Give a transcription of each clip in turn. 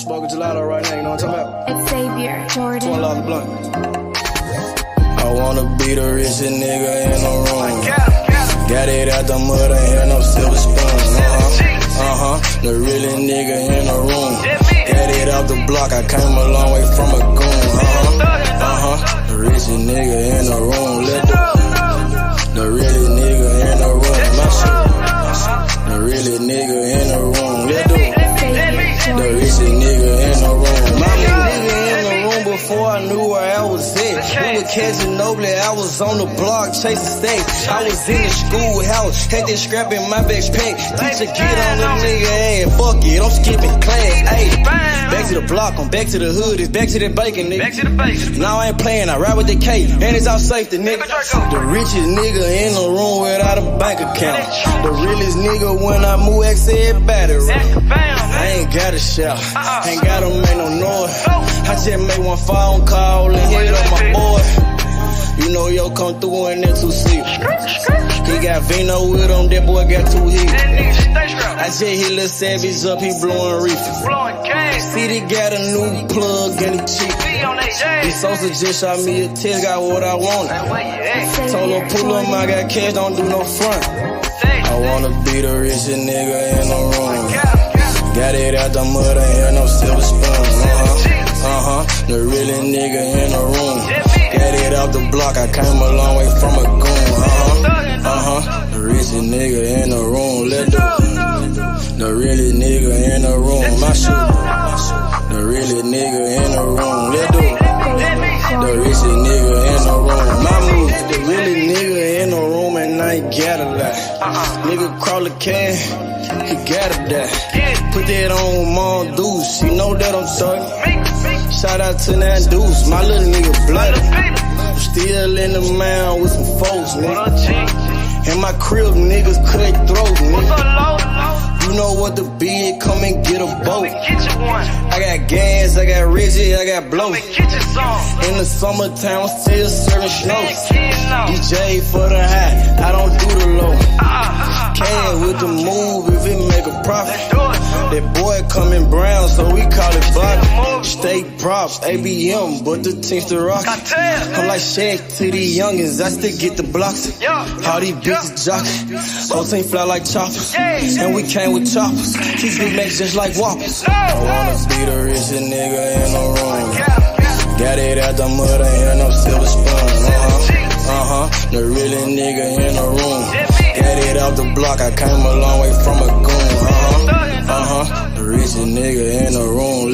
smoking gelato right now, you know what I'm talking about? It's Xavier Jordan. $12 a blunt. I wanna be the richest nigga in the room. Got it out the mud, ain't had no silver spoon. The realest nigga in the room. Got it out the block, I came a long way from a goon. The richest nigga in the room. The realest nigga in the room. My shit. The realest nigga in the room. The richest nigga in the room. My nigga in the room before I knew where I was at. We were catching Nobly, I was on the block chasing stacks. I was in the schoolhouse, had that scrap in my backpack. Teacher get on the nigga ass, fuck it, I'm skipping class. Ayy, back to the block, I'm back to the hood, it's back to the bacon, nigga. Back to the bacon. Now I ain't playing, I ride with the K, and it's all safety, nigga. The richest nigga in the room without a bank account. The realest nigga when I move, XL battery. I ain't gotta shout, ain't gotta make no noise. I just made one phone call and hit up my boy. You know yo come through in that 2-seat. He got Vino with him, that boy got 2 hits. I just hit Lil Savage up, he blowing reefer. City got a new plug and he cheap. He Sosa just shot me a test, got what I wanted. Told him pull up, I got cash, don't do no front. I wanna be the richest nigga in the room. Got it out the mud, ain't had no silver spoon. The realest nigga in the room. Got it out the block, I came a long way from a goon. The richest nigga in the room. The realest nigga in the room. My shit. The realest nigga in the room. The richest nigga in the room. My move. The realest nigga in the room and I ain't got a lot. Nigga crawl a can, he gotta die. Put that on Mom Deuce, she know that I'm talking. Shout out to that Deuce, my little nigga bloody. Still in the mound with some folks, nigga. In my crib, niggas cut throat, nigga. You know what the bid, come and get a boat. I got gas, I got Reggie, I got blow. In the summertime, I'm still serving snow. DJ for the high, I don't do the low. Can with the move if it make a profit. That boy coming brown, so we call it Bobby. State props, ABM, but the team's the rock. I'm like Shaq to the youngins, I still get the blocks. All these bitches jockey, whole team fly like choppers. And we came with choppers, these big macs just like whoppers. I wanna be the richest nigga in the room. Got it out the mud, ain't had no silver spoon. The realest nigga in the room. Got it out the block, I came a long way from a goon. The richest nigga in the room.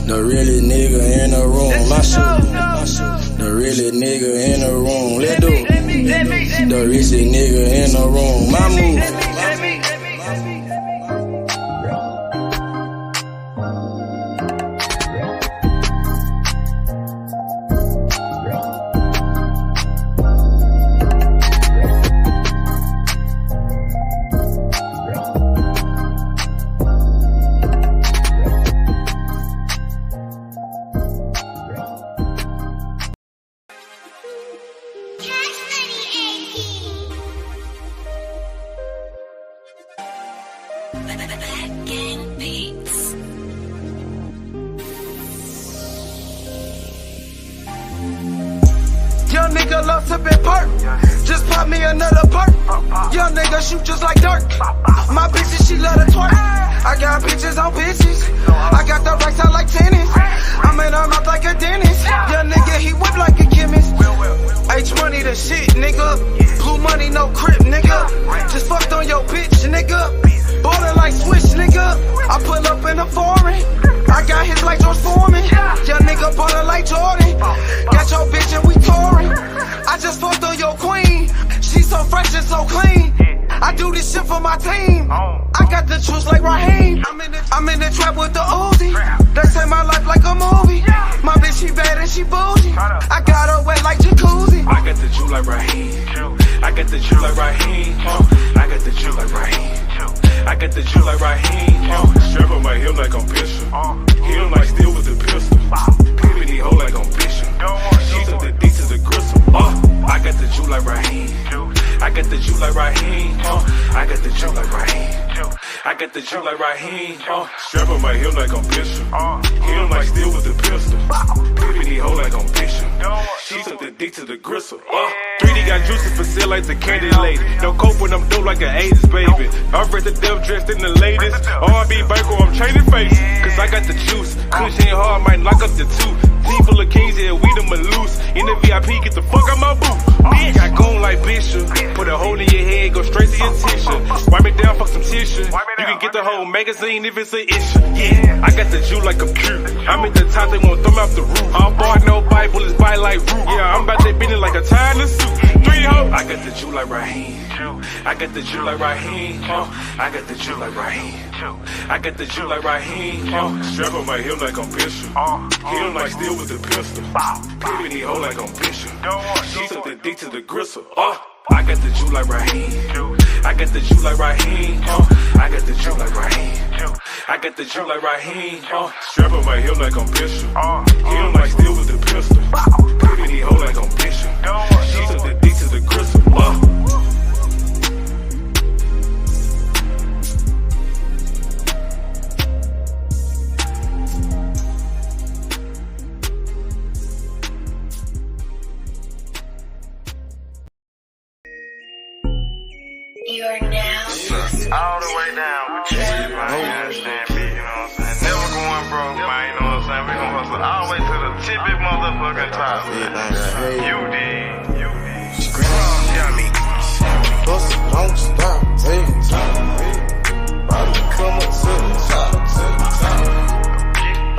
The realest nigga in the room. My shit. The realest nigga in the room. The richest nigga in the room. My move. Young nigga lost up in perk. Just pop me another perk. Young nigga shoot just like Dirk. My bitches, she love to twerk. I got bitches on bitches. I got the racks out like tennis. I'm in her mouth like a dentist. Young nigga, he whip like a chemist. H money the shit, nigga. Blue money, no crip, nigga. Just fucked on your bitch, nigga. Ballin' like Swish, nigga. I pull up in a foreign. I got hits like George Foreman. Young nigga ballin' like Jordan. Got your bitch and we touring. I just fucked on your queen. She so fresh and so clean. I do this shit for my team. I got the juice like Raheem. I'm in the trap with the Uzi. They say my life like a movie. My bitch, she bad and she bougie. I got her wet like jacuzzi. I got the juice like Raheem. I got the juice like Raheem. I got the juice like Raheem. I got the juice like Raheem. Strap on my hip like I'm Bishop. He don't like steal with the pistol. Pivot he hold like I'm Bishop. She took the D to the gristle. I got the juice like Raheem. I got the juice like Raheem, I got the juice like Raheem. I got the juice like Raheem, strap on my hip like I'm Bishop. Hit him like steel with the pistol. Pippin' he hoe like I'm Bishop. She took the dick to the gristle. 3D got juices for sale like the candy lady. No coke when I'm dope like an 80s baby. I'm ready to death dressed in the latest. R&B Banco, I'm changing face. Cause I got the juice. Cushion hard, might knock up the two. Team full of kings, yeah, we them a loose. In the VIP, get the fuck out my booth. Bitch, got goon like Bishop. Put a hole in your head, go straight to your tissue. Wipe it down, fuck some tissue. You can get the whole magazine if it's an issue. Yeah, I got the juice like I'm cute. I'm at the top, they won't throw me off the roof. I'm barred, no bite, bullets bite like root. Yeah, I'm about to bend it like a tie in the suit. 3 hoes. I got the juice like Raheem. I got the juice like Raheem. I got the juice like Raheem. I got the juice like Raheem. Strap on my hip like I'm Bishop. Hit him like steel with the pistol. Pippin' he hoe like I'm Bishop. She took the dick to the gristle. I got the juice like Raheem. I got the juice like Raheem. I got the juice like Raheem. I got the juice like Raheem. Strap on my hip like I'm Bishop. Hit him like steel with the pistol. Pippin' he hoe like I'm Bishop. She took the dick to the gristle. You are now all the way down with you, man. You understand me, you know what I'm saying? Never going broke, man, you know what I'm saying? We gon' hustle all the way to the tippy motherfucking top. You did. Tell me. Hustle, don't stop, take time. Bobby, come up to the top.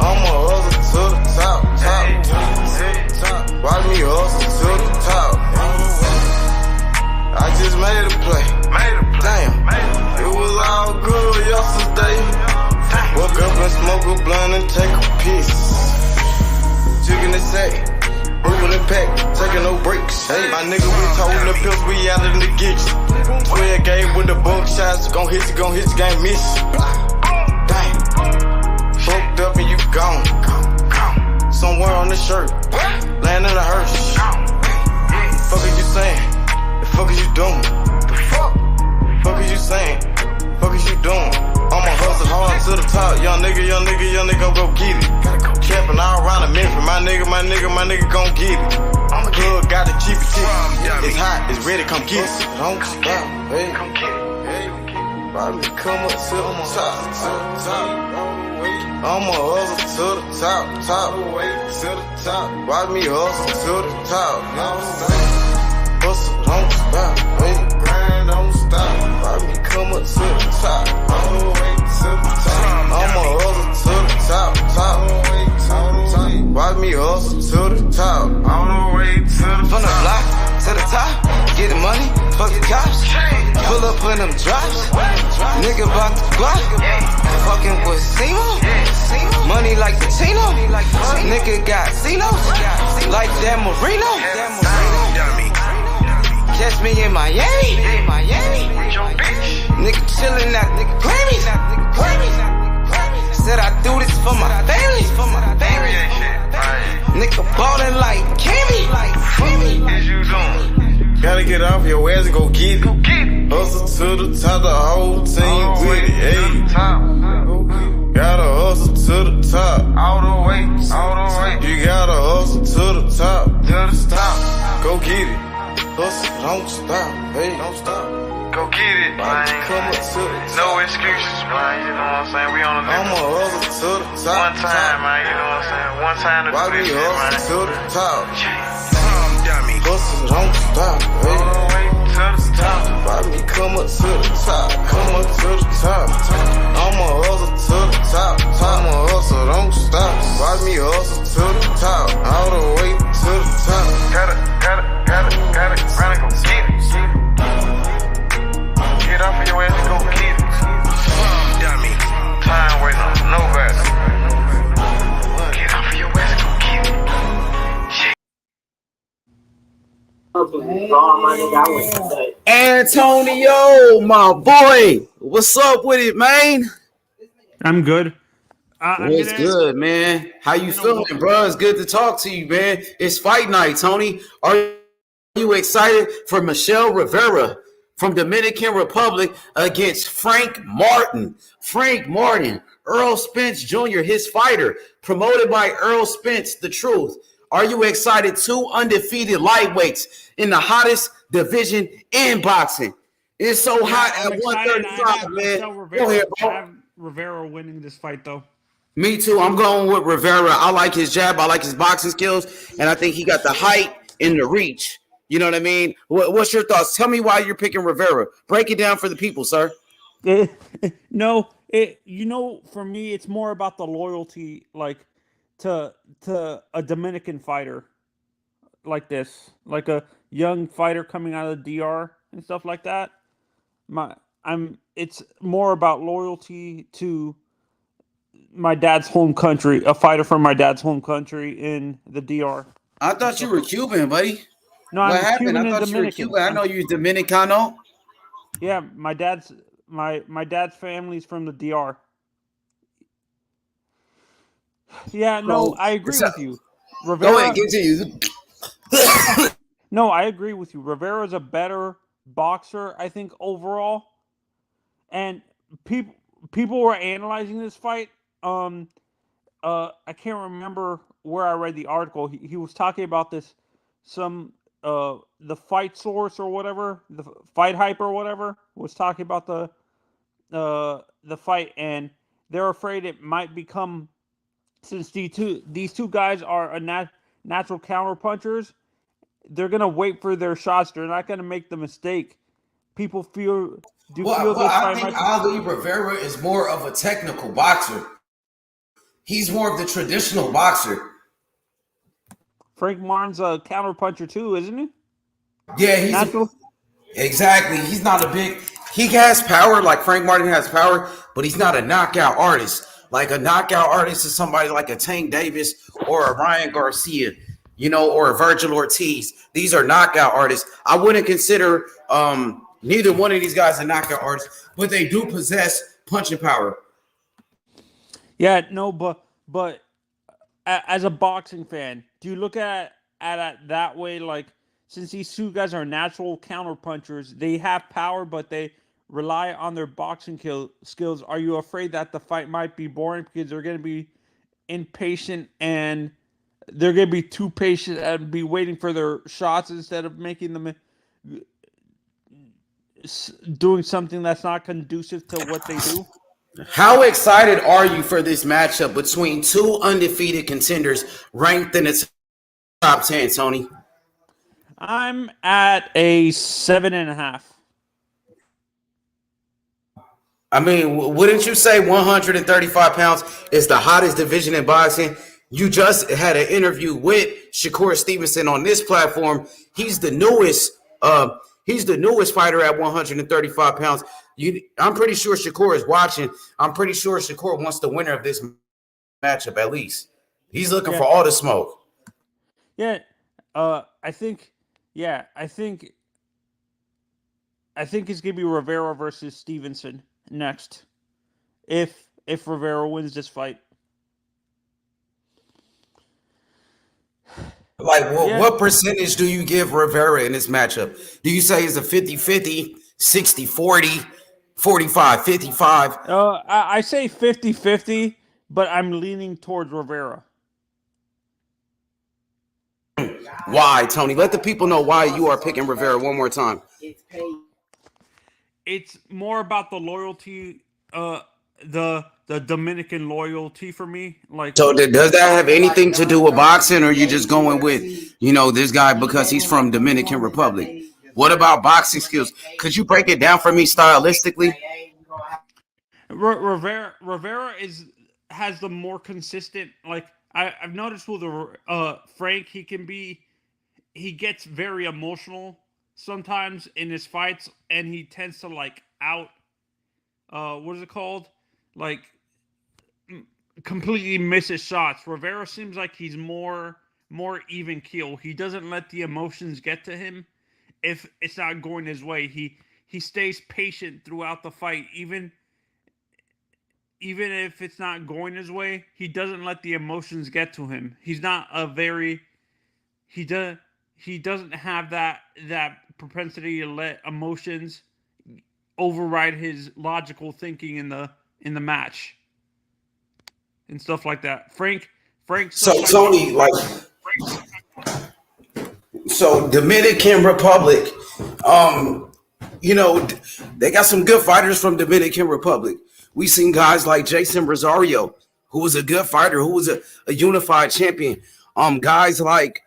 I'ma hustle to the top. Watch me hustle to the top. I just made a play. Damn, it was all good yesterday. Woke up and smoke a blunt and take a piss. Chicken the sack, moving the pack, taking no breaks. Hey, my nigga, we toting the pills, we out in the gigs. 12 game with the bug shots, gon' hit you, can't miss. Damn, fucked up and you gone. Somewhere on the shirt, laying in a hearse. Fuck is you saying? The fuck is you doing? Fuck is you saying? Fuck is you doing? I'ma hustle hard to the top. Young nigga gon' go get it. Capping all around the Memphis. My nigga gon' get it. I'm a plug, got to keep it tippin'. It's hot, it's ready, come get it. Don't stop, hey. Bobby, come up to the top. I'ma hustle to the top. Watch me hustle to the top. Hustle, don't stop, hey. Grind, don't stop. Watch me come up to the top. All the way to the top. I'ma hustle to the top. Watch me hustle to the top. All the way to the top. From the block to the top. Get the money, fuck the cops. Pull up in them drops. Nigga bout the block. Fucking with Simo. Money like the Tino. Nigga got Cinos. Like Dan Marino. Catch me in Miami. Nigga chillin' at the Grammys. Said I do this for my family. Nigga ballin' like Kimmy. Gotta get off your ass and go get it. Hustle to the top, the whole team with it. Hey. Gotta hustle to the top. All the way. You gotta hustle to the top. Go get it. Hustle, don't stop, hey. Don't stop. Go get it, man. Come up to the top. No excuses, man. You know what I'm saying? We on the I'ma hustle to the top. one time, man. You know what I'm saying? One time to Why do we this shit, man. hustle to the top? Hustle, don't stop, hey. All the way to the top. Why me come up to the top? Come up to the top. I'ma hustle to the top. I'ma hustle, don't stop. Why me hustle to the top? All the way to the top. Gotta, run and go get it. Get off of your ass and go get it. Time waiting on nobody. Get off of your ass and go get it. Antonio, my boy, what's up with it, man? I'm good. It's good, man. How you feeling, bro? It's good to talk to you, man. It's fight night, Tony. Are you excited for Michel Rivera from Dominican Republic against Frank Martin? Frank Martin, Earl Spence Jr., his fighter, promoted by Earl Spence, the truth. Are you excited? Two undefeated lightweights in the hottest division in boxing. It's so hot I'm at excited. I 135, have man. Michel Go ahead, Rivera. I bro. have Rivera winning this fight, though. Me too. I'm going with Rivera. I like his jab. I like his boxing skills, and I think he got the height and the reach. You know what I mean? What's your thoughts? Tell me why you're picking Rivera. Break it down for the people, sir. No, for me, it's more about the loyalty, like to a Dominican fighter like this, like a young fighter coming out of the DR and stuff like that. It's more about loyalty to my dad's home country, a fighter from my dad's home country in the DR. I thought you were Cuban, buddy. No, What I'm happened? Cuban I and thought you were Dominican. Cuban. I know you're Dominicano. Yeah, my dad's family's from the DR. Yeah, no, I agree with you. Rivera. Go ahead, continue. No, I agree with you. Rivera's a better boxer, I think, overall. And people were analyzing this fight. I can't remember where I read the article. He was talking about this, the fight source or whatever, the fight hype or whatever, was talking about the fight, and they're afraid it might become, since these two guys are natural counter punchers. They're gonna wait for their shots. They're not gonna make the mistake. People feel I believe Rivera is more of a technical boxer. He's more of the traditional boxer. Frank Martin's a counter puncher too, isn't he? Yeah, exactly. He's not a big. He has power, like Frank Martin has power, but he's not a knockout artist. Like a knockout artist is somebody like a Tank Davis or a Ryan Garcia, or a Virgil Ortiz. These are knockout artists. I wouldn't consider neither one of these guys a knockout artist, but they do possess punching power. Yeah, no, but as a boxing fan, do you look at it that way? Like, since these two guys are natural counter punchers, they have power, but they rely on their boxing skills. Are you afraid that the fight might be boring because they're going to be impatient and they're going to be too patient and be waiting for their shots instead of making them doing something that's not conducive to what they do? How excited are you for this matchup between two undefeated contenders ranked in the top 10, Tony? I'm at a 7.5. I mean, wouldn't you say 135 pounds is the hottest division in boxing? You just had an interview with Shakur Stevenson on this platform. He's the newest fighter at 135 pounds. I'm pretty sure Shakur is watching. I'm pretty sure Shakur wants the winner of this matchup at least. He's looking for all the smoke. Yeah, I think it's gonna be Rivera versus Stevenson next. If Rivera wins this fight. Like, what percentage do you give Rivera in this matchup? Do you say it's a 50-50, 60-40, 45-55? I say 50-50, but I'm leaning towards Rivera. Why, Tony? Let the people know why you are picking Rivera one more time. It's more about the loyalty, the Dominican loyalty for me. Like, so does that have anything to do with boxing, or are you just going with this guy because he's from Dominican Republic? What about boxing skills? Could you break it down for me stylistically? Rivera has the more consistent. Like, I've noticed with Frank, he gets very emotional sometimes in his fights, and he tends to what is it called? Like, completely miss his shots. Rivera seems like he's more even keel. He doesn't let the emotions get to him if it's not going his way. He stays patient throughout the fight, even if it's not going his way. He doesn't let the emotions get to him. He's not a very he does he doesn't have that propensity to let emotions override his logical thinking in the match and stuff like that. Frank So sometimes Tony, like, so Dominican Republic, um, you know, they got some good fighters from Dominican Republic. We seen guys like Jason Rosario, who was a good fighter, who was a unified champion. Guys like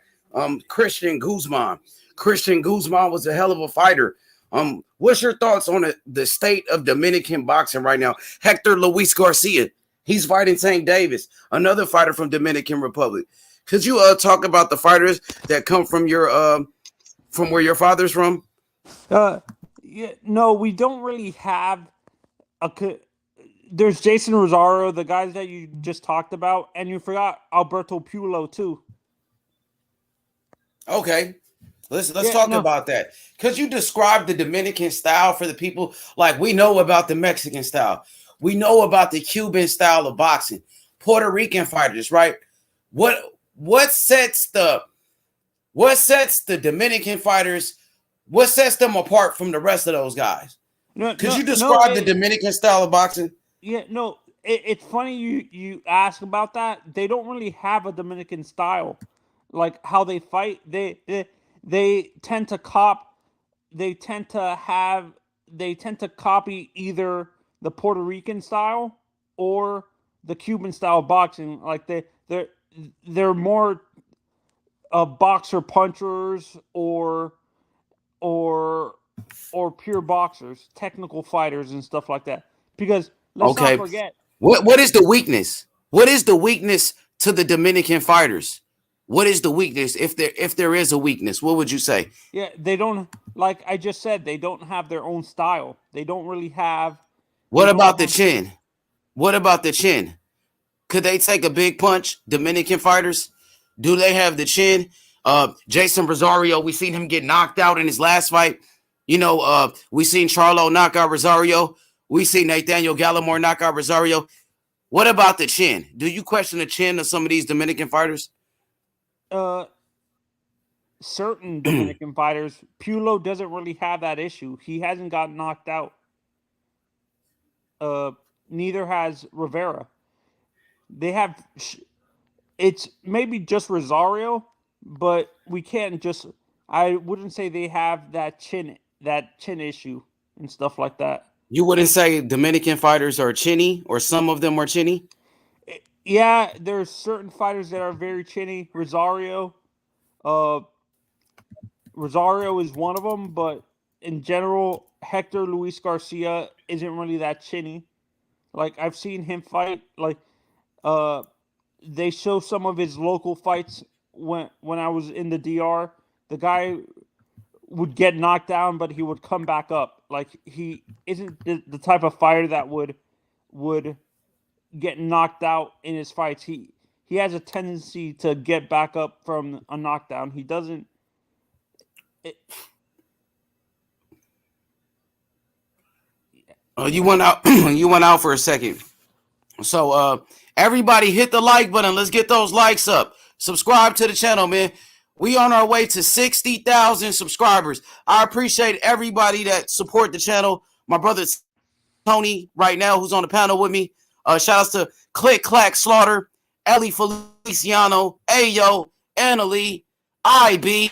Christian Guzman. Christian Guzman was a hell of a fighter. What's your thoughts on the state of Dominican boxing right now? Hector Luis Garcia, he's fighting Tank Davis, another fighter from Dominican Republic. Could you talk about the fighters that come from your from where your father's from? yeah, no, we don't really have there's Jason Rosario, the guys that you just talked about, and you forgot Alberto Pulo too. Okay. Let's talk about that. Could you describe the Dominican style for the people? Like, we know about the Mexican style. We know about the Cuban style of boxing. Puerto Rican fighters, right? What sets the Dominican fighters? What sets them apart from the rest of those guys? Could you describe the Dominican style of boxing? Yeah, no, it's funny you ask about that. They don't really have a Dominican style, like how they fight. They tend to they tend to copy either the Puerto Rican style or the Cuban style of boxing. Like they're more boxer punchers or pure boxers, technical fighters and stuff like that. Because let's not forget, what is the weakness? What is the weakness to the Dominican fighters? What is the weakness? If there is a weakness, what would you say? yeah, they don't, like I just said, they don't have their own style. They don't really have. What about the chin? What about the chin? Could they take a big punch? Dominican fighters, do they have the chin? Jason Rosario, we seen him get knocked out in his last fight. You know, we seen Charlo knock out Rosario. We seen Nathaniel Gallimore knock out Rosario. What about the chin? Do you question the chin of some of these Dominican fighters? Certain Dominican fighters, Pulo doesn't really have that issue. He hasn't gotten knocked out. Neither has Rivera. They have. It's maybe just Rosario, but we can't just. I wouldn't say they have that chin issue and stuff like that. You wouldn't say Dominican fighters are chinny, or some of them are chinny? Yeah, there's certain fighters that are very chinny. Rosario is one of them, but in general, Hector Luis Garcia isn't really that chinny. Like, I've seen him fight. Like, they show some of his local fights when I was in the DR. The guy would get knocked down, but he would come back up. Like, he isn't the type of fighter that would get knocked out in his fights. He has a tendency to get back up from a knockdown. He doesn't. You went out. You went out for a second. So, everybody, hit the like button. Let's get those likes up. Subscribe to the channel, man. We on our way to 60,000 subscribers. I appreciate everybody that support the channel. My brother Tony right now, who's on the panel with me. Shout outs to Click Clack Slaughter, Ellie Feliciano, Ayo, Annalie, IB.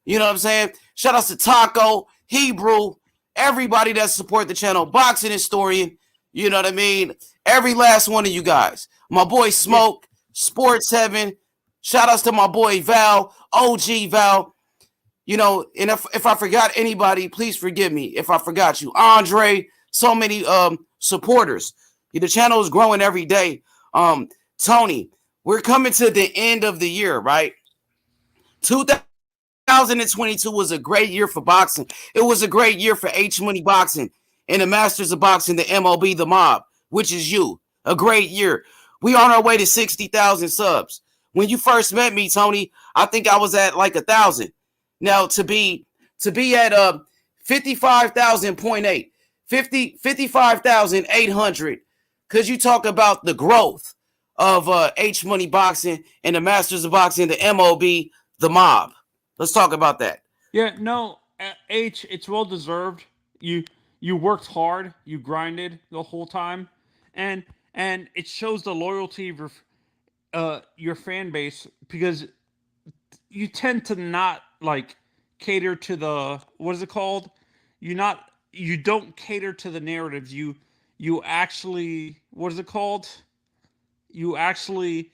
You know what I'm saying? Shout outs to Taco, Hebrew, everybody that support the channel. Boxing Historian. You know what I mean? Every last one of you guys. My boy Smoke, Sports Heaven. Shout outs to my boy Val, OG Val. You know, and if I forgot anybody, please forgive me if I forgot you. Andre, so many supporters. The channel is growing every day. Tony, we're coming to the end of the year, right? 2022 was a great year for boxing. It was a great year for H Money Boxing and the Masters of Boxing, the MLB, the Mob, which is you. A great year. We on our way to 60,000 subs. When you first met me, Tony, I think I was at like 1,000. Now to be at 55,000.8, 55,800. Could you talk about the growth of H Money Boxing and the Masters of Boxing, the MLB, the Mob? Let's talk about that. Yeah, no, H, it's well deserved. You you worked hard, you grinded the whole time, and it shows the loyalty of your fan base because you tend to not like cater to the what is it called? You don't cater to the narratives. You actually what is it called? You actually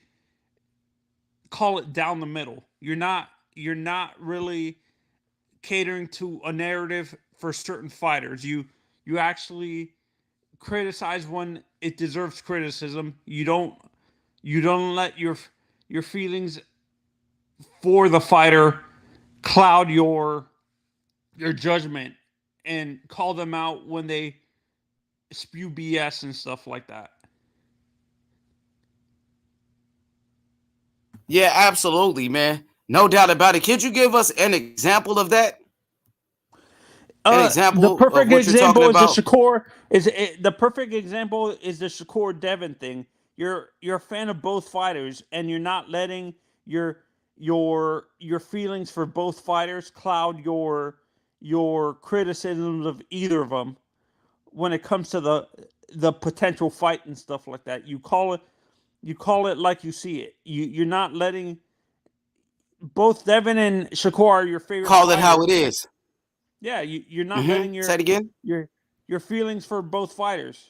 call it down the middle. You're not really catering to a narrative for certain fighters. You actually criticize when it deserves criticism. You don't let your feelings for the fighter cloud your judgment and call them out when they spew BS and stuff like that. Yeah, absolutely, man. No doubt about it. Could you give us an example of that? An The example of perfect what you're talking example is about? the perfect example is the Shakur Devin thing. You're a fan of both fighters, and you're not letting your your feelings for both fighters cloud your criticisms of either of them when it comes to the potential fight and stuff like that. You call it like you see it. You're not letting both Devin and Shakur are your favorite Call it how fighters. it is. Yeah, you're not letting Say it again. your your feelings for both fighters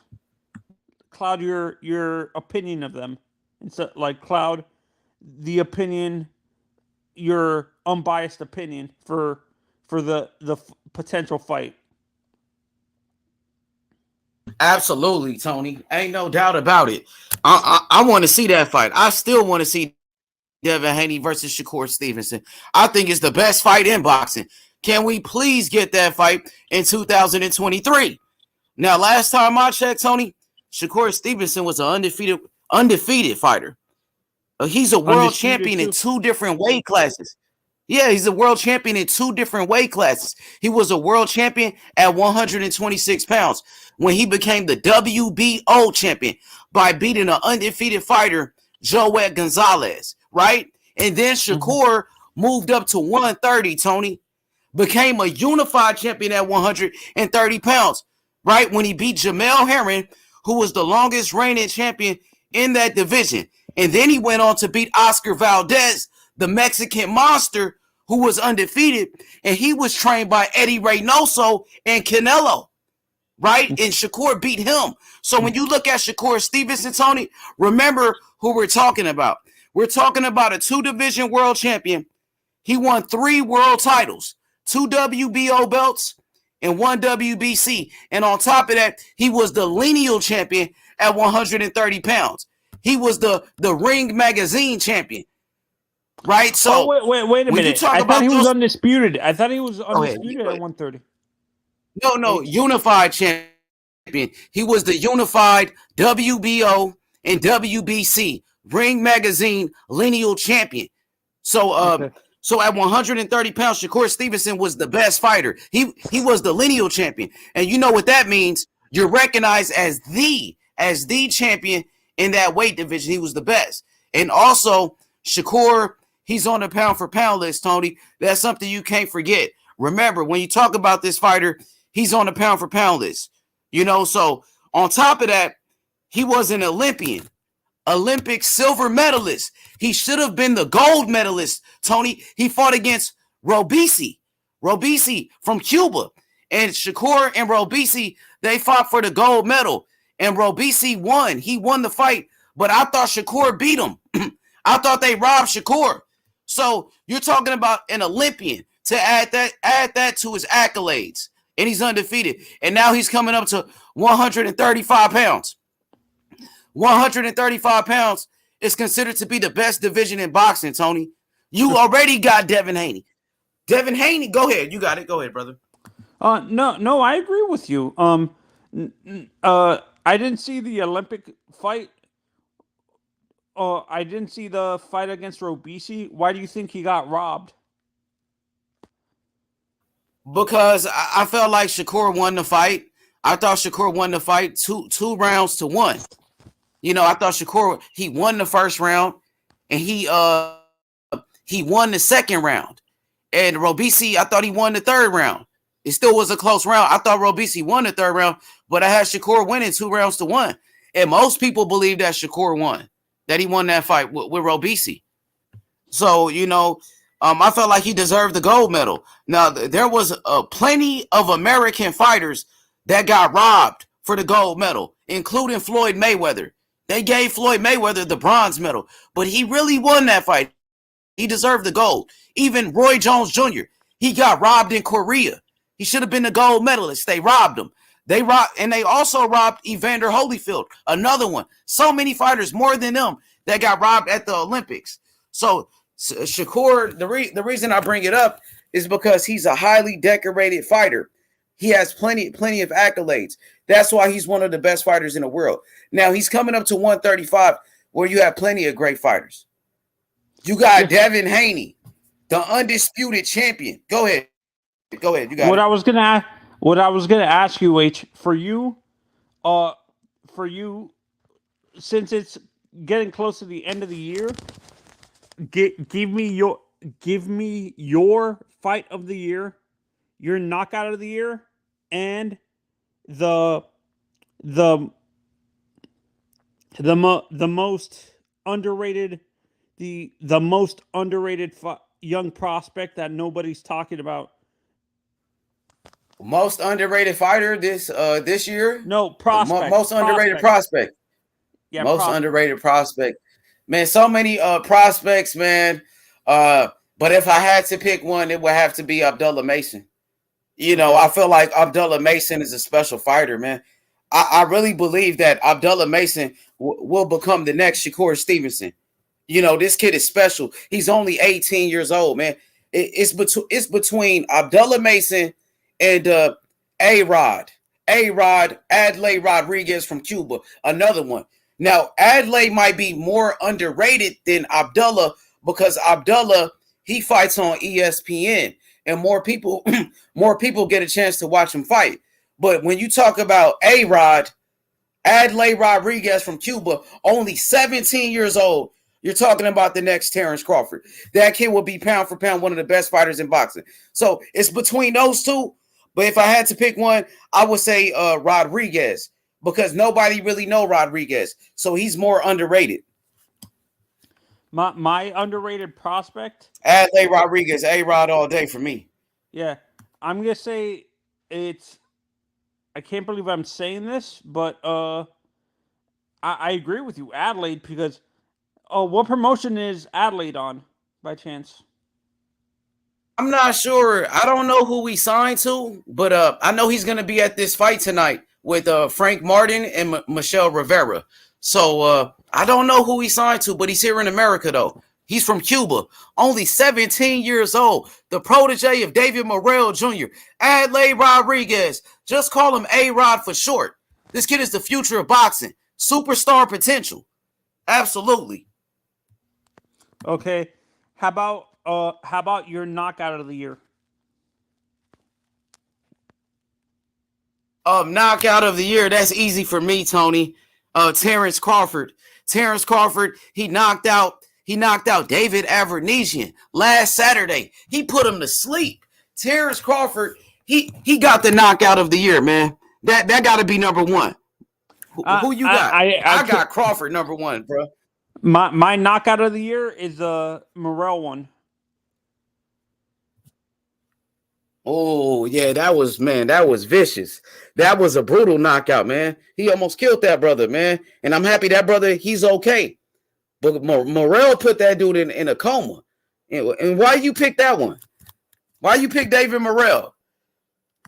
cloud your opinion of them. And so like cloud the opinion your unbiased opinion for the potential fight. Absolutely, Tony. Ain't no doubt about it. I want to see that fight. I still want to see Devin Haney versus Shakur Stevenson. I think it's the best fight in boxing. Can we please get that fight in 2023? Now, last time I checked, Tony, Shakur Stevenson was an undefeated fighter. He's a world Undisputed champion in too. 2 different weight classes. Yeah, he's a world champion in 2 different weight classes. He was a world champion at 126 pounds when he became the WBO champion by beating an undefeated fighter, Joet Gonzalez, right? And then Mhm. Shakur moved up to 130, Tony, became a unified champion at 130 pounds, right? When he beat Jamel Herring, who was the longest reigning champion in that division. And then he went on to beat Oscar Valdez, the Mexican monster, who was undefeated. And he was trained by Eddie Reynoso and Canelo, right? And Shakur beat him. So when you look at Shakur Stevenson, Tony, remember who we're talking about. We're talking about a 2-division world champion. He won 3 world titles, 2 WBO belts, and 1 WBC. And on top of that, he was the lineal champion at 130 pounds. He was the Ring Magazine champion, right? Oh So wait a when you minute. talk I thought about he was those, undisputed. I thought he was go ahead. undisputed at 130. No, H. unified champion. He was the unified WBO and WBC Ring Magazine lineal champion. So Okay. so at 130 pounds, Shakur Stevenson was the best fighter. He was the lineal champion. And you know what that means? You're recognized as the champion in that weight division. He was the best. And also, Shakur, he's on the pound for pound list, Tony. That's something you can't forget. Remember, when you talk about this fighter, he's on the pound for pound list. You know, so on top of that, he was an Olympic silver medalist. He should have been the gold medalist, Tony. He fought against Robisi from Cuba. And Shakur and Robisi, they fought for the gold medal. And Robisi won. He won the fight. But I thought Shakur beat him. I thought they robbed Shakur. So you're talking about an Olympian to add that to his accolades. And he's undefeated. And now he's coming up to 135 pounds. 135 pounds is considered to be the best division in boxing, Tony. You already got Devin Haney. Devin Haney, go ahead. You got it. Go ahead, brother. No, I agree with you. I didn't see the Olympic fight. I didn't see the fight against Robisi. Why do you think he got robbed? Because I felt like Shakur won the fight. I thought Shakur won the fight two rounds to 1. You know, I thought Shakur, he won the first round and he won the second round. And Robisi, I thought he won the third round. It still was a close round. I thought Robisi won the third round, but I had Shakur winning 2-1. And most people believe that Shakur won, that he won that fight with Robisi. So, I felt like he deserved the gold medal. Now, there was plenty of American fighters that got robbed for the gold medal, including Floyd Mayweather. They gave Floyd Mayweather the bronze medal, but he really won that fight. He deserved the gold. Even Roy Jones Jr., he got robbed in Korea. He should have been the gold medalist. They robbed him. They also robbed Evander Holyfield, another one. So many fighters, more than them, that got robbed at the Olympics. So Shakur, the reason I bring it up is because he's a highly decorated fighter. He has plenty of accolades. That's why he's one of the best fighters in the world. Now he's coming up to 135, where you have plenty of great fighters. You got Devin Haney, the undisputed champion. Go ahead. You got what it. I was gonna ask you, H, for you, since it's getting close to the end of the year, give me your fight of the year, your knockout of the year, and the most underrated young prospect that nobody's talking about. Most underrated fighter this year? No, prospect. Most underrated prospect. Yeah, most underrated prospect. Man, so many prospects, man. But if I had to pick one, it would have to be Abdullah Mason. I feel like Abdullah Mason is a special fighter, man. I really believe that Abdullah Mason will become the next Shakur Stevenson. This kid is special. He's only 18 years old, man. It's between Abdullah Mason and A-Rod, Adlai Rodriguez from Cuba, another one. Now, Adlai might be more underrated than Abdullah because Abdullah, he fights on ESPN, and more people get a chance to watch him fight. But when you talk about A-Rod, Adlai Rodriguez from Cuba, only 17 years old, you're talking about the next Terrence Crawford. That kid will be pound for pound one of the best fighters in boxing. So it's between those two. But if I had to pick one, I would say Rodriguez, because nobody really know Rodriguez. So he's more underrated. My underrated prospect? Adlai Rodriguez, A-Rod all day for me. Yeah. I'm going to say I can't believe I'm saying this, but I agree with you, Adelaide, because what promotion is Adelaide on, by chance? I'm not sure. I don't know who he signed to, but I know he's going to be at this fight tonight with Frank Martin and Michel Rivera. So I don't know who he signed to, but he's here in America, though. He's from Cuba, only 17 years old, the protege of David Morrell Jr., Adlai Rodriguez. Just call him A-Rod for short. This kid is the future of boxing. Superstar potential. Absolutely. Okay. How about your knockout of the year? Knockout of the year, that's easy for me, Tony. Terrence Crawford. Terrence Crawford, he knocked out David Avanesian last Saturday. He put him to sleep. Terrence Crawford, he got the knockout of the year, man. That got to be number one. Who you got? I got Crawford number one, bro. My knockout of the year is the Morrell one. Oh, yeah, that was vicious. That was a brutal knockout, man. He almost killed that brother, man. And I'm happy that brother, he's okay. But Morrell put that dude in a coma. And why you pick that one? Why you pick David Morrell?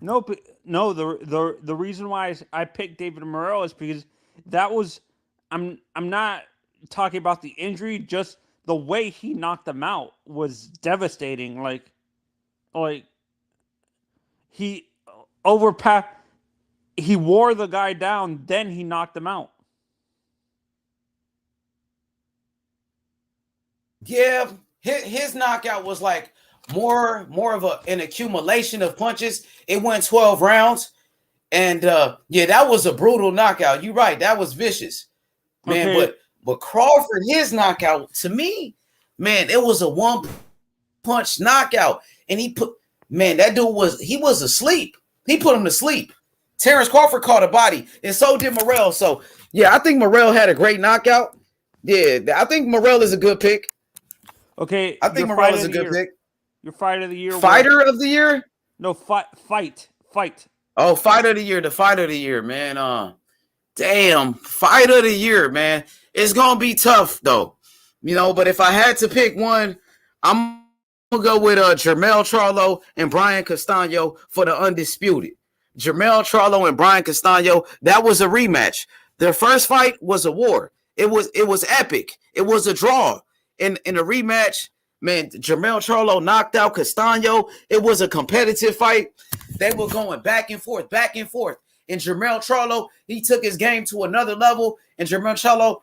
No, the reason why I picked David Morrell is because that was I'm not talking about the injury, just the way he knocked him out was devastating. Like he he wore the guy down, then he knocked him out. Yeah, his knockout was like more of an accumulation of punches. It went 12 rounds. And yeah, that was a brutal knockout. You're right. That was vicious. Man, okay. But Crawford, his knockout, to me, man, it was a one-punch knockout. and that dude was asleep. He put him to sleep. Terrence Crawford caught a body, and so did Morrell. So yeah, I think Morrell had a great knockout. Yeah, I think Morrell is a good pick. Okay, I think Morrell is a good pick. Your fight of the year. Fighter of the year? No, fight. Oh, fight of the year. The fight of the year, man. Damn, fight of the year, man. It's gonna be tough though, But if I had to pick one, I'm gonna go with Jermell Charlo and Brian Castano for the undisputed. Jermell Charlo and Brian Castano. That was a rematch. Their first fight was a war. It was epic. It was a draw. In a rematch, man, Jermell Charlo knocked out Castano. It was a competitive fight. They were going back and forth. And Jermell Charlo, he took his game to another level. And Jermell Charlo,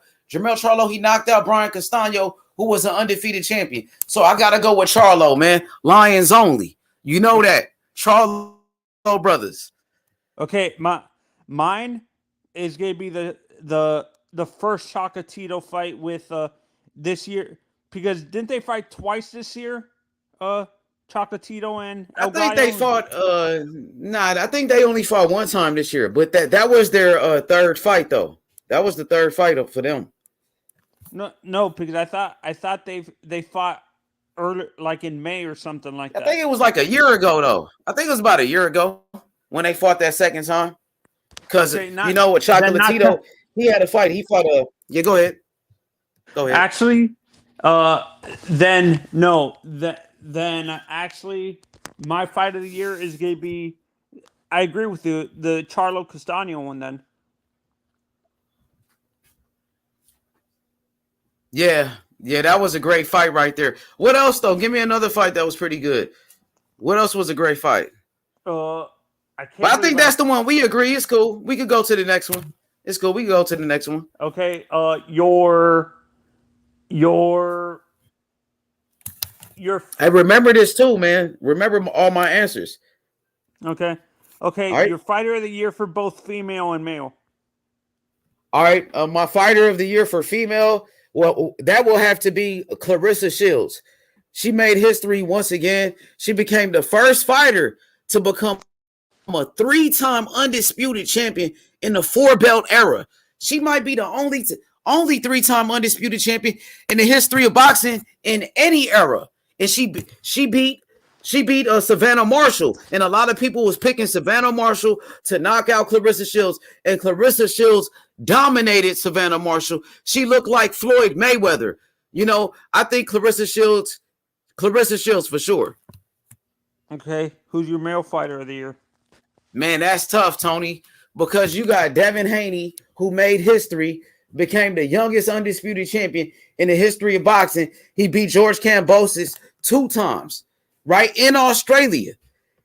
he knocked out Brian Castano, who was an undefeated champion. So I gotta go with Charlo, man. Lions only. You know that. Charlo brothers. Okay, mine is gonna be the first Chocolatito fight with this year, because didn't they fight twice this year? Chocolatito and El Gallo? I think they fought. I think they only fought one time this year. But that was their third fight, though. That was the third fight for them. No, because I thought they fought early, like in May or something like that. I think it was like a year ago, though. I think it was about a year ago when they fought that second time. Because with Chocolatito, he had a fight. He fought yeah. Go ahead. Actually, then no. Then actually, my fight of the year is going to be, I agree with you, the Charlo Castano one then. Yeah, that was a great fight right there. What else, though? Give me another fight that was pretty good. What else was a great fight? I think that's the one. We agree. It's cool. We could go to the next one. It's cool. We can go to the next one. Okay, your I remember this too, man. Remember all my answers. Okay. Right. Your fighter of the year for both female and male. All right. My fighter of the year for female, well, that will have to be Clarissa Shields. She made history once again. She became the first fighter to become a 3-time undisputed champion in the 4-belt era. She might be the only 3-time undisputed champion in the history of boxing in any era. And she beat Savannah Marshall, and a lot of people was picking Savannah Marshall to knock out Clarissa Shields, and Clarissa Shields dominated Savannah Marshall. She looked like Floyd Mayweather. I think Clarissa Shields for sure. Okay, who's your male fighter of the year? Man, that's tough, Tony, because you got Devin Haney, who made history, became the youngest undisputed champion in the history of boxing. He beat George Kambosos 2 times, right, in Australia.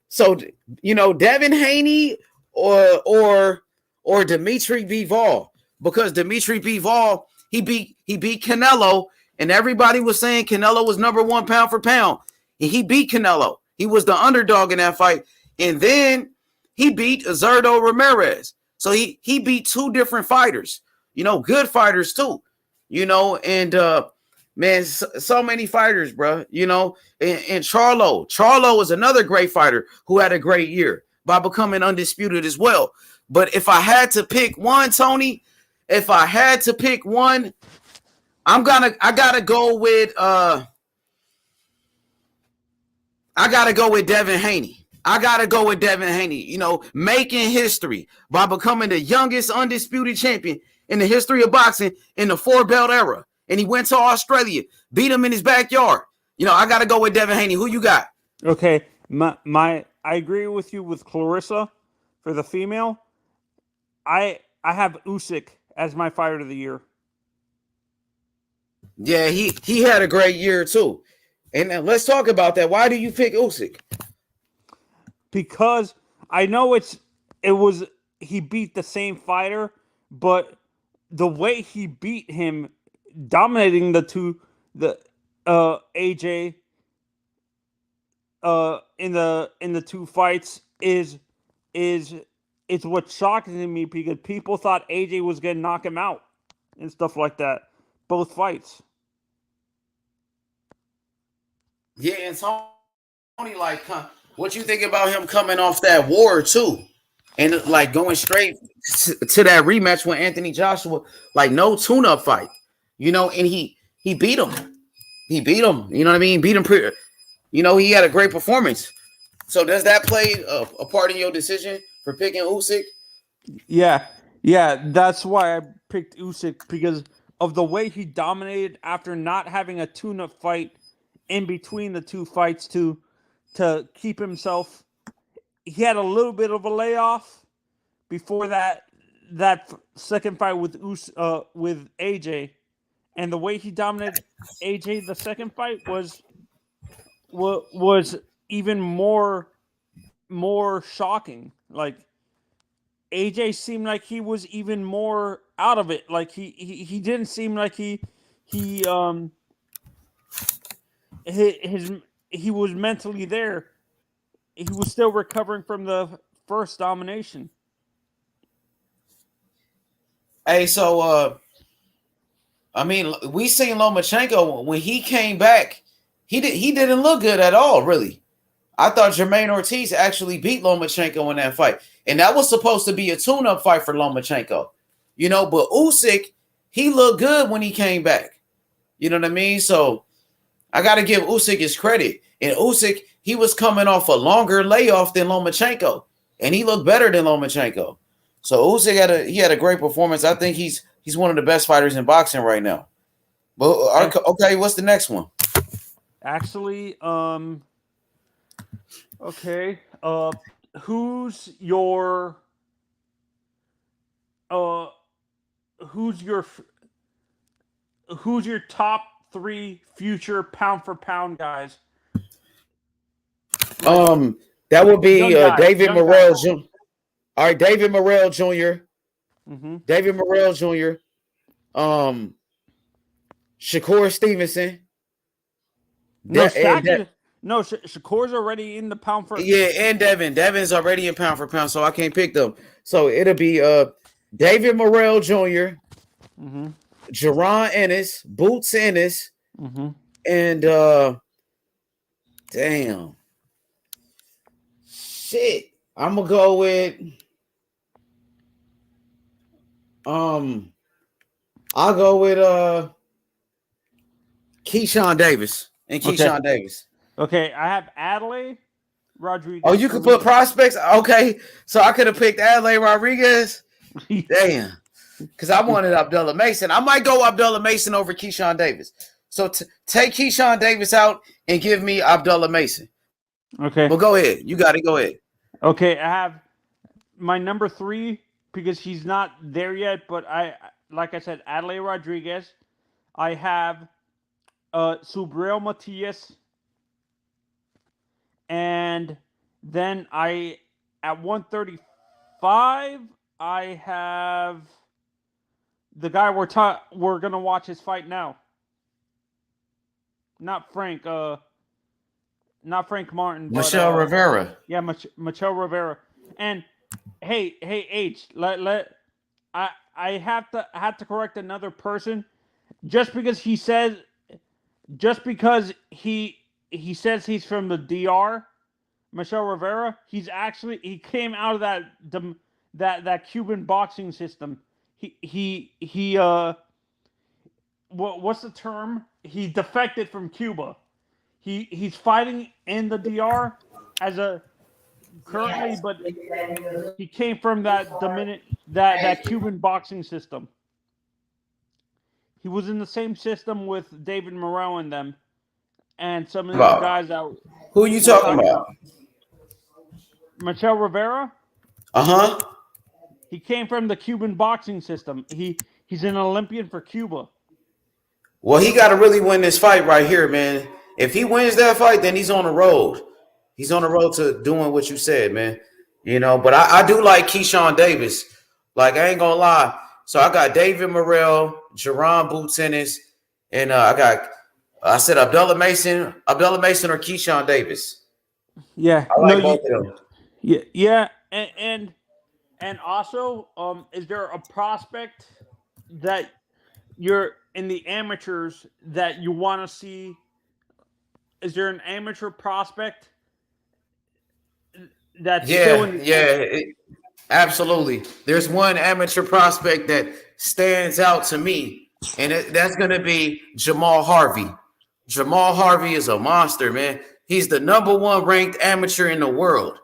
So, Devin Haney or Dimitri Bivol, because Dimitri Bivol, he beat Canelo, and everybody was saying Canelo was number 1 pound for pound, and he beat Canelo. He was the underdog in that fight, and then he beat Azerdo Ramirez. So he beat 2 different fighters, good fighters too, and man, so many fighters, bro, and Charlo is another great fighter who had a great year by becoming undisputed as well. But if I had to pick one, Tony, I gotta go with Devin Haney. Making history by becoming the youngest undisputed champion in the history of boxing in the 4-belt era. And he went to Australia, beat him in his backyard. I got to go with Devin Haney. Who you got? Okay, I agree with you with Clarissa for the female. I have Usyk as my fighter of the year. Yeah, he had a great year too. And let's talk about that. Why do you pick Usyk? Because I know he beat the same fighter, but the way he beat him, dominating the AJ in the 2 fights is what shocked me, because people thought AJ was gonna knock him out and stuff like that. Both fights. Yeah, and Only like, what you think about him coming off that war too, and like going straight to that rematch with Anthony Joshua, like no tune-up fight, and he beat him. He beat him. You know what I mean? Beat him. He had a great performance. So does that play a part in your decision for picking Usyk? Yeah, that's why I picked Usyk because of the way he dominated after not having a tune-up fight in between the two fights to keep himself. He had a little bit of a layoff before that second fight with AJ, and the way he dominated AJ the second fight was even more shocking. Like AJ seemed like he was even more out of it. Like he didn't seem like he his he was mentally there. He was still recovering from the first domination. Hey, so I mean, we seen Lomachenko when he came back. He didn't look good at all, really. I thought Jermaine Ortiz actually beat Lomachenko in that fight, and that was supposed to be a tune-up fight for Lomachenko, But Usyk, he looked good when he came back. You know what I mean? So I got to give Usyk his credit. And Usyk, he was coming off a longer layoff than Lomachenko, and he looked better than Lomachenko. So Usyk had a great performance. I think he's one of the best fighters in boxing right now. But okay, what's the next one? Actually, okay. Who's your uh who's your who's your top 3 future pound for pound guys? That would be David Morrell guys. Jr. All right, David Morrell Jr. Mm-hmm. David Morrell Jr. Shakur Stevenson. Shakur's already in the pound for. Yeah, and Devin's already in pound for pound, so I can't pick them. So it'll be David Morrell Jr., mm-hmm. Jaron Ennis, Boots Ennis, mm-hmm. and damn shit. I'm gonna go with I'll go with Keyshawn Davis and Keyshawn Davis. Okay, I have Adley Rodriguez. Oh, you could put prospects? Okay. So I could have picked Adley Rodriguez. Damn. Because I wanted Abdullah Mason. I might go Abdullah Mason over Keyshawn Davis. So take Keyshawn Davis out and give me Abdullah Mason. Okay. Well, go ahead. You got it. Go ahead. Okay, I have my number 3 because he's not there yet, but like I said, Adley Rodriguez. I have Subriel Matias. And then at 135, I have the guy we're gonna watch his fight now. Not Frank Martin. Michel Rivera. Yeah, Michel Rivera. And hey, H, I have to correct another person. Just because he says he says he's from the DR, Michel Rivera. He came out of that Cuban boxing system. What's the term? He defected from Cuba. He's fighting in the DR currently, but he came from that Cuban boxing system. He was in the same system with David Morrell and them. And some of these guys out. Who are you talking about? Michel Rivera. Uh-huh. He came from the Cuban boxing system. He's an Olympian for Cuba. Well, he got to really win this fight right here, man. If he wins that fight, then he's on the road. He's on the road to doing what you said, man. But I do like Keyshawn Davis. Like, I ain't going to lie. So I got David Morrell, Jaron Boots Ennis, and I said Abdullah Mason or Keyshawn Davis. Yeah, I like both of them. Yeah, and also, is there a prospect that you're in the amateurs that you want to see? Is there an amateur prospect that's still Yeah, in the yeah, absolutely. There's one amateur prospect that stands out to me, and that's going to be Jamal Harvey. Jamal Harvey is a monster, man. He's the number one ranked amateur in the world.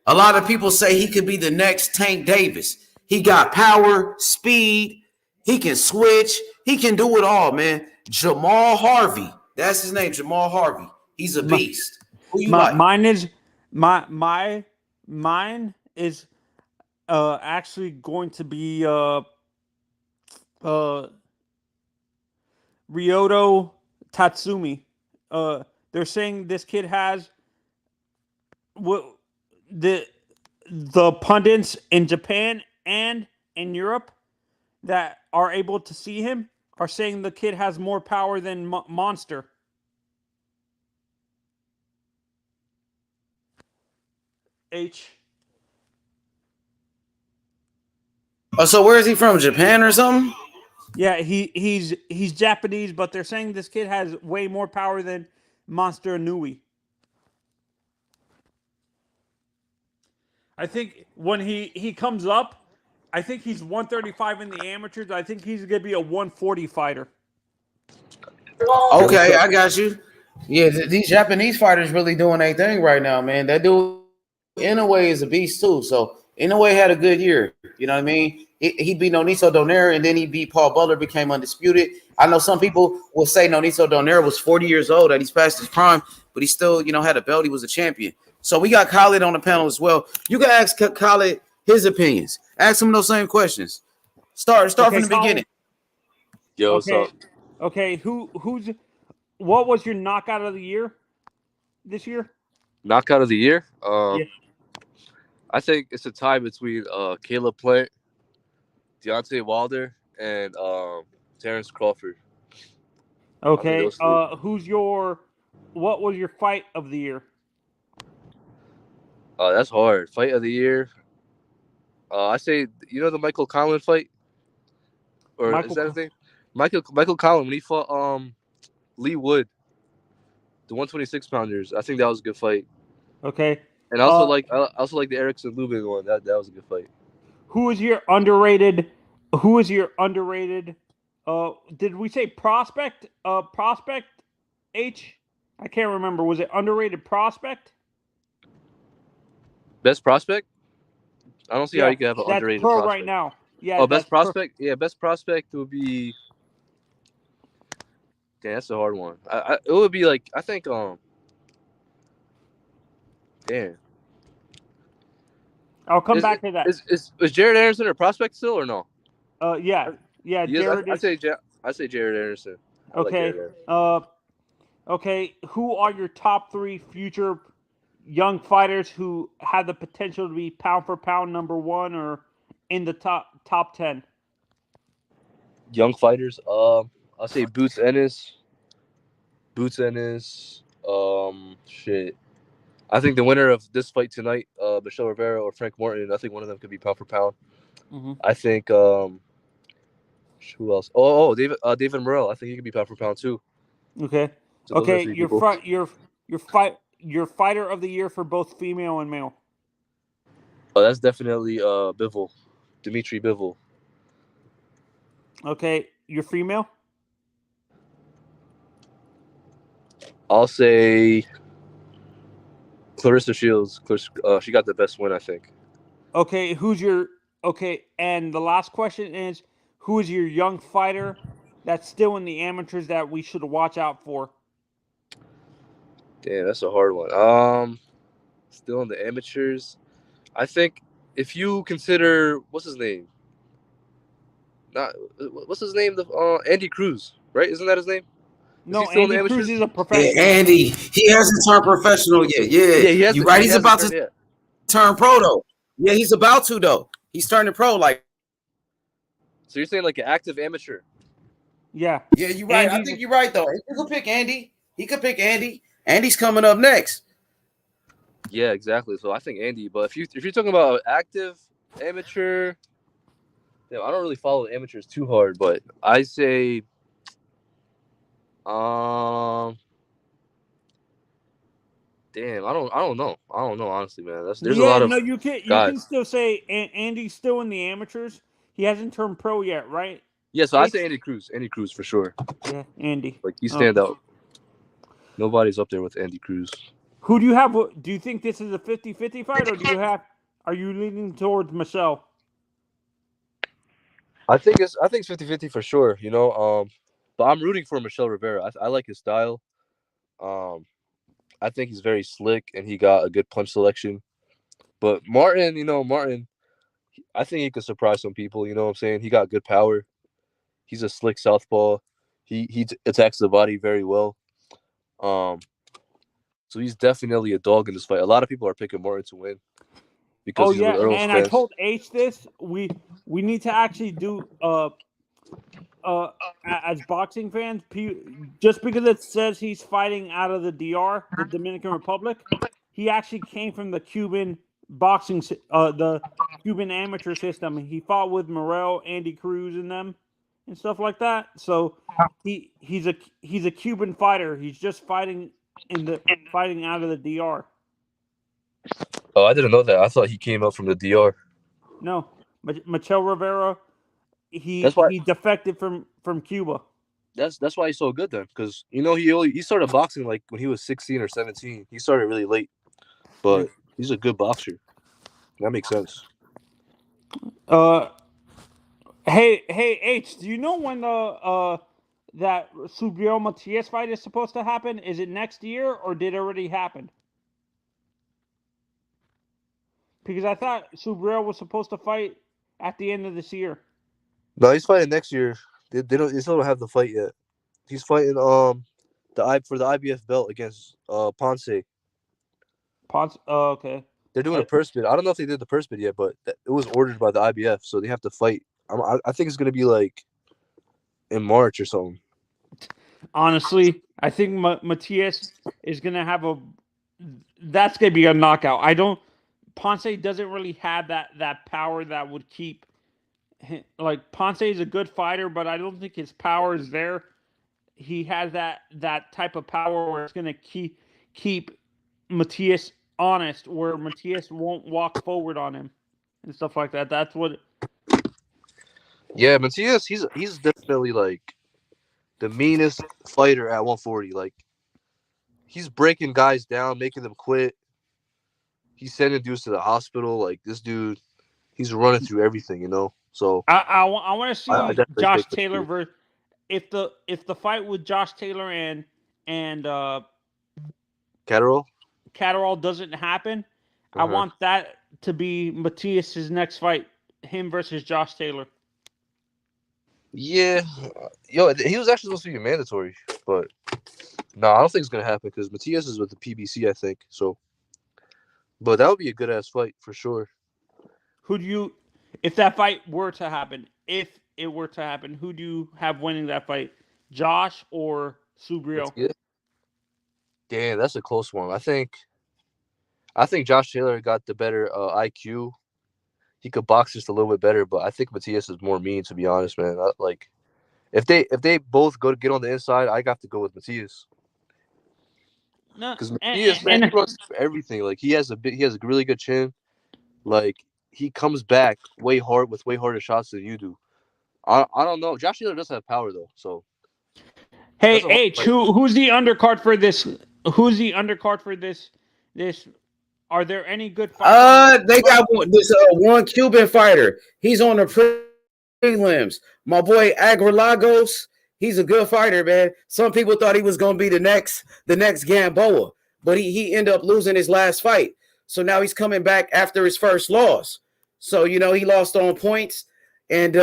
A lot of people say he could be the next Tank Davis. He got power, speed. He can switch. He can do it all, man. Jamal Harvey. That's his name, Jamal Harvey. He's a my, beast. Who you like? mine is mine is actually going to be uh Ryoto Tatsumi. They're saying this kid has what the pundits in Japan and in Europe that are able to see him are saying the kid has more power than Monster. H. Oh, so where is he from? Japan or something? Yeah, he's Japanese, but they're saying this kid has way more power than Monster Inui. I think when he comes up, I think he's 135 in the amateurs. I think he's gonna be a 140 fighter. Okay, I got you. Yeah, these Japanese fighters really doing their thing right now, man. That dude, Inoue, is a beast too. So Inoue had a good year. You know what I mean? He beat Nonito Donaire, and then he beat Paul Butler, became undisputed. I know some people will say Nonito Donaire was 40 years old, that he's past his prime, but he still, had a belt. He was a champion. So we got Khaled on the panel as well. You can ask Khaled his opinions. Ask him those same questions. Start from the beginning. Yo, what's Okay, up? okay. What was your knockout of the year this year? Knockout of the year? Yeah. I think it's a tie between Caleb Plant, Deontay Wilder, and Terrence Crawford. I think Okay. those three. What was your fight of the year? That's hard. Fight of the year. I say the Michael Conlon fight, or is Michael. that his name? Michael Conlon when he fought Lee Wood, the 126 pounders. I think that was a good fight. Okay. And I also like the Erickson Lubin one. That was a good fight. Who is your underrated? Who is your underrated? Did we say prospect? Prospect H? I can't remember. Was it underrated prospect? Best prospect? I don't see how you could have an that's underrated pro prospect. right now. Yeah. Oh, best that's pro. prospect? Yeah, best prospect would be. Damn, that's a hard one. It would be like I think damn. I'll come back to that. Is Jared Anderson a prospect still or no? Yeah. Jared I is. say Jared Anderson. I like Okay. Jared Anderson. Okay. Who are your top 3 future young fighters who have the potential to be pound for pound number 1 or in the top 10? Young fighters. I'll say Boots Ennis. Shit. I think the winner of this fight tonight, Michel Rivera or Frank Morton, I think one of them could be pound for pound. Mm-hmm. I think who else? David Morrell. I think he could be pound for pound too. Okay. So those are Okay. three people. Your fighter of the year for both female and male. Oh, that's definitely Bivol, Dimitri Bivol. Okay. Your female. I'll say Clarissa Shields. She got the best win, I think. Okay. And the last question is, who is your young fighter that's still in the amateurs that we should watch out for? Damn, that's a hard one. Still in the amateurs. I think if you consider what's his name? What's his name? Andy Cruz, right? Isn't that his name? Is he No, still in the Andy Cruz amateurs? is a professional. Andy, he hasn't turned professional yet. Yeah, you right. He's about to turn pro though. Yeah, he's about to though. He's turning pro. Like, so you're saying like an active amateur? Yeah. Yeah, you're right. I think you're right though. You could pick Andy. He could pick Andy. Andy's coming up next. Yeah, exactly. So I think Andy. But if you're talking about active amateur, I don't really follow amateurs too hard. But I say, Damn, I don't know. I don't know honestly, man. There's a Yeah, lot of no, you can guys. still say Andy's still in the amateurs. He hasn't turned pro yet, right? Yeah, so I H? say Andy Cruz. Andy Cruz for sure. Yeah, Andy. Like he stand Okay. out. Nobody's up there with Andy Cruz. Who do you have? Do you think this is a 50-50 fight, or are you leaning towards Michelle? I think it's 50-50 for sure, but I'm rooting for Michel Rivera. I like his style. Um I think he's very slick and he got a good punch selection. But Martin, I think he could surprise some people, you know what I'm saying? He got good power. He's a slick southpaw. He attacks the body very well. Um so he's definitely a dog in this fight. A lot of people are picking Martin to win because Oh he's with yeah, Earl's and I fence. told H this. We need to actually do uh as boxing fans, just because it says he's fighting out of the DR, the Dominican Republic, he actually came from the Cuban the Cuban amateur system. He fought with Morel, Andy Cruz, and them, and stuff like that. So he's a Cuban fighter. He's just fighting out of the DR. Oh, I didn't know that. I thought he came up from the DR. No, Michel Rivera, That's why he defected from Cuba. that's why he's so good then, because he started boxing like when he was 16 or 17. He started really late, Yeah. but he's a good boxer. That makes sense. Uh, hey, H, do you know when the that Subriel Matias fight is supposed to happen? Is it next year or did it already happen? Because I thought Subriel was supposed to fight at the end of this year. No, he's fighting next year. They still don't have the fight yet. He's fighting for the IBF belt against Ponce. Ponce, okay. They're doing a Uh, purse bid. I don't know if they did the purse bid yet, but it was ordered by the IBF, so they have to fight. I think it's gonna be like in March or something. Honestly, I think Matias is gonna have that's gonna be a knockout. I don't. Ponce doesn't really have that power that would keep. Like Ponce is a good fighter, but I don't think his power is there. He has that type of power where it's gonna keep Matias honest, where Matias won't walk forward on him and stuff like that. That's what. Yeah, Matias, he's definitely like the meanest fighter at 140. Like he's breaking guys down, making them quit. He's sending dudes to the hospital. Like this dude, he's running through everything. So I want to I see definitely Josh think Taylor Matias. versus if the fight with Josh Taylor and Catterall. Catterall doesn't happen. I Uh-huh. want that to be Matias's next fight, him versus Josh Taylor. Yeah, he was actually supposed to be mandatory, but no, I don't think it's gonna happen because Matias is with the PBC, I think. So, but that would be a good ass fight for sure. Who do you, if that fight were to happen, if it were to happen, who do you have winning that fight, Josh or Subriel? Matias? Damn, that's a close one. I think Josh Taylor got the better IQ. He could box just a little bit better, but I think Matias is more mean. To be honest, man, like if they both go to get on the inside, I got to go with Matias No, because Matias, man, he runs through everything. Like he has a really good chin. Like he comes back way harder shots than you do. I don't know. Josh Taylor does have power though, so hey that's a hard H, fight. who's the undercard for this? Who's the undercard for this? Are there any good fights on They this card? got this one Cuban fighter. He's on the prelims. My boy Agrilagos. He's a good fighter, man. Some people thought he was gonna be the next Gamboa, but he ended up losing his last fight. So now he's coming back after his first loss. So he lost on points, and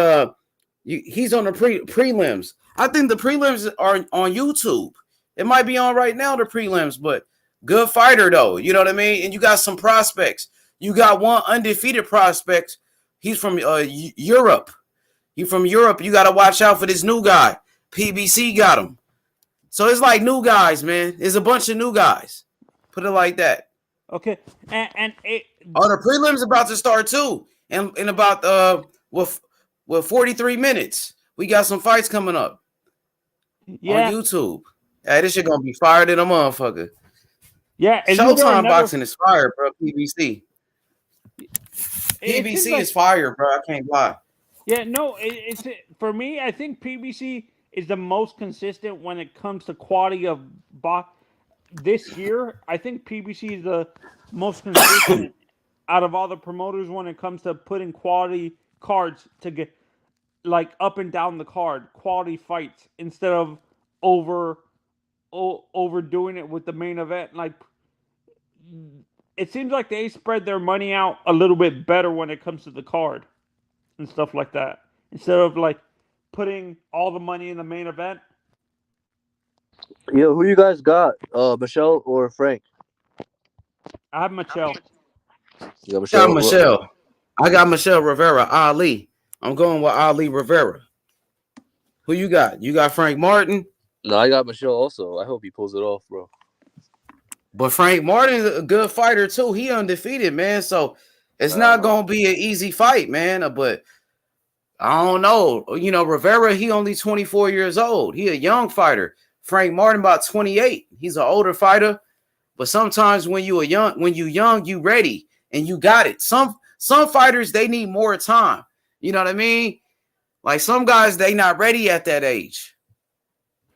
he's on the prelims. I think the prelims are on YouTube. It might be on right now, the prelims, but good fighter though. You know what I mean? And you got some prospects. You got one undefeated prospect. He's from Europe. He's from Europe. You got to watch out for this new guy. PBC got him. So it's like new guys, man. It's a bunch of new guys. Put it like that. Okay, and the prelims about to start too. And in about with 43 minutes. We got some fights coming up on YouTube. Hey, this shit gonna be fired in a motherfucker. Yeah, isn't there Showtime another? boxing is fire, bro. PBC. It seems PBC like is fire, bro. I can't lie. yeah, no. It's for me. I think PBC is the most consistent when it comes to quality of box. This year, I think PBC is the most consistent out of all the promoters when it comes to putting quality cards to get like up and down the card, quality fights instead of over overdoing it with the main event. Like it seems like they spread their money out a little bit better when it comes to the card and stuff like that. Instead of like putting all the money in the main event. Yo, who you guys got? Michelle or Frank? I have Michel. You got I got Michelle. Michelle. I got Michel Rivera. Ali. I'm going with Ali Rivera. Who you got? You got Frank Martin. No, I got Michelle also. I hope he pulls it off, bro. But Frank Martin's a good fighter too. He undefeated, man. So it's not gonna be an easy fight, man. But I don't know. You know, Rivera, he only 24 years old. He a young fighter. Frank Martin about 28. He's an older fighter. But sometimes when you young, you ready and you got it. Some fighters, they need more time. You know what I mean? Like some guys, they not ready at that age.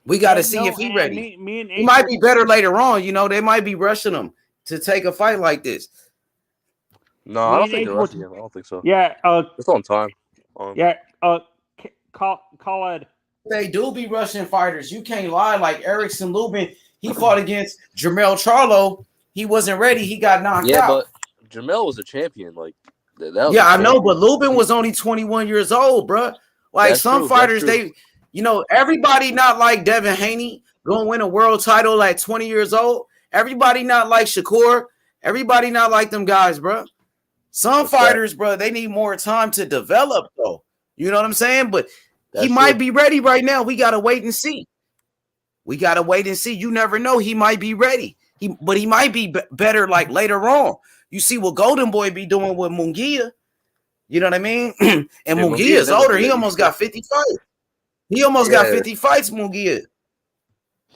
We got to see if he ready. Me and He might be better later on. You know, they might be rushing him to take a fight like this. No, I don't think they're rushing him. I don't think so. Yeah. It's on time. Yeah. Khaled. They do be rushing fighters. You can't lie. Like Erickson Lubin, he fought against Jermell Charlo. He wasn't ready. He got knocked out. Yeah, but Jermell was a champion. Like that was I know, but Lubin was only 21 years old, bro. Like that's some true, fighters, they, you know, everybody not like Devin Haney gonna win a world title at 20 years old. Everybody not like Shakur. Everybody not like them guys, bro. Some fighters, bro, they need more time to develop, though. You know what I'm saying? But he might be ready right now. We gotta wait and see. You never know. He might be ready. But he might be better like later on. You see what Golden Boy be doing with Munguia. You know what I mean? And Munguia is older. He almost got 50 fights. Got 50 fights, Munguia.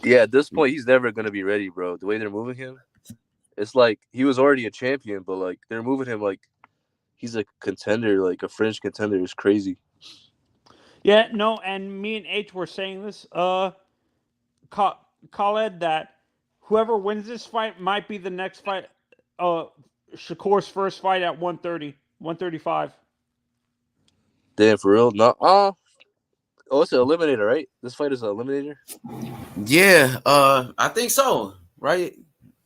Yeah, at this point, he's never going to be ready, bro. The way they're moving him, it's like he was already a champion, but like they're moving him like he's a contender, like a fringe contender. It's crazy. Yeah, no, and me and H were saying this, Khaled, that whoever wins this fight might be the next fight, Shakur's first fight at 130, 135. Damn, for real? No, oh, it's an eliminator, right? This fight is an eliminator? Yeah, I think so, right?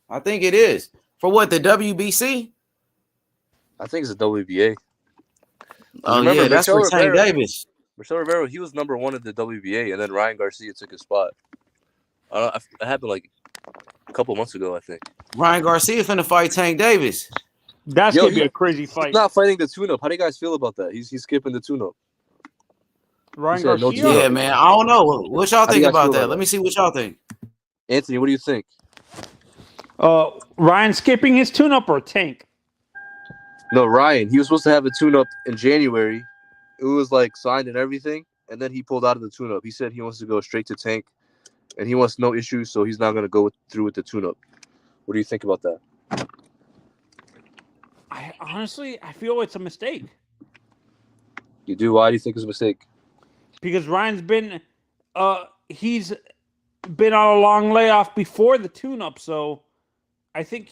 I think it is. For what, the WBC? I think it's a WBA. Oh, yeah, that's for Tank Davis. Michel Rivera, he was number 1 at the WBA, and then Ryan Garcia took his spot. It happened like a couple months ago, I think. Ryan Garcia finna fight Tank Davis. That's gonna be a crazy fight. He's not fighting the tune-up. How do you guys feel about that? He's skipping the tune-up. Ryan Garcia? Yeah, man. I don't know. What y'all think about that? Let me see what y'all think. Anthony, what do you think? Ryan skipping his tune-up or Tank? No, Ryan. He was supposed to have a tune-up in January. It was like signed and everything, and then he pulled out of the tune-up. He said he wants to go straight to Tank, and he wants no issues, so he's not going to go through with the tune-up. What do you think about that? I feel it's a mistake. You do? Why do you think it's a mistake? Because Ryan's been, he's been on a long layoff before the tune-up, so I think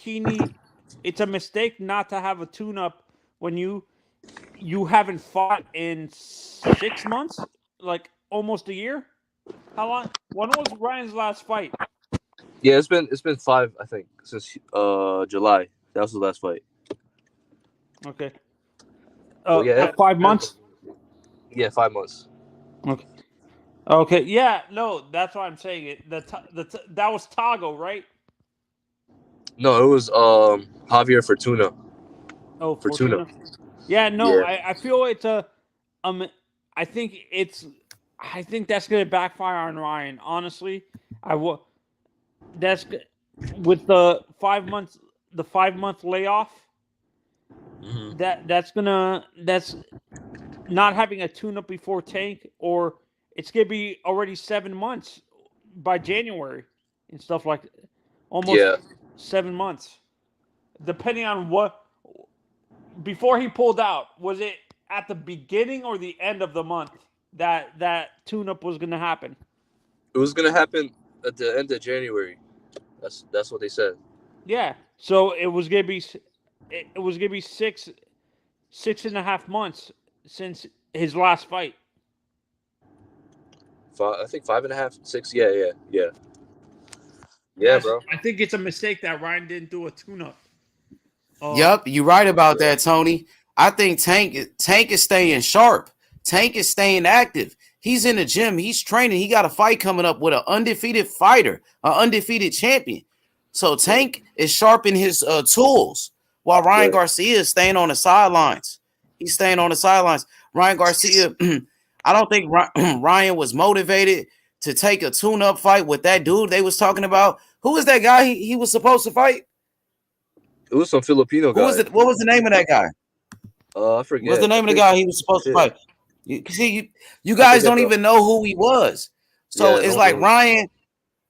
it's a mistake not to have a tune-up when you haven't fought in 6 months, like almost a year. How long? When was Ryan's last fight? Yeah, it's been 5, I think, since July. That was his last fight. Okay. Yeah, 5 months. Yeah, 5 months. Okay. Okay. Yeah. No, that's why I'm saying it. That was Tago, right? No, it was Javier Fortuna. Oh, Fortuna. Yeah. No, yeah. I feel it's a I think that's gonna backfire on Ryan. Honestly, That's with the 5 months, the 5-month layoff. Mm-hmm. That's not having a tune-up before Tank, or it's gonna be already 7 months by January and stuff like that. Almost 7 months, depending on what. Before he pulled out, was it at the beginning or the end of the month that tune-up was going to happen? It was gonna happen at the end of January. That's what they said. Yeah. So it was going to be it was going to be 6.5 months since his last fight. I think 5.5, 6. Yeah, That's. bro. I think it's a mistake that Ryan didn't do a tune-up. Yep, you're right about that, Tony. I think Tank is staying sharp. Tank is staying active. He's in the gym. He's training. He got a fight coming up with an undefeated fighter, an undefeated champion. So Tank is sharpening his tools while Ryan Garcia is staying on the sidelines. He's staying on the sidelines. Ryan Garcia, I don't think Ryan was motivated to take a tune-up fight with that dude they was talking about. Who was that guy he was supposed to fight? It was some Filipino guy. What was the name of that guy? I forget. What's the name of the guy he was supposed to fight? You guys don't even know who he was. So it's like, Ryan,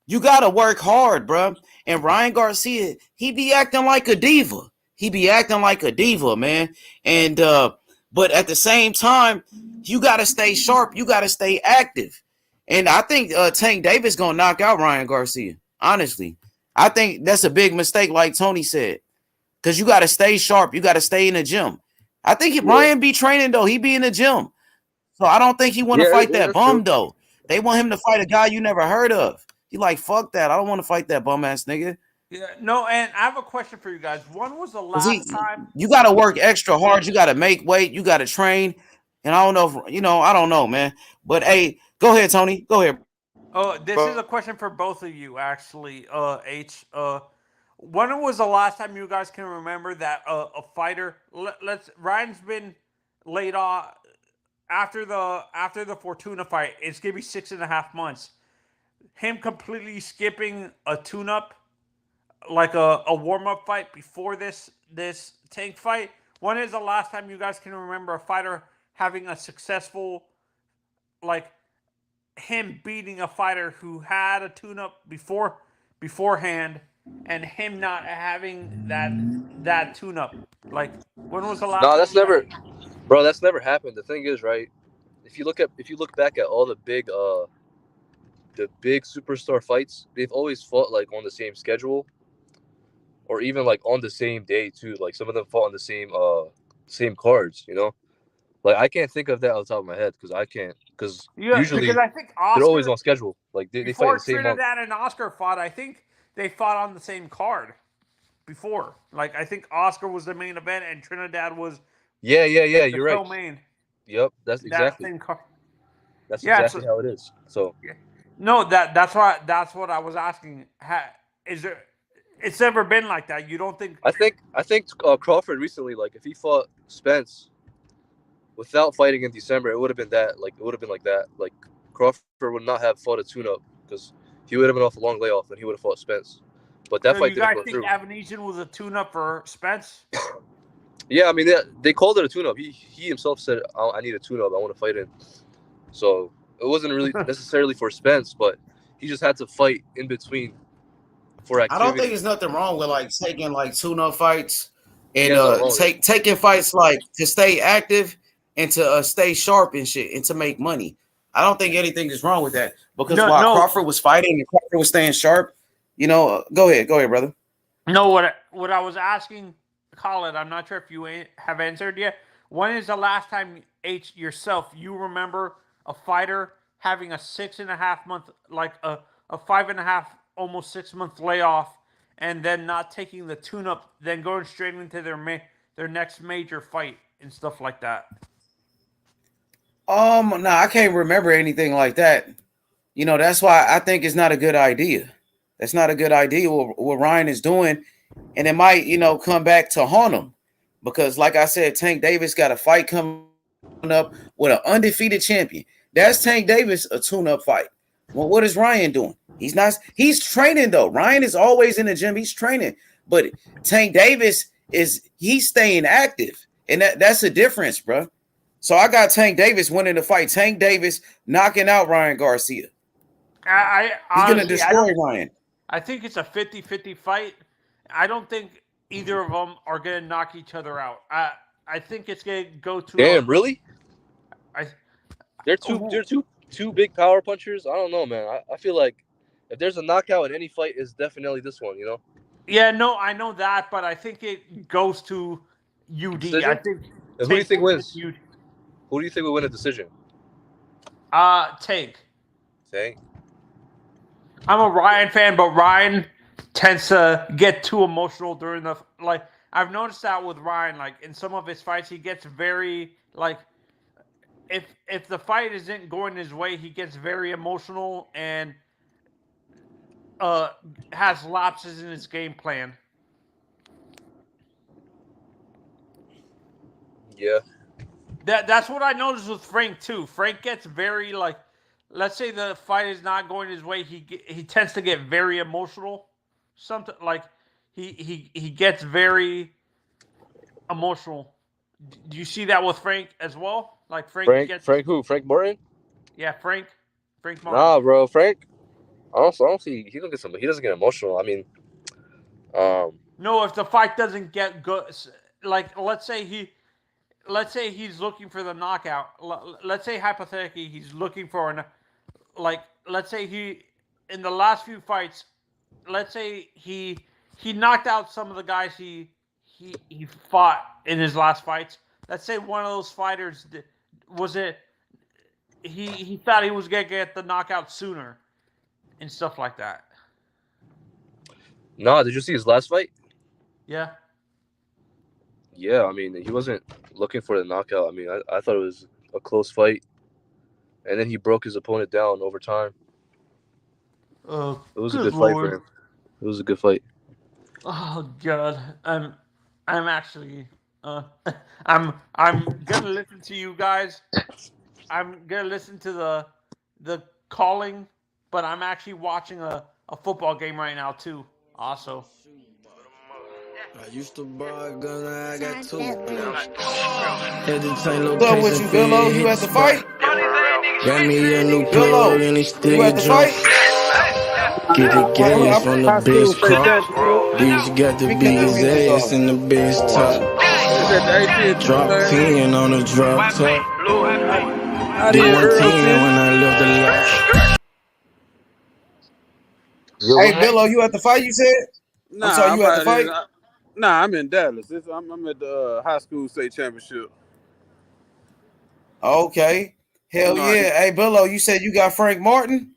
you got to work hard, bro. And Ryan Garcia, he be acting like a diva. He be acting like a diva, man. And but at the same time, you got to stay sharp. You got to stay active. And I think Tank Davis going to knock out Ryan Garcia. Honestly, I think that's a big mistake, like Tony said, because you got to stay sharp. You got to stay in the gym. I think Ryan be training, though. He be in the gym. So I don't think he want to fight that bum, though. They want him to fight a guy you never heard of. He like, fuck that. I don't want to fight that bum-ass nigga. Yeah, no, and I have a question for you guys. When was the last time? You got to work extra hard. You got to make weight. You got to train. And I don't know if, I don't know, man. But, hey, go ahead, Tony. Go ahead. Oh, this is a question for both of you, actually. H. When was the last time you guys can remember that a fighter? Ryan's been laid off after the Fortuna fight. It's gonna be 6.5 months. Him completely skipping a tune-up, like a warm-up fight before this Tank fight. When is the last time you guys can remember a fighter having a successful, like, him beating a fighter who had a tune-up beforehand, and him not having that tune-up? Like, when was the last? No, that's never, bro. That's never happened. The thing is, right? If you look back at all the big superstar fights, they've always fought like on the same schedule, or even like on the same day too. Like some of them fought on the same cards. Like I can't think of that on the top of my head because I can't usually because I think Oscar, they're always on schedule. Like they fight the same month. Trinidad and Oscar fought, I think they fought on the same card before. Like I think Oscar was the main event and Trinidad was Yeah. You're right. Main. Yep, that's exactly. Same card. That's exactly how it is. So no, that's what I was asking. Is there? It's never been like that. You don't think? I think Crawford recently, like if he fought Spence without fighting in December, it would have been that. Like it would have been like that. Like Crawford would not have fought a tune-up because he would have been off a long layoff and he would have fought Spence. But that fight didn't go through. You guys think Avanesian was a tune-up for Spence? Yeah, I mean they called it a tune-up. He himself said, "I need a tune-up. I want to fight in." So it wasn't really necessarily for Spence, but he just had to fight in between for activity. I don't think there's nothing wrong with like taking like tune-up fights and taking fights like to stay active and to stay sharp and shit and to make money. I don't think anything is wrong with that because while Crawford was fighting and Crawford was staying sharp, go ahead, brother. No, what I was asking, Khaled, I'm not sure if you have answered yet. When is the last time yourself you remember a fighter having a 6.5 month, like a 5.5, almost 6 month layoff, and then not taking the tune-up, then going straight into their next major fight and stuff like that? No, I can't remember anything like that. That's why I think it's not a good idea. That's not a good idea what Ryan is doing, and it might, come back to haunt him because, like I said, Tank Davis got a fight coming up with an undefeated champion. That's Tank Davis, a tune-up fight. Well, what is Ryan doing? He's training though. Ryan is always in the gym. He's training, but Tank Davis he's staying active, and that's a difference, bro. So I got Tank Davis winning the fight. Tank Davis knocking out Ryan Garcia. He's going to destroy Ryan. I think it's a 50-50 fight. I don't think either of them are gonna knock each other out. I think it's gonna go to Damn, really? I They're two big power punchers. I don't know, man. I feel like if there's a knockout in any fight, it's definitely this one. You know, yeah, no, I know that, but I think it goes to UD. I decision. think And who do you Tank think will win wins? UD. Who do you think will win a decision? Tank. Tank. I'm a Ryan fan, but Ryan tends to get too emotional during the like. I've noticed that with Ryan, like in some of his fights, he gets very like if the fight isn't going his way, he gets very emotional and has lapses in his game plan. Yeah. That's what I noticed with Frank too. Frank gets very like, let's say the fight is not going his way, he tends to get very emotional. Something like he gets very emotional. Do you see that with Frank as well? Like Frank gets Frank who? Frank Martin? yeah Frank Martin. Nah, bro. Frank. I don't see. He don't get some. He doesn't get emotional. I mean, No, if the fight doesn't get good, like let's say he's looking for the knockout. Let's say hypothetically he's looking for an like let's say he in the last few fights, let's say he knocked out some of the guys he fought in his last fights. Let's say one of those fighters was it he thought he was gonna get the knockout sooner and stuff like that. nah. Did you see his last fight? Yeah. Yeah. I mean, he wasn't looking for the knockout. I mean, I thought it was a close fight, and then he broke his opponent down over time. Oh, It was a good good fight for lord. him. It was a good fight. Oh god. I'm actually I'm gonna listen to you guys. I'm gonna listen to the calling, but I'm actually watching a football game right now too. Also. I used to buy a gun, now I got two. Had to change What's up with location you, for you Billo? to You hit the at the fight? spot. Got me a new Billo, plug and he still you at get the drunk. fight? Get the gas from the High school best state crop. championship. Bitch got the We can do biggest music ass on. and the best top. It's at the AT&T Drop thing. 10 on the drop top. I Did did Earl 110 when I left the lot. Yo, Hey, what happened? Billo, you at the fight, you said? I'm sorry, Nah, you at the fight? I'm in Dallas. I'm at the high school state championship. Okay. You Hell know, yeah. Hey, Billo, you said you got Frank Martin?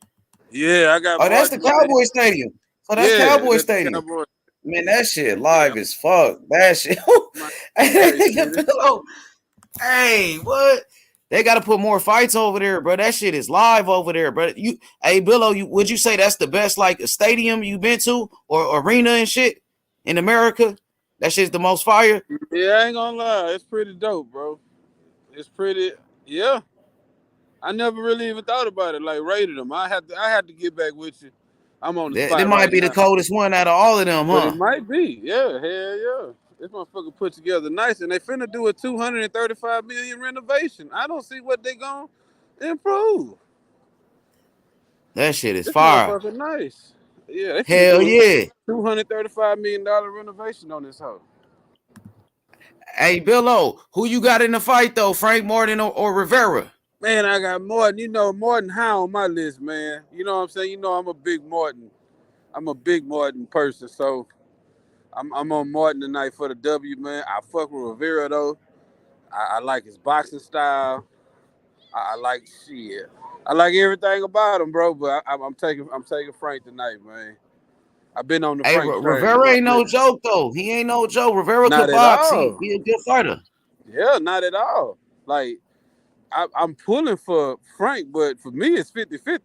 I got Oh, that's the Martin. Man. Cowboy Stadium. So that's Yeah, Cowboy that's the Stadium. Cowboy. Man, that shit Yeah, live as fuck. That shit. my Hey, Gray City. Billo. Hey, what? They got to put more fights over there, bro. That shit is live over there, bro. Hey, Billo, would you say that's the best like stadium you've been to or arena and shit in America? That shit's the most fire. Yeah, I ain't gonna lie, it's pretty dope, bro. It's pretty. Yeah, I never really even thought about it. Like rated them. I had to get back with you. I'm on the That spot might right be the now. coldest one out of all of them, But it huh? might be. Yeah, hell yeah. This motherfucker put together nice, and they finna do a 235 million renovation. I don't see what they gonna improve. That shit is This fire. motherfucker nice. Yeah, they finna Hell do a yeah. $235 million renovation on this hoe. Hey, Billo, who you got in the fight though? Frank Martin or Rivera? Man, I got Morton. You know, Morton high on my list, man. You know what I'm saying? You know I'm a big Morton. I'm a big Morton person, so I'm on Morton tonight for the W, man. I fuck with Rivera though. I like his boxing style. I like shit. I like everything about him, bro. But I'm taking Frank tonight, man. I've been on the Hey, Frank train Rivera for a ain't no minute. joke though. He ain't no joke. Rivera Not could at box. all. He a good fighter. Yeah, not at all. Like I'm pulling for Frank, but for me it's 50-50.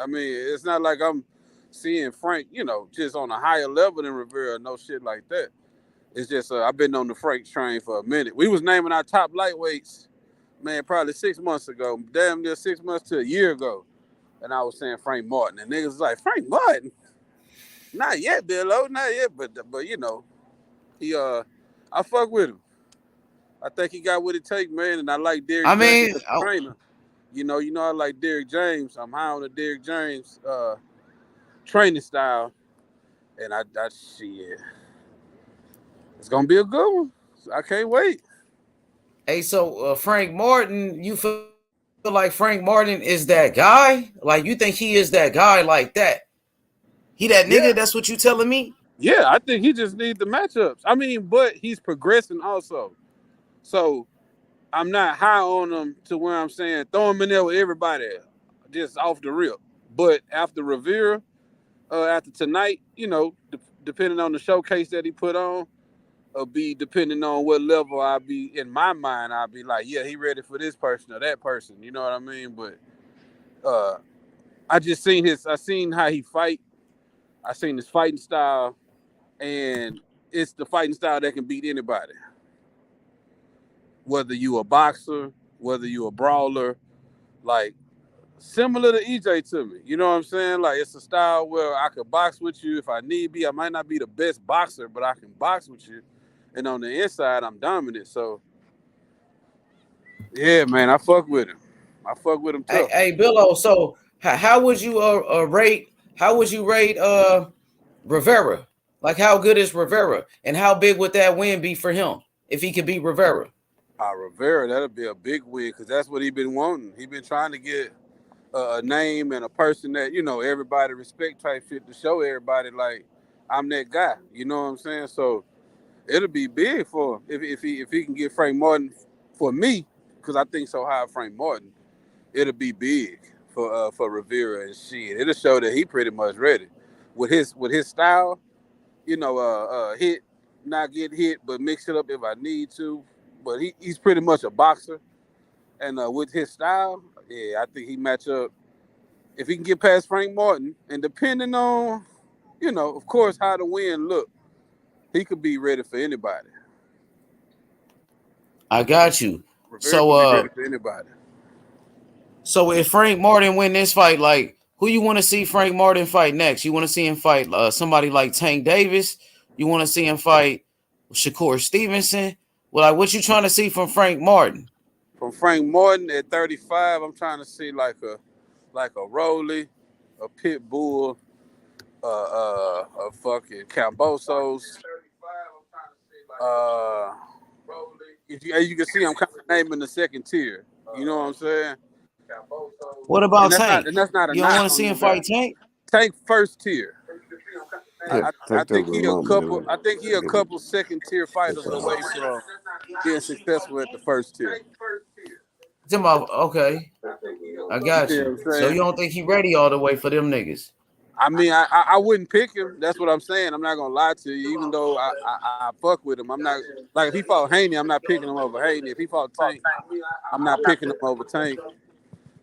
I mean, it's not like I'm seeing Frank, just on a higher level than Rivera. No shit like that. It's just I've been on the Frank train for a minute. We was naming our top lightweights, man, probably 6 months ago, damn near 6 months to a year ago, and I was saying Frank Martin, and niggas was like Frank Martin, not yet, Billo, not yet, but he I fuck with him. I think he got what it takes, man, and I like I Derrick James mean, as a trainer. I like Derrick James. I'm high on the Derrick James training style, and I shit. It's gonna be a good one. I can't wait. Hey, so Frank Martin, you feel like Frank Martin is that guy? Like you think he is that guy like that? He that Yeah, nigga? That's what you telling me? yeah. I think he just needs the matchups. I mean, but he's progressing also. So I'm not high on him to where I'm saying throw him in there with everybody, just off the rip. But after Rivera, after tonight, depending on the showcase that he put on, be depending on what level I'll be in my mind. I'll be like, yeah, he ready for this person or that person. You know what I mean? But uh, I seen how he fight. I seen his fighting style, and it's the fighting style that can beat anybody. Whether you a boxer, whether you a brawler, like similar to EJ to me. You know what I'm saying? Like it's a style where I could box with you if I need be. I might not be the best boxer, but I can box with you. And on the inside, I'm dominant. So yeah, man, I fuck with him. I fuck with him Hey, tough. hey Billo. So how would you rate? How would you rate Rivera? Like how good is Rivera, and how big would that win be for him if he could beat Rivera? Rivera, that'll be a big win because that's what he been wanting. He been trying to get a name and a person that everybody respect type shit to show everybody like I'm that guy. You know what I'm saying? So it'll be big for him if he can get Frank Martin for me because I think so high of Frank Martin. It'll be big for Rivera and shit. It'll show that he pretty much ready with his style. Hit, not get hit, but mix it up if I need to. But he's pretty much a boxer, and with his style, yeah, I think he match up. If he can get past Frank Martin, and depending on, of course, how the win look, he could be ready for anybody. I got you. Rivera So could be ready for anybody. so if Frank Martin win this fight, like who you want to see Frank Martin fight next? You want to see him fight somebody like Tank Davis? You want to see him fight Shakur Stevenson? Well, like what you trying to see from Frank Martin? From Frank Martin at 35, I'm trying to see like a Rolly, a Pit Bull, a fucking Cambosos. As you can see, I'm kind of naming the second tier. You know what I'm saying? What And about that's not Tank? and that's not a You don't knock want to on see him him, guy. fight Tank? Tank first tier. I Take that think he a remote, couple. man. I think he a couple second tier fighters away from being successful at the first tier. Okay, I You got see you. what I'm So saying? you don't think he ready all the way for them niggas? I mean, I wouldn't pick him. That's what I'm saying. I'm not gonna lie to you. Even though I fuck with him, I'm not like if he fought Haney, I'm not picking him over Haney. If he fought Tank, I'm not picking him over Tank.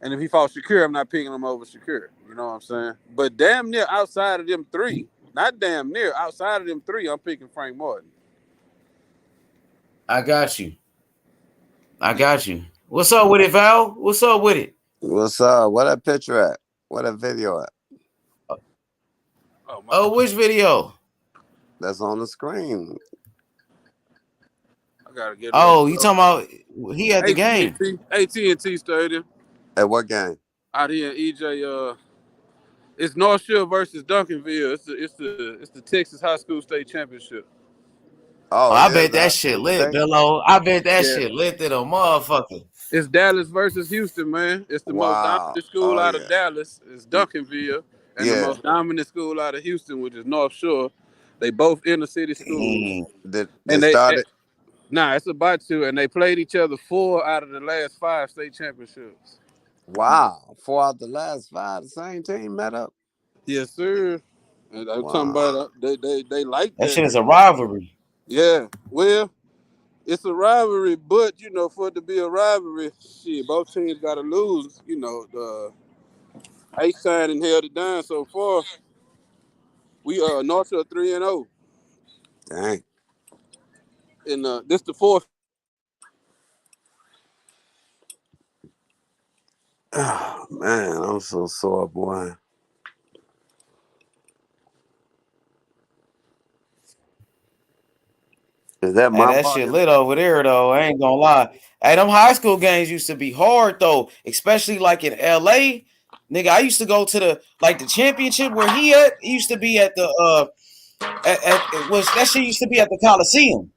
And if he fought Shakur, I'm not picking him over Shakur. You know what I'm saying? But damn near outside of them three, not damn near outside of them three, I'm picking Frank Martin. I got you. I got you. What's up with it, Val? What's up with it? What's up? What that picture at? What that video at? Oh, which video? That's on the screen. I gotta get it Oh, up. you talking about he at the game? AT&T Stadium At what game? out here in EJ. It's North Shore versus Duncanville. It's the Texas High School State Championship. Oh, Oh, I it is bet that high shit school lit, state. Billo. I bet that Yeah, shit lit to the motherfucker. it's Dallas versus Houston, man. It's the most Wow. dominant school Oh out of yeah. Dallas. It's Duncanville, and the Yeah. most dominant school out of Houston, which is North Shore. They both inner city schools, Dang. They and started. it's about to, and they played each other 4 out of the last 5 state championships. Wow. 4 out the last 5, the same team met up. Yes, sir. And I'm talking Wow. about they like That that. shit is a rivalry. Yeah, well, it's a rivalry, but for it to be a rivalry, shit, both teams got to lose. The A-side and held it down so far. We North Shore 3-0, Dang. and this the fourth. Oh, man, I'm so sore, boy. Is that Hey, my that shit volume? lit over there though. I ain't gonna lie. Hey, them high school games used to be hard though, especially like in LA. Nigga, I used to go to the championship where he at. He used to be at the was that shit used to be at the Coliseum.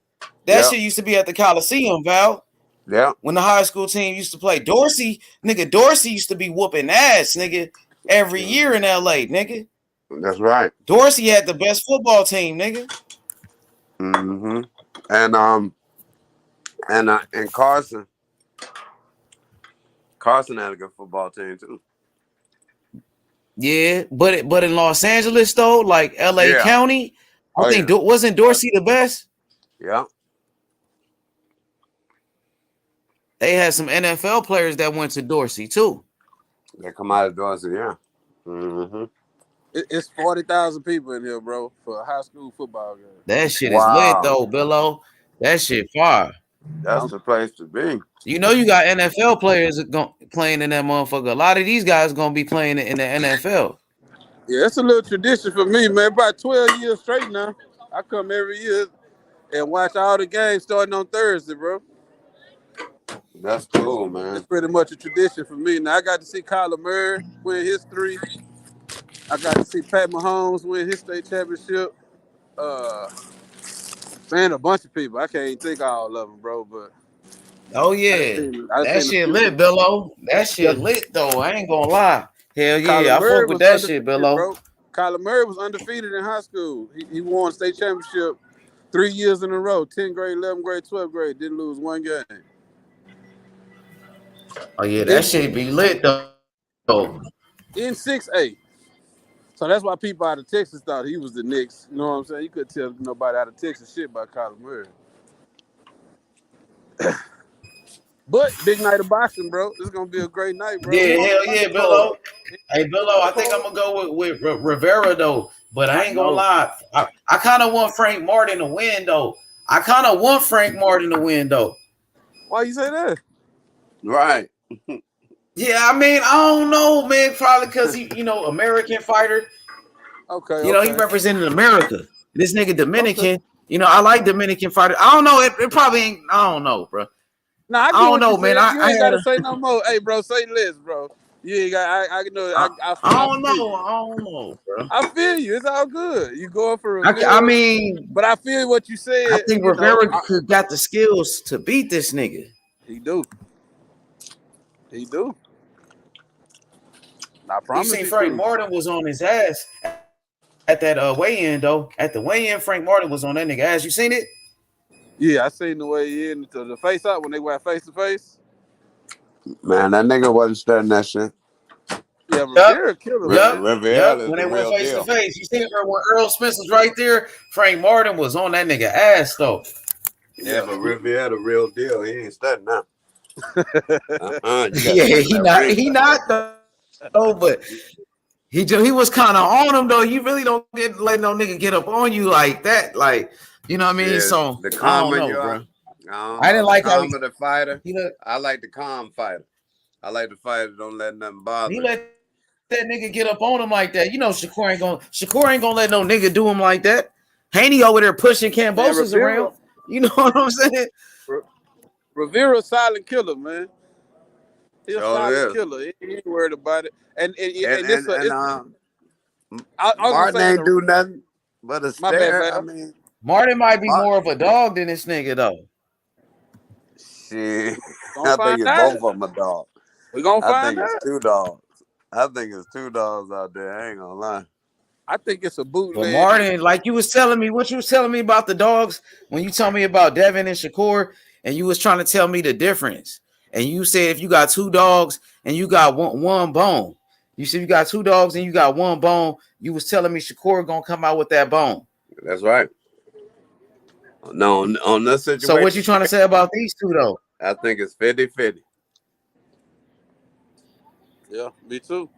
That Yeah. shit used to be at the Coliseum, Val. Yeah. When the high school team used to play. Dorsey used to be whooping ass, nigga, every year in LA, nigga. That's right. Dorsey had the best football team, nigga. Mm-hmm. And Carson had a good football team too. Yeah, but in Los Angeles though, like LA Yeah. County, I Oh think yeah. wasn't Dorsey the best? Yeah. They had some NFL players that went to Dorsey too. They come out of Dorsey, yeah. Mm-hmm. It's 40,000 people in here, bro, for a high school football game. That shit is lit Wow. though, Billo. That shit fire. That's the place to be. You know you got NFL players playing in that motherfucker. A lot of these guys gonna be playing in the NFL. Yeah, it's a little tradition for me, man. About 12 years straight now. I come every year and watch all the games starting on Thursday, bro. That's cool, man. It's pretty much a tradition for me. Now I got to see Kyler Murray win his 3. I got to see Pat Mahomes win his state championship. Man, a bunch of people. I can't even think of all of them, bro. But Oh yeah, that shit lit, Billo. That shit lit though. I ain't gonna lie. Hell yeah, Kyler I Murray fuck with was that shit, undefeated, Billo. bro. Kyler Murray was undefeated in high school. He won state championship 3 years in a row. 10th grade, 11th grade, 12th grade. Didn't lose one game. Oh yeah, that shit be lit though. In 6A. So that's why people out of Texas thought he was the Knicks. You know what I'm saying? You couldn't tell nobody out of Texas shit about Kyler Murray. But big night of boxing, bro. This is gonna be a great night, bro. Yeah, hell yeah, Billo. Hey, Billo, I think I'm gonna go with Rivera though. But I ain't gonna lie, I kind of want Frank Martin to win though. Why you say that? Right. Yeah, I mean, I don't know, man. Probably because he, American fighter. Okay. He represented America. This nigga Dominican. I like Dominican fighters. I don't know. It probably ain't. I don't know, bro. Nah, I don't know, man. You ain't gotta say no more. Hey, bro, say less, bro. You ain't got. I know. I don't know, bro. I feel you. It's all good. You going for Rivera. I mean, but I feel what you said. I think Rivera got the skills to beat this nigga. He do. I promise. You seen Frank Martin was on his ass at that weigh-in though. At the weigh-in, Frank Martin was on that nigga ass. You seen it? Yeah, I seen the way in to the face up when they went face to face. Man, that nigga wasn't studying that shit. Yeah, Rivera killed him. Rivera when they went face to face. You seen it when Earl Smith was right there? Frank Martin was on that nigga ass though. Yeah, but Rivera the real deal. He ain't studying now. Yeah, he not though, but he was kind of on him though. You really don't let no nigga get up on you like that, like you know what I mean. Yeah, so the calmer you are, bro. I didn't like how the fighter. I like the calm fighter. I like the fighter don't let nothing bother. He let that nigga get up on him like that. You know, Shakur ain't gonna let no nigga do him like that. Haney over there pushing Cambosis around. You know what I'm saying? Rivera silent killer, man. He's a silent killer. He ain't worried about it. Martin ain't do nothing but a stare. I mean, Martin might be more of a dog than this nigga though. Shit, I think it's both of them a dog. We gonna find out. It's 2 dogs. I think it's 2 dogs out there. I ain't gonna lie. I think it's a bootleg. But Martin, like you was telling me, what you was telling me about the dogs when you told me about Devin and Shakur, and you was trying to tell me the difference. And you said if you got 2 dogs and you got one bone, you said you got 2 dogs and you got 1 bone. You was telling me Shakur gonna come out with that bone. That's right. No, on this situation. So what you trying to say about these 2 though? I think it's 50-50. Yeah, me too.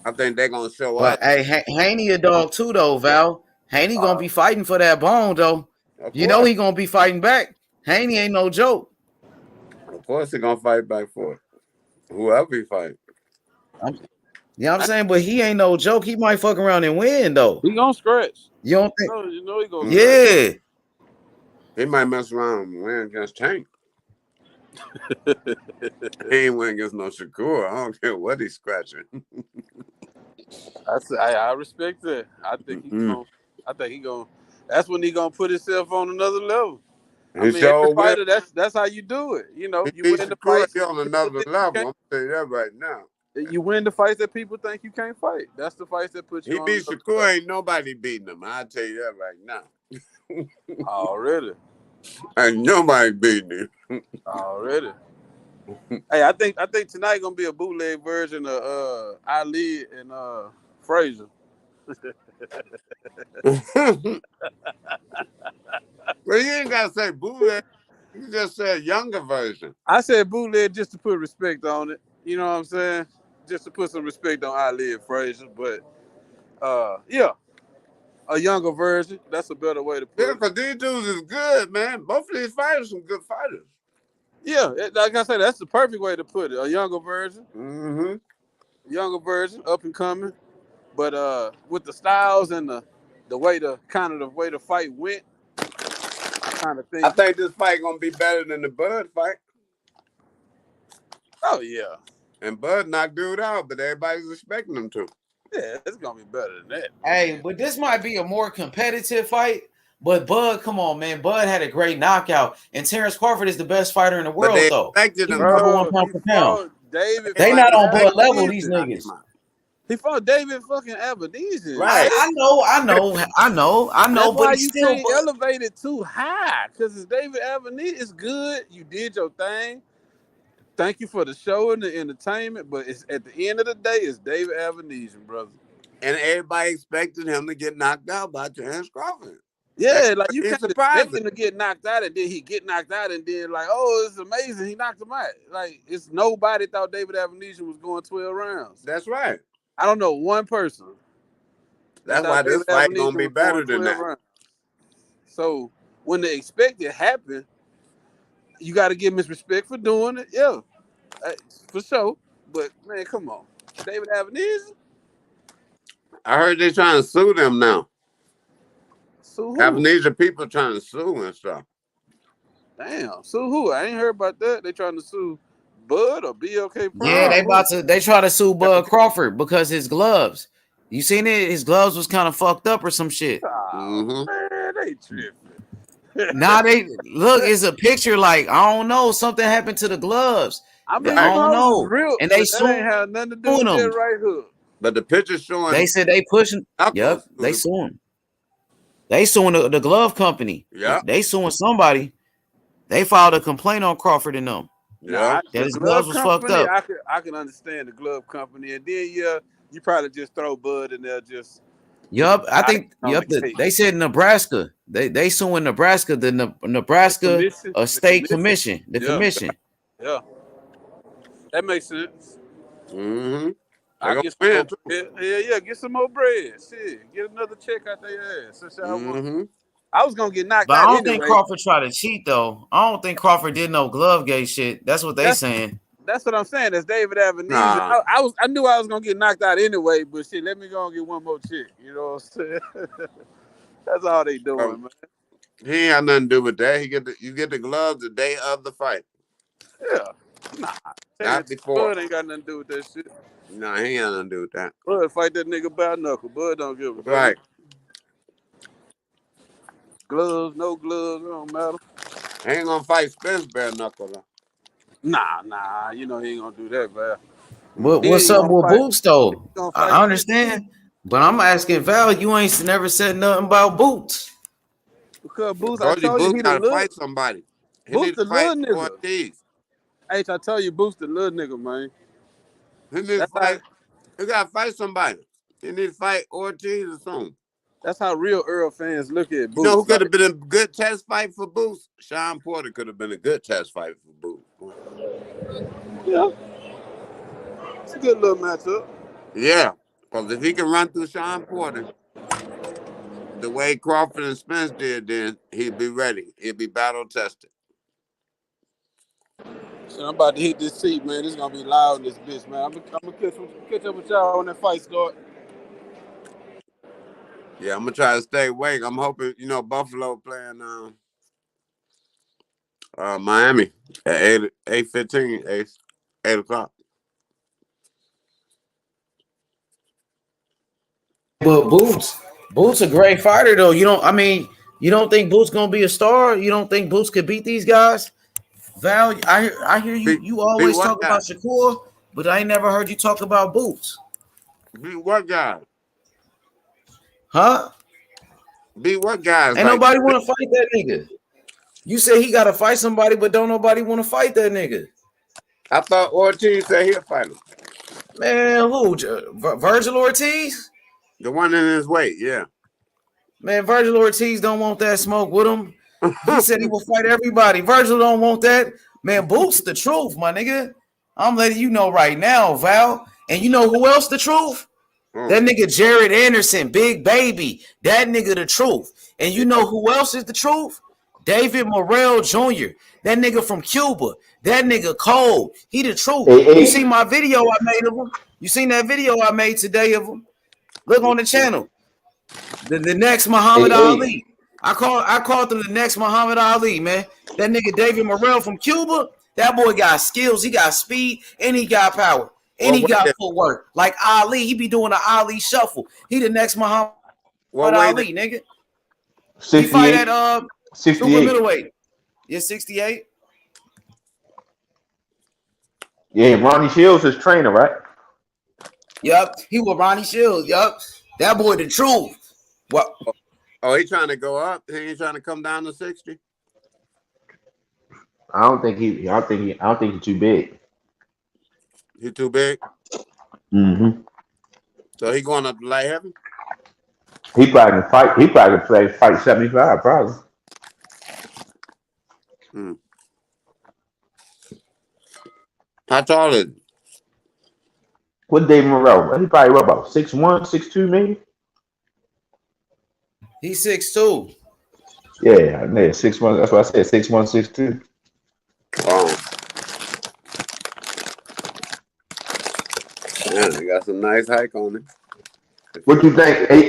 I think they're gonna show up. But hey, Haney a dog too though, Val. Haney gonna be fighting for that bone though. You know he gonna be fighting back. Haney ain't no joke. Of course he gonna fight back for it. Whoever he fight. I'm saying, but he ain't no joke. He might fuck around and win though. He gonna scratch. You don't think? No, you know he gonna. Yeah. Scratch. He might mess around and win against Tank. He ain't win against no Shakur. I don't care what he's scratching. I respect that. I think he's gonna. That's when he gonna put himself on another level. I He mean, every sure will. fighter, that's how you do it. You know, He you beat win the Shakur, fights. he on People another think you level. can't. I'm gonna tell you that right now. You win the fights that people think you can't fight. That's the fights that put He you on beat another Shakur, level. ain't nobody beating him. I'll tell you that right now. Already, Ain't nobody beating him. already. Hey, I think tonight gonna be a bootleg version of Ali and Frazier. Well, you ain't gotta say bootleg. You just say a younger version. I said bootleg just to put respect on it. You know what I'm saying? Just to put some respect on Ali and Frazier. But yeah, a younger version. That's a better way to Yeah, put it. because these dudes is good, man. Both of these fighters some good fighters. Yeah, like I said, that's the perfect way to put it. A younger version, Mm-hmm. up and coming. But with the styles and the way the fight went, I kind of I think, think this fight gonna be better than the Bud fight. oh yeah, And Bud knocked dude out, but everybody's expecting him to. yeah, it's gonna be better than that. Hey, but this might be a more competitive fight. But Bud, come on, man. Bud had a great knockout. And Terrence Crawford is the best fighter in the But they world, though. expected He's him to. number one Bro, pound he for pound. fought David They Everybody not fucking on Bud expected level, him these to Aberdeen. knock niggas. him out. He fought David fucking Aberdeen. Right. I know, That's but why it's you still can't Bud. elevate it too high. Cause it's David Aberdeen. It's good. You did your thing. Thank you for the show and the entertainment. But it's at the end of the day, it's David Aberdeen, brother. And everybody expected him to get knocked out by Terrence Crawford. That Yeah, like you is can't expect surprising. him to get knocked out and then he get knocked out and then like, oh, it's amazing he knocked him out. Like it's nobody thought David Abernathy was going 12 rounds. That's right. I don't know one person that That's thought why this David fight Abernathy gonna be was going better than 12 that. rounds. So when the expected happened, you got to give him his respect for doing it. Yeah, for sure. But man, come on, David Abernathy, I heard they trying to sue them now. sue who? Avenida people trying to sue and stuff. Damn, sue who? I ain't heard about that. They trying to sue Bud or BLK Yeah, Prime No. or who? they try to sue Bud Crawford because his gloves. You seen it? His gloves was kind of fucked up or some shit. Oh Mm-hmm. man, they tripping. Now they look, it's a picture like I don't know, something happened to the gloves. I mean, I them Right. don't hoes is know. real, And they but that suing ain't have nothing to do with them. that right hook. But the picture They showing said they pushing. Yep, knuckles through they the. suing. They suing the glove company. Yeah. They suing somebody. They filed a complaint on Crawford and them Yeah. Nah, that the his gloves glove was fucked company, up. I can understand the glove company, and then yeah, you probably just throw Bud in there, just Yup, I icing think on the yup. cake. They said Nebraska. They suing Nebraska. The The Nebraska commission, the State commission, Commission. The yeah, commission. yeah, that makes sense. Mm-hmm. They I gonna get some more win too. bread. Yeah, get some more bread. Shit, get another check out their ass. Since y'all want, Mm-hmm. I was gonna get knocked But I out don't think anyway. Crawford tried to cheat though. I don't think Crawford did no glove gate shit. That's what they That's saying. That's what I'm saying. That's David Avenese. Nah. I knew I was gonna get knocked out anyway, but shit, let me go and get one more chick. You know what I'm saying? That's all they doing, man. He ain't had nothing to do with that. You get the gloves the day of the fight, Yeah. Nah. not before. Bud ain't got nothing to do with that shit. No, he ain't had nothing to do with that. Bud fight that nigga bare knuckle. Bud don't give a damn. Right. Gloves, no gloves, it don't matter. He ain't gonna fight Spence bare knuckle though. Nah. You know he ain't gonna do that, man. What Mm. He what's ain't up gonna with fight. Boots He though? gonna fight I shit. understand, but I'm asking Val. You ain't never said nothing about Boots. Because I Boost, I told you, told you Boots he the got to little fight somebody. He Boost need to the fight little nigga. Ortiz. H, I tell you, Boost the little nigga, man. He need to That's how fight. He got to fight somebody. He need to fight Ortiz or something. that's how real Earl fans look at You know who Boost. could Like, have been a good test fight for Boots? Sean Porter could have been a good test fight for Boots. yeah, it's a good little matchup. Yeah, because if he can run through Sean Porter the way Crawford and Spence did, then he'd be ready. He'd be battle tested. So I'm about to hit this seat, man. This gonna be loud in this bitch, man. I'm gonna catch up with y'all when that fight start. Yeah, I'm gonna try to stay awake. I'm hoping Buffalo playing Miami at 8:15, 8 o'clock. But Boots, Boots a great fighter though. You don't think Boots gonna be a star? You don't think Boots could beat these guys? Val, I hear you. You Beat always what talk guy? about Shakur, but I ain't never heard you talk about Boots. Beat what guy? Huh? Beat what guys? Ain't Like nobody want to fight that nigga. You say he got to fight somebody, but don't nobody want to fight that nigga. I thought Ortiz said he'll fight him. Man, who? Virgil Ortiz? The one in his weight, yeah. Man, Virgil Ortiz don't want that smoke with him. He said he will fight everybody. Virgil don't want that. Man, Boots the truth, my nigga. I'm letting you know right now, Val. And you know who else the truth? That nigga Jared Anderson, Big Baby. That nigga the truth. And you know who else is the truth? David Morrell Jr. That nigga from Cuba. That nigga cold. He the truth. You seen my video I made of him? You seen that video I made today of him? Look on the channel. The next Muhammad Ali. I called him the next Muhammad Ali, man. That nigga David Morrell from Cuba. That boy got skills. He got speed and he got power. And he got footwork. Like Ali. He be doing an Ali shuffle. He the next Muhammad Ali, nigga. 68. He fight at 68. super middleweight. Yeah, 68. Yeah, Ronnie Shields his trainer, right? Yup. He was Ronnie Shields. Yup. That boy the truth. What? Oh, he trying to go up. He ain't trying to come down to 60. I don't think he's too big. He too big. Mm-hmm. So he going up to light heavy. He probably can fight. He probably can fight 75, probably. How tall is he? What David Morrell? He probably what about 6'1", 6'2", maybe. He's 6'2". Yeah, 6'1". That's what I said. 6'1", 6'2". Oh. Yeah, they got some nice hike on it. What you think? I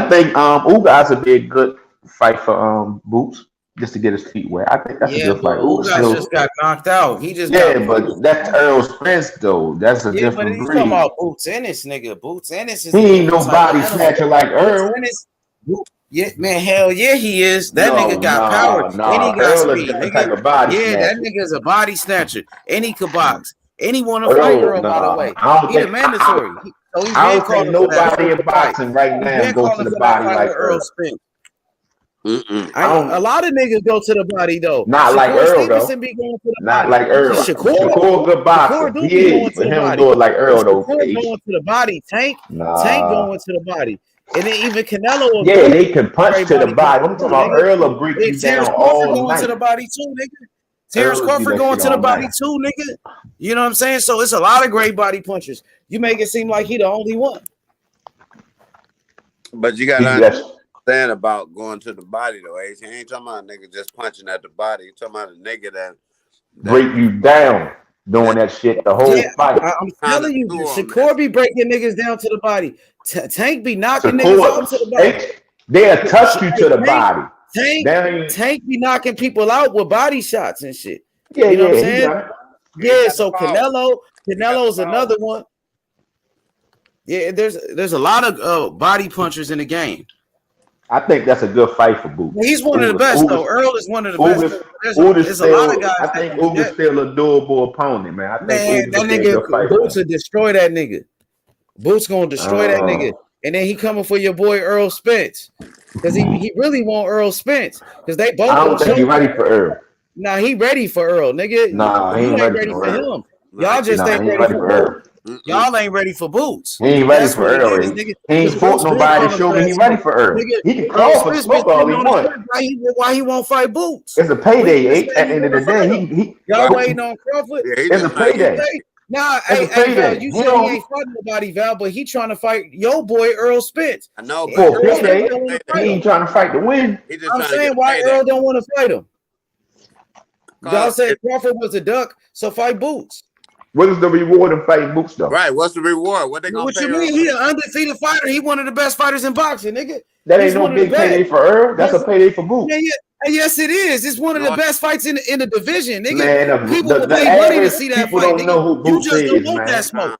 think Ugas would be a good fight for Boots just to get his feet wet. I think that's a good fight. Ugas just got knocked out. He just but that's Earl Spence though. That's a different but he's breed. talking about Boots Ennis, nigga. Boots Ennis is He ain't no body snatcher like Earl. Yeah, man, hell yeah, he is. That nigga got power. And he got Earl speed, is type of body snatcher. that nigga is a body snatcher. And he could box. And he want to fight Earl, by the way. He's mandatory. I don't think nobody in boxing right now go to the body like Earl. Spence. A lot of niggas go to the body though. Not like Earl though. Not like Earl. Shakur good boxer. He is. But him do it like Earl though. Shakur going to the body. Tank going to the body. And then even Canelo. Yeah, they can punch to the body. I'm talking about Earl will break you down all going night. To the body too, nigga. Terrence Crawford going to the body too, nigga. You know what I'm saying? So it's a lot of great body punchers. You make it seem like he the only one. But you got to understand about going to the body though, Ace. He ain't talking about a nigga just punching at the body. He's talking about a nigga that break you down doing that shit the whole fight. I'm telling you, Shakur be breaking niggas down to the body. Tank be knocking niggas out to the body. They'll touch you to the body. Tank be knocking people out with body shots and shit. Yeah, you know what I'm saying? Yeah, so Canelo's another one. Yeah, there's a lot of body punchers in the game. I think that's a good fight for Boots. He's one of the best, though. Earl is one of the best. There's a lot of guys. I think Uga's still a doable opponent, man. I think that nigga Boots will destroy that nigga. Boots gonna destroy that nigga. And then he coming for your boy Earl Spence. Because he really want Earl Spence. Because they both. I don't think he's ready for Earl. Nah, he ready for Earl, nigga. Nah, he ain't ready for him. Y'all just ain't ready for Earl. Y'all ain't ready for Boots. He ain't ready for Earl. He ain't fought nobody to show me he ready for Earl. He can call for smoke all he wants. Why he won't fight Boots? It's a payday. At the end of the day, y'all waiting on Crawford. It's a payday. Nah, hey, Val, you said he ain't fighting nobody, Val, but he trying to fight your boy Earl Spence. I know, but he ain't trying to fight to win. I'm saying why Earl don't want to fight him. Y'all said Crawford was a duck, so fight Boots. What is the reward in fighting Boots, though? Right, what's the reward? What they gonna What pay you mean? He an undefeated fighter. He one of the best fighters in boxing, nigga. That ain't no big payday for Earl. That's a payday for Boots. Yes, it is. It's one of the best fights in the division, nigga. Man, people will pay money to see that fight. Don't know who Boots you just don't is, want man. that smoke.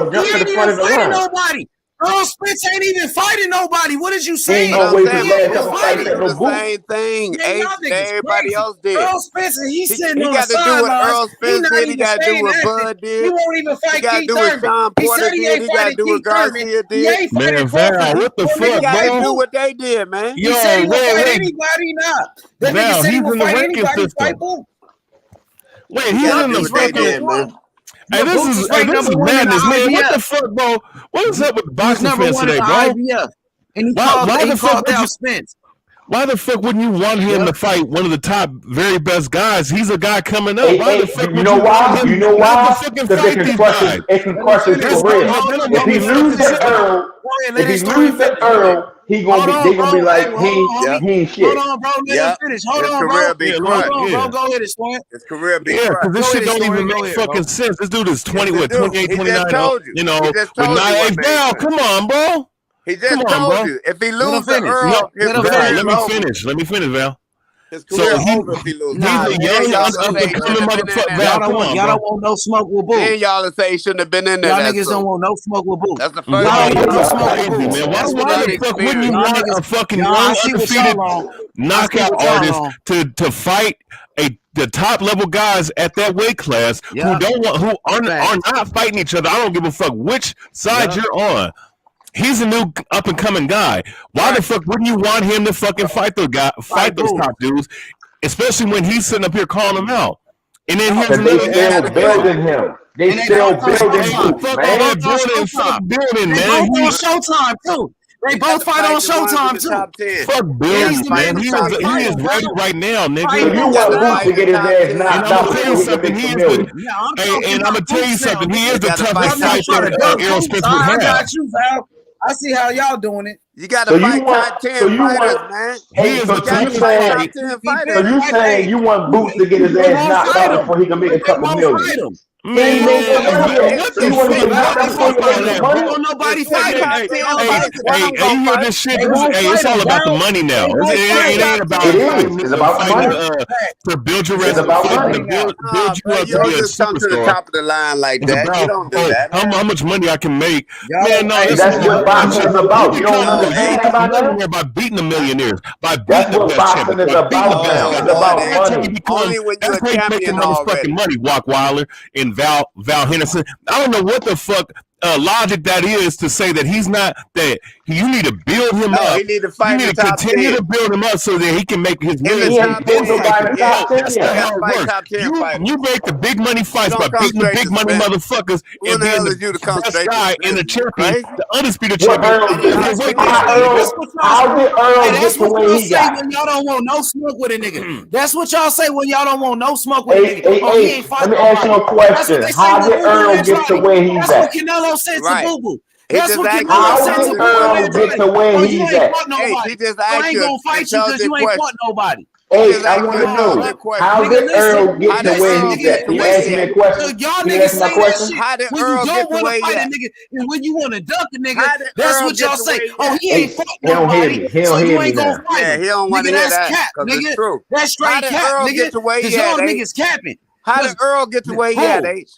Earl jump He to the ain't front even of the fighting line. nobody. Earl Spence ain't even fighting nobody. What is you He ain't saying? gonna I'm wait for the saying, last but couple Boots fights got to to set do no the boot. same thing Man, H y'all that niggas everybody crazy. else did. Earl Spencer, he's sitting He on the got to do what sidelines. Earl He Spence not did. He even got to do saying what nothing. Bud He did. won't even He fight got to Keith do what Thurman. Sean He Porter said he did. ain't He got to fighting do what Keith Thurman. Garcia He did. ain't fighting Man, Crawford. Val, what the Well, He nigga, fuck, got fight to do bro? Boot. what they did, man. He said Yo, he will fight wait. anybody now. That nigga Val, said he he's will in the fight ranking anybody. Fight system. Boot. Wait, He he's got to in Yup, do the he's what they ranked number fucking. did, man. one. Yeah, Boots is Hey, ranked this number is one in the madness, man. What IBF. the fuck, bro? What is up with He was boxing number fans one in today, the bro? IBF. And Why he the fuck called would you? out Spence. Why the fuck wouldn't you want him Yep. to fight one of the top, very best guys? He's a guy coming up. Hey, Why the hey, fuck you would know you want why? him You know not to why? fucking Because fight these guys? it can Let him crush his finish. That's Hold career. on, none of let If my he him finish. lose motherfucking to business. Earl, Go ahead, let if he his story lose to finish. Go ahead. Earl, he gonna be. They gonna be like, he ain't shit. Hold on, bro. Let him finish. Hold on, bro. Be Hold on, bro. Go ahead, Swan. His career be because this shit don't even make fucking sense. This dude is 28, 29. You know, with 9 Val. Come on, bro. He just told you. If he loses to Earl, let me finish, Val. His career over if he loses. Y'all don't want no smoke with Boo. Then y'all say he shouldn't have been in there. Y'all niggas don't want no smoke with Boo. That's the Y'all first don't want no smoke with Boo. Why the fuck wouldn't you want a fucking undefeated knockout artist to fight the top level guys at that weight class who are not fighting each other? I don't give a fuck which side you're on. He's a new up and coming guy. Why the fuck wouldn't you want him to fucking fight those top dudes, especially when he's sitting up here calling them out? And then here's they still building him. They still building him, man. Building, man. Both on Showtime too. They both fight on Showtime too. Fuck building, man. He is ready right now, nigga. So you want Boots to get his ass knocked out? And I'm gonna tell you something. He is the toughest fighter Errol Spence would have. I got you, Val. I see how y'all doing it. You got to fight top 10 fighters, man. So you saying you want Boots to get his ass knocked out before he can make a couple million? Man, nobody fighting. Hey, you hear this shit? It's all about the money now. It ain't about it's about money. To build your resume, build you up to be a superstar. To the top of the line like that. You don't do that. How much money I can make? Man, no, that's what boxing is about. You don't understand about that? By beating the millionaires, by beating that's what boxing is about now. It's about money. Only when you're a champion already. Money, Walk Wilder and Val Henderson. I don't know what the fuck logic that is to say that he's not, that you need to build him up. He need to fight. You need to continue to build him up so that he can make his millions. That's not how it works. You make the big money fights by beating the big money motherfuckers and being the best guy in the champion, the undisputed champion. How did Earl get the way he got? When y'all don't want no smoke with a nigga. That's what y'all say when y'all don't want no smoke with a nigga. Let me ask you a question. How did Earl get the way he's at? Canelo said to Boo Boo. That's what Canelo said to Earl get to where he's at. He just asked I ain't gonna fight you because you ain't fought nobody. Hey, I want to know, how did Earl get to where he's at? He asked me a question. Y'all niggas say that shit how did when Earl you don't want to fight a nigga, and when you want to dunk a nigga, that's what y'all say. Oh, he ain't fought nobody, so you ain't gonna fight him. Yeah, he don't want to hear that, because it's true. That's straight cap, nigga, because y'all niggas capping. How did Earl get to where he at, H?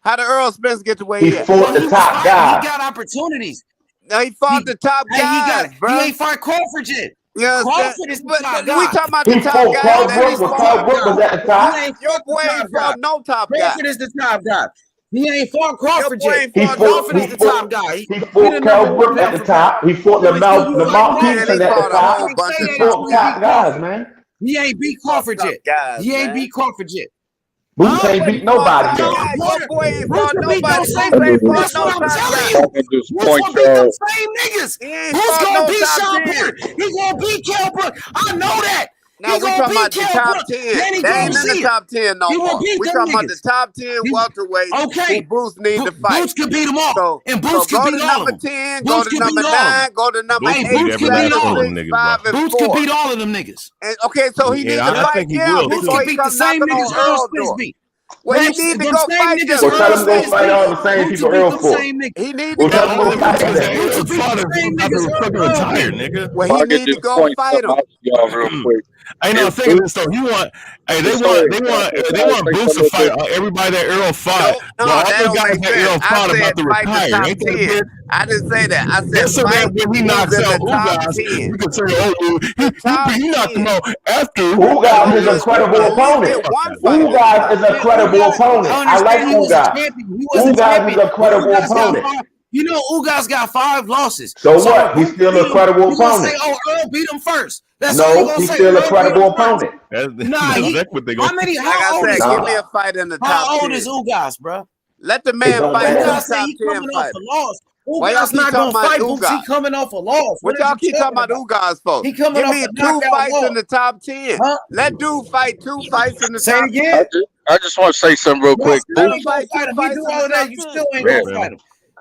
How did Earl Spence get to where he at? He fought the top guy. He got opportunities. No, he fought the top guys, bro. He ain't fought Crawford yet. Yeah, Crawford is the top guy. We talking about the top guy. Carl Brook was at the top. Your boy ain't fought no top guy. Crawford is the top guy. He ain't fought Crawford yet. Crawford is the top guy. He fought Carl Brook at the top. He fought Lamont Peterson at the top. He fought top guys, man. He ain't beat Crawford yet. He ain't beat Crawford yet. Boots ain't beat nobody yet. Your boy ain't fought nobody. That's what I'm telling you. Who's gonna beat them same niggas? Who's gonna beat Sean Porter? He gonna beat Kell Brook. I know that. Now we talking about the top 10. They ain't in the top 10 no more. We talking about the top 10 welterweights. Okay. Boots need to fight. Boots can beat them all. And Boots can beat all of them. Go to number 10, go to number 9, go to number 8, Boots can beat all of them. 6, 5, and 4. Boots can beat all of them niggas. And okay, so he needs to fight them Boots before can he beat the comes same knocking niggas on Earl Earl's Spence door. beat. Well, he need to go fight them. Well, tell him go fight all the same people Earl fought. He need to Well, tell him go go fight them. Retired, nigga. Well, he need to go fight him. Y'all real quick. I know. Think of this though. They want Boots to fight everybody that Earl fought. No, that don't make sense. I said fight the top 10. I didn't say that. I said fight when he knocks out Ugas. You can say, he knocked him out after. Ugas is a credible opponent. Ugas is a credible opponent. I like Ugas. Ugas is a credible opponent. You know, Ugas got 5 losses. So what? He's still a credible opponent. Say, oh, Earl beat him first. That's no, he's still a credible opponent. That's what they how many? How old is give me a fight in the top 10. How old is Ugas, bro? Let the man fight in the top 10 fight. Ugas not gonna fight Boots. He coming off a loss. What y'all keep talking about Ugas for? He coming off a 2 fights in the top 10. Let dude fight 2 fights in the top 10. Again? I just want to say something real quick. You do all that, you still ain't gonna fight him.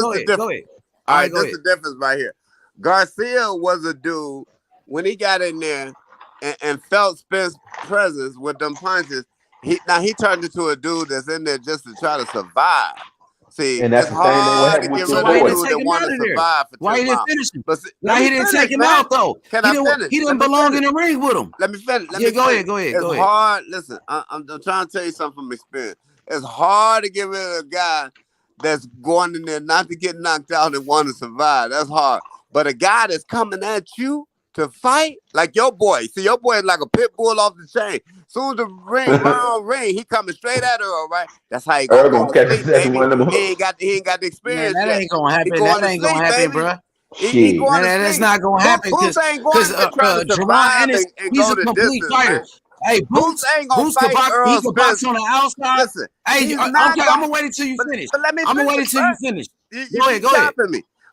Go ahead. All right, this is the difference right here. Garcia was a dude when he got in there and felt Spence's presence with them punches. He turned into a dude that's in there just to try to survive. See, And that's it's the same thing what hard to happened get with rid your of a boy. dude that want to survive for 10 Why he didn't rounds. finish him? But see, Why he didn't take him out though? Can I finish? He didn't belong in the ring with him. Let me finish. Go ahead. It's hard. Listen, I'm trying to tell you something from experience. It's hard to get rid of a guy that's going in there not to get knocked out and want to survive. That's hard. But a guy that's coming at you to fight, like your boy. See, your boy is like a pit bull off the chain. Soon as the round ring, he coming straight at Earl, right? That's how he gonna go catch sleep, the second baby. one of them He ain't got the experience Man, that yet. ain't gonna happen. He going That to ain't sleep, gonna happen, baby. bro. He going to That's sleep. not gonna happen Boots ain't going to try to Jerron survive Ennis, and he's go a the complete distance, fighter. man. Hey, Boots ain't gonna Boots can fight box. Earl He can box Spence. on the outside. Listen, Hey, he's okay, not I'm gonna gonna wait until you finish. But let me I'm gonna finish, wait until bro. you finish. You Go ahead. stopping me.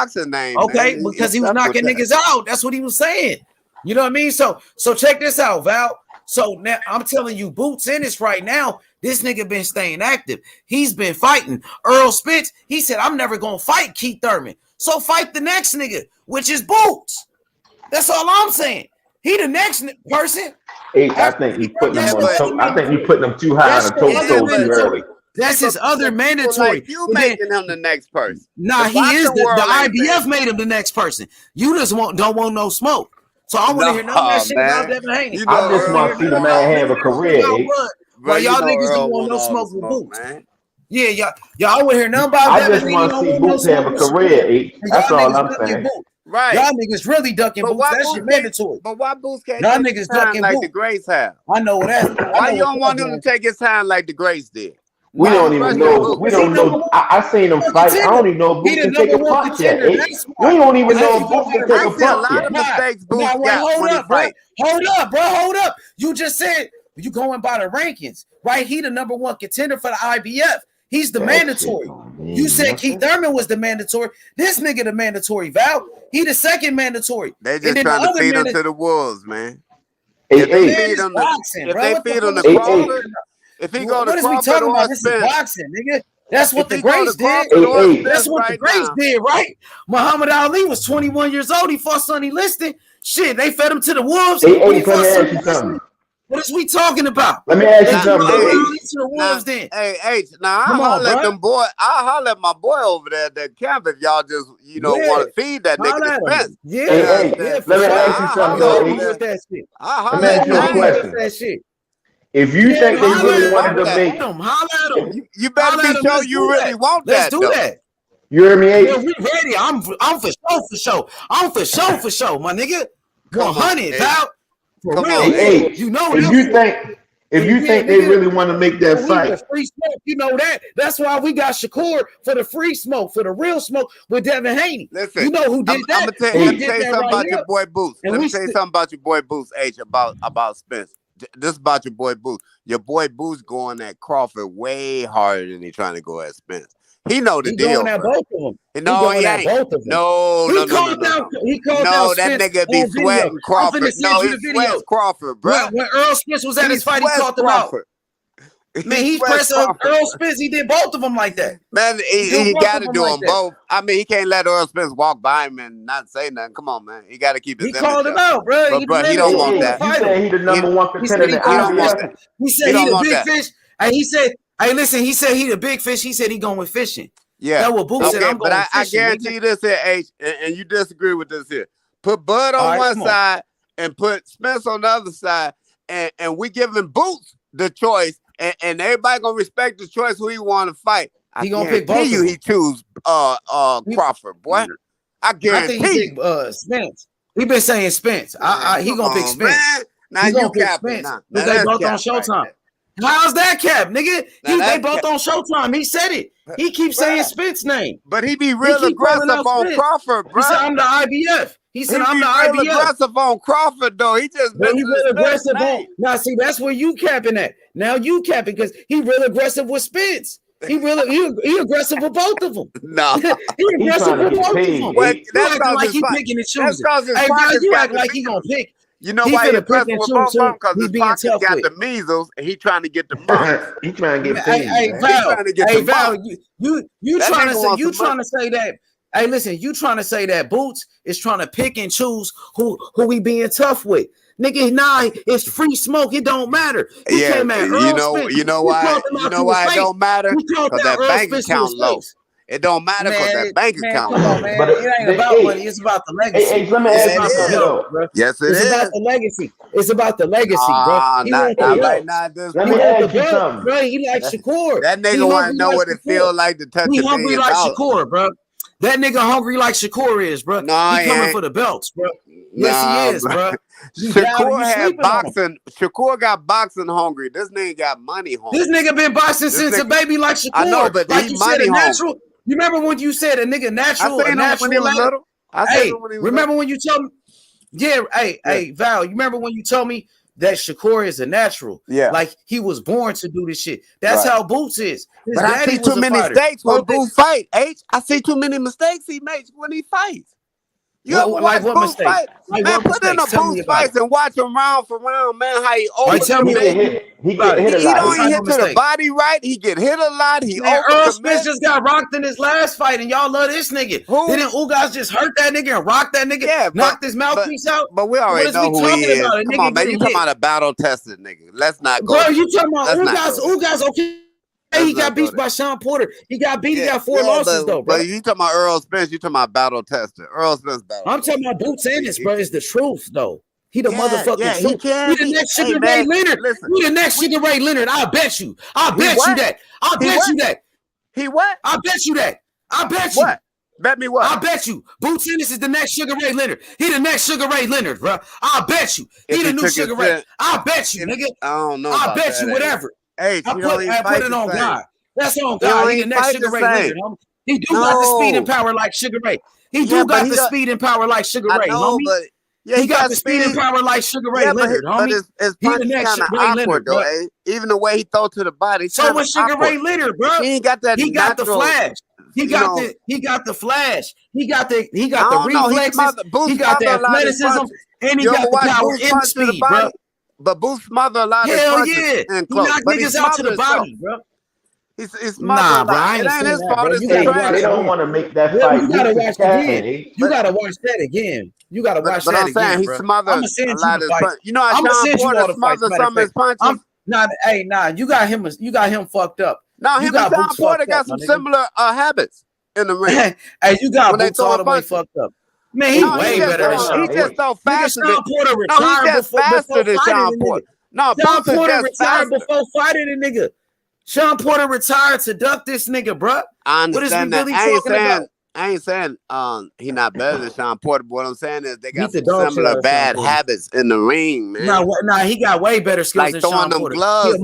boxing name. Okay, man. because he was knocking niggas out. That's what he was saying. You know what I mean? So check this out, Val. So now I'm telling you, Boots in this right now. This nigga been staying active. He's been fighting. Earl Spence, he said, I'm never gonna fight Keith Thurman. So fight the next nigga, which is Boots. That's all I'm saying. He the next person. I think he putting them on. I think he putting them too high on a toenail too early. That's his other mandatory. Like you making him the next person. Nah, he is the IBF made him the next person. You just don't want no smoke. So I want to hear none of that shit about Devin Haney. I just want to see the man have a career. Well, y'all niggas don't want no smoke with Boots. Man. Yeah, y'all would hear nothing about Devin Haney. I just want to see Boots have a career. That's all I'm saying. Right. Y'all niggas really ducking Boots. That shit mandatory. But why Boots can't y'all take niggas his time ducking like Boots. the Grace have? I know that. Why you don't want him to take his time like the Grace did? We don't even know. We don't know. I seen him fight. I don't even know if Boots can take a punch yet. We don't even know if Boots can take a punch yet. A lot of mistakes Boots got when he fight. Hold up. You just said you going by the rankings, right? He the number one contender for the IBF. He's the mandatory. You said Keith Thurman was the mandatory. This nigga the mandatory, Val. He the second mandatory. They just trying to feed him to the wolves, man. If they feed him the Crawford, if he go to Crawford, what is we talking about? This is boxing, nigga. That's what the Grace did. That's what the Grace did, right? Muhammad Ali was 21 years old. He fought Sonny Liston. Shit, they fed him to the wolves. What is we talking about? Let me ask you something. Now I'll let them boy. I'll holler at my boy over there at that camp if y'all just want to feed that nigga the expense. Let me ask you something. Let me ask you a question. If you think they really wanted to make him, you better be sure you really want that. Let's do that. You hear me? Yeah, we ready. I'm for sure. I'm for sure, my nigga. 100 out. For real, you know. If you think they really want to make that fight, free smoke, you know that. That's why we got Shakur for the free smoke, for the real smoke with Devin Haney. Listen, you know who did that? I'm gonna tell you something about your boy Boots. Let me tell you something about your boy Boots, H, about Spence. This is about your boy Boots. Your boy Boots going at Crawford way harder than he trying to go at Spence. He know the deal. Going at both of them. No, he ain't. No. That nigga be sweating Crawford. No, he sweats Crawford, bro. When Earl Spence was at his fight, he caught them out. Man, he pressed Earl Spence. He did both of them like that. Man, he got to do them both. I mean, he can't let Earl Spence walk by him and not say nothing. Come on, man. He got to keep his image. He called him out, bro. But he don't want that. You said he the number one contender. He don't want that. He said he the big fish. And he said, hey, listen, he said he the big fish. He said he going fishing. Yeah. That's what Boots said. I'm going but I fishing, guarantee you this here, H, and you disagree with this here. Put Bud on one side and put Spence on the other side, and we giving Boots the choice, and everybody gonna respect the choice who he want to fight. He gonna pick both. He choose Crawford, boy. I guarantee. I think he pick Spence. He been saying Spence. He gonna pick Spence. Man. Now you capping. Because they both on Showtime. Right. How's that cap, nigga? They both on Showtime. He said it. He keeps saying Spence name. But he be real aggressive on Crawford, bro. He said I'm the IBF. He said I'm the IBF. IBF. Aggressive on Crawford though. He just he real aggressive on. Now see, that's where you capping at. Now you capping because he real aggressive with Spence. He aggressive with both of them. No, he aggressive with both of them. Well, that's like he picking and choosing. Hey, man, you act like he gonna pick. You know why he aggressive with both of them? Because his pockets got the measles and he trying to get the mumps. He trying to get Hey, Val, you trying to say that. Hey, listen, you trying to say that Boots is trying to pick and choose who we being tough with. Nigga, nah, it's free smoke. It don't matter. You know why it don't matter? Because that bank account low. It don't matter because that bank account. Come on, man. But it ain't about money. It's about the legacy. Hey, let me ask you something. Yes, it is. It's about the legacy. It's about the legacy, bro. Let me ask you something. Bro, he like Shakur. That nigga want to know what it feel like to touch $1 million. He hungry like Shakur, bro. That nigga hungry like Shakur is, bro. No, he coming for the belts, bro. Yes, he is, bro. Shakur had boxing. Shakur got boxing hungry. This nigga got money hungry. This nigga been boxing since a baby like Shakur. I know, but like he you money said, a natural. hungry. You remember when you said a nigga natural? I seen him when he was little. Remember when you told me? Yeah, hey, Val. You remember when you told me that Shakur is a natural? Yeah, like he was born to do this shit. That's how Boots is. But I see too many mistakes when Boots fight. I see too many mistakes he makes when he fights. You ever watch what Boots mistake? fight? Like Man, what put in a mistakes? Tell me Boots about fight it. and watch him round for round, man. How he Right, tell me overcommit. He get hit a He lot. don't even What hit to the mistake? body right. He get hit a lot. He Man, Earl Spence overcommit. just got rocked in his last fight, and y'all love this nigga. Who? Didn't Ugas just hurt that nigga and rock that nigga? Yeah, knocked his mouthpiece out. But we What already is know we who he talking is. about? A Come nigga on, man. You getting talking hit. about a battle tested nigga. Let's not go Bro, there. you talking about Let's not Ugas? go there. Ugas, okay. Let's He not got go beat there. by Sean Porter. He got beat. He Yeah, got 4 losses though, bro. But you talking about Earl Spence? You talking about battle tested? Earl Spence battle. I'm talking about Boots Ennis, bro. It's the truth though. He the motherfucking he truth. can. He the next Hey, Sugar man, Ray Leonard. listen. He the next Sugar Ray Leonard. I bet you. I bet you what? that. I He bet what? you that. He what? I bet you that. I bet you. What? Bet me what? I bet you. Boots Ennis is the next Sugar Ray Leonard. He the next Sugar Ray Leonard, bro. I bet you. He the new Sugar Ray. I bet you, nigga. I don't know. I bet you whatever. Hey, I put it on God. That's on He God. don't He the even next fight Sugar the Ray same. Leonard, homie. He do got the speed and power like Sugar Ray. He do got the speed and power like Sugar Ray, homie. But yeah, he got the speed and power like Sugar Ray Leonard, homie. But his He the punch is next kind of Sugar Ray awkward Leonard, though, bro. eh? Even the way he throw to the body. So was Sugar Ray Leonard, bro. He ain't got that. He got the natural, flash. He got the flash. He got the reflexes. He got the athleticism, and he got the power and speed, bro. But Boots smother a lot of Hell punches yeah. in He close. knocked But niggas out to the body, bro. He's Nah, bro. I it ain't ain't saying his that, fault. bro. It's You the gotta trainer. watch They don't it. want to make that Yeah, fight. you gotta Boots watch is it again. capping. You gotta watch that again. You gotta watch But that I'm saying again, he bro. smothered I'ma send a you lot the of his fight. punches. You know how I'ma Sean send you Porter all the fights. smothered Matter of some of his fact, punches? you got him fucked up. No, You him got and Sean Boots Porter fucked got up, my some nigga. similar habits in the ring. Hey, you got When they Boots throw all a the way punch. fucked up. Man, he No, way he better than Sean just Porter. so Nigga, faster than. Sean Porter No, he retired just before faster than fighting Sean the Porter. nigga. No, Sean Boots is Porter just retired faster. before fighting the nigga. Sean Porter retired to duck this nigga, bruh. I What is we understand that. really talking about? I ain't saying he not better than Sean Porter, but what I'm saying is they got Beat the some dog shit similar out of Sean bad Porter. habits in the ring, man. Nah, he got way better skills Like than throwing Sean them Porter. gloves.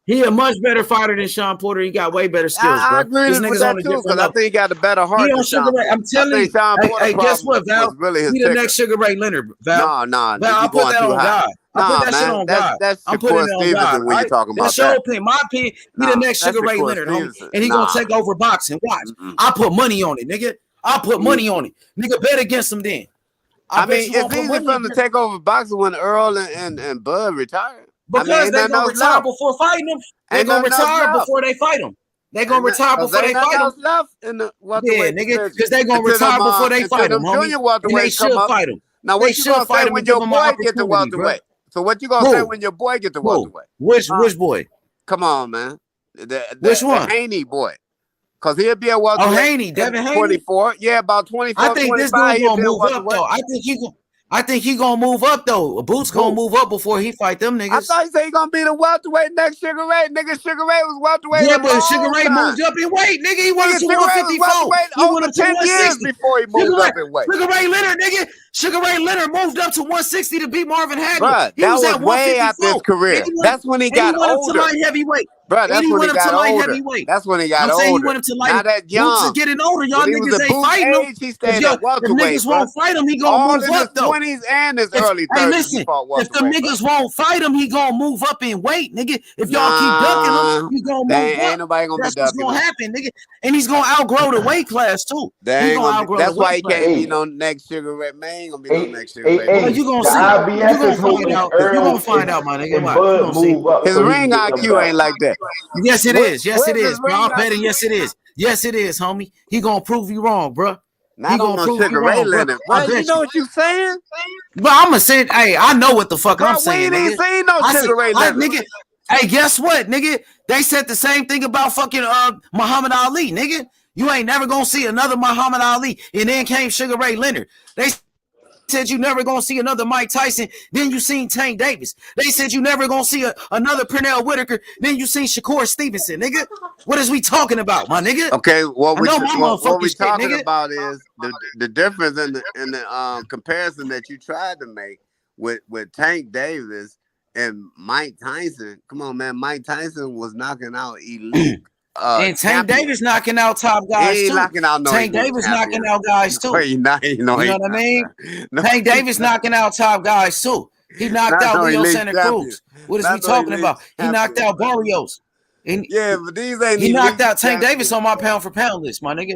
He a much better fighter than Sean Porter. He got way better skills, bro. I agree This with nigga's that on a too, different because I level. think he got a better He heart than on Sugar Sean Ray. Porter. I'm telling I you. think Sean Porter Hey, guess what, Val? was really his He the ticker. next Sugar Ray Leonard, Val. No, Val, I put that on God. I put that shit on God. I'm putting it on God, when you're right? talking That's about your that. opinion. My opinion, he the next that's Sugar Ray Shakur Leonard, homie. Stevenson. And he gonna take over boxing. Watch. I put money on it, nigga. I put money on it. Nigga, bet against him then. I mean, it's easy for him to take over boxing when Earl and Bud retired. Because they gonna retire before fighting him. They gonna retire before they fight him. They gonna retire before they fight him. Left in the yeah, nigga, because they gonna retire before they fight him, homie. And they should fight him. Now, what you gonna say when your boy get to welterweight? So what you gonna say when your boy get to welterweight? Which boy? Come on, man. Which one? The Haney boy. Because he'll be a welterweight. Oh, Haney, Devin Haney? 24. Yeah, about 24, I think 25, this dude gonna move up, though. I think he gonna move up, though. Boots gonna move up before he fight them niggas. I thought he said he gonna be the welterweight next Sugar Ray. Nigga, Sugar Ray was welterweight. Yeah, but Sugar Ray moved up in weight, nigga. He went to 154. He went up to 160 before he moved up in weight. Sugar Ray Leonard, nigga. Sugar Ray Leonard moved up to 160 to beat Marvin Hagler. Bruh, He that was at way after his 154. career. That's when he got older. He went up to older. light heavyweight. Bruh, that's when he got older. Heavyweight. That's when he got older. I'm saying he went up to light. Now that young. Boots is getting older. Y'all When he was niggas at ain't Boots fighting him. age, he stayed If at welterweight, niggas won't fight him, he gonna all move in up, his though. 20s and his early 30s. Hey, listen, if the niggas won't fight him, he gonna move up in weight, nigga. If y'all keep ducking him, he gonna move up. Ain't nobody gonna That's be what's ducking gonna him. happen, nigga. And he's gonna outgrow the weight class too. That's why he can't class. be no next Sugar Ray. Man, ain't gonna be no next Sugar Ray. Well, you gonna see. You gonna find out. You gonna find out, my nigga. Watch. You gonna see. His ring IQ ain't like that. Yes, it is. Yes, it Where's is, his bro. ring I'm betting. Yes, it is. Yes, it is, homie. He gonna prove you wrong, bro. Not on no Sugar Ray Leonard. Bro, you know what you saying? But I'm gonna say, hey, I know what the fuck I'm saying, we nigga. ain't seen no Sugar Ray Leonard. Nigga, hey, guess what, nigga? They said the same thing about fucking Muhammad Ali, nigga. You ain't never gonna see another Muhammad Ali. And then came Sugar Ray Leonard. They said you never gonna see another Mike Tyson. Then you seen Tank Davis. They said you never gonna see another Pernell Whitaker. Then you seen Shakur Stevenson, nigga. What is we talking about, my nigga? Okay, what we shit, talking nigga. about is the difference in the comparison that you tried to make with Tank Davis and Mike Tyson. Come on, man. Mike Tyson was knocking out elite. And Tank Davis knocking out top guys He ain't too. knocking out no Tank elite Davis champion. knocking out guys too. No, he not. You know what I mean? No, Tank Davis knocking out top guys too. He knocked Not out no Leo elite Santa champion. Cruz. What is Not we no talking elite about? He knocked champion, out Barrios. And yeah, but these ain't. he elite knocked out Tank champions. Davis on my pound for pound list, my nigga.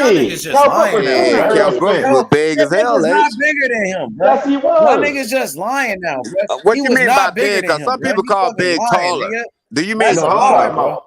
y'all niggas just lying now, Yeah, bro. Kell Brooks was big as That hell, was H. not bigger than him, bro. Yes, he Y'all was. niggas just lying now, bro. What He you was mean by not bigger big? than Because him, some bro. people You call fucking big lying, taller. nigga. Do you mean That's No, a I'm lie, talking taller? bro. about.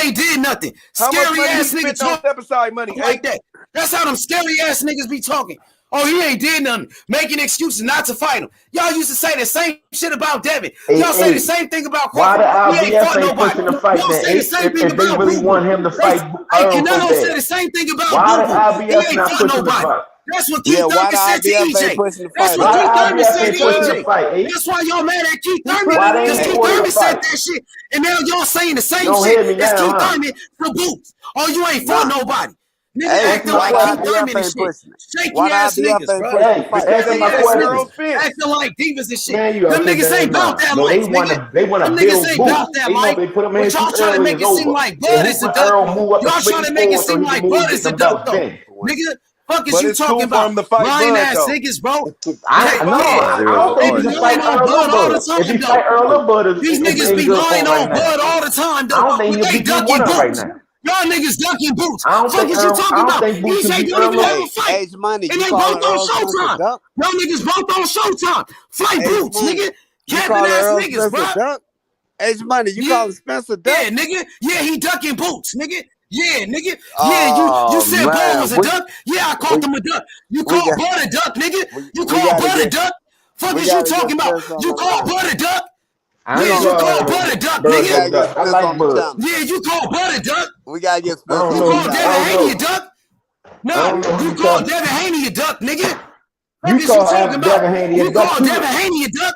ain't did nothing. How much Scary money he ass niggas spent on talk step aside money? like that. That's how them scary ass niggas be talking. Oh, he ain't did nothing, making excuses not to fight him. Y'all used to say the same shit about Devin. Y'all say the same thing about why Crawford. the He ain't fought IBF ain't nobody. pushing the fight Y'all then? say the same thing If they about really Boo want Boo. him to fight Hey, Earl so Canelo said bad, the same thing about why Boo the Boo. He IBF ain't not fought pushing the nobody. fight? That's what Yeah, Keith why Thurman the said to IBF ain't EJ. pushing the That's fight what Why on the Keith him? Thurman IBF said ain't to pushing the EJ. fight, eh? That's why y'all mad at Keith He Thurman, put Why it they in because ain't there. Keith order the Thurman said fight? that shit, and now y'all saying the You same don't hear shit me as now, Keith huh? Thurman for Boots. Oh, you ain't fought Nah. nobody. Nigga Hey, Answer acting my why like the Keith question. IBF Thurman and ain't shit. pushing it? Shaky Why the ass IBF niggas, ain't bro. pushing the Hey, fight? Because answer they my Shaky in ass question. niggas. Earl's fence. Acting like divas and shit. Man, you Them gotta sit niggas down ain't about now. that No, life, nigga. they wanna Them niggas build ain't about boots. that They know life. they put them But in too y'all trying to early, make it's it seem over. like They Bud is the hooping dope. Earl move up to Y'all trying to make it 54 so seem he can like move Bud and is get the them dope, belts though. then. Nigga, fuck is But you it's cool talking for about? him to fight Lying Bud, ass though. niggas, bro. I no, Yeah. I don't They think he be should lying fight on Earl Bud or all the Bud. If time, he though. fight Earl or Bud These is niggas in be good lying form right on now. Bud all the time, I though. don't think But he'll they beat either ducky one of them right boots. now. Y'all niggas ducking Boots. I don't Fuck think is you talking about? Boots can EJ beat don't Earl even have up. a fight. Age Money, And you they both calling on Earl Spence a Showtime. dunk? Y'all niggas both on Showtime. Fight Age Boots, Money, nigga. you Capping calling ass Earl niggas, Spence a bro. dunk? Age Money, you Yeah. calling Spence a dunk? Yeah, nigga. Yeah, he ducking Boots, nigga. Yeah, nigga. Yeah, you Oh said Bud was man, a duck. Yeah, I called him a duck. You we called got Bud a duck, nigga. You we called gotta Bud a get duck. Fuck we is you gotta get talking about? Spence on You the called line. Bud a duck? I Yeah, ain't you call called Bud a duck, Bird We no gotta nigga. get duck. I Spence like on the Bud. channel. Yeah, you called Bud a duck. We gotta get I Spence don't on You the know. called I channel. Devin don't Haney a know. duck. I No, don't know who you you called call. Devin Haney a duck, nigga. Fuck You is you call talking about? Devin Haney a You duck called too. Devin Haney a duck?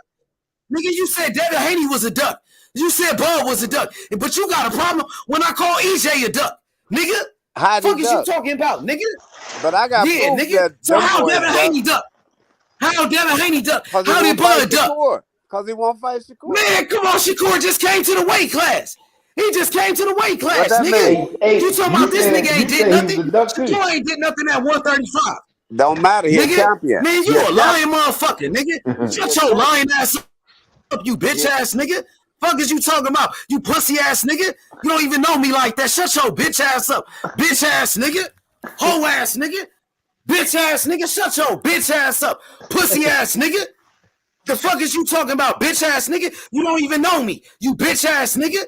Nigga, you said Devin Haney was a duck. You said Bud was a duck. But you got a problem when I call EJ a duck. Nigga, How'd he fuck is you duck? talking about, nigga? But I got Yeah, proof nigga. that So them how boys Devin duck Haney duck? How Devin Haney duck? because he How did won't fight Bud duck? Shakur. Because he won't fight Shakur. Man, come on, Shakur just came to the weight class. He just came to the weight What class, that nigga. mean? You talking about this nigga ain't You did said he was nothing? a duck too. Shakur ain't did nothing at 135. Don't matter. He a Nigga, champion. man, He you a a lying champion. motherfucker, nigga. He Shut a your champion. lying ass up, you bitch Yeah. ass nigga. Fuck is you talking about? You pussy ass nigga. You don't even know me like that. Shut your bitch ass up, bitch ass nigga. Hoe ass nigga. Bitch ass nigga. Shut your bitch ass up, pussy ass nigga. The fuck is you talking about, bitch ass nigga? You don't even know me, you bitch ass nigga.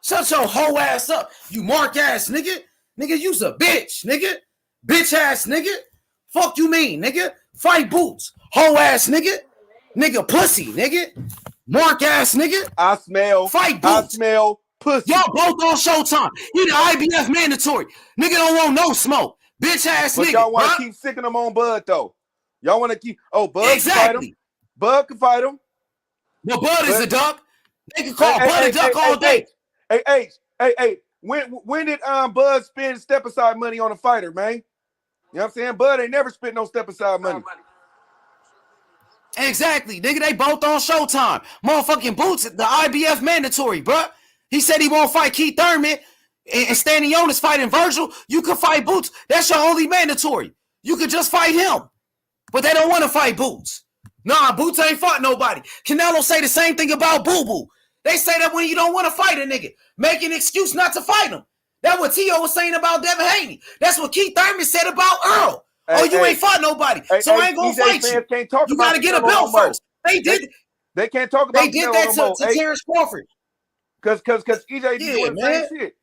Shut your hoe ass up, you mark ass nigga. Nigga, you's a bitch, nigga. Bitch ass nigga. Fuck you mean, nigga? Fight Boots. Hoe ass nigga. Nigga pussy, nigga. Mark ass nigga. I smell. Fight I Boots. smell pussy. Y'all both on Showtime. He the IBF mandatory. Nigga don't want no smoke. Bitch ass But nigga, y'all want bro. to keep sicking them on Bud though. Y'all want to keep. Oh, Bud can fight him. Exactly. Bud can fight him. But Bud is But a duck. They can call Bud a duck all day. Hey, when did Bud spend step aside money on a fighter, man? You know what I'm saying? Bud ain't never spent no step aside money. Exactly, nigga. They both on Showtime. Motherfucking Boots, the IBF mandatory, bruh. He said he won't fight Keith Thurman and Stanley Jonas fighting Virgil. You could fight Boots. That's your only mandatory. You could just fight him. But they don't want to fight Boots. Nah, Boots ain't fought nobody. Canelo say the same thing about Boo Boo. They say that when you don't want to fight a nigga, make an excuse not to fight him. That's what T.O. was saying about Devin Haney. That's what Keith Thurman said about Earl. You ain't fought nobody, so I ain't gonna fight you. Can't talk You about gotta get a Canelo belt no first. They did. They can't talk about They did Canelo that no more. to Terrence Crawford. Cause EJ be doing the man. same shit.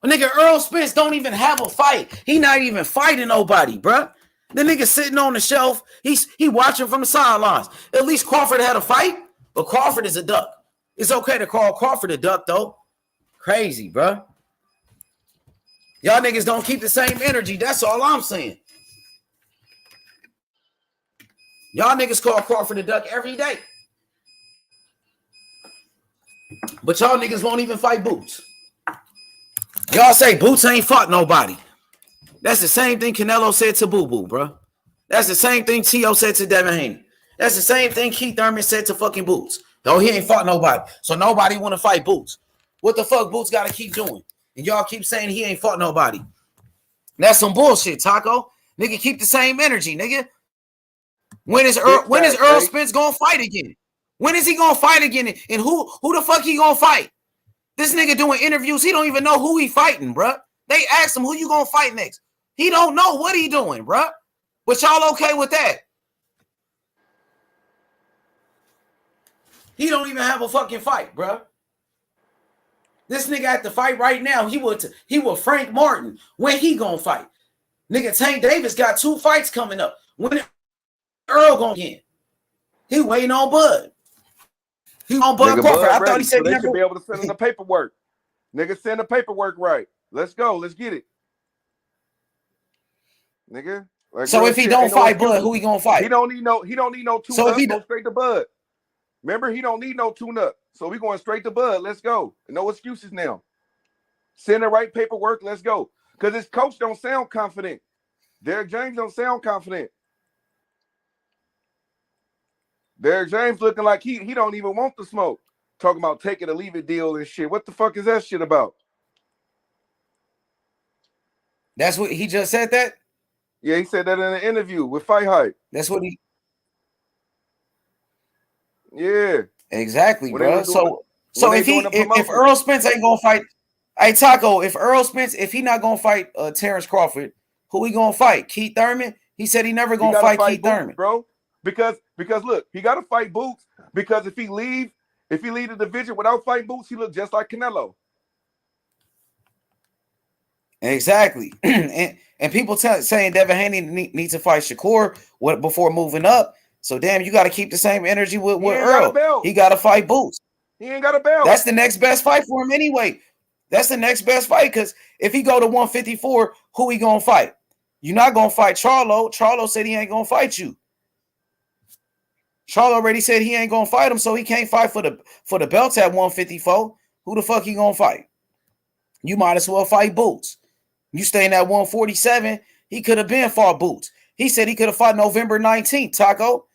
Nigga, Earl Spence don't even have a fight. He not even fighting nobody, bruh. The nigga sitting on the shelf. He watching from the sidelines. At least Crawford had a fight, but Crawford is a duck. It's okay to call Crawford a duck, though. Crazy, bruh. Y'all niggas don't keep the same energy. That's all I'm saying. Y'all niggas call Crawford a duck every day. But y'all niggas won't even fight Boots. Y'all say Boots ain't fought nobody. That's the same thing Canelo said to Boo Boo, bro. That's the same thing T.O. said to Devin Haney. That's the same thing Keith Thurman said to fucking Boots. Though he ain't fought nobody. So nobody want to fight Boots. What the fuck Boots got to keep doing? And y'all keep saying he ain't fought nobody. That's some bullshit, Taco. Nigga, keep the same energy, nigga. When is Earl Spence gonna fight again? When is he gonna fight again? And who the fuck he gonna fight? This nigga doing interviews. He don't even know who he fighting, bruh. They asked him who you gonna fight next. He don't know what he doing, bruh. But y'all okay with that? He don't even have a fucking fight, bruh. This nigga at the fight right now, he would Frank Martin. When he gonna fight? Nigga, Tank Davis got 2 fights coming up. When Earl gonna get? He waiting on Bud. He on Bud Crawford. I thought he said so they should be able to send him the paperwork. Nigga, send the paperwork right. Let's go. Let's get it. Nigga. Like, so if he don't fight Bud, who he gonna fight? He don't need no tune-up. So if he go straight to Bud. Remember, he don't need no tune-up. So we going straight to Bud. Let's go. No excuses now. Send the right paperwork. Let's go. Because his coach don't sound confident. Derek James don't sound confident. Derek James looking like he don't even want the smoke. Talking about take it or leave it deal and shit. What the fuck is that shit about? That's what he just said that? Yeah, he said that in an interview with Fight Hype. That's what he... Yeah. Exactly, bro. So if Earl Spence ain't gonna fight, hey Taco, if Earl Spence, if he not gonna fight Terrence Crawford, who he gonna fight? Keith Thurman? He said he never gonna fight Keith Thurman, bro. Because look, he gotta fight Boots because if he leave the division without fighting Boots, he look just like Canelo. Exactly. and people saying Devin Haney needs to fight Shakur before moving up. So damn, you got to keep the same energy with Earl. He got to fight Boots. He ain't got a belt. That's the next best fight for him anyway. That's the next best fight because if he go to 154, who he gonna fight? You're not gonna fight Charlo. Charlo said he ain't gonna fight you. Charlo already said he ain't gonna fight him, so he can't fight for the belts at 154. Who the fuck he gonna fight? You might as well fight Boots. You staying at 147, he could have been fought Boots. He said he could have fought November 19th, Taco.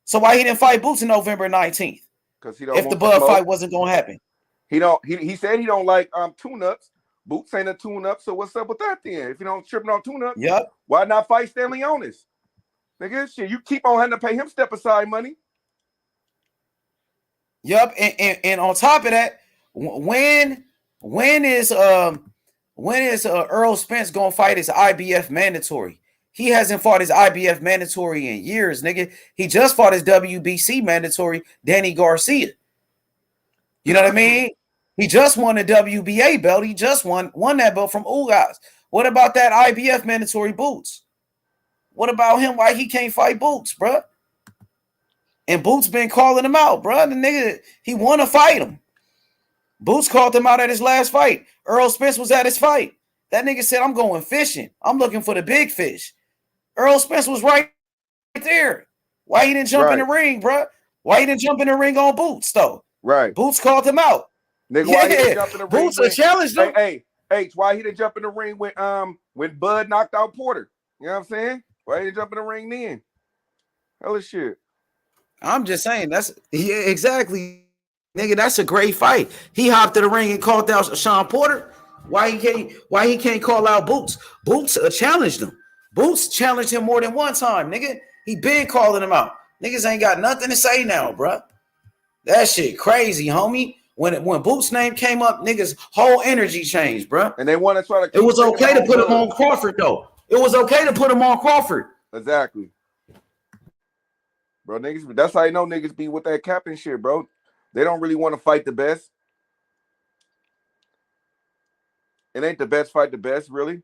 So why he didn't fight Boots in November 19th? Because he don't. If the Bud fight wasn't gonna happen, he don't. He said he don't like tune-ups. Boots ain't a tune-up. So what's up with that then? If you don't tripping on tune-ups, yep. Why not fight Stanley Onis? Nigga, shit, you keep on having to pay him step aside money. Yep, and on top of that, when is Earl Spence gonna fight his IBF mandatory? He hasn't fought his IBF mandatory in years, nigga. He just fought his WBC mandatory, Danny Garcia. You know what I mean? He just won the WBA belt. He just won that belt from Ugas. What about that IBF mandatory Boots? What about him? Why he can't fight Boots, bruh? And Boots been calling him out, bruh. The nigga, he want to fight him. Boots called him out at his last fight. Earl Spence was at his fight. That nigga said, I'm going fishing. I'm looking for the big fish. Earl Spence was right there. Why he didn't jump in the ring, bruh? Why he didn't jump in the ring on Boots, though? Right. Boots called him out. Nigga, why he didn't jump in the ring? Boots challenged him. Hey, why he didn't jump in the ring when Bud knocked out Porter? You know what I'm saying? Why he didn't jump in the ring then? Hell of shit. I'm just saying exactly. Nigga, that's a great fight. He hopped in the ring and called out Sean Porter. Why he can't call out Boots? Boots challenged him. Boots challenged him more than one time, nigga. He been calling him out. Niggas ain't got nothing to say now, bruh. That shit crazy, homie. When Boots' name came up, niggas' whole energy changed, bruh. And they want to try to. It was okay to put him on Crawford, though. It was okay to put him on Crawford. Exactly. Bro, niggas, that's how you know niggas be with that captain shit, bro. They don't really want to fight the best. It ain't the best fight the best, really.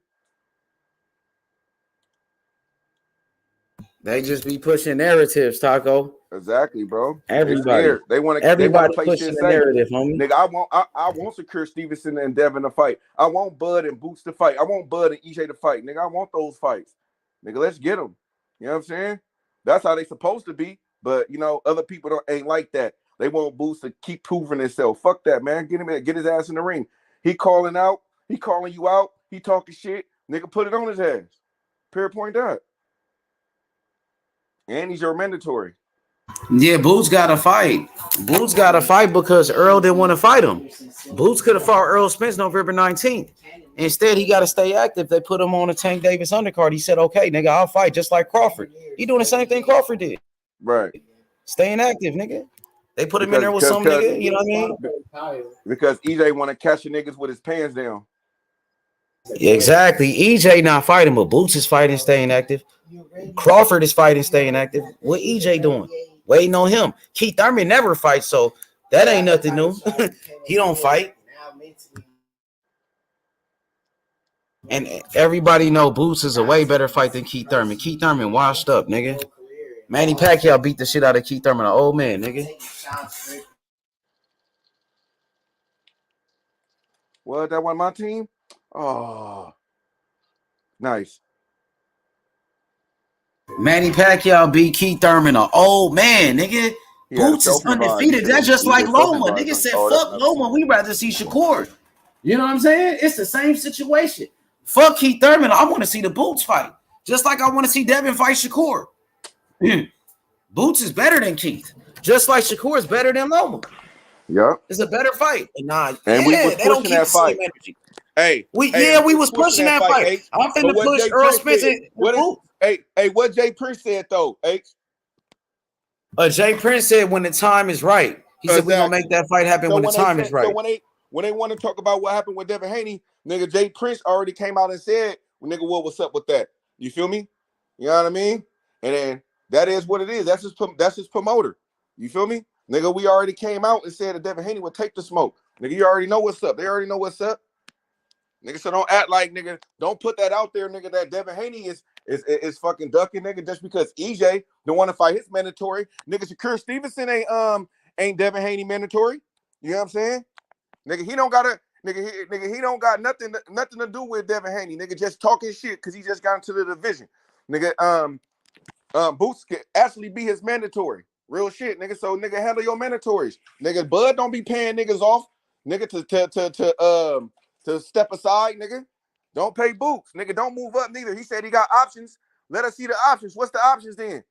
They just be pushing narratives, Taco. Exactly, bro. Everybody. They want everybody play pushing shit the narrative, homie. Nigga, I want Secure Stevenson and Devin to fight. I want Bud and Boots to fight. I want Bud and EJ to fight. Nigga, I want those fights. Nigga, let's get them. You know what I'm saying? That's how they supposed to be. But you know, other people ain't like that. They want Boots to keep proving himself. Fuck that, man. Get his ass in the ring. He calling you out. He talking shit. Nigga, put it on his ass. Period. Point that. And he's your mandatory. Yeah, Boots got to fight. Boots got to fight because Earl didn't want to fight him. Boots could have fought Earl Spence November 19th. Instead, he got to stay active. They put him on a Tank Davis undercard. He said, okay, nigga, I'll fight just like Crawford. He doing the same thing Crawford did. Right. Staying active, nigga. They put him in there with some nigga, you know what I mean? Because EJ want to catch the niggas with his pants down. Exactly. EJ not fighting, but Boots is fighting, staying active. Crawford is fighting, staying active. What EJ doing? Waiting on him. Keith Thurman never fights, so that ain't nothing new. He don't fight. And everybody know Boots is a way better fight than Keith Thurman. Keith Thurman washed up, nigga. Manny Pacquiao beat the shit out of Keith Thurman, an old man, nigga. What, that one my team? Oh, nice. Manny Pacquiao beat Keith Thurman, an old man, nigga. Boots is undefeated. That's just like Loma. Nigga said, fuck Loma. We rather see Shakur. You know what I'm saying? It's the same situation. Fuck Keith Thurman. I want to see the Boots fight. Just like I want to see Devin fight Shakur. Boots is better than Keith. Just like Shakur is better than Loma. Yep. It's a better fight. And we was pushing that fight. Hey, we was pushing that fight. I'm finna push Earl Spence and Boots. Hey, what Jay Prince said though, H? Jay Prince said when the time is right, He said we're gonna make that fight happen So when the when time they is said, right. so when they want to talk about what happened with Devin Haney, nigga, Jay Prince already came out and said, nigga, what's up with that? You feel me? You know what I mean? And then that is what it is. That's his promoter. You feel me? Nigga, we already came out and said that Devin Haney would take the smoke. Nigga, you already know what's up. They already know what's up. Nigga, so don't act like, nigga, don't put that out there, nigga, that Devin Haney is fucking ducking, nigga, just because EJ don't want to fight his mandatory. Nigga, Shakur Stevenson ain't Devin Haney mandatory. You know what I'm saying? Nigga, he don't got nothing to do with Devin Haney. Nigga, just talking shit because he just got into the division. Nigga, Boots could actually be his mandatory. Real shit, nigga. So nigga, handle your mandatories. Nigga, Bud don't be paying niggas off, nigga, to step aside, nigga. Don't pay Boots. Nigga, don't move up neither. He said he got options. Let us see the options. What's the options then?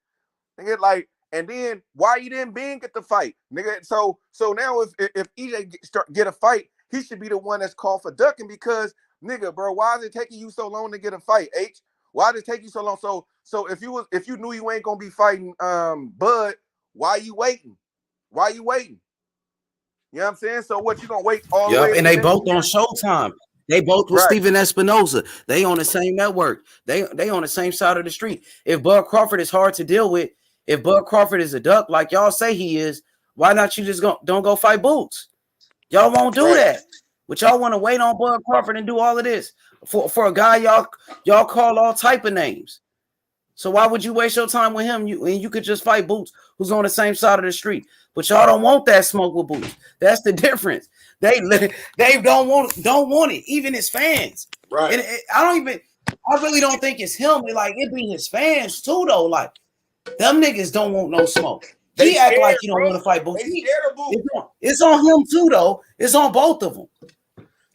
Nigga, like, and then why you didn't get the fight? Nigga, so now if EJ get a fight, he should be the one that's called for ducking because, nigga, bro, why is it taking you so long to get a fight, H? Why did it take you so long? So if you knew you ain't gonna be fighting Bud, why you waiting? Why you waiting? You know what I'm saying? So what, you gonna wait all the way? Yep, and they both on Showtime. They both with Right. Steven Espinoza. They on the same network. They on the same side of the street. If Bud Crawford is hard to deal with, if Bud Crawford is a duck like y'all say he is, why not you just don't go fight Boots? Y'all won't do that. But y'all want to wait on Bud Crawford and do all of this for a guy y'all call all type of names. So why would you waste your time with him? You could just fight Boots, who's on the same side of the street. But y'all don't want that smoke with Boots. That's the difference. They don't want it. Even his fans. Right. And I really don't think it's him. It be his fans too, though. Like, them niggas don't want no smoke. He act like he don't want to fight Boots. They scared of Boots. It's on him too, though. It's on both of them.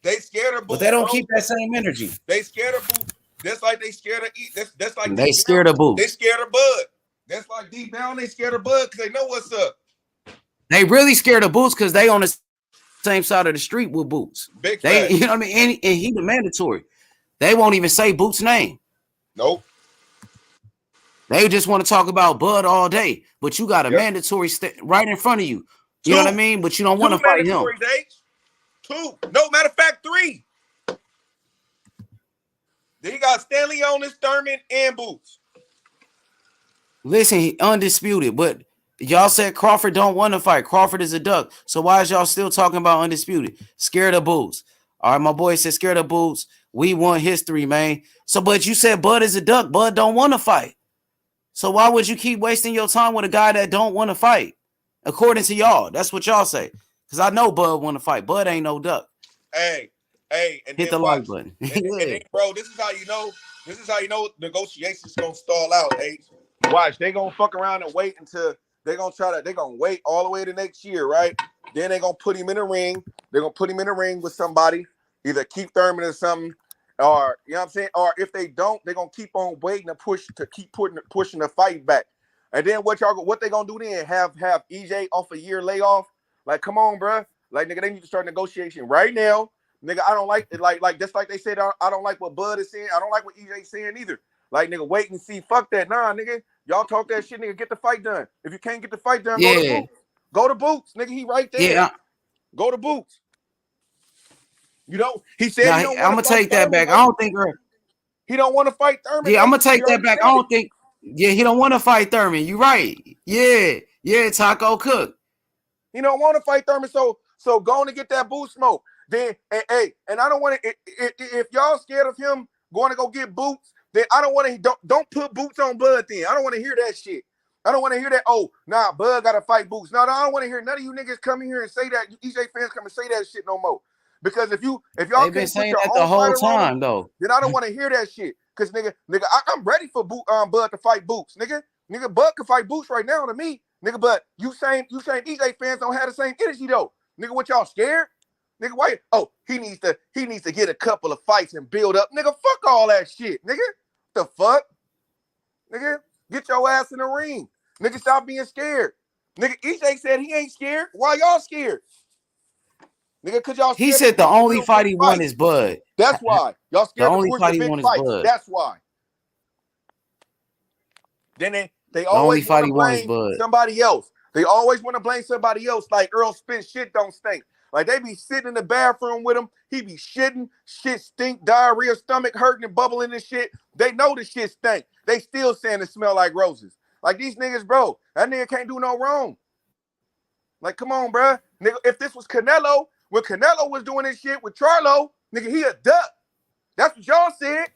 They scared of Boots. But they don't keep that same energy. They scared of Boots. That's like they scared of That's like they scared of Boots. They scared of Bud. That's like deep down they scared of Bud because they know what's up. They really scared of Boots because they on the same side of the street with Boots. Big they, you know what I mean? And he the mandatory. They won't even say Boots' name. Nope. They just want to talk about Bud all day, but you got a mandatory right in front of you. You know what I mean? But you don't want to fight him. Two. No, matter of fact, 3. Then you got Stanley Onis, Thurman, and Boots. Listen, he undisputed, but y'all said Crawford don't want to fight. Crawford is a duck. So why is y'all still talking about undisputed? Scared of Boots. All right, my boy said scared of Boots. We won history, man. So, but you said Bud is a duck. Bud don't want to fight. So why would you keep wasting your time with a guy that don't want to fight? According to y'all, that's what y'all say. Because I know Bud want to fight. Bud ain't no duck. Hey, and hit the like button. And then, bro, this is how you know. This is how you know negotiations gonna stall out. H. Watch, they gonna fuck around and wait until they're gonna wait all the way to next year, right? Then they're gonna put him in a ring. They're gonna put him in a ring with somebody, either Keith Thurman or something, or you know what I'm saying. Or if they don't, they're gonna keep on waiting to keep pushing the fight back. And then what they gonna do then? Have EJ off a year layoff? Like, come on, bro. Like, nigga, they need to start negotiation right now. Nigga, I don't like it. Like just like they said, I don't like what Bud is saying. I don't like what EJ's saying either. Like, nigga, wait and see. Fuck that. Nah, nigga. Y'all talk that shit, nigga. Get the fight done. If you can't get the fight done, go to Boots. Go to Boots, nigga. He right there. Yeah. Go to Boots. You know, he said now, I'm gonna take that back. I don't think he don't want to fight Thurman. Yeah, I'm gonna take that back. I don't think. Yeah, he don't want to fight Thurman. You right. Yeah, Taco Cook. He don't want to fight Thurman. So go on and get that Boots smoke. Then, and I don't want to. If y'all scared of him going to go get Boots, then I don't want to. Don't put Boots on Bud. Then I don't want to hear that shit. I don't want to hear that. Oh, nah, Bud got to fight Boots. No, I don't want to hear none of you niggas come in here and say that. EJ fans come and say that shit no more. Because if y'all been saying that the whole time though, then I don't want to hear that shit. Cause nigga, I'm ready for Bud to fight Boots. Nigga, Bud can fight Boots right now to me. Nigga, but you saying EJ fans don't have the same energy though. Nigga, what y'all scared? Nigga, why? Oh, he needs to get a couple of fights and build up. Nigga, fuck all that shit. Nigga, the fuck? Nigga, get your ass in the ring. Nigga, stop being scared. Nigga, EJ said he ain't scared. Why y'all scared? Nigga, cause y'all scared. He said the only fight he won is Bud. That's why. Y'all scared the only to push fight the he big won is fights. Bud. That's why. Then they The always only fight he won is blame Bud. somebody else. They always want to blame somebody else, like Earl Spence shit don't stink. Like they be sitting in the bathroom with him. He be shitting, shit stink, diarrhea, stomach hurting and bubbling and shit. They know the shit stink. They still saying it smell like roses. Like these niggas, bro, that nigga can't do no wrong. Like, come on, bro. Nigga, if this was Canelo, when Canelo was doing this shit with Charlo, nigga, he a duck. That's what y'all said.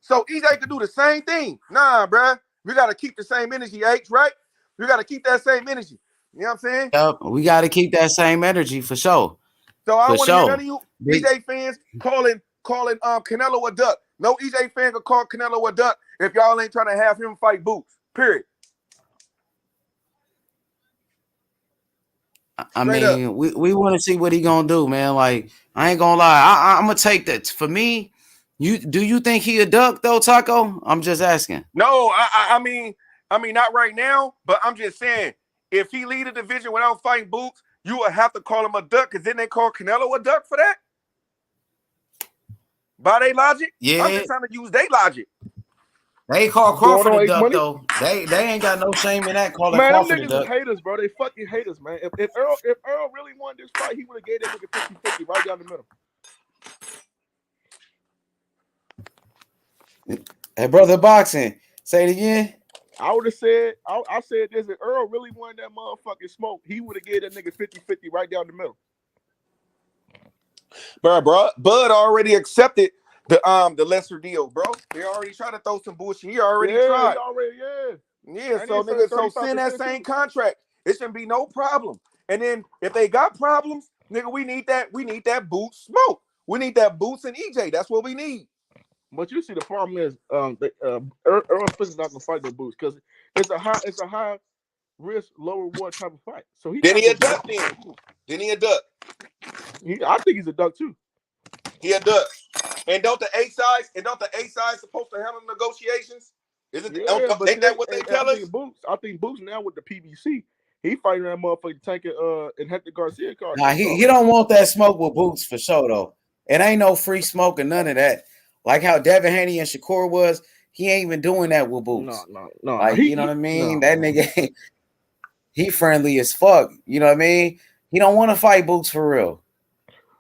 So EJ could do the same thing. Nah, bro. We got to keep the same energy, H, right? We got to keep that same energy. You know what I'm saying? Yep, we got to keep that same energy for sure. So I don't want to hear none of you EJ fans calling Canelo a duck. No EJ fan could call Canelo a duck if y'all ain't trying to have him fight Boots. Period. I mean, we want to see what he gonna do, man. Like, I ain't gonna lie. I'm gonna take that. For me, do you think he a duck though, Taco? I'm just asking. No, I mean, not right now, but I'm just saying, if he lead a division without fighting Boots, you would have to call him a duck, because then they call Canelo a duck for that. By their logic? Yeah. I'm just trying to use their logic. They call Crawford a duck, though. They ain't got no shame in that calling Crawford a duck. Man, them niggas is haters, bro. They fucking haters, man. If Earl really won this fight, he would have gave that nigga 50-50 right down the middle. Hey, brother boxing, say it again. I would have said, I said this, if Earl really won that motherfucking smoke, he would have gave that nigga 50-50 right down the middle. Bro, Bud already accepted the lesser deal, bro. They already tried to throw some bullshit. He already tried. So nigga, so send that same contract. It shouldn't be no problem. And then if they got problems, nigga, we need that Boots smoke. We need that Boots and EJ. That's what we need. But you see, the problem is, Earl Spence is not gonna fight no Boots because it's a high risk, low reward type of fight. So he a duck then. Then he a duck. I think he's a duck too. He a duck. And don't the A sides supposed to handle negotiations? Ain't that what they tell us? I think Boots now with the PBC, he fighting that motherfucking Tank and Hector Garcia card. Nah, he don't want that smoke with Boots for sure though. It ain't no free smoke and none of that. Like how Devin Haney and Shakur was, he ain't even doing that with Boots. No. Like, you know what I mean? That nigga, he friendly as fuck. You know what I mean? He don't want to fight Boots for real.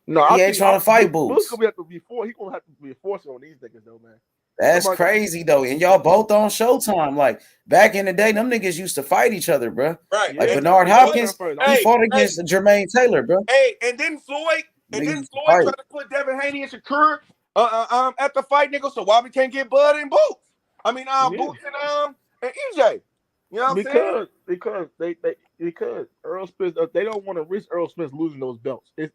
No, he ain't trying to fight Boots. Boots gonna have to be he gonna have to be enforcing on these niggas though, man. That's crazy though, and y'all both on Showtime. Like back in the day, them niggas used to fight each other, bro. Right. Like Bernard Hopkins, he fought against Jermaine Taylor, bro. Hey, and then Floyd tried to put Devin Haney and Shakur at the fight, nigga. So why we can't get Bud and Boots? I mean, Boots and EJ. You know what I'm saying? Because Earl Spence, they don't want to risk Earl Spence losing those belts. They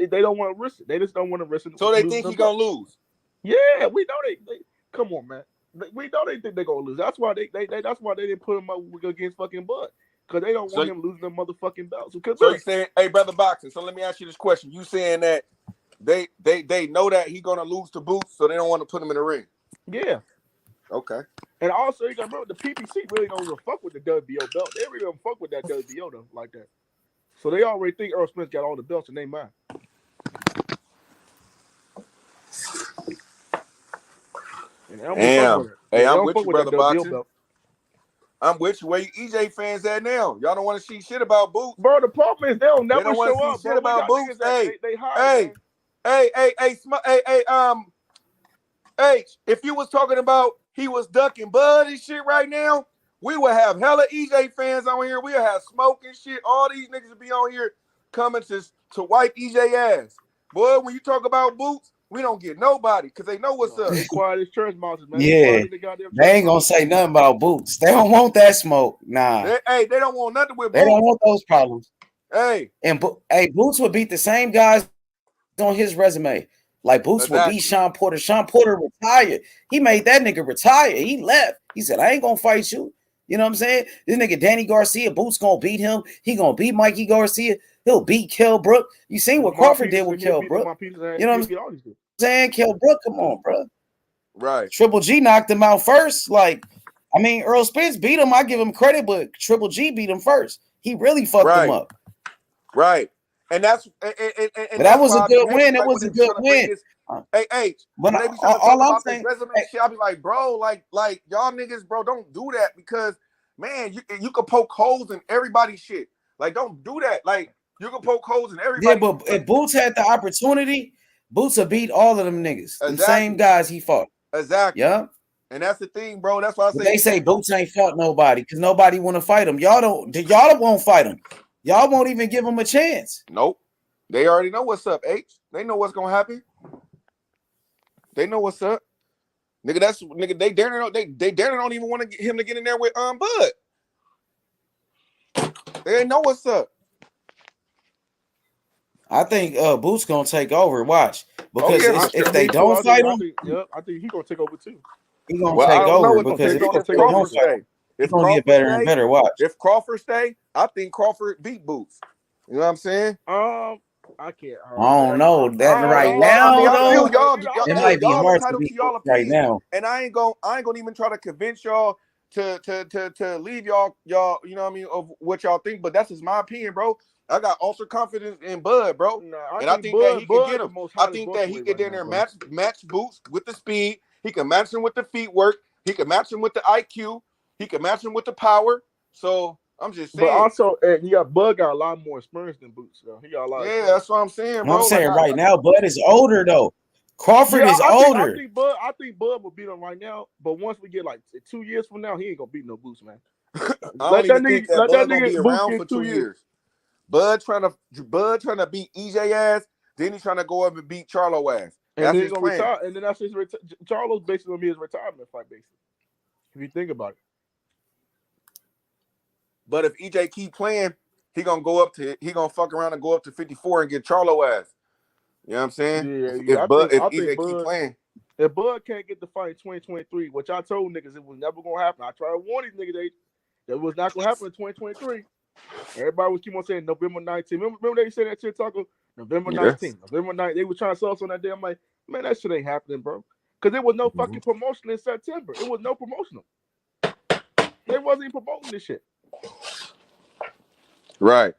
don't want to risk it. They just don't want to risk it. So they think he's gonna lose. Yeah, we know they come on, man. We know they think they're gonna lose. That's why they didn't put him up against fucking Bud. Because they don't want him losing them motherfucking belts. So you saying, hey, brother boxing, so let me ask you this question. You saying that they know that he's gonna lose to Boots, so they don't want to put him in the ring? Yeah. Okay. And also, you got to remember, the PBC really don't even fuck with the WBO belt. They really don't fuck with that WBO though, like that. So they already think Earl Spence got all the belts in their mind. Damn. Hey, I'm with you, brother boxing. I'm with you. Where you EJ fans at now? Y'all don't want to see shit about Boots. Bro, the problem is they don't never show up. Want to see shit about Boots. Hey, if you was talking about he was ducking Bud and shit right now, we would have hella EJ fans on here. We would have smoke and shit. All these niggas would be on here coming to wipe EJ ass. Boy, when you talk about Boots, we don't get nobody because they know what's up. They quiet as church monsters, man. Yeah, they ain't gonna say nothing about Boots. They don't want that smoke. Nah. They don't want nothing with Boots. They don't want those problems. Hey. And Boots would beat the same guys on his resume. Like Boots would beat Sean Porter. Sean Porter retired. He made that nigga retire. He left. He said, I ain't gonna fight you. You know what I'm saying? This nigga Danny Garcia, Boots gonna beat him. He gonna beat Mikey Garcia. He'll beat Kell Brook. You seen what Crawford did with Kell Brook? You know what I'm saying? Kell Brook, come on, bro. Right. Triple G knocked him out first. Like, I mean, Earl Spence beat him. I give him credit, but Triple G beat him first. He really fucked him up. Right. And that's but that was a good win. It was a good win. Hey, but all I'm saying, resume shit, I'll be like, bro, like y'all niggas, bro, don't do that because man, you can poke holes in everybody's shit. Like, don't do that. Like, you can poke holes in Yeah, everybody. but if Boots had the opportunity, Boots would beat all of them niggas. Them same guys he fought. Exactly. Yeah. And that's the thing, bro. That's why I say they say Boots ain't fought nobody because nobody want to fight him. Y'all won't fight him. Y'all won't even give him a chance. Nope. They already know what's up, H. They know what's gonna happen. They know what's up. Nigga, they don't even want to get him to get in there with Bud. They know what's up. I think Boots gonna take over. Watch, because if they don't fight him, I think he gonna take over too. He gonna take over because if Crawford stay, he's gonna get better and better. Watch. If Crawford stay, I think Crawford beat Boots. You know what I'm saying? I can't. I don't know that right now. It might be hard to beat right now. And I ain't gonna even try to convince y'all to leave y'all. You know what I mean, of what y'all think. But that's just my opinion, bro. I got ultra confidence in Bud, bro. I think that he can get him. I think that he can there match Boots with the speed. He can match him with the feet work. He can match him with the IQ. He can match him with the power. So I'm just saying. But also, Bud got a lot more experience than Boots. So he got a lot. Yeah, that's what I'm saying, bro. I'm saying right now, Bud is older though. Crawford is older. I think Bud will beat him right now. But once we get like 2 years from now, he ain't gonna beat no Boots, man. Let that nigga be around for 2 years. Bud trying to beat EJ ass, then he's trying to go up and beat Charlo ass. That's his plan. Retire, and then that's his Charlo's basically gonna be his retirement fight, basically. If you think about it. But if EJ keep playing, he gonna fuck around and go up to 54 and get Charlo ass. You know what I'm saying? Yeah. If EJ keep playing. If Bud can't get the fight in 2023, which I told niggas it was never gonna happen. I tried to warn these niggas that was not gonna happen in 2023. Everybody was keep on saying November 19th. Remember they said that shit, Taco? November 19th. November 9th. They were trying to sell us on that day. I'm like, man, that shit ain't happening, bro. Because there was no fucking promotion in September. It was no promotional. They wasn't even promoting this shit. Right.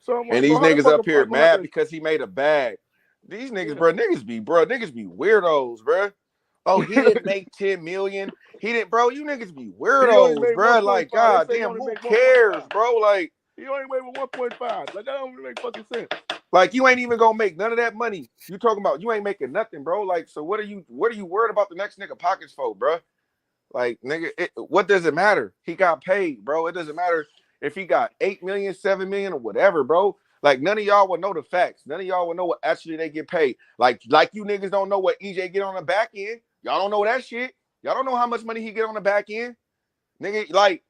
So and these niggas up here mad because he made a bag. These niggas, niggas be weirdos, bro. Oh, he didn't make 10 million. He didn't, bro. You niggas be weirdos, bro. Like, god damn, who cares, bro? Like, he only made 1.5. Like, that don't even make fucking sense. Like, you ain't even gonna make none of that money. You talking about you ain't making nothing, bro. Like, so what are you worried about the next nigga pockets for, bro? Like, nigga, what does it matter? He got paid, bro. It doesn't matter if he got 8 million, 7 million, or whatever, bro. Like, none of y'all will know the facts. None of y'all will know what actually they get paid. Like you niggas don't know what EJ get on the back end. Y'all don't know that shit. Y'all don't know how much money he get on the back end. Nigga, like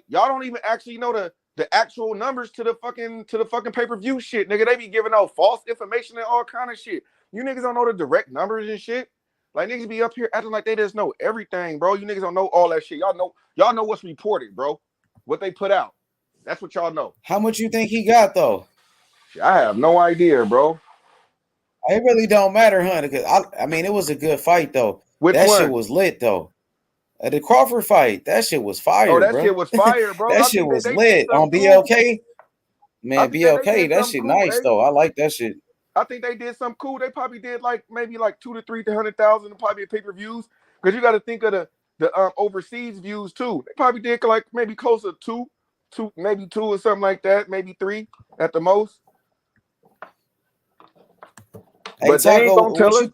y'all don't even actually know the actual numbers to the fucking pay-per-view shit. Nigga, they be giving out false information and all kind of shit. You niggas don't know the direct numbers and shit. Like, niggas be up here acting like they just know everything, bro. You niggas don't know all that shit. Y'all know what's reported, bro. What they put out. That's what y'all know. How much you think he got though? I have no idea, bro. It really don't matter, huh? Because I mean, it was a good fight though. Which that one? Shit was lit though. The Crawford fight, that shit was fire. Oh, that bro. shit was fire, bro. That shit was lit on BLK. Man, BLK, that shit cool, nice though. I like that shit. I think they did something cool. They probably did maybe 200,000 to 300,000 probably pay-per-views. Because you got to think of the overseas views too. They probably did maybe closer to maybe two or something like that, maybe 3 at the most. Hey, but they ain't gonna tell us.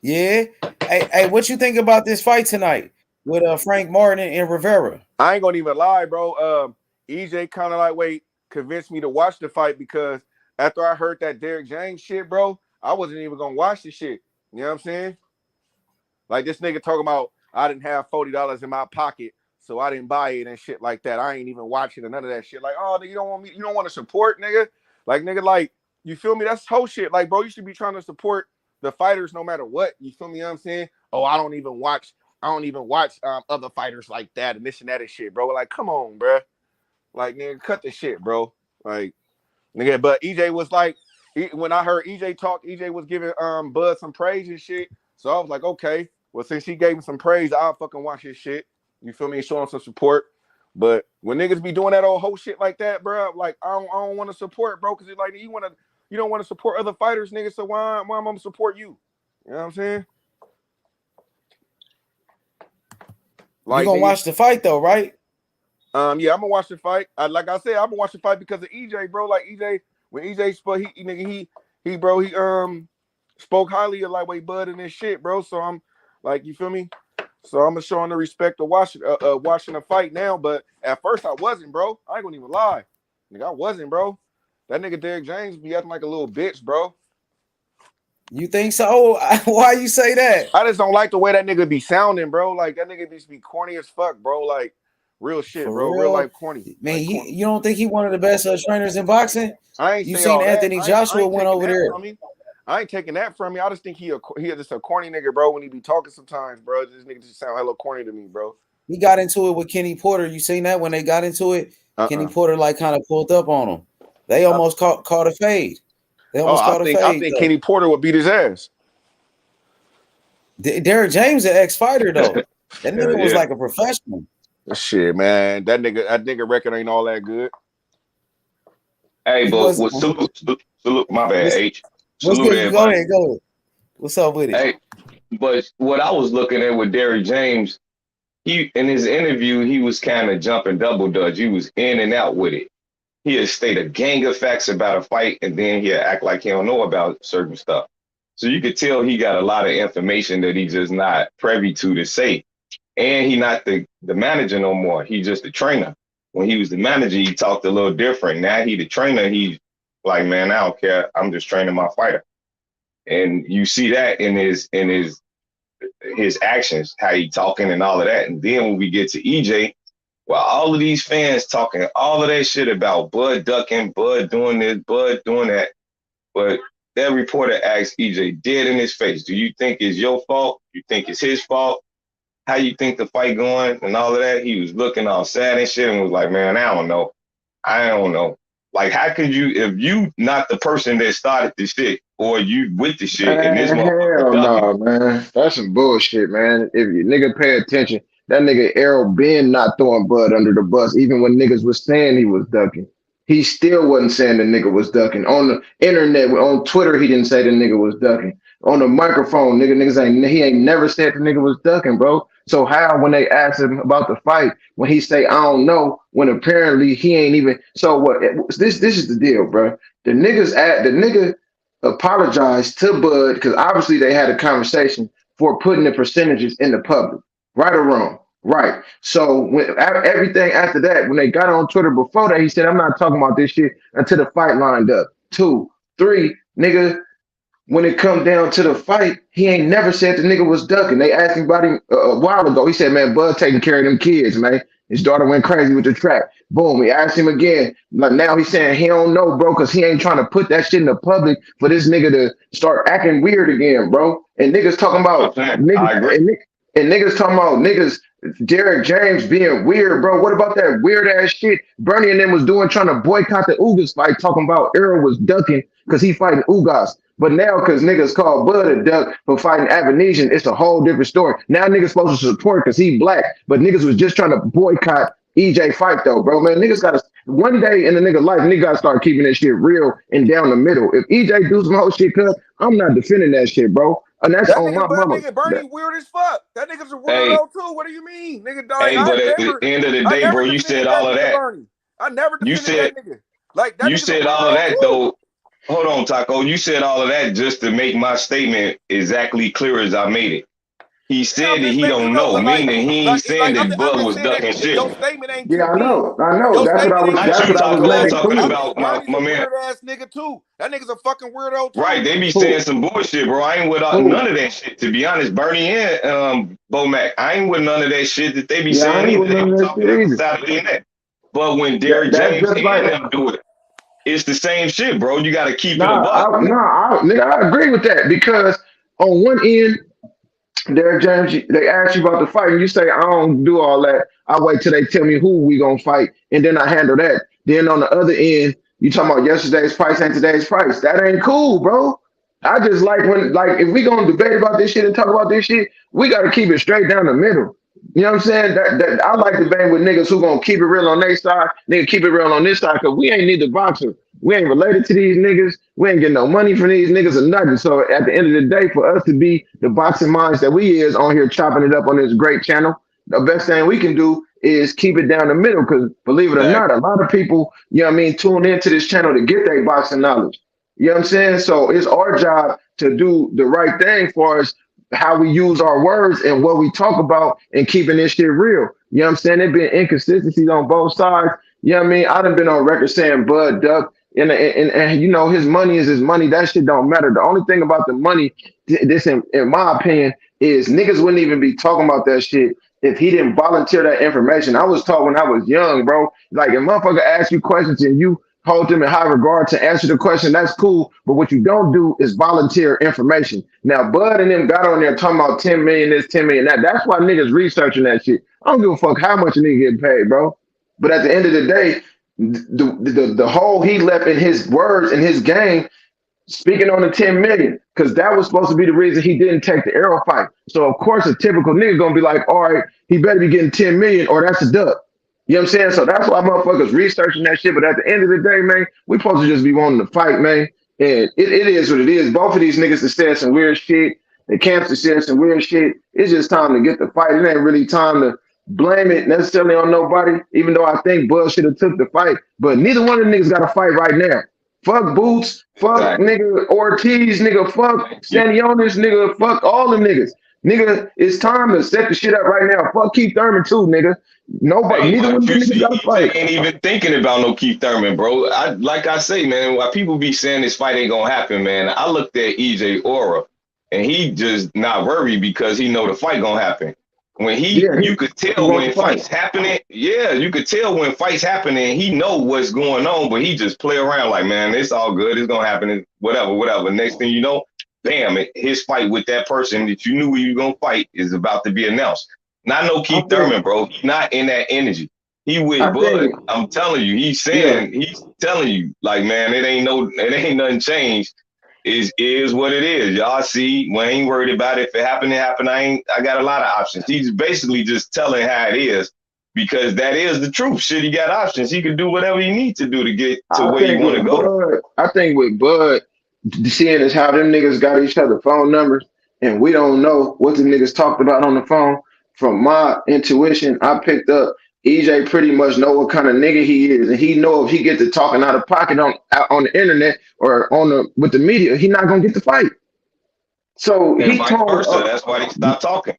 Yeah. Hey, what you think about this fight tonight with Frank Martin and Rivera? I ain't gonna even lie, bro. EJ kind of convinced me to watch the fight because after I heard that Derrick James shit, bro, I wasn't even gonna watch the shit. You know what I'm saying? Like, this nigga talking about I didn't have $40 in my pocket, so I didn't buy it and shit like that. I ain't even watching it, none of that shit. Like, oh, you don't want to support, nigga. Like, nigga, like, you feel me? That's whole shit. Like, bro, you should be trying to support the fighters no matter what. You feel me? You know what I'm saying? Oh, I don't even watch other fighters like that and this and that and shit, bro. Like, come on, bro. Like, nigga, cut the shit, bro. Like, nigga, but EJ was like, when I heard EJ talk, EJ was giving Bud some praise and shit. So I was like, okay, well, since he gave him some praise, I'll fucking watch his shit. You feel me? Show him some support. But when niggas be doing that old whole shit like that, bro, like, I don't want to support, bro, because it's like you don't want to support other fighters, nigga. So why am I gonna support you? You know what I'm saying? You gonna watch the fight though, right? Yeah, I'm gonna watch the fight. Like I said, I'm gonna watch the fight because of EJ, bro. Like EJ, when EJ spoke, he spoke highly of lightweight Bud and this shit, bro. So I'm like, you feel me? So I'm showing the respect of watching the fight now. But at first I wasn't, bro. I ain't gonna even lie, nigga, I wasn't, bro. That nigga Derrick James be acting like a little bitch, bro. You think so? Why you say that? I just don't like the way that nigga be sounding, bro. Like that nigga just be corny as fuck, bro. Like real shit, bro. Real life corny. Man, like, corny. You don't think he one of the best trainers in boxing? I ain't you say seen all Anthony that. Joshua went over there. I ain't taking that from me. I just think he just a corny nigga, bro. When he be talking sometimes, bro, this nigga just sound hella corny to me, bro. He got into it with Kenny Porter. You seen that when they got into it? Kenny Porter like kind of pulled up on him. They almost caught a fade. They almost caught a fade. I think Kenny Porter would beat his ass. Derrick James, an ex-fighter though. That nigga was like a professional. Shit, man. That nigga record ain't all that good. Hey, but salute, my bad, H. Salute everybody. Go ahead. What's up with it? Hey, but what I was looking at with Derrick James, he in his interview, he was kind of jumping double dutch. He was in and out with it. He'll state a gang of facts about a fight, and then he'll act like he don't know about certain stuff. So you could tell he got a lot of information that he's just not privy to say. And he not the manager no more. He's just the trainer. When he was the manager, he talked a little different. Now he the trainer. He's like, man, I don't care. I'm just training my fighter. And you see that in his actions, how he talking and all of that. And then when we get to EJ, well, all of these fans talking all of that shit about Bud ducking, Bud doing this, Bud doing that. But that reporter asked EJ dead in his face, do you think it's your fault? You think it's his fault? How you think the fight going and all of that? He was looking all sad and shit and was like, man, I don't know. Like, how could you, if you not the person that started the shit or you with the shit and this hell no, man. That's some bullshit, man. If you nigga pay attention, that nigga Errol been not throwing Bud under the bus, even when niggas was saying he was ducking. He still wasn't saying the nigga was ducking. On the internet, on Twitter, he didn't say the nigga was ducking. On the microphone, he ain't never said the nigga was ducking, bro. So how, when they asked him about the fight, when he say, I don't know, when apparently he ain't even, so what, this is the deal, bro. The nigga apologized to Bud, because obviously they had a conversation for putting the percentages in the public, right or wrong. Right. So when everything after that, when they got on Twitter before that, he said, I'm not talking about this shit until the fight lined up. 2, 3, nigga, when it come down to the fight, he ain't never said the nigga was ducking. They asked him about him a while ago. He said, man, Bud taking care of them kids, man. His daughter went crazy with the track. Boom. He asked him again. Like now he's saying he don't know, bro, because he ain't trying to put that shit in the public for this nigga to start acting weird again, bro. And niggas talking about niggas talking about niggas Derrick James being weird, bro. What about that weird ass shit Bernie and them was doing, trying to boycott the Ugas fight, talking about Errol was ducking because he fighting Ugas. But now, because niggas call Bud a duck for fighting Avanesian, it's a whole different story. Now niggas supposed to support because he black, but niggas was just trying to boycott EJ fight though, bro. Man, niggas gotta, one day in the nigga life, nigga gotta start keeping this shit real and down the middle. If EJ do some whole shit, cuz I'm not defending that shit, bro. And that's that on my mama. Nigga Bernie weird as fuck. That nigga's a weirdo too. What do you mean, nigga? Dog, Hey, but at the end of the day, bro, you said all of that. Bernie. I never defended that nigga. Like that. You said all of that though. Hold on, Taco. You said all of that just to make my statement exactly clear as I made it. He said that he don't know, meaning he ain't saying that Bud was ducking shit. Your statement ain't I know. That's what I was letting talking about, my man. Weird ass nigga too. That nigga's a fucking weirdo too. Right, they be saying some bullshit, bro. I ain't with none of that shit. To be honest, Bernie and Bomac, I ain't with none of that shit that they be saying either. They be talking outside of the net. But when Derrick James and them do it, it's the same shit, bro. You got to keep it above. I agree with that, because on one end, Derrick James, they ask you about the fight, and you say, I don't do all that. I wait till they tell me who we gonna fight, and then I handle that. Then on the other end, you talking about yesterday's price and today's price. That ain't cool, bro. I just like if we gonna debate about this shit and talk about this shit, we gotta keep it straight down the middle. You know what I'm saying? That I like debating with niggas who gonna keep it real on their side, nigga keep it real on this side, because we ain't neither boxer. We ain't related to these niggas. We ain't getting no money from these niggas or nothing. So at the end of the day, for us to be the boxing minds that we is on here chopping it up on this great channel, the best thing we can do is keep it down the middle. Because believe it or not, a lot of people, you know what I mean, tune into this channel to get their boxing knowledge. You know what I'm saying? So it's our job to do the right thing for us, how we use our words and what we talk about and keeping this shit real. You know what I'm saying? There been inconsistencies on both sides. You know what I mean? I done been on record saying Bud Duck and you know his money is his money. That shit don't matter. The only thing about the money, this in my opinion, is niggas wouldn't even be talking about that shit if he didn't volunteer that information. I was taught when I was young, bro. Like if motherfucker asks you questions and you hold them in high regard to answer the question, that's cool. But what you don't do is volunteer information. Now, Bud and them got on there talking about 10 million this, 10 million that. That's why niggas researching that shit. I don't give a fuck how much a nigga getting paid, bro. But at the end of the day, the hole he left in his words and his game, speaking on the 10 million, because that was supposed to be the reason he didn't take the arrow fight. So of course a typical nigga gonna be like, all right, he better be getting 10 million or that's a duck. You know what I'm saying? So that's why motherfuckers researching that shit. But at the end of the day, man, we supposed to just be wanting to fight, man. And it is what it is. Both of these niggas have said some weird shit. The camps have said some weird shit. It's just time to get the fight. It ain't really time to blame it necessarily on nobody, even though I think Bud should have took the fight. But neither one of the niggas got to fight right now. Fuck Boots, fuck nigga Ortiz, nigga, fuck Stanionis, nigga, fuck all the niggas. Nigga, it's time to set the shit up right now. Fuck Keith Thurman too, nigga. Nobody, neither one of them niggas got to fight. Ain't even thinking about no Keith Thurman, bro. Like I say, man, why people be saying this fight ain't gonna happen, man. I looked at EJ Aura, and he just not worried because he know the fight gonna happen. When you could tell when fights happening. Yeah, you could tell when fights happening. He know what's going on, but he just play around like, man, it's all good. It's gonna happen. Whatever. Next thing you know, bam, his fight with that person that you knew you were gonna fight is about to be announced. Not no Keith Thurman, bro. He's not in that energy. He with Bud. I'm telling you, he's telling you, like, man, it ain't nothing changed. It is what it is. Y'all see, we ain't worried about it. If it happen, it happen. I got a lot of options. He's basically just telling how it is because that is the truth. Shit, he got options. He can do whatever he needs to do to get to where you want to go. I think with Bud, seeing is how them niggas got each other phone numbers, and we don't know what the niggas talked about on the phone. From my intuition, I picked up EJ pretty much know what kind of nigga he is, and he know if he get to talking out of pocket on the internet or with the media, he not gonna get the fight. So and he vice told versa. That's why they stopped talking.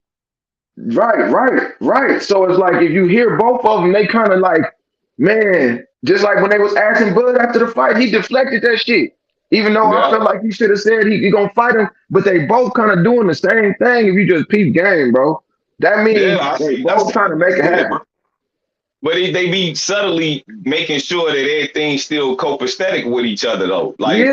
Right. So it's like if you hear both of them, they kind of like, man, just like when they was asking Bud after the fight, he deflected that shit. Even though I felt like he should have said he gonna fight him, but they both kind of doing the same thing. If you just peep game, bro, that means they both trying to make it happen. But they be subtly making sure that everything's still copacetic with each other, though. Like,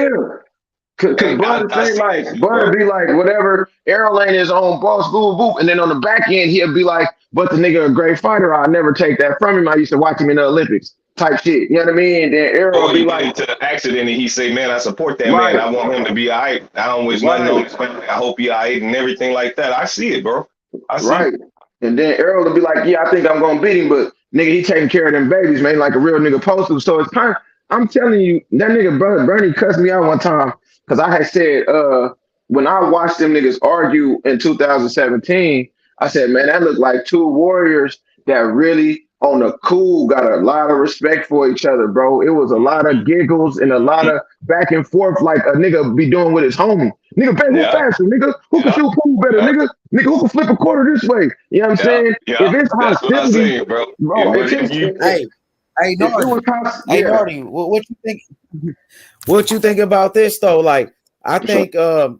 Cause Bud be like, whatever, Errol ain't his own boss, boop, boop. And then on the back end, he'll be like, but the nigga a great fighter. I'll never take that from him. I used to watch him in the Olympics type shit. You know what I mean? And then Errol will be like, into the accident and he say, man, I support that man. I want him to be all right. I don't wish nothing on his family. I hope he all right and everything like that. I see it, bro. I see it. And then Errol will be like, yeah, I think I'm going to beat him, but nigga, he taking care of them babies, man, like a real nigga supposed to. So it's kind of, I'm telling you, that nigga Bernie cussed me out one time because I had said, when I watched them niggas argue in 2017, I said, man, that looked like two warriors that really on the cool got a lot of respect for each other, bro. It was a lot of giggles and a lot of back and forth like a nigga be doing with his homie. Nigga, bet who faster, nigga? Who can shoot pool better, nigga? Nigga, who can flip a quarter this way? You know what I'm saying? If it's hostility, bro. Nardi, what you think? What you think about this though? Like, I think Earl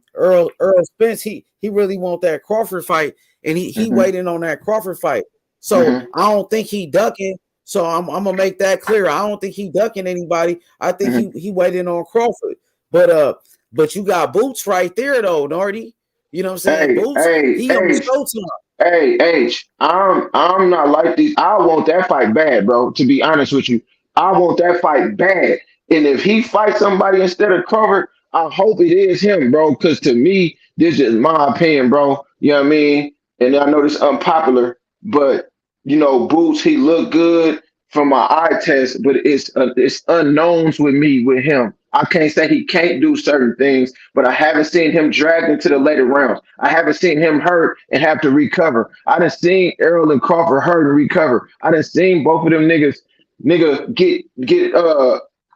Spence, he really want that Crawford fight, and he waiting on that Crawford fight. So I don't think he ducking. So I'm gonna make that clear. I don't think he ducking anybody. I think he waiting on Crawford. But you got Boots right there though, Nardi. You know what I'm saying? Boots, he on Showtime. Hey, H, I'm not like these. I want that fight bad, bro. To be honest with you, I want that fight bad. And if he fights somebody instead of Crawford, I hope it is him, bro. Because to me, this is my opinion, bro. You know what I mean? And I know this unpopular, but you know, Boots, he looked good from my eye test, but it's unknowns with me with him. I can't say he can't do certain things, but I haven't seen him dragged into the later rounds. I haven't seen him hurt and have to recover. I done seen Errol and Crawford hurt and recover. I done seen both of them nigga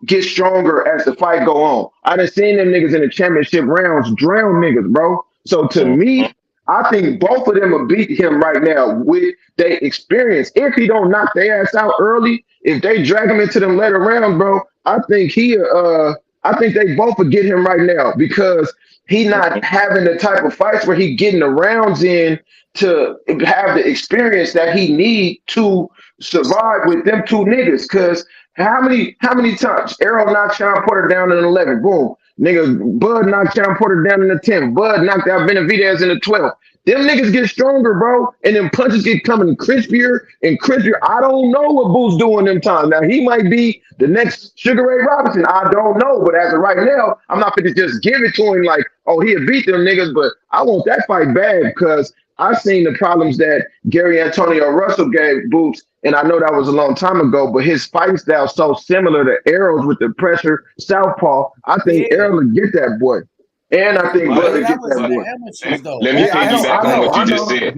get stronger as the fight go on. I done seen them niggas in the championship rounds drown niggas, bro. So to me, I think both of them will beat him right now with their experience. If he don't knock their ass out early, if they drag him into them later rounds, bro, I think they both would get him right now because he not having the type of fights where he getting the rounds in to have the experience that he need to survive with them two niggas. Cause how many times Errol knocked Sean Porter down in 11? Boom. Nigga, Bud knocked Sean Porter down in the 10th. Bud knocked out Benavidez in the 12th. Them niggas get stronger, bro, and them punches get coming crispier and crispier. I don't know what Boo's doing them times. Now, he might be the next Sugar Ray Robinson. I don't know, but as of right now, I'm not going to just give it to him like, oh, he'll beat them niggas, but I want that fight bad because I've seen the problems that Gary Antonio Russell gave Boots, and I know that was a long time ago, but his fight style so similar to Errol's with the pressure southpaw. I think Errol will get that boy. And I think Bud will get that boy. Let me piggyback on what you just said.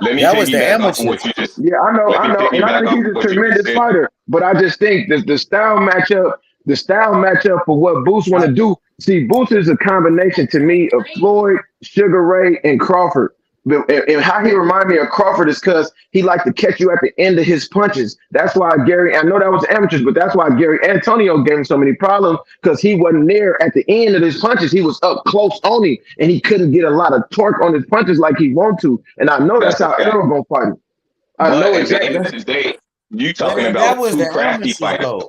Let me piggyback off of what you just. Yeah, I know, and I think he's a tremendous fighter. But I just think that the style matchup for what Boots want to do. See, Boots is a combination to me of Floyd, Sugar Ray, and Crawford. And how he remind me of Crawford is because he liked to catch you at the end of his punches. That's why I know that was amateurs, but that's why Gary Antonio gave him so many problems because he wasn't there at the end of his punches. He was up close on him, and he couldn't get a lot of torque on his punches like he want to. And I know that's how Errol gonna fight him. I know exactly. At the end of the day, you talking about two crafty fighters.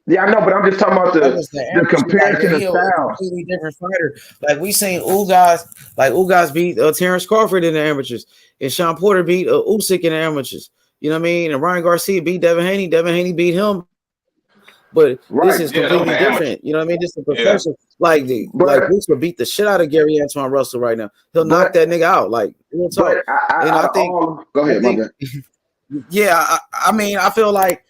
Yeah, I know, but I'm just talking about the comparison of styles. Completely different fighter. Like we seen Ugas beat Terrence Crawford in the amateurs, and Sean Porter beat Usyk in the amateurs. You know what I mean? And Ryan Garcia beat Devin Haney. Devin Haney beat him. But this is completely different. You know what I mean? This is a professional. Like Boots would beat the shit out of Gary Antoine Russell right now. He'll knock that nigga out. Like real talk. And I think. Go ahead, my bad. Yeah, I mean, I feel like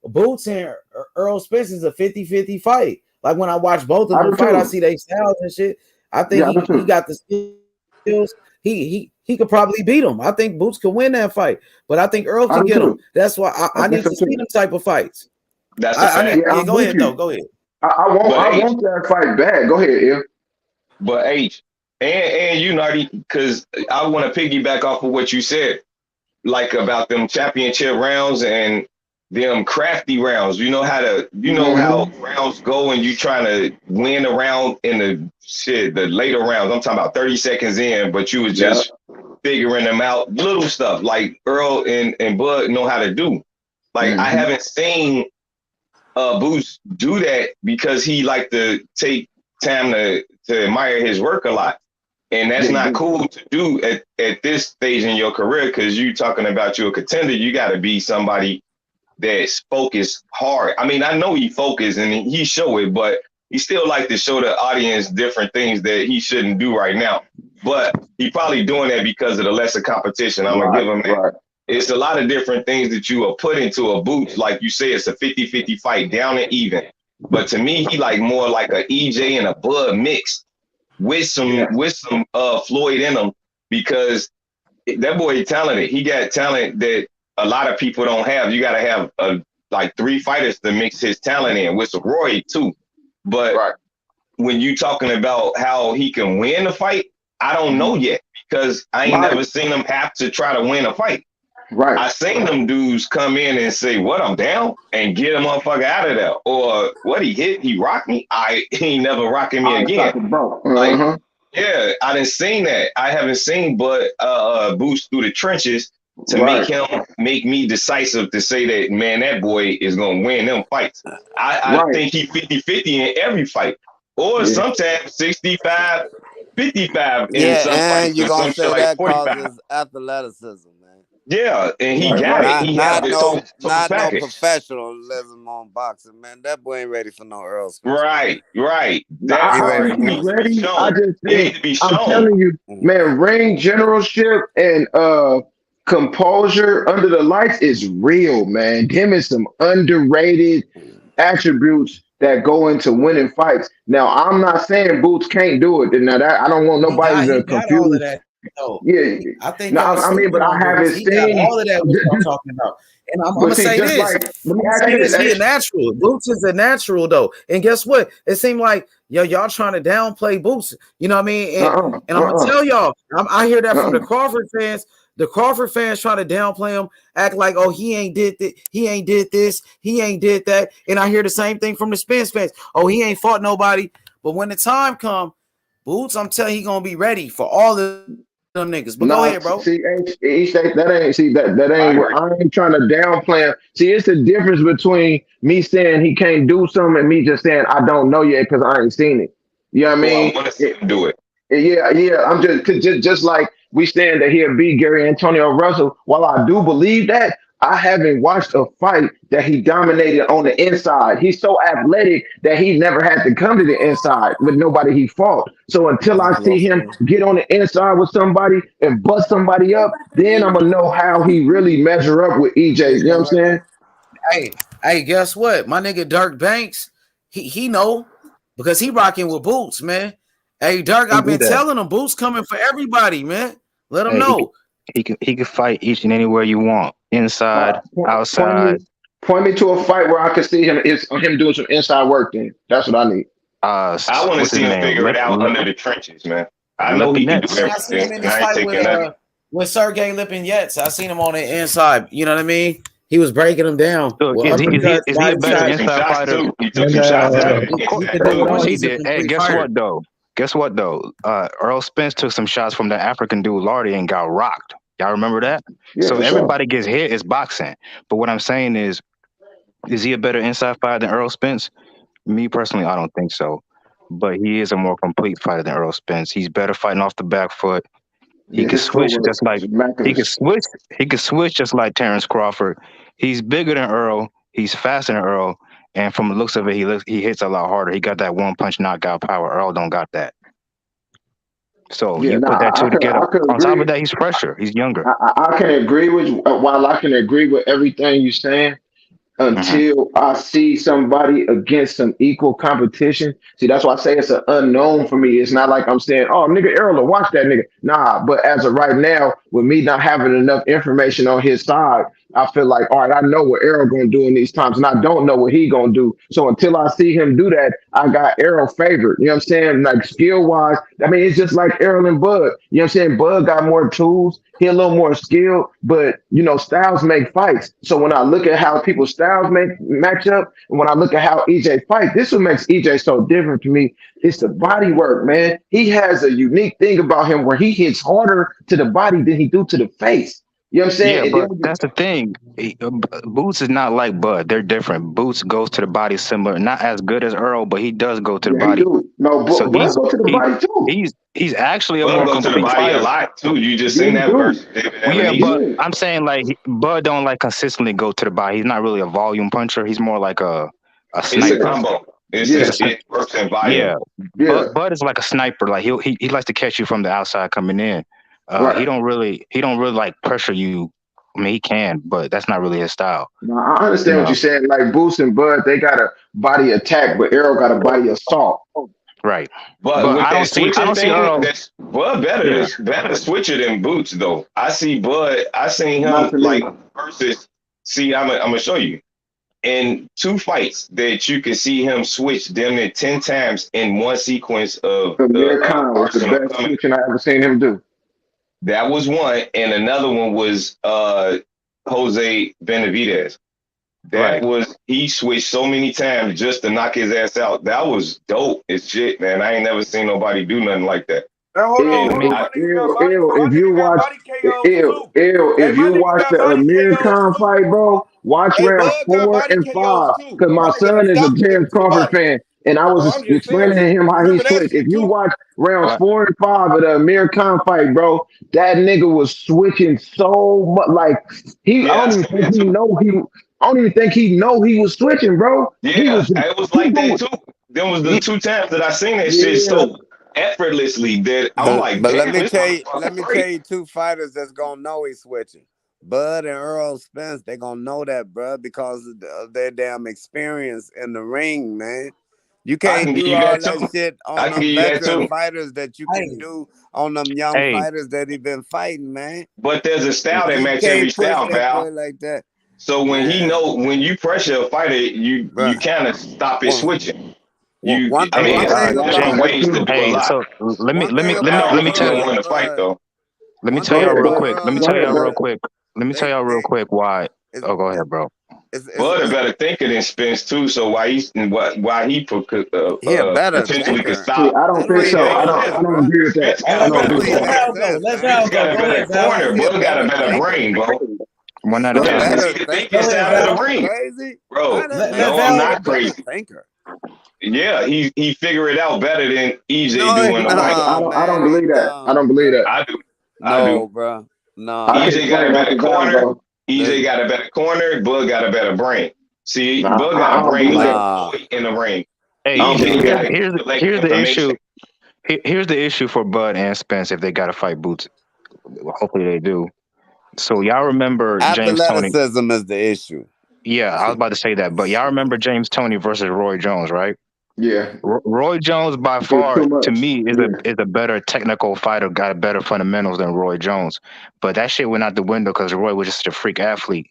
Boots and Earl Spence is a 50-50 fight. Like when I watch both of them fight, I see their styles and shit. I think he got the skills. He could probably beat him. I think Boots could win that fight, but I think Earl can get him. That's why I need to see them type of fights. That's the fact. Go ahead, though. Go ahead. I want that fight bad. Go ahead, Ian. But H and you, Nardi, because I want to piggyback off of what you said, like about them championship rounds and them crafty rounds. You know how rounds go and you trying to win a round in the later rounds. I'm talking about 30 seconds in, but you was just figuring them out. Little stuff like Earl and Bud know how to do. Like I haven't seen Boots do that because he like to take time to admire his work a lot. And that's not cool to do at this stage in your career because you talking about you a contender. You got to be somebody that's focused hard. I mean, I know he focused and he show it, but he still like to show the audience different things that he shouldn't do right now. But he probably doing that because of the lesser competition. I'm going to give him that. Right. It's a lot of different things that you are put into a boot. Like you say, it's a 50-50 fight, down and even. But to me, he like more like a EJ and a Bud mix with some Floyd in him because that boy talented. He got talent that a lot of people don't have. You got to have like 3 fighters to mix his talent in with some Roy too. But when you talking about how he can win a fight, I don't know yet because I ain't never seen him have to try to win a fight. Right. I seen them dudes come in and say, "What, I'm down," and get a motherfucker out of there. Or what, he rocked me. He ain't never rocking me again. Like, yeah, I didn't seen that. I haven't seen but Boost through the trenches to make me decisive to say that, man, that boy is gonna win them fights. I think he 50-50 in every fight. Or sometimes 65-55 in some fights. And you're gonna say like that 45. causes athleticism, man. Yeah, and he got it. He not had no package. professionalism on boxing, man. That boy ain't ready for no Earl Spence. Right. That I think he's ready. I just think I'm telling you, man, ring generalship and composure under the lights is real, man. Him is some underrated attributes that go into winning fights. Now, I'm not saying Boots can't do it. Now, that I don't want nobody He to got all of confuse. that though. Yeah, I think no, y'all I mean, but sleeping I on Boots. haven't He got seen. all of that. What y'all talking about? And I'm But gonna see, say just this. like, let me I'm gonna ask say you this. He a this. natural. Boots is a natural though. And guess what? It seemed like y'all trying to downplay Boots. You know what I mean? And I'm gonna tell y'all. I hear that from the Crawford fans. The Crawford fans trying to downplay him, act like, oh, he ain't did this, he ain't did this, he ain't did that. And I hear the same thing from the Spence fans. Oh, he ain't fought nobody. But when the time come, Boots, I'm telling you, he gonna be ready for all of them niggas. But go Nah, ahead, bro. see, that ain't see that I ain't agree. what I ain't trying to downplay him. See, it's the difference between me saying he can't do something and me just saying I don't know yet because I ain't seen it. You know what I Well, I mean? want to see him do it. Yeah. I'm just 'cause just like we saying that he'll beat Gary Antonio Russell. While I do believe that, I haven't watched a fight that he dominated on the inside. He's so athletic that he never had to come to the inside with nobody he fought. So until I see him get on the inside with somebody and bust somebody up, then I'm gonna know how he really measure up with EJ. You know what I'm saying? Hey, guess what? My nigga Dirk Banks, he know because he rocking with Boots, man. Hey, Dirk, He I've do been that. telling him Boots coming for everybody, man. Let him Hey, know. he could fight each and anywhere you want, inside, Point me, outside. point me to a fight where I can see him. It's him doing some inside work. Then that's what I need. I want to What's his see him name? figure it out under the trenches, man. I know he can do Lipinets. Man, I seen him everything, in and his I ain't fight taking nothing. with Sergey Lipinets. I seen him on the inside. You know what I mean? He was breaking him down. So Well, is uppercuts, he a body He better took shots. some inside shots fighter? too. He took And some shots Yeah, after He, getting he that could do of it dude. course all. he He's a did. Hey, complete fighter. Guess what though? Earl Spence took some shots from the African dude Lardy and got rocked. Y'all remember that? yeah, So for sure. everybody gets hit. It's boxing. But what I'm saying is he a better inside fighter than Earl Spence? Me personally, I don't think so. But he is a more complete fighter than Earl Spence. He's better fighting off the back foot. He Yeah, could his switch footwork just like is he could immaculate. switch. He could switch just like Terrence Crawford. He's bigger than Earl. He's faster than Earl. And from the looks of it, he hits a lot harder. He got that one punch knockout power. Earl don't got that. So Yeah, you nah, put that two together. I could On top agree. of that, he's fresher. He's younger. I can agree with you. While I can agree with everything you're saying, Hmm. until I see somebody against some equal competition. See, that's why I say it's an unknown for me. It's not like I'm saying, oh, nigga, Errol, watch that nigga. Nah, but as of right now, with me not having enough information on his side, I feel like, all right, I know what Errol gonna do in these times, and I don't know what he gonna do. So until I see him do that, I got Errol favored. You know what I'm saying? Like skill wise, I mean, it's just like Errol and Bud. You know what I'm saying? Bud got more tools. He a little more skilled, but styles make fights. So when I look at how people's styles match up, and when I look at how EJ fight, this what makes EJ so different to me. It's the body work, man. He has a unique thing about him where he hits harder to the body than he do to the face. You know what I'm Yeah, saying? And but then that's the thing. Boots is not like Bud. They're different. Boots goes to the body similar, not as good as Earl, but he does go to the yeah, he body. do it. No, So Bud go to the body too. he's actually a Bud more go to the complete body a fighter. lot too. You just Yeah, seen he that do. versus David Well, yeah, Ebenezer. but Yeah, I'm saying like Bud don't like consistently go to the body. He's not really a volume puncher. He's more like a It's a yeah, sniper. combo. He's a yeah, It works in volume. yeah. yeah. Bud is like a sniper. Like he likes to catch you from the outside coming in. Right. He don't really like pressure you. I mean, he can, but that's not really his style. No, I You understand what know, you're saying. Like Boost and Bud, they got a body attack, but Arrow got a body assault. right? But But with that I switching don't see thing, Earl. that's Bud better Yeah. better switcher than Boots though. I see Bud. I seen Not him to like me. versus. See, I'm gonna show you in two fights that you can see him switch them in 10 times in one sequence of the Amir Khan was the Arsenal best coming. switching I ever seen him do. That was one, and another one was Jose Benavidez. That Right. was he switched so many times just to knock his ass out. That was dope as shit, man. I ain't never seen nobody do nothing like that. Now hold on, Ew, I hold on. mean, My nigga got body. My if you nigga got watch, body KOs too. Hey, if my you nigga watch got the body Amir KOs Khan too. fight, bro, watch Hey, rounds Bud got 4 body and KOs 5. too. Because My my nigga be son is a stopping Terrence niggas to the Crawford body. fan. And I Oh, was I'm just explaining saying. to him how he Remember that switched. If shit you too. watch rounds what? 4 and 5 of the Amir Khan fight, bro, that nigga was switching so much. Like I Yeah, I don't even seen think that he too. know he. I don't even think he know he was switching, bro. He Yeah, was just it was like people. that too. Them was the two times that I seen that shit Yeah, so effortlessly that I'm But like, but damn, this let motherfucker me tell great. you two fighters that's gonna know he's switching. Bud and Earl Spence, they gonna know that, bro, because of their damn experience in the ring, man. You I can't can give do you all that that too. shit I on can give them you that veteran too. fighters that you can Hey, do on them young Hey, fighters that he been fighting, man. But there's a style that You match every can't push style, that boy Val. like that, So man, when you pressure a fighter, you bro. kind of stop it One, switching. You, one, I mean, hey, one it's thing James. different about ways to do a Hey, lot. so let me one let me thing let me about Style let me really tell don't Bud, win the fight Bud. though. me One tell thing y'all Go real ahead, about quick. Earl go and ahead, Val. Bud, Let me tell they y'all real they quick why. it's Oh, go ahead, bro. Bud a it's better thinker than Spence too. So why he he a better potentially could thinker. See, stop I don't That don't think even so. make I sense, don't bro. agree with that. Spence hey, got I a let, don't better agree That with don't let that. corner. make Val go. sense, Let man. Spence Val go. got a Go better ahead, Val. corner. He a Bud got a better better thinker. brain, bro. One at a You a Spence can time. see better the thinker, thinking Go ahead, side man. of the Val. You ring, crazy? How bro. that Let make No, I'm you Val. a not better crazy. thinker? Yeah, he figure it out better than EJ No, do in the ring. I don't man. believe that. I don't No, believe bro. that. I do. I do. No, bro. I No. can EJ got explain a that better to Val corner. though. EJ got a better corner. Bud got a better brain. See, Nah, Bud got I a don't brain believe like that. Nah. Floyd in the ring. I Hey, don't EJ believe got that. to collect here's the information. issue. Here's the issue for Bud and Spence if they got to fight Boots. Hopefully they do. So y'all remember James Tony? Athleticism is the issue. Yeah, I was about to say that, but y'all remember James Tony versus Roy Jones, right? Yeah, Roy Jones by it was far too to much. me Yeah. is a better technical fighter, got better fundamentals than Roy Jones. But that shit went out the window because Roy was just a freak athlete.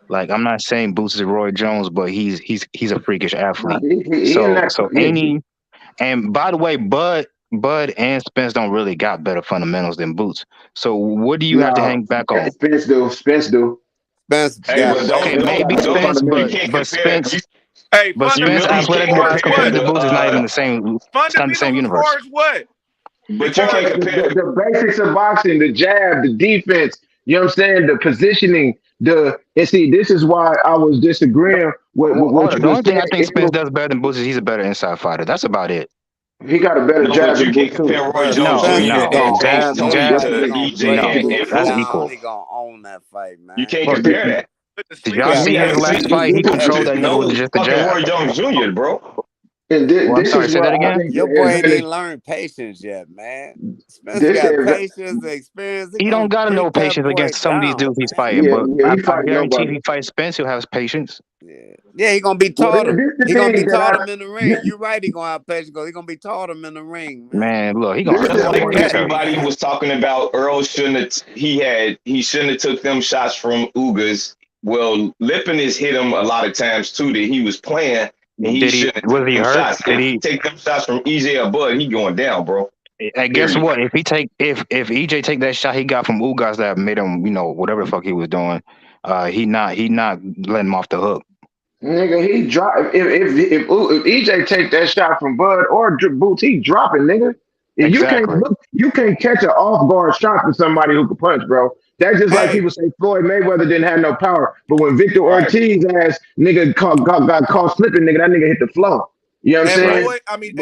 Like I'm not saying Boots is Roy Jones, but he's a freakish Nah, athlete. he in that. So Yeah, any and by the way, Bud and Spence don't really got better fundamentals than Boots. So what do you have to nah, hang back on? Spence do. Spence do. Spence Hey, got but Spence Okay, way got maybe better. better Spence, you fundamentals. can't but compare. Spence Hey, but You Spence really fundamentals as athletic can't far as wise compare compared what? to the. Boots is not even the same. It's not the same Fundamentals as universe. far as what? But you Because can't compare. The basics of boxing, the jab, the defense, you know what I'm saying? The positioning, and see, this is why I was disagreeing with what you The were only thing saying. I think Spence does better than Boots is he's a better inside fighter. That's about it. He got a better No, but jab you than can't Boots too. compare Roy Bro, Jones No, Spence Jr. is no, and gonna James jab that Tony Yes, fight. it to He is. gonna EJ break no. you and the Yes, fuck That's Floyd. down. equal. He gonna own that fight, You man. can't Bro, compare that. with the did sleeper y'all Yeah, that see got his man. better last than fight? him. He Yes, controlled There's that nigga with no just the fucking jab. Roy Jones Jr., bro. and Well, I'm this sorry. is Say where that I again. think the your boy ain't advantage. even learned patience yet, man. Spence This got advantage. patience, experience. He He don't gonna got no break that patience boy against some of these down, dudes he's man. fighting, Yeah, but yeah, he I fighting guarantee if nobody. he fights Spence, he'll have patience. Yeah, he gonna be Well, taught him. this the He gonna be thing that taught him I. in the ring. This, You right? He gonna have patience because he gonna be taught him in the ring, man. Man, look, he gonna this hurt is that Just the like motherfucker thing. himself. everybody was talking about, Earl shouldn't have. He shouldn't have took them shots from Ugas. Well, Lippin has hit him a lot of times too that he was playing, and he Did he? shouldn't have Was took he them hurt? shots. Did If he he? take them shots from EJ or Bud, he going down, bro. And guess Period. what? If EJ take that shot he got from Ugas that made him, whatever the fuck he was doing, he not letting him off the hook. Nigga, he drop if EJ take that shot from Bud or Boots, he dropping, nigga. And Exactly. you can't catch an off guard shot from somebody who can punch, bro. That's just like Hey, people say Floyd Mayweather didn't have no power, but when Victor Right. Ortiz ass nigga got caught slipping, nigga, that nigga hit the floor. You know what I'm and Right. saying? Floyd, I mean,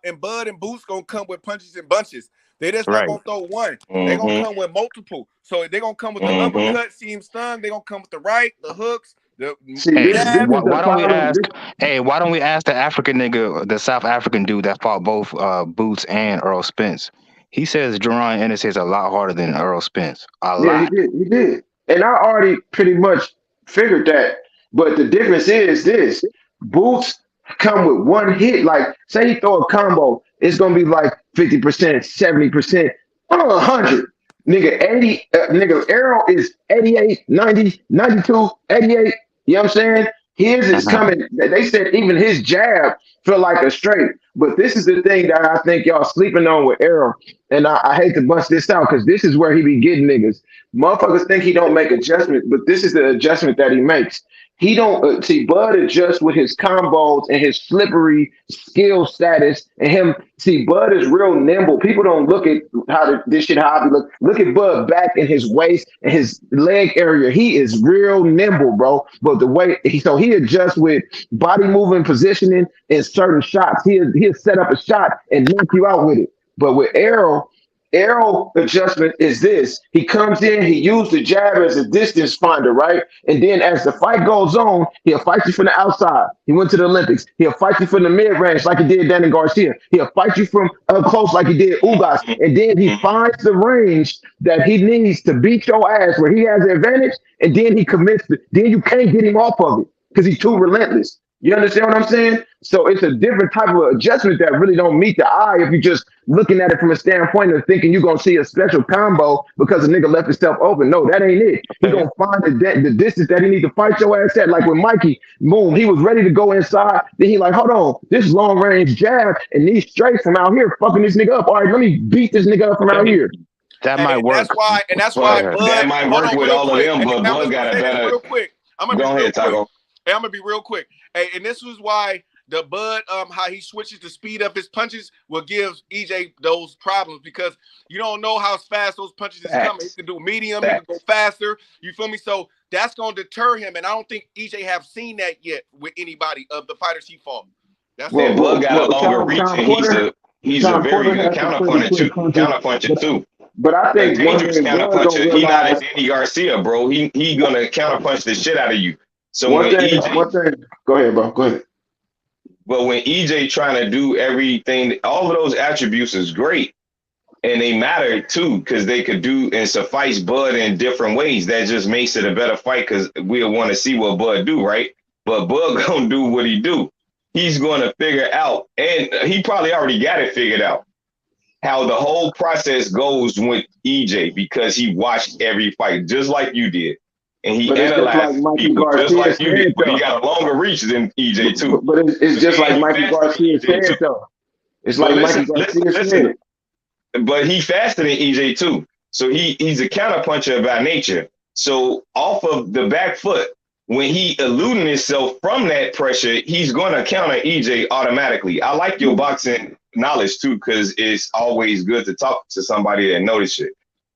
and Bud and Boots gonna come with punches and bunches. They just not Right. gonna throw one. They gonna Mm-hmm. come with multiple. So they gonna come with the Mm-hmm. uppercut, seam stun. They gonna come with the right, the hooks, the See, Hey, jab. this is the why don't we problem. ask? Hey, why don't we ask the African nigga, the South African dude that fought both Boots and Earl Spence? He says Jerron Ennis is a lot harder than Earl Spence. A Yeah, lot. he did. And I already pretty much figured that. But the difference is this: Boots come with one hit. Like, say he throw a combo, it's gonna be like 50%, 70%, 100. Nigga, 80, nigga, Arrow is 88, 90, 92, 88. You know what I'm saying? His is Mhm. coming. They said even his jab felt like a straight. But this is the thing that I think y'all sleeping on with Arrow. And I hate to bust this out because this is where he be getting niggas. Motherfuckers think he don't make adjustments, but this is the adjustment that he makes. He don't see Bud adjust with his combos and his slippery skill status, and him see Bud is real nimble. People don't look at this shit how he look. Look at Bud back in his waist and his leg area. He is real nimble, bro. But the way he adjusts with body moving, positioning, and certain shots. He'll set up a shot and knock you out with it. But with Errol, Arrow adjustment is this. He comes in, he used the jab as a distance finder, right? And then as the fight goes on, he'll fight you from the outside. He went to the Olympics. He'll fight you from the mid range like he did Danny Garcia. He'll fight you from up close like he did Ugas. And then he finds the range that he needs to beat your ass where he has the advantage. And then he commits. Then you can't get him off of it because he's too relentless. You understand what I'm saying? So it's a different type of adjustment that really don't meet the eye if you're just looking at it from a standpoint of thinking you're gonna see a special combo because a nigga left himself open. No, that ain't it. He gonna find the distance that he need to fight your ass at. Like with Mikey, boom, he was ready to go inside. Then he like, hold on, this long range jab and these straight from out here fucking this nigga up. All right, let me beat this nigga up from out here. That might work. That's why But Bud. that might Hold work on, with real all of quick. them, but And I'm Bud just got gonna a say this better. real quick. I'm gonna Go be real ahead, quick. Taco. Hey, I'm gonna be real quick. Hey, and this is why the Bud, how he switches the speed of his punches will give EJ those problems because you don't know how fast those punches is coming. He can do medium, he can go faster. You feel me? So that's gonna deter him, and I don't think EJ have seen that yet with anybody of the fighters he fought. That's And all. Bud got a longer reach, and he's a very good counterpuncher too. But I A think one dangerous thing Bud don't counterpuncher. He not a realize. Danny Garcia, bro. He gonna counterpunch the shit out of you. So One when thing. Go ahead, bro. Go ahead. but when EJ trying to do everything, all of those attributes is great. And they matter too, because they could do and suffice Bud in different ways. That just makes it a better fight because we'll want to see what Bud do, right? But Bud gonna do what he do. He's gonna figure out, and he probably already got it figured out, how the whole process goes with EJ because he watched every fight just like you did. And he But it's just like analyzed Mikey people just Garcia like you did, said, but he though. got a longer reach than EJ too. But it's just like And he Mikey faster than Garcia EJ said, too. though. It's But like Mikey Garcia said. but he faster than EJ too. So he's a counterpuncher by nature. So off of the back foot, when he eluding himself from that pressure, he's going to counter EJ automatically. I like your boxing knowledge too, because it's always good to talk to somebody that knows shit.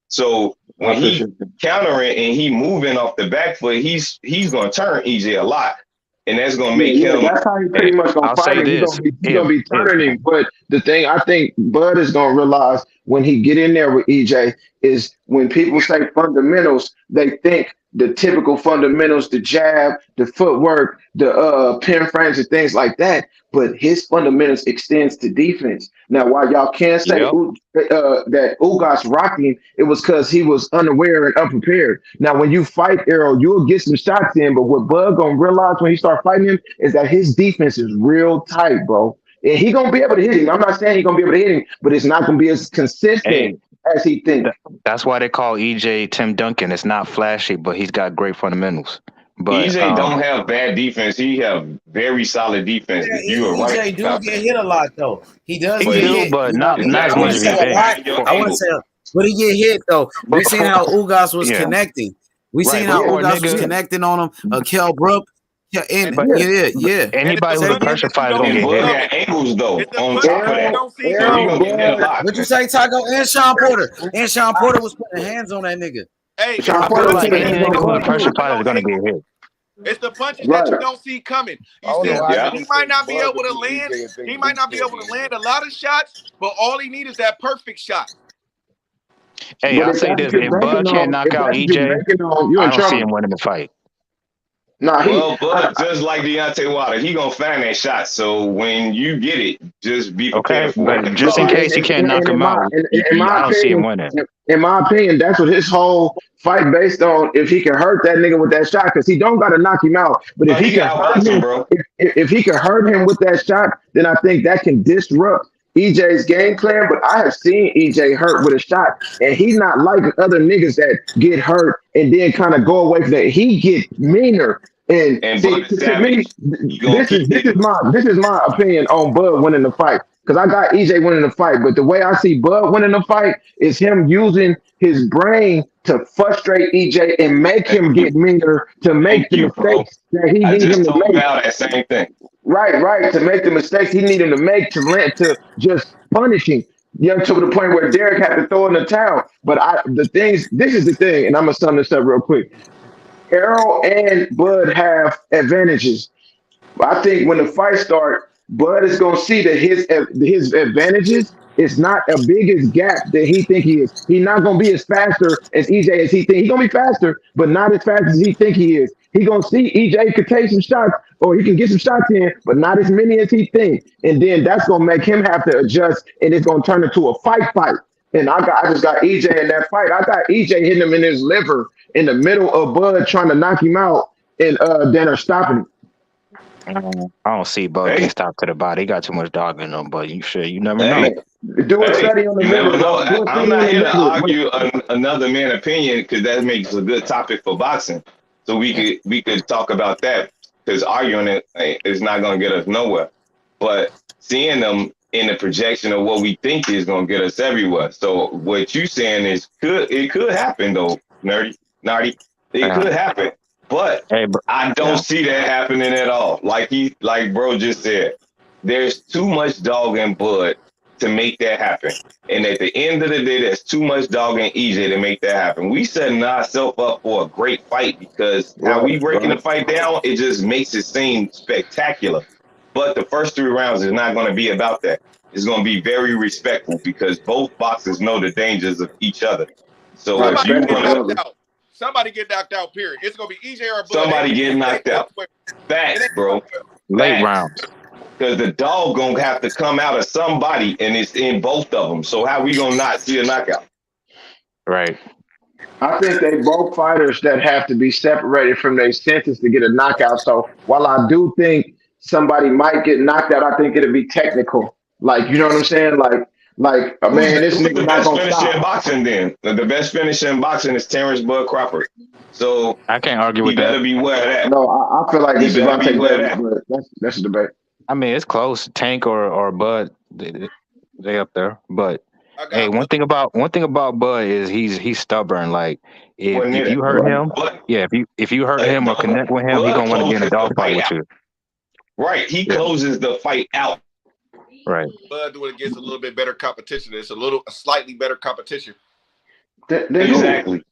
So when he countering and he moving off the back foot, he's going to turn EJ a lot. And that's going to make him. That's how he pretty much gonna fight him. He's gonna be turning him. But the thing I think Bud is gonna realize when he get in there with EJ is when people say fundamentals, they think the typical fundamentals, the jab, the footwork, the pin frames and things like that. But his fundamentals extends to defense. Now, while y'all can't say that Ugas rocked him, it was because he was unaware and unprepared. Now, when you fight Arrow, you'll get some shots in, but what Bud gonna realize when he start fighting him is that his defense is real tight, bro. And he gonna be able to hit him. I'm not saying he gonna be able to hit him, but it's not gonna be as consistent as he thinks. That's why they call EJ Tim Duncan. It's not flashy, but he's got great fundamentals. But EJ don't have bad defense. He have very solid defense. You are right. EJ do get hit a lot though. He does He get do, hit, but not as I much wouldn't as say he a did. lot. I wouldn't say, but he get hit though. We seen how Ugas was connecting. We seen how Ugas was connecting on him. Kell Brook. Yeah, and anybody who's a pressure fighter is gonna get hit. Got angles though on top of that. So he gonna get hit a lot. What you say, Taco? And Sean Porter. And Sean Porter was putting hands on that nigga. Hey, I feel like any nigga who's a pressure fighter is gonna get hit. it's the punches that you don't see coming. You see, Yeah. he might not be able to land. He might not be able to land a lot of shots, but all he needs is that perfect shot. Hey, I'll say this: if Bud can't knock out EJ, I don't see him winning the fight. Bud, just like Deontay Wilder, he gonna find that shot. So when you get it, just be prepared for it. But just in case he can't knock him out, I don't see him winning. In my opinion, that's what his whole fight based on. If he can hurt that nigga with that shot, because he don't got to knock him out. But if he can hurt him, if he can hurt him with that shot, then I think that can disrupt EJ's game plan. But I have seen EJ hurt with a shot, and he's not like other niggas that get hurt and then kind of go away from that. He get meaner. And see, to me, this is my opinion on Bud winning the fight. Because I got EJ winning the fight, but the way I see Bud winning the fight is him using his brain to frustrate EJ and make him get meaner, to make the mistakes that he needs him to make. That same thing. Right. To make the mistakes he needed to make to just punish him. You know, to the point where Derek had to throw in the towel. But this is the thing, and I'm gonna sum this up real quick. Errol and Bud have advantages. I think when the fight starts, Bud is gonna see that his advantages It's not a biggest gap that he think he is. He's not gonna be as faster as EJ as he think. He gonna be faster, but not as fast as he think he is. He gonna see EJ could take some shots or he can get some shots in, but not as many as he think. And then that's gonna make him have to adjust, and it's gonna turn into a fight. And I just got EJ in that fight. I got EJ hitting him in his liver in the middle of Bud trying to knock him out, and then are stopping him. I don't see Bud getting stopped to the body. He got too much dog in him, but you never know. Hey, Do a study on the you never liver, know. bro. Do a I'm study not on the here to liver. argue another man opinion because that makes a good topic for boxing. So we could talk about that because arguing it is not going to get us nowhere. But seeing them in the projection of what we think is going to get us everywhere. So what you saying is it could happen though, nerdy. It could happen. But I don't see that happening at all. Like bro just said, there's too much dog in Bud to make that happen. And at the end of the day, there's too much dog in EJ to make that happen. We setting ourselves up for a great fight because how we breaking the fight down, it just makes it seem spectacular. But the first 3 rounds is not going to be about that. It's going to be very respectful because both boxers know the dangers of each other. So if you want to... Somebody get knocked out, period. It's going to be EJ or Bud. Somebody get knocked out. Facts, bro. Late rounds. Because the dog going to have to come out of somebody, and it's in both of them. So how we going to not see a knockout? Right. I think they both fighters that have to be separated from their senses to get a knockout. So while I do think somebody might get knocked out, I think it'll be technical. Like, you know what I'm saying? Like man, this nigga not gonna stop. In boxing then? The best finisher in boxing is Terrence Bud Crawford. So I can't argue with that. You better beware of that. No, I feel like this is Devontae Davis, but that's a debate. I mean, it's close. Tank or Bud, they up there. But hey, one thing about Bud is he's stubborn. Like if you hurt him, if you hurt him or connect with him, he's gonna want to get in a dogfight with you. Right, he closes the fight out. Right. Bud doing against a little bit better competition. It's a slightly better competition. Exactly.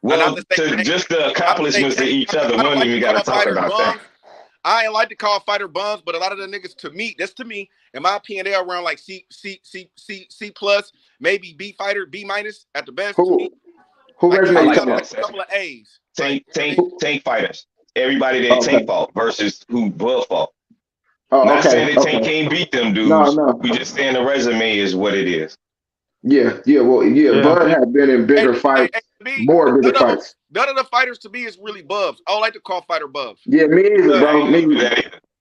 Well, just the accomplishments of each other, we don't even got to talk about that. I ain't like to call fighter bums, but a lot of the niggas, to me, in my opinion, they're around like C plus, maybe B fighter, B minus at the best. Who like, like a couple of A's. Tank fighters. Everybody that Tank fought versus who Bud fought. Oh, Not saying that Tank can't beat them dudes. No. We just saying the resume is what it is. Yeah. Bud had been in bigger fights, more bigger fights. None of the fighters to me is really bubs. I don't like to call fighter bubs. Yeah, me either, bro.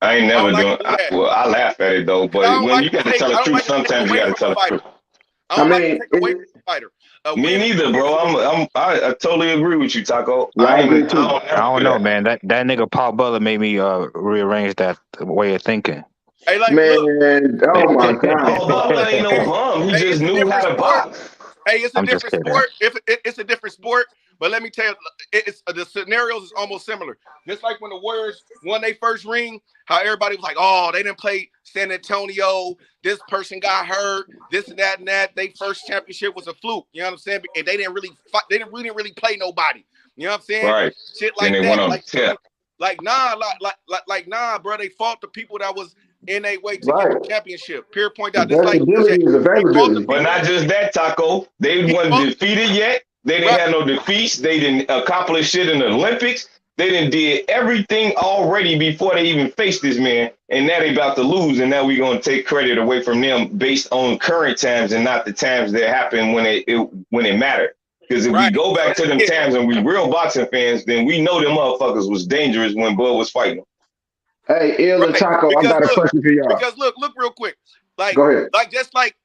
I ain't never doing. I laugh at it though, but when you got to tell the truth, sometimes you got to tell the truth. I mean, like to take away from the fighter. Me neither, bro. I totally agree with you, Taco. I don't know, man. That nigga Paul Butler made me rearrange that way of thinking. Hey, like, man, oh my god, Paul Butler ain't no bum. He just knew how to box. Hey, it's a different sport. It's a different sport, but let me tell you, the scenarios is almost similar. Just like when the Warriors won their first ring, how everybody was like, "Oh, they didn't play San Antonio. This person got hurt. This and that. Their first championship was a fluke." You know what I'm saying? And they didn't really fight. They didn't really play nobody. You know what I'm saying? Right. Shit like and they that. Went on the tip. Nah, bro. They fought the people that was in a way to get the championship. Period. Point out. Just like but not just that, Taco. They weren't defeated yet. They didn't have no defeats. They didn't accomplish shit in the Olympics. They didn't did everything already before they even faced this man. And now they about to lose. And now we're gonna take credit away from them based on current times and not the times that happened when it mattered. Because if we go back to them times and we real boxing fans, then we know them motherfuckers was dangerous when Bud was fighting. Hey, Il and Taco, I got a question for y'all. Because look real quick. Like, go ahead. Just like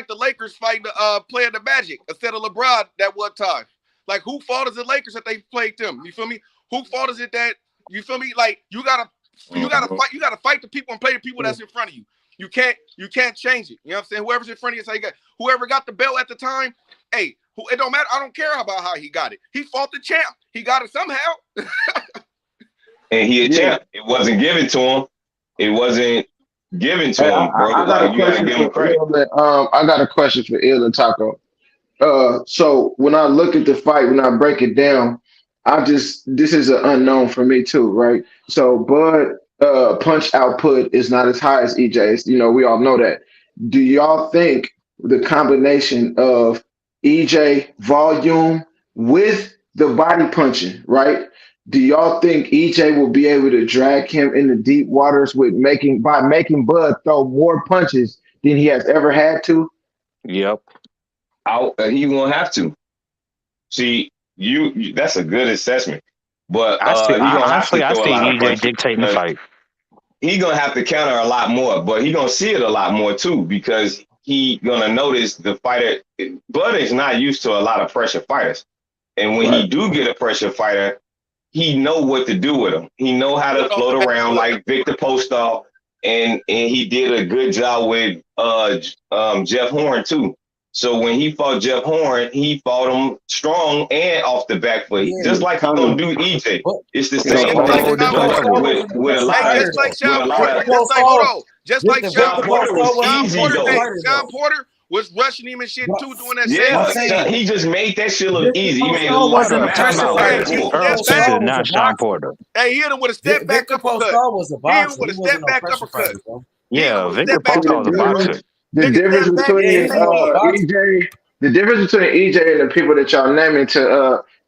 the Lakers fighting playing the Magic instead of LeBron that one time. Like, who fault is the Lakers that they played them? You feel me? Who fault is it that you feel me? Like, you gotta fight the people and play the people that's in front of you. You can't change it. You know what I'm saying? Whoever's in front of you, whoever got the belt at the time, hey, it don't matter. I don't care about how he got it. He fought the champ. He got it somehow. And he a champ. It wasn't given to him. It wasn't given to him, bro. I got a question for Il and Taco. So when I look at the fight, when I break it down, this is an unknown for me too, right? So Bud punch output is not as high as EJ's. You know, we all know that. do y'all think the combination of EJ volume with the body punching, right? Do y'all think EJ will be able to drag him into deep waters with making Bud throw more punches than he has ever had to? Yep. He won't have to. See, that's a good assessment. But he gonna have to I throw a see lot of EJ punches. dictating the fight. He gonna have to counter a lot more, but he gonna see it a lot more too, because he gonna notice the fighter. Bud is not used to a lot of pressure fighters, and when he Right. do get a pressure fighter, he know what to do with him. He know how to float around like Victor Postol, and he did a good job with Jeff Horn too. So when he fought Jeff Horn, he fought him strong and off the back foot, just like he gonna do EJ. It's the same thing, with a lot of just like Sean Porter was easy though. Sean Porter was rushing him and shit too, doing that Yeah, same he just made that shit look easy. He made a Hold lot of on, time out. Earl Spence is not Sean Porter. Hey, he hit him with a step back uppercut. was a He hit him boxer. with a He wasn't step no back pressure uppercut. fighter, bro. Yeah, Victor Step back Postol was a boxer. The difference between EJ and the people that y'all naming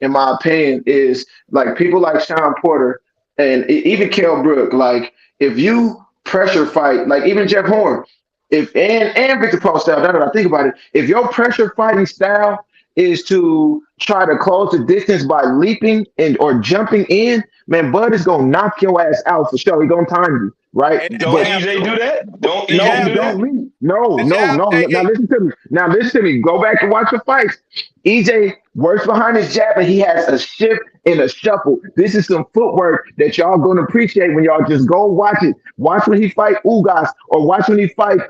in my opinion, is like people like Sean Porter and even Kell Brook. Like if you pressure fight, like even Jeff Horn, if and Victor Paul style, now that I think about it, if your pressure fighting style is to try to close the distance by leaping and or jumping in, man, Bud is gonna knock your ass out for sure. He gonna time you, right? Don't EJ do that? Don't No, EJ he do that? don't leave. No. Now listen to me. Now listen to me. Go back and watch the fights. EJ works behind his jab, and he has a shift and a shuffle. This is some footwork that y'all gonna appreciate when y'all just go watch it. Watch when he fight Ugas, or watch when he fight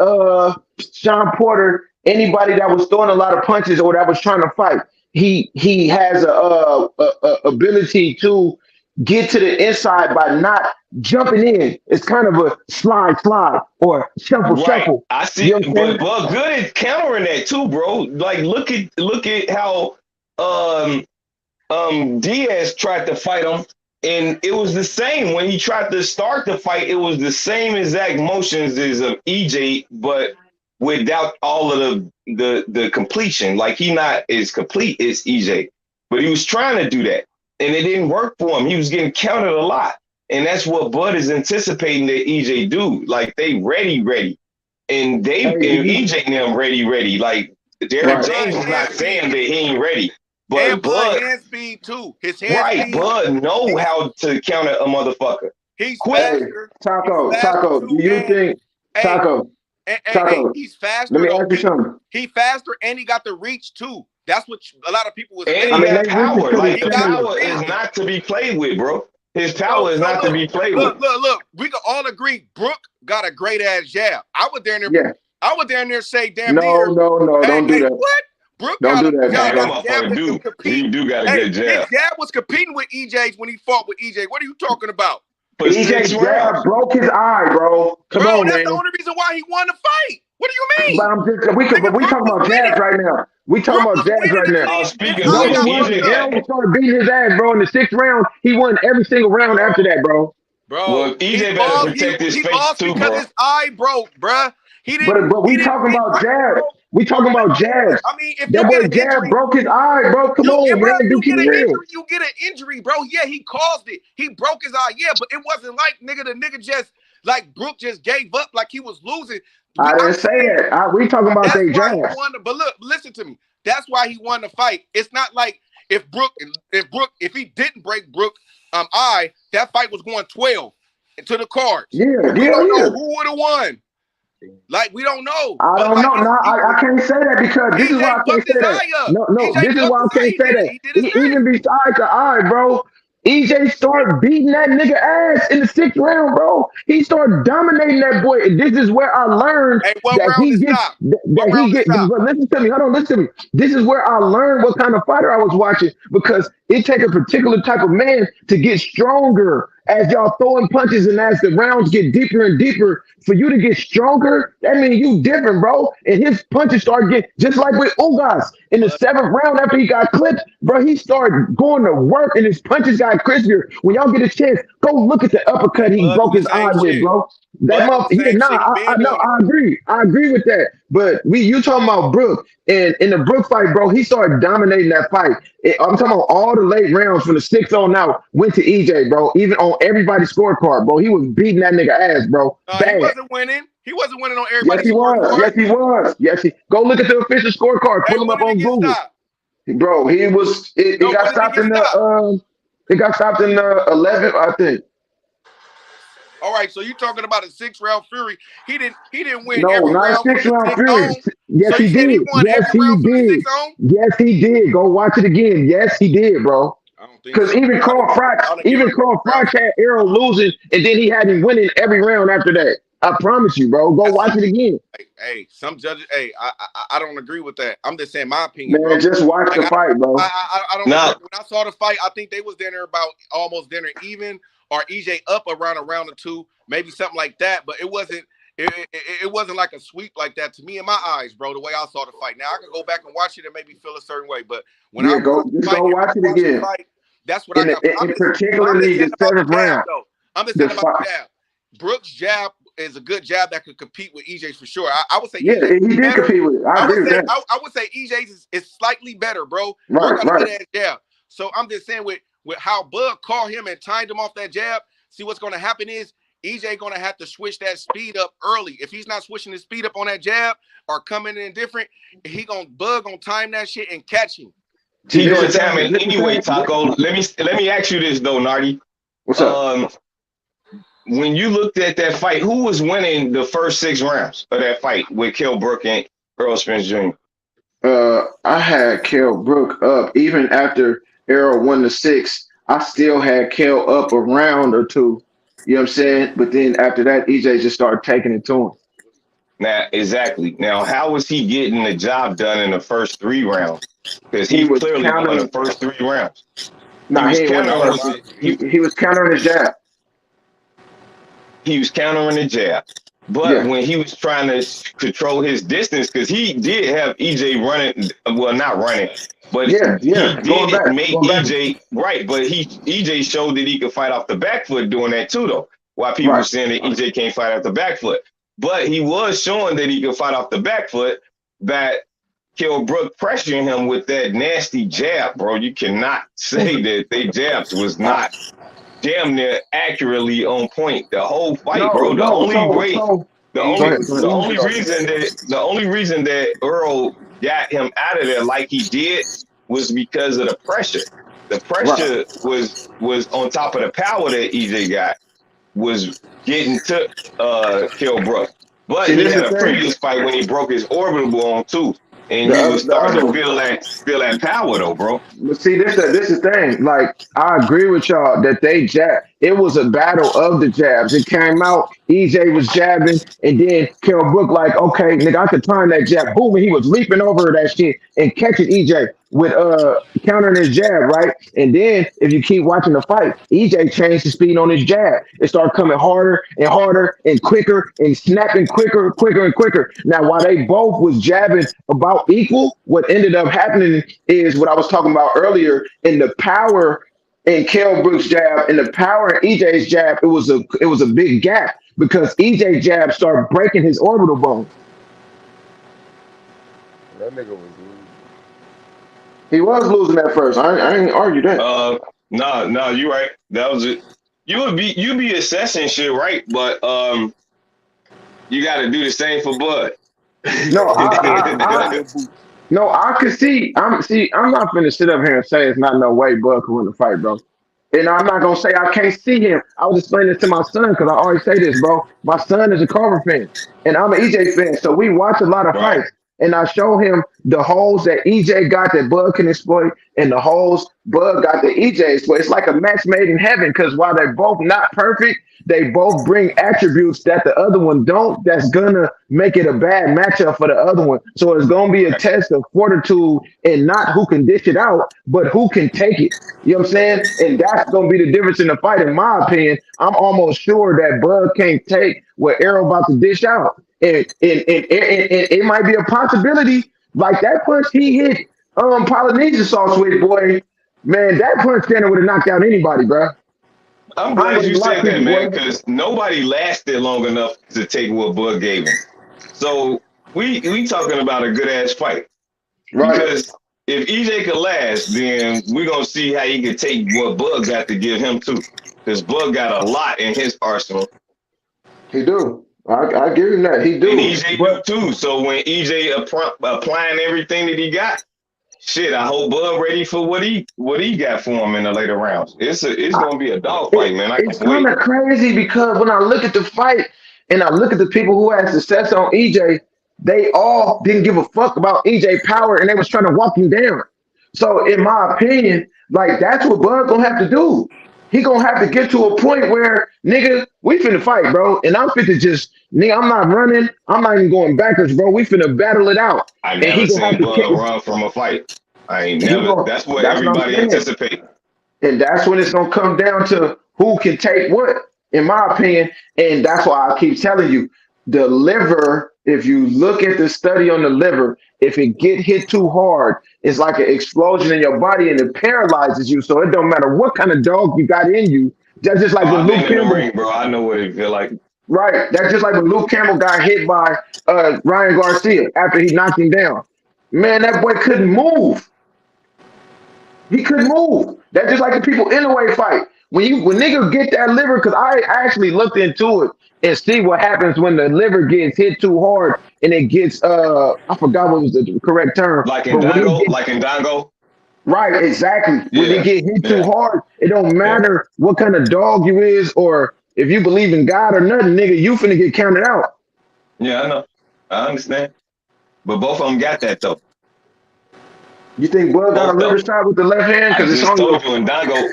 Sean Porter. Anybody that was throwing a lot of punches or that was trying to fight, he has a ability to get to the inside by not jumping in. It's kind of a slide or shuffle. I see, You know what I'm saying? but good at countering that too, bro. Like look at how Diaz tried to fight him, and it was the same when he tried to start the fight. It was the same exact motions as EJ, but without all of the completion. Like he not as complete as EJ, but he was trying to do that, and it didn't work for him. He was getting countered a lot, and that's what Bud is anticipating that EJ do. Like they ready, and EJ and them ready. Like Derek James is not saying that he ain't ready, but and Bud hand speed too. His hand speed. Bud know how to counter a motherfucker. He's quick. faster. Taco, do you think Taco? He's faster. Let me ask you something. He faster and he got the reach too. That's what a lot of people was. And he got power. Like the power is not to be played with, bro. His power is not to be played with. Look. We can all agree. Brooke got a great ass jab. I would there in there. I would there in there say, damn. No, don't do that. What? Brooke don't do that. He do got a good jab. His jab was competing with EJ's when he fought with EJ. What are you talking about? EJ's jab broke his eye, bro. Come on, that's man. the only reason why he won the fight. What do you mean? But we talking about jabs right now. We talking about jabs right now. Speaking of EJ started beating his ass, bro. In the 6th round, he won every single round after that, bro. Well, EJ better protect his face too, bro. His eye broke, bro. But we talking about jabs. We talking about jabs. I mean, if that boy jab broke his eye, bro. Come on, man. You get an injury, bro. Yeah, he caused it. He broke his eye. Yeah, but it wasn't like the nigga just like Brooke just gave up like he was losing. I didn't say that. We talking about they jabs. But look, listen to me. That's why he won the fight. It's not like if he didn't break Brooke eye, that fight was going 12 to the cards. Yeah. Who would have won? Like we don't know. I don't know. No, I can't say that because this is why I can't say that. No, this is why I can't say that. Even besides the eye, bro, EJ started beating that nigga ass in the 6th round, bro. He started dominating that boy. And this is where I learned that he gets. But listen to me. Hold on, listen to me. This is where I learned what kind of fighter I was watching, because it takes a particular type of man to get stronger as y'all throwing punches and as the rounds get deeper and deeper. For you to get stronger, that means you different, bro. And his punches start getting, just like with Ugas in the 7th round after he got clipped, bro, he started going to work and his punches got crispier. When y'all get a chance, go look at the uppercut he broke his eye with, bro. That Bud on mother, the yeah, same nah, shit. He I been no, doing it. I agree. I agree with that. But you talking about Brook and in the Brook fight, bro, he started dominating that fight. I'm talking about all the late rounds from the 6 on out went to EJ, bro. Even on everybody's scorecard, bro. He was beating that nigga ass, bro. He Bad. wasn't winning. He wasn't winning on Yes, everybody's he was. scorecard. Yes, he was. Yes, he go look at the official scorecard. Hey, Pull him when up did it on get Google. stopped? Bro, he was it No, got when did it stopped get in stopped? the 11th, I think. All right, so you talking about a 6-round Fury? He didn't win No, every not a round from six the round 6 Fury. on. Yes, So you he saying he did. won Yes, every he round from the 6 did. on? Yes, he did. Go watch it again. Yes, he did, bro. I don't think Because so. even Carl Froch, I don't give him every round. Had Arrow losing, and then he had him winning every round after that. I promise you, bro. Go watch it again, Hey, some judges. Hey, I don't agree with that. I'm just saying my opinion, bro. man. Just watch Like the fight, bro. I don't agree. Now, When I saw the fight, I think they was dinner about almost dinner even, or EJ up around a round or two, maybe something like that. But it wasn't. It wasn't like a sweep like that to me in my eyes, bro. The way I saw the fight. Now I could go back and watch it and maybe feel a certain way, but when I Yeah, watched go the just fight go and watch it rewatched the again. fight, that's what I got. In But I'm just particularly saying the about the 7th jab, round. though. I'm just The saying about fight. the jab. Brooks' jab is a good jab that could compete with EJ's for sure. I would say Yeah, EJ's he did better. compete with it. I agree with that. I would say EJ's is slightly better, bro. Brooks Right, got a good right. ass jab. So I'm just saying with how Bud caught him and timed him off that jab. See what's going to happen is EJ going to have to switch that speed up early. If he's not switching his speed up on that jab or coming in different, Bud gonna time that shit and catch him. See, he this gonna is time thing. it This is anyway, thing. Taco. Let me ask you this though, Nardi. What's up? When you looked at that fight, who was winning the first 6 rounds of that fight with Kell Brook and Earl Spence Jr.? I had Kell Brook up even after Arrow won the 6. I still had Kell up a round or two. You know what I'm saying? But then after that, EJ just started taking it to him. Now, exactly. Now, how was he getting the job done in the first 3 rounds? Because He he was clearly won the countering. first 3 rounds. He Nah, he was ain't win the countering. first. He was countering his jab. He was countering the jab. But Yeah, when he was trying to control his distance, because he did have EJ running, well, not running, but he yeah. Going did back, make going back. EJ right. But EJ showed that he could fight off the back foot doing that too, though. Why people were Right. saying that EJ can't fight off the back foot. But he was showing that he could fight off the back foot, that Kell Brook pressuring him with that nasty jab, bro. You cannot say that they jabs was not damn near accurately on point the whole fight, No, bro. The no. only way, So the go only, ahead. Go the ahead. only reason that Earl got him out of there like he did was because of the pressure. The Right. pressure was on top of the power that EJ got was getting to Kell Brook. But See, he this had is a the thing. previous fight when he broke his orbital bone too, and he was The starting other to one. feel that power though, bro. But see, this is the thing. Like, I agree with y'all that they jab. It was a battle of the jabs. It came out. EJ was jabbing, and then Kell Brook like, okay, nigga, I could time that jab. Boom, and he was leaping over that shit and catching EJ with countering his jab, right? And then if you keep watching the fight, EJ changed the speed on his jab. It started coming harder and harder and quicker and snapping quicker, quicker and quicker. Now, while they both was jabbing about equal, what ended up happening is what I was talking about earlier in the power in Kell Brook's jab and the power in EJ's jab. It was a big gap because EJ jab started breaking his orbital bone. That nigga was losing. He was losing at first. I ain't argue that. No, you right. That was it. You be assessing shit right, but you got to do the same for Bud. No, Got them boots. no, I could see. I'm not finna sit up here and say it's not no way Bud can win the fight, bro. And I'm not gonna say I can't see him. I was explaining this to my son because I always say this, bro. My son is a Carver fan, and I'm an EJ fan, so we watch a lot of Right. fights. And I show him the holes that EJ got that Bud can exploit, and the holes Bud got that EJ exploit. It's like a match made in heaven because while they're both not perfect, they both bring attributes that the other one don't. That's gonna make it a bad matchup for the other one. So it's gonna be a test of fortitude and not who can dish it out, but who can take it. You know what I'm saying? And that's gonna be the difference in the fight, in my opinion. I'm almost sure that Bud can't take what Arrow about to dish out. And it might be a possibility, like that punch he hit Polynesian sauce with, boy. Man, that punch standing would have knocked out anybody, bro. I'm I ain't glad gonna you lie said to that, you, man, boy. because nobody lasted long enough to take what Bud gave him. So we talking about a good ass fight. Right. Because if EJ could last, then we're gonna see how he can take what Bud got to give him too. Because Bud got a lot in his arsenal. He do. I give him that. He And do. EJ do But too. So when EJ applying everything that he got, shit, I hope Bud ready for what he got for him in the later rounds. It's gonna be a dog fight, man. I it's can't kind wait. of crazy because when I look at the fight and I look at the people who had success on EJ, they all didn't give a fuck about EJ power and they was trying to walk him down. So in my opinion, like that's what Bud gonna have to do. He gonna have to get to a point where nigga, we finna fight, bro, and I'm finna just nigga, I'm not running, I'm not even going backwards, bro. We finna battle it out, I and he never gonna have seen to. Bud run from a fight. I ain't He never. gonna. That's what That's what I'm everybody saying. anticipate. And that's when it's gonna come down to who can take what, in my opinion. And that's why I keep telling you, the liver, if you look at the study on the liver, if it get hit too hard, it's like an explosion in your body and it paralyzes you. So it don't matter what kind of dog you got in you. That's just Oh, like when I've been Luke in the Campbell, ring, bro. I know what it feel like. right? That's just like when Luke Campbell got hit by Ryan Garcia after he knocked him down. Man, that boy couldn't move. He couldn't move. That's just like the people in the way fight. When niggas get that liver, because I actually looked into it and see what happens when the liver gets hit too hard and it gets I forgot what was the correct term, but when it gets Like in Dango. right, exactly. When it Yeah, get hit too yeah, hard, it don't yeah. matter what kind of dog you is or if you believe in God or nothing, nigga, you finna get counted out. Yeah, I know. I understand. But both of them got that though. You think Bud got a Both liver of them. shot with the left hand? I Because it's just on told your you in Dango.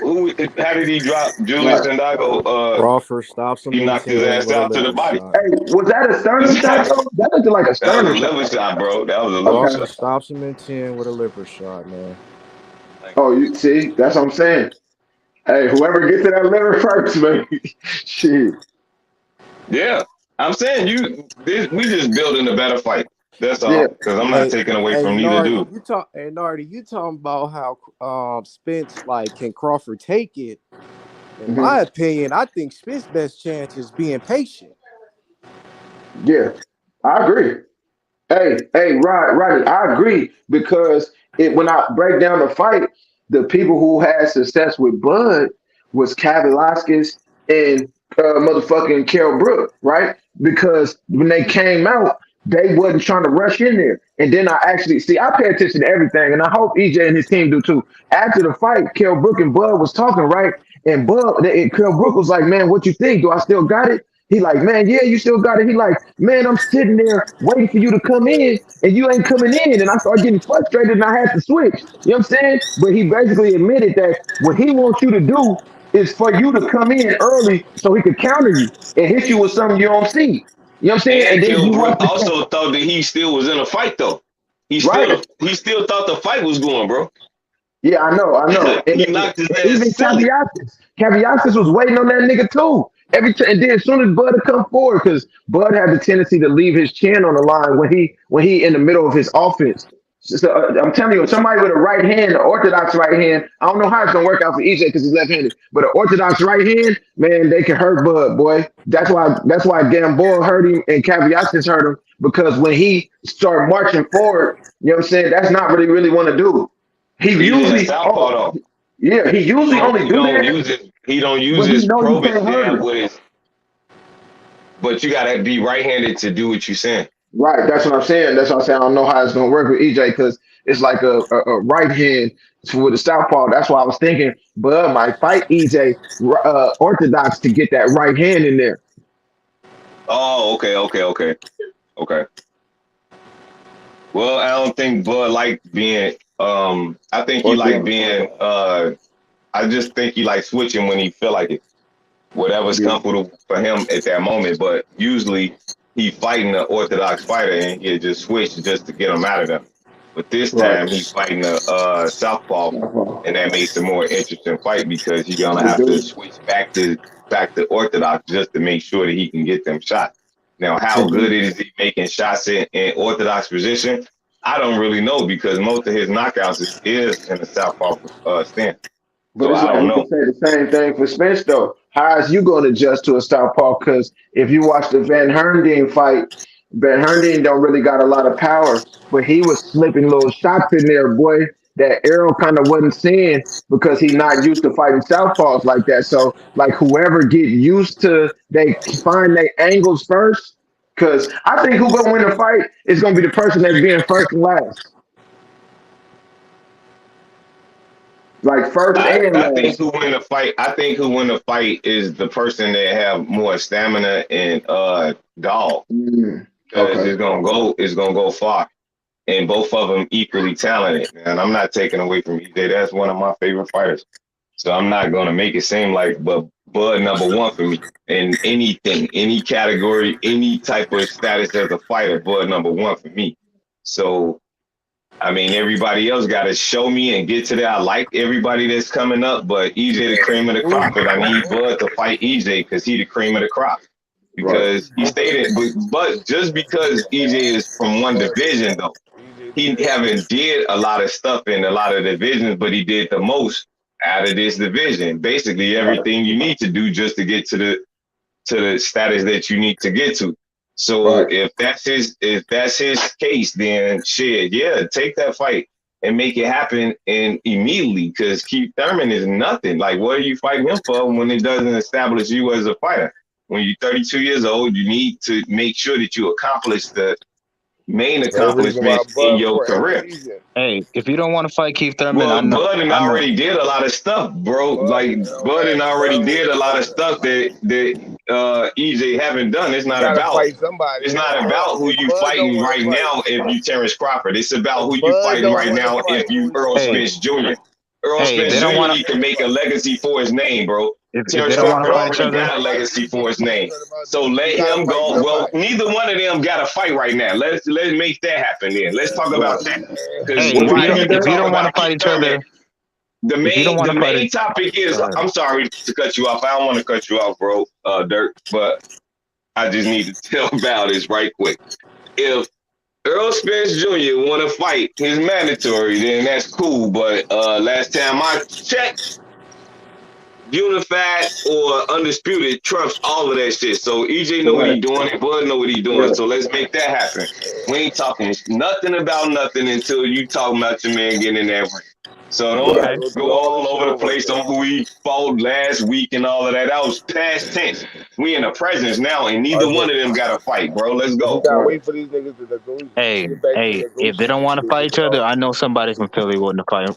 How did he drop Julius right. Ndango? Crawford stops him He in knocked his 10 ass with a out to the liver body. shot. Hey, was that a sternum shot though? That looked like a That was a sternum shot. liver shot, bro. That was a liver Okay. Crawford shot. stops him in 10 with a liver shot, man. Oh, you see, that's what I'm saying. Hey, whoever gets to that liver first, man. Shit. Yeah, I'm saying we just building a better fight. That's Yeah. all. Because I'm not Hey, taking away hey, from neither Nardi, dude. you talking about how Spence, like, can Crawford take it? In Hmm. my opinion, I think Spence's best chance is being patient. Yeah. I agree. Rodney, I agree because when I break down the fight, the people who had success with Bud was Cav Velasquez and motherfucking Kell Brook, right? Because when they came out, they wasn't trying to rush in there. And then I actually see I pay attention to everything, and I hope EJ and his team do too. After the fight, Kell Brook and Bud was talking, right? And Kell Brook was like, "Man, what you think? Do I still got it?" He like, man, yeah, you still got it. He like, man, I'm sitting there waiting for you to come in and you ain't coming in. And I started getting frustrated and I had to switch. You know what I'm saying? But he basically admitted that what he wants you to do is for you to come in early so he could counter you and hit you with something you don't see. You know what I'm saying? And And then Kell you Brook watch the count. also thought that he still was in a fight though. Right. He still thought the fight was going, bro. Yeah, I know. He knocked his And ass even silly. Caviasis was waiting on that nigga too. Every time, and then as soon as Bud would come forward, because Bud had the tendency to leave his chin on the line when he in the middle of his offense. So, I'm telling you, somebody with a right hand, an orthodox right hand, I don't know how it's gonna work out for EJ because he's left-handed, but an orthodox right hand, man, they can hurt Bud, boy. That's why Gamboa hurt him and Caviasis hurt him because when he started marching forward, you know what I'm saying? That's not what he really want to do. He He's in a usually, southpaw though. yeah, he usually So only do that he don't use when he his know you probing can't hurt jab him. with his, but you gotta be right handed to do what you're saying. Right, that's what I'm saying. That's what I'm saying. I don't know how it's gonna work with EJ because it's like a right hand with a southpaw. That's why I was thinking Bud might fight EJ orthodox to get that right hand in there. Oh, okay. Well, I don't think Bud like being I think he like Orthodox. being I just think he like switching when he feel like it. Whatever's Yeah, comfortable for him at that moment. But usually he fighting an orthodox fighter and he'll just switch just to get him out of there. But this right. time he fighting a southpaw, Southpaw. and that makes a more interesting fight because he's gonna It have to do. switch back to orthodox just to make sure that he can get them shots. Now, how It good do. is he making shots in orthodox position? I don't really know because most of his knockouts is in the southpaw stance. But So it's I like don't we know. could say the same thing for Spence though. How is you going to adjust to a southpaw? Because if you watch the Van Herndeen fight, Van Herndeen don't really got a lot of power, but he was slipping little shots in there, boy, that Errol kind of wasn't seeing because he not used to fighting southpaws like that. So like whoever get used to, they find their angles first. Because I think who gonna win the fight is gonna be the person that's being first and last, like first and I think last. who win the fight. I think who win the fight is the person that have more stamina and dog, because Okay. it's gonna go far, and both of them equally talented. And I'm not taking away from EJ. That's one of my favorite fighters. So I'm not gonna make it seem like, but Bud number one for me in anything, any category, any type of status as a fighter. Bud number one for me. So I mean, everybody else got to show me and get to that. I like everybody that's coming up, but EJ the cream of the crop. But I need Bud to fight EJ because he the cream of the crop. Right. Because he stated, but just because EJ is from one division, though, he haven't did a lot of stuff in a lot of divisions, but he did the most out of this division. Basically, everything you need to do just to get to the status that you need to get to. So Right. if that's his case, then shit, yeah, take that fight and make it happen and immediately, because Keith Thurman is nothing. Like, what are you fighting him for when it doesn't establish you as a fighter? When you're 32 years old, you need to make sure that you accomplish the main The reason why accomplishments in Bud your for every career. season. Hey, if you don't want to fight Keith Thurman, Well, Budden I know. already did a lot of stuff, bro. Like Budden already did a lot of stuff that EJ haven't done. You gotta fight somebody. It's not about who you Bud don't fighting want right to fight. now if you Terrence Crawford. It's about who you Bud fighting don't right want to now fight. if you Earl Hey, Spence Jr. Earl hey, if Spence they don't Jr. want need to make a legacy for his name, bro. if Terrence they don't want Crawford to fight each already other, got a legacy for his name. So let You gotta him fight go. Well, somebody. neither one of them got to fight right now. Let's make that happen then. Let's talk Right. about that. Because hey, What you saying, you can if you Dirk? talk don't want to about fight Keith each Thurman. other, if you don't want The to fight main it, topic is, go ahead. I'm sorry to cut you off. I don't want to cut you off, bro, Dirk, but I just need to tell Val this right quick. If Earl Spence Jr. want to fight his mandatory, then that's cool. But last time I checked, unified or undisputed trumps all of that shit. So EJ know what he Correct. doing, and Bud know what he doing. Correct. So let's make that happen. We ain't talking nothing about nothing until you talk about your man getting in that ring. So don't Okay. go all over the place on who he fought last week and all of that. That was past tense. We in the presence now, and neither one of them got to fight, bro. Let's We go. gotta Right. wait for these niggas to negotiate. Hey, Get back to if they don't want to fight each other, I know somebody from Philly willing to fight him.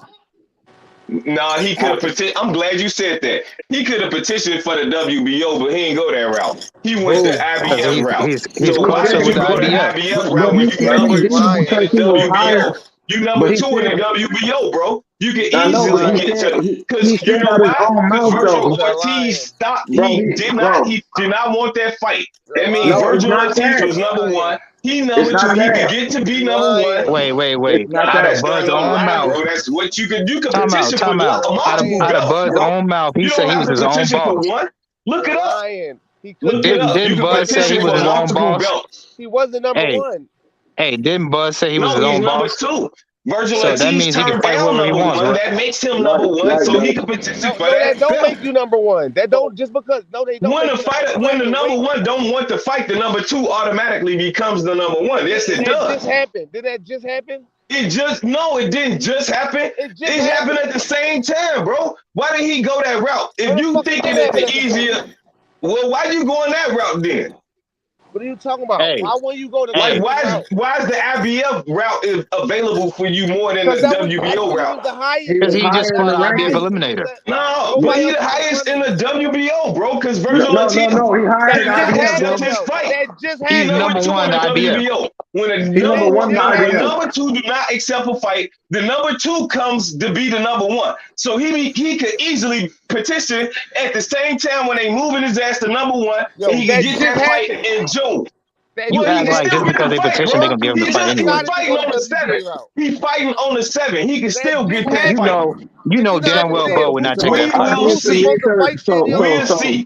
Nah, he could have petitioned. I'm glad you said that. He could have petitioned for the WBO, but he didn't go that route. He went the Because IBF route. he's So why closer did with you the go the IBF. IBF route But when he you said he number did two it in because the he was higher. WBO? You But number he two in the said, WBO, bro. You can I know, but easily he get said to, he because you said know out his why? own Because mouth Virgil though, Ortiz stopped. bro. He did not want that fight. That means No, it's Virgil not Ortiz that. was number one. He It's number two. not He could that. get to be number one. It's Wait. not Nah, Out of that. that's not Bud's no own lie, mouth. bro. That's what you could. You could Time out. petition for Time out. multiple Out of belts, Bud's bro. own mouth, he You said don't he have was to his own petition for boss. one. Look it up. lying. He Look it up. You Didn't can Bud say he petition was for his own multiple boss? belts. He wasn't number Hey, one. didn't Bud say he was No, his he's own number boss? two. Virgil So that Ortiz means he can turned fight down whoever he number wants, one. right? That makes him Right, number one, right, so he Dirk. can petition for No, that that don't belt. make you number one. That don't just because they don't When make the you number fighter, one. when the You have to number wait. one don't want to fight, the number two automatically becomes the number one. Yes, Did it that just does. happen? Did that just happen? It didn't just happen. It just It happened at the same time, bro. Why did he go that route? If you thinking that the easier, well, why you going that route then? What are you talking about? Hey, Why won't you go the Like, route? why is the IBF route is available for you more than the Because that was WBO he route? was the highest. He Because was he just higher in fought the an IBF ranking. eliminator. No, but Nobody he else the was highest in the WBO, bro. Because No, Virgil no, Ortiz, no. He higher in That the just IBF, that's bro. happened his though. fight. That just He's He's happened. number number two one in in the the IBF. WBO. When the He number one in the when the IBF. number two do not accept a fight, the number two comes to be the number one. So he could easily petition at the same time when they moving his ass to number one, Yo, and he that can get just that fight happened. in June. That You Well, just he act can like still just happened. get because the they fight, petition, they're bro. gonna give him the fight He He was anyway. decided to fighting go the on the 7th. WBA route. He fighting on the 7th. He can That still just get that You happened. fight. know Did you not damn well understand? Bud would not take When We that fight. will Boots was see. supposed to fight We'll Daniel, see.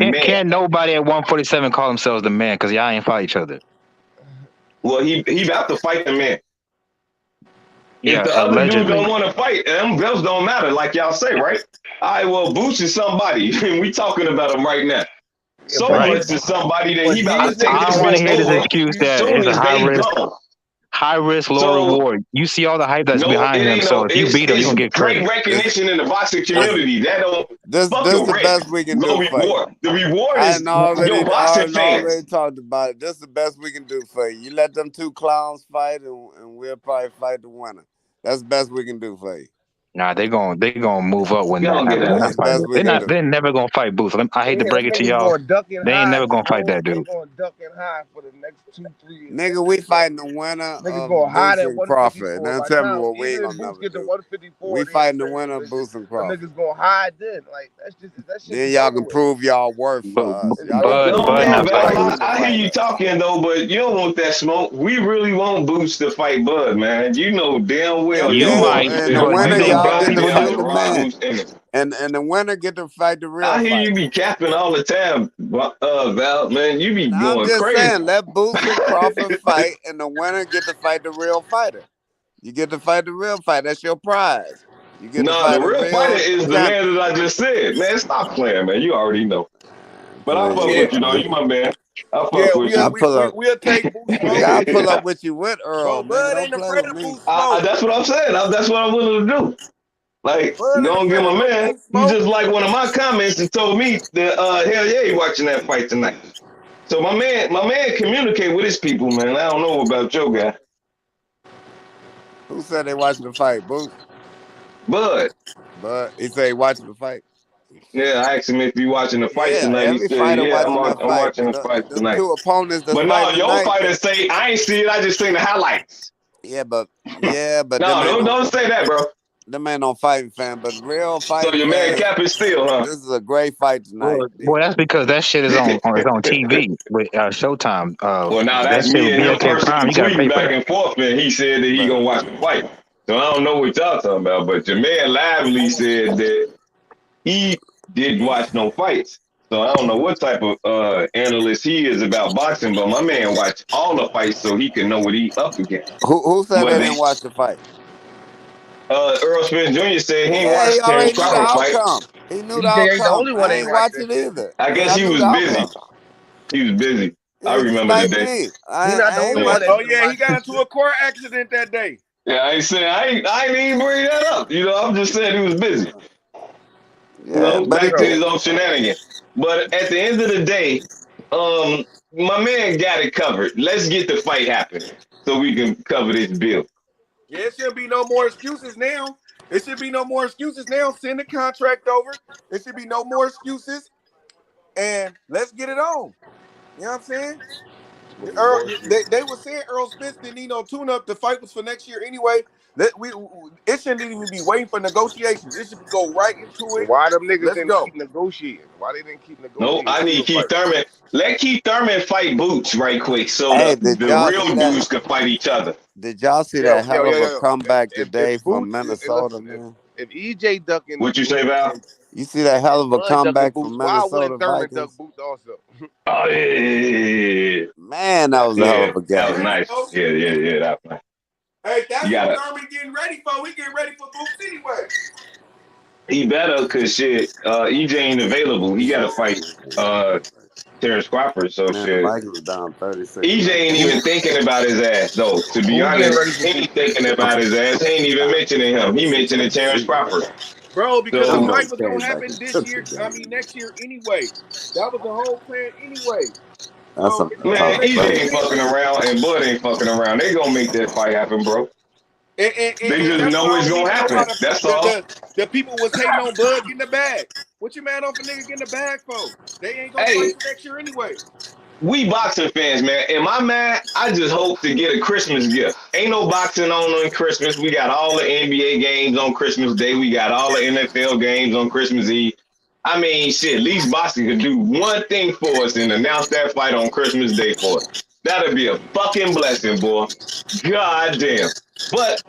man. Can't nobody at 147 call themselves the man because y'all ain't fight each other. Well, he about to fight the man. Yeah, If the other dude allegedly. don't want to fight, them belts don't matter, like y'all say, right? All right, well, Boots is somebody. We talking about him right now. So Right. Boots is somebody that But he about I, to take I this don't want to bitch hear this over excuse that soon it's a as they gone. high risk, low So reward. You see all the hype that's no, behind it him. ain't So no. if you beat him, you're It's gonna get great credit. recognition in the boxing community. That don't This fuck this your the rec. best we can Low do for you. reward. The reward I is done your boxing already fans. talked about it. This is the best we can do for you. You let them two clowns fight, and we'll probably fight the winner. That's the best we can do for you. Nah, they gonna move up when that Y'all get happens. They're out of not That's the here. best fighting. we can do. They're never gonna fight Booth. I hate to break it to Niggas y'all. going ducking They ain't high. never gonna fight Bro. that They dude. going ducking high for the next 2-3 years. Nigga, we fighting the winner Niggas of going high Boots at and Crawford. 154. Now By the tell me time, what we ain't even if gonna Boots never get to do. 154, We they in fighting the training winner of position. Boots and Them Crawford. niggas going high then. Like that shit Then is y'all over can with. prove y'all worth for us. It's Y'all can over. prove No, Bud y'all not Val, fighting worthy Booth. to I hear fight you us. talking though, but you don't want that smoke. We really want Boots to fight Bud, man. You know damn well You Okay, might, and the but you you winner, know think y'all get Bobby to boxing down fight with the would Rod man. Boots in it. And the winner get to fight the real I hear you fighter. be capping all the time, Val. Man, you be Now I'm going just crazy. saying, let Boots and Crawford fight, and the winner get to fight the real fighter. You get to fight the real fighter. That's your prize. You get to Nah, the fight a real fighter real is the man champion. that I just said. Man, stop playing, man. You already know. But I fuck Please, Yeah, with you though. man. You my man. I yeah. fuck with I you. pull up. We'll take Boots smoke. Nigga, I pull up with you with Earl, Bro, nigga. Bud Don't ain't play afraid with of me. Boots smoke. That's what I'm saying. That's what I'm willing to do. Like, Bud ain't don't give afraid of my no man. Boots You smoke. just like one of my comments and told me that hell yeah, he watching that fight tonight. So my man communicate with his people, man. I don't know about your guy. Who said they watching the fight, Boots? Bud. But he said he watching the fight. Yeah, I asked him if he watching the fight Yeah, tonight. He every said, fighter yeah, watching that I'm fight. watching But the fight them tonight. two opponents that's But no, fighting your tonight. fighter say I ain't see it. I just seen the highlights. Yeah, but them No, ain't no don't say that, bro. them ain't no fighting fan. But real So fighting your man fans, Cap is still, huh? this is a great fight tonight. Well, that's because that shit is on TV with Showtime. Well, now That that's shit me with and him BSN Prime. personally You gotta pay tweeting for back that. and forth, and he said that he But gonna watch the fight. So I don't know what y'all talking about, but your man Lively said that he didn't watch no fights. So I don't know what type of analyst he is about boxing, but my man watched all the fights so he can know what he up against. who said But they didn't watch the fight? Earl Spence Jr. said he ain't Yeah, he watched Terrence already knew the Crawford fight. outcome. He knew the EJ ain't the outcome. only one I that ain't ain't watch watch that it shit. either. I But guess I he knew was the busy. outcome. He was busy. I Yeah, just remember the like day. me. He not the I ain't only Yeah. one watch. that Oh didn't yeah, he watch got that into shit. a car accident that day. Yeah, I ain't saying I ain't even bring that up. You know, I'm just saying he was busy. You Yeah, know, but back to Bro, his own shenanigans. But at the end of the day, my man got it covered. Let's get the fight happening so we can cover this bill. Yeah, it should be no more excuses now. It should be no more excuses now. Send the contract over. It should be no more excuses, and let's get it on. You know what I'm saying? gonna be Earl, more excuses. they were saying Earl Spence didn't need no tune-up. The fight was for next year anyway. It shouldn't even be waiting for negotiations. It should go right into So it. why them niggas Let's didn't go. keep negotiating? Why they didn't keep No, negotiating I need still Keith fighting? Thurman. Let Keith Thurman fight Boots right quick so hey, the real dudes can fight each other. did y'all see Yo, that yo, hell yo, of a yo. comeback If today from Boots, Minnesota, listen, man? if EJ ducking What you say, Boots Val? You see that hell and of a Bud ducking comeback Boots, from why Minnesota wouldn't Thurman duck Vikings? Boots also? Oh yeah. Man, that was a hell Yeah, of a that was game. nice. Yeah, that was nice. Hey, You that's what gotta Thurman getting ready for. We getting ready for Boots anyway. he better cause shit, EJ ain't available. He gotta fight Terrence Crawford, so Man, the shit. Vikings are down 36 EJ ain't nothing. even thinking about his ass though. To be Who getting honest, ready for he Boots? ain't thinking about his ass. He ain't even mentioning him. He mentioning Terrence Crawford. Bro, because the So fight was gonna happen this year. I mean next year anyway. That was the whole plan anyway. That's So a it tough man, don't make no EJ fight. ain't sense. fucking around and Bud ain't fucking around. They gonna make that fight happen, bro. They And just that's why know I it's don't gonna even know happen. why That's all. the people was hating on Bud getting the bag. What you mad off a nigga getting the bag for? They ain't gonna fight Hey, for next year anyway. we boxing fans, man. Am I mad? I just hope to get a Christmas gift. Ain't no boxing on Christmas. We got all the NBA games on Christmas Day. We got all the NFL games on Christmas Eve. I mean, shit, at least boxing could do one thing for us and announce that fight on Christmas Day for us. That'd be a fucking blessing, boy. God damn. But,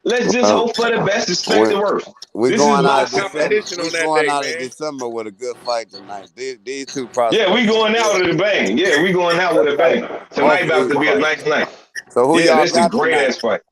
let's just Well, hope for the best, expect we the worst. we This is going out of boxing, man. December. Competition We on that going day, out of man. December with a good fight tonight. These two Yeah, we prospects are going out good. with a bang. Yeah, we going out with a bang. Both Tonight of about these to be a fights. nice night. So who Yeah, y'all this is a got great tonight? ass fight.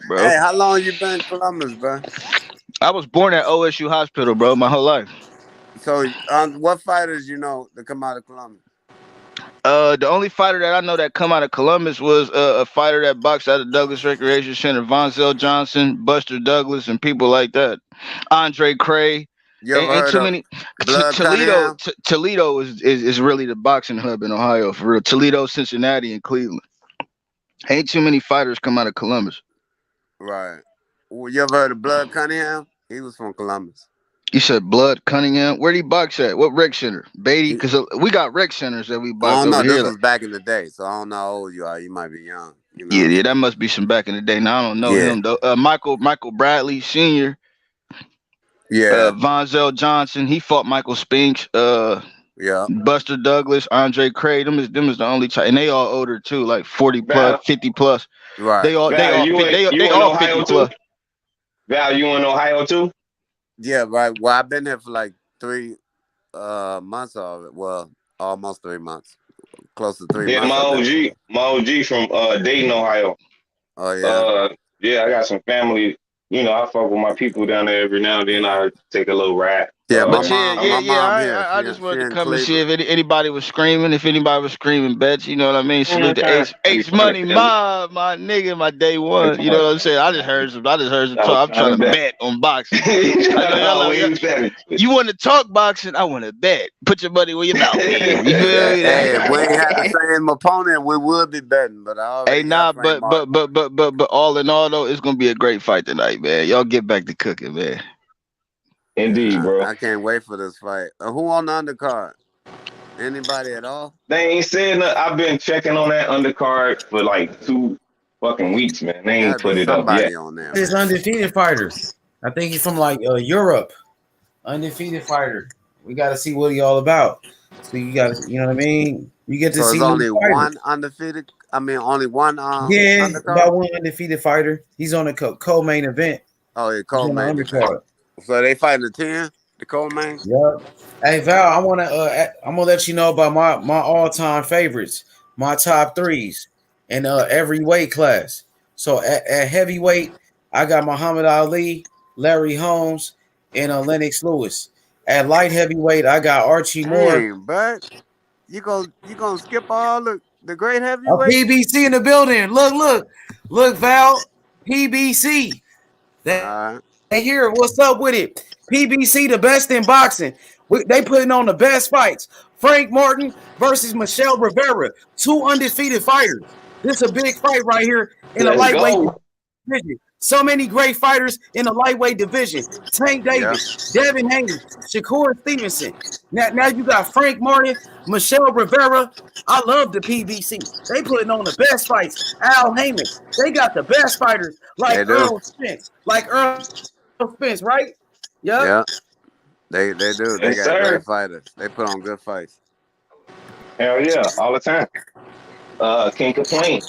that, bro. Hey, how long you been in Columbus, bro? I was born at OSU Hospital, bro, my whole life. So, what fighters you know that come out of Columbus? The only fighter that I know that come out of Columbus was a fighter that boxed out of Douglas Recreation Center, Vonzell Johnson, Buster Douglas, and people like that. Andre Cray. You ever Ain't heard too of many. Blood Toledo, Cunningham? Toledo is really the boxing hub in Ohio for real. Toledo, Cincinnati, and Cleveland. Ain't too many fighters come out of Columbus. Right. Well, you ever heard of Blood Cunningham? He was from Columbus. You said Blood Cunningham. Where'd he box at? What rec center? Beatty? Because we got rec centers that we I box don't know. over This here. was back in the day, so I don't know how old you are. You might be young. You know. Yeah, that must be some back in the day. Now I don't know him though. Michael Bradley Sr. Yeah. Vonzell Johnson. He fought Michael Spinks. Yeah. Buster Douglas, Andre Cray. Them is the only and they all older too, like 40 plus, Val, 50 plus. Right. They all you in all Ohio 50 too? plus. Val, you in Ohio too? Yeah, right. Well, I've been here for like 3 months already. Well, almost 3 months. Close to 3 Yeah, months. my OG from Dayton, Ohio. Oh yeah. Yeah, I got some family. You know, I fuck with my people down there every now and then. I take a little ride. Yeah, my But mom. yeah. My mom here. I just She wanted to in come and see Cleveland. if anybody was screaming. If anybody was screaming bets, you know what I mean. Salute to I be Ace trying Money to tell you. Mob, my nigga, my day one. You know what I'm saying? I just heard some I was talk. I'm trying to bet. bet on boxing. You want to talk boxing? I want to bet. Put your money where your mouth is. You feel me? Hey, if we ain't had the same opponent, we would be betting. But I already Hey, got nah, Frank Martin. but all in all though, it's gonna be a great fight tonight, man. Y'all get back to cooking, man. Indeed, bro. I can't wait for this fight. Who on the undercard? Anybody at all? They ain't said nothing. I've been checking on that undercard for like 2 fucking weeks, man. They ain't put it up yet. On there. This undefeated fighter. I think he's from like Europe. Undefeated fighter. We got to see what he all about. So you got, you know what I mean. You get to So see it's only new fighters. one undefeated. I mean, only one. Yeah, undercard? about one undefeated fighter. He's on the co-main event. Oh, yeah, co-main undercard. So they fighting the 10, the co-main. Yep. Hey Val, I'm gonna let you know about my all-time favorites, my top 3s in every weight class. So at heavyweight, I got Muhammad Ali, Larry Holmes, and Lennox Lewis. At light heavyweight, I got Archie Moore. But you gonna skip all the great A heavyweight? PBC in the building. Look, Val, PBC. Hey, here, what's up with it? PBC, the best in boxing. They putting on the best fights. Frank Martin versus Michel Rivera, 2 undefeated fighters. This is a big fight right here in the lightweight division. So many great fighters in the lightweight division. Tank Davis, Devin Haney, Shakur Stevenson. Now you got Frank Martin, Michel Rivera. I love the PBC. They putting on the best fights. Al Heyman. They got the best fighters like Earl Spence. Spence, right? Yep. Yeah. They do. They Yes, got sir. great fighters. They put on good fights. Hell yeah, all the time. Can't complain.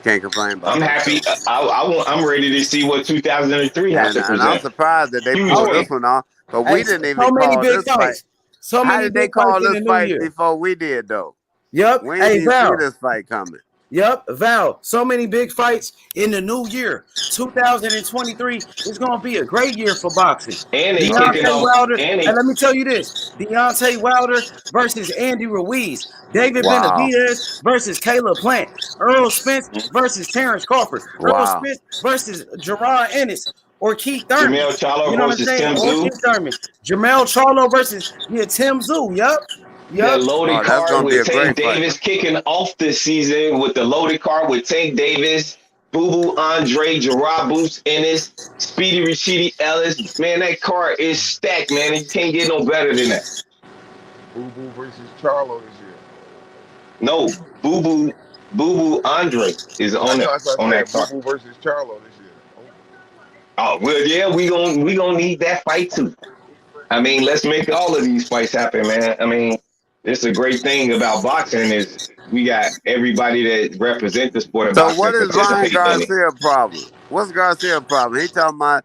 Can't complain about I'm happy. I'm ready to see what 2003 has to present. And I'm surprised that they pulled this one off. But we didn't even call this fight. How did they call this fight before we did, though? Yep. We didn't even see this fight coming. Yep, Val. So many big fights in the new year. 2023 is going to be a great year for boxing. And they Deontay kicking off. Wilder. And let me tell you this: Deontay Wilder versus Andy Ruiz. David Benavidez versus Caleb Plant. Earl Spence versus Terrence Crawford. Earl Spence versus Gerard Ennis. Or Keith Thurman. Jamel Charlo you know what I'm versus saying? Tim Or Tszyu. Keith Thurman. Jamel Charlo versus Tim Tszyu. Yep. That loaded card with Tank great Davis kicking off the season with the loaded card with Tank Davis, Boo Boo Andre, Gerard Boots Ennis, Speedy Rashidi Ellis. Man, that card is stacked, man. You can't get no better than that. Boo Boo versus Charlo this year. No, Boo Boo Andre is on that card. Boo Boo versus Charlo this year. Oh well, yeah, we gonna need that fight too. I mean, let's make all of these fights happen, man. I mean, it's a great thing about boxing is we got everybody that represent the sport of boxing. So what is Ryan participating in it. Garcia's problem? What's Garcia's problem? He talking about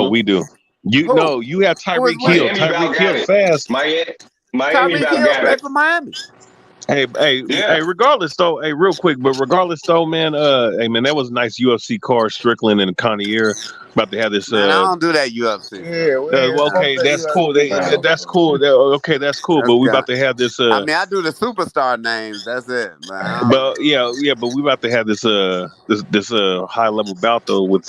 No, we do. You Who? know, you have Who is Tyreek we? Hill. Miami about Tyreek got Hill it. fast. Miami Tyreek about Hill got play it. for Miami. Hey, regardless though, hey, real quick, but regardless though, man, hey man, that was a nice UFC card, Strickland and Connier about to have this Man, I don't do that UFC Yeah, well, okay, that's cool. That's cool. Okay, that's cool. But we about to have this I mean, I do the superstar names, that's it. But but but we about to have this this high level bout though with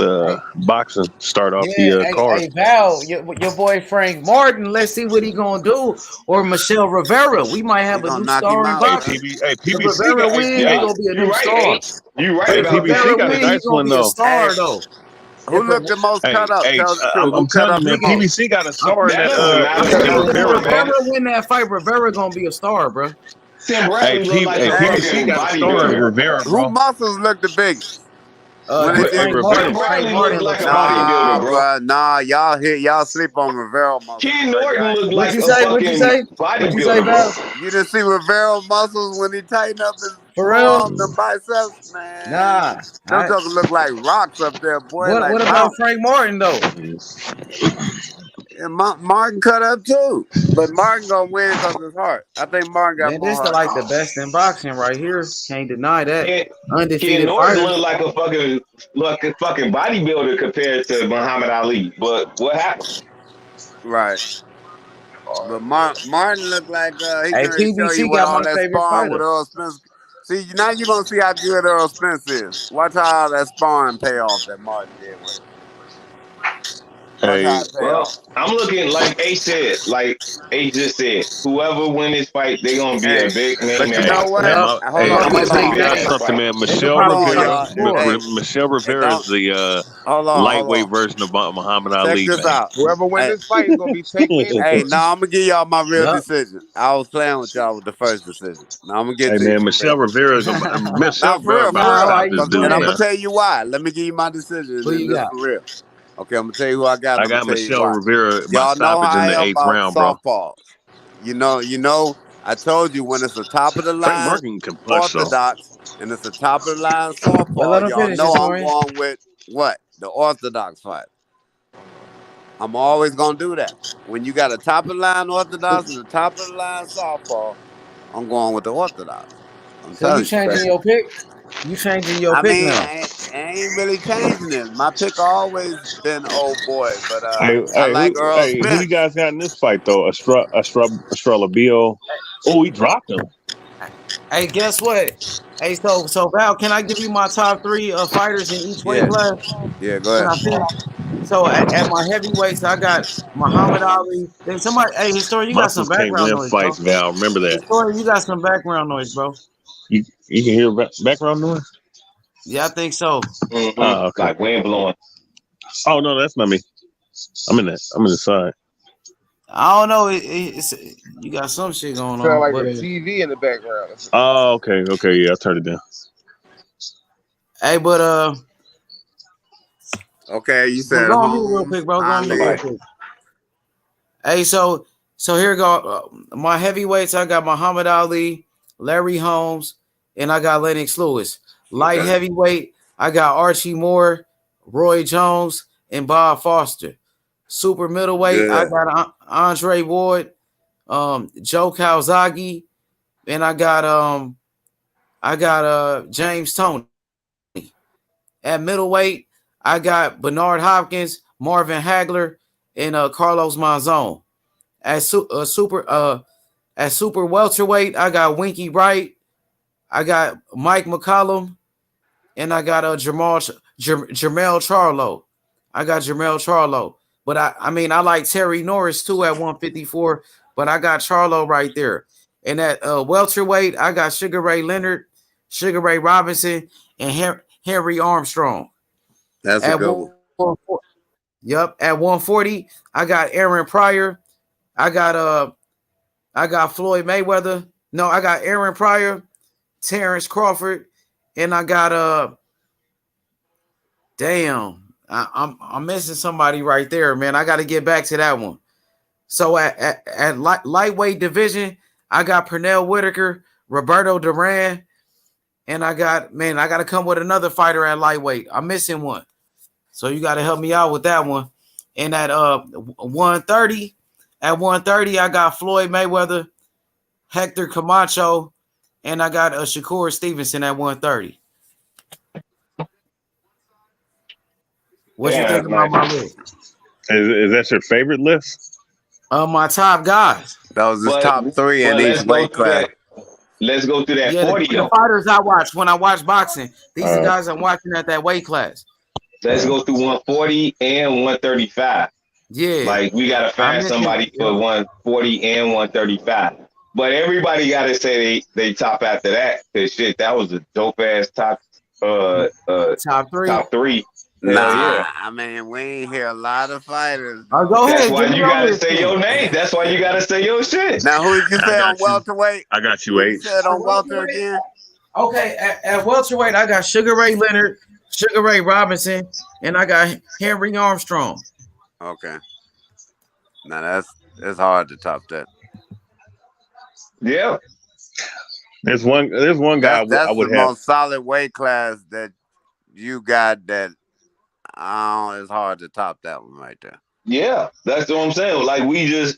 boxing start off Yeah, the card. hey Val, your boy Frank Martin. Let's see what he gonna do. Or Michel Rivera. We might have a new star in boxing. Hey, If PBC Rivera got win, he gonna be a new star. You right If about PBC Rivera got a win, he nice gonna one be a though. star though. who looked the most cut up? Tell the truth. I'm Who cut telling up you, the man, most? PBC got a star in That that. doesn't matter. Tim Tim If Rivera, man. Rivera win that fight, Rivera gonna be a star, bro. Tim Bradley look like a PBC fucking got a star in bodybuilder. Rivera, Who bro. muscles look the biggest? When they Frank did, Tim Martin. Frank Bradley Martin look like looks a stronger. bodybuilder, bro. nah, y'all sleep on Rivera muscles. Ken Bro. Norton looked What like you a say? What you fucking say? What you say, bodybuilder, bro. Val? You didn't see Rivera muscles when he tightened up his For real? forearm, the biceps, man. Nah. Them jokers look like rocks up there, boy, like What about mountains. Frank Martin though? And Martin cut up too, but Martin gonna win because his heart. I think Martin got Man, more this is heart. like the best in boxing right here. Can't deny that. Ken Undefeated Norton fighters. looked like a fucking bodybuilder compared to Muhammad Ali. But what happened? Right. But Martin looked like he Hey, can show you PBC what got all my that favorite sparring with fighter. Earl Spence. See, now you're gonna see how good Earl Spence is. Watch how that sparring pay off that Martin did with him. Watch how Hey, it pay Well, off. I'm looking like A said, like A just said, whoever win this fight, they gonna be a Hey, big name but you in know boxing. what? Yep. Hold on, It'll be a hold PBC big on. got game. something, man. They could Michelle probably Hold on, take Rivera, it y'all. to four. Michelle Hey, Rivera is don't. the Hold lightweight on. version of Muhammad Check Ali, this man. out. Whoever win Hey, this fight is gonna be take me in the hey, fight. now I'm gonna give y'all my real Yep. decision. I was playing with y'all with the first decision. Now I'm gonna get Hey to you man, for Michelle real. Rivera is Michelle Now for Rivera real, about for to Nah, real. why stop you this And dude, I'm playing? gonna man. tell you why. Let me give you my decision, and Who then you this got? for real. Okay, I'm gonna tell you who I got. I And I'm got gonna tell you Michelle why. Rivera by Y'all know how stoppage in I the am eighth about round, bro. softballs. You know. I told you when it's the top of the Frank line Martin can punch though. orthodox and it's the top of the line Well, let softball. him Y'all finish know this, I'm Torian. going with what the orthodox fight. I'm always gonna do that. When you got a top of the line orthodox and the top of the line softball, I'm going with the orthodox. I'm So you telling you. changing your pick? You changing your I pick mean, now? I ain't really changing it. My pick always been old boy, but I Hey, like Earl who you Spence. guys got in this fight though? Estrella Bio. Oh, he dropped him. Hey, guess what? Hey, so Val, can I give you my top three fighters in each weight Yeah, class? yeah. Go Can ahead. I finish? So at my heavyweights, I got Muhammad Ali. Then somebody, hey, Historian, you got some Muscles can't background win noise, bro. fights, Val. Remember that. Historian, you got some background noise, bro. You can hear background noise. Yeah, I think so. Oh, okay. Like wind blowing. Oh no, that's not me. I'm in the side. I don't know. It's you got some shit going Sound on, like but a TV in the background. Oh, okay, yeah, I turned it down. hey, but Okay, you go said on mute real Holmes, quick, bro. Go on mute real Ali. quick. Hey, so here go my heavyweights. I got Muhammad Ali, Larry Holmes, and I got Lennox Lewis. Light Okay. heavyweight, I got Archie Moore, Roy Jones, and Bob Foster. Super middleweight, I Good. got Andre Ward, Joe Calzaghe, and I got James Toney. At middleweight, I got Bernard Hopkins, Marvin Hagler, and Carlos Monzon. At super welterweight, I got Winky Wright, I got Mike McCollum, and I got Jermel Charlo. I got Jermel Charlo. But I mean I like Terry Norris too at 154, but I got Charlo right there. And at welterweight, I got Sugar Ray Leonard, Sugar Ray Robinson, and Henry Armstrong. That's a At good one. 140, yep, at 140, I got Aaron Pryor. I got Floyd Mayweather. No, I got Aaron Pryor, Terrence Crawford, and I got I'm missing somebody right there, man. I got to get back to that one. So at lightweight division, I got Pernell Whitaker, Roberto Duran, and I got to come with another fighter at lightweight. I'm missing one. So you got to help me out with that one. And at 130, I got Floyd Mayweather, Hector Camacho, and I got a Shakur Stevenson at 130. What you think about my list? Is that your favorite list? My top guys. That was his top 3 in each weight class. Let's go through that 40 the though. fighters I watch when I watch boxing. These are guys I'm watching at that weight class. Let's go through 140 and 135. Yeah. Like we gotta find somebody for 140 and 135. But everybody gotta say they top after that. Cause shit, that was a dope ass top 3. Top 3. Nah, I mean, we ain't hear a lot of fighters. Go That's ahead. why you gotta say your name. That's why you gotta say your shit. Now, who did you say on welterweight? I got you, Who H. you said on welter again? Okay, at welterweight, I got Sugar Ray Leonard, Sugar Ray Robinson, and I got Henry Armstrong. Okay. Now it's hard to top that. Yeah. There's one guy That's I would the have. most solid weight class that you got that it's hard to top that one right there. Yeah, that's what I'm saying. Like we just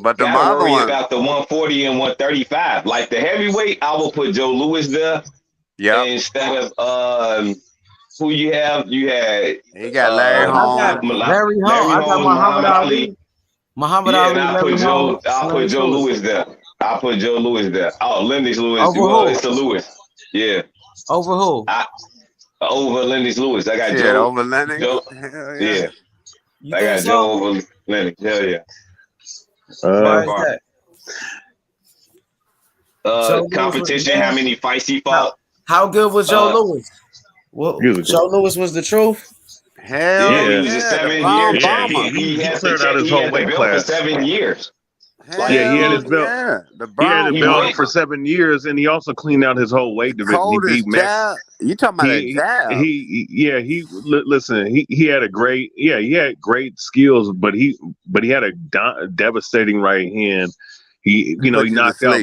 but the gotta other worry one about the 140 and 135. Like the heavyweight, I will put Joe Louis there. Yeah. Instead of who you have? You had he got Larry Holmes. Larry Holmes. I got Muhammad Ali. Muhammad Ali. And I'll put Joe Louis there. I'll put Joe Louis there. Oh, Lennox Lewis. Well, it's the Lewis. Yeah. Over who? Over Lennox Lewis. I got Shit, Joe. over Lennox? Yeah. I got Joe over Lennox. Hell yeah. Why is that? Competition, how many fights he fought. How good was Joe Louis? Well, Joe Louis was the truth. Hell yeah, he was a 7 years. Yeah, he cleared out his whole weight class for 7 years. Yeah, he had his belt. Yeah, he had his belt for 7 years, and he also cleaned out his whole weight division. Cold He as beat Max. jab. You talking about a jab? Listen. He had he had great skills, but he had a devastating right hand. He knocked out.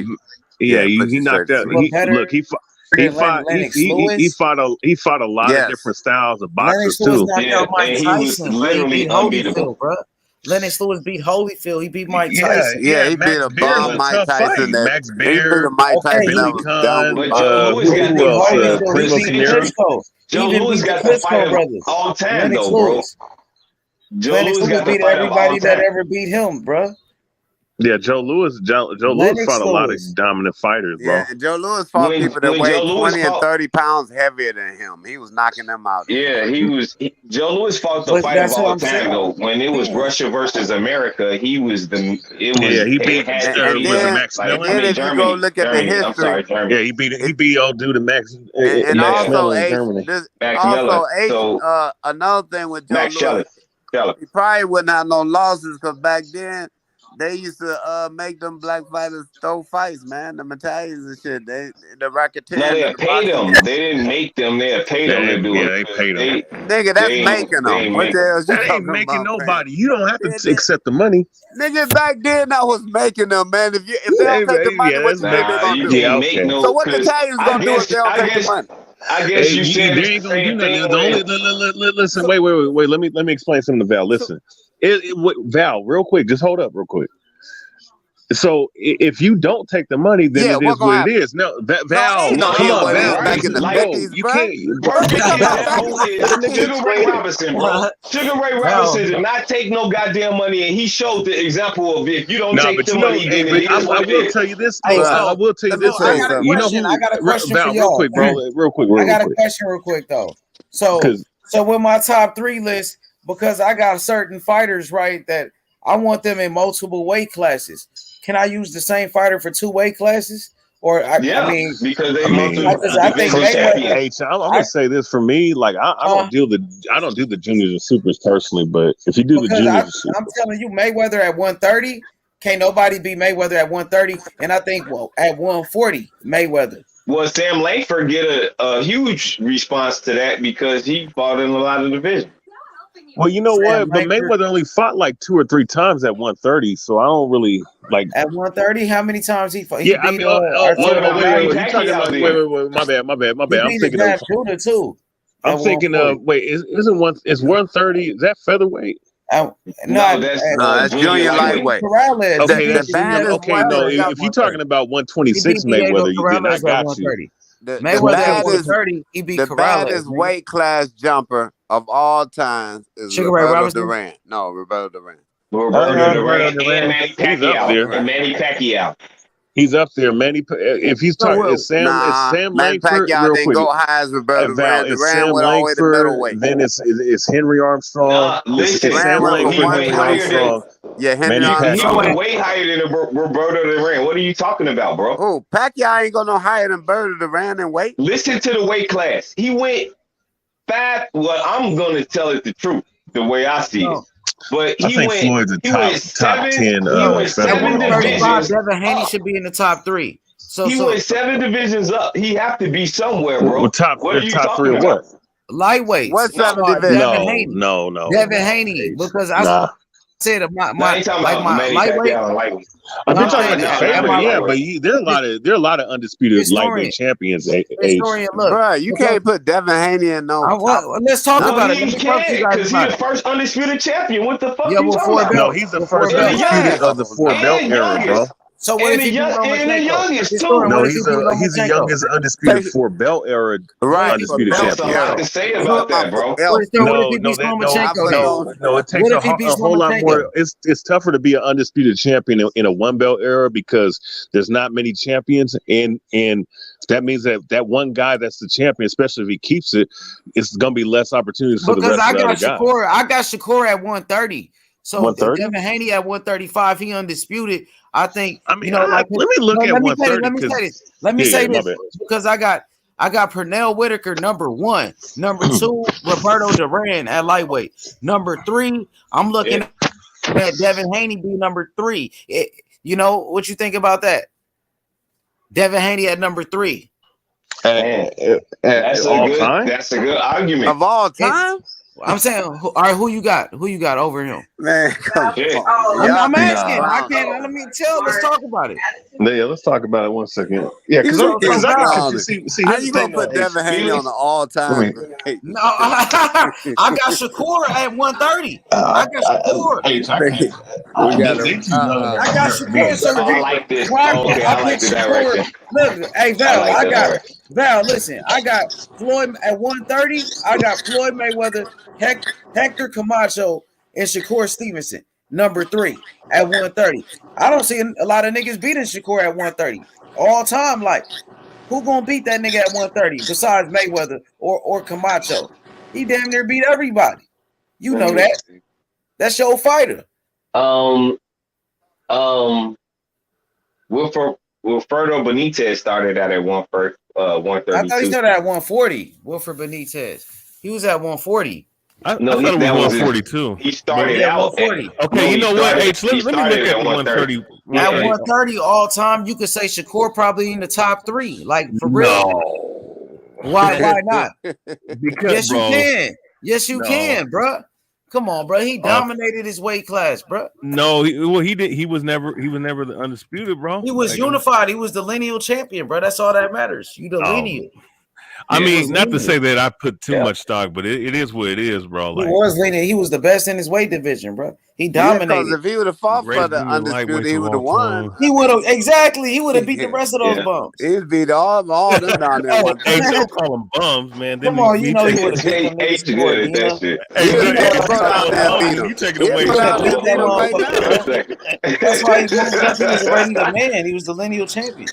Yeah, he knocked out. He fought a lot of different styles of boxers too. Knocked out Mike Tyson. He beat Holyfield, bro. Lennox Lewis beat Holyfield. He beat Mike Tyson. Yeah, he beat a bomb Mike Tyson. Max Baer, he beat a Mike Tyson that was dumb. But Joe Louis got Joe Louis got the fight of all time, though, bro. Joe Louis got beat everybody that ever beat him, bro. Yeah, Joe Louis fought a lot of dominant fighters, bro. Yeah, and Joe Louis fought people that weighed 20 and 30 pounds heavier than him. He was knocking them out. Yeah, Joe Louis fought the fight of all time, though. When it was Russia versus America, he was he beat Max Miller. And if you go look at the history, yeah, he beat old dude Max. And Max also, Miller in Germany. Another thing with Joe Louis, he probably wouldn't have no losses because back then they used to make them black fighters throw fights, man. The Italians and shit. The racketeers. No, they paid them. They didn't make them. They paid them to do it. Yeah, they paid them. Nigga, that's making them. What the hell is you That ain't talking making about, nobody. Man? You don't have to accept the money. Nigga, back then that was making them, man. If they don't take the money, what you think they gonna do? So what the Italians gonna do if they don't take the money? I guess you said they ain't gonna do nothing. Listen, wait. Let me explain something to Val. Listen, Val, real quick, just hold up, real quick. So if you don't take the money, then it is what it is. No, Val, come on, Val. Back in the 50s, you can't. Sugar Ray Robinson, bro. Sugar Ray Robinson did not take no goddamn money, and he showed the example of if you don't take the money, then it is what it is. I will tell you this. I got a question for Real y'all. quick, bro. I got a question real quick, though. So with my top 3 list, because I got certain fighters, right, that I want them in multiple weight classes. Can I use the same fighter for 2 weight classes? Or I mean, because I think I'm gonna say this for me. Like I don't do the juniors and supers personally, but if you do the juniors, I'm telling you, Mayweather at 130, can't nobody beat Mayweather at 130, and I think at 140, Mayweather. Well, Sam Langford get a huge response to that because he fought in a lot of divisions. Well, you know what? But Mayweather only fought like 2 or 3 times at 130, so I don't really like. At 130, how many times he fought? Wait. You talking about? Wait. My bad. I'm thinking of Judah too. I'm thinking of. Wait, is 130? Is that featherweight? No, that's junior lightweight. Okay, The that's junior. baddest, Okay, no, if you're talking about 126 Mayweather, then I got you. the Mayweather at baddest, 130, he beat the Corrales. baddest weight class jumper of all times is Sugar Ray Roberto Robinson? Durant. No, Roberto Durant. Roberto Durant Durant. and Manny He's up Pacquiao. there. And Manny Pacquiao. He's up there. Manny, if he's talking, is Sam Manny Langford, Pacquiao real didn't quick. go high as Roberto Val, Durant. is Durant Sam went all the way to Langford, middleweight. then it's Henry Armstrong. Nah, It's listen, Sam Durant went he Langford, from went Henry higher than Armstrong, Henry Manny he Armstrong. went Pacquiao. way higher than Roberto Durant. What are you talking about, bro? Oh, Pacquiao ain't go no higher than Roberto Durant in weight. Listen to the weight class. He went five. Well, I'm gonna tell it the truth, the way I see it. But I think Floyd's a top 10 He went At seven 135, divisions. Devin Haney should be in the top 3. He went 7 divisions up. He have to be somewhere, bro. What are you top talking 3 of about? what? Lightweights. What 7 Devin divisions? Haney. No. Devin Haney, because I said I ain't talking about my Manny lightweight. Pacquiao and lightweight. I'm No, I'm talking saying about at the my favorite, yeah, but there are a lot of undisputed Historian. lightweight champions. Historian, look. Bruh, you can't put Devin Haney in no top. Let's talk No, about it. he Let me talk to you can't, guys because he about the it. first undisputed champion. What the fuck Yeah, you talking about? No, he's the first And the undisputed youngest. of the 4 belt And the era, bro. youngest. So what And if he beat and the Lomachenko? youngest, Historian, too. No, what if he beat he's the Lomachenko? youngest undisputed 4 belt era Right, undisputed for That's belt a champion. lot to say about that, bro. What if he No, beats Lomachenko then? no. It takes What a if he beats whole lot Lomachenko? more. It's tougher to be an undisputed champion in a 1 belt era because there's not many champions, and that means that one guy that's the champion, especially if he keeps it, it's gonna be less opportunities for the Because rest I of the other got guys. Shakur. I got Shakur at 130. So 130? Devin Haney at 135, he undisputed. I think I mean, like let me look at let me 130. Let me say this. Let me say my this bad. because I got Pernell Whitaker number 1, number 2 Roberto Duran at lightweight, number 3. I'm looking at Devin Haney be number 3. You know what you think about that? Devin Haney at number 3. That's all a good. time? That's a good argument. Of all time? I'm saying, all right, who you got? Who you got over him? Man, come on. I'm asking. I can't. Let me tell. Let's talk about it. Yeah, let's talk about it 1 second. Yeah, because So I got How you. See, you here's the gonna thing, put though, Devin Haney on the all-time? Let great? No, I got Shakur at 130. I got Shakur. We got I got Shakur. So I like this. why Okay, I I like put the Shakur. direction. Look, hey Val, I like I that got direction. Val. Listen, I got Floyd at 130. I got Floyd Mayweather, Hector Camacho, and Shakur Stevenson, number 3 at 130. I don't see a lot of niggas beating Shakur at 130 all time. Like, who gonna beat that nigga at 130 besides Mayweather or Camacho? He damn near beat everybody. You know that. That's your fighter. Wilfredo Benitez started out at 132. I thought he started at 140. Wilfred Benitez. He was at 140. I thought it was 142. He started Yeah, out 140. Okay, you know what? H, let me look at the 130. At 130 all time, you could say Shakur probably in the top 3. Like, for real. Why not? Because, yes, bro, you can. Yes, you No. can, bro. Come on, bro. He dominated his weight class, bro. No, he did. He was never the undisputed, bro. He was unified. He was the lineal champion, bro. That's all that matters. You the lineal. I He mean, was not to lineal. say that I put too much stock, but it is what it is, bro. He Like, was lineal. He was the best in his weight division, bro. He Yeah, because dominated. if he would have fought for the undisputed, he would have won. He would have exactly. He would have beat the rest of those bums. He'd beat all them down there. One hey, time. don't call them bums, man. Come on, you know he would have beat them niggas before, good at that shit. Hey, He would have brought out there and beat him. you taking He away would have beat that right now. motherfucker. That's why he moved up. He was already the man. He was the lineal champion.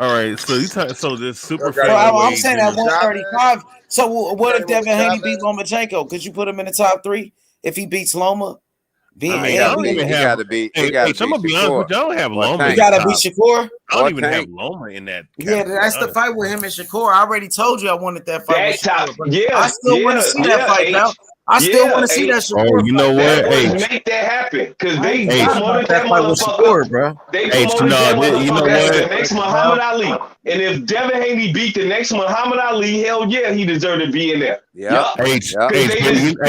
All right, so so this super So I'm featherweight. saying at 135. So what if Devin Haney beat Lomachenko? Could you put him in the top 3 if he beats Loma? I mean, I don't even have. Hey, I'm gonna be honest with you. I don't have Loma. You gotta beat Shakur. I don't even have Loma in that. Yeah, that's the fight with him and Shakur. I already told you I wanted that fight with That Shakur. top, yeah, I still want to see that fight, pal. I still want to see that Shakur. Oh, you know what? Hey, Hey, make that happen because they Hey, promoted that fight with Shakur, motherfucker. bro. They Hey, promoted no, that you know motherfucker as the what? next Muhammad Ali. And if Devin Haney beat the next Muhammad Ali, hell yeah, he deserved to be in there. Yep. H, They you know put his what?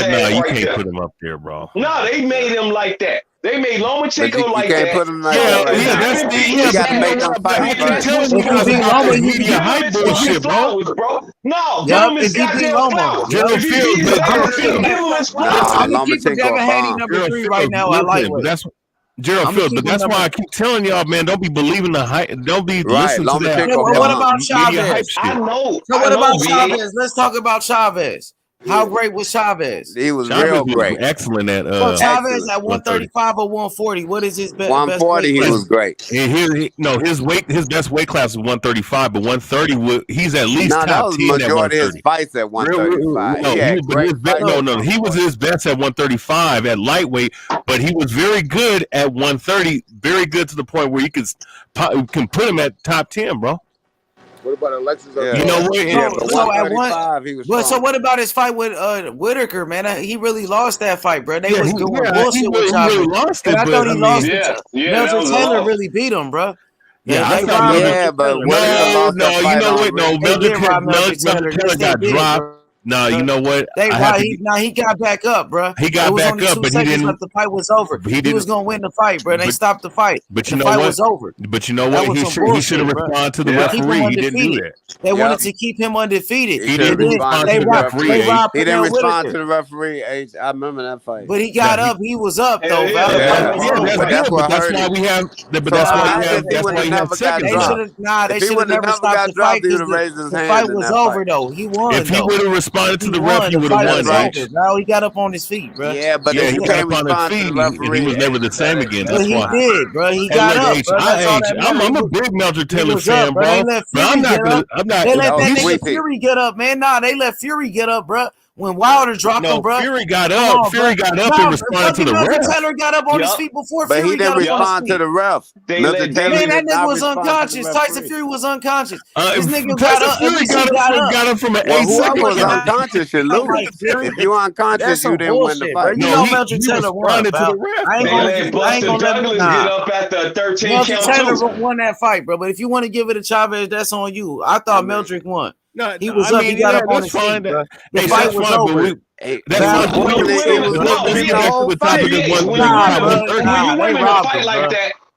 No, ass you right can't there. put him up there, bro. No, they made him like that. They made Lomachenko you can't put him like that right now. You got to make them fight first. You guys about that media hype bullshit, bro. No, give him his goddamn flowers. Gerald Fields, Give him his flowers. Lomachenko a bomb. number 3 right now at lightweight. That's Gerald Fields, but that's why I keep telling y'all, man, don't be believing the hype. Don't be listening to that. What about Chavez? I know. So what about Chavez? Let's talk about Chavez. How great was Chavez? He was real great. Excellent at Chavez at 135 or 140. What is his best? 140, he was great. And his best weight class is 135, but 130 he's at least top that was 10 majority at of his fights at 135. He was his best at 135 at lightweight, but he was very good at 130, very good to the point where you can put him at top 10, bro. What about Alexis? You know what? So at 135, he was strong. So what about his fight with Whitaker, man? He really lost that fight, bro. They was doing bullshit with Chavez. Really lost it, I thought he lost it. Melvin Taylor really beat him, bro. but no, you know what? No, Melvin Taylor got dropped. No, you know what? He got back up, bro. He got back up, but he didn't. The fight was over. He was gonna win the fight, bro. They stopped the fight. But you the know fight what? was over. But you know what? He should have responded to the referee. He didn't do that. They wanted to keep him undefeated. He didn't respond to the referee. He didn't respond to the referee. I remember that fight. But he got up. He was up though. That's why we have. That's why he have second round. They should have never stopped the fight. The fight was over though. He won. If he would have responded to the ref, he would have won. Now he got up on his feet, bro. Yeah, but he got up on his feet, and he was never the same again. That's why he did, bro. He got up. I'm a big Melvin Taylor fan, bro. I'm not. They let that nigga Fury get up, man. They let Fury get up, bro. When Wilder dropped him, bro. Fury got up. Fury got up and responded to the ref. Taylor got up on his feet before but Fury he didn't respond to the ref. Man, that nigga was unconscious. Tyson Fury was unconscious. This nigga got up. Fury got up from an 8 second. Whoever was unconscious should lose. If you unconscious, you didn't win the fight. You know Melvin Taylor won. To the ref. I ain't gonna let him get up at the 13 count. Taylor won that fight, bro. But if you want to give it to Chavez, that's on you. I thought Meldrick won. No, he was up. He got up on his feet, bro. The fight was over. That's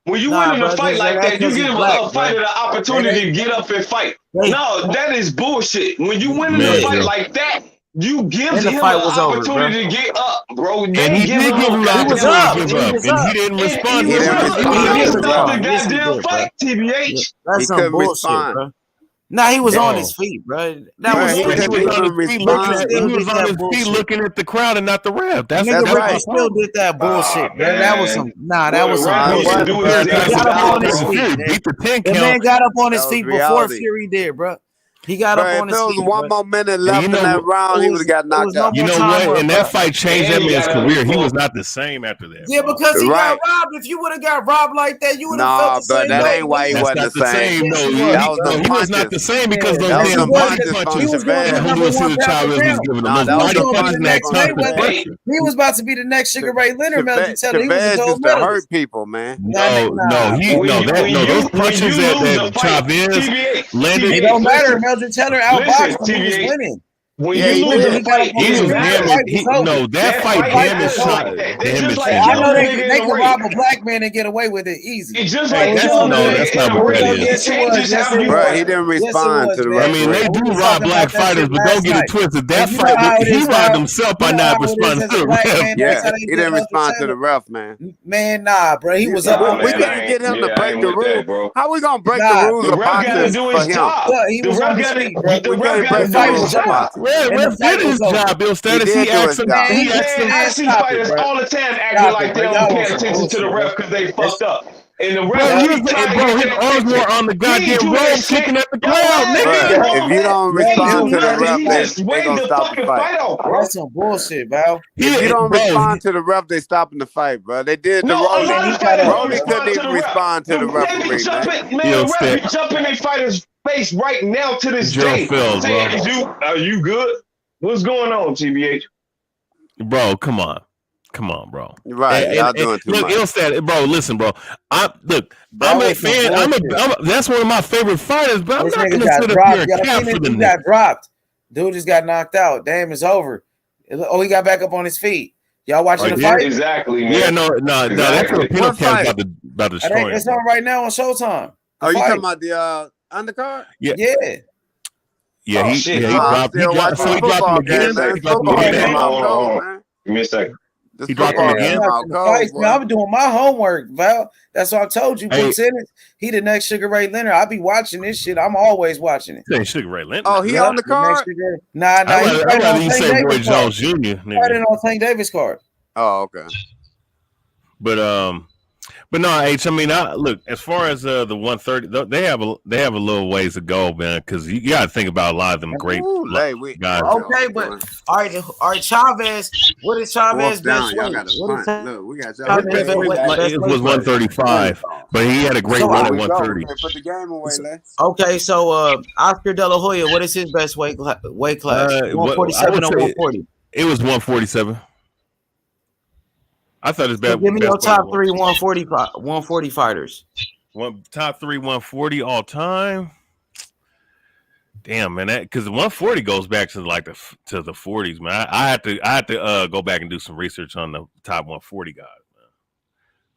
when you win a fight like that, you give a fighter the opportunity to get up and fight. No, that is bullshit. When you win a fight like that, you give him an opportunity to get up, bro. And he did give him an opportunity to give up, and he didn't respond. He didn't stop the goddamn fight, TBH. That's some bullshit, bro. Nah, he was on his feet, bro. He was on his feet looking at the crowd and not the ref. That's right. Still did that bullshit, man. That was some. That was some bullshit. He got up on his feet. Beat the 10 count. The man got up on his feet before Fury did, bro. He got up on his feet. If there was one more minute left in that round, he would have got knocked out. You know what? And that fight changed that man's career. He was not the same after that. Yeah, because he got robbed. If you would have got robbed like that, you would have felt the same. That ain't why he wasn't the same. He was not the same because those damn body punches. Chavez was giving him those body punches and that tough. He was about to be the next Sugar Ray Leonard. Chavez used to hurt people, man. No, those punches that Chavez landed. It don't matter. Taylor outboxed him. He was winning. When you lose a fight, that fight damaged him. I know they can rob a black man and get away with it easy. It's just like that's not what that is. He didn't respond to the referee. I mean, they do rob black fighters, but don't get it twisted. That fight, he robbed himself by not responding to the ref. Yeah, he didn't respond to the ref, man. Man, nah, bro, he was up. We couldn't get him to break the rules. How we gonna break the rules of boxing for him? He was on his feet, bro. We couldn't break the rules of boxing. Ref did his job, Bill Status. He asked him. I see fighters all the time acting like they don't pay attention to the ref because they fucked up. And the ref, his arms were on the goddamn road, kicking at the crowd, nigga. If you don't respond to the ref, they gonna stop the fight. That's some bullshit, bro. If you don't respond to the ref, they stopping the fight, bro. They did the Rolly couldn't even respond to the referee, man. The ref be jumping their fighters' face right now to this day. Are you good? What's going on, TBH? Bro, come on, bro. Right, y'all doing too much. Ilstat, bro, listen, bro. I'm a fan. That's one of my favorite fighters, but I'm not gonna sit up here and cap for the got dropped. Dude just got knocked out. Damn, it's over. Oh, he got back up on his feet. Y'all watching the fight? Exactly, man. Yeah, no, that Filipino What cat's fight? about to destroy him. It's on right now on Showtime. Oh, you talking about the undercard? Yeah. Yeah. Yeah, Oh, he I'm dropped. He still dropped. watching So the he dropped him football again. game, man. He dropped him Football again. game, I'm cold, man. Give me a second. This He dropped him football again. game, I'm cold, boy. I'm doing my homework, Val. That's what I told you. Hey. Boots in it. He the next Sugar Ray Leonard. I be watching this shit. I'm always watching it. Say Sugar Ray Leonard. Oh, he on the card? Nah. I'd rather you say Roy Jones Jr. Right in on Tank Davis card. Oh, okay. But no, H. I mean, look, as far as the 130, they have a little ways to go, man. Because you got to think about a lot of them great guys. Okay, but all right, Chavez. What is Chavez best weight? Look, we got It was 135, but he had a great run at 130. Put the game away, Les. Okay, so Oscar De La Hoya, what is his best weight class? 147 or 140? It was 147. I thought his best. Give me your top three 140 fighters. Top three 140 all time. Damn, man, because 140 goes back to like the 40s, man. I had to go back and do some research on the top 140 guys, man.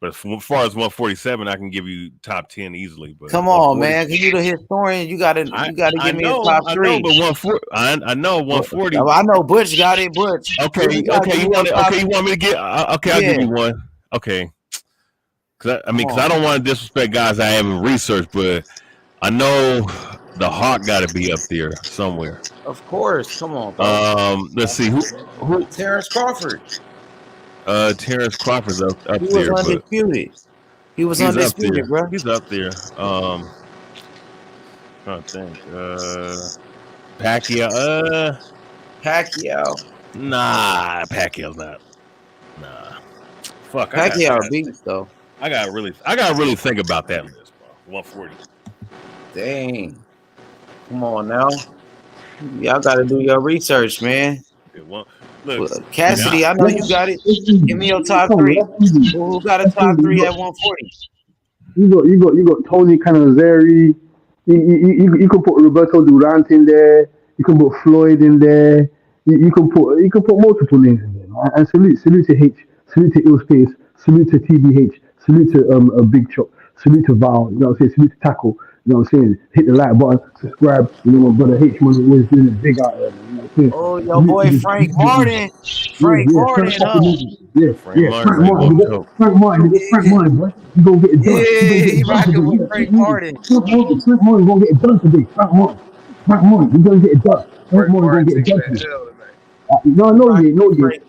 But as far as 147, I can give you top 10 easily. But come on, man, you the historian. You gotta give me a top three. I know, but 140. I know 140. I know Butch got it. Butch. Okay. You want me to get? Okay, I'll give you one. Okay. Because I don't want to disrespect guys I haven't researched, but I know the Hawk got to be up there somewhere. Of course. Come on, bro. Let's see who. Terrence Crawford. Terrence Crawford's up He was there. undisputed. He was undisputed, bro. He's up there. Trying to think. Pacquiao. Nah, Pacquiao's not. Nah. Fuck. Pacquiao beats though. I gotta really think about that list, bro. 140. Dang. Come on now. Y'all gotta do your research, man. Look, Cassidy, I know you got it. Give me your top three. Who got a top three at 140? You got Tony Canizeri. You can put Roberto Durant in there. You can put Floyd in there. You can put multiple names in there. And salute to H. Salute to Illspace. Salute to TBH. Salute to Big Chop. Salute to Val. You know what I'm saying? Salute to Tackle. You know what I'm saying? Hit the like button, subscribe. You know, my brother H was always doing it big out there. You know what I'm saying? Oh, your boy Frank Martin. Frank Martin, huh? Frank Martin, bro. You gonna get it done. He rocking with Frank Martin. Frank Martin gonna get it done today. Frank Martin, you gonna get it done. Frank Martin gonna get it done today. No, I know you.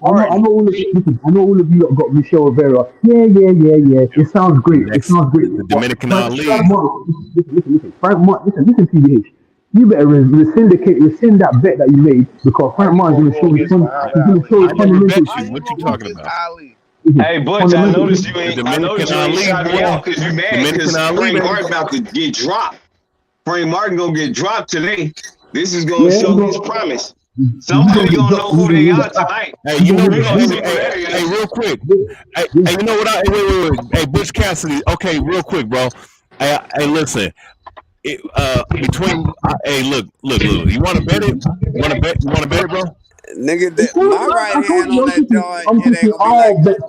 I know all of you got Michel Rivera. Yeah. It sounds great. The Dominican Ali. Listen, Frank Martin. Listen, TBH. You better rescind that bet that you made because Frank Martin's going to show his fundamentals. What you talking about? Hey, Butch, I noticed you ain't shot me out because you mad because Frank Martin about to get dropped. Frank Martin gonna get dropped today. This is gonna show his promise. Somebody gonna know who they are tonight. Hey, you know, hey, real quick. Hey, you know what? Wait. Hey, Butch Cassidy. Okay, real quick, bro. Hey, listen. Between look. You want to bet it? You want to bet it, bro? Nigga, my right hand on that joint. I'm taking all bets.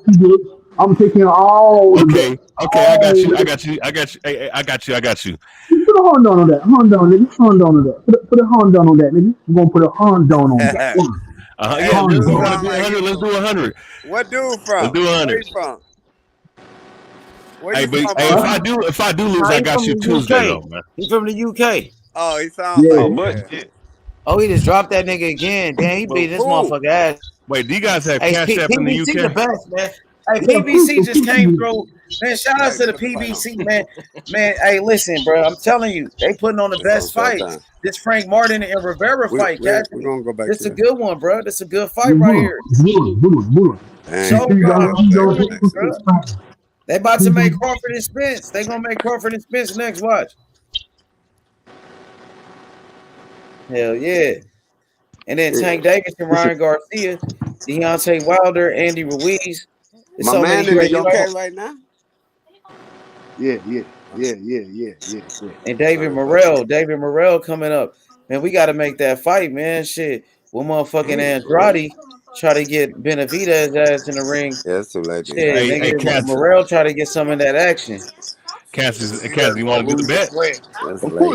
I'm taking all. Okay. I got you. I got you. Put a hand down on that. Hand down, nigga. Put a hand down on that, nigga. We're gonna put a hand down on that. Let's do 100. What dude from? Let's do 100. From? Hey, if I do lose, I got you Tuesday, though, man. He's from the UK. Oh, he sounds Oh, he just dropped that nigga again. Damn, he beat this motherfucker ass. Wait, do you guys have Cash App in the UK? PBC the best, man. Hey, PBC just came through. Man, shout out to the PBC, man. Man, hey, listen, bro. I'm telling you, they putting on the best fight. This Frank Martin and Rivera fight, Cash. We're gonna go back. This is a good one, bro. This is a good fight right here. They about to make Crawford and Spence. They gonna make Crawford and Spence next. Watch. Hell yeah. And then Tank Davis and Ryan Garcia, Deontay Wilder, Andy Ruiz. My man in the UK right now. Yeah. And David Morrell coming up. Man, we got to make that fight, man. Shit. With motherfucking Andrade. try to get Benavidez ass in the ring. Yeah, it's too late to get Shit, that. Hey, nigga, Cass, Morel try to get some of that action. Cass, you want to do the bet? It's late.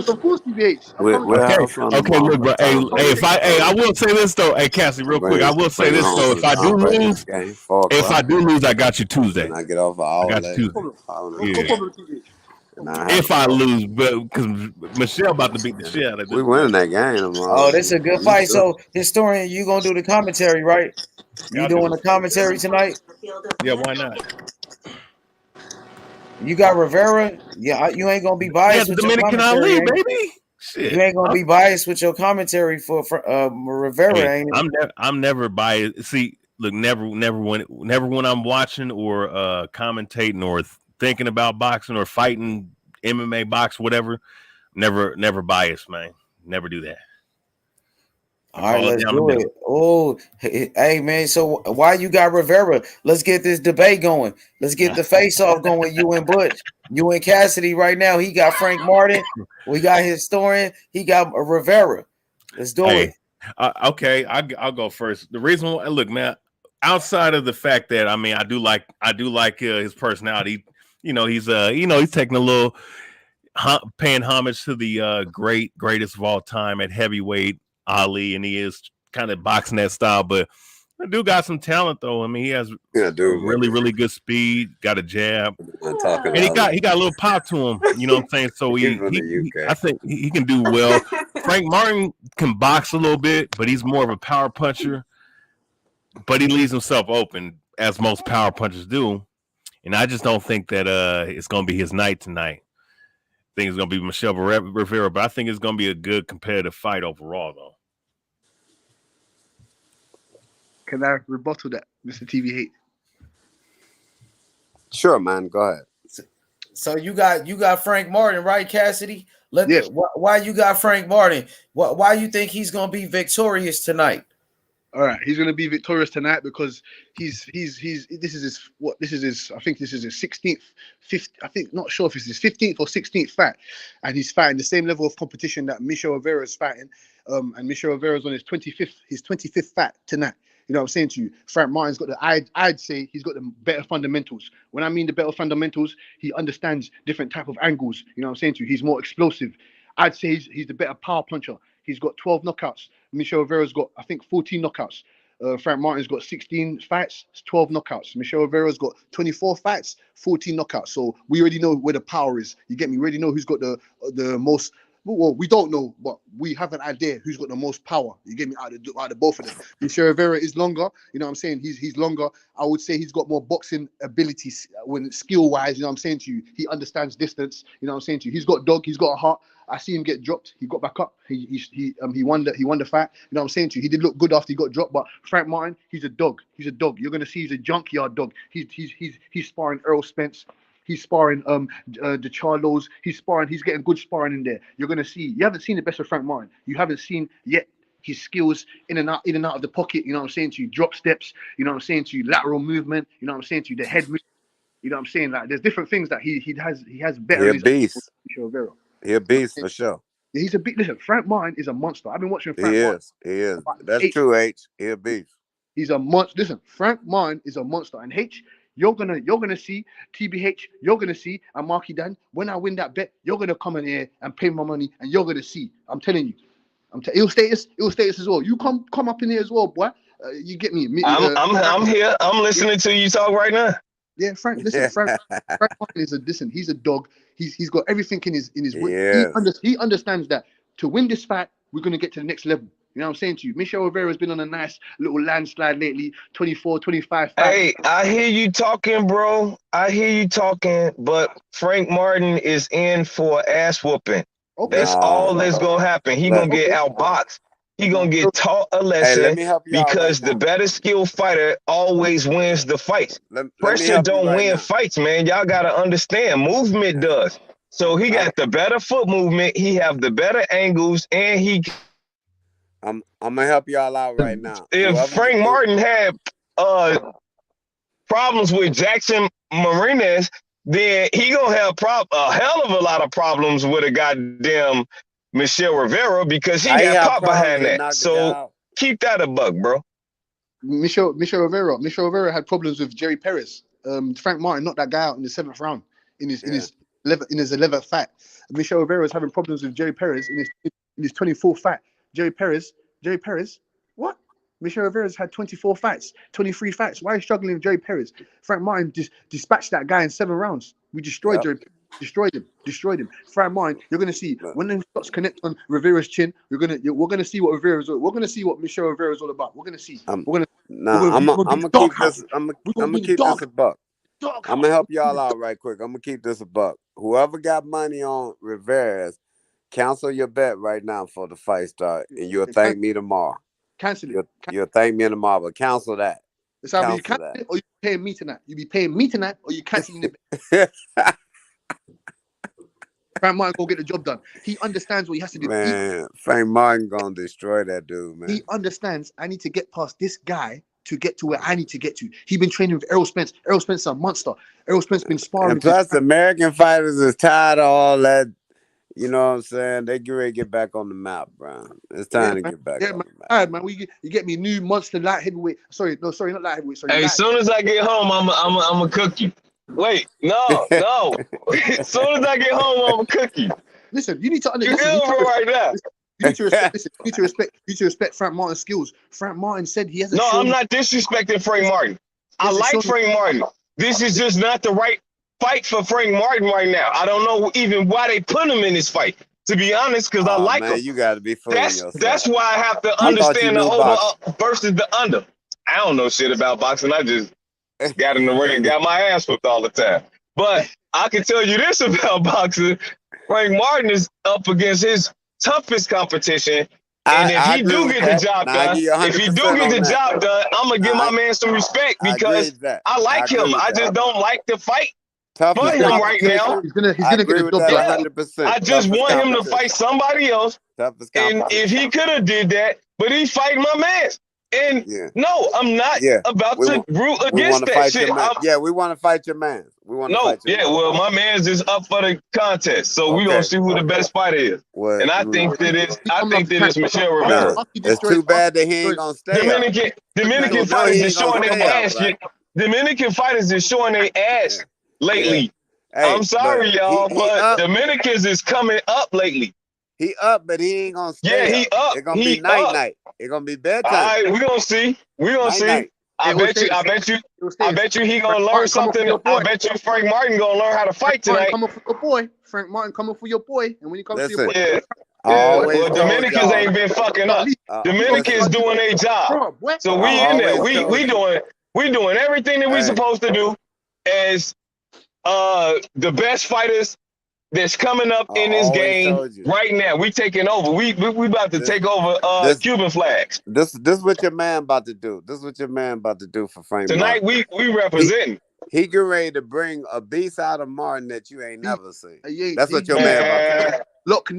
Of course, TBH. I'm coming to We'll Okay, have fun okay, tomorrow look, by the bro. Hey, time hey, Vegas get I over. will say this though. Hey, Cassie, real quick, I will say Bring it this home though. for If the I do Tom Brady lose, game, 4 if I o'clock. do lose, I got you Then Tuesday. I get off an I hour got you later. Tuesday. No Yeah. problem with TBH. And I have If a I smoke. lose, but because Michelle about to beat the shit out of We this boy. winning that game Oh, tomorrow. this is a good You fight. sure? So, historian, you gonna do the commentary, right? Yeah, You I'll do doing it. the commentary tonight? Yeah, why not? You got Rivera. Yeah, you ain't gonna be Yeah, biased the with your Dominican commentary, Ali, ain't baby. you? You Shit. ain't gonna be biased with your commentary for Hey, Rivera, ain't it? I'm never biased. See, look, never when I'm watching or commentating or thinking about boxing or fighting MMA, box, whatever. Never biased, man. Never do that. I All right, call it let's down the do middle. it. Oh, hey man, so why you got Rivera? Let's get this debate going. Let's get the face off going. You and Butch, you and Cassidy right now. He got Frank Martin. We got historian. He got Rivera. Let's do it. Hey, okay, I'll go first. The reason why, look, man, outside of the fact that I mean, I do like his personality. You know, he's taking a little paying homage to the greatest of all time at heavyweight, Ali, and he is kind of boxing that style. But the dude got some talent, though. I mean, he has Yeah, a dude. really good speed, got a jab, I'm talking and to he got a little pop to him. You know what I'm saying? So He's from the I UK. think he can do well. Frank Martin can box a little bit, but he's more of a power puncher. But he leaves himself open, as most power punchers do. And I just don't think that it's going to be his night tonight. I think it's going to be Michel Rivera, but I think it's going to be a good competitive fight overall, though. Can I rebuttal that, Mr. TBH? Sure, man. Go ahead. So you got Frank Martin, right, Cassidy? Yes. Why you got Frank Martin? Why you think he's gonna be victorious tonight? All right, he's going to be victorious tonight because this is his I think this is his 16th, 5th, I think, not sure if it's his 15th or 16th fight, and he's fighting the same level of competition that Michel Rivera is fighting, and Michel Rivera is on his 25th fight tonight. You know what I'm saying to you? Frank Martin's got I'd say he's got the better fundamentals. When I mean the better fundamentals, he understands different type of angles. You know what I'm saying to you? He's more explosive. I'd say he's the better power puncher. He's got 12 knockouts. Michel Rivera's got, I think, 14 knockouts. Frank Martin's got 16 fights, 12 knockouts. Michel Rivera's got 24 fights, 14 knockouts. So we already know where the power is. You get me? We already know who's got the most. Well, we don't know, but we have an idea who's got the most power. You get me? Out of both of them. Michel Rivera is longer. You know what I'm saying? He's longer. I would say he's got more boxing abilities when skill wise. You know what I'm saying to you? He understands distance. You know what I'm saying to you? He's got dog. He's got a heart. I see him get dropped. He got back up. He won the fight. You know what I'm saying to you? He did look good after he got dropped. But Frank Martin, he's a dog. He's a dog. You're gonna see he's a junkyard dog. He's sparring Earl Spence. He's sparring the Charlos. He's getting good sparring in there. You're gonna see. You haven't seen the best of Frank Martin. You haven't seen yet his skills in and out of the pocket. You know what I'm saying to you? Drop steps. You know what I'm saying to you? Lateral movement. You know what I'm saying to you? The head movement. You know what I'm saying? Like there's different things that he has better He a in his beast. Rivera. He a beast for sure. He's a big. Listen, Frank Martin is a monster. I've been watching He Frank Martin. is. He is. About That's 8. true, H. He a beast. He's a monster. Listen, Frank Martin is a monster. And H, you're gonna see TBH. You're gonna see and Marky Dan. When I win that bet, you're gonna come in here and pay my money, and you're gonna see. I'm telling you. It'll status as well. You come up in here as well, boy. You get me? I'm here. I'm listening to you talk right now. Yeah, Frank. Listen, Frank Martin is he's a dog. He's got everything in his. Yes. He understands that to win this fight, we're gonna get to the next level. You know what I'm saying to you? Michel Rivera has been on a nice little landslide lately. 24, 25 fights. Hey, I hear you talking, bro. I hear you talking, but Frank Martin is in for ass whooping. Okay. That's all that's gonna happen. He gonna get outboxed. He gonna get taught a lesson let me help y'all because right the better skilled fighter always wins the fights. Let me Pressure help you don't right win now. fights, man. Y'all gotta understand. Movement does. So he got the better foot movement. He have the better angles, and he. I'm gonna help y'all out right now. If Frank Martin had problems with Jackson Martinez, then he gonna have a hell of a lot of problems with a goddamn Michel Rivera because he got pop behind that. So keep that a buck, bro. Michel Rivera had problems with Jerry Perez. Frank Martin knocked that guy out in the 7th round in his 11th fight. Michel Rivera is having problems with Jerry Perez in his 24th fight. Jerry Perez, what? Michel Rivera's had 24 fights, 23 fights. Why are you struggling with Jerry Perez? Frank Martin dispatched that guy in 7 rounds. We destroyed Jerry Perez. Destroyed him. Frank Martin, you're gonna see when them shots connect on Rivera's chin. We're gonna see what Rivera's. We're gonna see what Michel Rivera's all about. We're gonna see. I'm gonna keep this. I'm gonna keep this a buck. I'm gonna help y'all out right quick. I'm gonna keep this a buck. Whoever got money on Rivera's, cancel your bet right now for the fight start, and you'll thank me tomorrow. Cancel it. You'll thank me tomorrow, but cancel that. It's either you cancel it or you paying me tonight. You be paying me tonight or you canceling the bet. Frank Martin gonna get the job done. He understands what he has to do. Man, Frank Martin gonna destroy that dude, man. He understands I need to get past this guy to get to where I need to get to. He been training with Errol Spence. Errol Spence is a monster. Errol Spence been sparring. And plus, American fighters is tired of all that. You know what I'm saying? They get ready to get back on the map, bro. It's time to get back on the map. All right, man. You get me new monster light heavyweight. Sorry, not light heavyweight. Sorry. Hey, as soon as I get home, I'm gonna cook you. Wait, no. As soon as I get home, I'm gonna cook you. Listen, you need to understand. You need to respect Frank Martin's skills. Frank Martin said he hasn't. No, I'm not disrespecting Frank Martin. I like Frank Martin. This is just not the right fight for Frank Martin right now. I don't know even why they put him in this fight, to be honest, because I like him. You got to be fooling yourself. That's why I have to understand the over versus the under. I don't know shit about boxing. I just got in the ring and got my ass whipped all the time. But I can tell you this about boxing. Frank Martin is up against his toughest competition. And if he do get the job done, I'm going to give my man some respect because I like him. I just don't like the fight for him right now. He's gonna get the job done. 100%. I just want him to fight somebody else. And if he could have did that, but he's fighting my man. And no, I'm not about to root against that shit. We want to fight your man. Well, my man's just up for the contest, so we're gonna see who the best fighter is. And I think that it's Michel Rivera. It's too bad that he ain't gonna stay. Dominican fighters is showing their ass. Dominican fighters is showing their ass lately. I'm sorry, y'all, but Dominicans is coming up lately. He up, but he ain't gonna stay. Yeah, he up. It's gonna be night. It's gonna be bedtime. All right, we're gonna see. I bet you he gonna learn something. I bet you Frank Martin gonna learn how to fight tonight. Frank Martin coming for your boy. And when he comes to your boy, well, Dominicans ain't been fucking up. Dominicans doing their job. So we in there. We doing everything that we supposed to do as the best fighters that's coming up in this game right now. We taking over. We about to take over Cuban flags. This what your man about to do. This is what your man about to do for Frank tonight. Martin. We representing. He get ready to bring a beast out of Martin that you ain't never seen. That's what your man about to do. Look,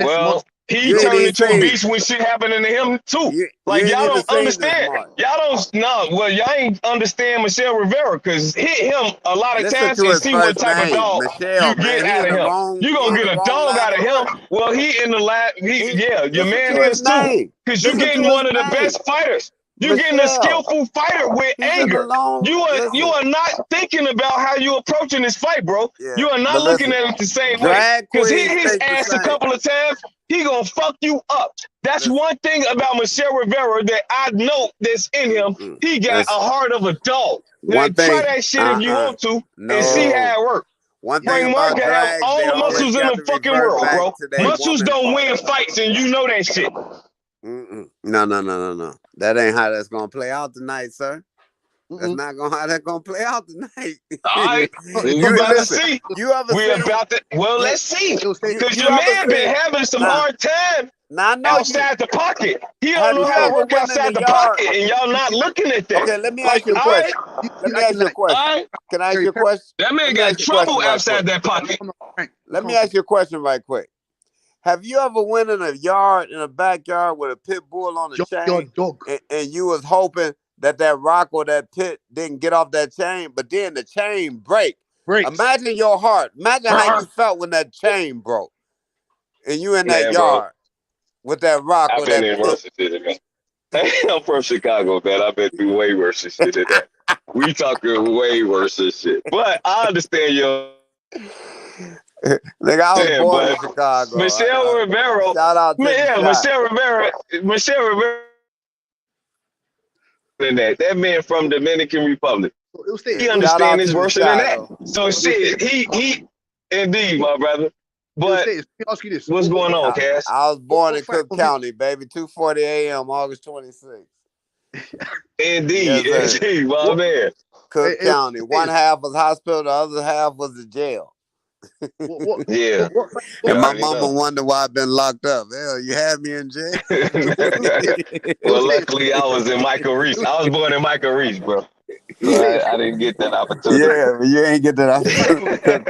he turned into a beast when shit happening to him too. Y'all don't understand. Y'all ain't understand Michel Rivera because hit him a lot of times and see what type of dog you get out of him. You gonna get a dog out of him. Well, he in the lab. Your man is too. Because you're getting one of the best fighters. You're getting a skillful fighter with anger. You are not thinking about how you approaching this fight, bro. You are not looking at it the same way. Because he hit his ass a couple of times. He gonna fuck you up. That's one thing about Michel Rivera that I know that's in him. He got a heart of a dog. Now, try that shit if you want to and see how it works. Frank Martin have all the muscles in the fucking world, bro. Muscles don't win fights, and you know that shit. No. That ain't how that's gonna play out tonight, sir. That's not how that's gonna play out tonight. All right, we about to see. Let's see. Because your man been having some hard time outside the pocket. He don't know how to work outside the pocket, and y'all not looking at that. Okay, let me ask you a question. Let me ask you a question. Can I ask you a question? That man got trouble outside that pocket. Let me ask you a question right quick. Have you ever went in a backyard with a pit bull on the chain and you was hoping that rock or that pit didn't get off that chain, but then the chain breaks? Imagine your heart. Imagine how you felt when that chain broke and you in that yard with that rock or that pit. I'm from Chicago, man. I've been through way worse than shit than that. We talking way worse than shit. But I understand your Nigga, I was saying, born in but Chicago. Michel Rivera, Shout out to man, the yeah, shot. Michel Rivera, that man from Dominican Republic. He Shout out understands to it's the worse than shot, that. though. So shit, he indeed, my brother. But Let me ask you this: what's going on, Cass? I was born in what fact Cook County, baby. 2:40 a.m. August 26th. Indeed, Yes, sir. indeed, my man. Cook County. One half was hospital, the other half was the jail. Yeah. And You my already mama know. wondered why I've been locked up. Hell, you had me in jail. Well, luckily I was in Michael Reese. I was born in Michael Reese, bro. So I didn't get that opportunity. Yeah, but you ain't get that opportunity. Cook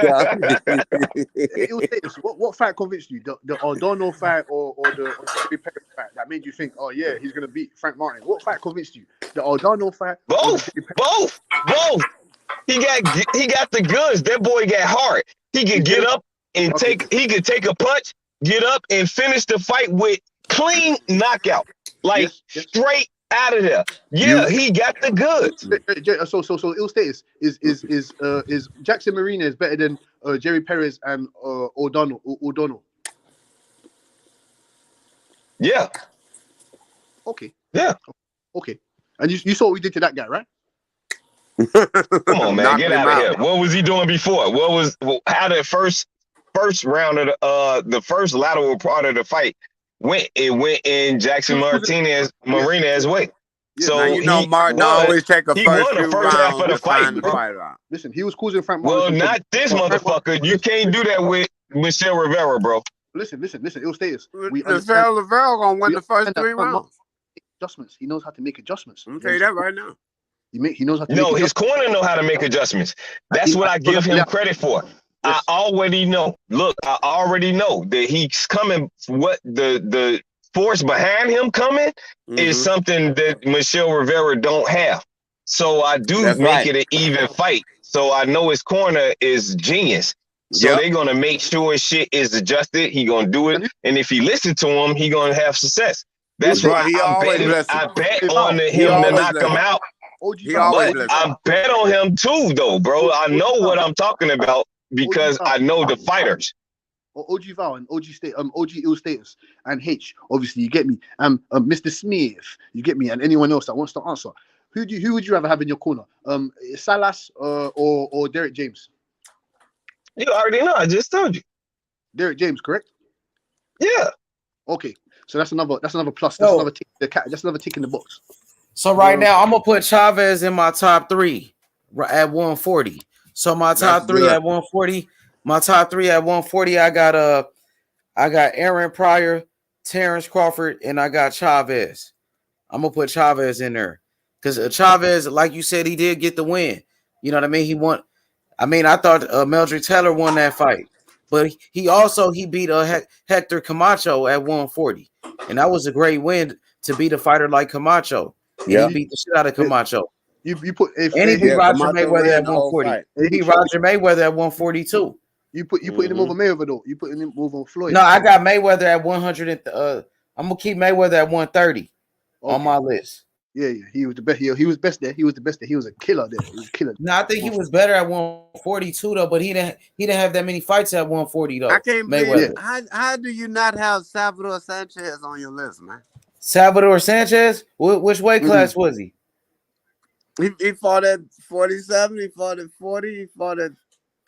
County. What fight convinced you? The O'Donnell fight or the Jerry Perez fight that made you think, oh yeah, he's gonna beat Frank Martin? What fight convinced you? The O'Donnell fight or the Jerry Perez? Both. He got the goods. That boy got hard. He could get up and he could take a punch, get up and finish the fight with clean knockout. Like straight out of there. Yeah, he got the goods. So ill status is Jackson Marina is better than Jerry Perez and O'Donnell. Yeah. Okay. Yeah. Okay. And you saw what we did to that guy, right? Come on, man, Knocked get him out of out. here. What was he doing before? How the first round of the first lateral part of the fight went? It went in Jackson Martinez's way. So now you know he Martin won, always take a he first won the few first half rounds of the to find fight, the bro. fight out. Listen, he was causing Frank Martin. Well, not this motherfucker. You can't do that with Michel Rivera, bro. Listen. Ill status. We Michel Rivera gonna win the first 3 rounds. Adjustments. He knows how to make adjustments. I'm gonna tell you that right now. He knows how to No, make his corner know how to make adjustments. That's what I give him credit for. I already know. Look, I already know that he's coming. What the force behind him coming is something that Michel Rivera don't have. So I do make it an even fight. So I know his corner is genius. So they're gonna make sure shit is adjusted. He gonna do it, and if he listen to him, he gonna have success. That's why I bet on him to knock him out. But I bet on him too, though, bro. I know what I'm talking about because I know the fighters. OG Val and OG Ill Status and H. Obviously, you get me. Mr. Smith, you get me, and anyone else that wants to answer. Who would you rather have in your corner? Salas or Derek James? You already know. I just told you. Derek James, correct? Yeah. Okay. So that's another plus. That's another tick. That's another tick in the box. So right now, I'm gonna put Chavez in my top 3 at 140. So my top three at 140. My top 3 at 140. I got Aaron Pryor, Terrence Crawford, and I got Chavez. I'm gonna put Chavez in there because Chavez, like you said, he did get the win. You know what I mean? He won. I mean, I thought Meldrick Taylor won that fight, but he beat Hector Camacho at 140, and that was a great win to beat a fighter like Camacho. And he beat the shit out of Camacho. You put and he beat Roger Mayweather at 140. He beat Roger Mayweather at 142. You put him over Mayweather though. You put him over Floyd. No, I got Mayweather at 100. I'm gonna keep Mayweather at 130 on my list. Yeah, he was the best. He was best there. He was the best there. He was a killer there. He was a killer. No, I think he was better at 142 though, but he didn't have that many fights at 140 though. I can't believe Mayweather. How do you not have Salvador Sanchez on your list, man? Salvador Sanchez? Which weight class was he? He fought at 47. He fought at 40. He fought at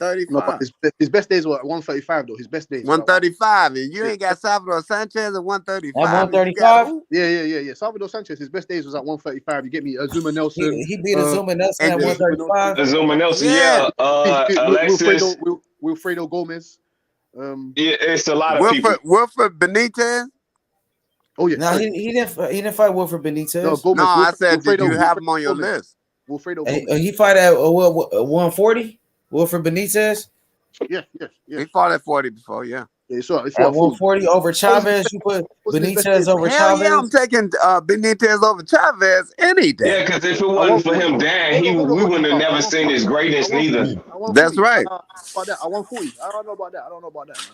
35. No, his best days were at 135 though. His best days 135, and you ain't got Salvador Sanchez at 135. At 135? Yeah. Salvador Sanchez, his best days was at 135. You get me? Azuma Nelson. He beat Azuma Nelson at 135. Azuma Nelson, Alexis. Wilfredo Gomez. It's a lot of people. Wilfred Benitez. Oh yeah. No, he didn't fight Wilfred Benitez. No, Gomez, I said, did you have him on your list? Wilfredo Gomez. He fought at 140. Wilfred Benitez. Yeah. He fought at 40 before, yeah. Yeah, so at 140 over Chavez, you put Benitez over Chavez. Yeah, I'm taking Benitez over Chavez any day. Yeah, because if it wasn't for him, we wouldn't have never seen his greatness neither. That's right. About that, I 140. I don't know about that. Man.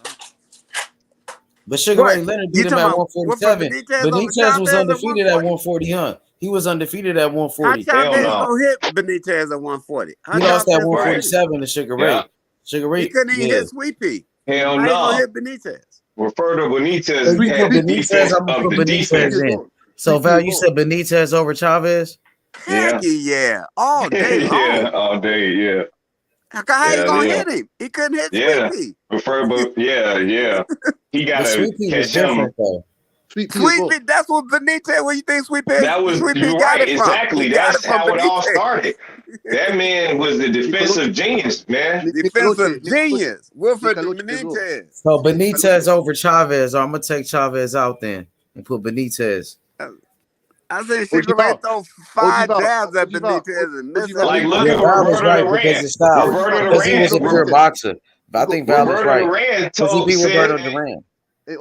But Sugar Ray Leonard beat You him talking at about Wilfred 147. Benitez over Benitez was Chavez at undefeated at 140? 140, huh? He was undefeated at How 140. Chavez gonna hit Benitez at 140? How He lost at Chavez gonna hit him? 147 to Sugar Yeah. Ray. Sugar He Ray, couldn't even yeah. hit Sweepy. Hell How you gonna no. hit Benitez? Roberto Benitez So you had put the Benitez, defense I'm gonna of put the Benitez defense. in. So Val, you said Benitez over Chavez? Heck yeah, all day long. Yeah, all day, yeah. How you Yeah, gonna yeah. hit him? He couldn't hit Yeah. Sweepy. Roberto, yeah. He But gotta Sweet Pea was catch him. different though. Sweepy, that's what Benitez. Where you think Sweepy You're got right, it from? exactly. He got it That's from how it all Benitez. started. That man was the defensive genius, man. Defensive genius, Wilfred Nicolosi as well. Benitez. So Benitez over Chavez. I'm gonna take Chavez out then and put Benitez. I said Sugar Ray throw 5 jabs at Benitez and miss Like, every look Yeah, at Val is Roberto right because Duran. his style. Roberto Because he was a Duran. pure boxer. But I think Val is Roberto right. Duran Because he beat Roberto said, Duran.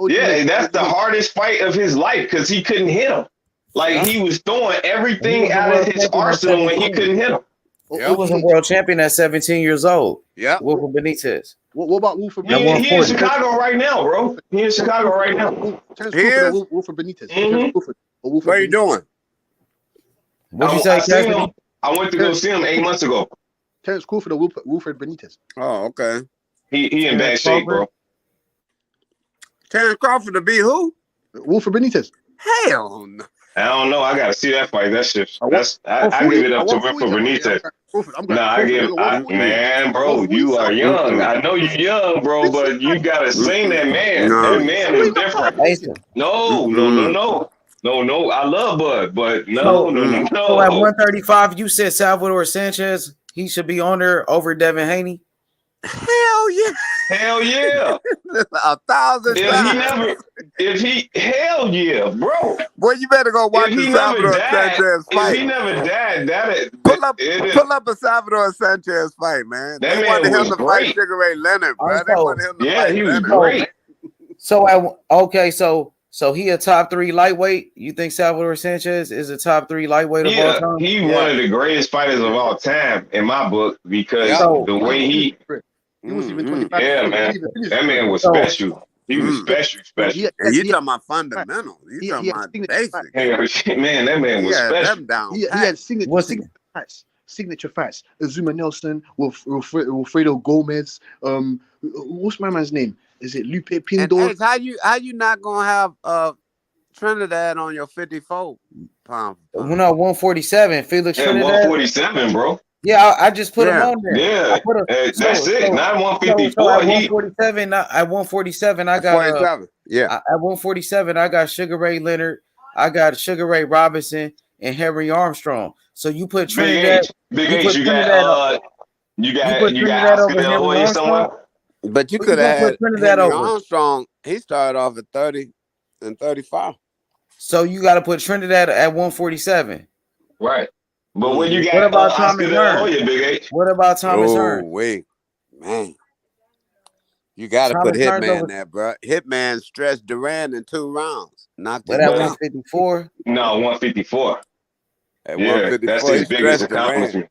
yeah, that's the hardest fight of his life because he couldn't hit him. Like, he was throwing everything out of his arsenal when he couldn't hit him. He was a world champion at 17 years old. Yeah. Wilfred Benitez. What about Wilfred He in Chicago right now, bro. He in Chicago right now. Terrence Crawford or Wilfred Benitez? Terrence Crawford or Wilfred What are you doing? What'd you say, I seen Cassidy? him. I went to go see him 8 months ago. Terrence Crawford or Wilfred Benitez? Oh, okay. He in bad shape, bro. Terrence Crawford to be who? Wilfred Benitez. Hell no. I don't know. I gotta see that fight. That shit. I give it up to Wilfred Benitez. Man, bro, you are young. I know you're young, bro, but you gotta sing that man. That man is different. No. I love Bud, but no. So at 135, you said Salvador Sanchez. He should be on there over Devin Haney. Hell yeah. Hell yeah. 1,000 times. Hell yeah, bro. Boy, you better go watch the Salvador Sanchez fight. If he never died, pull up a Salvador Sanchez fight, man. That they man wanted him was to great. fight Sugar Ray Leonard, bro. They wanted him to fight he was Leonard. great. So he a top 3 lightweight. You think Salvador Sanchez is a top 3 lightweight of all time? He one of the greatest fighters of all time in my book because the way he was even 25. Yeah, man. That man was special. He was special. You talking about fundamentals. You talking about basic. Man, that man was special. He had signature fights. Azuma Nelson, Wilfredo Gomez. What's my man's name? Is it Lupe Pindor? And how you not gonna have Trinidad on your 54 pound? No, 147. Felix Trinidad. 147, bro. Yeah, I just put him on there. Yeah, that's it. Not 154. At 147, I got 47. At 147, I got Sugar Ray Leonard, I got Sugar Ray Robinson, and Henry Armstrong. So you put Trinidad. Big H. You got Oscar De La Hoya somewhere. But you could have had Henry Armstrong. He started off at 30 and 35. So you got to put Trinidad at 147. Right. But when you got what about Oscar Thomas De La Hearn? Hoya, Big H? What about Thomas Hearn? Wait, man. You got to put Hitman there, bro. Hitman stretched Duran in 2 rounds. Knocked him at out. 154? No, 154. At 154, that's his biggest accomplishment.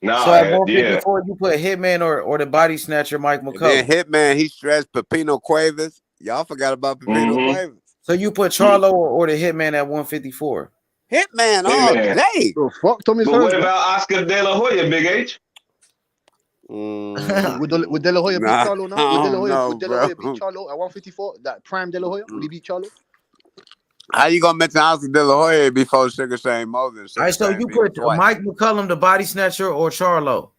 Nah, so at 154, you put Hitman or the body snatcher Mike McCullough. Then Hitman, he stretched Pepino Cuevas. Y'all forgot about Pepino Cuevas. So you put Charlo or the Hitman at 154. Hitman all day. Oh, fuck Tommy. But what about Oscar De La Hoya, Big H? Would De La Hoya beat Charlo now? Would De La Hoya beat Charlo at 154? That prime De La Hoya? Would he beat Charlo? How you gonna mention Oscar De La Hoya before Sugar Shane Moses? All right, so you put Mike McCullum, the body snatcher, or Charlo?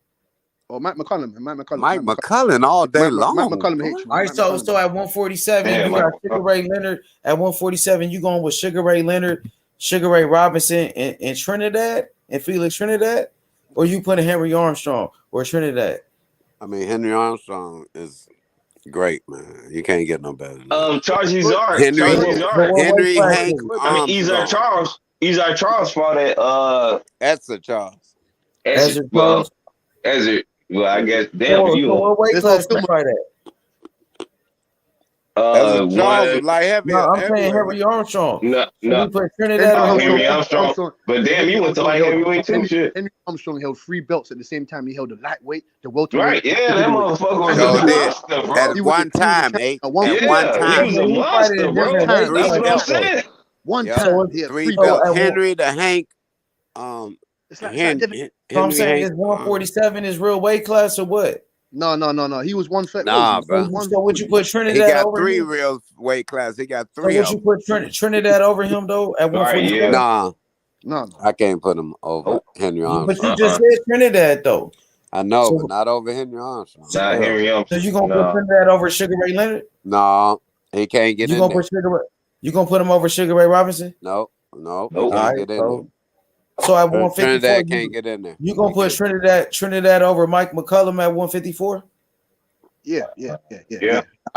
Oh, Mike McCullum all day long. Mike McCullum hits you. All right, so at 147, you got Sugar Ray Leonard. At 147, you going with Sugar Ray Leonard, Sugar Ray Robinson, and Trinidad, and Felix Trinidad? Or you putting Henry Armstrong or Trinidad? I mean, Henry Armstrong is great, man. You can't get no better than that. Henry Hank Armstrong. I mean, Izar Charles fought at Ezra Charles. Ezra. Well, I guess What weight class you fight at? Charles was One. light No, I'm saying heavyweight. Henry Armstrong. No, So we no. put Trinidad over Henry him. Armstrong. But damn, Henry you went to Armstrong light heavyweight too. Shit. Henry Armstrong held 3 belts at the same time. He held the lightweight, the welterweight, Right. Yeah, the that middleweight. motherfucker was And he a So was big the did monster, at bro. he was the one time, champion H. at one At point. one Yeah, he time. was Yeah, a he fight at monster, a bro. different weight Time, That's Three what class I'm belts. though. saying. one Yep. So, time. He had 3 3 so belts. belts. at one, Henry the Hank, It's like Devin. so I'm Henry saying Hank. is 147 his real weight class or what? No. He was 130. Nah, So, bro. so would you put He Trinidad got over 3 him? real weight class. He got So 3 would of you them. put Trinidad over him though at Right, 147? yeah. Nah, I can't put him over Henry But you Armstrong. just said Trinidad though. I know, but So, not over Henry Armstrong. Not Henry so Armstrong. you gonna put No. Trinidad over Sugar Ray Leonard? No, he can't get You in gonna there. put you gonna put him over Sugar Ray Robinson? No, he Nope. can't All right, get in there. so at 154, Trinidad can't get in there. you gonna put Trinidad over Mike McCullum at 154? Yeah.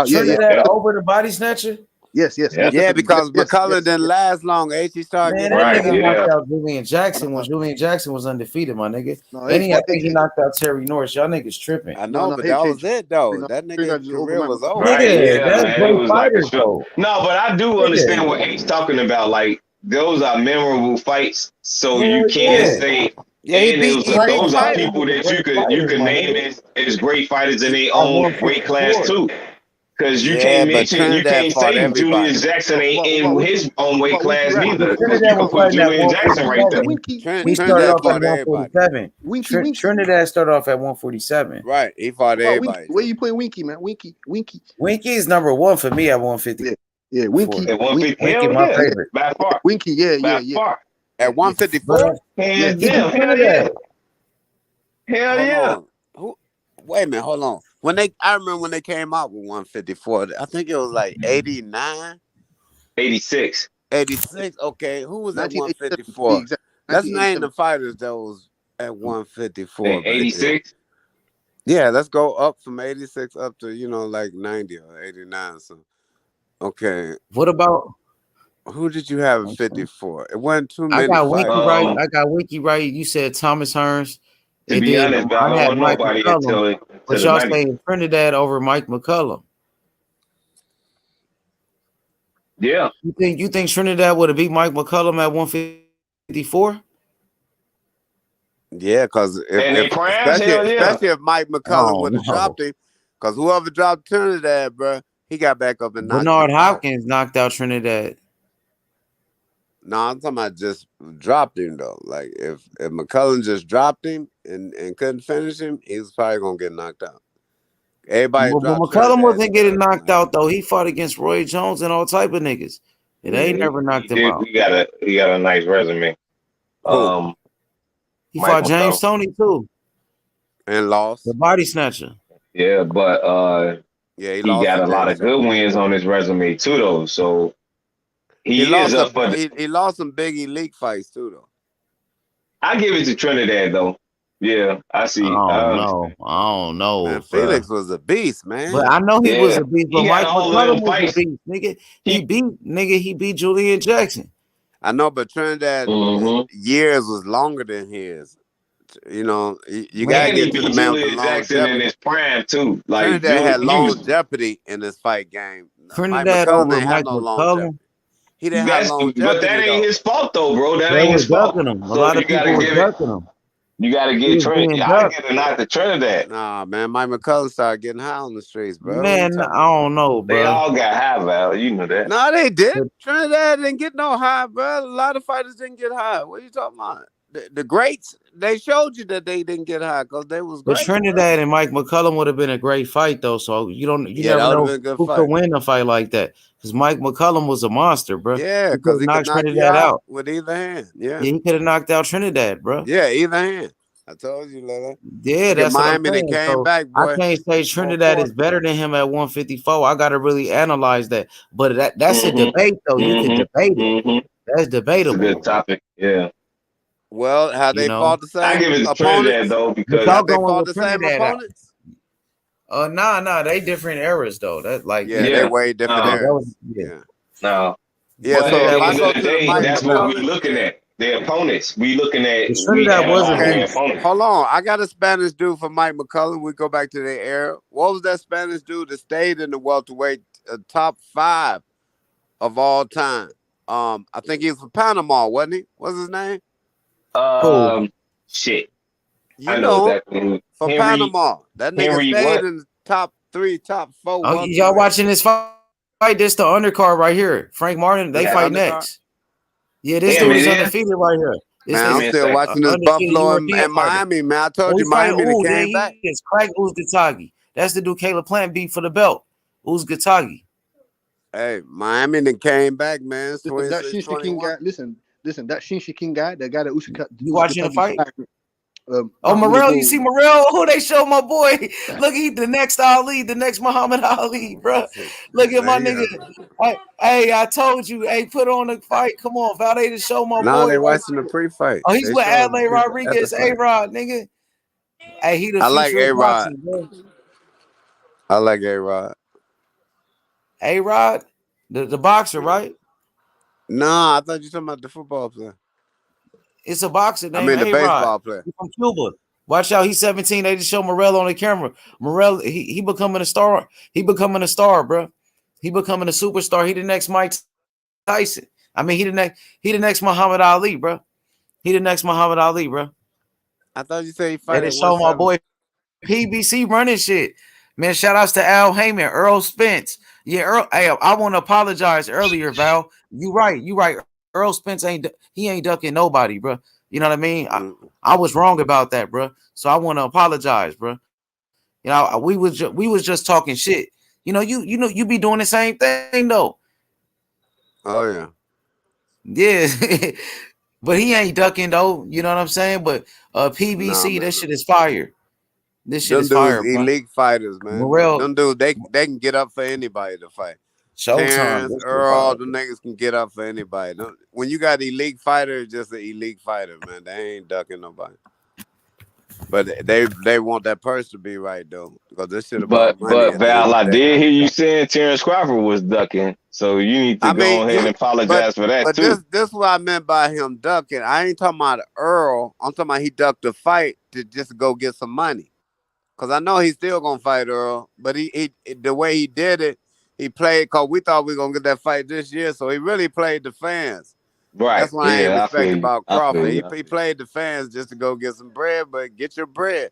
Trinidad over the body snatcher? Yes. Yeah, because McCullum didn't last long. H, he started Man, getting that knocked nigga out. knocked out Julian Jackson when Julian Jackson was undefeated, my nigga. No, And I think he knocked out Terry Norris. Y'all niggas tripping. I know, but that was it though. That nigga career was over. Right, Nigga, yeah, that's man. It great was like a fighters, show. though. No, but I do Nigga. understand what Ace talking about. Like, those are memorable fights, so Hell you can't yeah. say. Yeah, he and beat those are fighters. people that you could name as great fighters in their At own weight class 154. too. Because you Yeah, can't but Trinidad fought say everybody. Julius Jackson ain't in his own weight class neither. Because you Trinidad can was put fighting at Julian Jackson right there. 147. He started off at 147. Trinidad started off at 147. Right, he fought everybody. Where you putting Winky, man? Winky. Winky is number 1 for me at 150. Yeah, Winky. At 150, Winky, my favorite. By far. Winky, yeah. At 154? Hell yeah. Wait a minute, hold on. I remember when they came out with 154. I think it was like 89, 86. 86. Okay, who was at 1987, 154? exactly. Let's name the fighters that was at 154. 86. Yeah, let's go up from 86 up to like 90 or 89. So, okay. What about who did you have at 54? It wasn't too many. I got Winky fighters. right. I got Winky right. You said Thomas Hearns. To be honest, but I don't want nobody until But y'all saying Trinidad over Mike McCullum. Yeah. You think Trinidad would have beat Mike McCullum at 154? Yeah, because especially if Mike McCullum would have dropped him, because whoever dropped Trinidad, bro, he got back up and knocked Bernard him out. Hopkins knocked out Trinidad. No, I'm talking about just dropped him though. Like if McCullum just dropped him and couldn't finish him, he was probably gonna get knocked out. Everybody But dropped McCullum Trinidad. wasn't getting knocked out though. He fought against Roy Jones and all type of niggas. It ain't never knocked him out. He got a nice resume. He Mike fought James McCullum. Toney too. And lost. The body snatcher. Yeah, but yeah, he lost got to a lot James of good wins on his resume too, though. So he lost is up for. he lost some big elite fights too, though. I give it to Trinidad though. Yeah, I see. I don't know. Man, Felix was a beast, man. But I know he was a beast. But He Mike had all them McCullum was fights. a beast, nigga. He beat Julian Jackson. I know, but Trinidad years was longer than his. You know, you gotta And he get to the beat man with Julius Jackson in longevity. his prime too. Like Trinidad had he was- longevity in this fight game. Trinidad Mike McCullum over ain't Mike had no longevity. McCullum. He didn't have longevity. But that ain't though. his fault though, bro. That They ain't was his fault. ducking him. A So lot you of people gotta was give it. ducking him. You gotta He get was being Trinidad. I ducked. get a knock to Trinidad. Nah, man, Mike McCullum started getting high on the streets, bro. Man, I don't know, bro. They all got high value. You know that. No, they did. Trinidad didn't get no high, bro. A lot of fighters didn't get high. What are you talking about? The greats, they showed you that they didn't get high because they was But great. Trinidad and Mike McCullum would have been a great fight, though. So you Yeah, never that know would've been a good who fight. could win a fight like that. Because Mike McCullum was a monster, bro. Yeah, he because he could knocked knock you Trinidad out out. with either hand. Yeah, Yeah, he could have knocked out Trinidad, bro. yeah, either hand. I told you, Lila. Yeah, that's what I'm Miami saying. that came So back, boy. I can't say Trinidad is better than him at 154. I got to really analyze that. But that's a debate, though. You can debate it. That's It's a debatable. good topic. Yeah. Well, how they know? fought the same I give it to opponents? Trinidad though because Y'all They going fought with the same Trinidad. opponents? Nah, they different eras though. That like Yeah, they way different Nah. areas. yeah. Yeah. no. Yeah, But so at if the I end go of to the the day, Mike that's what we're McCullum, looking at. Their opponents. We Trinidad was a analyzing Okay, their beast. opponents. hold on. I got a Spanish dude from Mike McCullough. We go back to the era. What was that Spanish dude that stayed in the welterweight top 5 of all time? I think he was from Panama, wasn't he? What's his name? Who? Shit. You I know know him exactly who. from Henry. Panama. That nigga Henry stayed what? in the top 3, top 4 Oh, y'all welterweight. watching this fight? This the undercard right here. Frank Martin, they This the fight undercard. next. Yeah, this Damn dude it is is. undefeated right here. This Man, Give I'm me a still second. watching this undefeated Buffalo European and fighter. Miami, man. I told Oh, you he's fighting. Miami that Ooh, there came he back. is. Craig Uzgatagi. That's the dude Caleb Plant beat for the belt. Uzgatagi. Hey, Miami that came back, man. It's Listen, that 26, Shinshi King 21. guy. Listen. That Shinshi King guy, the guy that You watching the Usyk fight? fight. Oh, I'm gonna Morrell, you go. see Morrell? Oh, they show my boy. Look, he the next Ali, the next Muhammad Ali, bro. Look at my nigga. Hey, I told you. Hey, put on the fight. Come on, Val. They just show my Nah, boy. they Right? watching the pre-fight. Oh, he's They with showed Adlai at the Rodriguez, fight. A-Rod, nigga. Hey, he the I like future of A-Rod. boxing, bro. I like A-Rod. A-Rod, the boxer, right? Nah, I thought you were talking about the football player. It's a boxer I named mean the A-Rod. baseball player. He's from Cuba. Watch out, he's 17. They just show Morrell on the camera. Morrell, he becoming a star. He becoming a star, bro. He becoming a superstar. He the next Mike Tyson. I mean, he the next Muhammad Ali, bro. He the next Muhammad Ali, bro. I thought you said he They fight at just show my 170. boy PBC running shit. Man, shout outs to Al Heyman, Earl Spence. Yeah, Earl. Hey, I want to apologize earlier, Val. You right. Earl Spence ain't ducking nobody, bro. You know what I mean? I was wrong about that, bro. So I want to apologize, bro. You know, we was just talking shit. You know, you be doing the same thing though. Oh yeah. Yeah. But he ain't ducking though. You know what I'm saying? But PBC, Nah, man. this shit is fire. This shit Them is dudes fire, bro. elite fighters, man. Morrell, Them dudes, they can get up for anybody to fight. Showtime. Terrence, This shit Earl, fire. them niggas can get up for anybody. When you got elite fighter, just an elite fighter, man. They ain't ducking nobody. But they want that purse to be right though, because this shit about money But at the end Val, of I the day. did hear you saying Terrence Crawford was ducking, so you need to I mean, go ahead and but apologize for that but too. this what I meant by him ducking. I ain't talking about Earl. I'm talking about he ducked the fight to just go get some money. Cause I know he's still gonna fight Earl, but he the way he did it, he played. Cause we thought we were gonna get that fight this year, so he really played the fans. Right? That's what I ain't Yeah, I respect feel you. about I feel Crawford. you. He played the fans just to go get some bread, but get your bread.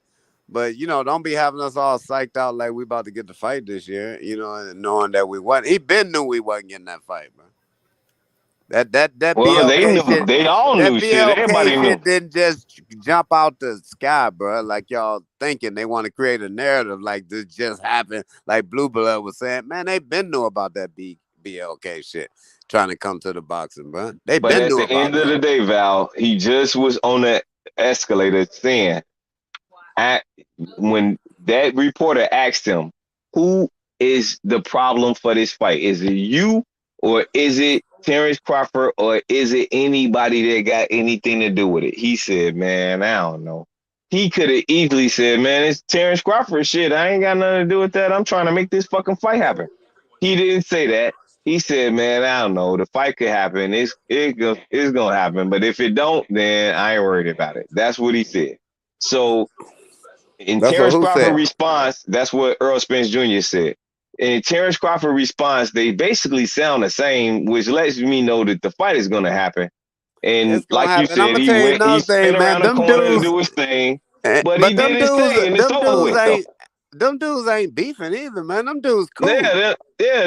But don't be having us all psyched out like we about to get the fight this year. And knowing that we wasn't. He been knew we wasn't getting that fight, bro. That Well, they BLK knew. shit. They all That knew shit. BLK Everybody knew. shit didn't just jump out the sky, bro. Like y'all thinking they want to create a narrative like this just happened. Like Blue Blood was saying, man, they been knew about that BLK shit trying to come to the boxing, bro. They But been at knew the about end of that. the day, Val, he just was on the escalator saying, when that reporter asked him, who is the problem for this fight? Is it you or is it Terrence Crawford or is it anybody that got anything to do with it? He said, man, I don't know. He could have easily said, man, it's Terrence Crawford shit. I ain't got nothing to do with that. I'm trying to make this fucking fight happen. He didn't say that. He said, man, I don't know. The fight could happen. It's going to happen. But if it don't, then I ain't worried about it. That's what he said. So in That's what Terrence who Crawford said. response, that's what Earl Spence Jr. said. In Terrence Crawford response, they basically sound the same, which lets me know that the fight is going to happen. And It's gonna like you happen. And I'm said, gonna tell you he another spin thing, man. around the Them corner to dudes, do his thing, but he but did his thing, and it's over with though. them dudes ain't beefing either, man. Them dudes cool. Yeah,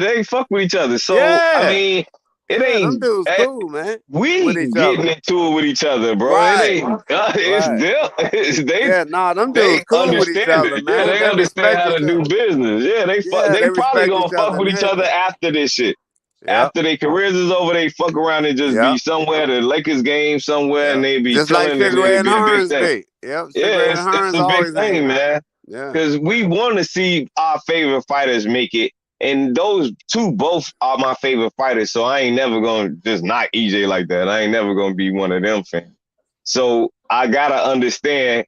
they fuck with each other. So I Yeah, mean, it yeah, them ain't. dudes cool, man. We With each other. getting into it with each other, bro. It Right, ain't. It's right. them. Yeah, nah, them They dudes cool with each understand other, it. Yeah, man. they They understand respect how each to do other. business. Yeah, Yeah, they they probably respect gonna each fuck other and with each other everything. after this shit. Yep, After their careers is over, they fuck around and just be yep, somewhere, the Lakers game somewhere, and yep. they be Just like chilling, and Sugar Ray it'll and be a big thing. Hornsby. Yep, Sugar Yeah, Ray and it's Hearns a big always hanging thing, out. man. Yeah. Because we want to see our favorite fighters make it, and those two both are my favorite fighters. So I ain't never gonna just knock EJ like that. I ain't never gonna be one of them fans. So I gotta understand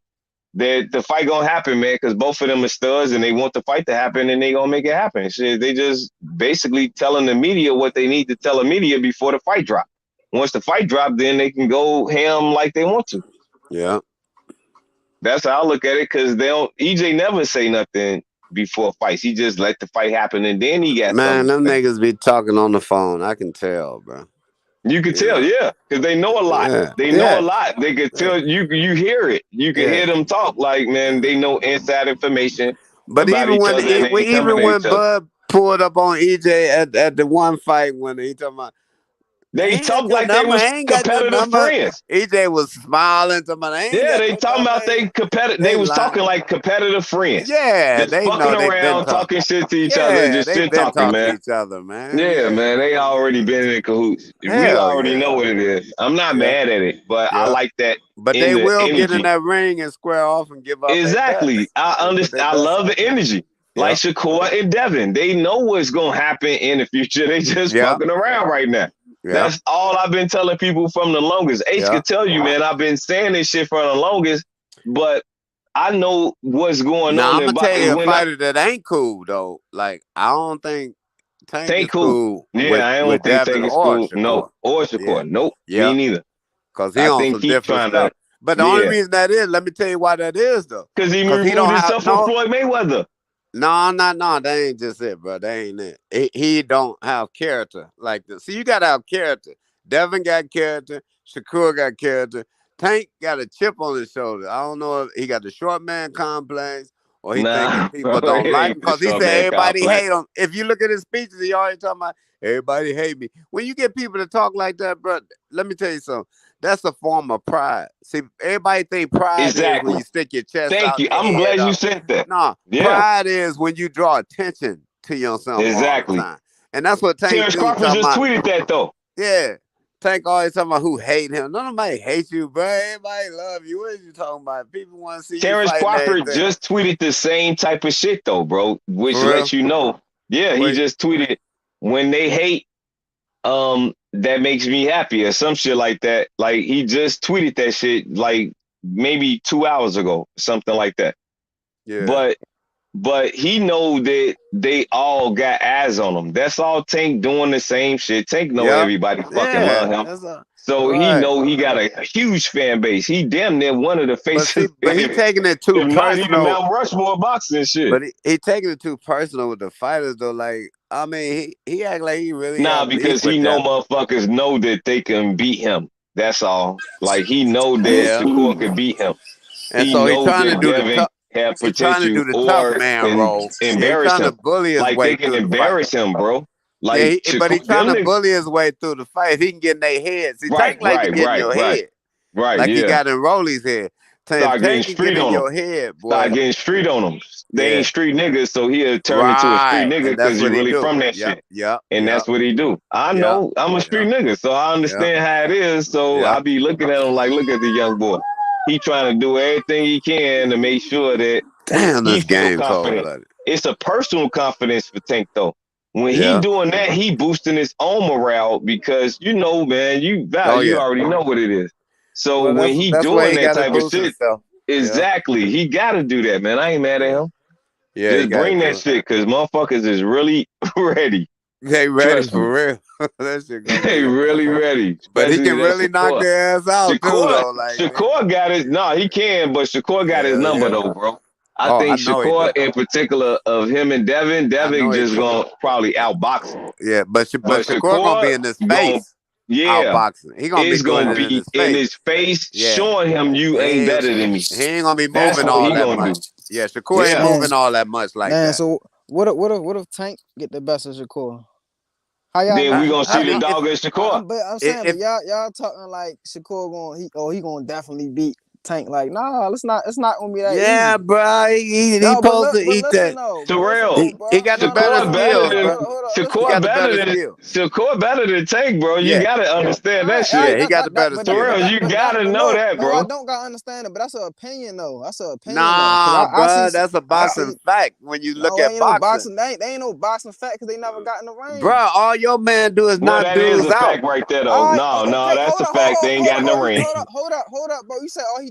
that the fight gonna happen, man, because both of them are studs and they want the fight to happen and they gonna make it happen. Shit, they just basically telling the media what they need to tell the media before the fight drop. once the fight dropped, then they can go ham like they want to. Yeah. That's how I look at it, because they don't. EJ never say nothing before fights. He just let the fight happen, and then he got Man, something to them say. niggas be talking on the phone. I can tell, bro. You can tell, yeah, because they know a lot. Yeah. They know a lot. They can tell you. You hear it. You can hear Yeah. them talk. Like, man, they know inside information But about each other, and they ain't coming at each other. Bud pulled up on EJ at the one fight when he talking about, They ain't got talk your like they number, was ain't got your competitive number. friends. EJ was smiling, talking about, ain't Yeah, got they your talking number. about they competitive. They was lying. talking like competitive friends. Yeah, Just they fucking know they've been around, talking shit to each other, Yeah, just they've shit been talking, talking to man. each other, man. Yeah, Yeah. man, they already been in cahoots. We Hell already know yeah. what it is. I'm not Yeah. mad at it, but I Yeah. like that But in they the will get in energy. that ring and square off and give out their Exactly. best. I They put understand. their I best love out the there. energy. Yeah. Like Shakur and Devin, they know what's gonna happen in the future. They just Yeah. fucking around right now. Yeah. That's all I've been telling people from the longest. H Yeah. could tell you, man. I've been saying this shit for the longest, but I know what's going Now on I'm in gonna tell boxing. you a When I fighter that ain't cool though. Like I don't think Tank Tank is cool. cool Yeah, I don't with think Devin Tank is or cool. Shakur. No. Or Yeah. Shakur. Nope. Yeah. Me neither. Cause he I on think some he's different trying stuff. to, But the only yeah. reason that is, let me tell you why that is though. Because he Cause he removed don't have himself from Floyd Mayweather. No, that ain't just it, bro. That ain't it. He don't have character like this. See, you gotta have character. Devin got character. Shakur got character. Tank got a chip on his shoulder. I don't know if he got the short man complex or he thinking Nah, people bro, don't it like him ain't the because he short said man everybody complex. hate him. If you look at his speeches, he always talking about everybody hate me. When you get people to talk like that, bro, let me tell you something. That's a form of pride. See, everybody think pride is when Exactly. you stick your chest Thank out you. and your I'm head glad you up. said that. Nah, Yeah. pride is when you draw attention to yourself all the Exactly. time. And that's what Tank Terrence do. Crawford Talking just about, tweeted that though. yeah. Tank always talking about who hate him. Nobody hate you, bro. Everybody love you. What are you talking about? People want to see you Terrence fighting Crawford everything. just tweeted the same type of shit though, bro. Which For lets real? you know. Yeah, he Wait. just tweeted when they hate, that makes me happy or some shit like that. Like he just tweeted that shit like maybe 2 hours ago, something like that. Yeah. But he know that they all got eyes on him. That's all Tank doing the same shit. Tank know Yep. everybody fucking Yeah. love him. That's a, So he right. know he got a huge fan base. He damn near one of the faces. But he taking it too if not even personal. Mount Rushmore boxing shit. But he taking it too personal with the fighters though. Like, I mean, he act like he really Nah, have beef because he with know them. motherfuckers know that they can beat him. That's all. Like he know that Yeah. Shakur could beat him. And He so he knows trying to that do the Devin tough. have He trying to potential do the tough or man can role. Yeah, he embarrass trying to him. bully his Like way they can through the fight. embarrass him, bro. Yeah, Like but he Shakur, trying them to niggas, bully his way through the fight. If he can get in their head. See, right, Tank like to get in your head. Like he yeah. got in Rolly's head. If Start getting Tank can get street in on them. your head, boy. Start getting street on them. They Yeah. ain't street niggas, so he'll turn into a street Right. nigga And that's because you what he really do. from that Yep. shit. Yep. And Yep. that's what he do. I Yep. know I'm a street nigga, so I understand how it is. So I Yep. be looking at him like, look at the young boy. He trying to do everything he can to make sure that Damn, he this feel game cold confident. blooded. It's a personal confidence for Tank though. When he Yeah. doing that, he boosting his own morale because you know, man, you yeah. already know what it is. So Well, when he that's why doing he that got to type of boost shit, himself. exactly, he got to do that, man. I ain't mad at him. Yeah, he Just got bring to that do it. shit because motherfuckers is really ready. They ready Trust me. for real. That shit gonna They be. really ready. But he Especially can that really knock Shakur. their ass out too, though. Like, Shakur got it. No, he can, but Shakur got his number though, bro. I Oh, I think know he Shakur do. in particular of him and Devin know he just do. gonna probably outbox him. Yeah, but Shakur gonna be in his gon' face. yeah, Outboxing. He gonna be it's doing gonna it in be his in face. his face, Yeah. showing him you ain't better than me. He ain't gonna be That's moving what all he that gonna much. do. Yeah, Shakur ain't Yeah. moving all that much like Man, that. so what if Tank get the best of Shakur? How y'all Then we gonna see the dog at Shakur. I'm saying, but y'all talking like Shakur he gonna definitely beat Tank. Like, nah, it's not gonna be that Yeah, easy. bro. He No, supposed to eat listen that. though, Terrell, He got the better Shakur better skills, than bro. listen. He got Shakur the better better than skills. Shakur better than Tank, bro. You Yeah. gotta understand that All right, shit. He got the better skills. Terrell, you gotta know that, no, I bro. don't gotta understand it, but that's an opinion though. That's an opinion though, Nah, because bro. That's a I boxing see. fact when you look No, at ain't no boxing. boxing. They ain't no boxing fact because they never got in the ring. Bro, all your man do is Well, knock that is dudes a out. fact right there, though. All right, No, okay, that's a fact. They ain't got in the ring. hold up, bro. You said all he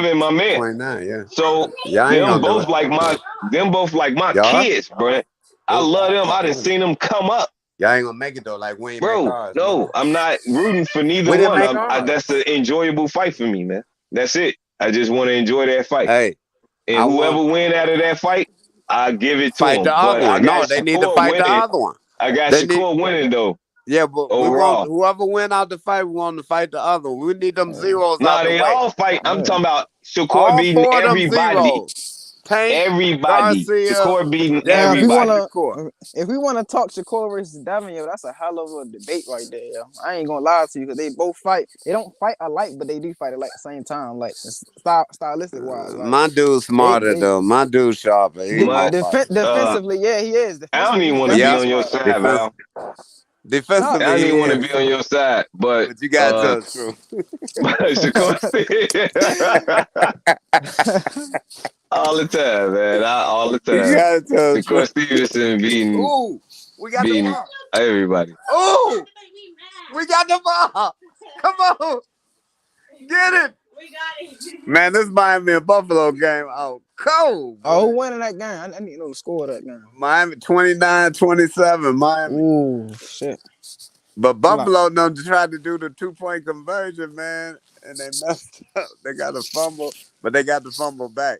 29. Kevin, my man. 29, yeah. So Y'all ain't them gonna do both it. like my Y'all? kids, bro. I love them. I done seen them come up. Y'all ain't gonna make it though. Like we ain't make Bro, ours. no, I'm not rooting for neither We didn't one. make ours. That's an enjoyable fight for me, man. That's it. I just want to enjoy that fight. Hey, and I whoever want win out of that fight, I give it to fight the him. But other I one. No, got they need to Shakur fight the winning. other one. I got They need. Shakur winning though. Yeah, but we want Overall. whoever win out the fight. We want to fight the other one. We need them zeros Nah, out the they way. all fight. I'm talking about Shakur All beating 4 of them everybody. zeros. Tank, Everybody. Garcia. Shakur beating Yeah, everybody. If we wanna talk Shakur versus Devin, yo, that's a hell of a debate right there, yo. I ain't gonna lie to you because they both fight. They don't fight alike, but they do fight alike at the same time, like stylistic wise. Like My dude's smarter they though. My dude's sharper. He more But defensively, yeah, he is. I don't Defensively, even he's want to be definitely Yep. on your smart. side, Val. No, I Defensively, don't he even want to is. be on your side, but But you gotta tell the truth. but Shakur all the time, man. All the You time. gotta tell the Shakur truth. Stevenson Ooh, we got the beating ball. everybody. Ooh, we got the ball. Come on, get it. Man, this Miami and Buffalo game out cold. oh, who winning that game? I need to know the score of that game. Miami 29-27, Miami. Ooh, shit. But I'm like, Buffalo done tried to do the 2-point conversion, man, and they messed up. They got a fumble, but they got the fumble back.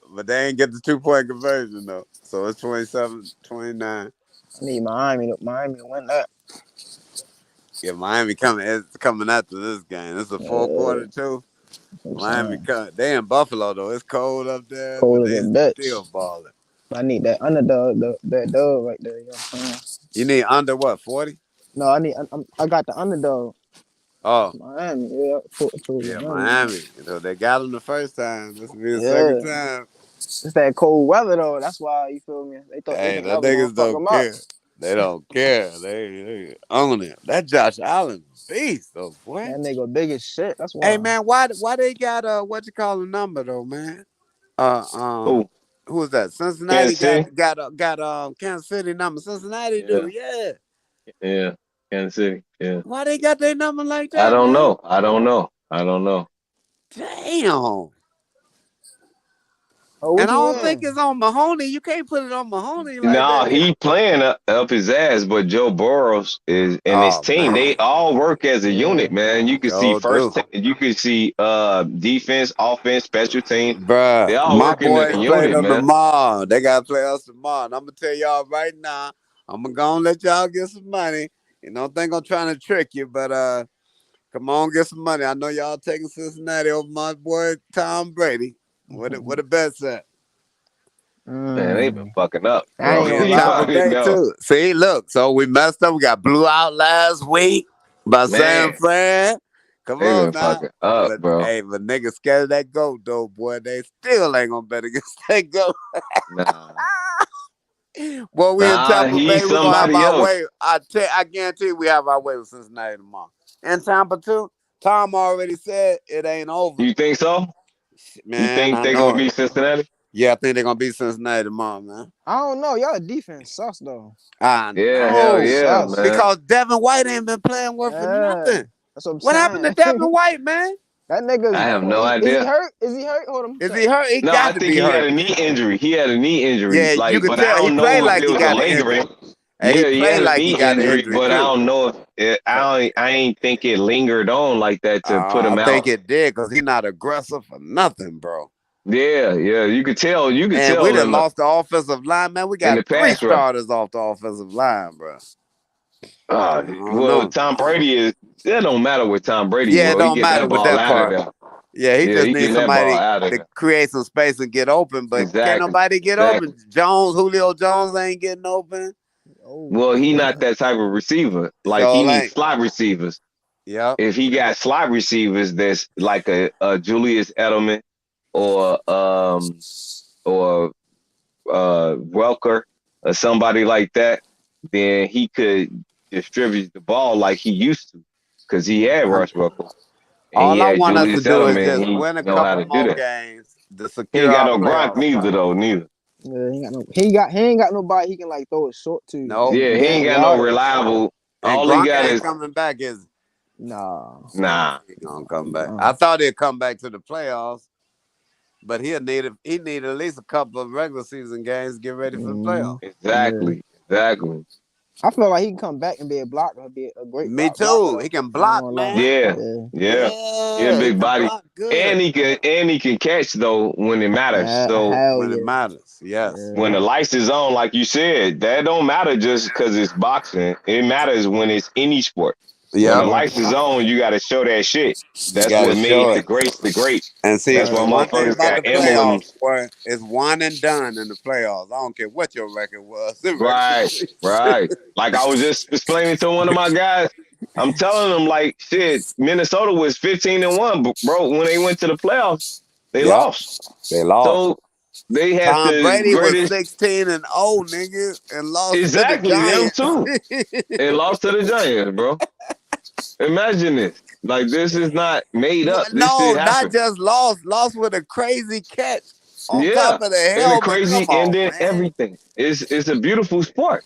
But they ain't get the 2-point conversion, though. So it's 27-29. I need Miami to win that. Yeah, Miami coming after this game. This is a full quarter, too. Miami coming. They in Buffalo, though. It's cold up there, but Cold as they a bitch. still balling. I need that underdog, that dog right there. You know what I'm saying? You need under what, 40? No, I got the underdog. Oh. Miami, yeah. Yeah, Miami. So they got them the first time. This will be the Yeah. second time. It's that cold weather though. That's why you feel me. They thought Hey, they that never gonna niggas fuck don't them up. care. They don't care. They own it. That Josh Allen beast though, boy. That nigga big as shit. That's why. Hey man, why they got what you call a number though, man? Who is that? Cincinnati Kansas City? got Kansas City number. Cincinnati do, yeah. Yeah. Kansas City. Yeah. Why they got their number like that? I don't man? know. I don't know. Damn. Oh, And I don't think it's on Mahoney. You can't put it on Mahoney like No, that. he playing up his ass, but Joe Burrows and his team, they all work as a unit, man. You can see you can see defense, offense, special teams. They Bruh, all my working as boys a play unit, them man. tomorrow. They gotta play us tomorrow. And I'm gonna tell y'all right now, I'm gonna let y'all get some money. You don't think I'm trying to trick you, but come on, get some money. I know y'all taking Cincinnati over my boy Tom Brady. What the bets at? Man, they been fucking up, I bro. ain't gonna We in Tampa lie. Bay too. See, look, so we messed up. We got blew out last week by San Man, Fran. Come they on been now. fucking up, But bro. hey, but niggas scared of that goat though, boy. They still ain't gonna bet against that goat. Nah. Well, we in Tampa Bay. He's We gonna have somebody our else. way. I guarantee we have our way with Cincinnati tomorrow. In Tampa too. Tom already said it ain't over. You think so? Man, You think I they know gonna it. beat Cincinnati? Yeah, I think they're gonna beat Cincinnati tomorrow, man. I don't know. Y'all defense sucks though. I Yeah, hell know. yeah, Sucks. man. Because Devin White ain't been playing worth for nothing. That's what I'm What saying. happened to Devin White, man? That nigga's I have no is he idea. hurt? Is he hurt? Hold on. Is he hurt? He No, I got to think be he had hurt. a knee injury. He had a knee injury, Yeah, you could but I tell he don't played know if like it he was got a an injury. lingering. Hey, Yeah, he he played had a like he knee got an injury, injury but I too. don't know if I ain't think it lingered on like that to put I him think out. it did because he's not aggressive for nothing, bro. Yeah, you could tell. You could And tell we done in lost the offensive line, man. We the got 3 pass rush. starters off the offensive line, bro. I don't Well, know. Tom Brady is. That don't matter with Tom Brady, Yeah, it bro. He don't get matter that with ball that out of part. there. Yeah, he Yeah, just he needs getting that ball somebody out of to there. create some space and get open. But can't Exactly. nobody get open. Julio Jones ain't getting open. Well, he not that type of receiver. Like he So needs slot receivers. Yep. If he got slot receivers, that's like a Julius Edelman or Welker or somebody like that, then he could distribute the ball like he used to, because he had Russ Welker and he All I had want us to Julius do is Edelman. just He win a know how couple to do more that. games to He secure ain't got our no Gronk playoff neither spot. though, neither. Yeah, he ain't got nobody he can like throw it short to. Nope. Yeah, he ain't Gain got no yardage. reliable. And All he Gronk got ain't is coming back, is Nah. he gonna come back. I thought he'd come back to the playoffs, but he need at least a couple of regular season games to get ready for the playoffs. exactly. I feel like he can come back and be a blocker, be a great Me blocker too. though. He can I ain't block, gonna lie. man. Yeah. He a He big can body, block good. and he can catch though when it matters. So When it matters, yes. when the lights is on, like you said, that don't matter just because it's boxing. It matters when it's any sport. When the Yep. lights is on, you got to show that shit. You That's gotta what show made the it. greats the great. And see, That's why one thing motherfuckers about got the playoffs, emblems. boy, is one and done in the playoffs. I don't care what your record was. The regular Right, season. right. Like I was just explaining to one of my guys. I'm telling them like shit. Minnesota was 15-1, bro. When they went to the playoffs, they Yep. lost. They lost. So they had Tom the Brady was greatest. 16-0, nigga, and lost to the Exactly, them Giants. too. And lost to the Giants, bro. Imagine this. Like this is not made up. This No, shit not happened. just lost with a crazy catch on Yeah. top of the And the helmet. crazy Come and on, then man. everything. It's a beautiful sport.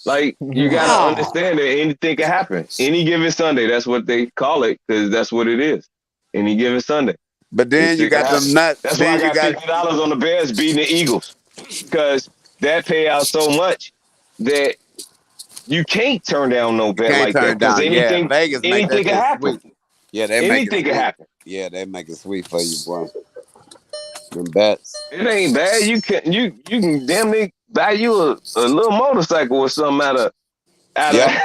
Like you gotta No. understand that anything can happen. Any given Sunday, that's what they call it, because that's what it is. Any given Sunday. But This then you shit can got happen. them nuts. That's why I Then you got got $50 on the Bears beating the Eagles. Because that pay out so much that you can't turn down no you bet can't like turn that. it Because down. Yeah, anything Vegas make anything that can shit happen. sweet. Yeah, they make it Anything can sweet. happen. Yeah, they make it sweet for you, boy. Them bets. It ain't bad. You can damn near buy you a little motorcycle or something Yep.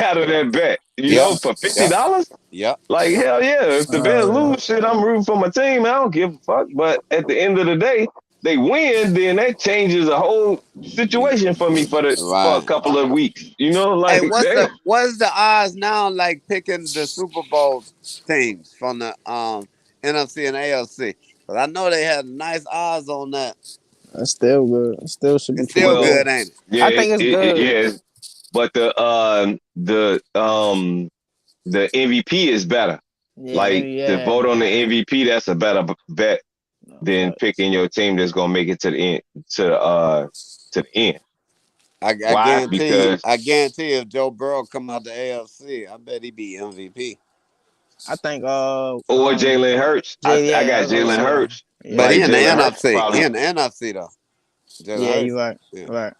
out of that bet. You Yep. know, for Yep. $50. Yep. Like hell yeah. If the Bears Yeah. lose, shit, I'm rooting for my team. I don't give a fuck. But at the end of the day, they win, then that changes a whole situation for me for a Right. couple of weeks. You know, Hey, like damn. what's the odds now? Like picking the Super Bowl teams from the NFC and AFC. But I know they had nice odds on that. That's still good. It still should be It's still pretty Well, good. good, ain't it? yeah, I think it's good. yeah. But the MVP is better. Yeah, Like the yeah. vote on the MVP, that's a better bet No, than facts. picking your team that's gonna make it to the end to the end. I Why? guarantee. Because I guarantee if Joe Burrow come out the AFC, I bet he be MVP. I think or Jalen Hurts. I Yeah, I got was about to Jalen say that. Hurts. But Yeah, he Like in the Jalen Hurts NFC. He probably. in the NFC though. Jalen yeah, you Hurts. right. Yeah. Right.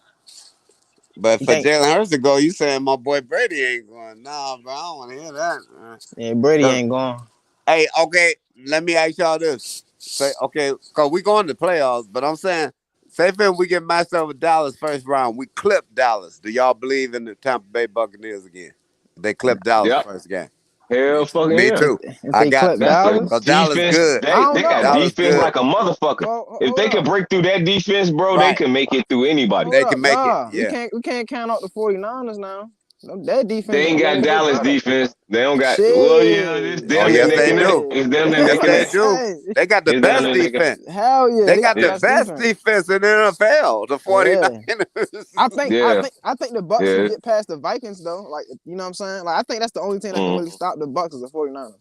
But You for think Jalen Hurts to go, you saying my boy Brady ain't going? Nah, bro, I don't want to hear that. yeah, Brady Uh, ain't going. Hey, okay, let me ask y'all this. Say, okay, cause we going to playoffs, but I'm saying, say if we get matched up with Dallas first round, we clip Dallas. Do y'all believe in the Tampa Bay Buccaneers again? They clip Dallas Yep. first game. Hell fucking Me yeah. too. If I they got clip to. That's a Dallas, Cause Dallas defense. good. I don't They got know. Dallas defense good. like a motherfucker. Well, If hold they can up. break through that defense, bro, they Right. can make it through anybody. Hold They up. can make it. Nah. Yeah. We can't count out the 49ers now. Their defense They getting ain't a got little bit Dallas better. defense. They don't got. Well, yeah, it's Shit. Oh damn near yes, neck they and neck. do. Shit. It's damn near Yes, neck and they neck. do. Hey, They got the It's down best there neck and neck. defense. hell yeah, They they got got the the Yeah, best best defense. defense in the NFL, the Yeah. 49ers. I think I yeah, think I think the Bucks can yeah. get past the Vikings though. Like, you know what I'm saying? Like, I think that's the only team that can Mm. really stop the Bucks is the 49ers.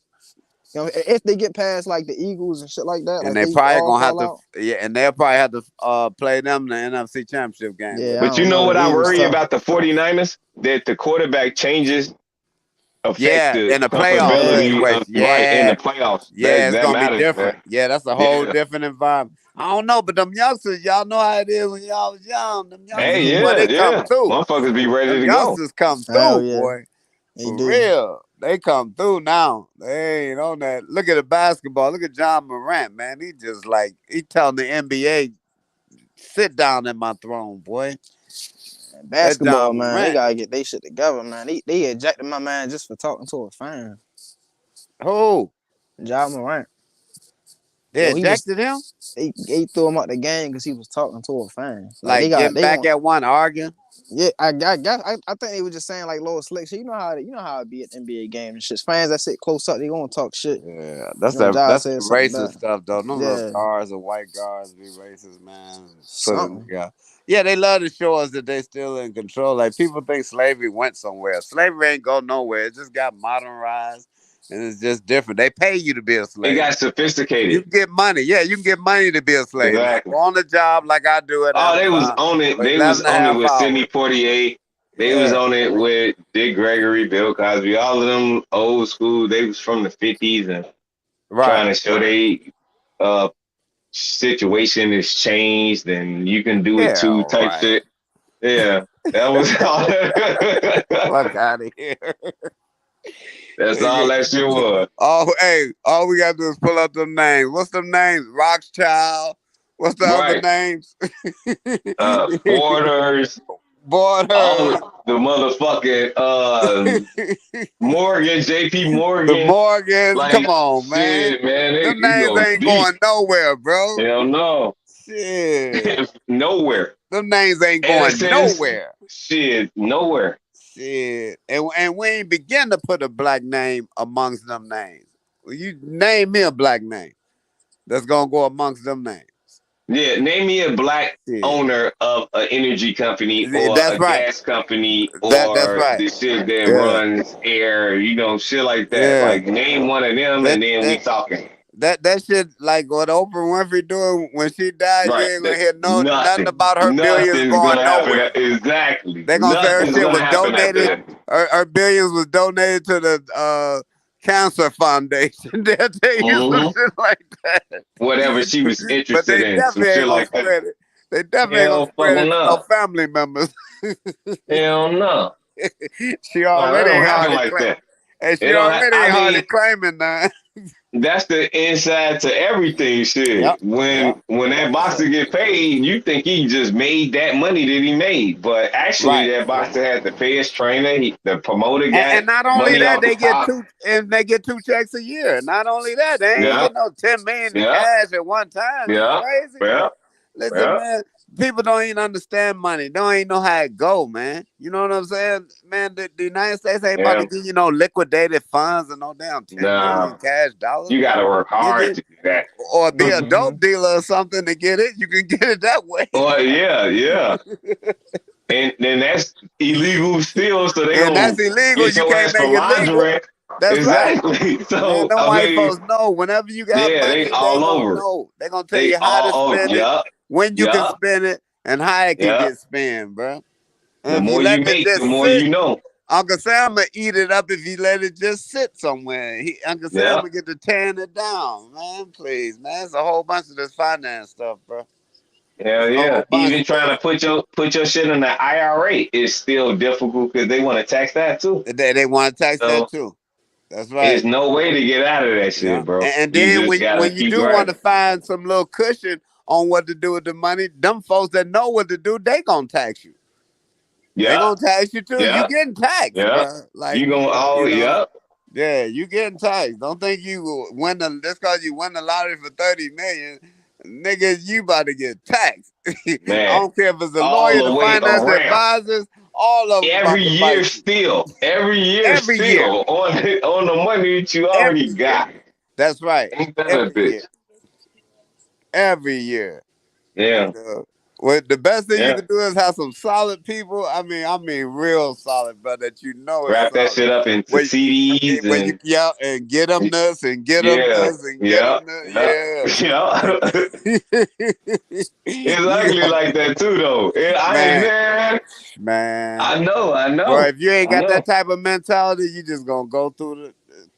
You know, if they get past like the Eagles and shit like that, And like they they probably all gonna have fall to, out. yeah, and they'll probably have to play them in the NFC Championship game with Yeah, I them. But you don't know know. what The I Eagles worry tough. about the 49ers? That the quarterback changes affect Yeah, the in the playoff Yeah. comfortability of situation. right in the Yeah, playoffs. yeah, it's That gonna be matters, man. different. Yeah, that's a whole Yeah. different environment. I don't know, but them youngsters, y'all know how it is when y'all was young. Them Hey, youngsters, boy, yeah, they come yeah. through. Motherfuckers be ready Them to go. youngsters come Hell through, yeah. boy. They For do. real. They come through now. They ain't on that. Look at the basketball. Look at John Morant, man. He just like, he telling the NBA, sit down in my throne, boy. That Basketball, John man, they Morant. gotta get their shit together, man. They ejected my man just for talking to a fan. Who? Ja Morant. They Yo, he was ejected him? they threw him out the game because he was talking to a fan. Like Like getting they back want. at one arguing? Yeah, I guess I think they were just saying like little slick shit. You know how it be at NBA games and shit. Fans that sit close up, they gonna talk shit. Yeah, You know, Ja that's said that something back. racist stuff though. Them little Yeah, guards or white guards be racist, man. Put a something. nigga out. Yeah, they love to show us that they still in control. Like people think slavery went somewhere. Slavery ain't go nowhere. It just got modernized and it's just different. They pay you to be a It slave. got You sophisticated. can get money. Yeah, you can get money to be a slave. Now Exactly. go on the job like I do at Oh, they was Amazon on it. for They 11 was and a on it half with hours. Sidney Poitier. They was Yeah, on it with Dick Gregory, Bill Cosby, all of them old school. They was from the 50s and trying right. to show they uh situation is changed and you can do it Yeah, too all type right. shit. Yeah. That was all Fuck out of here. that's all that shit was. Oh, hey, all we gotta do is pull up them names. What's them names? Rothschild. What's the other Right. names? Borders. Bought her. The motherfucking Morgan, JP The Morgan. Morgans. Come Like, on, man. shit, man. Them It names goes ain't deep. going nowhere, bro. Hell no. Shit. Nowhere. Them names ain't going Innocence. nowhere. Shit, nowhere. Shit. And we ain't begin to put a black name amongst them names. Well, you name me a black name that's gonna go amongst them names. Yeah, name me a black Shit. owner of an energy company or That's a right. gas company That's or right. the shit that Yeah. runs air, shit like that. Yeah. Like, name one of them and then we talking. That shit, like what Oprah Winfrey doing when she died, you Right. ain't gonna hear nothing Nothing. about her billions Nothing's going gonna happen. nowhere. Exactly. They gonna say her Nothing's shit gonna was happen after donated. that. Her billions was donated to the cancer foundation. They'll tell you some Mm-hmm. shit like that. Whatever she was But interested they in, some definitely shit ain't gonna like that. spread it. They definitely ain't gonna Hell spread it fucking to no no. family members. Hell no. She No, that already don't ain't happen hardly like claim. that. And It she don't already ain't hardly claiming that. that's the inside to everything Yep. shit. When that boxer get paid, you think he just made that money that he made. But actually Right. that boxer had to pay his trainer, the promoter got And not only money that, off the they get top. they get 2 checks a year. Not only that, they ain't Yeah. get no 10 million in Yeah. cash at one time. You Yeah. crazy? Yeah. Listen, Yeah. man, people don't even understand money. Don't even know how it go, man. You know what I'm saying? Man, the United States ain't about Yeah. to give you no liquidated funds and no damn 10 Nah. million cash dollars. You gotta work You hard just to do that. or be a Mm-hmm. dope dealer or something to get it. You can get it that way. Well, yeah. And then that's illegal still, so they And gonna that's illegal. get You your can't ass for make it legal. laundering. That's right. Exactly. Man, So them I white mean, folks know whenever you got yeah, they money, they all gonna over. know. They gonna tell They you how to all over. spend it, Yup. when you can Yup. spend it, and how it can Yup. get spent, bro. The And if you more you let it make, the just more sit, you know. Uncle Sam will eat it up if you let it just sit somewhere. Uncle Sam Yeah. will get to tearing it down, man. Please, man. It's a whole bunch of this finance stuff, bro. It's Hell a yeah. whole bunch Even of trying to put your shit in the IRA is still difficult because they want to tax that too. they want to tax that So too. That's there's right. no way to get out of that Yeah. shit, bro. And You then just gotta when you keep do want to grinding. find some little cushion on what to do with the money, them folks that know what to do, they gonna tax you. They Yeah. gonna tax you too. You Yeah. getting taxed, Yeah. bro. Like You gonna you know, yeah. yeah, you getting taxed. Don't think you win just cause you win the lottery for 30 million, nigga, you about to get taxed. I Man. don't care if it's a All lawyer, the the way finance around. advisors, all of them Every about to year bite you. still. Every year Every year. still on the money that you already Every year. got. That's right. Ain't that a Every bitch? year. Every year. Yeah. You know, well, the best thing you Yeah. can do is have some solid people. I mean, real solid, bro. That you know is Wrap that solid. shit up into Where CDs when you and and get them this and get them yeah. this and get Yeah. them this. Yeah. Yeah. Yeah. It's You ugly got, like that too though. man, Man, man. I Bro, know. if you ain't I got know. that type of mentality, you just gonna go through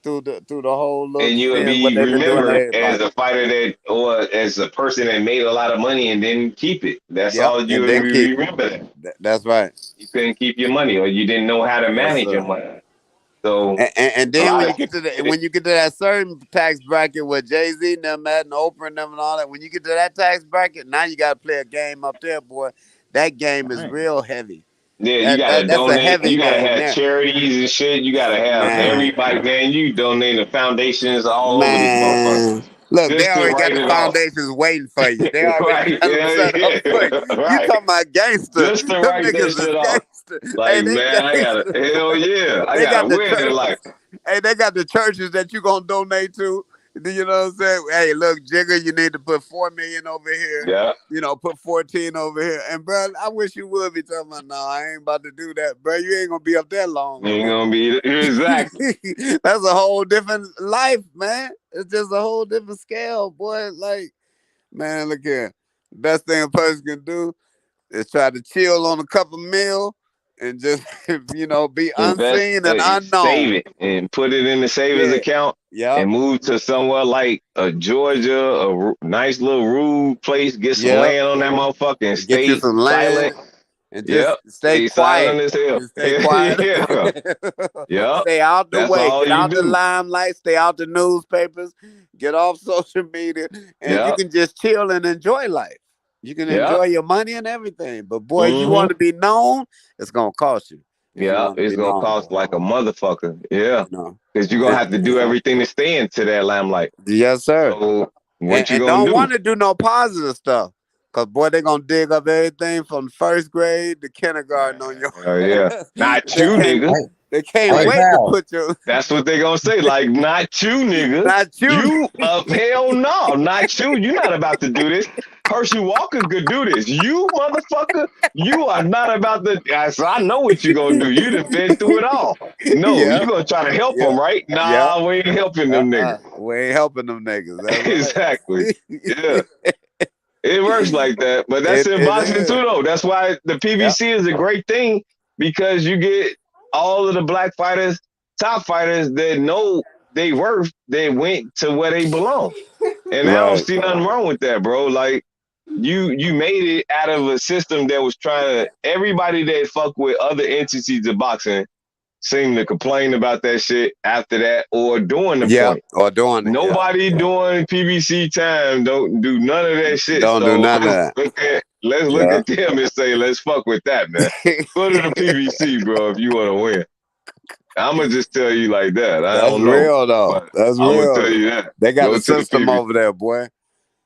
the whole look, And you would seeing what be they've been doing to remembered as everybody. a fighter that or as a person that made a lot of money and didn't keep it. That's Yep, all you and would then keep it. remember. That's right. You couldn't keep your money or you didn't know how to Yes, manage your sir. money. So And a then lot when of you get to people that certain tax bracket with Jay-Z and them at and Oprah and them and all that, when you get to that tax bracket, now you gotta play a game up there, boy. That game is Dang. real heavy. yeah, you gotta That's a donate. heavy You gotta game have there. charities and shit. You gotta have Man. everybody, man. You donate to foundations all over this motherfucker Man. Look, they just to already got write the it off. foundations waiting for you. They already Right? got them Yeah, set up for you. yeah. You Right. talking about gangster. Just to Them write that niggas is shit off. gangster. Hey, Like, they man, I gotta gangster. hell yeah. I They got gotta the win in life. churches. Hey, they got the churches that you gonna donate to. You know what I'm saying? Hey, look, Jigger, you need to put 4 million over here. Yeah. You know, put 14 over here. And bro, I wish you would be talking about, no, I ain't about to do that, bro. You ain't gonna be up there long, You ain't nigga. gonna be exactly. That's a whole different life, man. It's just a whole different scale, boy. Like, man, look here. Best thing a person can do is try to chill on a couple mil and just, be Invest, unseen and save unknown. it, and put it in the savings Yeah. account, Yep. and move to somewhere like a Georgia, nice little rude place. Get some Yep. land on that motherfucker and Get you stay some silent. land and just Yep, stay stay silent quiet. as hell. Just stay quiet. Yeah, yep. Stay out the That's way. all Get you out the do. limelight. Stay out the newspapers. Get off social media. And you Yep. can just chill and enjoy life. You can Yeah. enjoy your money and everything, but boy, you Mm-hmm. want to be known, it's gonna cost you. If you Yeah, want to it's be gonna known, cost boy, like a motherfucker. Yeah, you know. because you're gonna And, have to do everything to stay into that limelight. yes, sir. So what you And gonna don't do? want to do no positive stuff, cause boy, they gonna dig up everything from first grade to kindergarten on your. Oh yeah, not they you, can't. nigga. They can't Like wait to put you. that's what they gonna say. Like, not you, nigga. Not you. You hell no, not you. You're not about to do this. Hershey Walker could do this. You motherfucker, you are not about to. So I know what you're gonna do. You done been through it all. No, Yeah. you gonna try to help Yeah. them, right? Yeah. Nah, we ain't helping them niggas. We ain't helping them niggas. That's Exactly. right. Yeah. It works like that, but that's in It boxing too, is. though. That's why the Yeah. PBC is a great thing because you get all of the black fighters, top fighters that know they worth, they went to where they belong, and I don't Right. see nothing wrong with that, bro. Like you made it out of a system that was trying to. Everybody that fuck with other entities of boxing seem to complain about that shit after that or during the Yeah. point. Or doing it. Yeah. Nobody doing PBC time. Don't do none of that shit. Don't do So none of that. let's look Yeah. at them and say, let's fuck with that, man. Go to the PBC, bro, if you want to win. I'ma just tell you like that. I That's don't know, real though. but That's I'm gonna real. tell you that. They got Go a to the system PBC. over there, boy.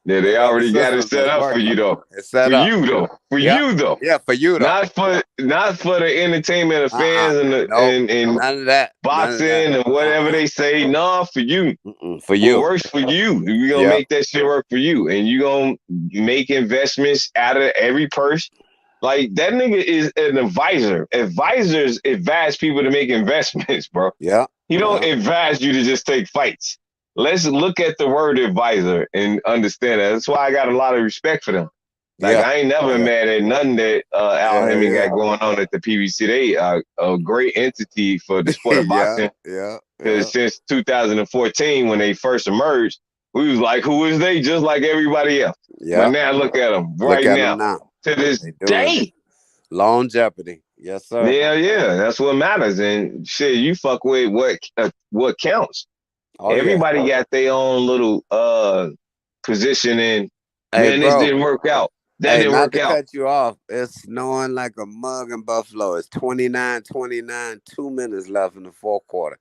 Yeah, They they got a already got it system set that's up for you working. though. It's set For up. you though. For Yeah. you though. Yeah, for you though. Not for the entertainment of fans and the Nope. and None of that. None of boxing that. and whatever they say. No, for you. For What you. works for you. We're gonna Yeah. make that shit work for you. And you gonna make investments out of every purse. Like that nigga is an advisor. Advisors advise people to make investments, bro. Yeah. He don't advise you to just take fights. Let's look at the word advisor and understand that. That's why I got a lot of respect for them. Like Yeah. I ain't never mad at nothing that Al Hemming got going on at the PBC. They are a great entity for the sport of boxing. Yeah. Because since 2014, when they first emerged, we was like, who is they? Just like everybody else. Yeah. But now look at them Look right at now. them now. To this They doing day. it. Longevity. Yes, sir. Yeah. That's what matters. And shit, you fuck with what counts. Oh, Everybody got their own little position in, Hey, man, this bro. didn't work out. That Hey, didn't not work to out. cut you off. It's snowing like a mug in Buffalo. It's 29-29, 2 minutes left in the fourth quarter.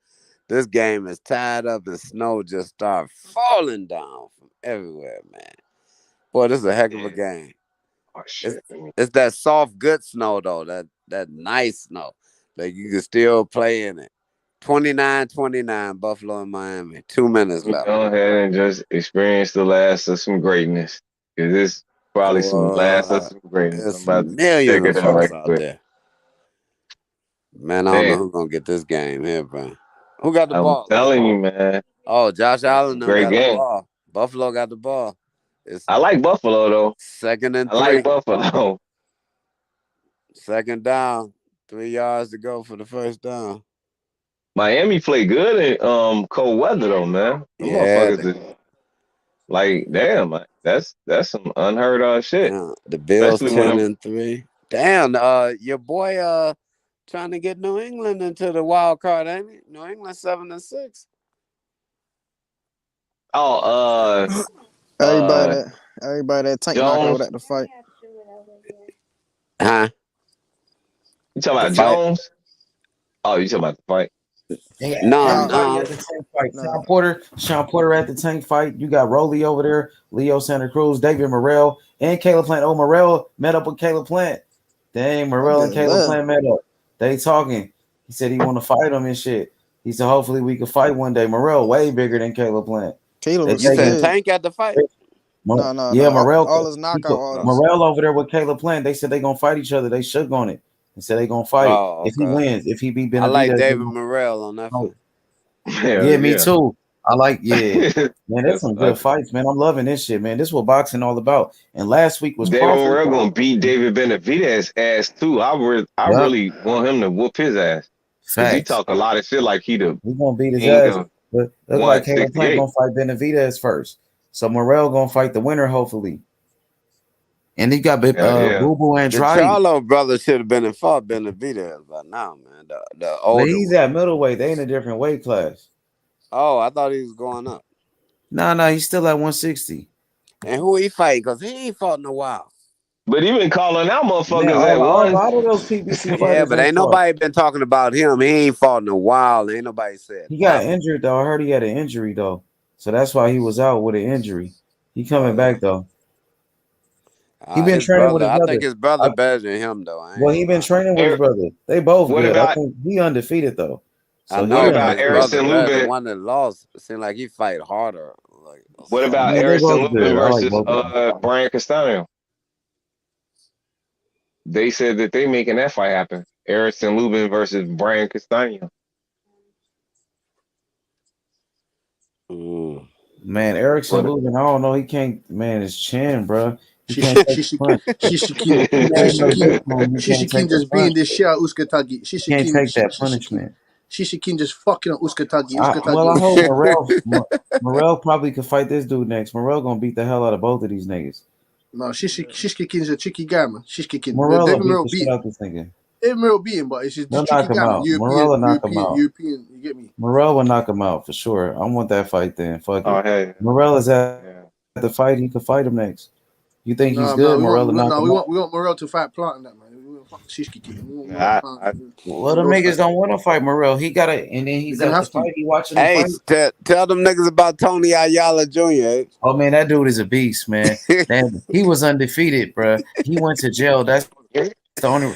This game is tied up and snow just started falling down from everywhere, man. Boy, this is a heck of a game. Oh, shit. It's that soft, good snow, though. That nice snow. Like you can still play in it. 29-29, Buffalo and Miami. 2 minutes left. Go ahead and just experience the last of some greatness. Because it's probably some last of some greatness. There's I'm about to millions check of it out folks right out quick. there. Man, I don't know who's going to get this game here, bro. Who got the I'm ball? telling you, man. Oh, Josh Allen done Great got the game. ball. Buffalo got the ball. It's I like Buffalo, though. 2nd and 3. I like Buffalo. 2nd down. 3 yards to go for the first down. Miami play good in cold weather, though, man. Them Yeah. motherfuckers is like, damn, man, that's some unheard of shit. Yeah, the Bills Especially when 10 I'm and 3. Damn, your boy trying to get New England into the wild card, ain't he? New England 7 and 6. Everybody that tank knockout Jones. at the fight. Huh? You talking about The fight? Jones? Oh, you talking about the fight? No. At the tank fight. Sean Porter at the tank fight. You got Rolly over there, Leo Santa Cruz, David Morrell, and Caleb Plant. Oh, Morrell met up with Caleb Plant. Dang, Morrell and Caleb Plant met up. They talking. He said he want to fight him and shit. He said hopefully we can fight one day. Morrell way bigger than Caleb Plant. Caleb You said Tank at the fight? No. Morrell. All his knockout artists. Morrell over there with Caleb Plant. They said they gonna fight each other. They shook on it and said they gonna fight. Oh, okay. If he wins, if he beat Benavidez. I like David Morrell on that fight. Yeah, me too. I like, man, that's some good fights, man. I'm loving this shit, man. This is what boxing all about. And last week was David Crawford. Morrell gonna beat David Benavidez ass too. I really want him to whoop his ass. Because he talk a lot of shit like he gonna beat his ass. But looks like Caleb Plant gonna fight Benavidez first. So Morrell gonna fight the winner, hopefully. And he got Boo Boo Andrade. The Charlo brothers should have been in fought Benavidez by now, man. The older But he's at middleweight. They in a different weight class. Oh, I thought he was going up. No, he's still at 160. And who he fight? Because he ain't fought in a while. But he been calling out Man, motherfuckers a at once. lot of those PBC Yeah, fighters but ain't ain't fought. nobody been talking about him. He ain't fought in a while. Ain't nobody said He got nothing. injured though. I heard he had an injury though, so that's why he was out with an injury. He coming back though. He been His training with brother, his I think brother. his brother better than him though. I ain't Well, he gonna been lie. training with his brother. They both What good. I about think he undefeated though. I So what he know, but about his undefeated. brother Harrison better. The Lubin? one that lost, it seemed like he fight harder, like or What about something. Man, they Harrison both Lubin good. I like versus both of them. Brian Castaño? They said that they making that fight happen. Harrison Lubin versus Brian Castaño. Man, Erickson What? Lubin, I don't know. He can't. Man, his chin, bro. He can't take the punch. Shishikin, He ain't no bitch, man. He can't Shishikin take the just beating punch. this shit out Uskatagi. He can't Shishikin, take that punishment. Shishikin just fucking up Uskatagi. Well, I hope Uskatagi. Morrell probably could fight this dude next. Morrell gonna beat the hell out of both of these niggas. No, Shishikin's a tricky guy, man. Shishikin. Morrell will David beat Merrill the beat shit him. out this nigga. David Merrill beat him, but it's just They'll tricky knock him guy, man. out. Morrell will knock him out. European. You get me? Morrell will knock him out for sure. I want that fight then. Fuck Oh it. hey, Morrell is at the fight. He could fight him next. You think he's No, good? we Morrell will knock him out. want Morrell to fight Plant and that, man. We want fuck Shishikin. We want Morrell I, Plant. I, Well, them Those niggas fight. don't want to fight Morrell. He got it, and then They're he's gonna at the have to. fight. He watching him Hey, fight. tell them niggas about Tony Ayala Jr. Eh? Oh man, that dude is a beast, man. Man, he was undefeated, bro. He went to jail. That's the only.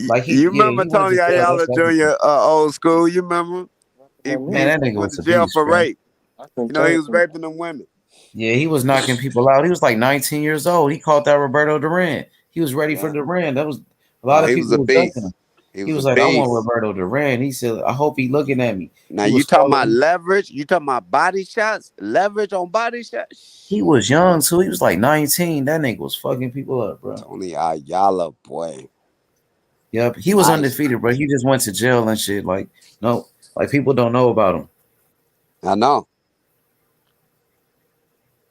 Like You remember he went to Tony jail. That's Ayala everything. Jr. Old school? You remember? He Man, that nigga went was to a jail beast, for bro. rape. You know, he was raping them women. Yeah, he was knocking people out. He was like 19 years old. He caught that Roberto Duran. He was ready for Duran. That was a lot No, of he was people a was ducking beast. him. He He was a was like, I want beast. Roberto Duran. He said, I hope he looking at me. Now He you was talking about calling. leverage? You talking about body shots? Leverage on body shots? He was young too. He was like 19. That nigga was fucking people up, bro. Tony Ayala, boy. Yep, he was Nice. undefeated, bro. He just went to jail and shit. Like, no, like people don't know about him. I know.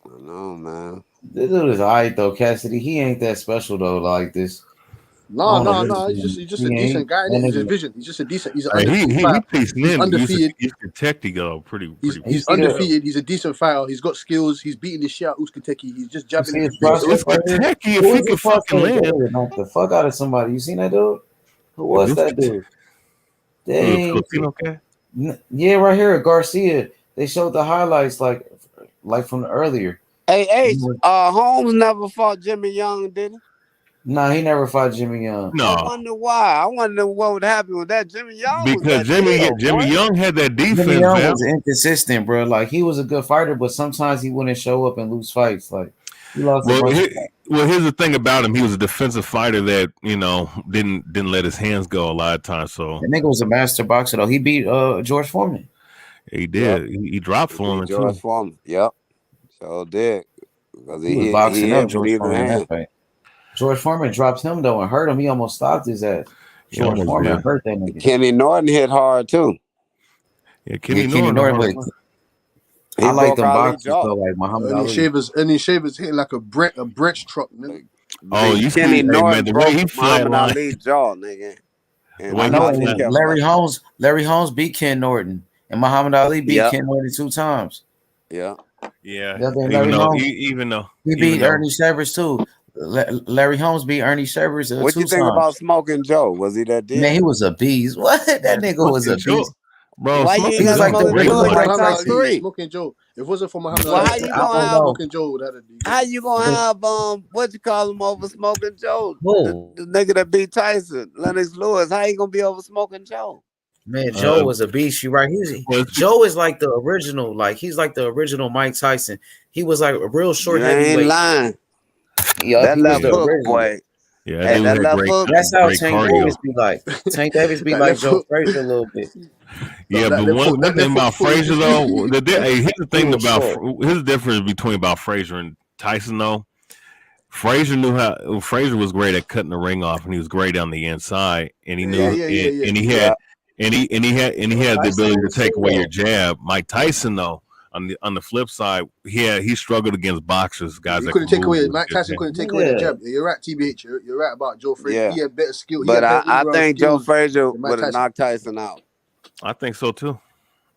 I know, man. This dude is alright though, Cassidy. He ain't that special though, like this. I No, don't know what no. he's He's just a he decent ain't guy, that innit? He's a nigga. vision. He's just a decent. He's an He undefeated he fighter. piecing He's in. undefeated. He's protecting though, pretty. He's see the undefeated. He's a decent fighter. He's got skills. He's beating the shit out of Uskateki. He's just you jabbing see in his his face. It's prospect right here? Kentucky Who if he was could his fucking prospect? land. That knocked the fuck out of somebody. You seen that dude? Who If was it's that dude? Who, Dang. Filipino cat? Yeah, right here, Garcia. They showed the highlights like from earlier. Hey, Holmes never fought Jimmy Young, did he? Nah, he never fought Jimmy Young. I wonder why. I wonder what would happen with that. Jimmy Young was Because that deal, Jimmy boy. Young had that Jimmy defense, Young Val. was inconsistent, bro. Like he was a good fighter, but sometimes he wouldn't show up and lose fights. Like he lost a bunch of fights. Well, here's the thing about him. He was a defensive fighter that didn't let his hands go a lot of times. So That nigga was a master boxer though. He beat George Foreman. he did. Yep. He dropped Foreman George too. Foreman. Yep. So did. Because He was he boxing hit up with George either Foreman in that hand. fight. George Foreman dropped him though and hurt him. He almost stopped his ass. George almost Foreman did. hurt that nigga. Kenny Norton hit hard too. Yeah, Kenny Norton, but He I like broke them Ali's boxers jaw. though, like Muhammad Any Ali. shavers hitting like a Brent truck, nigga. Oh, you Kenny see, hey Norton man, the way broke he Muhammad flatlined, Ali's jaw, nigga. And I know Ali and kept Larry fighting. Holmes beat Ken Norton. And Muhammad Ali beat Yep. Ken Norton 2 times. Yeah. yeah. Yeah, then Even Larry though, Holmes he beat though, Ernie Severs too. Larry Holmes beat Ernie Severs What 2 you think times. about Smoking Joe? Was he that deal? Man, he was a beast. What? That nigga was a Joe, beast. bro, Why you ain't He was got like the Smoking If it Joe wasn't in for your original Mike Muhammad top Tyson. Ali, three? Smoking Joe. If it wasn't for Muhammad Well, Ali, how you I gonna don't have know. Smoking Joe would have had it. how you gonna have what you call him over Smoking Joe? Who? The nigga that beat Tyson, Lennox Lewis. How you gonna be over Smoking Joe? Man, Joe was a beast. You right. Joe is like the original, like he's like the original Mike Tyson. He was like a real short You ain't heavyweight. lying. Yup, That he was left the hook, original. boy. yeah, Hey, dude that had left great, hook. That's how great Tank cardio. Davis be like. Tank Davis be That like left Joe hook. Frazier a little bit. Yeah, That but left one hook. That thing left hook about full of Frazier though, hey, here's the He thing was about short. here's the difference between about Frazier and Tyson though. Frazier knew how. Frazier was great at cutting the ring off, and he was great on the inside, and he knew, and he had, and he had the ability to take away your jab. Mike Tyson though, on the flip side, he struggled against boxers, guys You that couldn't could take move away with a Mike good Tyson jab. couldn't take away the jab. You're right, TBH. You're right about Joe Frazier. Yeah. He had better skill. He But had better I all-round think Joe skills Frazier than Mike would have Tyson. knocked Tyson out. I think so too.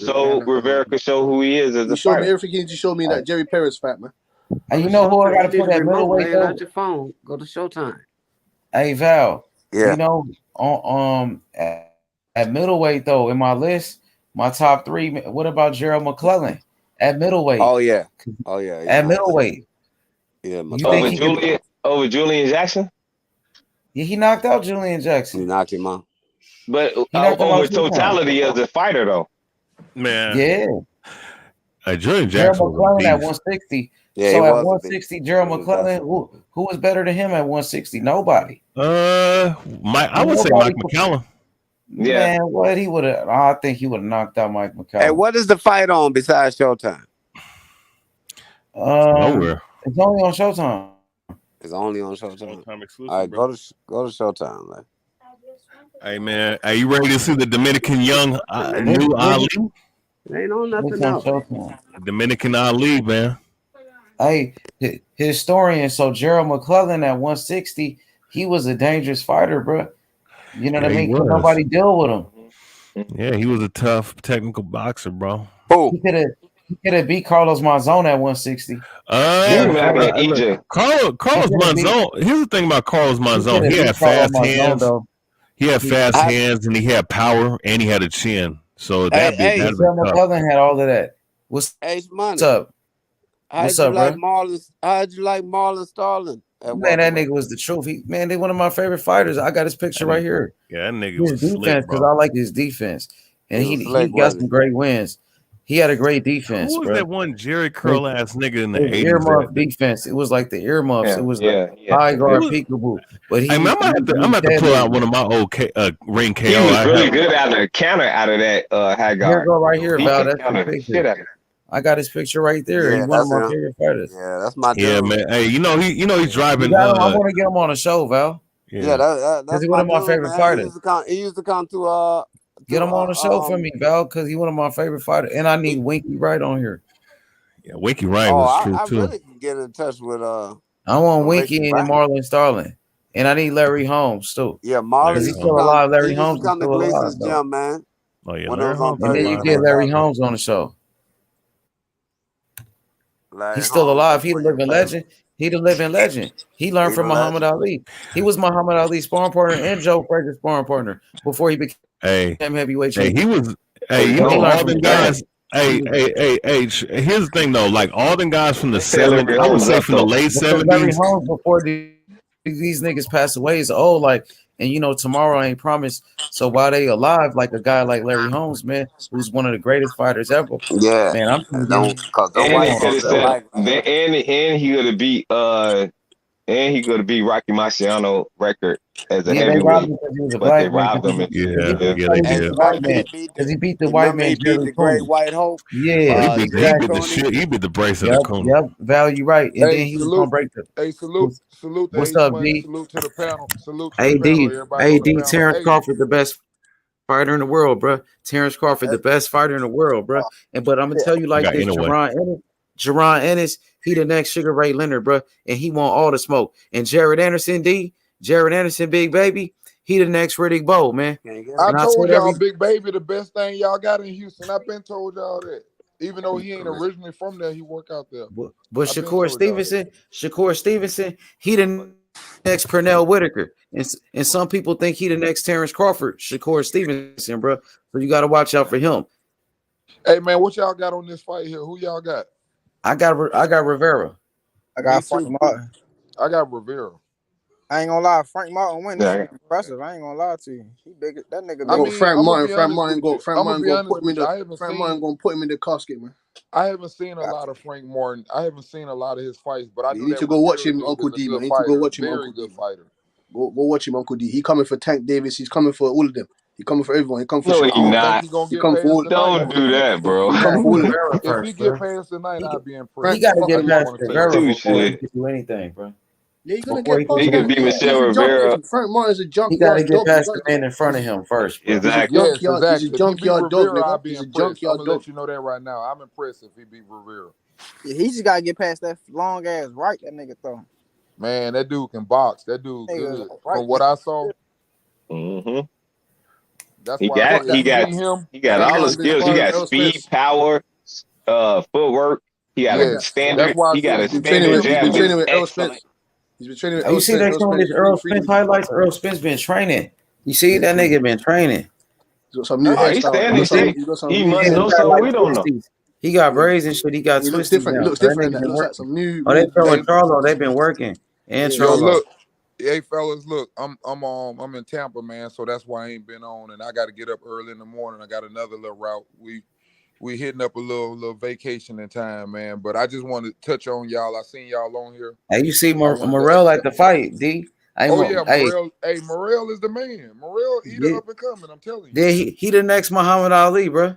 so Rivera could show who he is as You a showed me fighter. everything you showed me that Jerry Perez fat, man. And you know who I got to put at middleweight Lay it though? out your phone. Go to Showtime. Hey Val, Yeah. you know on at middleweight though in my list, my top 3. What about Gerald McClellan at middleweight? Oh yeah. He's At nice. middleweight. Yeah, You think he could? Over Julian Jackson? Yeah, he knocked out Julian Jackson. He knocked him out. But He knocked him over out 2 times. totality as a fighter though. Man. Yeah. Julian Gerald Jackson was a McClellan at beast. 160. Yeah, So he at was a 160, Gerald McClellan, who was better than him at 160? Nobody. I would say Mike McCallum. Yeah. Man, what he would have? I think he would have knocked out Mike McCallum. Hey, what is the fight on besides Showtime? Nowhere. It's only on Showtime. It's only on Showtime. Showtime exclusive, All right, bro. go to Showtime, man. Hey man, are you ready to see the Dominican young new Ali? It ain't on It's nothing on else. Showtime. Dominican Ali, man. Hey, historian. So Gerald McClellan at 160, he was a dangerous fighter, bro. You know what I Yeah, he mean? Could was. nobody deal with him? Yeah, he was a tough technical boxer, bro. Who? He could have beat Carlos Monzon at 160. Yeah, what happened to Look, EJ? Carlos Monzon. Here's the thing about Carlos Monzon. He had Carlos fast Monzon, hands. though. He had fast hands, and he had power, and he had a chin. So that'd be Gerald tough. McClellan had all of that. What's Money. up? How'd you like Marlon Starling? Man, that nigga was the truth. They one of my favorite fighters. I got his picture right here. Yeah, that nigga His was defense, slick, because bro. I like his defense, and He he was slick, got wasn't some great wins. He had a great defense, Who was bro. that one Jerry Curl ass nigga in the His 80s? earmuff defense. It was like the earmuffs. It was like high guard peekaboo. But I might have to pull out one of my old ring KO. He was I really have. good out of the counter out of that Here Haggard. go right here, He Val. could That's counter the the shit out picture. of it. I got his picture right there. He's one of my favorite fighters. Yeah, that's my dude. Yeah, man. Hey, he's driving. You got him. I want to get him on the show, Val. Yeah, that's He's my one of my dude, favorite man. fighters. He used to come to Get him on the show for me, Val, because he's one of my favorite fighters. And I need Winky Wright on here. Yeah, Winky Wright was true I too. really can get in touch with I want Winky and Wright. Marlon Starling. And I need Larry Holmes too. Yeah, Marlon Because he's used to still come. alive. Larry He used Holmes to is come to still alive, Gleason's though. gym, man. Oh yeah, When it was on And then you get Larry Holmes on the show. He's still alive. He the living legend. He learned from Muhammad Ali. He was Muhammad Ali's sparring partner and Joe Frazier's sparring partner before he became heavyweight champion. He was. Hey, you know all them guys. Hey, here's the thing though. Like all them guys from the 70s, I would say from the late Because Larry 70s. Holmes before these niggas pass away is old. Like, and tomorrow ain't promised. So while they alive, like a guy like Larry Holmes, man, who's one of the greatest fighters ever. Yeah, man, I'm And he could have said, and he could have beat and he could have beat Rocky Marciano record as a Yeah, they robbed heavyweight, him because he was a but black they man. robbed him. Because he beat the white man, Jerry Great White Hope. Yeah, he beat the shit. He beat the brace out of Cooney. Yep, Val, you right. And Hey, then he was gonna break the. salute to What's H up, Money, D? salute to the panel, salute to the panel, AD, everybody on the panel. Terrence Hey, Crawford, the best fighter in the world, bro. Terrence Crawford, the best fighter in the world, bro. But I'm gonna tell you like got this, Jerron Ennis, he the next Sugar Ray Leonard, bro, and he want all the smoke. And Jared Anderson, big baby, he the next Riddick Bowe, man. I told y'all, Big Baby, the best thing y'all got in Houston. I've been told y'all that. Even though he ain't originally from there, he work out there. But Shakur Stevenson, he the next Pernell Whitaker, and some people think he the next Terrence Crawford. Shakur Stevenson, bro. So you got to watch out for him. Hey man, what y'all got on this fight here? Who y'all got? I got Rivera. I got Frank Martin. I got Rivera. I ain't gonna lie, Frank Martin win. Yeah. Impressive. I ain't gonna lie to you. He big. That nigga. I Big. mean, Frank Martin gonna put him in the casket, man. I haven't seen a lot of Frank Martin. I haven't seen a lot of his fights, but I You know need that to go watch Rivera him, dude Uncle is a D, good man. You need to fighter. go watch him, Very Uncle good D. fighter. Go watch him, Uncle D. He coming for Tank Davis. He's coming for all of them. He coming for everyone. He coming for No, he Shakur. not. He gonna He get come past for all. tonight. Don't do that, bro. He come for all of them. If he get past tonight, I'll be impressed. He got to I get just past wanna say Rivera that. before he can do anything, bro. Yeah, he's gonna Before get past He could him. be Michel He's a Rivera. Frank Martin's a He got to junkyard get dog. past the man in front of him first, bro. Exactly. Yes, He's a exactly. If he beat junkyard dog, Rivera, I'll nigga. be He's a impressed. I'm junkyard gonna dog. let you know that right now. I'm impressed if he beat Rivera. Yeah, he just gotta get past that long ass right that nigga throw. Man, that dude can box. That dude Nigga, good. right. From what I saw, Mm-hmm. that's He why I got said see him. he got all the skills. He got speed, power, footwork. He got a Yes, that's standard. why I He got said a he's been standard He's jab. been training It's with Earl excellent. Spence. He's been training with You Earl see Spence. they showing this Earl Spence highlights? Earl Spence been training. You see that nigga been training. He's got some new Oh, he's hairstyle. standing shape. He's got some He new must He know got something like we don't know. twisties. He got braids and shit. He got He looks twisties different. He now. looks So that different. nigga That been looks like working. some new. Oh, they throwing Hey, Charlo. They been working. And yo, Charlo. look, hey fellas, look, I'm in Tampa, man, so that's why I ain't been on, and I got to get up early in the morning. I got another little route. We hitting up a little vacation in time, man. But I just wanted to touch on y'all. I seen y'all on here. Hey, you see Morrell at the fight, D. Oh yeah, Hey, Morrell. Hey, Morrell is the man. Morrell, he the yeah, up and coming. I'm telling you. yeah, he the next Muhammad Ali, bro.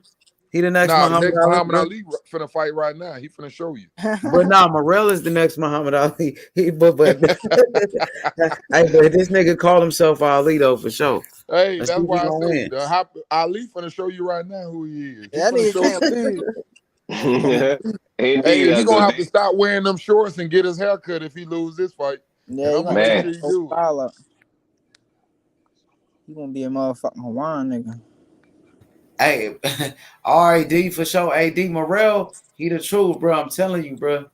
He the next Nah, the Muhammad next Ali, Muhammad bro. Ali finna fight right now. He finna show you. But nah, Morrell is the next Muhammad Ali. but hey, but this nigga called himself Ali though for sure. Hey, Let's see that's if he why I gonna say win. Ali finna show you right now who he is. He That finna nigga show can't you. lose. Indeed, Hey, he Uncle gonna have to D. stop wearing them shorts and get his hair cut if he lose this fight. Yeah, And you I'm gonna gonna have make to Man, sure get he your do it. style up. You gonna be a motherfucking Hawaiian nigga. Hey, RAD for sure. AD Morrell, he the truth, bro. I'm telling you, bro.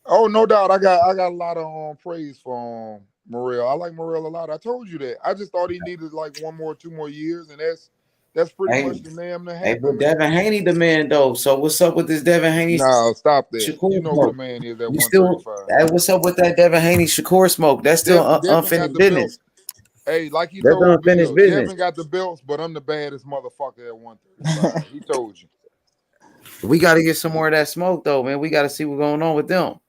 Oh, no doubt. I got a lot of praise for Morrell. I like Morrell a lot. I told you that. I just thought he needed like 2 more years, and that's pretty Hey, much the damn that hey, happened, but man. Devin Haney the man though. So what's up with this Devin Haney Nah, stop that. You Shakur know who the smoke? man is at You still? 135. Hey, what's up with that Devin Haney Shakur smoke? That's still Devin got unfinished the belt. business. Hey, like he That's told unfinished Bill, business. Devin got the belts, but I'm the baddest motherfucker at 135. He told you. We got to get some more of that smoke though, man. We got to see what's going on with them.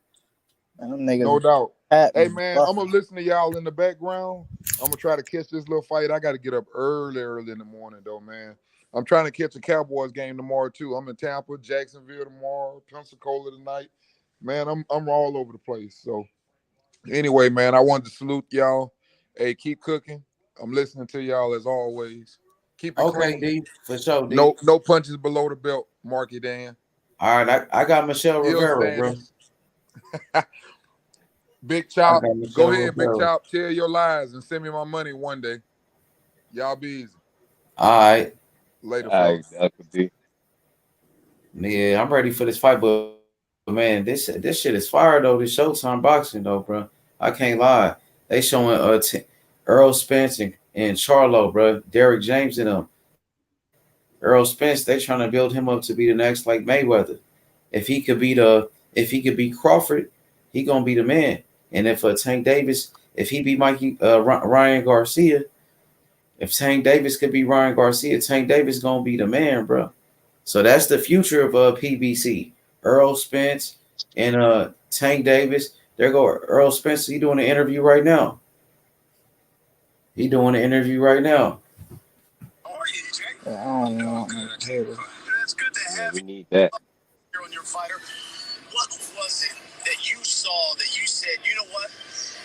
Man, them No niggas doubt. Pat Hey was man, I'm buffing. gonna listen to y'all in the background. I'm gonna try to catch this little fight. I gotta get up early in the morning though, man. I'm trying to catch a Cowboys game tomorrow too. I'm in Tampa, Jacksonville tomorrow, Pensacola tonight. Man, I'm all over the place. So anyway, man, I wanted to salute y'all. Hey, keep cooking. I'm listening to y'all as always. Keep it Okay, clean. D, for sure, D. No punches below the belt, Marky Dan. All right, I got Michel Ill Rivera, bro. Stannis. Big I Chop. got Go Michel ahead, Big Rivera. Chop. Tell your lies and send me my money one day. Y'all be easy. All right, Later, all right, fellas. Uncle D. yeah, I'm ready for this fight, but man, this shit is fire though. This Showtime boxing though, bro. I can't lie. They showing Earl Spence and Charlo, bro. Derek James and them. Earl Spence, they trying to build him up to be the next like Mayweather. If he could beat Crawford, he gonna be the man. And if Tank Davis, if he beat Ryan Garcia, if Tank Davis could be Ryan Garcia, Tank Davis gonna be the man, bro. So that's the future of PBC. Earl Spence and Tank Davis. There go Earl Spence. He doing an interview right now. Yeah, I don't even want no haters. Yeah, we need that. On your fighter, what was it that you saw that you said, you know what?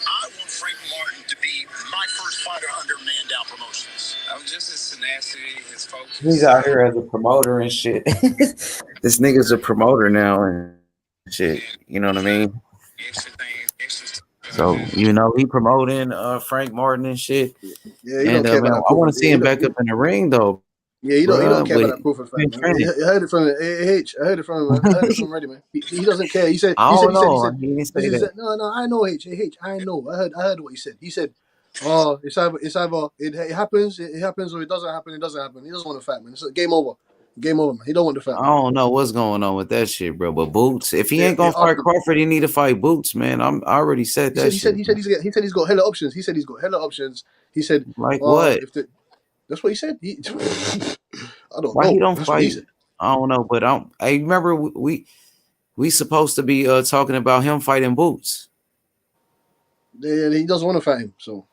I want Frank Martin to be my first fighter under Man Down Promotions. Just his tenacity, his He's focus. out here as a promoter and shit. This nigga's a promoter now and shit. You know what I mean? Extra things, extra. So he promoting Frank Martin and shit. Yeah, he don't And care man, about that I want Crawford. to see Yeah, him back up in the ring though, he don't bro. care about With that Crawford fight, been man. training. I heard it from H. I heard it from him, man. I heard it from him already, man. He doesn't care. He said. I He said. don't He said. He know. said. He didn't This say is that. no. I know H. Hey, H. I know. I heard what he said. He said, "Oh, it's either it happens, it happens, or it doesn't happen. It doesn't happen. He doesn't want to fight, man. It's game over. Game over, man. He don't want to fight, I man. don't know what's going on with that shit, bro. But Boots, if he ain't They gonna asked fight him. Crawford, he need to fight Boots, man. I already said He that said. He said. shit. He said. He said he's got hella options. He said he's got hella options. He said, Like what? if the that's what he said. I don't Why he know. don't That's what he fight? said. I don't know, but I remember we supposed to be talking about him fighting Boots. He doesn't want to fight him, so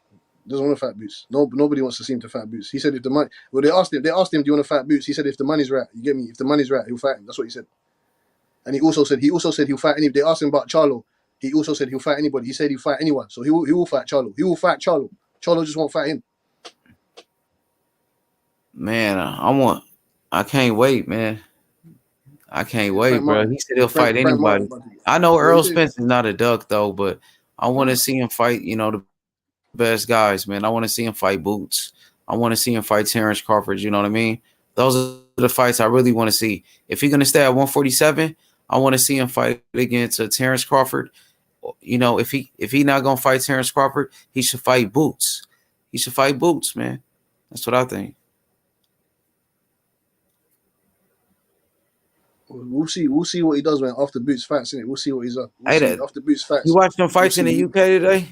doesn't want to fight Boots. No, nobody wants to see him to fight Boots. He said if the money, well, they asked him, do you want to fight Boots? He said if the money's right, you get me. If the money's right, he'll fight him. That's what he said. And he also said he'll fight any. They asked him about Charlo. He also said he'll fight anybody. He said he'll fight anyone. So he will fight Charlo. He will fight Charlo. Charlo just won't fight him. Man, I can't wait, man. I can't Yeah, wait, bro. He said he'll fight Frank Martin. anybody. I know Yeah, he Earl said. Spence is not a duck though, but I want to Nah. see him fight. The best guys, man. I want to see him fight Boots. I want to see him fight Terrence Crawford. You know what I mean? Those are the fights I really want to see. If he's gonna stay at 147, I want to see him fight against Terrence Crawford. If he not gonna fight Terrence Crawford, he should fight Boots. He should fight Boots, man. That's what I think. We'll see. We'll see what he does when after Boots fights. Innit? We'll see what he's on. We'll Hey, see after Boots you fights. watched them We'll fights in see. the UK today?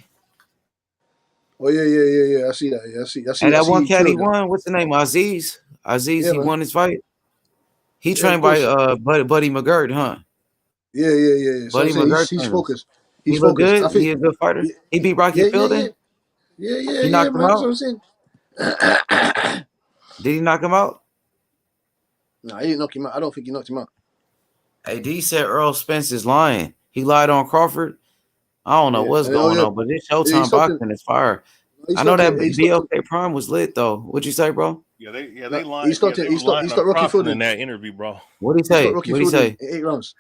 Oh yeah. I see that. Yeah, And I that one see cat two he of them. won. What's the name? Aziz. Yeah, He man. won his fight. He Yeah, of trained by course. Buddy McGirt, huh? Yeah. So I'm Buddy saying McGirt he's trained him. focused. He He's look focused. I good. think. He a good fighter. Yeah, He beat Rocky yeah. Fielding. He yeah, knocked him man. That's what out. I'm saying. Did he knock him out? No, he didn't knock him out. I don't think he knocked him out. Hey, D said Earl Spence is lying. He lied on Crawford. I don't know Yeah. what's Oh going yeah. on, but this Yeah, he Showtime stopped him. boxing is fire. He I know stopped that it. He stopped him. BLK Prime was lit though. What'd you say, bro? Yeah, they No, lied. he Yeah, stopped him. they was He lying on stopped Rocky Crawford in Fielding. that interview, bro. What'd he He stopped say? Rocky What'd he Fielding say? in 8 rounds.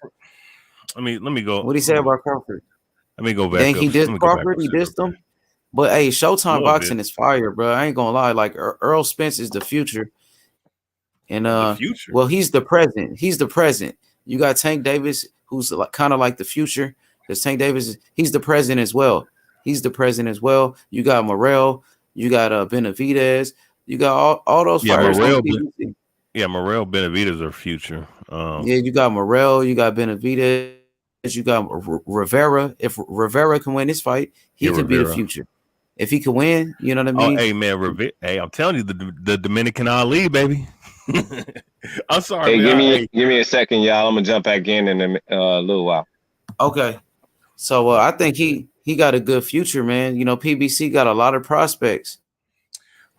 Let me go. What'd he say about Crawford? Let me go You back think up. he Let dissed me go back Crawford? He upstairs. dissed him. But hey, A Showtime little bit. boxing is fire, bro. I ain't gonna lie. Like Earl Spence is the future, and The future. well, he's the present. He's the present. You got Tank Davis, who's like, kind of like the future. Because Tank Davis, he's the present as well. He's the present as well. You got Morrell. You got Benavidez. You got all those Yeah, fighters on Morel. PBC. Yeah, Morel Benavidez are future. Yeah, you got Morrell. You got Benavidez. You got Rivera. If Rivera can win this fight, Yeah, he could be the Rivera. future. If he can win, you know what I Oh, mean? hey man, hey, I'm telling you, the Dominican Ali, baby. I'm sorry, Hey, man. Hey, give me a second, y'all. I'm gonna jump back in a little while. Okay. So I think he got a good future, man. You know, PBC got a lot of prospects.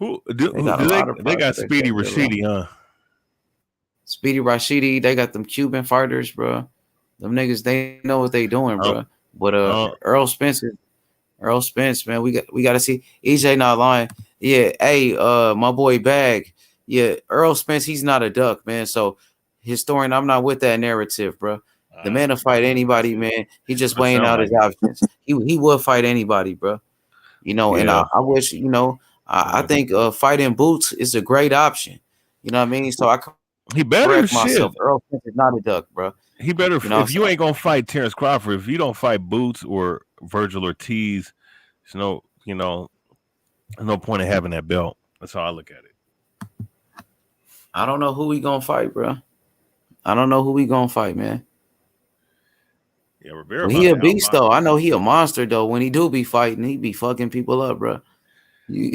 They got a do lot of they got prospects Speedy up there, bro. Rashidi, huh? Speedy Rashidi, they got them Cuban fighters, bro. Them niggas, they know what they doing, Oh, bro. But oh, Earl Spence, man, we got to see. EJ not lying. Yeah, hey, my boy Bag. Yeah, Earl Spence, he's not a duck, man. So historian, I'm not with that narrative, bro. The man will fight anybody, man. He just what it weighing sound out his like. options. He will fight anybody, bro. You know, and Yeah. I wish, you know, I think fighting Boots is a great option. You know what I mean? So I He better correct myself. shit. Earl Spence is not a duck, bro. He better You know what I'm if you saying? ain't gonna fight Terrence Crawford, if you don't fight Boots or Virgil Ortiz, there's no point in having that belt. That's how I look at it. I don't know who we gonna fight, bro. I don't know who we gonna fight, man. Yeah, Rivera Well, he about a to beast outbox. though. I know he a monster though. When he do be fighting, he be fucking people up, bro. You,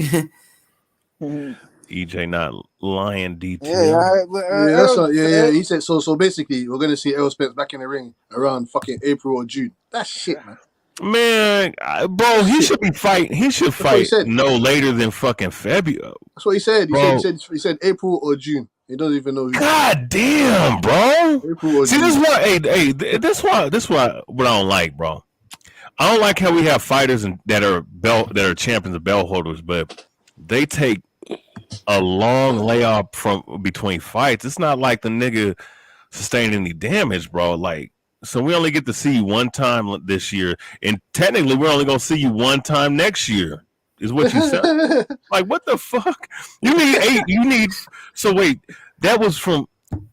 EJ not lying Yeah, detail. but Yeah, that's Errol, right. Yeah, yeah. Errol, He said so. So basically, we're gonna see Errol Spence back in the ring around fucking April or June. That's shit, man. Man, bro, That's he shit. should be fighting. He should That's what he fight said. no later than fucking February, That's what he said. bro. He said April or June. He doesn't even know. God damn, bro. April or See, this June. is why. This why what I don't like, bro. I don't like how we have fighters that are champions of belt holders, but they take a long layoff from between fights. It's not like the nigga sustained any damage, bro. Like, so we only get to see you one time this year, and technically we're only gonna see you one time next year. Is what you said. Like, what the fuck? You need 8. You need. So wait, that was from.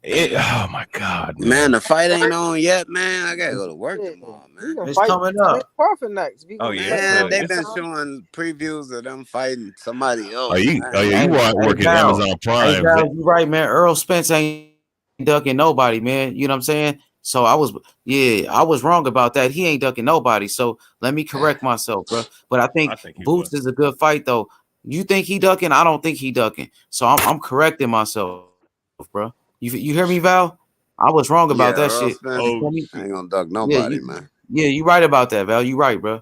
Oh my god, Man, man. the fight ain't on yet, man. I gotta go to work yeah, tomorrow, he man. gonna it's fight coming Terrence up. Crawford next. We Oh gonna yeah, fight Man, Terrence they've it's. been Crawford. showing previews of them fighting somebody Oh, else. I ain't you Hey, watching. hey work at Val. Amazon Hey Prime. Val, you right, man. Earl Spence ain't ducking nobody, man. You know what I'm saying? So I was wrong about that. He ain't ducking nobody. So let me correct myself, bro. But I I think think he Boots was. is a good fight, though. You think he ducking? I don't think he ducking. So I'm correcting myself, bro. You hear me, Val? I was wrong Yeah, about that Earl shit. You Spence Oh feel me? ain't gonna duck Yeah, nobody, man. you right about that, Val. You right, bro.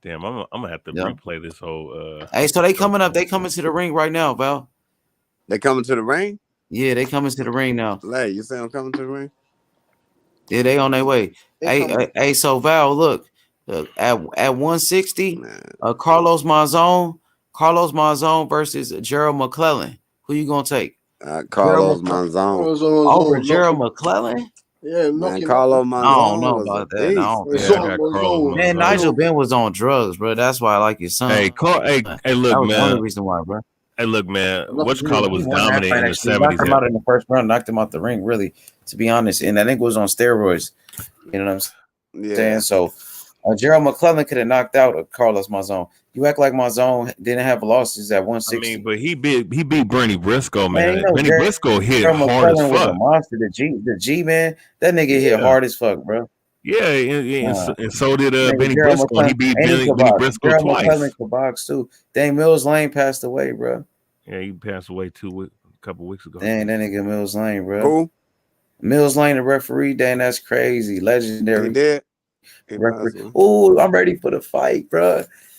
Damn, I'm gonna have to Yeah. replay this whole Hey, so they coming up. Showtime They shit. coming to the ring right now, Val. They coming to the ring? Yeah, they coming to the ring now. Lay, you say I'm coming to the ring? Yeah, they on their way. They coming. Hey, so Val, look, at 160, Man, Carlos Monzon versus Gerald McClellan. Who you gonna take? Gerald Carlos McClellan Monzon. over Knock Gerald him. McClellan? Yeah, knock Man, him out. Carlos I don't Monzon know was a about that. I beast, don't think Yeah, I man. so. got Carlos Man, Monzon. Nigel Ben was on drugs, bro. That's why I like his son. Hey, That look, was the only man. reason why, bro. Hey, look, man. Nothing to Whatchamacallit do. He was won that dominant fight in the actually. He knocked '70s. him out in the first round, knocked him out the ring, really, to be honest. And I think it was on steroids. You know what I'm saying? Yeah. So Gerald McClellan could have knocked out Carlos Monzon. You act like Monzon didn't have losses at I mean, 160. but he beat Bernie Briscoe, Man, you man. know Bernie Briscoe hit Gerald hard as McClellan was a fuck. monster. The G man, that nigga hit Yeah, hard as fuck, bro. yeah, and so did Nigga, Benny Gerald Briscoe, and he McClellan, beat and he could Benny box. Briscoe Gerald McClellan twice. could box too. Dang, Mills Lane passed away, bro. Yeah, he passed away a couple weeks ago, I Dang, think. that nigga Mills Lane, bro. Who? Mills Lane, the referee. Dang, that's crazy. He Legendary did? He referee. passed away. Oh, I'm ready for the fight, bro.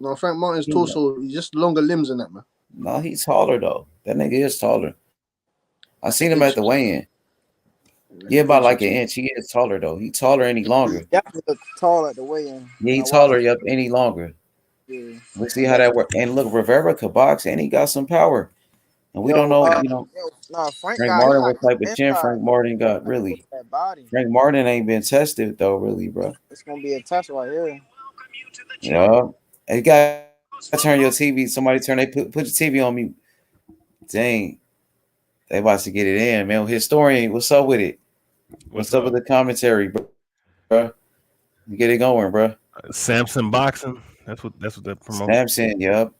No, Frank Martin's He- torso, just longer limbs than that, man. No, he's taller though. That nigga is taller. I seen him at the Inches. weigh-in. Yeah, about like an Inches. inch. He is taller though. He taller any longer. Definitely look tall at the weigh-in Yeah, when he I watch taller him. up any longer. Yeah, Let's see he how that definitely. works. And look, Rivera could box and he got some power. And we don't Yo, know, no, Frank Frank got he Martin got what type of chin inside Frank though. Martin got Frank with really. that body. Frank Martin ain't been tested though, really, bro. It's gonna be a test right here. Yeah. And you gotta turn your TV. Somebody put your TV on mute. Dang. They about to get it in, man. Historian, what's up with it? What's up with the commentary, bro? Get it going, bro. Samson Boxing. That's what that promotes. Samson, yup.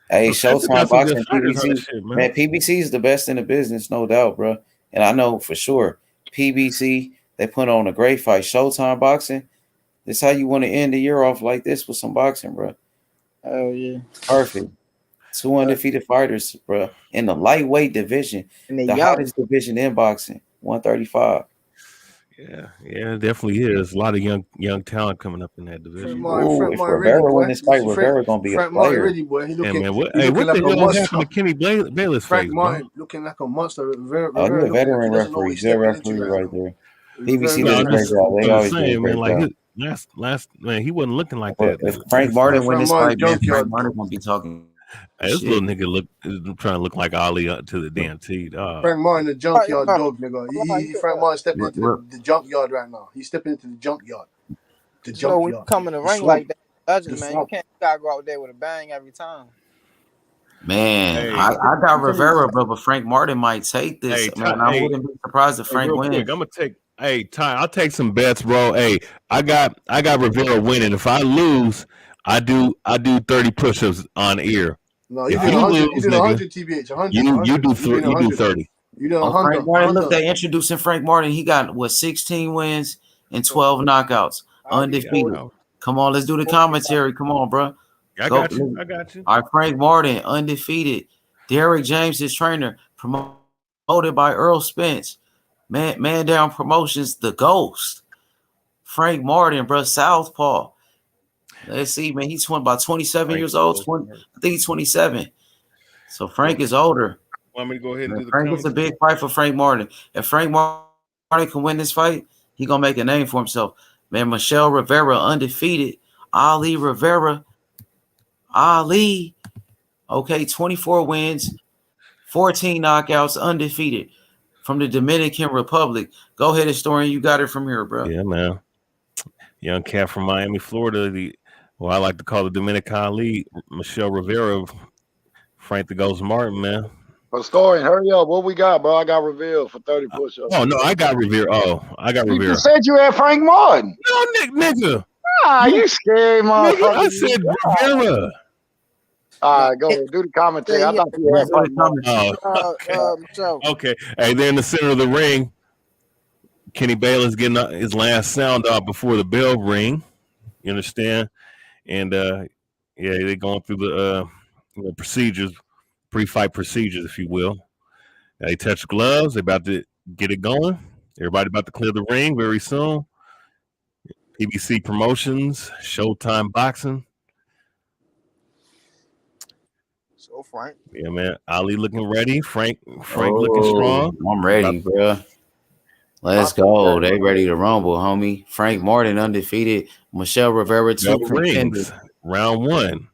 Hey, So Samson Showtime got some good Boxing, fighters on that PBC. shit, Man, man. PBC is the best in the business, no doubt, bro. And I know for sure, PBC, they put on a great fight. Showtime Boxing, this how you want to end the year off like this with some boxing, bro. Oh yeah. Perfect. Two undefeated fighters, bro. In the lightweight division, And they the young. hottest division in boxing, 135. Yeah, it definitely is. A lot of young talent coming up in that Frank division. Martin, Ooh, Frank if Martin ready, Rivera win boy. this You fight, see Frank, Rivera gonna be a Frank Martin player. ready, boy. Hey man, He what looking the like a hell happened monster. to Kenny Bayless Frank face, bro? Martin looking like a monster. Oh, Rivera he a looking like he veteran doesn't know what referee, he's good stepping into referee right right now. there. Rivera PBC No, did looking a I'm like great just job. They I'm just always do a saying, man. great Like job. his last man, he wasn't looking like But that. if That Frank first fight. Martin win Frank this Martin fight, man, Frank junkyard. Martin gonna be talking Hey, this shit. little nigga trying to look like Ali up to the damn T, dog. Frank Martin, the junkyard dog, nigga. Frank Martin stepping into Re- the junkyard right now. He's stepping into the junkyard. The Just know when you junkyard. come in the The ring swamp. like that, legend, The man, you swamp. gotta go out there with a bang every time. Man, Hey, I got I'm telling you. Rivera, but Frank Martin might take this. Man, I hey, wouldn't be surprised if Frank real quick, wins. I'm gonna take. Hey, Ty, I'll take some bets, bro. Hey, I got Rivera winning. If I lose, I do 30 push-ups on ear. No, you If did you 100. You lose, did nigga, 100 TBH. 100. you 100. You did you do 100. 30. You did Oh, 100. Frank Martin, look, 100. they introducing Frank Martin. He got what 16 wins and 12 knockouts, I'll be Yeah, I 40. undefeated. know. Come on, let's do the 40 if I commentary. Come on, bro. I Go. got you. I got you. All right, Frank Martin, undefeated. Derrick James, his trainer, promoted by Earl Spence. Man Down Promotions, the Ghost. Frank Martin, bro, Southpaw. Let's see, man. He's about 27 Frank, years old. I think he's 27. So Frank is older. Want me to go ahead and do the Frank is a commentary? big fight for Frank Martin. If Frank Martin can win this fight, he gonna make a name for himself. Man, Michel Rivera undefeated. Ali Rivera. Ali. Okay, 24 wins, 14 knockouts, undefeated from the Dominican Republic. Go ahead, historian. You got it from here, bro. Yeah, man. Young cat from Miami, Florida. I like to call the Dominican League, Michel Rivera, Frank the Ghost Martin, man. Historian, hurry up. What we got, bro? I got revealed for 30 push-ups. Oh no, I got Rivera. Oh, I got You Rivera. just said you had Frank Martin. No, nigga. Ah, you scary motherfucker. I said Rivera. All right, go ahead. Do the commentary. I thought you had Frank Martin. Okay. Hey, they're in the center of the ring. Kenny Bayless getting his last sound off before the bell ring. You understand? And they're going through the procedures, pre-fight procedures, if you will. They touch gloves. They're about to get it going. Everybody about to clear the ring very soon. PBC Promotions, Showtime Boxing. So Frank. Yeah, man. Ali looking ready. Frank looking strong. I'm ready, bro. Let's go. They ready to rumble, homie. Frank Martin undefeated. Michel Rivera, 2 rings. Round 1.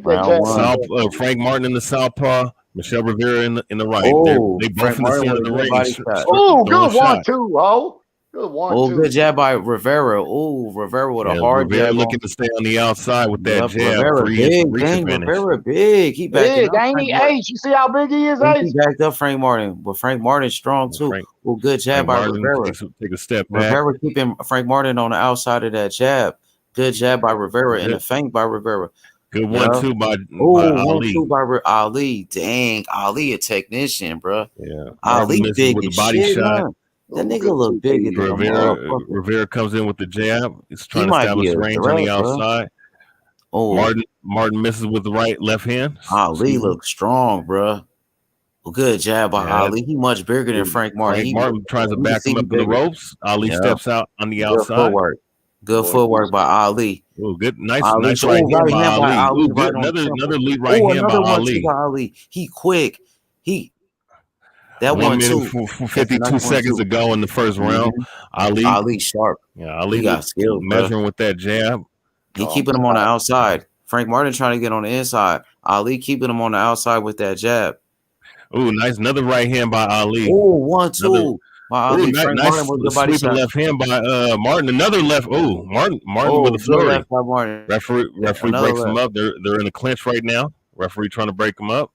Round 1. Frank Martin in the southpaw. Michel Rivera in the right. Oh, they both Frank in the Martin center of with the a good ring. body shot. Oh, good 1-2, ho. Good 1-2. Oh, good jab by Rivera. Oh, Rivera with a hard Rivera jab. looking to stay on the outside with that jab. Rivera big, reach advantage. Rivera big. He backing up. Ain't he? Ace. You see how big he is, He Ace? backed up Frank Martin, but Frank Martin's strong too. Good jab by Rivera. Take a step back. Rivera keeping Frank Martin on the outside of that jab. Good jab by Rivera and a feint by Rivera. Good 1-2 by Ali. 1-2 by Ali. Dang, Ali a technician, bro. Yeah, Ali big with as the body shit, shot. man. That nigga look bigger than Rivera comes in with the jab. He's trying to might establish be a range threat, on the bro. outside. Oh, Martin misses with the left hand. Ali looks strong, bro. Good jab by Ali. He much bigger than Frank Martin. Frank Martin tries to back him up in the ropes. Ali steps out on the outside. Good footwork by Ali. Oh, good, nice Ali. right hand by Ali. Ali Ooh, good, right another lead right hand by Ali. Ali. He quick. That 1 one minute too. for That's a 52 nice one seconds too. to go in the first round. Mm-hmm. Ali sharp. Yeah, He Ali got skills, bro. measuring with that jab. He keeping him on the outside. Frank Martin trying to get on the inside. Ali keeping him on the outside with that jab. Ooh, nice. Another right hand by Ali. Ooh, 1-2 by Ali. Frank Nice Martin with the body sweeping shot. left hand by Martin. Another left. Ooh, Martin with a Good flurry. left by Martin. Referee Another breaks him left. up. They're in a clinch right now. Referee trying to break him up.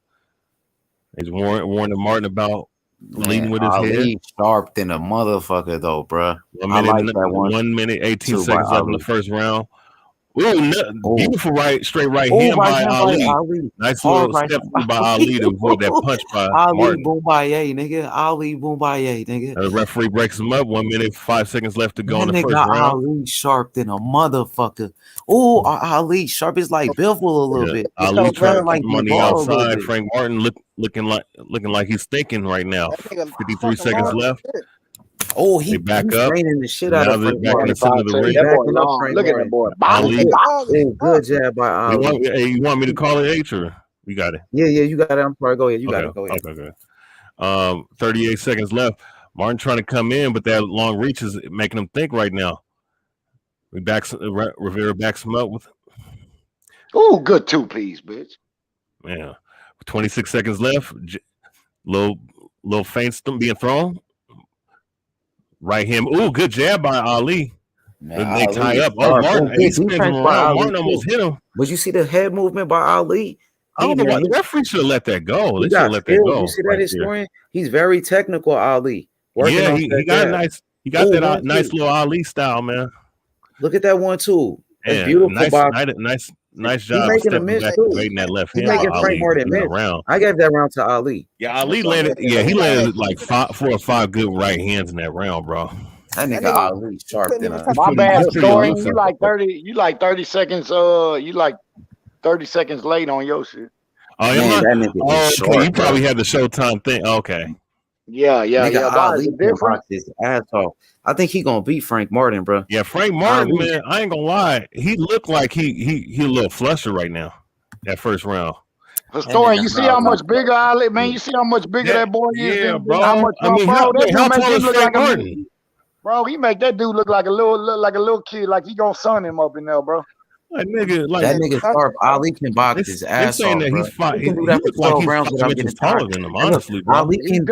He's warning Martin about leading with his head. Ali sharp than a motherfucker though, bro. 1 I minute, like that one. 1 minute, 18 Two by seconds left in Ali. the first round. Ooh, beautiful straight right Ooh, hand right by hand Ali. by Ali. Nice Hard little right step hand through by Ali to avoid that punch by Ali Martin. Boombaye, nigga. Ali Boombaye, nigga. The referee breaks him up. 1 minute, 5 seconds left to go in That the first nigga round. Ali sharp than a motherfucker. Ooh, Ali sharp is like Bivol a little bit. Ali trying to like keep him on the Duval a little outside. bit. Frank Martin looking like he's thinking right now. That nigga 53 fucking seconds long. left. Oh, They back up. straining the shit Now out of they're Frank back in Martin. the center of the ring. He backing up Frank Look at Martin. that boy. Ali. Good jab by Ali. You want me to call it H or we got it? Yeah, you got it. I'm sorry. Go ahead. You got it. Go ahead. Okay, good. 38 seconds left. Martin trying to come in, but that long reach is making him think right now. Rivera backs him up with. Oh, good two-piece, bitch. Yeah, 26 seconds left. Little feints being thrown. Right hand. Ooh, good jab by Ali. Man, they tie up. Oh, Martin. He spins him around. Martin almost hit him. But you see the head movement by Ali? I don't know why the referee should have let that go. They should have let that go. You see that historian? He's very technical, Ali. Yeah, he got a nice. He got that nice little Ali style, man. Look at that one too. That's Yeah, beautiful. nice job. He's making a miss too. That left He's hand. making Frank Martin miss. I gave that round to Ali. Yeah, Ali landed. Yeah, he landed like 4 or 5 good right hands in that round, bro. That nigga Ali sharp. My bad, historian. You like 30. You like 30 seconds. You like 30 seconds late on your shit. Oh, man, that nigga is short, you probably had the Showtime thing. Okay. Yeah. Ali can box his ass off. I think he gonna beat Frank Martin, bro. Yeah, Frank Martin, man. I ain't gonna lie. He looked like he a little flustered right now. That first round. Historian, you see how much bigger Ali, man. You see how much bigger that boy is. Yeah, bro. How much, I mean, bro, how tall is Frank Martin? Bro, he make that dude look like a little kid, like he gonna sun him up in there, bro. That nigga sharp. Ali can box his ass off, bro. He can do that for 12 rounds without getting tired. Than him, honestly, bro. Ali can.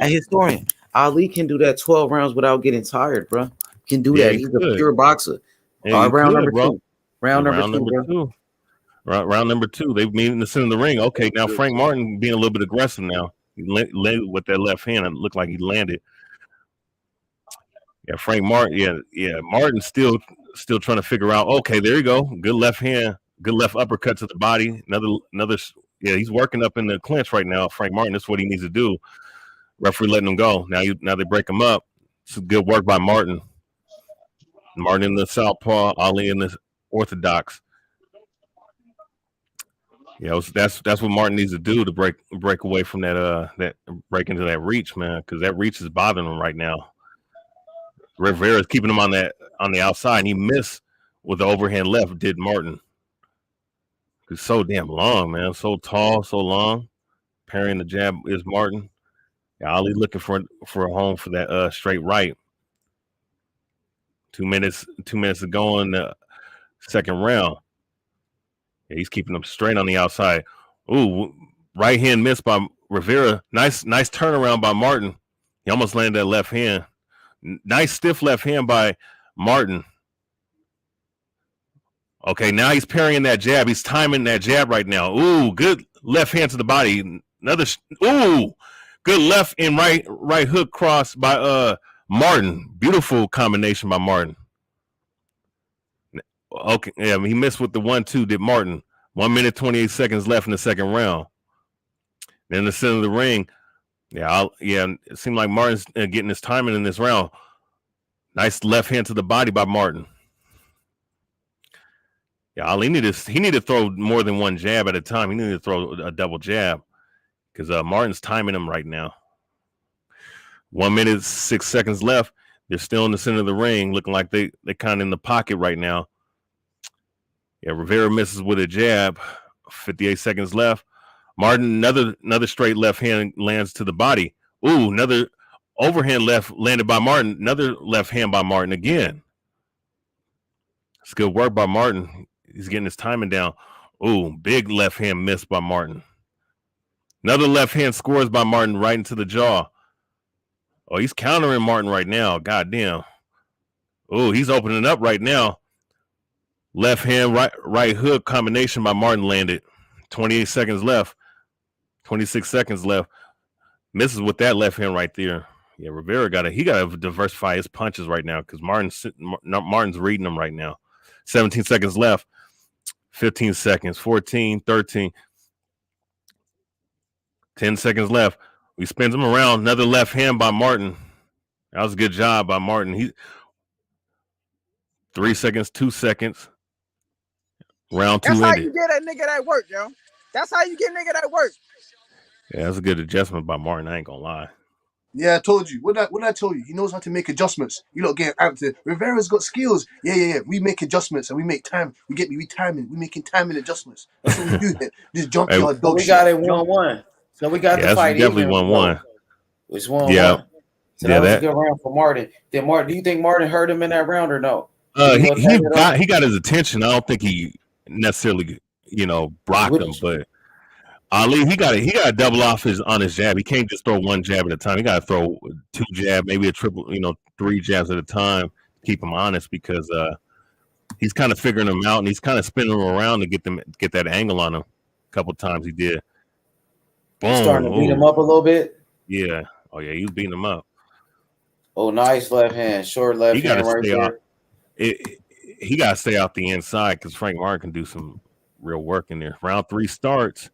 Historian. Ali can do that 12 rounds without getting tired, bro. Can do that. He's a pure boxer. Round number two. Round number two. Round number 2. They meet in the center of the ring. Okay, now Frank Martin being a little bit aggressive now. He landed with that left hand. It looked like he landed. Yeah, Frank Martin. Yeah. Martin still trying to figure out. Okay, there you go. Good left hand. Good left uppercut to the body. Another. Yeah, he's working up in the clinch right now. Frank Martin. That's what he needs to do. Referee letting him go. Now they break him up. It's good work by Martin. Martin in the southpaw. Ali in the orthodox. That's what Martin needs to do to break away from that break into that reach, man. Because that reach is bothering him right now. Rivera is keeping him on the outside, and he missed with the overhand left. Did Martin? He's so damn long, man. So tall, so long. Parrying the jab is Martin. Yeah, Ali looking for a home for that straight right. 2 minutes to go in the second round. Yeah, he's keeping them straight on the outside. Ooh, right hand missed by Rivera. Nice turnaround by Martin. He almost landed that left hand. Nice stiff left hand by Martin. Okay, now he's parrying that jab. He's timing that jab right now. Ooh, good left hand to the body. Good left and right hook cross by Martin. Beautiful combination by Martin. Okay, yeah, he missed with the 1-2. Did Martin? 1 minute 28 seconds left in the second round. Then the center of the ring. It seemed like Martin's getting his timing in this round. Nice left hand to the body by Martin. Yeah, Ali needed to throw more than one jab at a time. He needed to throw a double jab because Martin's timing him right now. 1 minute 6 seconds left. They're still in the center of the ring, looking like they kind of in the pocket right now. Yeah, Rivera misses with a jab. 58 seconds left. Martin, another straight left hand lands to the body. Ooh, another overhand left landed by Martin. Another left hand by Martin again. It's good work by Martin. He's getting his timing down. Ooh, big left hand miss by Martin. Another left hand scores by Martin right into the jaw. Oh, he's countering Martin right now. God damn. Oh, he's opening up right now. Left hand, right hook combination by Martin landed. 28 seconds left. 26 seconds left. Misses with that left hand right there. Yeah, Rivera got to diversify his punches right now because Martin's reading them right now. 17 seconds left. 15 seconds. 14, 13. 10 seconds left. He spins him around. Another left hand by Martin. That was a good job by Martin. 3 seconds, 2 seconds. Round 2 That's how ended. you get that nigga that work, yo. That's how you get nigga that work. Yeah, that's a good adjustment by Martin. I ain't gonna lie. Yeah, I told you. What did I tell you? He knows how to make adjustments. You lot get amped. Rivera's got skills. Yeah. We make adjustments and we make time. We timing. We making timing adjustments. That's what we do here. This junkyard dog we shit. got it 1-1. So we got the that's fight definitely even. 1-1. It's 1-1. Yeah. So that was a good round for Martin. Do you think Martin hurt him in that round or no? He got his attention. I don't think he necessarily, blocked him, but Ali, he got to double off on his jab. He can't just throw one jab at a time. He got to throw 2 jab, maybe a triple, 3 jabs at a time. Keep him honest because he's kind of figuring them out and he's kind of spinning them around to get that angle on him. A couple times he did. Boom. Starting to beat him up a little bit. Yeah. Oh yeah, he was beating him up. Oh, nice left hand, short left hand right there. He got to stay out the inside because Frank Martin can do some real work in there. Round 3 starts.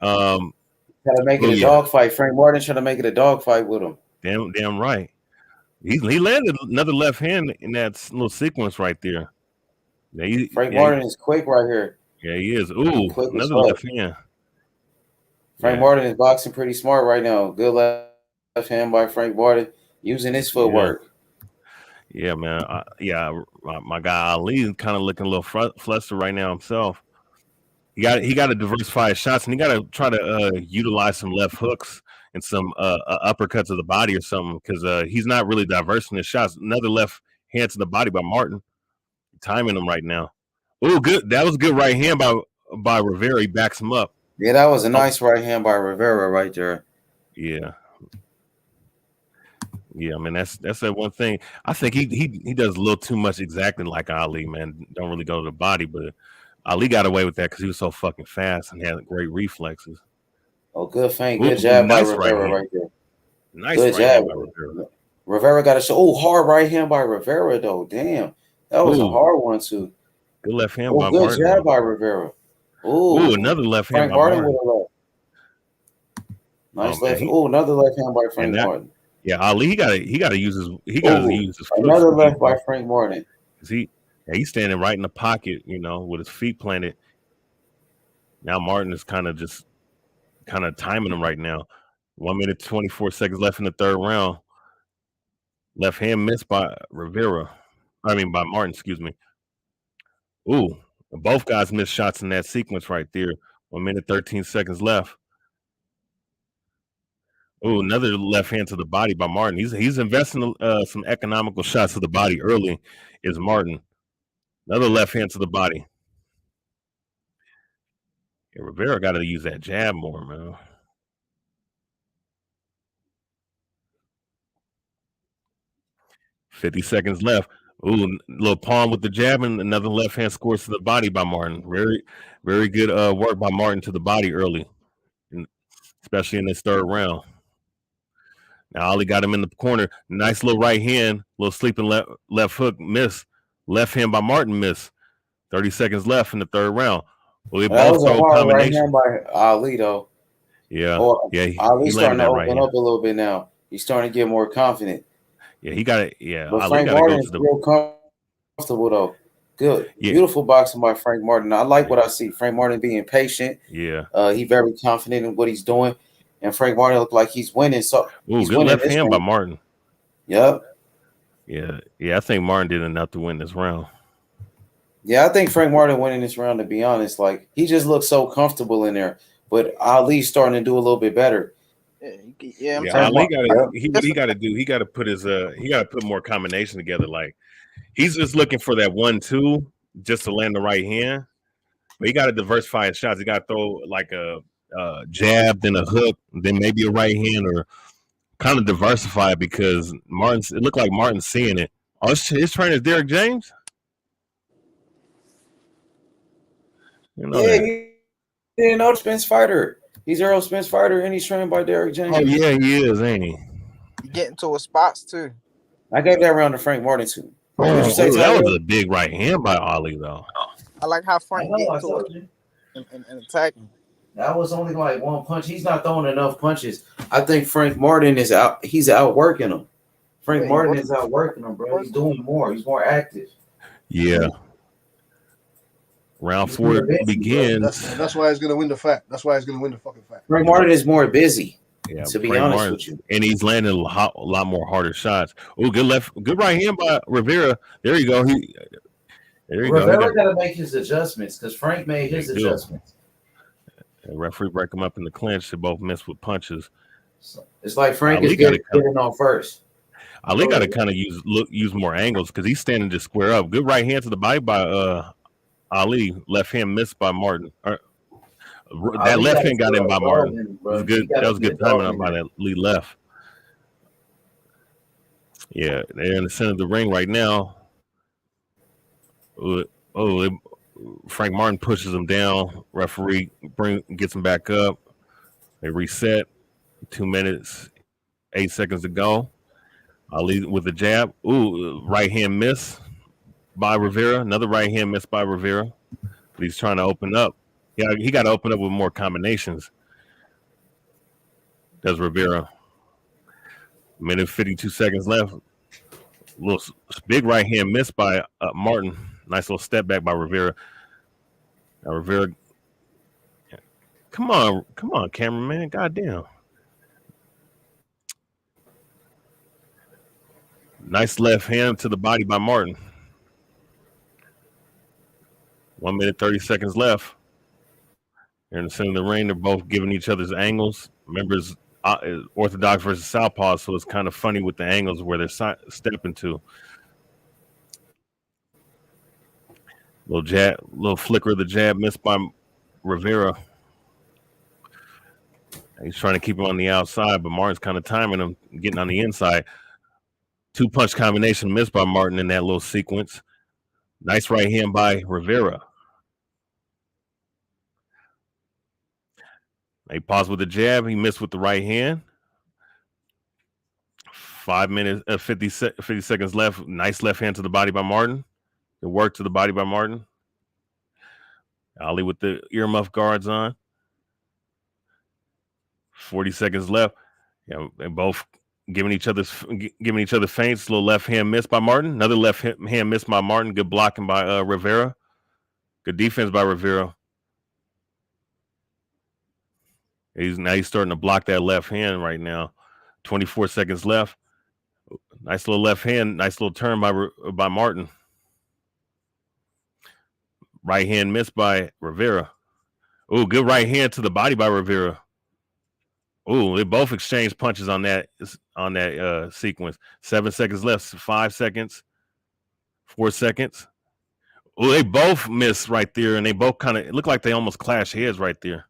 Got to make it a dog fight. Frank Martin trying to make it a dog fight with him. Damn right. He landed another left hand in that little sequence right there. Frank Martin is quick right here. Yeah, he is. Ooh, another left hand. Frank Martin is boxing pretty smart right now. Good left hand by Frank Martin using his footwork. Yeah, man. My guy Ali is kind of looking a little flustered right now himself. He got to diversify his shots, and he got to try to utilize some left hooks and some uppercuts of the body or something because he's not really diversing his shots. Another left hand to the body by Martin, timing him right now. Oh, good. That was a good right hand by Rivera. He backs him up. Yeah, that was a nice right hand by Rivera right there. Yeah. Yeah, I mean that's that one thing. I think he does a little too much exacting like Ali, man. Don't really go to the body, but Ali got away with that because he was so fucking fast and had great reflexes. Oh, good feint, good jab by Rivera right there. Nice good jab by Rivera. Rivera got a show. Oh, hard right hand by Rivera though. Damn, that was a hard one too. Good left hand by Martin. Good jab by Rivera. Ooh, another left hand by Martin. Martin. Nice left. Oh, another left hand by Frank Martin. Yeah, Ali, he got to use his another left by Frank Martin. He's standing right in the pocket, with his feet planted. Now Martin is kind of timing him right now. 1 minute 24 seconds left in the 3rd round. Left hand missed by Rivera. I mean by Martin, excuse me. Ooh, both guys missed shots in that sequence right there. 1 minute 13 seconds left. Oh, another left hand to the body by Martin. He's investing some economical shots to the body early. Is Martin? Another left hand to the body. Yeah, Rivera got to use that jab more, man. $50 seconds left. Ooh, little palm with the jab and another left hand scores to the body by Martin. Very, very good work by Martin to the body early, especially in this 3rd round. Now Ali got him in the corner. Nice little right hand, little sleeping left hook miss. Left hand by Martin miss. 30 seconds left in the 3rd round. Well, they both throw a combination. Right hand by Ali though. Yeah, Ali's starting to open up a little bit now. He's starting to get more confident. Yeah, he got it. Yeah, but Ali Frank Martin is real comfortable though. Good, beautiful boxing by Frank Martin. I like what I see. Frank Martin being patient. Yeah, he's very confident in what he's doing. And Frank Martin looked like he's winning. So he's good left hand by Martin. Yep. Yeah. I think Martin did enough to win this round. Yeah, I think Frank Martin winning this round, to be honest. Like, he just looks so comfortable in there. but Ali's starting to do a little bit better. Yeah, I'm Yeah, telling Ali you. got to he got to do. He got to put his he got to put more combination together. Like he's just looking for that 1-2 just to land the right hand. But he got to diversify his shots. He got to throw like a jab, then a hook, then maybe a right hand, or kind of diversify it because Martin's. It looked like Martin's seeing it. Oh, his trainer is Derek James. You know Yeah, that. you didn't know Spence fighter. He's Errol Spence fighter, and he's trained by Derek James. Oh yeah, he is, ain't he? You get into his spots too. I gave that round to Frank Martin too. What Oh, you say, that was Tyler? a big right hand by Ali though. I like how I Frank know, get I into told it you. and attacking. That was only like one punch. He's not throwing enough punches. I think Frank Martin is out. He's outworking him. Frank Yeah, Martin is outworking him, bro. He's doing more. He's more active. Yeah. Round 4 begins. That's why he's gonna win the fight. That's why he's gonna win the fucking fight. Frank Martin is more busy. Yeah, to be Frank honest Martin, with you. and he's landing a lot more harder shots. Oh, good right hand by Rivera. There you go. There you go. Rivera got to make his adjustments because Frank made his adjustments. The referee break them up in the clinch. They both miss with punches. It's like Frank Ali is getting on first. Ali got to kind of use more angles because he's standing to square up. Good right hand to the body by Ali. Left hand missed by Martin. That left hand got in by Martin. It was good. That was good timing up by that lead left. Yeah, they're in the center of the ring right now. Frank Martin pushes him down. Referee gets him back up. They reset. 2 minutes, 8 seconds to go. Ali with the jab. Right hand miss by Rivera. Another right hand miss by Rivera. But he's trying to open up. Yeah, he got to open up with more combinations. Does Rivera. Minute 52 seconds left. Little big right hand miss by Martin. Nice little step back by Rivera. Now Rivera. Come on, cameraman. Goddamn. Nice left hand to the body by Martin. 1 minute, 30 seconds left. They're in the center of the ring. They're both giving each other's angles. Remember, it's Orthodox versus Southpaw, so it's kind of funny with the angles where they're stepping to. Little flicker of the jab missed by Rivera. He's trying to keep him on the outside, but Martin's kind of timing him, getting on the inside. 2-punch combination missed by Martin in that little sequence. Nice right hand by Rivera. He paused with the jab. He missed with the right hand. 5 minutes, 50 seconds left. Nice left hand to the body by Martin. Good work to the body by Martin. Ali with the earmuff guards on. 40 seconds left. Yeah, and both giving each other feints. Little left hand miss by Martin. Another left hand miss by Martin. Good blocking by Rivera. Good defense by Rivera. He's starting to block that left hand right now. 24 seconds left. Nice little left hand. Nice little turn by Martin. Right hand missed by Rivera. Good right hand to the body by Rivera. They both exchanged punches on that sequence. 7 seconds left. 5 seconds. 4 seconds. They both missed right there, and they both kind of look like they almost clash heads right there.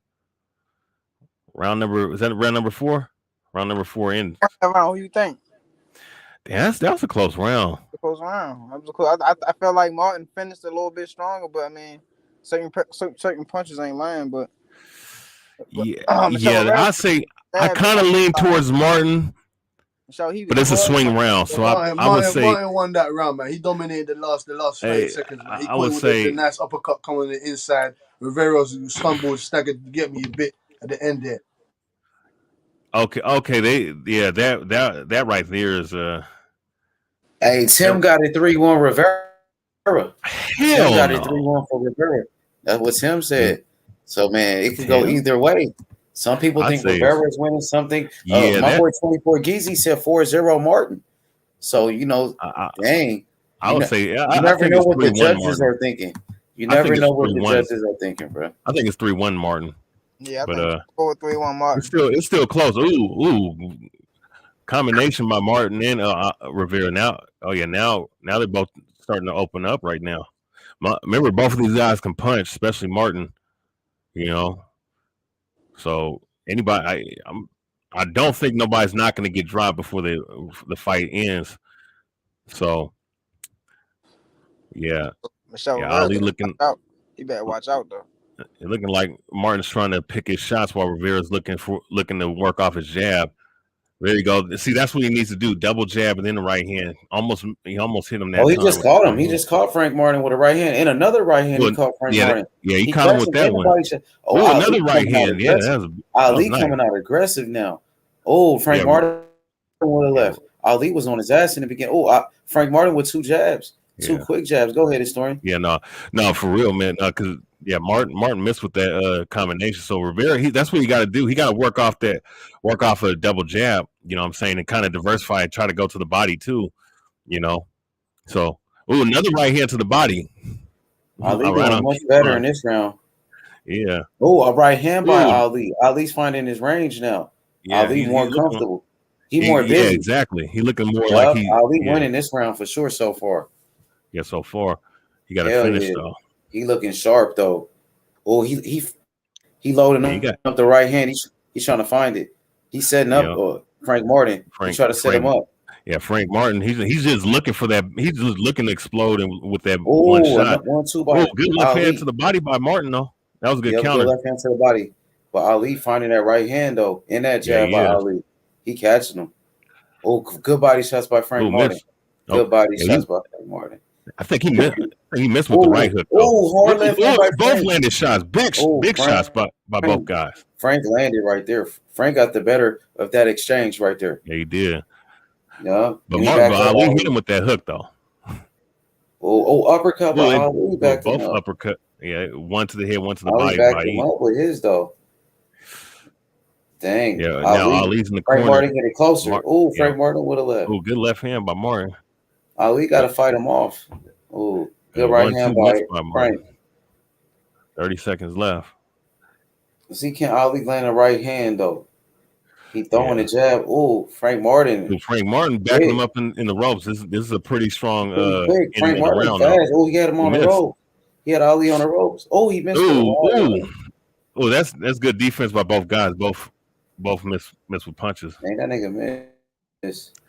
Is that round number 4? Round number 4 in. Who you think? Damn, that was a close round. Close round. I felt like Martin finished a little bit stronger, but I mean, certain punches ain't lying. But I say I kind of lean towards Martin, but it's a swing round. So I would say Martin won that round, man. He dominated the last 30 seconds. Man. He would say the nice uppercut coming on the inside. Rivera's stumbled, staggered to get me a bit at the end there. Okay, that right there is Hey, Tim got it 3-1 Rivera. Tim got it 3-1 for Rivera. That's what Tim said. So man, it could go either way. Some people think Rivera is winning something. My boy 24 Geezy said 4-0 Martin. So dang. I would say you never know what the judges are thinking. You never know what the judges are thinking, bro. I think it's 3-1 Martin. Yeah, I But think 4-3-1 Martin. it's still close. Ooh, combination by Martin and Rivera. Now, now they're both starting to open up right now. Remember, both of these guys can punch, especially Martin. You know, so anybody, I don't think nobody's not going to get dropped before the fight ends. So, yeah, Michel Rivera Ali better looking. watch out. He better watch out though. Looking like Martin's trying to pick his shots while Rivera's looking to work off his jab. There you go. See, that's what he needs to do. Double jab and then the right hand. He almost hit him that Oh, he time. just caught him. He just caught Frank Martin with a right hand. And another right hand, he caught Frank Martin. He caught him with that one. Oh, another right hand. Yeah, that Ali was coming out aggressive now. Oh, Frank Martin would have left. Ali was on his ass in the beginning. Oh, Frank Martin with 2 jabs. 2 quick jabs. Go ahead, historian. Yeah, no, for real, man. Because Martin missed with that combination. So Rivera, that's what he got to do. He got to work off a double jab. You know what I'm saying, and kind of diversify and try to go to the body too. You know, so another right hand to the body. Ali doing much better in this round. Yeah. Oh, a right hand by Ali. Ali's finding his range now. Yeah, Ali more comfortable. He more busy. Yeah, exactly. He looking more like he. Ali winning this round for sure so far. Yeah, so far. He got to finish though. He looking sharp though. Oh, he loading up the right hand. He's trying to find it. He's setting up Frank Martin. He's trying to set him up. Yeah, Frank Martin. He's just looking for that. He's just looking to explode with that one shot. 1-2 by good left hand to the body by Martin though. That was a good counter. Good left hand to the body. But Ali finding that right hand though in that jab by Ali. He catching him. Oh, good body shots by Frank Martin. Good body shots by Frank Martin. I think he missed with the right hook. Hard left hand by both Frank. landed shots. Big shots by both guys. Frank landed right there. Frank got the better of that exchange right there. Yeah, he did. Yeah. But Ali hit him with that hook though. Uppercut by Ali back both uppercut. Yeah, one to the head, one to the Ali body. Backed him up with his though. Dang. Yeah, now Ali's in the Frank corner. Martin getting closer. Frank Martin would have left. Good left hand by Martin. Ali got to fight him off. Oh, good right hand by Frank. 30 seconds left. See, can Ali land a right hand though? He throwing a jab. Oh, Frank Martin. Frank Martin backing him up in the ropes. This is a pretty strong Frank Martin round, fast. Oh, he had him on the ropes. He had Ali on the ropes. Oh, he missed. Oh, that's good defense by both guys. Both miss with punches. Man, that nigga missed.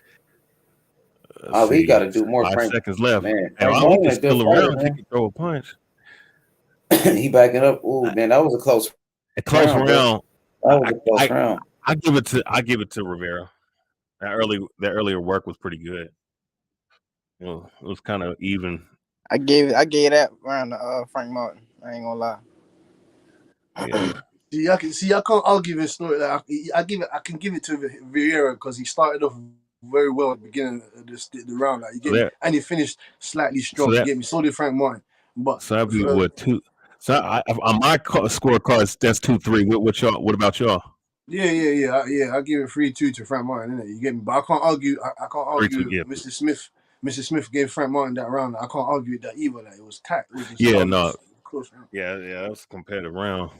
Ali got to do more. 5 seconds left. Man, I don't think still around. He can throw a punch. He backing up. Oh man, that was a close round. That was a close round. I give it to Rivera. That earlier work was pretty good. It was kind of even. I gave that round to Frank Martin. I ain't gonna lie. Yeah. I can't argue this story. I can give it to Vieira because he started off very well at the beginning of the round. And he finished slightly strong. So did Frank Martin. But so that'd be what 2. So on my scorecard, that's 2-3. What about y'all? Yeah. I give it 3-2 to Frank Martin. Innit? You get me? But I can't argue. I can't argue. Mr. Smith gave Frank Martin that round. I can't argue with that either. Like, it was tight. Close round. Yeah, that was a competitive round.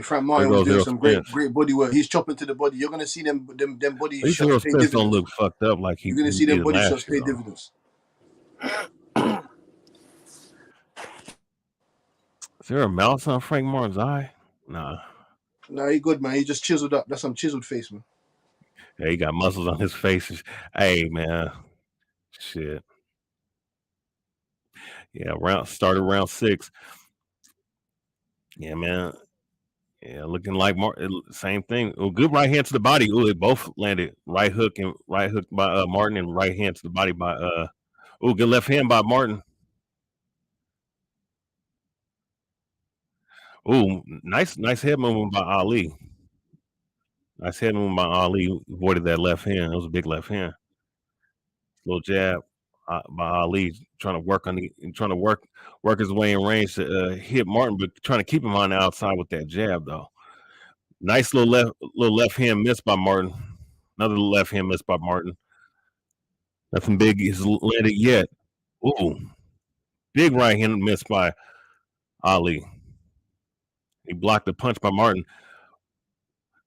Frank Martin was doing some great body work. He's chopping to the body. You're gonna see them body shots pay dividends. Don't look fucked up like you're gonna see them body shots pay dividends. Is there a mouse on Frank Martin's eye? Nah, he good, man. He just chiseled up. That's some chiseled face, man. Yeah, he got muscles on his face. Hey, man, shit. Yeah, started round 6. Yeah, man. Yeah, looking like same thing. Good right hand to the body. They both landed right hook by Martin and right hand to the body by good left hand by Martin. Nice head movement by Ali. Nice head movement by Ali. Avoided that left hand. It was a big left hand. Little jab by Ali, trying to work his way in range to hit Martin, but trying to keep him on the outside with that jab though. Nice little left hand miss by Martin. Another left hand miss by Martin. Nothing big is landed yet. Big right hand miss by Ali. He blocked the punch by Martin.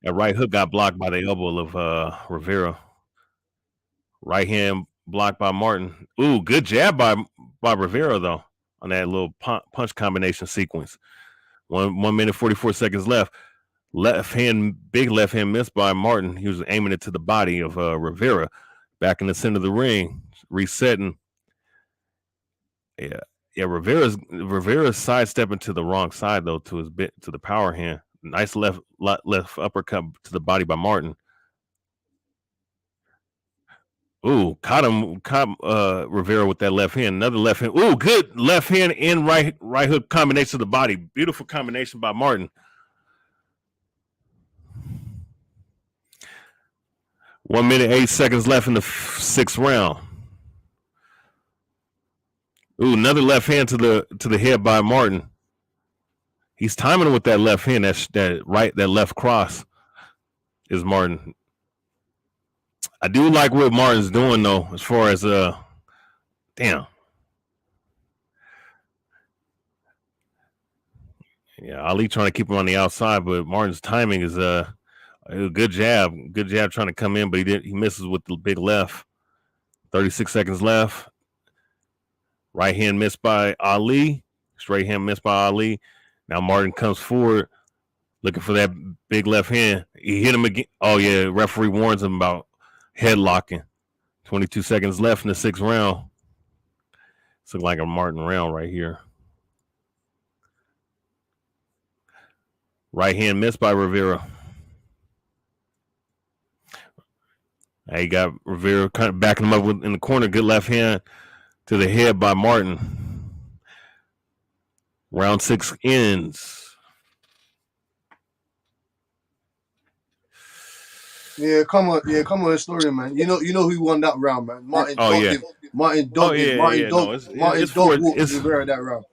That right hook got blocked by the elbow of Rivera. Right hand blocked by Martin. Ooh, good jab by Rivera though on that little punch combination sequence. 1 minute 44 seconds left. Big left hand missed by Martin. He was aiming it to the body of Rivera. Back in the center of the ring, resetting. Yeah. Rivera's sidestepping to the wrong side though, to the power hand. Nice left uppercut to the body by Martin. Ooh, caught Rivera with that left hand. Another left hand. Ooh, good left hand and right hook combination to the body. Beautiful combination by Martin. 1 minute 8 seconds left in the 6th round. Ooh, another left hand to the head by Martin. He's timing with that left hand. That left cross is Martin. I do like what Martin's doing though, as far as damn. Yeah, Ali trying to keep him on the outside, but Martin's timing is a good jab. Good jab trying to come in, but he misses with the big left. 36 seconds left. Right hand missed by Ali. Straight hand missed by Ali. Now Martin comes forward looking for that big left hand. He hit him again. Oh yeah, referee warns him about headlocking. 22 seconds left in the 6th round. It's looking like a Martin round right here. Right hand missed by Rivera. Now you got Rivera kind of backing him up in the corner. Good left hand to the head by Martin. Round 6 ends. Yeah, come on, historian, man. You know who won that round, man. Martin Martin walked Rivera that round.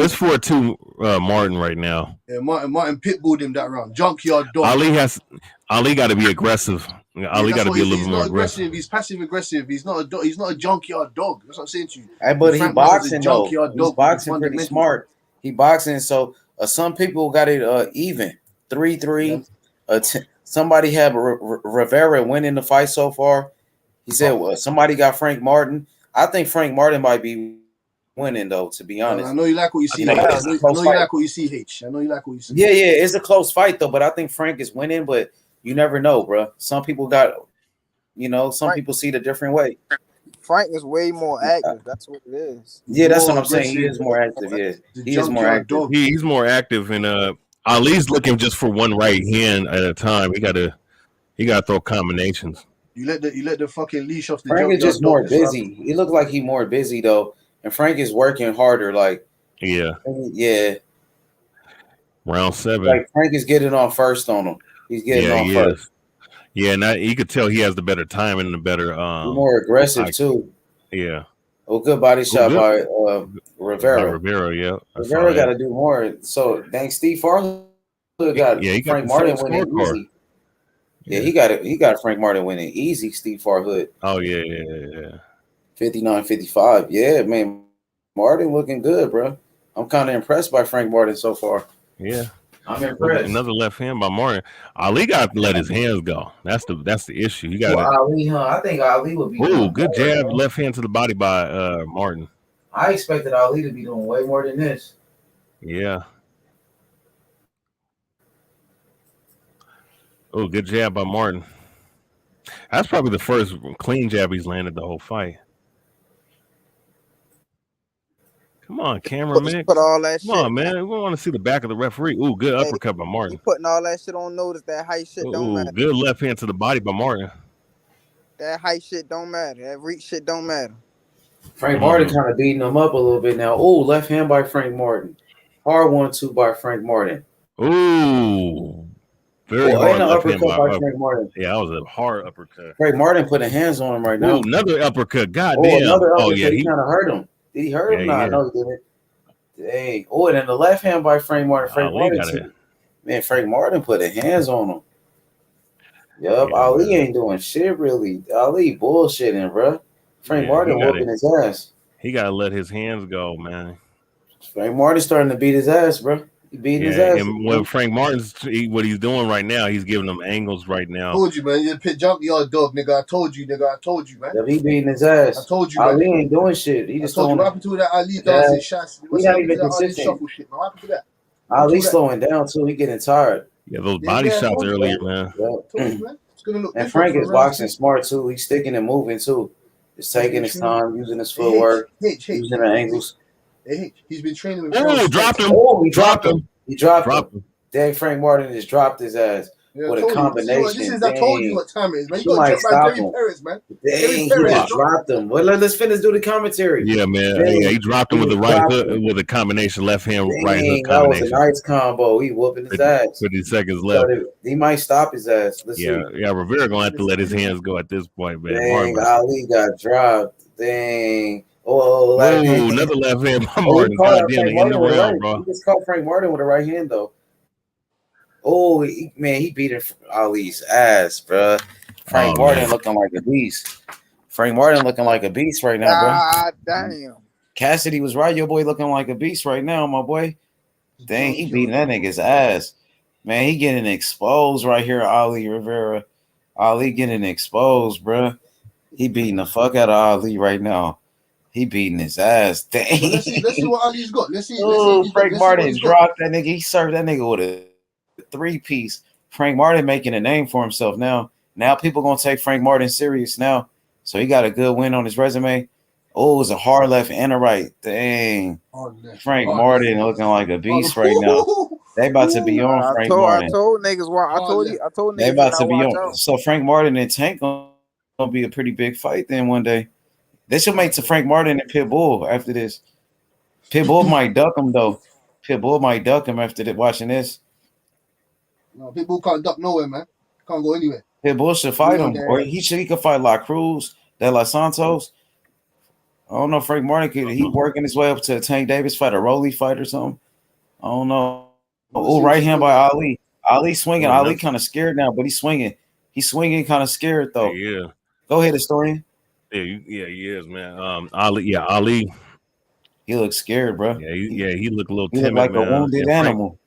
It's 4-2 Martin right now. Yeah, Martin pitbulled him that round. Junkyard dog. Ali got to be aggressive. Ali got to be a little more aggressive. He's passive aggressive. He's not a junkyard dog. That's what I'm saying to you. Hey, but he boxing though. He's boxing pretty smart. He boxing, so some people got it even 3-3. Somebody had Rivera winning the fight so far. He said somebody got Frank Martin. I think Frank Martin might be winning though. To be honest, I know you like what you see. I know you like what you see, H. I know you like what you see. Yeah, it's a close fight though. But I think Frank is winning. But you never know, bro. Some people got, some people see it a different way. Frank is way more active. That's what it is. Yeah, that's what I'm saying. He is more active. Yeah, he is more active. He's more active, and Ali's looking just for one right hand at a time. He got to throw combinations. You let the fucking leash off the. Frank is just more busy. He looks like he's more busy though, and Frank is working harder. Like yeah. Round 7. Like Frank is getting on first on him. He's getting on first. Yeah, and you could tell he has the better time and the better. He's more aggressive too. Yeah. Oh, good body shot by Rivera. Rivera, yeah. Rivera got to do more. So, dang, Steve Farhood got Frank Martin winning easy. Yeah, he got it. He got Frank Martin winning easy. Steve Farhood. Oh yeah. 59-55. Yeah, man, Martin looking good, bro. I'm kind of impressed by Frank Martin so far. Yeah. I'm impressed. Another left hand by Martin. Ali got to let his hands go. That's the issue. You got Ali, huh? I think Ali would be. Ooh, good jab, left hand to the body by Martin. I expected Ali to be doing way more than this. Yeah. Oh, good jab by Martin. That's probably the first clean jab he's landed the whole fight. Come on, cameraman. Put all that Come on, man. We want to see the back of the referee. Ooh, good uppercut by Martin. You putting all that shit on notice. That height shit don't matter. Good left hand to the body by Martin. That height shit don't matter. That reach shit don't matter. Frank Martin kind of beating him up a little bit now. Oh, left hand by Frank Martin. Hard 1-2 by Frank Martin. Ooh. Very hard uppercut by Frank Martin. Yeah, that was a hard uppercut. Frank Martin putting hands on him right now. Ooh, another uppercut. God damn. Another uppercut. He kind of hurt him. Did he hurt him? No, no, he didn't. Dang. Oh, and then the left hand by Frank Martin. Frank Martin putting hands on him. Yup, Ali ain't doing shit really. Ali bullshitting, bro. Frank Martin whooping his ass. He gotta let his hands go, man. Frank Martin starting to beat his ass, bro. He beating his Yeah, ass. and what Frank Martin's what he's doing right now, he's giving them angles right now. Told you, man. You pit jump your dog, nigga. I told you, nigga. I told you, man. Yeah, he beating his I ass. told you, man. Ali ain't doing shit. He I just told you. throwing What it. happened to that Ali Yeah, dancing shots? he What's not happened to even that Ali consistent. shuffle shit, man? What happened to that? What happened Ali to that? slowing down too. He getting tired. Yeah, those Yeah, body yeah. I shots told you, earlier, man. man. Yeah. Told you, man. It's gonna look And different Frank for is round boxing two. smart too. He's sticking and moving too. Just He's been taking his training. time, using his Hey, footwork, H. using the angles. Hey, he's been training with Errol Oh, Spence. dropped him. Oh, he Dropped dropped him. him. He dropped Dropped him. him. Dang, Frank Martin just dropped his ass Yeah, I with a told you. This combination. is. I told you Dang. what time it is, man. You He got might jumped by stop Jerry him. Perez, man. Dang, Jerry he Perez just dropped him. dropped him. Well, let's finish do the commentary. Yeah, man. Dang, Yeah, he dropped him he with the just right dropped hook, him. with a combination left hand, right hook Dang, that was a combination. nice combo. He whooping his ass. 50 seconds left. He might stop his ass. Let's Yeah, see. yeah. Rivera gonna have to let his hands go at this point, man. Martin Dang, about to- Ali got dropped. Dang. Oh, left Whoa, hand. another left hand by Oh, he Martin. caught Goddamn, Frank to end the Martin with a round, right. bro. He just caught Frank Martin with a right hand though. Oh, man, he beat Ali's ass, bro. Frank Martin man. looking like a beast. Frank Martin looking like a beast right now, bro. Ah, damn. Cassidy was right. Your boy looking like a beast right now, my boy. Dang, he beating that nigga's ass. Man, he getting exposed right here, Ali Rivera. Ali getting exposed, bro. He beating the fuck out of Ali right now. He beating his ass. Dang. Well, let's see what Ali's got. Let's see. Oh, Frank Martin he's got. dropped that nigga. He served that nigga with a 3-piece. Frank Martin making a name for himself now. Now people gonna take Frank Martin serious now. So he got a good win on his resume. Oh, it was a hard left and a right. Dang. Frank Martin looking like a beast right now. They about to be on Frank Martin. I told niggas why. I told niggas They about to be watch on. out. So Frank Martin and Tank gonna be a pretty big fight then one day. They should make to Frank Martin and Pitbull after this. Pitbull might duck him though. Pitbull might duck him after watching this. No, Pitbull can't duck nowhere, man. Can't go anywhere. Pitbull should fight him, or he could fight La Cruz, De Los Santos. I don't know. Frank Martin could he working his way up to a Tank Davis fight, a Rolly fight or something. I don't know. Oh, right hand by Ali. Ali swinging. Ali kind of scared now, but he's swinging. He's swinging, kind of scared though. Yeah. Go ahead, historian. Yeah, he is, man. Ali. He looks scared, bro. Yeah, he looked a little He timid, looked like man. a wounded animal.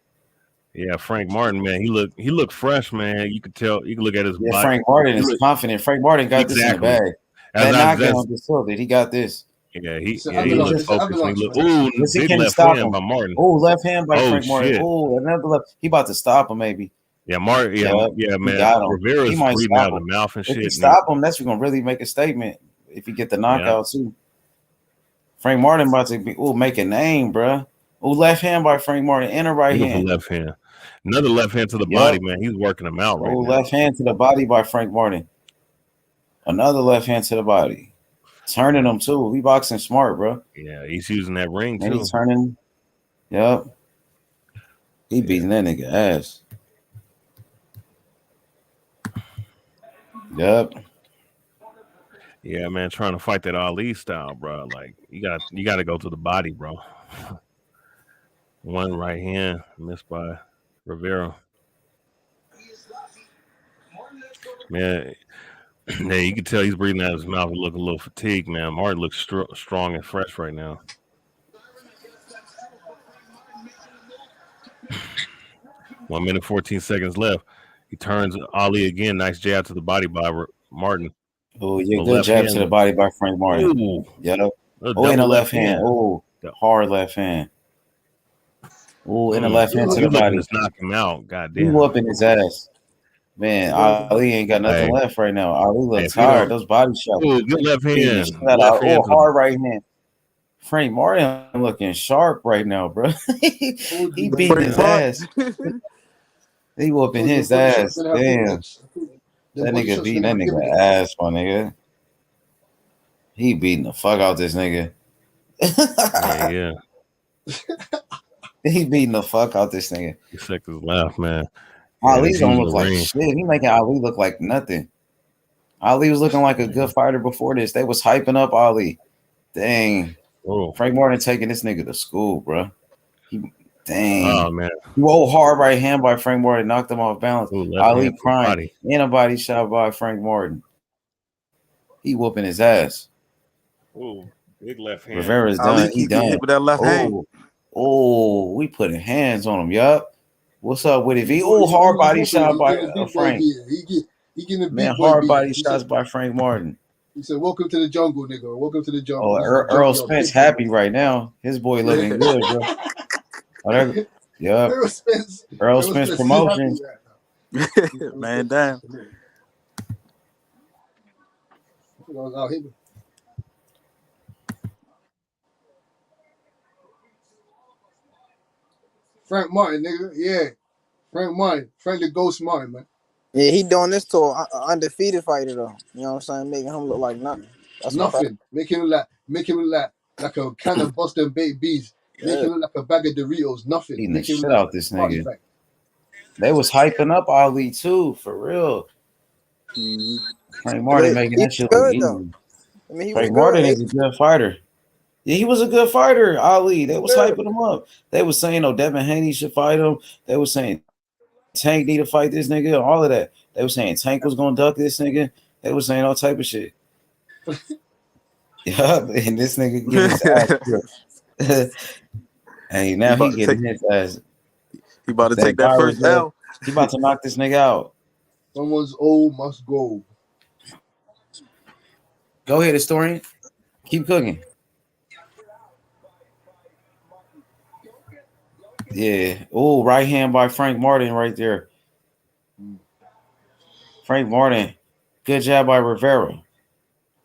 Yeah, Frank Martin, man. He looked fresh, man. You could tell. You could look at his body. Frank Martin is confident. Frank Martin got this in the bag. That knockout just sold it. He got this. Yeah, he looked focused. Ooh, big left hand by Martin. Oh, left hand by Frank Martin. Shit. Oh, another left. He about to stop him, maybe. Yeah, Martin. Yeah, man. Rivera's breathing out of the mouth and if shit. If he stop him, that's gonna really make a statement. If he get the knockout too. Frank Martin about to be make a name, bro. Oh, left hand by Frank Martin and a right hand. Left hand. Another left hand to the body, man. He's working him out right now. Left hand to the body by Frank Martin. Another left hand to the body. Turning him too. He boxing smart, bro. Yeah, he's using that ring too. And he's turning. Yep. He beating that nigga ass. Yep. Yeah, man, trying to fight that Ali style, bro. Like you got to go to the body, bro. One right hand missed by Rivera. Man, yeah, you can tell he's breathing out of his mouth. He look a little fatigued, man. Martin looks strong and fresh right now. 1 minute 14 seconds left. He turns Ali again. Nice jab to the body by Martin. Oh, yeah, good jab to the body by Frank Martin. Ooh. Yep. Oh, in the left hand. Oh, hard left hand. Oh, in the left hand to the body. Just knock him out. Goddamn. He whooping his ass. Man, Ali ain't got nothing left right now. Ali looks tired. Those body shots. Oh, good left hand. Hard right hand. Frank Martin looking sharp right now, bro. He beating his ass. He whooping his ass. Damn. That nigga beating that nigga ass, my nigga. He beating the fuck out this nigga. Yeah. He beating the fuck out this nigga. He seconds left, man. Ali don't look like shit. He making Ali look like nothing. Ali was looking like a good fighter before this. They was hyping up Ali. Dang. Oh. Frank Martin taking this nigga to school, bro. Dang. Oh, man. Whoa, hard right hand by Frank Martin. Knocked him off balance. Ooh, Ali crying. And a body shot by Frank Martin. He whooping his ass. Ooh, big left hand. Rivera's Ali done. He keep done. getting hit with that left hand. Oh, we putting hands on him. Yup. What's up with it, V? He's Oh, hard doing his body whooping. shot He by getting a big boy Frank. beating. He getting a Man, big boy hard beating. body shots by Frank Martin. He said, "Welcome to the jungle, nigga. Welcome to the jungle. Oh, This is the Earl junkyard Spence big boy." happy right now. His boy looking good, bro. Oh, yup. Earl Spence is happy Promotions. right now. Man, damn. I was out here. Frank Martin, nigga. Yeah. Frank Martin. Frank the Ghost Martin, man. Yeah, he doing this to an undefeated fighter though. You know what I'm saying? Making him look like nothing. That's my fact. Nothing. Make him look like a can of Boston baked beans. Make Yeah. him look like a bag of Doritos. Nothing. Beating the Make him shit look like out this a party nigga. bag. They was hyping up Ali too, for real. Frank Martin making He that shit look good easy. though. I mean, he was Frank good. Martin is a good fighter. Yeah, he was a good fighter, Ali. They was good. hyping him up. They was saying, oh, Devin Haney should fight him. They was saying Tank need to fight this nigga, all of that. They were saying Tank was gonna duck this nigga. They were saying all type of shit. Yup, and this nigga getting his ass whipped. And now he getting his ass. He about to take that first L. He about to knock this nigga out. Someone's old must go. Go ahead, historian. Keep cooking. Yeah. Oh, right hand by Frank Martin right there. Frank Martin. Good job by Rivera.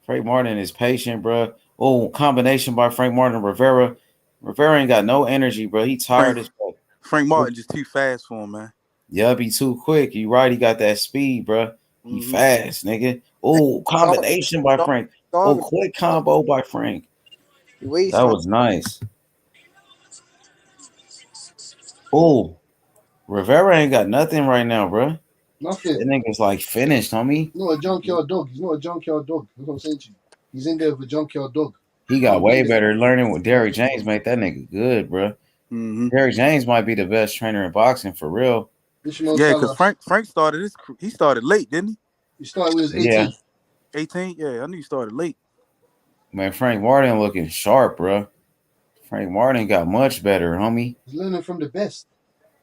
Frank Martin is patient, bro. Oh, combination by Frank Martin and Rivera. Rivera ain't got no energy, bro. He tired as fuck. Frank Martin just too fast for him, man. Yup, he too quick. You right. He got that speed, bro. He fast, nigga. Oh, combination by Frank. Oh, quick combo by Frank. That was nice. Oh, Rivera ain't got nothing right now, bro. Nothing. That nigga's like finished, homie. He's not a junkyard dog. He's not a junkyard dog. That's what I'm saying to you. He's in there with a junkyard dog. He got way better learning with Derrick James. Made that nigga good, bro. Derrick James might be the best trainer in boxing for real. Yeah, because Frank started he started late, didn't he? He started when he was 18. Yeah. 18? Yeah, I knew he started late. Man, Frank Martin looking sharp, bro. Frank Martin got much better, homie. He's learning from the best.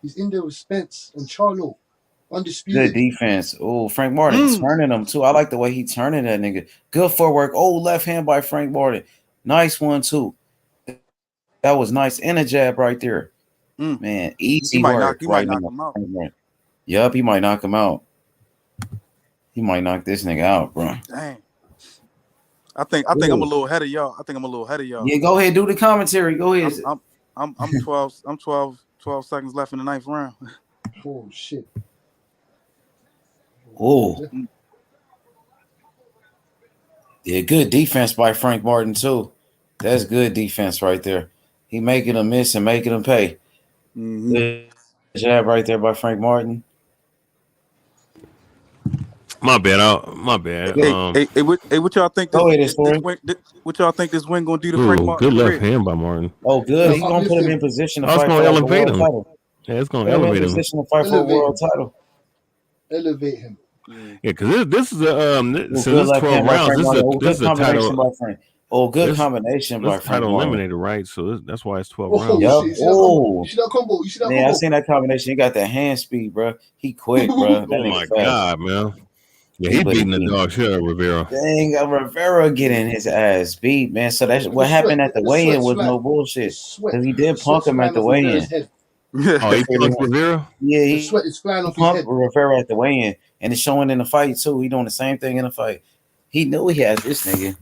He's in there with Spence and Charlo. Undisputed. Good defense. Oh, Frank Martin turning him too. I like the way he turning that nigga. Good footwork. Oh, left hand by Frank Martin. Nice one too. That was nice. And a jab right there. Man, easy work. He might knock him out. Yup, he might knock him out. He might knock this nigga out, bro. Dang. I think I'm a little ahead of y'all. Yeah, go ahead, do the commentary. Go ahead. I'm 12 seconds left in the ninth round. Oh shit. Oh. Yeah, good defense by Frank Martin too. That's good defense right there. He making them miss and making them pay. Good jab right there by Frank Martin. My bad. My bad. Hey, what y'all think? What y'all think this win gonna do to Frank Martin? Good left hand by Martin. Oh, good. He's gonna put him in position to fight for elevate the world him. title. Yeah, it's gonna elevate him. Position to fight for a world title. Elevate him. Yeah, because this is since good it's 12 rounds. This is a title. By Frank. Oh, good combination by Frank. Title Martin. eliminated, right? So that's why it's 12 rounds. Yep. You see that combo? You see that combo? Yeah, I seen that combination. He got that hand speed, bro. He quick, bro. Oh my god, man. Yeah, he beating the dog shit out of Rivera. Dang, Rivera getting his ass beat, man. So that's what happened at the weigh-in was no bullshit. Because he did punk him at the weigh-in. Oh, he punked Rivera? Yeah, the sweat is flying off his punked head. Rivera at the weigh-in, and it's showing in the fight too. He doing the same thing in the fight. He knew he had this nigga.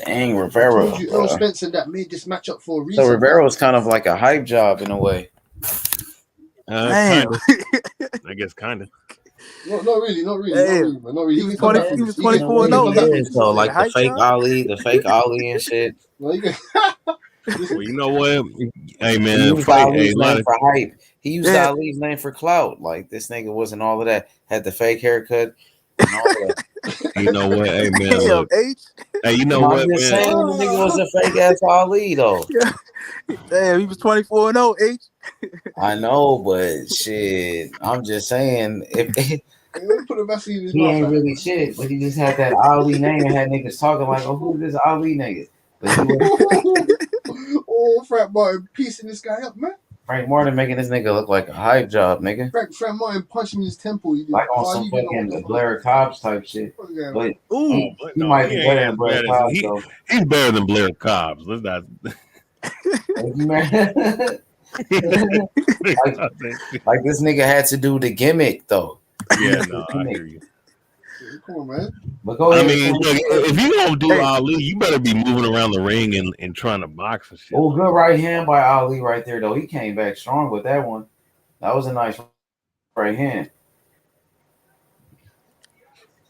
Dang, Rivera. I told you, Earl Spence and that made this matchup for a reason. So Rivera was kind of like a hype job in a way. Kind of. I guess kind of. Not really. Not really. He was 24-0. So like the fake Ali and shit. Well, you know what? Hey man, He used Ali's name for hype. He used Ali's name for clout. Like this nigga wasn't all of that. Had the fake haircut and all that. You know what? Hey man, look. Hey, you know what, I'm just saying the nigga was a fake ass Ali though. Damn, he was 24-0. H. I know, but shit, I'm just saying if put a Vaseline in his he mouth, ain't really shit, but he just had that Ali name and had niggas talking like, oh, who's this Ali nigga? But he was, Oh, Frank Martin piecing this guy up, man. Frank Martin making this nigga look like a hype job, nigga. Frank Martin punched him in his temple. He did. Like on some Ali did not fucking Blair Cobbs type shit. But Ooh, he no, might he be ain't better as than Blair bad as Cobbs though. he's better than Blair Cobbs. Let's not. like this nigga had to do the gimmick though. Yeah, no, I hear you. Come on, man. But go ahead. I mean, look, if you don't do Ali, you better be moving around the ring and trying to box and shit. Oh, good right hand by Ali right there though. He came back strong with that one. That was a nice right hand.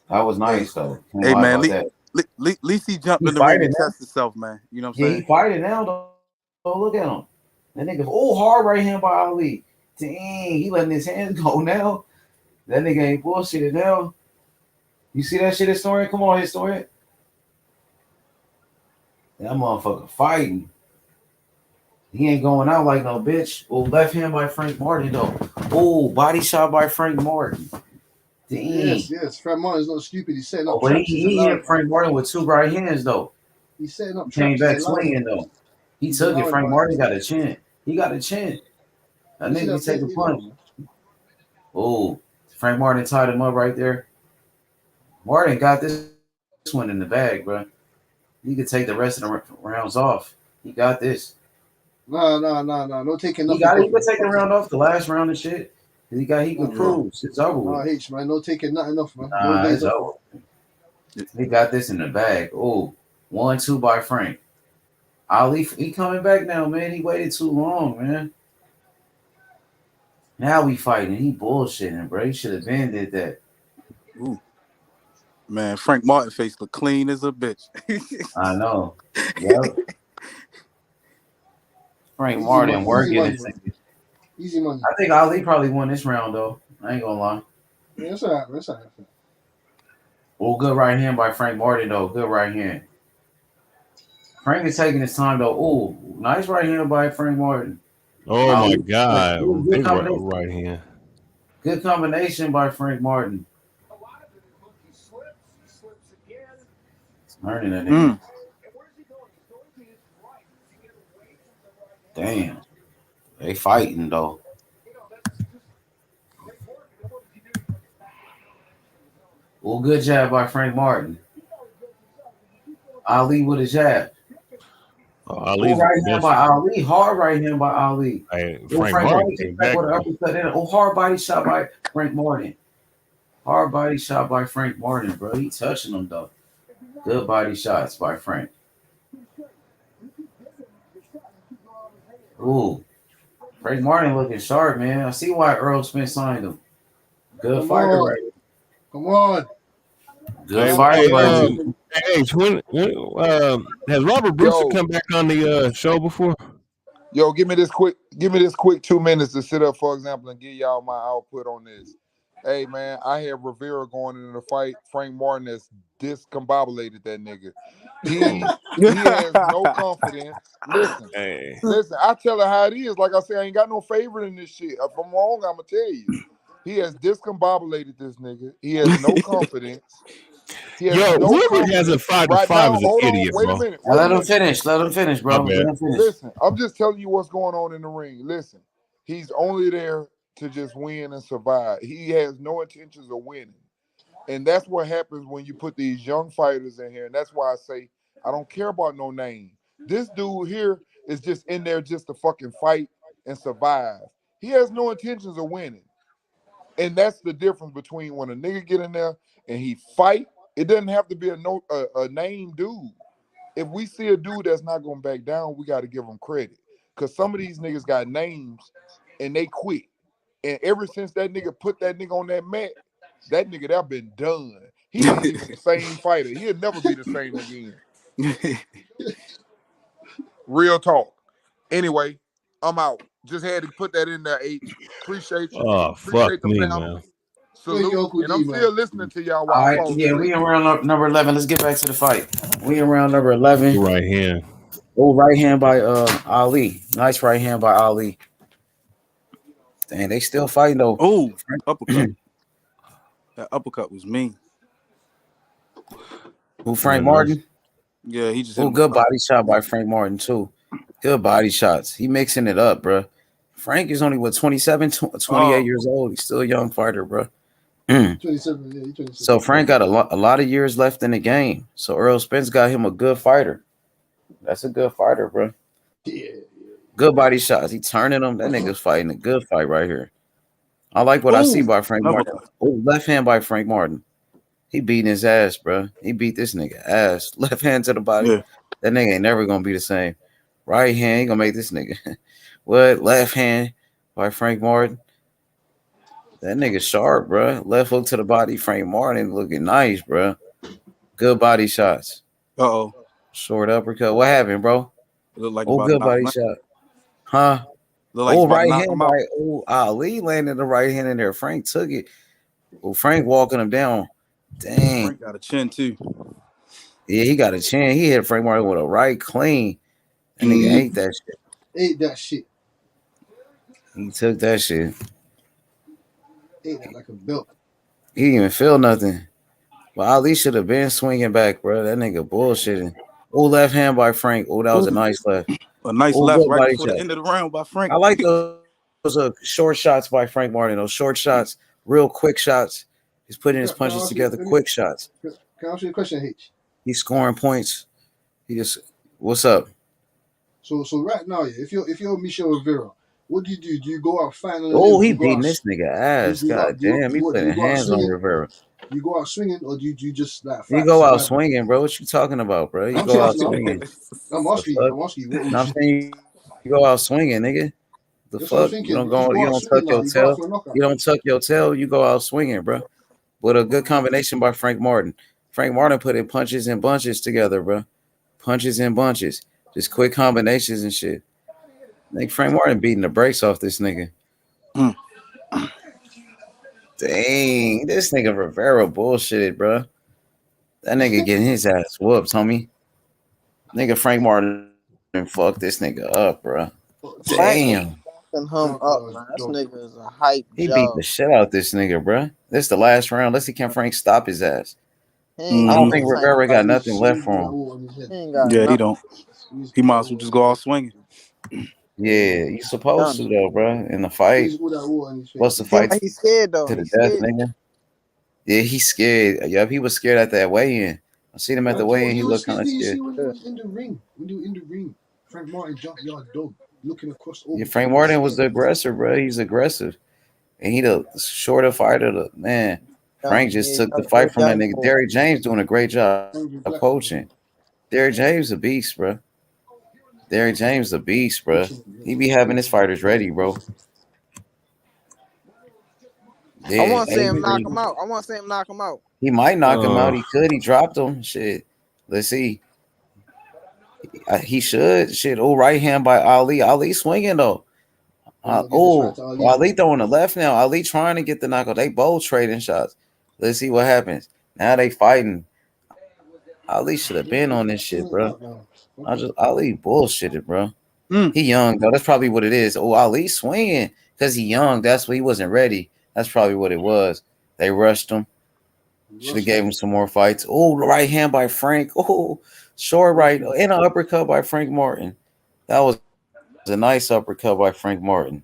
That was nice though. Can't Hey lie man, about that. at least he jumped He in the ring and fighting now. tested himself, man. You know what I'm Yeah, saying? he fighting now though. Oh, look at him. That nigga, hard right hand by Ali. Dang, he letting his hands go now. That nigga ain't bullshitting now. You see that shit, historian? Come on, historian. That motherfucker fighting. He ain't going out like no bitch. Oh, left hand by Frank Martin though. Oh, body shot by Frank Martin. Dang. Yes. Frank Martin's not stupid. He's setting up But traps. he hit Frank Martin with 2 right hands though. He's setting up He traps. came back He's allowing swinging it. though. He He's took it. allowing Frank it. Martin got a chin. He got a chin. That nigga can take a punch. Oh, Frank Martin tied him up right there. Martin got this one in the bag, bro. He could take the rest of the rounds off. He got this. No. No taking He nothing. got it. He could take the round off, the last round and shit. He could prove it's over with. H, man. No taking nothing off, man. Nah, it's over. He got this in the bag. Oh, 1-2 by Frank. Ali, he coming back now, man. He waited too long, man. Now we fighting. He bullshitting, bro. He should have been did that. Ooh. Man, Frank Martin face look clean as a bitch. I know. Yep. Frank Martin working this thing. Easy money. I think Ali probably won this round though. I ain't gonna lie. Yeah, that's all right. That's all right. Oh, good right hand by Frank Martin though. Good right hand. Frank is taking his time though. Oh, nice right hand by Frank Martin. Oh my God, Good big combination. right hand. Good combination by Frank Martin. Learning that nigga. Damn. They fighting though. Well, good jab by Frank Martin. Ali with a jab. Ali's right hand by Ali. Hard right hand by Ali. Hey, Frank Martin came back with an uppercut in. Oh, hard body shot by Frank Martin. Hard body shot by Frank Martin, bro. He touching him though. Good body shots by Frank. Ooh. Frank Martin looking sharp, man. I see why Earl Spence signed him. Good fighter right here. Come on. Good fighter right here. Hey, has Robert Brewster come back on the show before? Yo, give me this quick 2 minutes to sit up, for example, and give y'all my output on this. Hey man, I had Rivera going into the fight. Frank Martin has discombobulated that nigga. He has no confidence. Listen, I tell her how it is. Like I said, I ain't got no favorite in this shit. If I'm wrong, I'm gonna tell you. He has discombobulated this nigga. He has no confidence. Whoever hasn't 5 to 5 is an idiot, wait bro. a minute. Let him finish. Let him finish, bro. Let him finish. Listen, I'm just telling you what's going on in the ring. Listen, he's only there to just win and survive. He has no intentions of winning. And that's what happens when you put these young fighters in here. And that's why I say I don't care about no name. This dude here is just in there just to fucking fight and survive. He has no intentions of winning. And that's the difference between when a nigga get in there and he fight. It doesn't have to be a name dude. If we see a dude that's not going to back down, we got to give him credit. Because some of these niggas got names and they quit. And ever since that nigga put that nigga on that mat, that nigga that been done. He ain't even the same fighter. He'll never be the same again. Real talk. Anyway, I'm out. Just had to put that in there, H. Appreciate you. Oh, Appreciate fuck the me, panel. man. Salute. And I'm still listening to y'all All while I right, fall yeah, asleep. we in round number 11. Let's get back to the fight. We in round number 11. Right hand. Oh, right hand by Ali. Nice right hand by Ali. Dang, they still fighting though. Oh, uppercut. That uppercut was mean. Who, Frank Martin? Yeah, he just. Oh, good body shot by Frank Martin too. Good body shots. He mixing it up, bro. Frank is only, what, 27, 28 years old. He's still a young fighter, bro. 27, yeah, he's 27. So Frank got a lot of years left in the game. So Earl Spence got him a good fighter. That's a good fighter, bro. Yeah. Good body shots. He turning them. That nigga's fighting a good fight right here. I like what I see by Frank Martin. Oh, left hand by Frank Martin. He beating his ass, bro. He beat this nigga ass. Left hand to the body. Yeah. That nigga ain't never gonna be the same. Right hand, he gonna make this nigga. What? Left hand by Frank Martin. That nigga sharp, bro. Left hook to the body. Frank Martin looking nice, bro. Good body shots. Uh-oh. Short uppercut. What happened, bro? Look like Oh, good body shot. Huh? Look like Right hand by Ali landed the right hand in there. Frank took it. Oh, Frank walking him down. Dang. Frank got a chin too. Yeah, he got a chin. He hit Frank Martin with a right clean. That nigga ate that shit. Ate that shit. He took that shit. Ate that like a belt. He didn't even feel nothing. But Ali should have been swinging back, bro. That nigga bullshitting. Oh, left hand by Frank. Oh, that was a nice left. A nice left right before the end of the round by Frank. I like those short shots by Frank Martin. Those short shots, real quick shots. He's putting his punches together, quick shots. Can I ask you a question, H? He's scoring points. What's up? So right now, yeah, if you're Michel Rivera, what do? Do you go out fighting? Oh, he beating this nigga ass. God damn, he putting hands on Rivera. You go out swinging, or do you just like? You go out swinging, bro. What you talking about, bro? You go out swinging. I'm asking you. I'm saying you go out swinging, nigga. The fuck? You don't go. You don't tuck your tail. You don't tuck your tail. You go out swinging, bro. With a good combination by Frank Martin. Frank Martin put in punches and bunches together, bro. Punches and bunches. Just quick combinations and shit. I think Frank Martin beating the brakes off this nigga. Dang, this nigga Rivera bullshitted, bro. That nigga getting his ass whooped, homie. Nigga Frank Martin fuck this nigga up, bro. Damn. Him up, man. This nigga is a hype. He beat the shit out this nigga, bro. This the last round. Let's see can Frank stop his ass. I don't think Rivera got nothing left for him. Yeah, he don't. He might as well just go out swinging. Yeah, you supposed to though, bro. In the fight, what's the fight? He's scared though. To the death, nigga. Yeah, he's scared. Yep, he was scared at that weigh-in. I seen him at the weigh-in. He looked kind of scared. When he was in the ring, Frank Martin jumped yard dog, looking across. Yeah, Frank Martin was the aggressor, bro. He's aggressive, and he the shorter fighter. Man, Frank just took the fight from that nigga. Derrick James doing a great job of coaching. Derrick James a beast, bro. Derrick James a beast, bro. He be having his fighters ready, bro. Yeah, I want to see him knock him out. He might knock him out. He could. He dropped him. Shit. Let's see. He should. Shit. Oh, right hand by Ali. Ali swinging though. Ali throwing the left now. Ali trying to get the knockout. They both trading shots. Let's see what happens. Now they fighting. Ali should have been on this shit, bro. Ali bullshitted, bro. He young though. That's probably what it is. Oh, Ali swinging because he young. That's what he wasn't ready. That's probably what it was. They rushed him. Should have gave him some more fights. Oh, right hand by Frank. Oh, short right and an uppercut by Frank Martin. That was a nice uppercut by Frank Martin.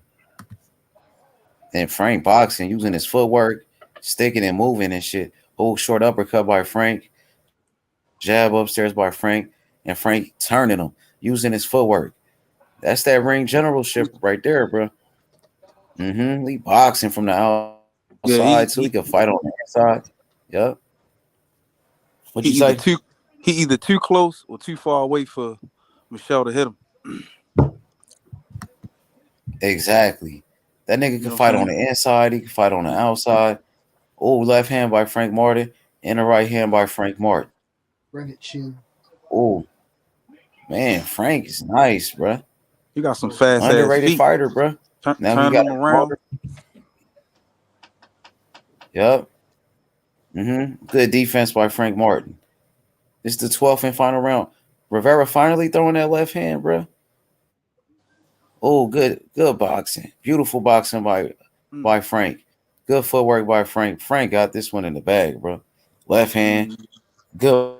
And Frank boxing, using his footwork, sticking and moving and shit. Oh, short uppercut by Frank. Jab upstairs by Frank. And Frank turning him, using his footwork. That's that ring generalship right there, bro. He boxing from the outside, so he can fight on the inside. Yep. What you say? He either too close or too far away for Michel to hit him. Exactly. That nigga can fight on the inside. He can fight on the outside. Oh, left hand by Frank Martin and the right hand by Frank Martin. Bring it, chin. Oh, man, Frank is nice, bro. He got some fast underrated ass feet. fighter, bro. Now we got him around. Yep. Good defense by Frank Martin. This is the 12th and final round. Rivera finally throwing that left hand, bro. Oh, good boxing. Beautiful boxing by Frank. Good footwork by Frank. Frank got this one in the bag, bro. Left hand. Good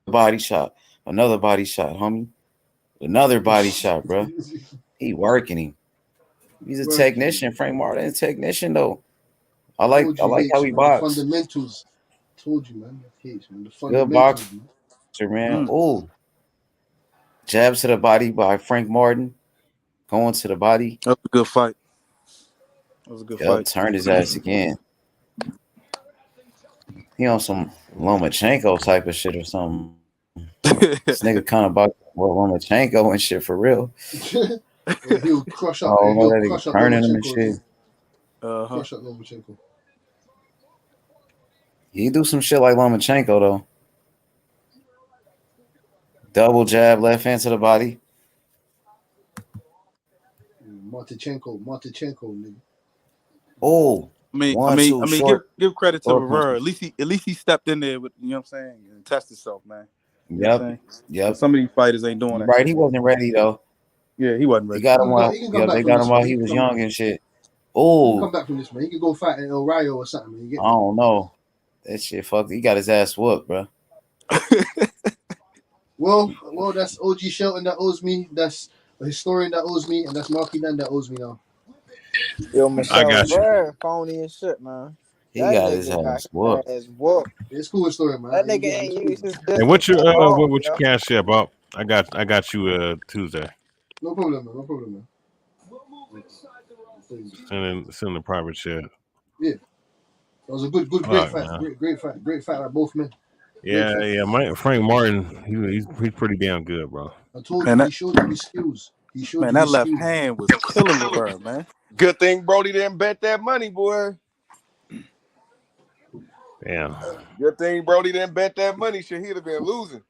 body shot. Another body shot, homie. Another body shot, bro. He working him. He's a technician. Frank Martin, a technician though. I like how he Man. The boxed. fundamentals. Told you, man. H, man. The Good fundamentals, boxer, man. man. Oh, jab to the body by Frank Martin. Going to the body. That was a good fight. That was a good fight. Turned his ass again. He on some Lomachenko type of shit or something. This nigga kind of boxed Lomachenko and shit for real. He'll crush up. Oh, He'll that crush nigga up turning him and Lomachenko. shit. Crush up Lomachenko. He do some shit like Lomachenko though. Double jab, left hand to the body. Martichenko, nigga. Oh, I mean, give credit to Rivera. At least he stepped in there with, you know what I'm saying, and tested himself, man. You know what I'm saying? Yep. Some of these fighters ain't doing that. Right, shit. he wasn't ready though. Yeah, he wasn't ready. They got him while he was young and shit. Oh, Come back from this, man. He can go fight in El Rayo or something, man. You get I don't know. That shit fucked. He got his ass whooped, bro. Well, that's OG Shelton that owes me. That's a historian that owes me, and that's Marky Dan that owes me now. Yo, Michel got you. Rivera, phony and shit, man. He That got nigga his got ass whooped. his ass whooped. It's cool story, man. That nigga ain't used his Hey, what distance at all, what yo. you cash up? Up? I got you Tuesday. No problem, man. No problem, man. Send the private chat. Yeah, that was a great Right, fight. man. Great fight by both men. Yeah. Frank Martin, he's pretty damn good, bro. I told Man, you, he showed you his skills. that left hand was killing Rivera, man. Good thing Brody didn't bet that money, boy. Damn. Good thing Brody didn't bet that money. Shit, he'd have been losing.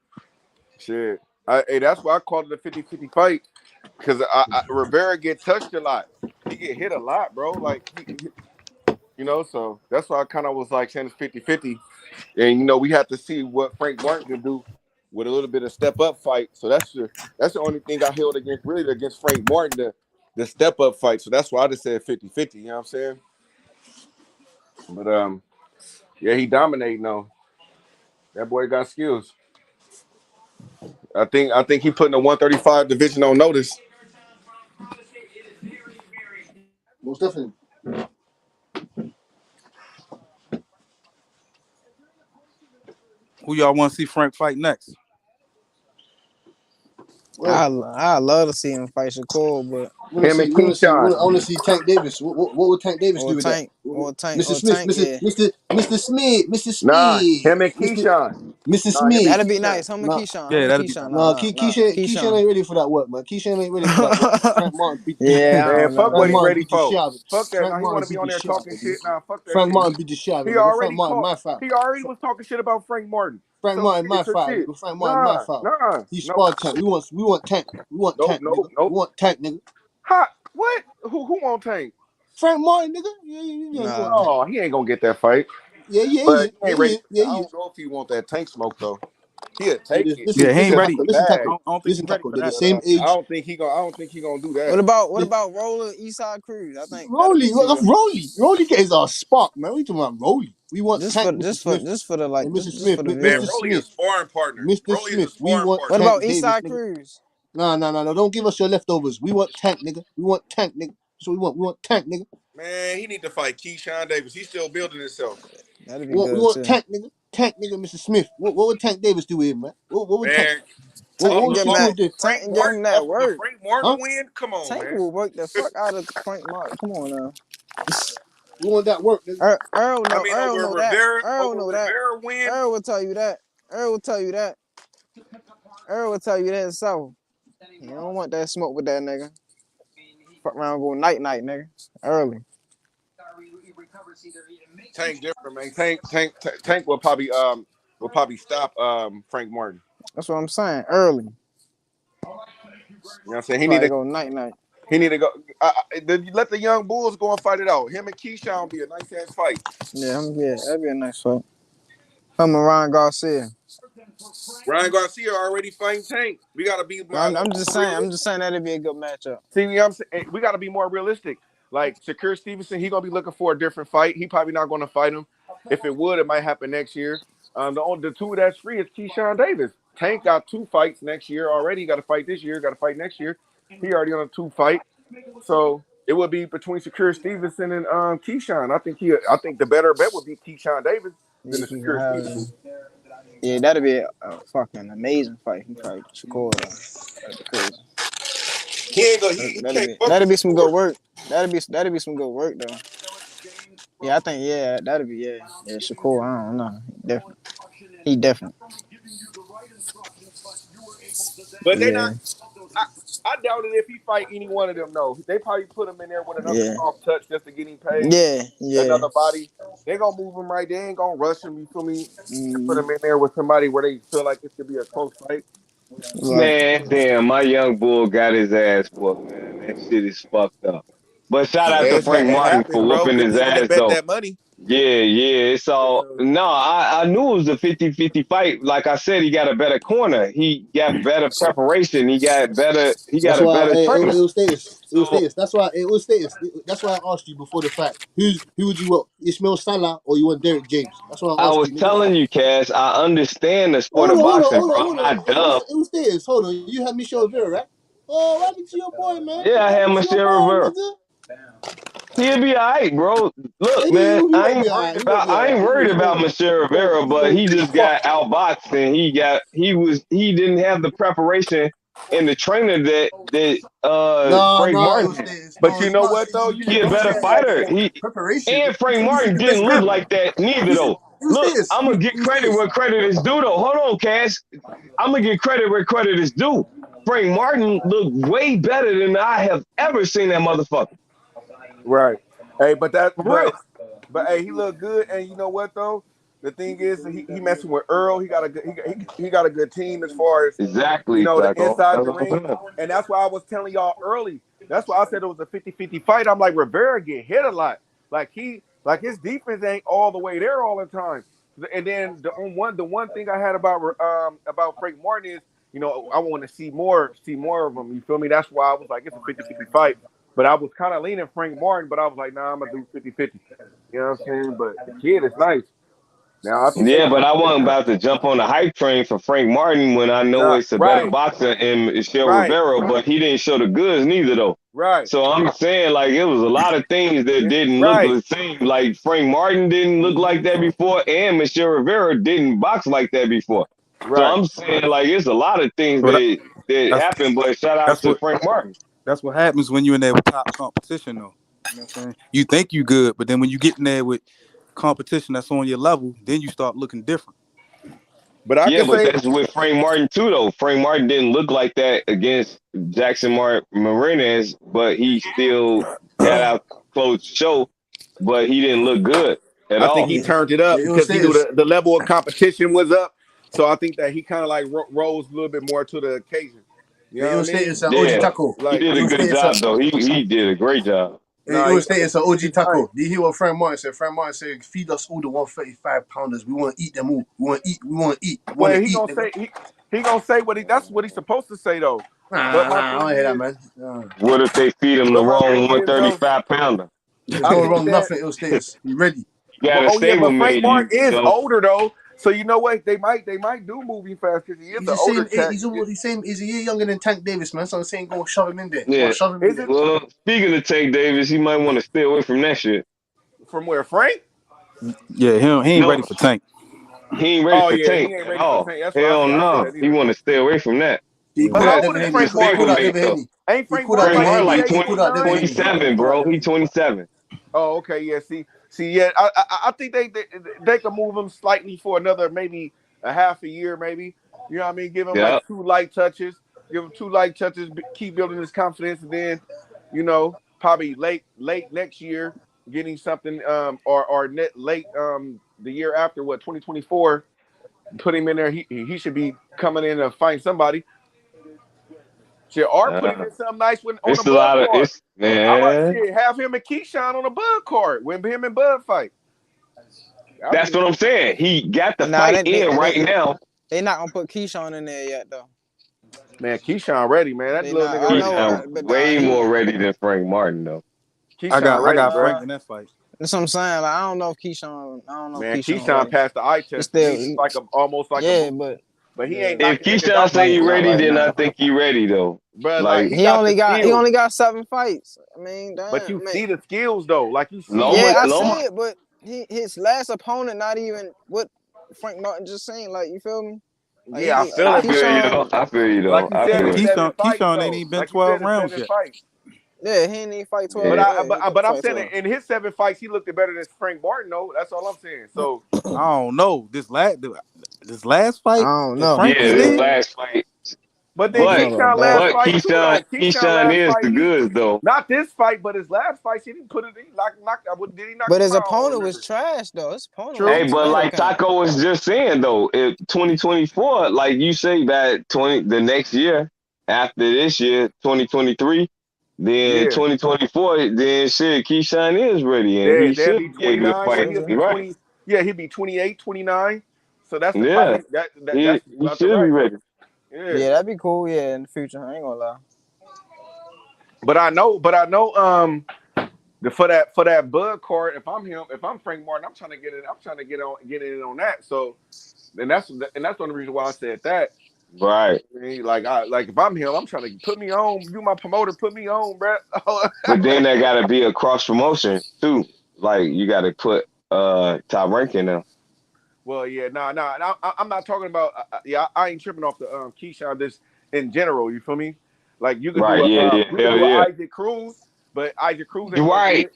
Shit. Hey, that's why I called it a 50-50 fight. Because Rivera get touched a lot. He get hit a lot, bro. Like, you know, so that's why I kind of was like saying it's 50-50. And, you know, we have to see what Frank Martin can do with a little bit of step-up fight. So that's the only thing I held against Frank Martin, the step-up fight. So that's why I just said 50-50, you know what I'm saying? But, yeah, he dominating, though. That boy got skills. I think he putting the 135 division on notice. Most definitely. Who y'all want to see Frank fight next? Well, I love to see him fight Shakur, but I want to see Tank Davis. What would Tank Davis do with that? Mr. Smith, Mr. Smith. Nah, him and Keyshawn. Mr. Smith. That'd be nice. Him and Keyshawn. Keyshawn ain't ready for that work, man. Keyshawn ain't ready for that work. Frank Martin beat the Yeah, man, fuck what he ready for. Fuck that. Frank Now he want to be on there talking shit. Nah, fuck that Frank shit. Martin beat the shit out of him. He already Frank Martin, caught. my foul. He already was talking shit about Frank Martin. Frank Martin, my foul. Frank Martin, my foul. Nah. He sparred Tank. We want Tank. We want Tank, nigga. We want Tank, nigga. Hot. What? Who want Tank? Frank Martin, nigga. Yeah, Oh, he ain't gonna get that fight. Yeah, but he ain't ready. Yeah, I don't know if he want that Tank smoke though. He'll take it. He ain't ready. Listen, Taco. I don't think he's ready for They're that. the same age. I don't think he gonna do that. What about Roller Eastside Cruz? I think Rolly get his ass spark, man. We talking about Rolly. We want Tank. Just for the like, Mr. Smith, man, Rolly is sparring partner. Mr. Smith, we want. What about Eastside Cruz? No. Don't give us your leftovers. We want Tank, nigga. We want Tank, nigga. So we want Tank, nigga. Man, he need to fight Keyshawn Davis. He's still building himself. That'd be we good want too. Tank, nigga. Tank, nigga, Mr. Smith. What would Tank Davis do with him, man? What would Tank? Tank What would Tank do? Tank give him that work. Frank Martin win? Come on, Tank man. will work the fuck out of Frank Martin. Come on now. We want that work, nigga. Earl know that. Earl know that. Rivera win. Earl will tell you that. Earl will tell you that so. You don't want that smoke with that nigga. Fuck around, go night, nigga. Early. Tank different, man. Tank will probably stop Frank Martin. That's what I'm saying. Early. You know what I'm saying? He Probably need to go night. He need to go. Let the young bulls go and fight it out. Him and Keyshawn be a nice ass fight. Yeah, that'd be a nice fight. Him and Ryan Garcia. Ryan Garcia already fighting Tank. We gotta be. I'm just saying that'd be a good matchup. See, you know what I'm saying? We gotta be more realistic. Like Shakur Stevenson, he gonna be looking for a different fight. He probably not gonna fight him. If it would, it might happen next year. The two that's free is Keyshawn Davis. Tank got 2 fights next year already. He got to fight this year. Got to fight next year. He already on a 2 fight. So it would be between Shakur Stevenson and Keyshawn. I think the better bet would be Keyshawn Davis than the Shakur Stevenson. Yeah, that'd be a fucking amazing fight. He fight Shakur. That'd be crazy. He ain't gonna. He can't fuck That'd with be some good Shakur. work. That'd be some good work though. Yeah, I think that'd be yeah Shakur. I don't know. He different. But they not. Yeah, I doubt it if he fight any one of them. No, they probably put him in there with another yeah, soft touch just to get him paid. yeah. Another body. They gonna move him right. They ain't gonna rush him. You feel me? And put him in there with somebody where they feel like it could be a close fight. Right. Man, damn, my young bull got his ass whooped, man. That shit is fucked up. But shout out to Yeah, Frank it Martin happens, for bro. whooping Good his thing you didn't ass, bet though. that money. Yeah, it's all. No, I knew it was a 50-50 fight. Like I said, he got a better corner. He got better preparation. He got That's a why better it trainer. was status. It was So status. That's why it was status. That's why I asked you before the fight. Who would you want? Ismail Salah or you want Derek James? That's why I I asked was you, nigga. telling you, Cass, I understand the sport Hold of on, hold on, boxing, hold on, bro. I'm hold on. not dumb. It was status. Hold on. You had Michel Rivera, right? Oh, what happened to your boy, man? Yeah, I What had happened to your Michel boy, Rivera. nigga? He'll be all right, bro. Look, man, He won't be alright. He won't be I alright. ain't worried about Michel Rivera, but he He just got outboxed and he didn't have the preparation and the trainer that Frank No, it Martin was had. status. But No, you you know can't. what though? You He a don't better say that. fighter. Preparation. And Frank He's Martin the best didn't look grappler. like that neither It though. was Look, status. I'm gonna get It was credit status. where credit is due though. Hold on, Cass. I'm gonna get credit where credit is due. Frank Martin looked way better than I have ever seen that motherfucker. Right. Hey, but For real. hey, he looked good, and you know what though? The thing is, he messing with Earl. He got a good he got a good team as far as Exactly, the Taco. inside That's the what I'm ring, saying. and that's why I was telling y'all early. That's why I said it was a 50-50 fight. I'm like Rivera get hit a lot. Like his defense ain't all the way there all the time. And then the one thing I had about Frank Martin is, I want to see more of him. You feel me? That's why I was like, it's a 50-50 fight. But I was kind of leaning Frank Martin, but I was like, nah, I'm gonna do 50-50. You know what I'm saying? But the kid is nice. Now I think they Yeah, but I wasn't about to jump on the hype train for Frank Martin when I know it's a better right, boxer in Michel right, Rivera, but he didn't show the goods neither though. right, So I'm saying like it was a lot of things that didn't look right, the same. Like Frank Martin didn't look like that before, and Michel Rivera didn't box like that before. So right. I'm saying like it's a lot of things Well, that that's happened, but shout out that's to what Frank Martin. that's what happens when you're in there with top competition, though. You know what I'm saying? You think you good, but then when you get in there with competition that's on your level, then you start looking different. But I Yeah, can but say that's with Frank Martin too, though. Frank Martin didn't look like that against Jackson Martinez, but he still got out close show, but he didn't look good at I think all. he turned it up It was because he knew status. the level of competition was up. So I think that he kind of like rose a little bit more to the occasion. You know It what I was mean? status. OG Yeah, Taco. he Like, did It a was good status. job, though. He did a great job. It nah, was status. OG he's nice. Taco. Did you hear what Frank Martin said? Frank Martin said, "Feed us all the 135 pounders. We want to eat them all. We want to eat. We want to eat. We want Well, to he eat, gonna nigga." say he gonna say that's what he's supposed to say though. But my I thing don't hear that, is, man. What if they feed him the but my wrong thing is though, 135 pounder? There's I no think wrong that. nothing. It was status. You ready? You got But a oh yeah, but Frank stablemate, Martin you is know. older though, so you know what? They might do moving fast because he is He's an the older same. cat. He's almost the same. He's a year younger than Tank Davis, man. So I'm saying, go shove him in there. Go Yeah. shove him in Is there. it Well, speaking of Tank Davis, he might want to stay away from that shit. from where Frank? Yeah, he ain't ready No, for Tank. he ain't ready Oh for yeah, Tank he ain't at ready for all. Tank. That's what I Hell said. I said no. that He either. want to stay away from that. He But pulled out how old Devin is Haney. Good Frank He pulled Martin? out stablemate, Devin though. Haney. Ain't He Frank pulled out Martin Frank like Devin Martin Haney. like 28, He 20, pulled out Devin 29? Haney. 27, bro. He 27. Oh, okay, yeah. See, yeah. I think they could move him slightly for another maybe a half a year, maybe. You know what I mean? Give him Yeah. like 2 light touches. Give him 2 light touches. Keep building his confidence, and then, probably late next year, getting something or late the year after 2024. Put him in there. He should be coming in to find somebody. Or put him in something nice on a It's a Bud lot of, card. it's, How about man. have him and Keyshawn on a Bud card when him and Bud fight? That'd That's be what I'm saying. He got the Nah, fight in right now. they not gonna put Keyshawn in there yet though. man. Keyshawn ready, man. That They little not. nigga I ready. know, Keyshawn but way he. more ready than Frank Martin, though. Keyshawn I ready, got bro. Frank in that fight. That's what I'm saying. Like I don't know if Keyshawn. I don't know if Man, Keyshawn Keyshawn ready. passed the eye He test to me. still. He's like almost like a Yeah, movie. but he ain't If knocking niggas Keyshawn out say like he that ready, right then I now. think he ready though. But like Like he got the he skills. only got 7 fights. I mean, But damn, you man. see the skills though, like you see it. Yeah, I see Loma, it, but his last opponent not even what Frank Martin just saying. Like, you feel me? Like Yeah, I feel I it, but feel you Keyshawn, though. I feel you like though. you I said, And feel it's it. 7 fights Keyshawn ain't though. even been Like you 12 said, it's rounds 7 yet. fights. yeah, he ain't even fight 12. But Yeah. I'm Fight saying 12. in his 7 fights, he looked better than Frank Martin though. That's all I'm saying. So I don't know. This last I fight don't that know. Frank Yeah, just this did. last fight. but I then don't know But about Keyshawn that. last but fight too Keyshawn though. Keyshawn Keyshawn last is fight, the he goods though. not this fight, but his last fight, he didn't put it. He knocked. Did he knock But him his out? I don't opponent was remember. trash though. His opponent was True. a Hey, but tomato like can. Taco was just saying though, if 2024, like you say that 20 the next year after this year, 2023, then Yeah. 2024, then shit, Keyshawn is ready and he They'll be should be able to 29. So fight. he'll be Right. 20. Yeah, he'll be 28, 29. So that's the fight. Yeah. That's He about the should be right. ready. Yeah. Yeah, that'd be cool. Yeah, in the future, I ain't gonna lie. But I know, for that Bud card, if I'm Frank Martin, I'm trying to get it. I'm trying to get in on that. So that's one reason why I said that. Right. I mean, like if I'm him, I'm trying to put me on. You my promoter, put me on, bro. But then there gotta be a cross promotion too. Like you gotta put Top Rank in there. Well, yeah, I'm not talking about. Yeah, I ain't tripping off the Keyshawn. This in general, you feel me? Like Right, yeah, you could hell do a yeah. Isaac Cruz, but Isaac Cruz ain't gonna do Right. it.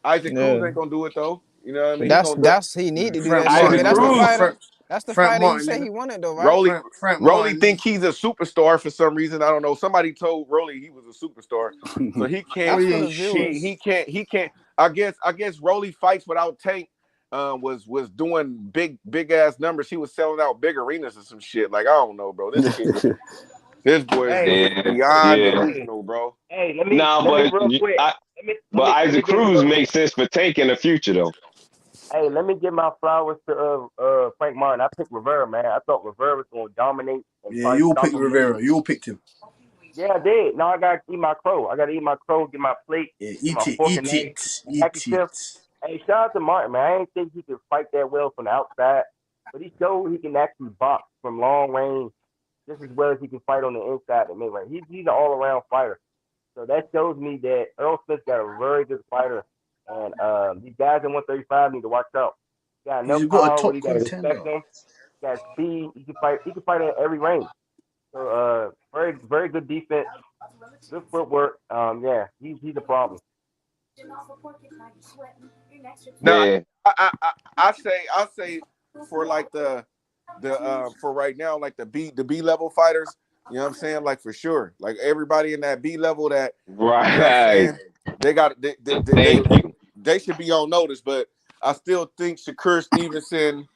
Isaac Cruz Yeah, ain't gonna do it though. You know what I but mean? He gonna do that's he need to do Frank that shit. I Martin, mean, Isaac that's the nigga. Cruz. fighter. Frank, That's the Frank fighter he Martin, said nigga. he wanted though, right? Rolly. Frank Rolly Martin, nigga. think he's a superstar for some reason. I don't know. Somebody told Rolly he was a superstar, so he can't. That's Rolly for the ain't shit. viewers. He can't. I guess Rolly fights without Tank. Was doing big ass numbers. He was selling out big arenas or some shit. Like I don't know, bro. This boy is Hey, just Yeah, beyond yeah. hey, delusional, bro. hey, Nah, let me but real quick. but Let me Isaac get Cruz real makes sense for Tank in the future though. Hey, let me give my flowers to Frank Martin. I picked Rivera, man. I thought Rivera was gonna dominate and Yeah, probably you all stomp picked him in. Rivera. You all picked him. Yeah, I did. Now I gotta eat my crow. I gotta eat my crow, get my plate, Yeah, get my eat it, fork and eat knife. it, Happy eat chef. it. Hey, shout out to Martin, man. I didn't think he could fight that well from the outside, but he showed he can actually box from long range just as well as he can fight on the inside and mid range. He's an all around fighter. So that shows me that Earl Smith got a very good fighter, and these guys in 135 need to watch out. Got He's enough got a power, but top he got to contender. respect him. Got speed. He can fight. He can fight in every range. So very good defense, good footwork. Yeah, he's a problem. Now, Yeah. I say for like the for right now, like the B level fighters, you know what I'm saying? Like for sure. Like everybody in that B level that you know what I'm Right. saying? They got Thank you. they should be on notice, but I still think Shakur Stevenson,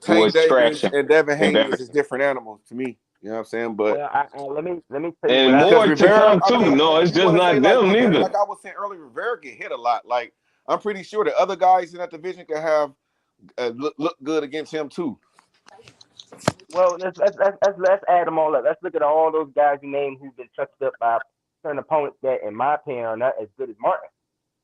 Tank Was Davis, trashing. and Devin Haney is Embarrassing. different animals to me. You know what I'm saying? But Well, let me tell you what And I because more think. to Rivera, come I too. mean, No, it's you just want to say not like them Rivera, neither. like I was saying earlier, Rivera get hit a lot. Like I'm pretty sure the other guys in that division can have look good against him too. Well, let's add them all up. Let's look at all those guys you named who've been touched up by certain opponents that, in my opinion, are not as good as Martin.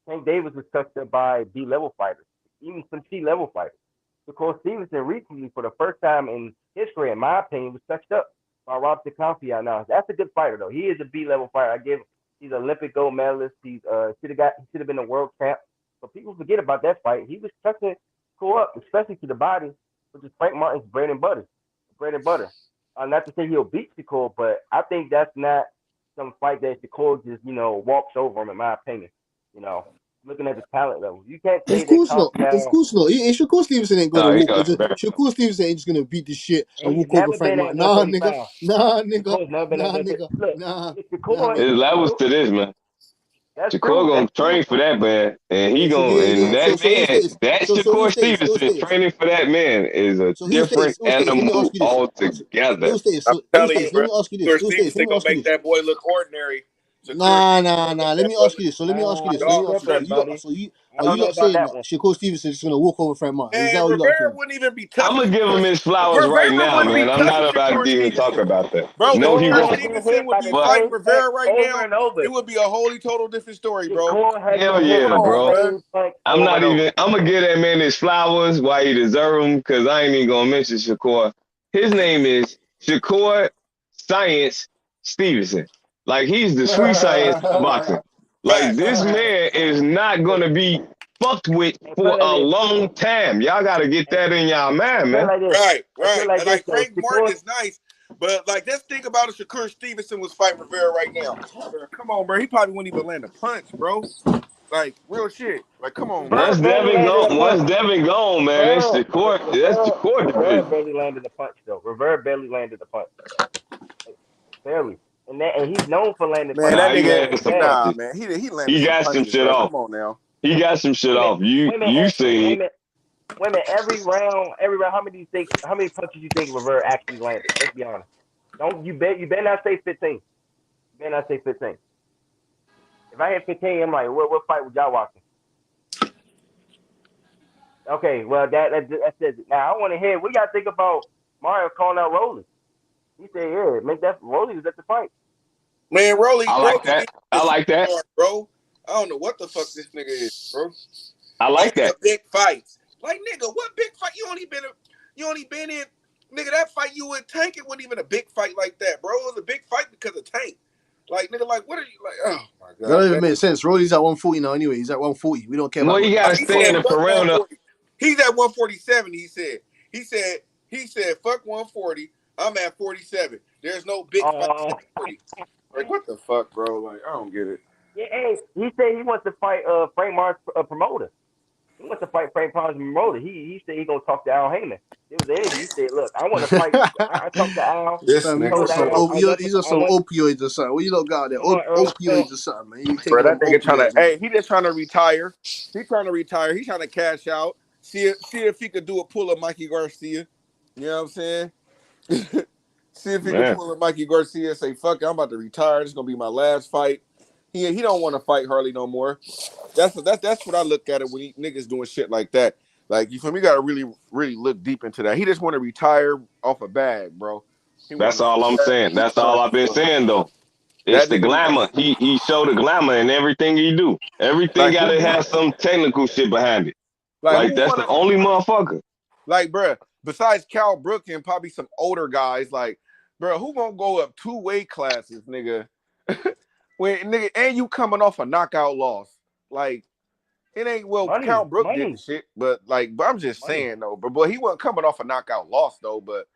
Tank Davis was touched up by B level fighters, even some C level fighters. Because Stevenson recently, for the first time in history, in my opinion, was touched up by Rob Confiance. Now that's a good fighter though. He is a B level fighter. I give. He's an Olympic gold medalist. He should have been a world champ. But people forget about that fight. He was touching Shakur up, especially to the body, which is Frank Martin's bread and butter. Bread and butter. Not to say he'll beat Shakur, but I think that's not some fight that Shakur just walks over him. In my opinion, you know, looking at the talent level, you can't Of say that course not. Of Confiance. course not. Shakur Stevenson ain't gonna No, he walk. got embarrassing. Shakur Stevenson ain't just gonna beat this shit and He's walk over never Frank been at Martin. Nah, nigga. 135. Nah, nigga. Shakur's never been at Nah, 135. nigga. Look, Nah, nah, Shakur, There's nigga. levels Shakur, to this, man. that's Shakur true. gonna That's true. train for that man, and Yeah, he so gonna yeah, yeah. and that So here's man, this. that So Shakur here's this. Here's Stevenson this. training for that man is a So here's this. different Here's this. Let me ask animal you this. altogether. Here's this. I'm So here's telling you, this. Let bro. me ask you this. Shakur Here's this. Let Stevenson me gonna ask you make this. that boy look ordinary. Shakur Nah, Stevenson nah, gonna nah. make Let that me boy ask you this. So let me ask you Uh, this. Let you me dog ask you this. tripping, shit. You lot. buddy. So you I are don't you know lot about saying that that one. Shakur Stevenson is gonna walk over Frank Martin? Is that Man, what you lot Rivera saying? wouldn't even be I'm touching gonna give him his flowers right Rivera now, wouldn't be man. I'm touching not about Shakur to even talk Stevenson. about that. Bro, No, he Shakur Shakur won't. has been hit Stevenson would by be the But fighting same tank Rivera right over now. and over. It would be a wholly total different story, bro. Shakur has hell been hit yeah, Come by the on, bro. bro. same tank I'm over not and over. even. I'm gonna give that man his flowers while he deserve them, because I ain't even gonna mention Shakur. His name is Shakur Science Stevenson. Like he's the sweet science of boxing. Like this man is not gonna be fucked with for a long time. Y'all gotta get that in y'all mind, man. Right. And like Frank Martin is nice, but like let's think about if Shakur Stevenson was fighting Rivera right now. Come on, bro. He probably wouldn't even land a punch, bro. Like real shit. Like come on, bro. Once Devin gone, man, it's the court. That's the court Rivera division. barely landed a punch though. Rivera barely landed a punch. Barely. And he's known for landing Man, punches. that He nigga, landed some nah, punches. man, he landed He some got some punches, shit bro. off. Come on now. He got some shit off. You say Women, every round, how many punches you think Rivera actually landed? Let's be honest. You better not say 15. You better not say 15. If I hit 15, I'm like, what fight was y'all watching? Okay, well that says it. Now I want to hear what y'all think about Mario calling out Rolly. He said, yeah, make that Rolly was at the fight. Man, Rolly, I like that. I like that. Bro. I don't know what the fuck this nigga is, bro. I like that. Big fights. Like nigga, what big fight? You only been in nigga, that fight you in Tank, it wasn't even a big fight like that, bro. It was a big fight because of Tank. Like nigga, like what are you like? Oh my god. That don't even make sense. Rolly's at 140 now anyway. He's at 140. We don't care about you gotta stay in the perimeter. He's at 147, he said. He said, fuck 140. I'm at 47. There's no big fight at 40. Like what the fuck, bro? Like I don't get it. Yeah, hey, he said he wants to fight Frank Martin's promoter. He wants to fight Frank Martin's promoter. He said he gonna talk to Al Heyman. It was an interview. He said, "Look, I want to fight. I talked to Al. He's on some opioids or something. What you don't got there? Opioids or something, man. You Bro, that nigga opioids, he just trying to retire. He trying to retire. He trying to cash out. See if he could do a pull of Mikey Garcia. You know what I'm saying? See if he can pull a Mikey Garcia and say, fuck it, I'm about to retire. This is gonna be my last fight. He don't want to fight Harley no more. That's what I look at it when niggas doing shit like that. Like you feel me? You gotta really, really look deep into that. He just want to retire off a bag, bro. That's all I'm saying. That's all I've been saying though. It's the glamour. He showed the glamour in everything he do. Everything gotta have some technical shit behind it. Like that's the only motherfucker. Like, bruh, besides Cal Brook and probably some older guys, like, bruh, who gonna go up 2 weight classes, nigga? When nigga, and you coming off a knockout loss. Like, it ain't Cal Brook did the shit, but I'm just saying though, but he wasn't coming off a knockout loss though. But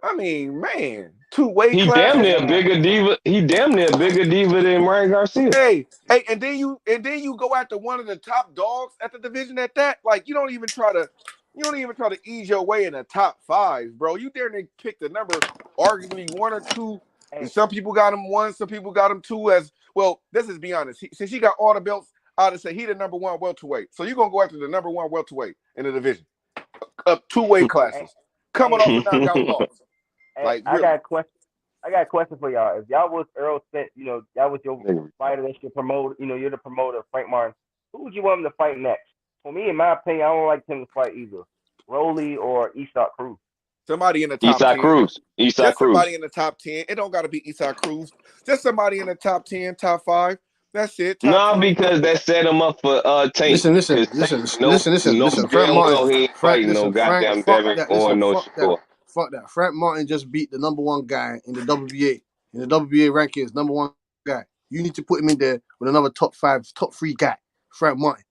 I mean, man, 2 weight classes. Damn near a bigger diva. He damn near a bigger diva than Ryan Garcia. Hey, and then you go after one of the top dogs at the division at that. Like, you don't even try to ease your way in the top 5, bro. You dare to pick the number, arguably 1 or 2. And some people got him 1, some people got him 2. As well, let's just be honest. Since he got all the belts, I'd say he the number 1 welterweight. So you're gonna go after the number 1 welterweight in the division, up 2 weight classes, coming off a knockout loss. Like, I got a question for y'all. If y'all was Earl Spence, that was your fighter, that's your promoter. You're the promoter of Frank Martin. Who would you want him to fight next? For me, in my opinion, I don't like him to fight either Rolly or Isak Cruz. Somebody in the top 10. Isak Cruz. Somebody in the top 10. It don't got to be Isak Cruz. Just somebody in the top 10, top 5. That's it. Because that set him up for Tank. Listen. Frank Martin. He ain't fighting no goddamn Devin or no Shakur. Fuck that. Frank Martin just beat the number 1 guy in the WBA. In the WBA rankings, number 1 guy. You need to put him in there with another top 3 guy. Frank Martin.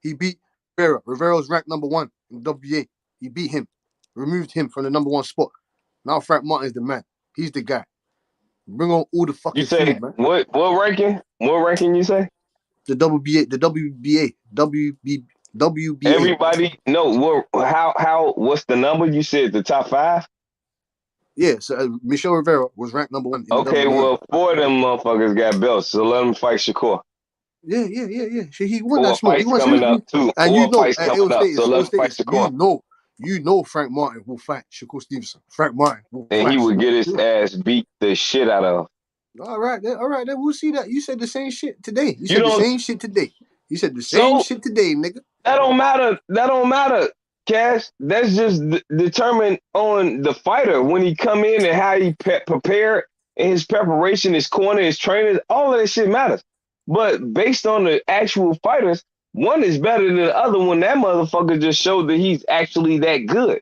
He beat Rivera. Rivera's ranked number 1 in the WBA. He beat him. Removed him from the number 1 spot. Now Frank Martin's the man. He's the guy. Bring on all the fucking food, man. What ranking? What ranking you say? The WBA. Everybody how what's the number? You said the top 5? Yeah, so Michel Rivera was ranked number 1 in the WBA. Well, 4 of them motherfuckers got belts, so let them fight Shakur. Yeah. He won that smoke. He won coming up too. And you know, so let's fight Shakur. You know Frank Martin will fight Shakur Stevenson. Frank Martin will and fight he would get his ass beat the shit out of. All right, then we'll see that. You said the same shit today. You said the same shit today, nigga. That don't matter, Cash. That's just determined on the fighter when he come in and how he prepared and his preparation, his corner, his training. All of that shit matters. But based on the actual fighters, one is better than the other when that motherfucker just showed that he's actually that good.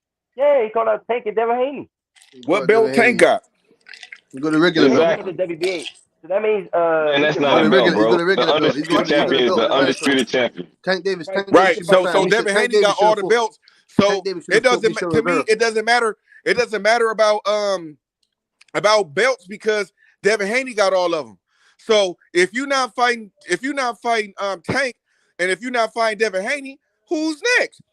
Yeah, he called out Tank and Devin Haney. What belt Tank got? He got a regular belt. He got the WBA. So that means Man, that's he not a can belt, He's bro. got a The regular belt. He's undisputed got a champion is belt the in the right time. undisputed champion. Tank Davis should Right. be So fine. Devin Tank Haney got Davis should all have the fought. belts. So Tank Davis should it have fought doesn't Michel to me. Rivera. It doesn't matter. It doesn't matter about belts because Devin Haney got all of them. So if you're not fighting Tank, and if you're not fighting Devin Haney, who's next?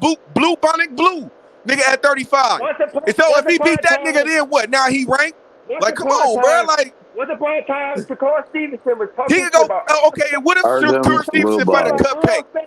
Bubonic Blue, nigga at 35. And so if he beat that nigga, then what? Now he ranked? Like, come on, bro. Like, what's the point of time Shakur Stevenson was he talking could go, about? okay, and what if Urban Shakur Stevenson fight a Rhubarb. cupcake?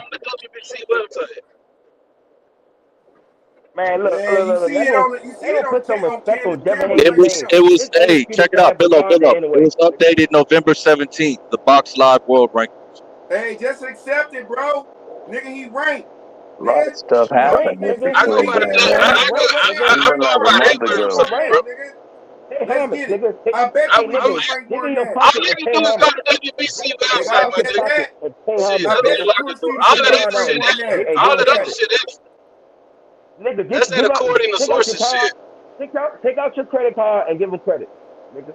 on the WBC website. Man, look, Man, you see they it on they gonna put some respect on Devin It Haney's was, name. it was, This hey, undisputed check it out, champ is gone there Bill. It anyway. was updated November 17th, the Box Live World Ranking. Hey, just accept it, bro. Nigga, he ranked. A lot Nigga, of stuff He don't ranked, happened even in nigga. speak his between name then in and there, now. He man. ranked, nigga. It's been like a Don't month even speak ago. his He ranked. name, nigga. Hey, Let's Hammett, get it. nigga. I bet Hey, you he nigga, was ranked dig more in than your that. All pocket you and need to pay do is go Hammett. to WBC Nigga, Dig I website, out your man. bet pocket that. and pay Shit, Hammett, I bet nigga. you receipts all from of Dig that out John your ain't shit, won hey, that. hey, all give of him that credit. shit, Nigga, that's in give out according to take out your sources card. shit. Take out your credit card and give him credit, nigga.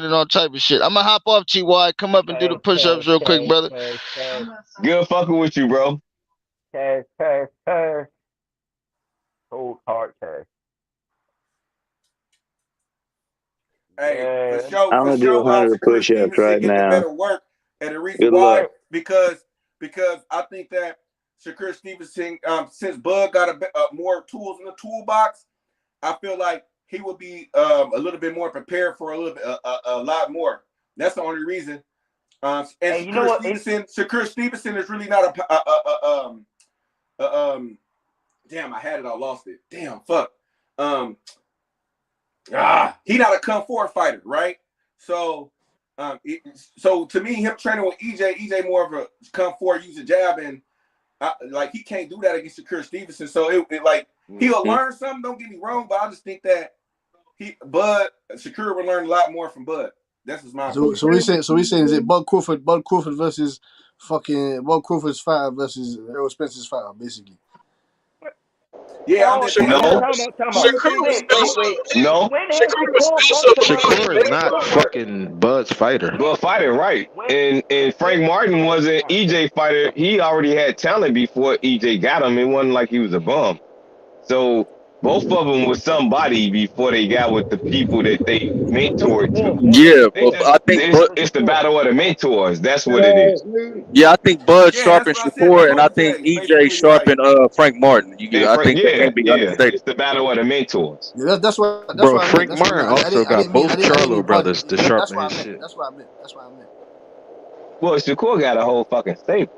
talking and all type of shit. I'm gonna hop off, T.Y. Come up and do the push-ups real quick, brother. Good fucking with you, bro. Cash. Cold hard cash. I'm Hey, for gonna do sure, 100 Shakur push-ups Stevenson right getting the now. better work, and the reason Good why luck. because I think that Shakur Stevenson, since Bud got more tools in the toolbox, I feel like he would be a little bit more prepared for a lot more. That's the only reason. And you know what? Shakur Stevenson is really not damn, I had it, I lost it. Damn, fuck. He not a Kung Fu fighter, right? So, so to me, him training with EJ more of a Kung Fu, use a jab, and like he can't do that against Shakur Stevenson. So it like he'll learn something. Don't get me wrong, but I just think that Shakur will learn a lot more from Bud. That's just my opinion. So we saying is it Bud Crawford versus fucking Bud Crawford's fighter versus Errol Spence's fighter, basically. Yeah, No. Shakur is not fucking Bud's fighter. Bud fighter, right? And Frank Martin wasn't EJ fighter. He already had talent before EJ got him. It wasn't like he was a bum. So both of them was somebody before they got with the people that they mentored to. Yeah, but I think It's the battle of the mentors. That's what it is. Yeah, I think Bud sharpened Shakur, and I think EJ sharpened Frank Martin. I think that can't be understated. It's the battle of the mentors. Yeah, that's why. Bro, Frank Martin also got both Charlo brothers to sharpen his shit. That's what I meant. Well, Shakur got a whole fucking stable.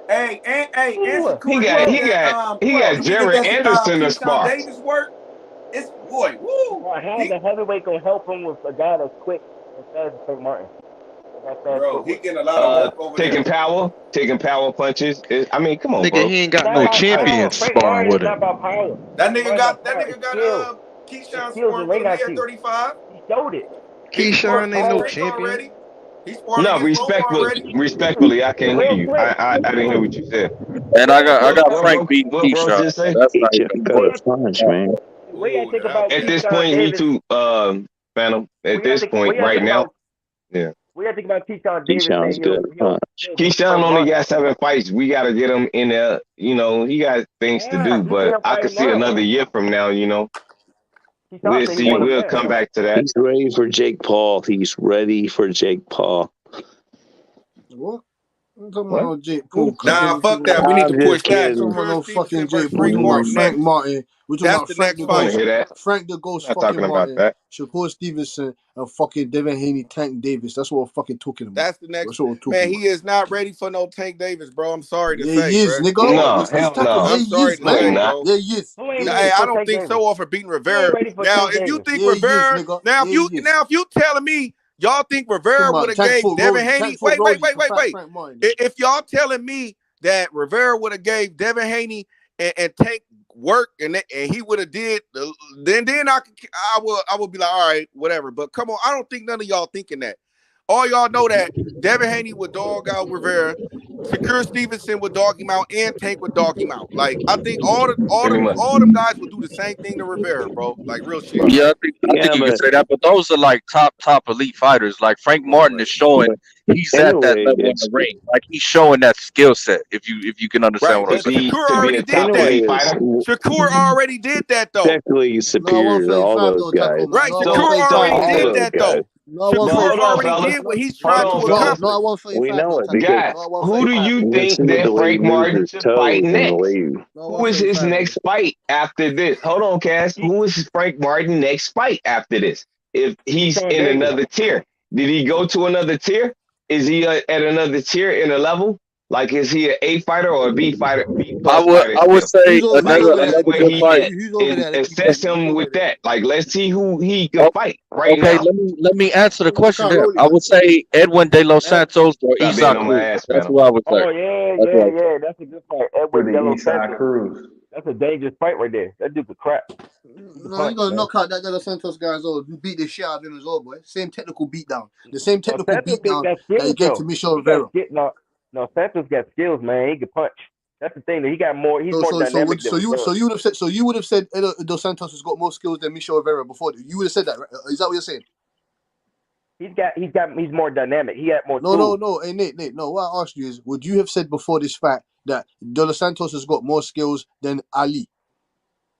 Hey, and Shakur, he got Jared Anderson to spar. Davis work. It's boy, woo. How's the heavyweight gonna help him with a guy that's quick as fast as Frank Martin? Bro, he getting a lot of work over taking there. taking power punches. I mean, come on, Nigga, bro. he ain't got no champions sparring with him. That nigga got Keyshawn scoring with him. He had 35. He showed it. Keyshawn ain't no champion. No, respectfully, I can't hear you. I didn't hear what you said. And I got Frank beating Keyshawn. Just say? That's not punch, man. At this point, me too, Phantom. At this point, right now, yeah. We got to think about Keyshawn Davis. Keyshawn's good. Keyshawn only got 7 fights. We got to get him in there. You know, he got things to do, but I could see another year from now, you know. We'll see. We'll come back to that. He's ready for Jake Paul. He's ready for Jake Paul. What? I'm talking about no Jake Paul. Nah, fuck that. We need to push that. I'm talking about no fucking Jake Paul. We're talking about Frank Martin. We're talking about Frank the Ghost. Frank the Ghost fucking Martin. Shakur Stevenson and fucking Devin Haney, Tank Davis. That's what we're fucking talking about. That's the next. That's what we're talking Man, about. he is not ready for no Tank Davis, bro. I'm sorry to Yeah, say. he is, bro. nigga. No, hell no. I'm sorry to say, bro. Yeah, he is. Hey, I don't think so off for beating Rivera. Now, if you think Rivera, if you telling me y'all think Rivera would have gave Devin Haney, wait. If y'all telling me that Rivera would have gave Devin Haney and Tank work and he would have did, then I would be like, all right, whatever. But come on, I don't think none of y'all thinking that. All y'all know that Devin Haney would dog out Rivera, Shakur Stevenson would dog him out, and Tank would dog him out. Like I think all them guys would do the same thing to Rivera, bro. Like real shit. Yeah, I think you can say that, but those are like top elite fighters. Like Frank Martin is showing he's at that level in the ring. Like he's showing that skill set. If you can understand what I'm saying. Shakur already did that. Shakur already did that though. Definitely superior to all those guys. Right, Shakur already did that though. Shakur already did what he's trying to accomplish. We know it. Guys, who do you think that Frank Martin should fight next? Who is his next fight after this? Hold on, Cass. Who is Frank Martin next fight after this? If he's in another tier, did he go to another tier? Is he at another tier in a level? Like, is he an A fighter or a B fighter? I would say another good fight. Assess him with that. Like, let's see who he can fight right now. Okay, let me answer the question there. I would say Edwin De Los Santos or Isaac Cruz. That's what I would say. Oh yeah. That's a good fight. Edwin De Los Santos. That's a dangerous fight right there. That dude's a crap. No, you're gonna knock out that De Los Santos guy as well. You beat the shit out of him as well, boy. Same technical beatdown. The same technical beatdown that you gave to Michel Rivera. No, Santos got skills, man. He can punch. That's the thing. That he got more. He's more dynamic. So you would have said Dos Santos has got more skills than Michel Rivera before. You would have said that, right? Is that what you're saying? He's more dynamic. He had more. No. Hey, Nate. No, what I asked you is, would you have said before this fight that Dos Santos has got more skills than Ali?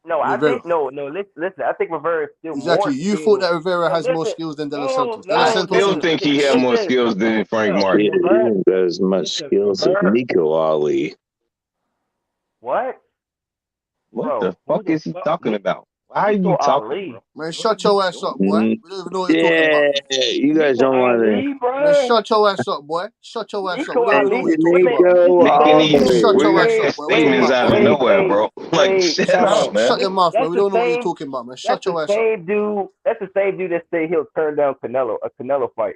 No, Rivera. I think no. Listen, I think Rivera is still exactly. More you thought that Rivera has more skills than De Los Santos. I still think he had more skills than Frank Martin. He didn't have as much skills as Nico Ali. What? What the fuck is he talking about? Why are you talking? Man, shut your ass up, boy. We don't even know what you're talking about. Yeah, you guys don't want to. Man, shut your ass up, boy. Shut your ass up. We don't know what you're talking about. Shut your ass up, boy. Statements out of nowhere, bro. Like, shut up, man. Shut your mouth, man. We don't know what you're talking about, man. Shut your ass up. That's the same dude that say he'll turn down a Canelo fight.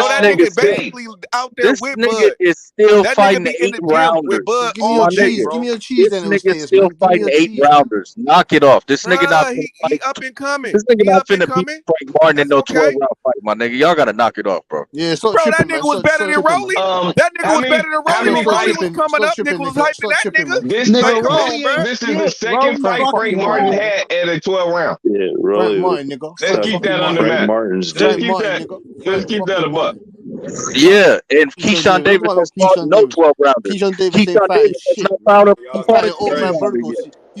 This that nigga nigga still, basically out there this with nigga Bud. is still That nigga fighting be in 8 the gym with rounders. Bud Give me all your My day, nigga, cheese. bro. Give me your cheese this then, nigga Eustace, still man. Give me fighting your 8 cheese, man. rounders. Knock it off. This nigga not Bruh, finna he fight. up and coming. This nigga He not up and finna beat coming. Frank Martin in That's no okay. 12-round fight, my nigga. Y'all gotta knock it off, bro. Yeah, stop Bro, that tripping, man. nigga was Stop better than tripping, man. Rolly. That nigga was better than How Rolly many when Stop Rolly fights? was tripping. coming Stop up. tripping, Niggas was nigga. hyping Stop that tripping, nigga. man. This Like, Nigga, come this on, Rolly bro. ain't this is the shit. second Rolly fight fucking Frank Martin Martin. had at a 12 round. Yeah, Frank really. Martin, nigga. Let's Frank keep Tough. fucking that on the Martin. Frank map. Martin's Let's Frank good. keep Martin, that. nigga. Let's Frank keep that fucking a buck. Martin. Yeah, and Keyshawn Keyshawn Davis. Let's Davis talk has about fought Keyshawn no Davis. 12 rounders. Keyshawn Davis ain't Keyshawn fighting Davis has shit. not fought a, He fought a fighting old champion man rounder Burgos. yet.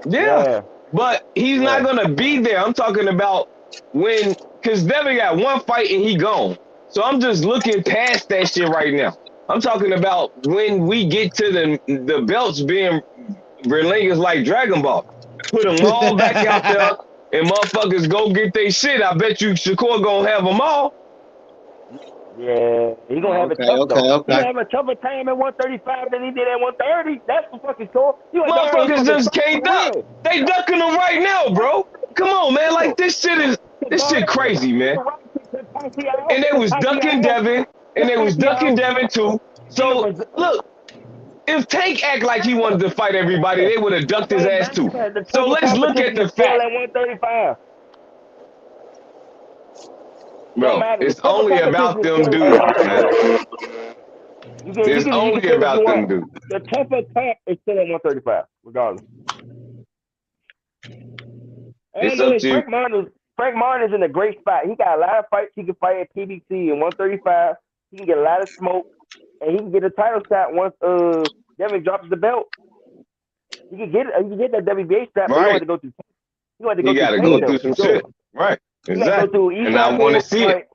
Yeah. But he's not gonna be there. I'm talking about because Devin got one fight and he gone. So I'm just looking past that shit right now. I'm talking about when we get to the belts being relinquished like Dragon Ball. Put them all back out there and motherfuckers go get their shit. I bet you Shakur gonna have them all. Yeah, he gonna have it tough though. He gonna have a tougher time at 135 than he did at 130. That's for fucking sure. Motherfuckers just can't duck. They ducking them right now, bro. Come on, man. Like this shit crazy, man. And they was ducking Devin, and they was ducking Devin too. So look, If Tank act like he wanted to fight everybody, they would have ducked his ass too. The So toughest let's look at competition the is still fact, at 135. Don't bro. matter. The It's toughest only competition about is them still at dudes, man. 135. It's You only can say what you about them want. dudes. The toughest comp is still at 135, regardless. It's And up then to you. Frank Martin is in a great spot. He got a lot of fights he can fight at PBC and 135. He can get a lot of smoke, and he can get a title shot once Devin drops the belt. He can get that WBA strap, but he don't have Right. to go through. He don't have to He go got to through go Tank though, through for some sure. shit. Right. He got to go Exactly. through And I Eastside want to Cruz. see it.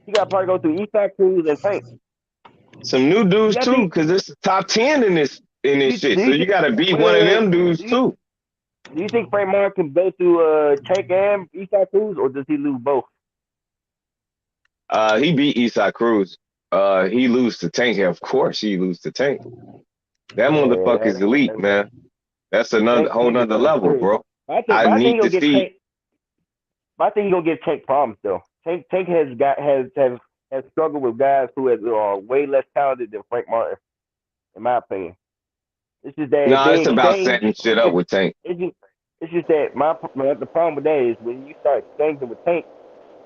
He got to probably go through Eastside Cruz and Tank. Some new dudes too, because it's top 10 in this shit. So you got to beat one of them dudes too. Do you think Frank Martin can go through Tank and Eastside Cruz, or does he lose both? He beat Eastside Cruz. He lose to Tank. Of course, he lose to Tank. That motherfucker is elite, man. That's another whole nother level, bro. I need to see. I think he's gonna get Tank problems though. Tank has struggled with guys who are way less talented than Frank Martin, in my opinion. It's just that No, it's about setting shit up with Tank. It's just that the problem with that is when you start exchanging with Tank,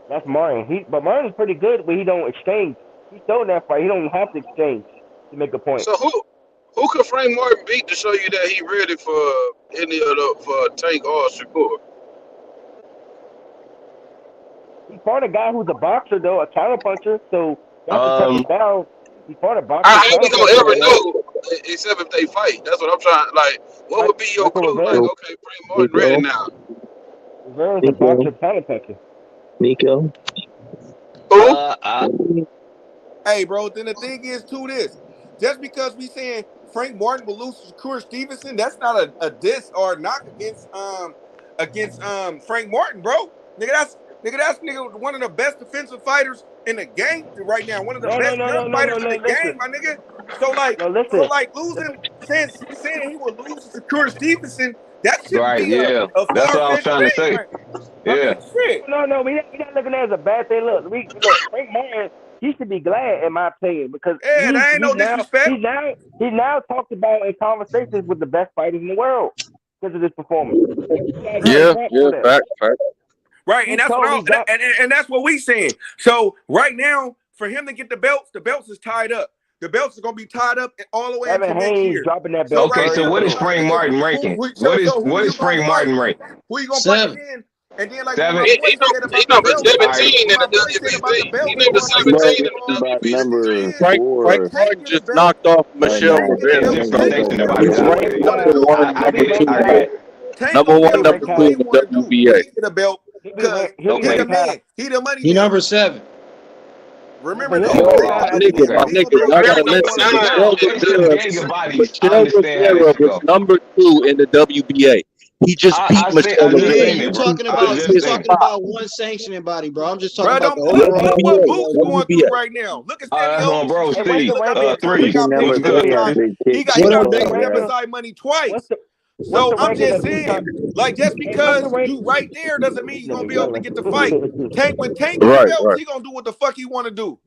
that's Martin. But Martin's pretty good when he don't exchange. He stole that fight. He don't have to exchange to make a point. So who could Frank Martin beat to show you that he ready for any of the for Tank or Shakur? He fought a guy who's a boxer though, a counterpuncher. So that's a tougher style. He fought a boxer. How we gonna ever know except if they fight? That's what I'm trying. Like, what would be your clue? Like, okay, Frank Martin ready now. Rivera's a boxer counterpuncher. Nico. Hey, bro. Then the thing is, too, this just because we saying Frank Martin will lose to Shakur Stevenson, that's not a diss or a knock against Frank Martin, bro. That's one of the best defensive fighters in the game right now. One of the best fighters in the game, my nigga. So like losing, saying he will lose to Shakur Stevenson, that should be a That's what I was far-fetched trying to thing. say. Right? Yeah. I mean, shit. No, we're not looking at it as a bad thing. Look, Frank Martin, he should be glad, in my opinion, because that ain't no disrespect. He's now talked about in conversations with the best fighters in the world because of this performance. Yeah, fact. Right, and that's and that's what we saying. So right now, for him to get the belts is tied up. The belts are gonna be tied up all the way until next year. Dropping that belt. Okay, so what is Frank Martin ranking? What is Frank Martin ranking? Who you gonna fight then? And then like Seven. He's number 17 in the WBC. He's number 17 in the WBC. Frank Martin just knocked off Michel Rivera. He's ranked number one, number two in the WBA. Okay, man. He the money. He number 7. Remember my nigga, y'all gotta listen. Michel Rivera was number 2 in the WBA. He just beat Michel Rivera. You talking about one sanctioning body, bro? I'm just talking about the overall. What Boots going through right now? Look at Stanley. Bro, Steve, 3. He got step aside money twice. So I'm just saying, like, just because you right there doesn't mean you're gonna be able to get the fight. When Tank gets the belts, he gonna do what the fuck he wanna do.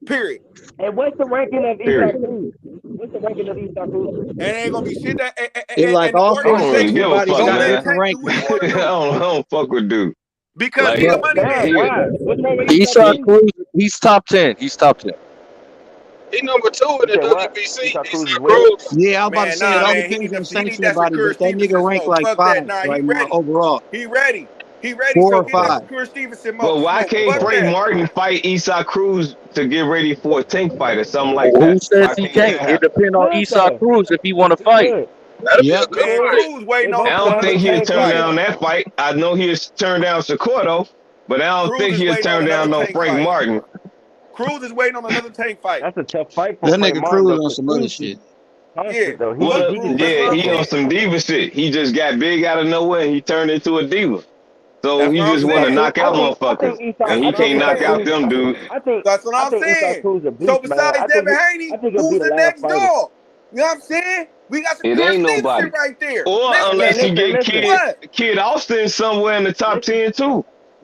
Period. And what's the ranking of Eastside Cruz? What's the ranking of Eastside Cruz? And ain't gonna be shit that It's like all organization bodies got different rankings. I don't fuck with dude. Because he's the money man. Eastside Cruz, he's top 10. He's top 10. He number 2 in the WBC. Eastside Cruz. Yeah, I'm about to say it all depends on sanctioning body, but that nigga ranked like 5 right now overall. He ready. 4 or 5. But why can't Frank Martin fight Eastside Cruz to get ready for a Tank fight or something like that? Who says he can't? It depends on Eastside Cruz if he want to fight. Yep. I don't think he'll turn down that fight. I know he'll turn down Shakur though, but I don't think he'll turn down no Frank Martin. Cruz is waiting on another Tank fight. That's a tough fight for that nigga Cruz on some other shit. Yeah, he on some diva shit. He just got big out of nowhere and he turned into a diva. So he just want to knock out motherfuckers, and he can't knock out them dudes. That's what I'm saying. So besides Devin Haney, who's the next dog? You know what I'm saying? We got some It ain't nobody right there. Or unless you get Kid Austin somewhere in the top 10 too.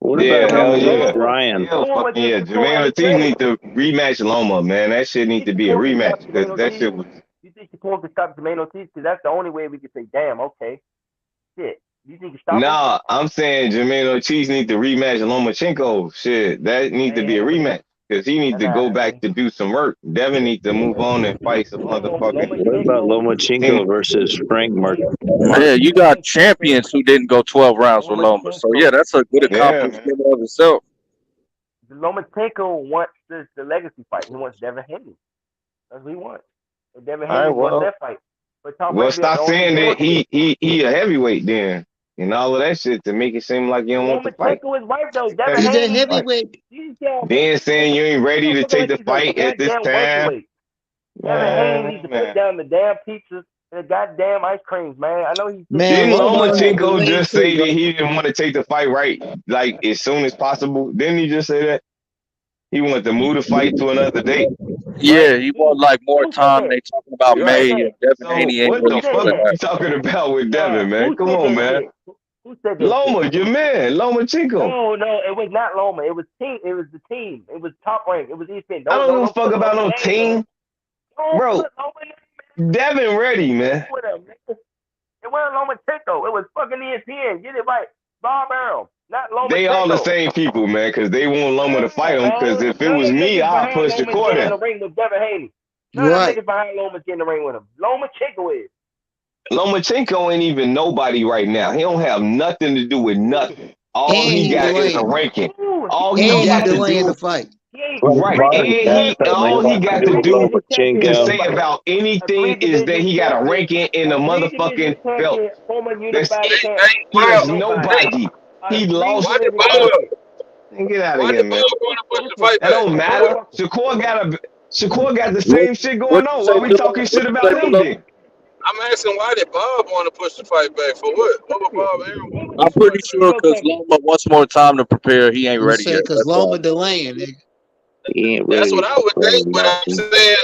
What Yeah, about hell Rex yeah. Ryan? Hell fucking yeah. Jermaine Ortiz need to rematch Loma, man. That shit need to be a rematch. That shit was. You think Shakur can stop Jermaine Ortiz? Because that's the only way we can say, damn, okay, shit. You think you stop him? Nah, I'm saying Jermaine Ortiz need to rematch Lomachenko. Shit, that need to be a rematch. Because he needs to go back to do some work. Devin needs to move on and fight some motherfucking. What about Lomachenko versus Frank Yeah, you got champions who didn't go 12 rounds with Loma. So yeah, that's a good Yeah, man. accomplishment of itself. Lomachenko wants the legacy fight. He wants Devin Haney. That's what he wants. And Devin All right, Haney won well, that fight. But Tom well, Brady the stop only saying that bullshit. he a heavyweight then, and all of that shit to make it seem like you don't want to fight. Lomachenko is right though. Devin He's a Haney, heavyweight. you can't Then saying you ain't ready to take the he's a fight at this goddamn time. welterweight. Devin Haney needs to Man. put down the damn pizzas and the goddamn ice creams, man. I know he's Didn't Lomachenko just say that he didn't want to take the fight right, like as soon as possible? Didn't he just say that he wanted to move the fight to another date? Yeah, he want like more time. They talking about Right. May and Devin So Haney ain't what really the fuck feeling are you that. talking about with Devin, man? Who Come said on, that man. shit? Who said that Loma, shit? your man, Lomachenko. No, it was not Loma. It was team. It was the team. It was Top Rank. It was ESPN. I don't give a Don't fuck put about Loma no name team, in. Don't bro. put Loma name Devin ready, man. with him. It wasn't Lomachenko. It was fucking ESPN. Get it right. Bob Arrow, not They all the Lomachenko. same people, man, because they want Loma to fight him. Because if it None of was them me, niggas I'd behind push the Loma get in quarter. the ring with Devin Haney. None of them niggas behind Loma get in the ring with him. Lomachenko is. Lomachenko ain't even nobody right now. He don't have nothing to do with nothing. All he got is a ranking. All he got to do, right? And all he got to do is say about anything is that he got a ranking in the motherfucking belt. Former That's unified it. champion. He has nobody. He lost. Why did Bob? Get out of Why here, did man. Bob want to push the fight That back? don't matter. Shakur got the same shit going What you on. say, Why we talking shit about him then? I'm asking why did Bob want to push the fight back for what? What would Bob Aaron want? I'm pretty sure because Loma wants more time to prepare. He ain't ready yet. That's why. He ain't That's ready what to I would play think, but I'm nothing. saying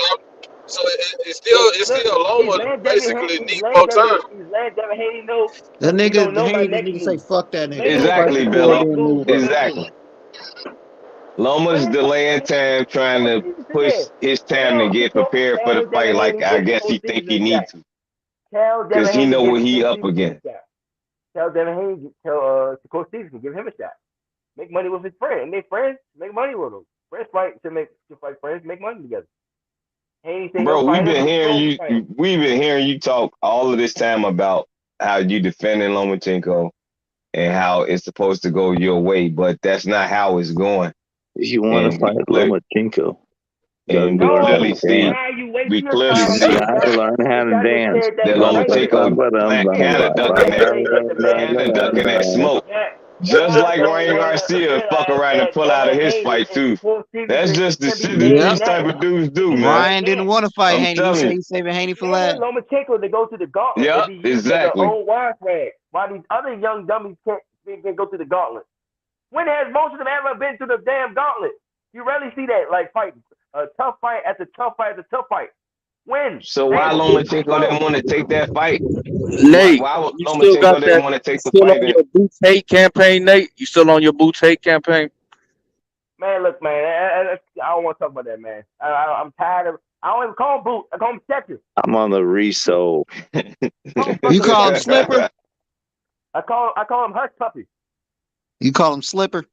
so it's still Loma basically need more time. He's letting Devin Haney know he don't know my next move. Exactly, Billy. Exactly. Loma's delaying time, trying to push his time to get prepared for the Tell fight Devin like Haney I get the guess full he think he season shot. needs to. Tell Because Devin he Haney know get what the he full up season against. shot. Tell Devin Haney, Coach Stevenson, give him a shot. Make money with his friend. And they friends, make money with them. Friends fight to fight friends, make money together. Haney say Bro, he'll fight him. we've been hearing you talk all of this time about how you defending Lomachenko and how it's supposed to go your way, but that's not how it's going. You want to fight Lomachenko? And we clearly You see gotta learn how to dance. that Lomachenko kind of ducking that smoke. Just like Ryan Garcia fuck around and pull out of his fight too. That's just the shit that these type of dudes do, man. Ryan didn't want to fight I'm Haney. He telling said you. he's saving Haney for last. Lomachenko to go to the gauntlet. Yeah, if he used exactly. As an old wise rag, while these other young dummies can't go to the gauntlet. When has most of them ever been to the damn gauntlet? You rarely see that, like fight a tough fight after tough fight after tough fight. When? So why Lomachenko didn't want to take that fight? Nate, Why you still Lomachenko got didn't that? want to You take the still fight? on your Boots hate campaign, Nate? You still on your Boots hate campaign? Man, look, man, I don't want to talk about that, man. I'm tired of. I don't even call him Boot. I call him Sketcher. I'm on the resole. You call him Slipper? I call him Hush Puppy. You call him Slipper?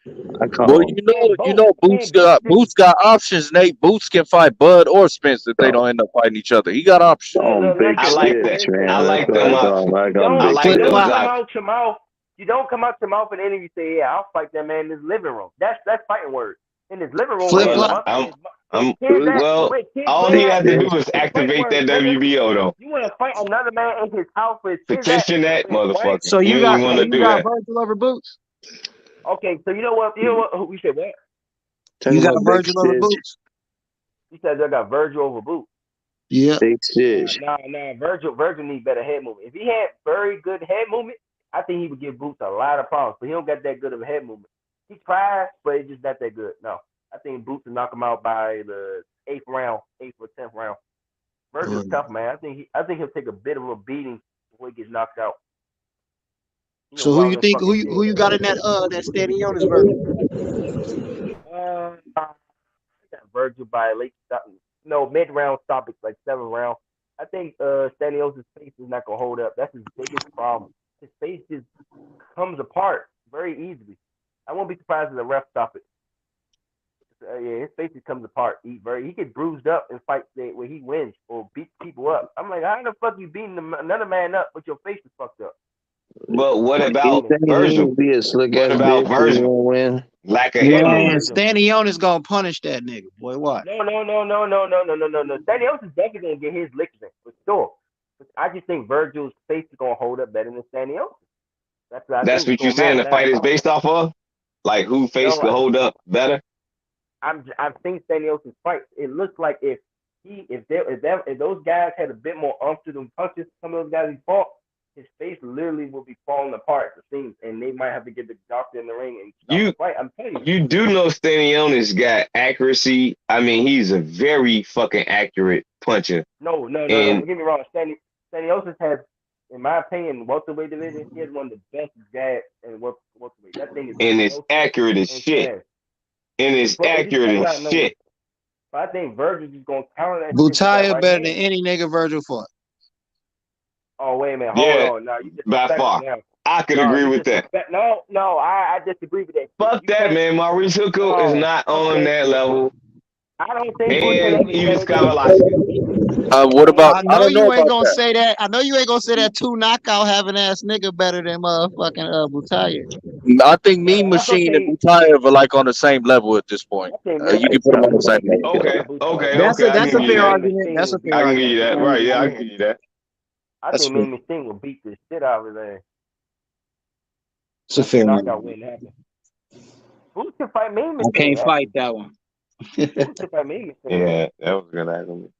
Well, you know, Boots got options, Nate. Boots can fight Bud or Spence if they don't end up fighting each other. He got options. I like that. I like them options. I like those options. You don't come out your mouth in an interview and say, "Yeah, I'll fight that man in his living room." That's fighting words. In his living room, well, all he had to do was activate that WBO though. You want to fight another man in his house with his Petition that motherfucker. So you got Virgil over Boots? Okay, so you know what? We said what? You got Virgil over Boots? You said I got Virgil over Boots. Yeah. Big Fish. Nah, Virgil needs better head movement. If he had very good head movement, I think he would give Boots a lot of problems. But he don't got that good of a head movement. He tries, but it's just not that good. No, I think Boots will knock him out by the 8th or 10th round. Virgil's tough, man. I think he'll take a bit of a beating before he gets knocked out. So who you think? Who you got in that steady on his Virgil? I got Virgil by mid round stoppage, like 7th round. I think Stanios' face is not gonna hold up. That's his biggest problem. His face just comes apart very easily. I won't be surprised if the ref stop it. Yeah, his face comes apart. He get bruised up in fights where he wins or beats people up. I'm like, how the fuck you beating another man up but your face is fucked up? But what about He Virgil? would be a slick What ass about bitch. He Virgil? won't win. Lack of head Man, movement. Stanionis gonna punish that nigga, boy. What? No. Stanionis is definitely gonna get his licks in for sure. I just think Virgil's face is gonna hold up better than Stanionis. That's what I That's think is what you gonna saying matter the now. fight is based off of? Like who face No, could hold up better? I've seen Stanionis fight. It looks like if those guys had a bit more umph to them punches, some of those guys he fought, his face literally will be falling apart at the seams, and they might have to get the doctor in the ring and stop the fight. I'm telling you. You do know Stanionis got accuracy. I mean, he's a very fucking accurate puncher. No. And Don't get me wrong. Stanionis has, in my opinion, welterweight division, he has one of the best jabs in welterweight. That thing is and it's accurate as shit. fast. And it's accurate as shit. But I think Virgil's just gonna counter that shit with that Butaya right better hand. than any nigga Virgil fought. Oh wait a minute, Yeah, hold on. No, you by far. now. I could agree with that. No, I disagree with that. Fuck that, man. Maurice Hooker is not on that level. I don't think And even Scholarowski. What about? I I know don't know you ain't about gonna that. say that. I know you ain't gonna say that two knockout having ass nigga better than motherfucking Butaya. I think Mean Machine and Butayev are like on the same level at this point. You can put them on the same level. That's I a can give you fair that. argument. That's a fair I can argument. give you that. Right, yeah, I can give you that. I think Mean Machine will beat the shit out of there. It's a fair knockout argument. win happen. Who can fight Mean I Machine? can't fight that one. Who can fight Mean Machine? Yeah, that was a good argument.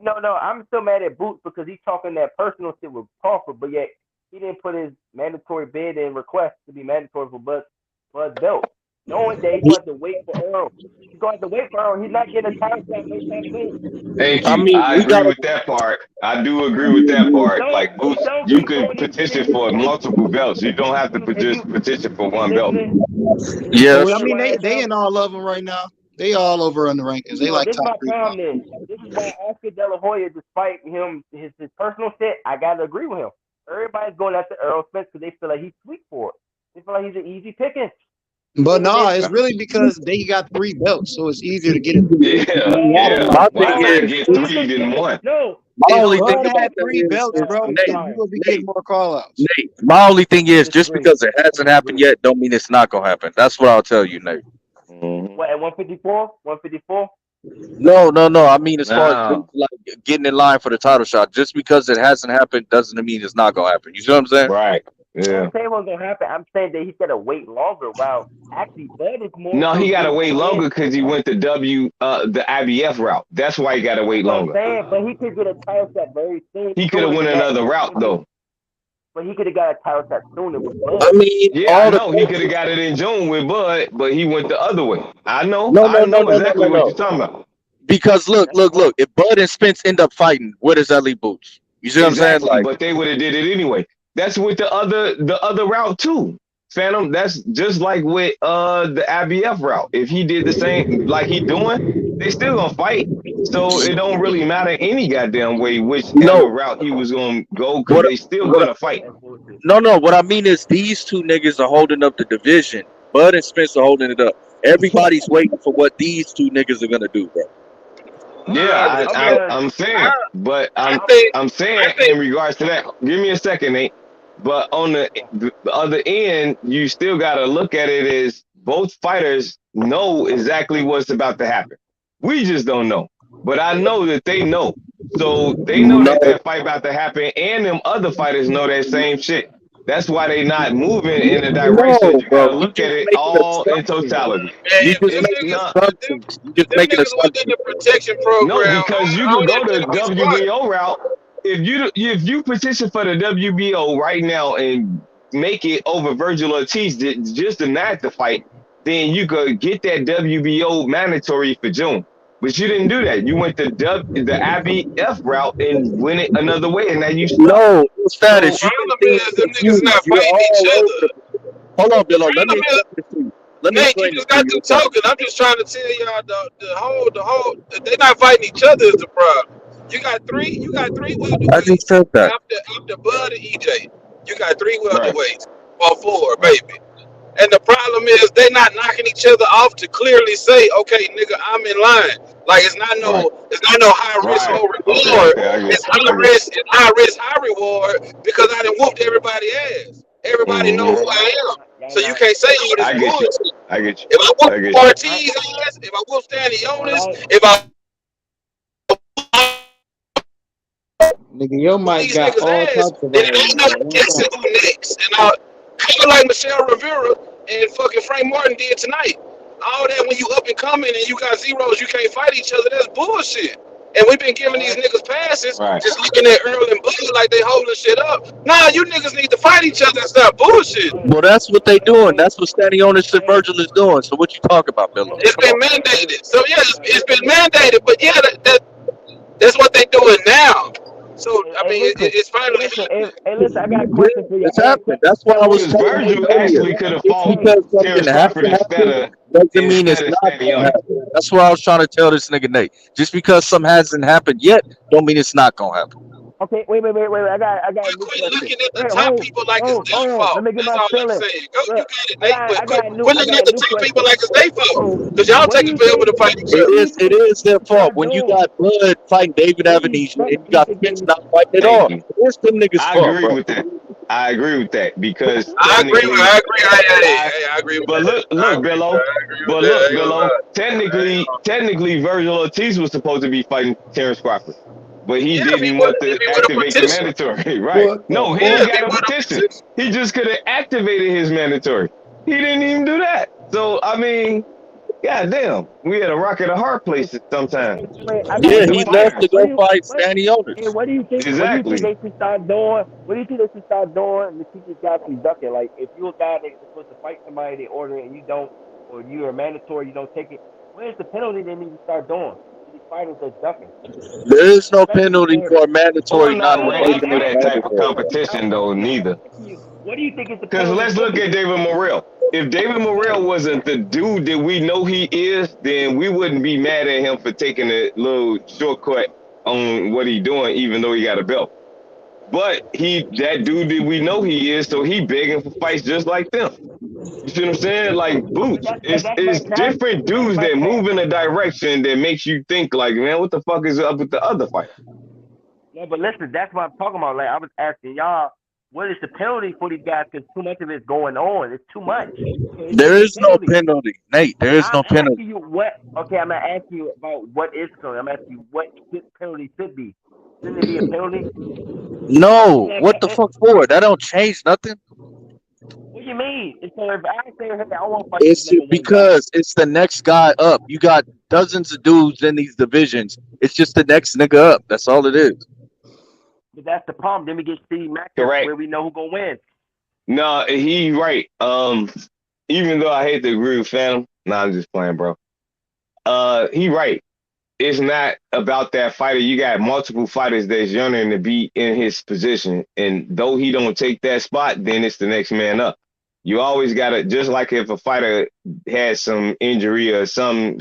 No, I'm still mad at Boots because he's talking that personal shit with Crawford, but yet he didn't put his mandatory bid in request to be mandatory for Bud's belt. Knowing that he's going to have to wait for Earl. He's going to have to wait for Earl. He's not getting a title shot anytime soon. Thank you. I agree with that part. I do agree with that part. Like Boots, you could petition for multiple belts. You don't have to just petition for one belt. Yeah. Well, I mean, they in all of them right now. They all over on the rankings. They like this is top my three. problem then. This is why Oscar De La Hoya, despite him, his personal shit, I got to agree with him. Everybody's going after Earl Spence because they feel like he's sweet for it. They feel like he's an easy picking. But no, it's really because they got 3 belts, so it's easier to get it. Yeah. Why not get 3 than 1? No. My only thing Bud about had that 3 belts, bro. Nate, You will be getting more call outs. Nate, my only thing is just because it hasn't happened yet, don't mean it's not gonna happen. That's what I'll tell you, Nate. What, at 154? 154? No. I mean, as far as like getting in line for the title shot, just because it hasn't happened doesn't mean it's not gonna happen. You see what I'm saying? Right. Yeah. I'm saying what's gonna happen. I'm saying that he's gotta wait longer. While actually, Bud is more. No, he gotta wait longer because he went the the IBF route. That's why he gotta wait longer. I'm saying, but he could get a title shot very soon. He could have went another route though. But he could have got a title shot sooner with Bud. I mean, yeah, I know he could have got it in June with Bud, but he went the other way. I know. No, I know exactly what you're talking about. Because look. If Bud and Spence end up fighting, where does that leave Boots? You see what I'm saying? Like, but they would have did it anyway. That's with the other route too, Phantom. That's just like with the IBF route. If he did the same like he doing, they still gonna fight. So it don't really matter any goddamn way whichever route he was gonna go, because they still gonna fight. No. What I mean is these two niggas are holding up the division. Bud and Spence are holding it up. Everybody's waiting for what these two niggas are gonna do, bro. Yeah, I'm saying, but I'm saying in regards to that. Give me a second, Nate. But on the other end, you still got to look at it as both fighters know exactly what's about to happen. We just don't know. But I know that they know. So they know that fight about to happen, and them other fighters know that same shit. That's why they not moving in the direction. You got to look at it all in totality. You just making assumptions. You just making assumptions. The protection program. No, because you can go the WBO route. If you petition for the WBO right now and make it over Virgil Ortiz, just deny the fight, then you could get that WBO mandatory for June. But you didn't do that. You went the IBF route and went it another way, and now you stuck. No, status. You niggas not fighting each other. Hold on, Bill. Let me explain. Nate, you just got them talking. I'm just trying to tell y'all the whole. They're not fighting each other is the problem. You got three welterweights. I just said that. After Bud and EJ, you got 3 welterweights or 4, maybe. And the problem is they not knocking each other off to clearly say, okay, nigga, I'm in line. Like it's not Right. no high risk, Right. low Okay. reward. Okay. I get. It's high I get. risk, it's high risk, high reward because I done whooped everybody ass. Everybody know Mm-hmm. who Yeah, I am. y'all So you not. can't say all this I get you. bullshit. I get you. If I whoop I get you. I, Ortiz ass, if I whoop all Stanionis, right. if I Nigga, your mic these got niggas all ass, types of then it ain't no volume, bro. guessing who next. And kind of like Michel Rivera and fucking Frank Martin did tonight. All that when you up and coming and you got zeros, you can't fight each other. That's bullshit. And we've been giving All these right. niggas passes, Right. just looking at Earl and Bud like they holding shit up. Nah, you niggas need to fight each other and stop bullshit. Hey, Well, that's what they doing. hey, That's what Stanionis and hey, Virgil is doing. So what you talking about, Billo? hey, It's Come been on. hey, mandated. So yeah, it's let been me, mandated. But yeah, that's what they doing now. So I hey, mean, listen, it's finally listen, happening. listen. I got a Yeah, question for you. it's I got a happening. question. That's why Hey, I wait, was Because telling you hey, Virgil earlier. actually could have Just fought hey, because something Terrence has Crawford to happen instead doesn't mean it's of not going to Stanionis. happen. That's what I was trying to tell this nigga Nate. Just because something hasn't happened yet, don't mean it's not going to happen. okay, wait. I got a new Quit question. looking at the Wait, top people like it's their hold on. Let fault. me get That's my all I'm feeling. saying. Go, you Look, got it, Nate. But quit I looking got at a the new top people question. like it's their fault. So, Cause y'all what do taking you forever think? to fight each What other. do you It think is their fault. y'all When you doing? got Bud fighting David What do you Avenese and expect? you You got think they Spence need? not fighting at Thank all, you. it's them niggas' I fault, agree bro. with that. I agree with that because I agree. technically, I. I agree with But that. I look, agree with that. Bello. I agree with But that. I look, ain't gonna Bello. lie. I ain't Technically, Virgil Ortiz was supposed to be fighting Terrence Crawford, but he Yeah, didn't want if to he would have activate the petitioned. mandatory. Right? What the No, he Yeah, ain't if fuck? he got a would have petition. petitioned. He just could have activated his mandatory. He didn't even do that. So I mean, goddamn, we had a rock at a hard place sometimes. Wait, I got Yeah, With a them he question. left to fighters. What do go you fight what? Hey, Stanionis. what do you think? What do you think Exactly. they should start doing? What do you think they should start doing to keep these guys from ducking? Like, if you're a guy that's supposed to fight somebody, they order it and you don't, or you're a mandatory, you don't take it. Where's the penalty they need to start doing to these fighters that's ducking? There is no Especially, penalty for a Or mandatory not not no, ready I'm for taking his that asking. type of mandatory. competition though, I'm neither. asking you. What do you think is the Because penalty let's should look be? at David Morrell. If David Morrell wasn't the dude that we know he is, then we wouldn't be mad at him for taking a little shortcut on what he's doing, even though he got a belt. But that dude that we know he is, so he begging for fights just like them. You see what I'm saying? Like Boots, That's it's my cap. different That's dudes my that cap. move in a direction that makes you think like, man, what the fuck is up with the other fighter? Yeah, but listen, that's what I'm talking about. Like, I was asking y'all, what is the penalty for these guys? Because too much of it's going on. It's too much. So it should There be is no penalty. penalty, Nate. There is I'm no penalty. asking you what. Okay, I'm not asking you about what is penalty. I'm asking you what penalty should be. Shouldn't it be a penalty? No, Yeah, what the fuck for? That don't change nothing. what do you mean? So if I say, hey, I want to fight this It's number one guy, because it's the next guy up. You got dozens of dudes in these divisions. It's just the next nigga up. That's all it is. but that's the problem. Then we get speed matchups Correct. where we know who's gonna win. No, he right. Even though I hate to agree with Phantom, nah, I'm just playing, bro. He right. It's not about that fighter. You got multiple fighters that's yearning to be in his position, and though he don't take that spot, then it's the next man up. You always gotta, just like if a fighter has some injury or some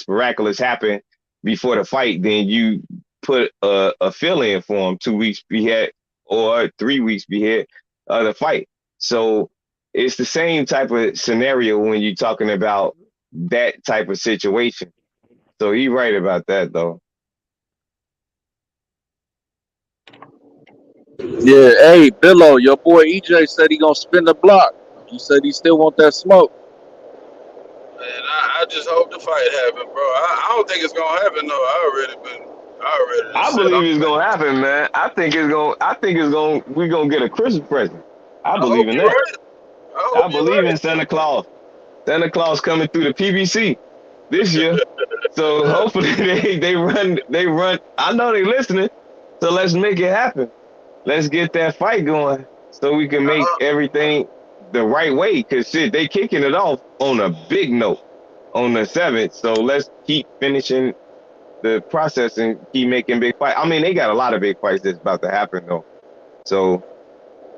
miraculous happen before the fight, then you put a fill in for him 2 weeks behead or 3 weeks behead of the fight. So it's the same type of scenario when you're talking about that type of situation. So he right about that though. Yeah, hey, Billo, your boy EJ said he gonna spin the block. He said he still want that smoke. Man, I just hope the fight happen, bro. I don't think it's gonna happen though. I already just I said believe I'm. it's gonna happen, man. I think it's gonna. We're gonna get a Christmas present. I I believe hope in you're that. right. I I hope you're believe in right. Santa Claus. Santa Claus coming through the PBC this year. So hopefully they run. I know they listening. So let's make it happen. Let's get that fight going so we can make everything the right way. Cause shit, they kicking it off on a big note on the 7th. So let's keep finishing the process and keep making big fights. I mean, they got a lot of big fights that's about to happen though. So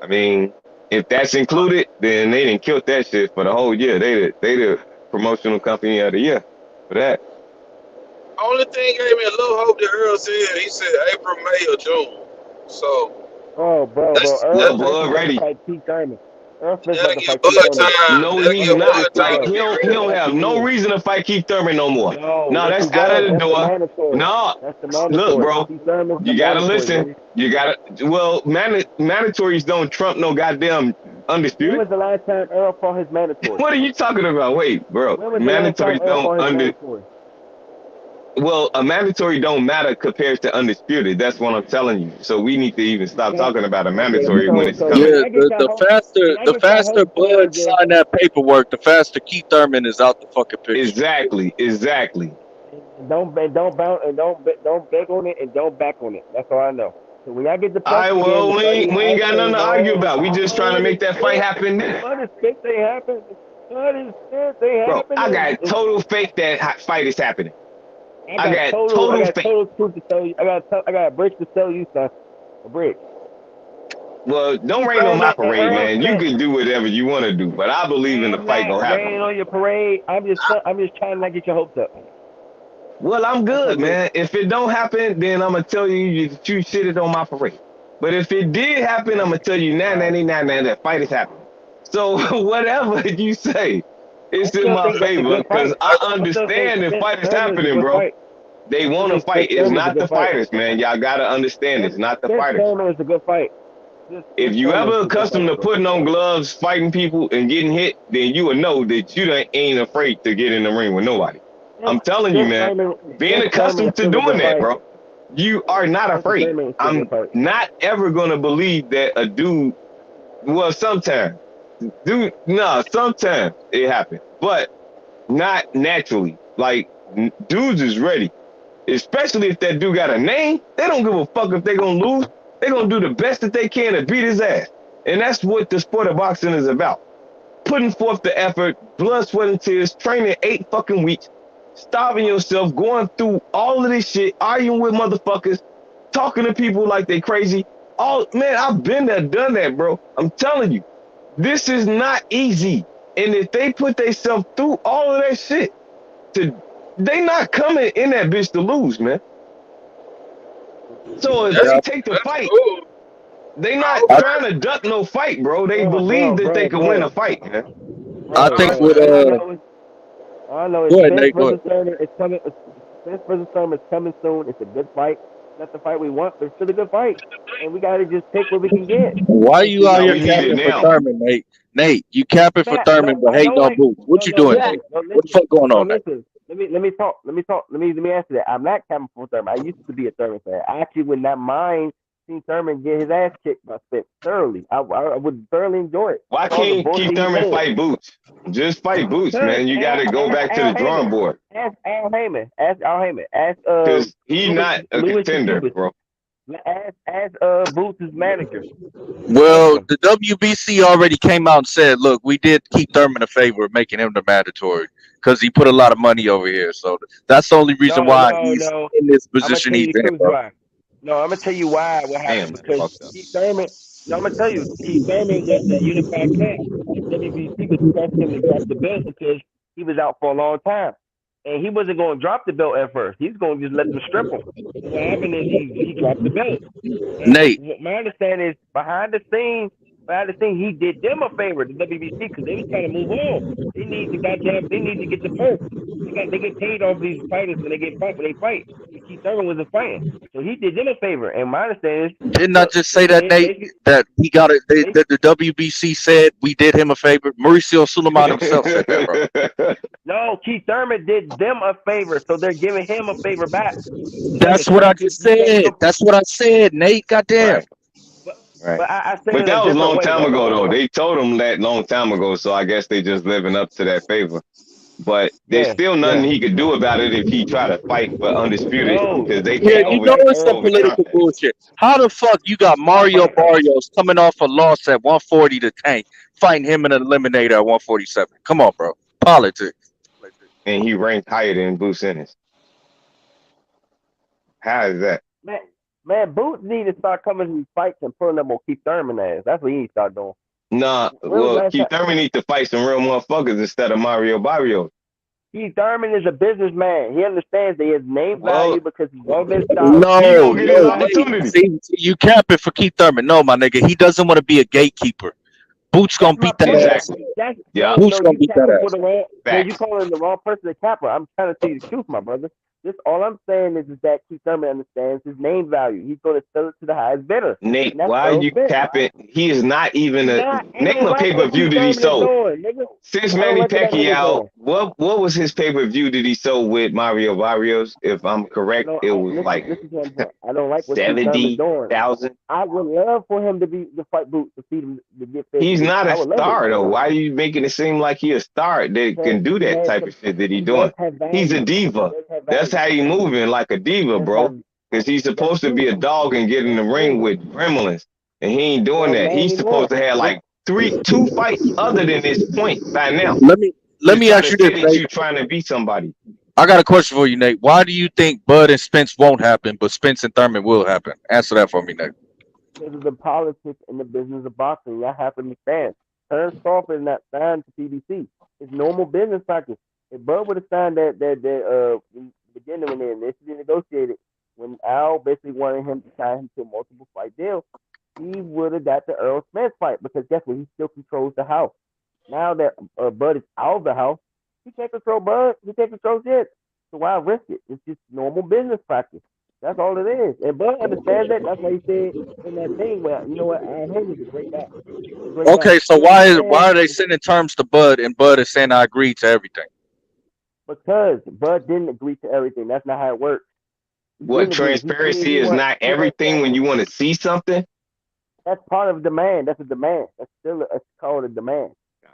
I mean, if that's included, then they didn't kill that shit for the whole year. They the promotional company of the year for that. Only thing gave me a little hope that Earl said. He said April, May, or June. So Oh, bro, that's Earl Look, said Bud he's trying to ready. fight Pete Diamond. Earl Spence about to fight Keith Bud Thurman. time. No, That'll he's give not. Bud Like time. he don't Yes, have he no is. reason to fight Keith Thurman no more. No, No, yes, he that's out does. of the That's the door. mandatory. No, That's the look, mandatory. bro, Keith Thurman's the you gotta mandatory, listen. baby. You gotta. Well, mandatories don't trump no goddamn When undisputed. was the last time Earl fought his mandatory? What are you talking about? Wait, bro, When was the last time mandatories Earl don't fought his under. mandatory? Well, a mandatory don't matter compared to undisputed. That's what I'm telling you. So we need to even stop Okay, talking about a okay. mandatory when it's So when coming. Yeah, I get y'all hope, when I the get y'all faster hopes up, Bud then sign that paperwork, the faster Keith Thurman is out the fucking picture. Exactly. don't beg on it and don't back on it. That's all I know. So when y'all get the All press right, again, well, the fight we ain't I got say nothing to argue no. about. We just trying to Bud is make that fight spent. happen. Bud is spent. They happen. Bud is spent. They Bro, I happening. got total faith that fight is happening. I got total faith. total truth to tell you. I got a bridge to tell you, son. A bridge. Well, don't Keith rain on my Thurman and parade, Earl man. You Spence. can do whatever you want to do, but I believe in the I'm fight gonna not happen. raining on your parade. I'm just trying to not get your hopes up. Well, I'm That's good, all it is. man. If it don't happen, then I'm gonna tell you that you shitted on my parade. But if it did happen, I'm gonna tell you that fight is happening. So whatever you say, I it's in still my think that's a favor good because fight. I I still think understand the Spence fight is Thurman is a happening, good bro. fight. They I want to think fight. Spence It's Thurman is a not good the fight. fighters, man. Y'all gotta understand. It's not the Spence fighters. Thurman is a good fight. If Spence you Thurman is ever a good accustomed fight, to bro. putting on gloves, fighting people, and getting hit, then you will know that you ain't afraid to get in the ring with nobody. I'm telling you, man. Being Spence Thurman is accustomed to still a doing good that, fight. bro, you are not Spence afraid. Thurman is still a I'm good fight. not ever gonna believe that a dude. Well, sometimes, sometimes it happens, but not naturally. Like dudes is ready. Especially if that dude got a name, they don't give a fuck if they gonna lose. They gonna do the best that they can to beat his ass. And that's what the sport of boxing is about. Putting forth the effort, blood, sweat, and tears, training 8 fucking weeks, starving yourself, going through all of this shit, arguing with motherfuckers, talking to people like they crazy. Man, I've been there, done that, bro. I'm telling you, this is not easy. And if they put themselves through all of that shit, they not coming in that bitch to lose, man. So if they take the fight, they not trying to duck no fight, bro. They believe that they can win a fight, man. I think with All I know is go ahead, Spence Nate. Go ahead. versus Thurman is coming. Spence versus Thurman is coming soon. It's a good fight. It's not the fight we want, but it's still a good fight. And we gotta just take what we can get. Why you out No, here we need it capping for now. Thurman, Nate? Nate, you capping for Thurman, but I hating know. on Boots. What you doing, Nate? What the fuck going on, Nate? Listen. Let me talk. Let me answer that. I'm not capping for Thurman. I used to be a Thurman fan. I actually would not mind seeing Thurman get his ass kicked by Spence thoroughly. I would thoroughly enjoy it. Why All the can't Keith bullshit he Thurman said. fight Boots? Just fight Boots, Because man. You got to go back to the drawing board. Ask Al Heyman. Ask Al Heyman. Ask Because he's not a contender, bro. Ask Boots' manager. Well, the WBC already came out and said, look, we did keep Thurman a favor of making him the mandatory because he put a lot of money over here. So that's the only reason why he's in this I'm gonna position tell you he's the in, truth bro. why. No, I'm gonna tell you why. What happened? Damn, Because Keith Thurman. No, I'm gonna tell you. Keith Thurman was the unified camp, and WBC was pressing him to drop the belt because he was out for a long time, and he wasn't going to drop the belt at first. He's going to just let them strip him. So what happened is he dropped the belt. And Nate, my understanding is behind the scenes, he did them a favor, the WBC, because they was trying to move on. They need to get the perks. They get paid off these fighters when they fight. And Keith Thurman wasn't fighting, so he did them a favor. And my understanding is, didn't I just say that, Nate? That he got it. That the WBC said we did him a favor. Mauricio Suleiman himself said that, bro. No, Keith Thurman did them a favor, so they're giving him a favor back. That's what I just said. That's what I said, Nate. Goddamn. Right. But I said But it that a was a different long way, time though. ago, though. They told him that long time ago, so I guess they just living up to that favor. But there's still nothing he could do about it if he try to fight for undisputed because they Yeah, can't you know it's some overturn political that. bullshit. How the fuck you got Mario Barrios coming off a loss at 140 to Tank, fighting him in an eliminator at 147? Come on, bro. Politics. And he ranked higher than Bruce Ennis. How is that? Man, Boots need to start coming to these fights and putting them on Keith Thurman ass. That's what he need to start doing. Nah, well, Keith Thurman needs to fight some real motherfuckers instead of Mario Barrios. Keith Thurman is a businessman. He understands that he has name value because he's all been No, Nate, see, you capping for Keith Thurman. No, my nigga, he doesn't want to be a gatekeeper. Boots gonna beat that ass. Boots gonna You beat that capping for ass. the wrong. No, you calling the wrong person a capper. I'm trying to tell you the truth, my brother. This all I'm saying is that Keith Thurman understands his name value. He's going to sell it to the highest bidder. Nate, And that's why are Earl you Spence. capping? He is not even He's a not. I name don't a like pay per what view Keith that he Thurman is sold. doing, nigga. Since I don't Manny like what that nigga's Pacquiao, doing. what was his pay per view that he sold with Mario Barrios? If I'm correct, it was like Listen to what I'm saying. I don't like what Keith Thurman doing. 70,000. I would love for him to fight Boots to feed him to get fed. He's to Boots. not I a would love it. star though. Why are you making it seem like he a star that Because can do he that has type some. of shit that he He does doing? have value. He's a diva. He does have That's how he moving, like a diva, does bro. have- Because he's supposed to be a dog and get in the That's ring true. with gremlins, and he ain't doing Well, that. not He's anymore. supposed to have like two fights other than this point by now. Let To me try ask to you say this, that Nate. you trying to be somebody. I got a question for you, Nate. Why do you think Bud and Spence won't happen, but Spence and Thurman will happen? Answer that for me, Nate. Because of the politics and the business of boxing. Y'all have to understand. Terrence Crawford is not signed to PBC. It's normal business practice. If Bud would have signed that in the beginning when they initially negotiated, when Al basically wanted him to sign him to a multiple fight deal, he would have got the Earl Spence fight because guess what? He still controls the house. Now that Bud is out of the house, he can't control Bud. He can't control shit. So why risk it? It's just normal business practice. That's all it is. And Bud understands that. That's why he said in that thing where, you know what, Al Haymon is a great guy. He's a great guy. Okay, so He why understands are they sending terms to Bud and Bud is saying I agree to everything? because Bud didn't agree to everything. That's not how it works. He What, didn't agree. He said transparency is not he wants everything when you want to see something? that's part of demand. That's a demand. That's still it's called a demand.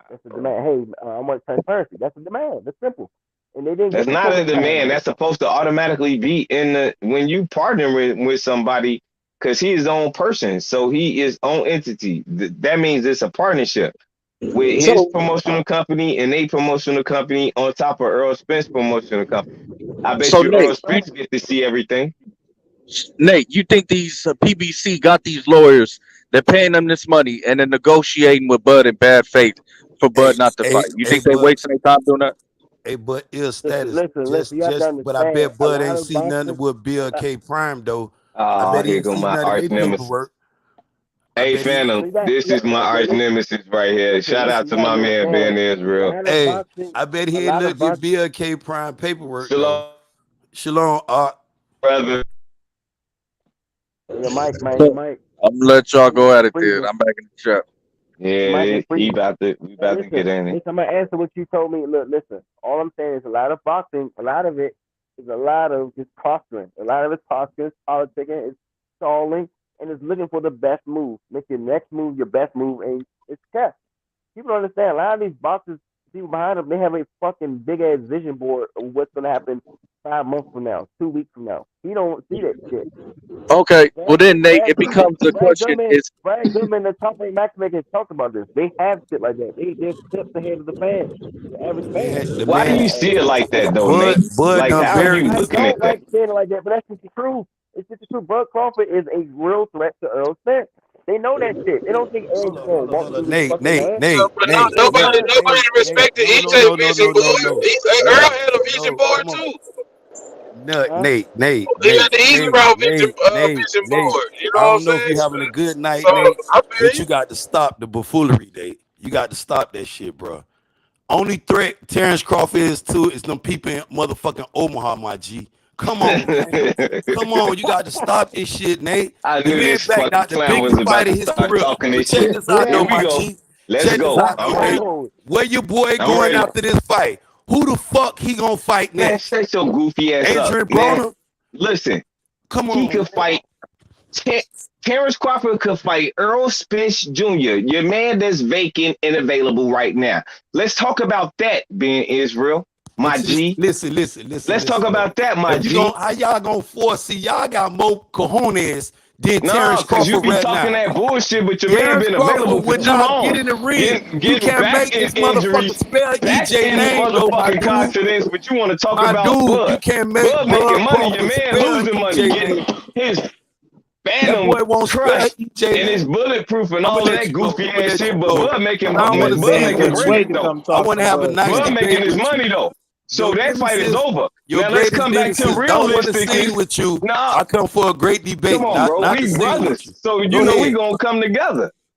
That's a demand. Hey, I want transparency. That's a demand. That's simple. And they didn't That's get the not a COVID time. demand. That's supposed to automatically be in the when you partner with somebody because he is his own person. So he is own entity. That means it's a partnership with his promotional company and a promotional company on top of Earl Spence promotional company. I bet So you Earl Nate, Spence get to see everything. Nate, you think these PBC got these lawyers? They're paying them this money and they're negotiating with Bud in bad faith for Bud not to fight. You think they wasting their time doing that? Hey, but ill status. Listen. You have to But I understand. bet A Bud lot ain't of see nothing boxers. with Bill K Prime though. I Oh, bet he here ain't go see my none of arch their nemesis. paperwork. Hey, Phantom, this is my arch nemesis right here. Listen. Shout out You to gotta my man Ben understand. A Israel. lot of Hey, boxing. I bet A he ain't lot of looked at boxing. Bill K Prime paperwork though. Shalom, Shalom, brother. Your mic, man. Your I'm mic. gonna let y'all Your mic go at is it, dude. freezing. I'm back in the chat. Your mic Yeah, is freezing. we Hey, about to get in it. listen. I'm gonna answer what you told me. Look, listen. All I'm saying is a lot of boxing. A lot of it is a lot of just posturing. A lot of it's posturing, politicking, it's stalling, and it's looking for the best move. Make your next move your best move, and it's chess. People don't understand. A lot of these boxers, people behind them, they have a fucking big ass vision board of what's gonna happen 5 months from now, 2 weeks from now. He don't see that shit. Okay, well then, Nate, Brad it becomes the question: is The top eight matchmakers talked about this. They have shit like that. They're steps ahead of the fan, the average fan. the Why do man, you see it like that though, Nate? Bud Like, done how are very you I looking don't at that? like saying it like that, but that's just the truth. It's just the truth. Bud Crawford is a real threat to Earl Spence. They know that shit. They don't think Edge is gonna walk through his fucking hand. But nobody respected EJ vision board. Earl had a vision board too. He had the easy route vision board. You know I what I'm don't know if saying? you're having a good night, So Nate, I feel but you. you got to stop the buffoonery, Nate. You got to stop that shit, bro. Only threat Terrence Crawford is to is them people in motherfucking Omaha, my G. Come on, man. Come on, you got to stop this shit, Nate. I The knew man this backed fucking out the clown biggest was about fight to in his start career. talking But this check shit. this out, Here though, we my go. G. Let's Check this go. out, though, I'm Nate. ready. Where your boy I'm going ready. after this fight? Who the fuck he gonna fight Man, next? shut your goofy ass up. Adrian Man, Broner? listen. Come He on, could man. fight Terrence Crawford could fight Earl Spence Jr., your man that's vacant and available right now. Let's talk about that, Ben Israel, my But G. listen, Let's talk though. about that, my If you G. gon' how y'all gonna force? See, y'all got more cojones than No, Terrence because you Crawford be right talking now. that bullshit, but your man Terrence been available Crawford for would too not get long. in the ring. You Getting can't back make in this motherfucker injuries, spell back EJ in name though, my motherfucking dude. confidence, but you want to talk My about dude, you Bud. can't make Bud making Bud money, your Crawford man spell losing money, EJ getting name. his That Phantom boy won't spell crushed EJ and it's name. bulletproof and I'm all gonna of let that you go. goofy I'm gonna ass let you shit. But go. Bud making 'Cause I don't want to Bud debate making with you. bread though. I want to have a nice Bud making debate his with you. money though. Your So that fight is nemesis, over. your Now let's greatest come back to nemesis, don't want to realistically. sing with you. Nah, I come for a great come debate, on, bro. not to We sing with brothers. you. So you Go know we ahead. gonna come together.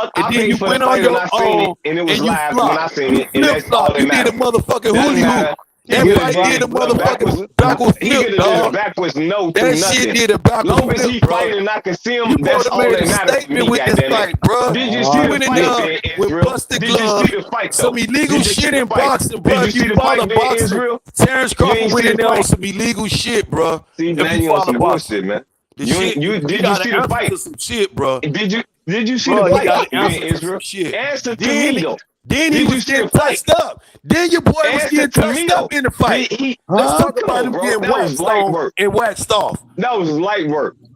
fuck. and I then paid you for the went on fight when your I seen it, own and it was and you live when I flopped. seen You it, and flip that's all flop. that You did a matters. motherfucking Doesn't hootie hoo. matter. He That could have fight did did a a motherfucking backwards. backward He flip, could have did a dog. backwards no to That shit nothing. did a backwards Long as flip, he bro. fighting and I can see him, You that's supposed to all made that a matters to statement me. with this Goddammit. fight, bro. Did you You see the went in fight, there then, with Israel? busted Did you see gloves, the fight some though? illegal Did you see shit the in fight? boxing, bro. Did you If you see the follow fight, then, boxing, Israel? Terrence You Crawford ain't went see in the there on fight. some illegal shit, bro. See, If now you you on follow some boxing, bullshit, man. the shit he Did you got see an the answer fight? to some shit, bro. Did you see the Bro, he fight, got an then, answer to some Israel? shit. Answer to Then, me though. then he Did you was see the getting fight? touched up. Then your boy was Answer getting to me touched up though. in the fight. Did he? Let's Huh? talk Come about on, him bro. getting That was waxed light on work. and waxed off. That was light work.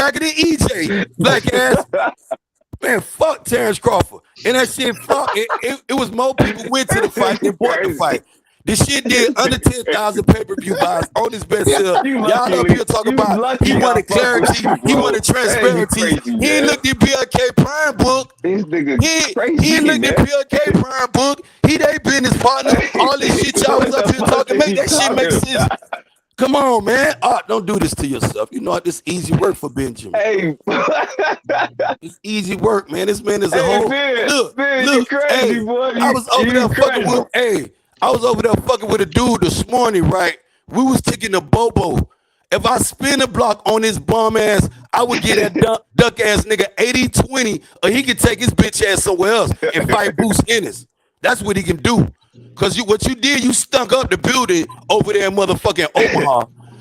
blacker than EJ, black ass. Man, fuck Terrence Crawford. And that shit, fuck, it was more people went to the fight than bought the fight. This shit did under 10,000 pay-per-view buys on his best sell. Y'all up here talking about he wanted clarity, he wanted transparency. He ain't looked at BLK Prime book. This nigga He ain't looked at BLK Prime book. He they business partner. All this shit y'all was up here talking, make that shit make sense. Come on, man. Art, don't do this to yourself. You know this easy work for Benjamin. Hey, it's easy work, man. This man is a whole. Look, you crazy, boy. I was over there fucking with. I was over there fucking with a dude this morning, right? We was kicking the bobo. If I spin a block on his bum ass, I would get that duck ass nigga 80-20, or he could take his bitch ass somewhere else and fight Bruce Ennis. That's what he can do. Cause what you did, you stunk up the building over there in motherfucking Omaha.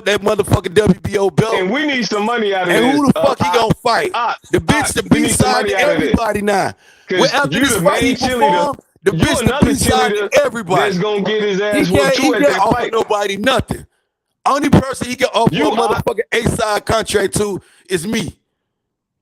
up that motherfucking WBO belt. And we need some money out of and this. who the fuck he gonna fight? The bitch, the we need some B-side money to out of this. everybody now. Cause After you this the fight he main cheerleader. performed, the You bitch, the another B-side to cheerleader everybody. that's gonna get his He ass whooped too at can't that offer fight. nobody nothing. Only person he can offer You a motherfucking A-side contract to is me.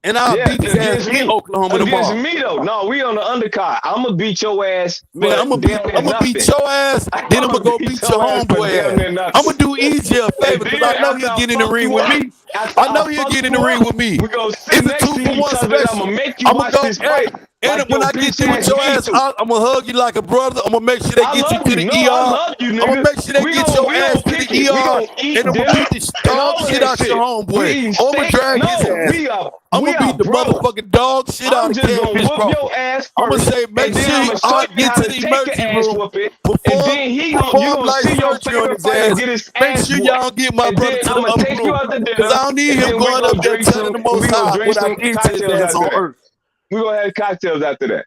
And I'll beat his ass against in me. Oklahoma Against tomorrow. me though. No, we on the undercard. I'm gonna beat your ass. Man, I'm gonna beat your ass, then I'm gonna go beat your homeboy ass. I'm gonna do EJ a favor because I know he'll get in the ring with me. I know he'll get in the ring with me. We gonna sit It's a next to 2-for-1 each other. special. I'm gonna make you I'm gonna watch go, this hey, fight. and Like when your I get bitch through with ass your need ass, to. I'm gonna hug you like a brother. I'm gonna make sure they I get you love to you. the No, ER. I love you, I'm nigga. gonna make sure they We get gon' your we ass gon' to kick the it. We ER, gon' eat and I'm gonna dinner beat the and dog all of shit that out your shit. We homeboy. eating I'm gonna steak. drag his No, ass. I'm gonna beat the bros. motherfucking dog shit out I'm of just gonna Catfish whoop Crawford. your ass I'm gonna first, say, make and then sure I'm he gonna show you get how to to the take an emergency ass room, whooping. And perform then you gonna light see your surgery on favorite his fighter ass. get his Make ass sure whooped. y'all get my And brother then to I'm the gonna upper take you room. out to Cause dinner, I don't need and him then we going gonna up there drink telling some. the most We gonna high drink what I some did to his cocktails ass after on that. earth. We gonna have cocktails after that.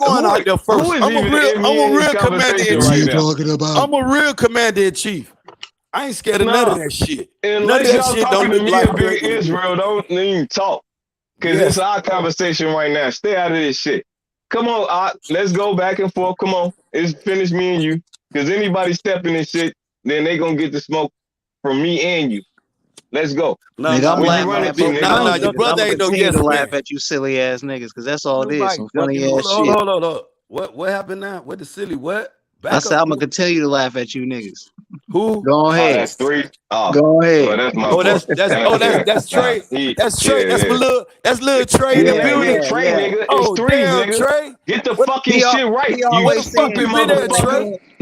I'm going out there first. Who is I'm a even real, in I'm a this real commander in conversation Who right you chief. now? talking about? I'm a real commander in chief. I ain't scared of none of Nah, that shit. None of unless that y'all shit don't talking to look me like and Big regular nigga. Israel, don't even talk. Because it's Yes. our conversation right now. Stay out of this shit. Come on, let's go back and forth. Come on. It's finish me and you. Because anybody stepping in shit, then they going to get the smoke from me and you. Let's go. No, Nigga, no, I'm When you no, run laughing no. at into both of No, y'all no, nigga, your niggas. I'm brother gonna ain't no continue yes to laugh man. at you silly ass niggas, cause that's all it is. Nobody Some ducking. funny ass Hold shit. on, hold on. What happened now? What the silly what? I Back said up. I'm gonna continue to laugh at you niggas. Who? Go oh, ahead. that's 3. Oh, Go well, ahead. that's my Oh, fault. Yeah. that's Nah, Trey. That's Trey. yeah. That's little Trey in It the ain't building. even Trey, Yeah. nigga. It's Oh, threes, damn, nigga. Trey. Get the What fucking shit right, He you what the always fuck saying stupid you been nigga, at, but Trey? motherfucker. then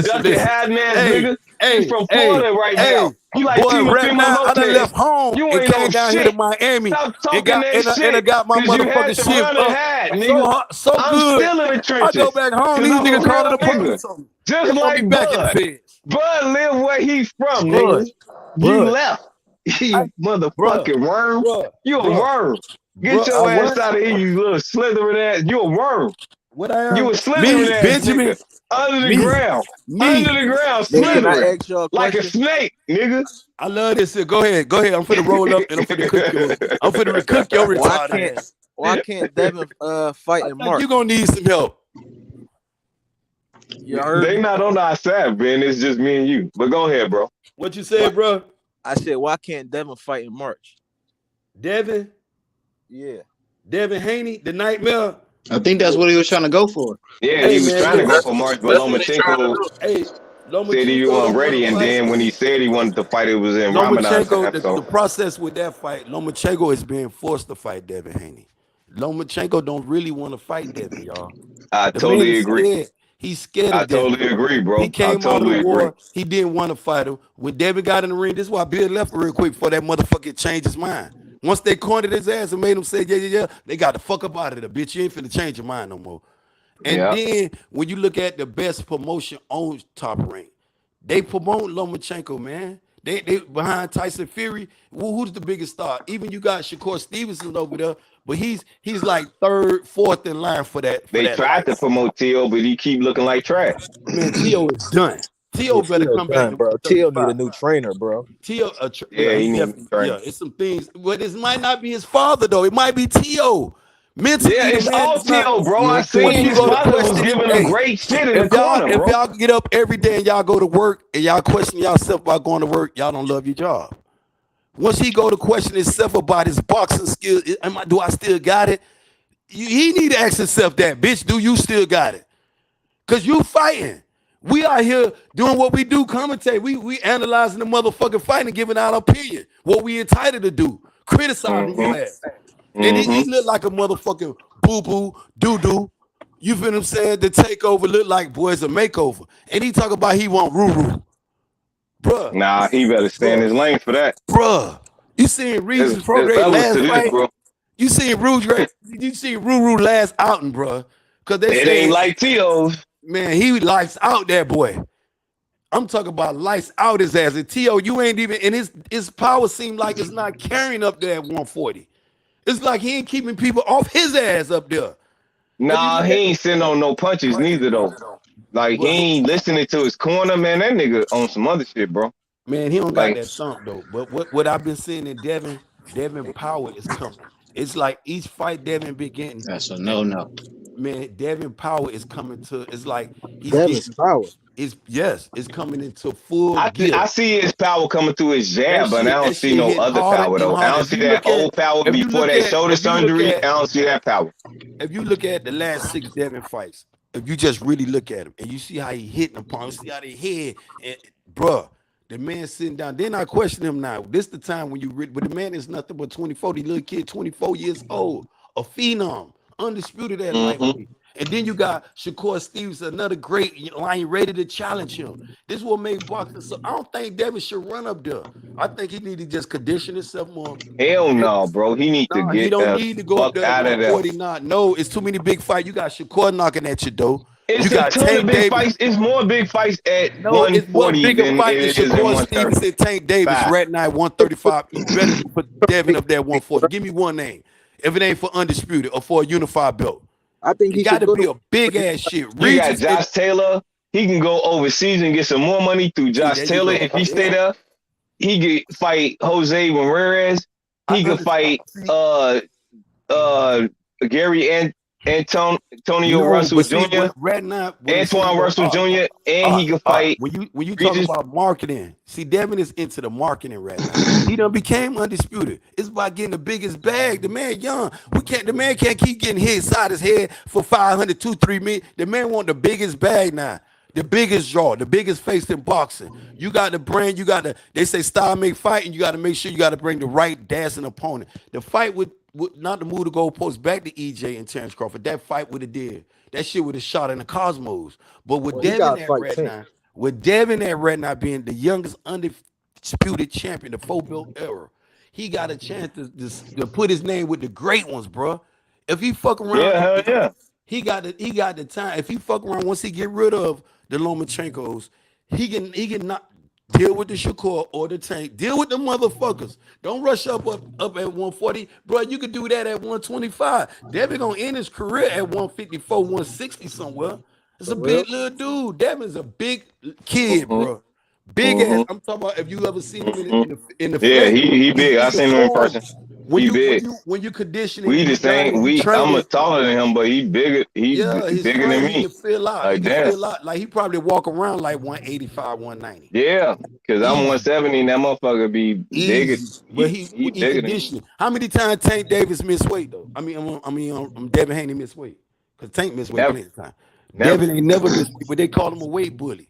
listen. hiding ass Hey, nigga. hey, You from hey, Florida right hey, now. You like boy, right Timothy now I done Lopez. left home You and ain't no came down here to shit. Miami Stop and talking got that and I shit. got my Cause you had motherfucking to shift run and up hide, so nigga. so I'm good. still in the I go trenches. back home. Cause These I'm a niggas real calling the nigga. police on me. Just They want me like back in the Bud. feds. Bud live where he from, Bud, nigga. You Bud, left. You bruh, motherfucking worm. bruh, You a bruh, worm. Get bruh. I your ass what? out of here, you little slithering ass. You a worm. What I You am? a slithering Me, ass nigga. Benjamin. Under the Me, ground. Under me. the ground, Hey, can I slithering. ask y'all a Like a question? snake, nigga. I love this shit. Go ahead, go ahead. I'm finna roll up and I'm finna cook your. I'm finna cook your Why retarded ass. can't Devin fight I in think March? you gonna need some help. You heard They me? not on our side, Ben. It's just me and you. But go ahead, bro. What you said, bro? I said, why can't Devin fight in March? Devin, Yeah. Devin Haney, the nightmare. I think that's what he was trying to go for. Yeah, Hey he was man, trying to look. go for March, but That's what they trying to Lomachenko. do. Hey, said he Lomachenko wasn't don't want ready, to and fight. then when he said he wanted to fight, it was in Ramadan Lomachenko, time. the So process with that fight, Lomachenko is being forced to fight Devin Haney. Lomachenko don't really want to fight Devin, y'all. I The man totally is agree. scared. He's scared I of Devin. totally agree, He bro. I came out of the totally agree. war. He didn't want to fight him. When Devin got in the ring, this is why Bill left real quick before that motherfucker changed his mind. Once they cornered his ass and made him say, yeah, they got the fuck up out of there, bitch. You ain't finna change your mind no more. And Yeah. then when you look at the best promotion on Top Rank, they promote Lomachenko, man. They behind Tyson Fury. Who's the biggest star? Even you got Shakur Stevenson over there, but he's like third, fourth in line for that They tried to license. promote T.O., but he keep looking like trash. Man, T.O. is done. T.O. Yeah, better Tio come back done, to bro. Tio need a 135. new trainer, bro. T.O. Yeah, He he needs definitely, training. it's some things, but this might not be his father though. It might be T.O. Yeah, Mentally, the it's man all is not. T.O., bro. I Yeah, once seen you his go to father was question him, giving him hey, great shit in the corner, if bro. y'all get up every day and y'all go to work and y'all question yourself about going to work, y'all don't love your job. Once he go to question himself about his boxing skill, do I still got it? He need to ask himself that, bitch, do you still got it? Because you fighting. We out here doing what we do, commentate. We analyzing the motherfucking fight and giving our opinion. What we entitled to do. Criticizing your ass. And he look like a motherfucking boo-boo, doo-doo. You feel what I'm saying? The takeover look like boys a makeover. And he talk about he want Ruru. Bruh. Nah, he better stay in his lane for that. Bruh. You seen Reese's There's Prograde levels to last this, fight? bro. You seen Ruru last outing, bruh. Cause they It ain't said, like T.O.'s. man, he lights out that boy. I'm talking about lights out his ass. And T.O., you ain't even, and his power seemed like it's not carrying up there at 140. It's like he ain't keeping people off his ass up there. Nah, he ain't sitting on no punches neither, though. Like, he ain't listening to his corner, man. That nigga on some other shit, bro. Man, he don't got Like, that thump though. But what I've been seeing in Devin power is coming. It's like each fight Devin been getting. That's a no. Man, Devin power is coming to. It's like he's Devin's getting. power. It's coming into full I gear. see his power coming through his That jab, but I don't that see shit no hit other harder power, and though. I harder. don't see that old power before that shoulder surgery. I don't see that power. If you look at the last 6 Devin fights, if you just really look at him and you see how he hitting upon, you see how they hit, and bruh, the man sitting down. Then I question him now. This the time when you but the man is nothing but 24. The little kid, 24 years old, a phenom, undisputed at lightweight. And then you got Shakur Stevens, another great line ready to challenge him. This is what made boxing. So I don't think Devin should run up there. I think he need to just condition himself more. Hell no, bro. He need to He get don't the need to go up fuck there at out of there. 140. No, it's too many big fights. You got Shakur knocking at you, though. It's You a got ton of Tank big Davis. fights. It's more big fights at No, it's one 140 bigger than fight than it is at Shakur Stevens 135. and Tank Davis right now at 135. You better put Devin up there at 140. Give me one name. If it ain't for undisputed or for a unified belt. I think It he got should to go be to. a big ass shit. You got Regis Josh Taylor. He can go overseas and get some more money through see, Josh there you Taylor. go. If he stay Yeah. there, he could fight Jose Ramirez. He could fight Gary Antonio No, Russell but see, Jr., right now, Antoine Russell Jr., and he could fight when you talk Regis. about marketing, see, Devin is into the marketing right now. He done became undisputed. It's about getting the biggest bag. The man young. The man can't keep getting hit inside his head for 500, 2, 3 million. The man want the biggest bag now. The biggest draw, the biggest face in boxing. You got the brand, they say style make fight, and you got to make sure you got to bring the right dancing opponent. The fight with not to move the goalpost back to EJ and Terrence Crawford. That fight would have did. That shit would have shot in the cosmos. But with Well, he Devin got to at fight right Tank. now, being the youngest undisputed champion, the 4-belt era, he got a chance to put his name with the great ones, bro. If he fuck around, Yeah, hell yeah. he got the time. If he fuck around, once he get rid of the Lomachenkos, he can not deal with the Shakur or the Tank. Deal with the motherfuckers. Don't rush up at 140, bro. You could do that at 125. Devin gonna end his career at 154, 160 somewhere. It's a big little dude. Devin's a big kid, bro. Big ass. I'm talking about if you ever seen him in the Yeah, flesh. he He's big. I big as seen him in fuck. person. When He you big. conditioning, We you the same. grinding, you I'm a training. taller than him, but he bigger. He Yeah, his bigger than frame, he me. can fill out. Like He can damn. fill out. Like he probably walk around like 185, 190. Yeah, because I'm 170 and that motherfucker be bigger. Easy. But he Bigger than me. conditioning. How many times Tank Davis missed weight though? Devin Haney missed weight. Because Tank missed weight Never. plenty of times. Never. Devin ain't never missed weight, but they call him a weight bully.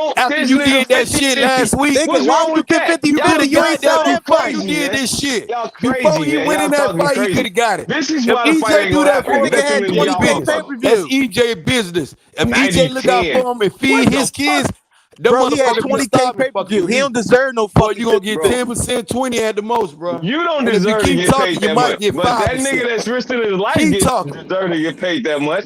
wrong? After This you nigga did that 50 shit 50. last week, What's Why wrong would you with get that? 50 you could 50? have You ain't got sell that that before fight. you crazy, did man. this shit. Y'all Before crazy, he man. went in Y'all that talking fight, he could crazy. have got it. This is If why the fight EJ ain't do gonna that happen. for To him, Nigga get that's too had many of EJ 20 y'all k business. pay motherfuckers. per That's view. EJ business. If EJ look out 90-10. for him and What feed the his fuck? kids, that Bro, he had motherfucker be 20K starving pay per fucking view. He week. don't deserve no Boy, fucking you gonna 50, get bro. 10%, 20 at the most, bro. You don't And if you deserve to keep get talking, paid you that might much. get But that 5%. nigga that's risking his life Keep talking. deserve to get paid that much.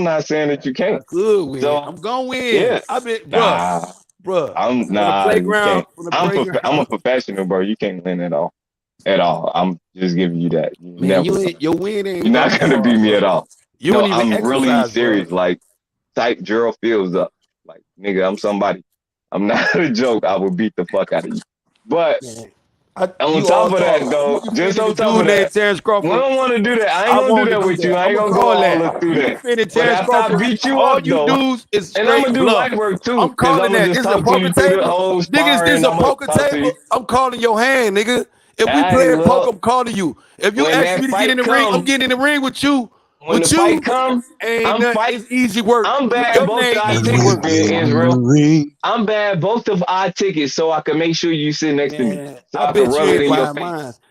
I'm not saying that you I can't. could win. So I'm gonna win. yeah, I bet, nah, bruh. I'm On the nah, you playground, can't. on the I'm playground. a professional, bro. You can't win at all. At all. I'm just giving you that. You Man, never gonna. your win You're ain't not coming gonna beat hard, me bro. at all. You No, don't even I'm really exercise, bro. serious. Like type Gerald Fields up. Like nigga, I'm somebody. I'm not a joke. I will beat the fuck out of you. But Man, on you all top of talk. that, though, You just defended the on top of dude named that, Terrence we Crawford. don't want to do that. I ain't I gonna do want to that do with you. that. I I'm ain't gonna gonna go call all that. up through You that. defended But Terrence after I Crawford. beat you All up, you though, dudes is and I'm straight gonna do bluff. light work too, I'm cause I'm calling gonna that. just This is a talk to poker you through the table. whole Nigga, is this sparring. a I'm gonna poker talk to table? you. I'm calling your hand, nigga. If All we right, play at poker, well, I'm calling you. If you when ask me that to get in fight the ring, I'm come, getting in the ring with you. when the With fight you, come, ain't I'm nothing. fight. It's easy work. I'm bad Your both name our easy tickets, work. Ben Israel. I'm bad both of our tickets, so I can make sure you sit next to me, Man, so I I can bet you rub it ain't in your buying face. mine.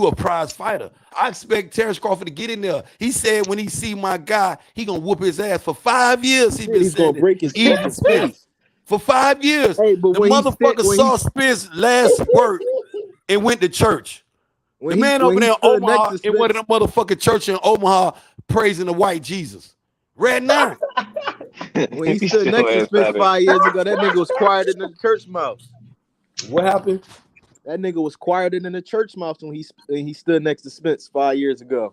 you a prize fighter. I expect Terrence Crawford to get in there. He said when he see my guy, he gonna whoop his ass for 5 years. He been He's saying gonna it. break his Even fucking Spence. face. For 5 years. Hey, but The motherfucker saw Spence last work and went to church. The man over there in Omaha in one of them motherfucking church in Omaha praising the white Jesus. Right now. When he stood next to Spence 5 years ago, that nigga was quieter than the church mouse. What happened? That nigga was quieter than the church mouse when he stood next to Spence 5 years ago.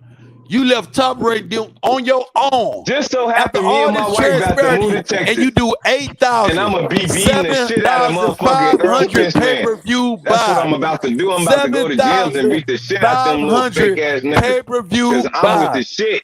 You left Top Rank on your own. Just so After happened, me all and my this wife got to move transparency, to and you Texas, do and I'm 8,000, gonna be beating the shit out of motherfucking Earl 7,500 Spence, man. pay-per-view That's what I'm buys. about to do. I'm about to go to gyms and beat the shit out them little fake 7,500 ass niggas, pay-per-view cause I'm with the buys. shit.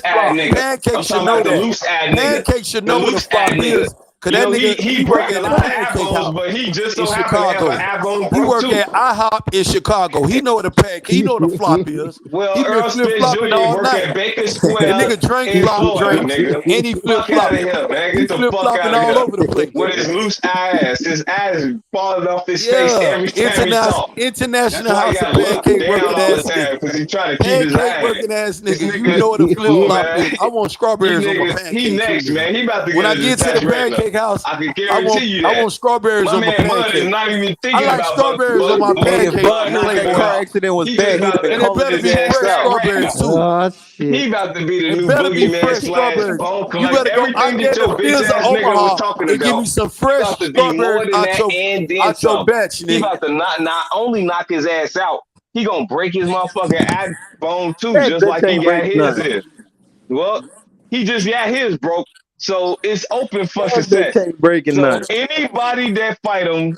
ad nigga. Pancake I'm should talking know about the that. loose ad nigga. Pancake should The know what a loose ad flop nigga. is. Cause You that know, nigga, he he work break a at the lot of Pancake apples, House but he just in so happened to have an Chicago. apple He broke work too. at IHOP in Chicago. He know what a pancake. He know what a flop is. Well, He been Earl flip Spence flopping Jr. all work night. at Baker The Square nigga drink in flop Florida, drinks nigga. and he flip Fuck out of flopping. here, man. He Get the flip fuck flopping out of all here. over the place. With his loose ass. His ass is falling off his face Yeah, every time he talk. That's international why he house of got locked pancake down working all the ass time, nigga. because he's trying to keep his Pancake ass. working ass This nigga. You nigga, know what a flip look, flop man. is. I want You strawberries on my niggas, he pancake too, next, nigga. man. He about to When get I his get to the attached retina. pancake house, I can I guarantee want you I that. want strawberries My on my man Bud is pancake. not even I thinking like about strawberries on my Hey, if pancake about Bud heard Playboy. knocking that him car out. accident was He just bad, he'd have about been to And it calling better his be detach ass fresh that out. strawberries retina. too. Oh He shit. about to be the It new better be boogeyman fresh slash strawberries. bone You collect. better go out Everything there that to your bitch Fizz of ass nigga was Omaha talking and give me about. some He fresh about to be strawberries more than that and then out your some. batch, He nigga. about to not only knock his ass out, he gonna break his motherfucking eye bone too, That just bitch like he ain't got breaking his nothing. is. Well, he just got his broke. So it's open for That bitch success. ain't breaking So nothing. anybody that fight him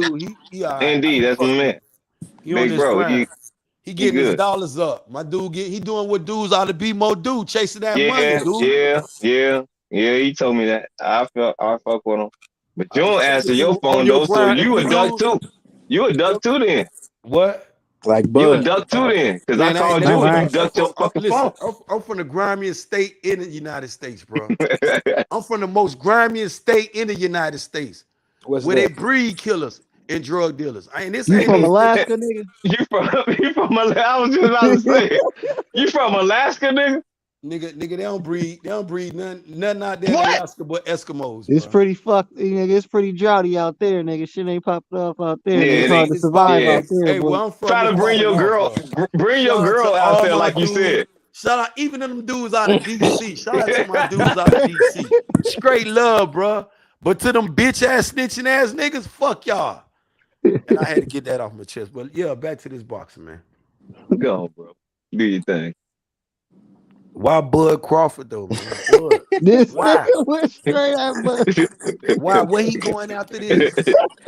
dude. He all right. Indeed, that's my man. He on Big this bro, grind. He he getting his good. dollars up. My dude he doing what dudes ought to be more do, chasing that money, Yeah, dude. yeah. He told me that. I fuck with him. But you I'm don't just answer saying, your on phone your though, so grind. If you you a duck lose, too. You a duck too then. what? Like You a Bud. duck too then. Cause I Man, I ain't called never you and been. you ducked your fucking Listen, phone. I'm from the grimiest state in the United States, bro. I'm from the most grimiest state in the United States, What's where they that? breed killers and drug dealers. This You ain't from no. Alaska, nigga? You from I was just about to say it. You from Alaska, nigga? Nigga, they don't breed nothing out there in Alaska but Eskimos, It's bro. pretty fucked, nigga. It's pretty droughty out there, nigga. Shit ain't popping off out there, nigga. Yeah, It's hard to It's survive popping. yeah. out there, Hey, boy. where I'm from, Try it's to bring popping your off, girl, bro. bring your Shout out to girl out all there my like you dudes. said. Shout out even to them dudes out of DC. Shout out to my dudes out of DC. Straight love, bro. But to them bitch ass snitching ass niggas, fuck y'all. And I had to get that off my chest. But yeah, back to this boxing, man. Go on, bro. Do your thing. Why Bud Crawford though, man? Bud. This Why? nigga went straight at Bud. Why? Where he going after this?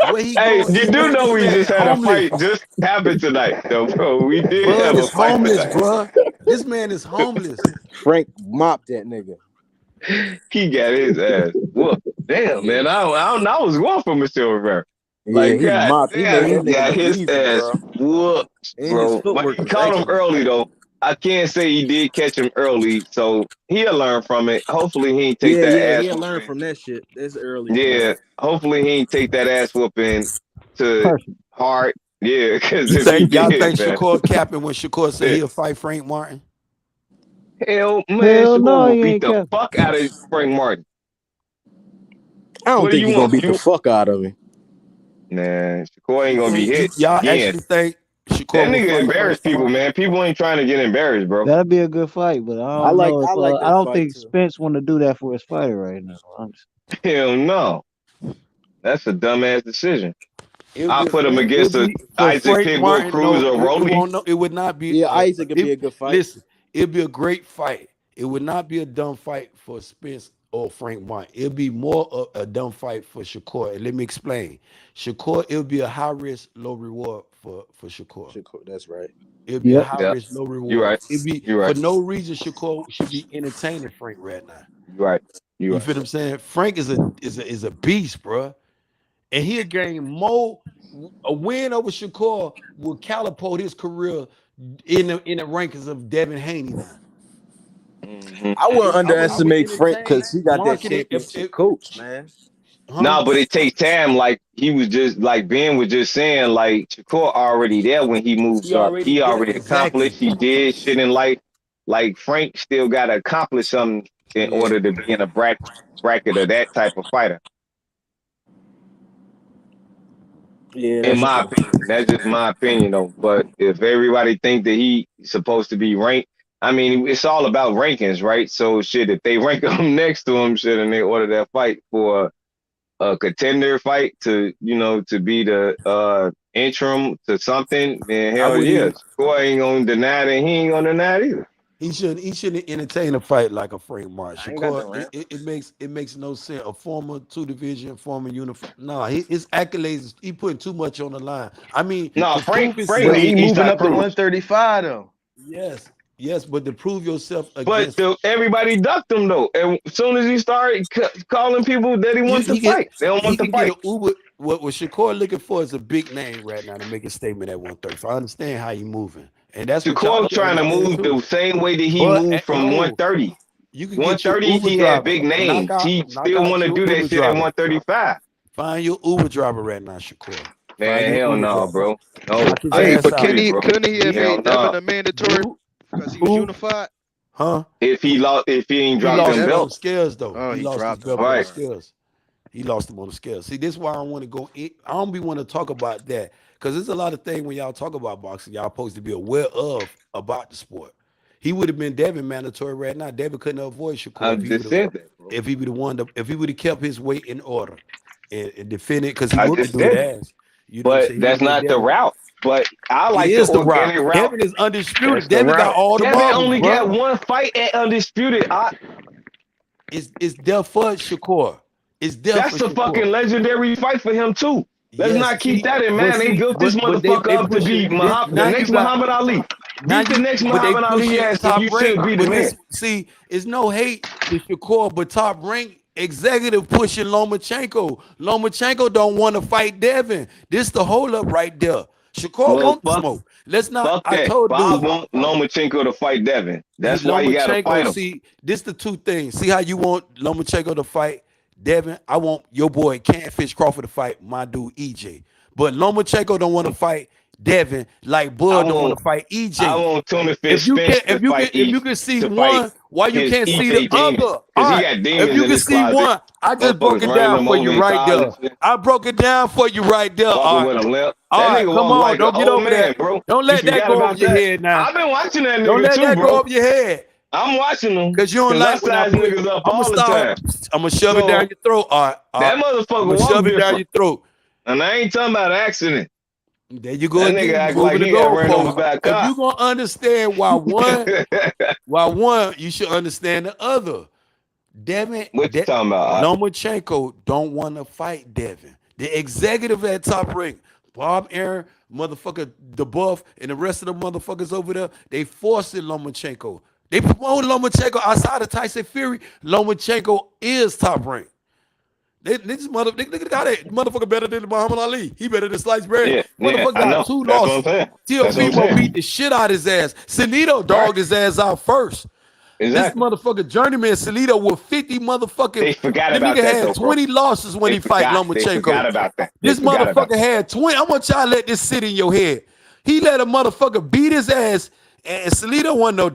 Where he Hey, going? you do know This we man just had a homeless. fight just happened tonight, though, bro. We did Bud have a is fight homeless, tonight. bro. This man is homeless. Frank mopped that nigga. He got his ass whooped. Damn, man. I was going for Michel Rivera. Yeah, Like, he God mopped. He damn, made he that nigga got look his easy, ass bro. whooped, And his bro. But footwork he was caught him excellent. early, though. I can't say he did catch him early, so he'll learn from it. Hopefully, he ain't take Yeah, that yeah, ass he'll learn whooping. from that shit. That's early for him. Yeah, hopefully, he ain't take that ass whooping to Person. heart. Yeah, because You if he think y'all did, think man, Shakur capping when Shakur said he'll fight Frank Martin? hell, man, Hell Shakur no, will he beat ain't the capping. fuck out of Frank Martin. I don't What do think you he's gonna want? beat the fuck out of him. Man, Shakur ain't gonna be And hit y'all again. actually think That Shakur will nigga fight embarrass Frank people, Martin? man. People ain't trying to get embarrassed, bro. That'll be a good fight, but I I don't like know if I like I that don't fight think too. Spence want to do that for his fighter right now. Honestly. Hell no. That's a dumbass decision. It'll I be put him it'll against a be for Isaac Frank Pitbull Martin. Cruz No, or it Rolly. won't. No, it would not be. Yeah, Isaac could be a good fight. Listen, it'd be a great fight. It would not be a dumb fight for Spence or Frank Martin. It'd be more of a dumb fight for Shakur. And let me explain. Shakur, it'll be a high risk, low reward for Shakur. That's right. It'll be a Yep. high Yeah. risk, low You reward. right. It'd be You for right. no reason Shakur should be entertaining Frank right now. You right. You You right. feel what I'm saying? Frank is a beast, bro. And he'll gain more. A win over Shakur will catapult his career in the rankings of Devin Haney now. Mm-hmm. I wouldn't I would underestimate Frank entertain because he got that marketing championship coach, man. huh? No, but it takes time. Like he was just like Ben was just saying, like Shakur already there when he moves He up. already He there. already Exactly. accomplished. He did shit in life. Like Frank still gotta accomplish something in Yeah. order to be in a bracket of that type of fighter. Yeah, In that's my true. opinion. That's just my opinion though. But if everybody think that he's supposed to be ranked, I mean, it's all about rankings, right? So shit, if they rank him next to him, shit, and they order that fight for a contender fight to be the interim to something, then I hell would yeah. even Shakur ain't gonna deny that, he ain't gonna deny it either. he shouldn't entertain a fight like a Frank I Martin. ain't got Shakur, the rant. it makes no sense. A former two division, former uniform. Nah, his accolades, he putting too much on the line. I mean, No, to prove But himself, he He's moving not up to proved. 135 though. yes, but to prove yourself But against everybody ducked him though. And as soon as he started calling people that he wants to he get fight, they don't he want to can get fight. an Uber. What Shakur looking for is a big name right now to make a statement at 130. So I understand how he moving, and that's what y'all Shakur can trying to understand move too. the same way that he But moved from no, 130. you can get your 130, Uber he had driver. big names. He Knock still out want to your do that Uber shit at driver. 135. Find your Uber driver right now, Shakur. Find Man, your hell Uber no, driver. bro. No, Knock his Hey, I ass but out. disagree, bro. couldn't he have Hell made Devin no. a mandatory Who? because he was Who? unified? Huh? If he ain't He dropped lost them him on the Devin? belts. scales though. Oh, He he lost his dropped him. belt on the Right. scales. He lost him on the scales. See, this is why I don't want to go in. I don't be want to talk about that because there's a lot of things when y'all talk about boxing, y'all supposed to be aware of about the sport. He would have been Devin mandatory right now. Devin couldn't avoid Shakur I if he just would have said that, bro. if he would have kept his weight in order and defended because he I whooped the just dude said that. ass. You know what I'm But saying? He would that's have been not the Devin. route. But I It like the is the route. organic route. Devin is That's undisputed. the Devin got route. all the Devin marbles, only got bro. one fight at Undisputed. It's there for Shakur. It's there for That's a Shakur. fucking legendary fight for him, too. Let's Yes, not keep see, that in but mind. They see, built this but they motherfucker up to push it. be the Now you next got Muhammad Ali. Beat the next but they Muhammad push Ali it ass if top you rank. should be the But man. this see, it's no hate to Shakur, but top rank executive pushing Lomachenko. Lomachenko don't want to fight Devin. This the hold up right there. Shakur Well, want the smoke. Let's not. fuck I that. told Bob dude. want Lomachenko to fight Devin. That's why you got to fight Lomachenko, him. see, this the two things. See how you want Lomachenko to fight Devin? I want your boy Catfish Crawford to fight my dude EJ. But Lomachenko don't want to fight Devin like I Bud don't want want to fight I EJ. want Tuna If Fish you can, Spence to fight if you East can see to fight one, why you his can't see the EJ demons other? because All he right. got If demons you in can his see closet. one, I just broke Motherfuckers it running down them for over you in right cars there. and shit. I broke it down for you right there. All Walking right. with a limp. All That right, nigga come walk on. like an Don't get old over man, that. bro. Don't You let that forgot go over about your that? head now. I've been watching that Don't nigga let too, that go bro. over your head. I'm watching him Cause you don't because I like when I size put. niggas up I'm gonna all the start. time. I'm gonna shove it down So your throat. All right, that I'm motherfucker gonna walk shove it down different. your throat. And I ain't talking about an accident. There you go That nigga again. act Moving like the he got ran over goalpost. by a If you cop. gonna understand why one, you should understand the other. Devin, What you talking about? Lomachenko don't want to fight Devin. The executive at Top Rank, Bob Aaron, motherfucker, the buff, and the rest of the motherfuckers over there, they forced it Lomachenko. They promoted Lomachenko outside of Tyson Fury. Lomachenko is Top Rank. This motherfucker better than Muhammad Ali. He better than sliced bread. Yeah, Motherfucker I got know. 2 That's what I'm losses. saying. That's what I'm Teofimo saying. beat the shit out his ass. Salido dogged his ass out first. Exactly. This motherfucker journeyman Salido with 50 motherfucking. They forgot The about nigga that had though, bro. 20 losses when They he fight They forgot Lomachenko. about that. This forgot about motherfucker had 20. I want y'all to let this sit in your head. He let a motherfucker beat his ass, and Salido wasn't no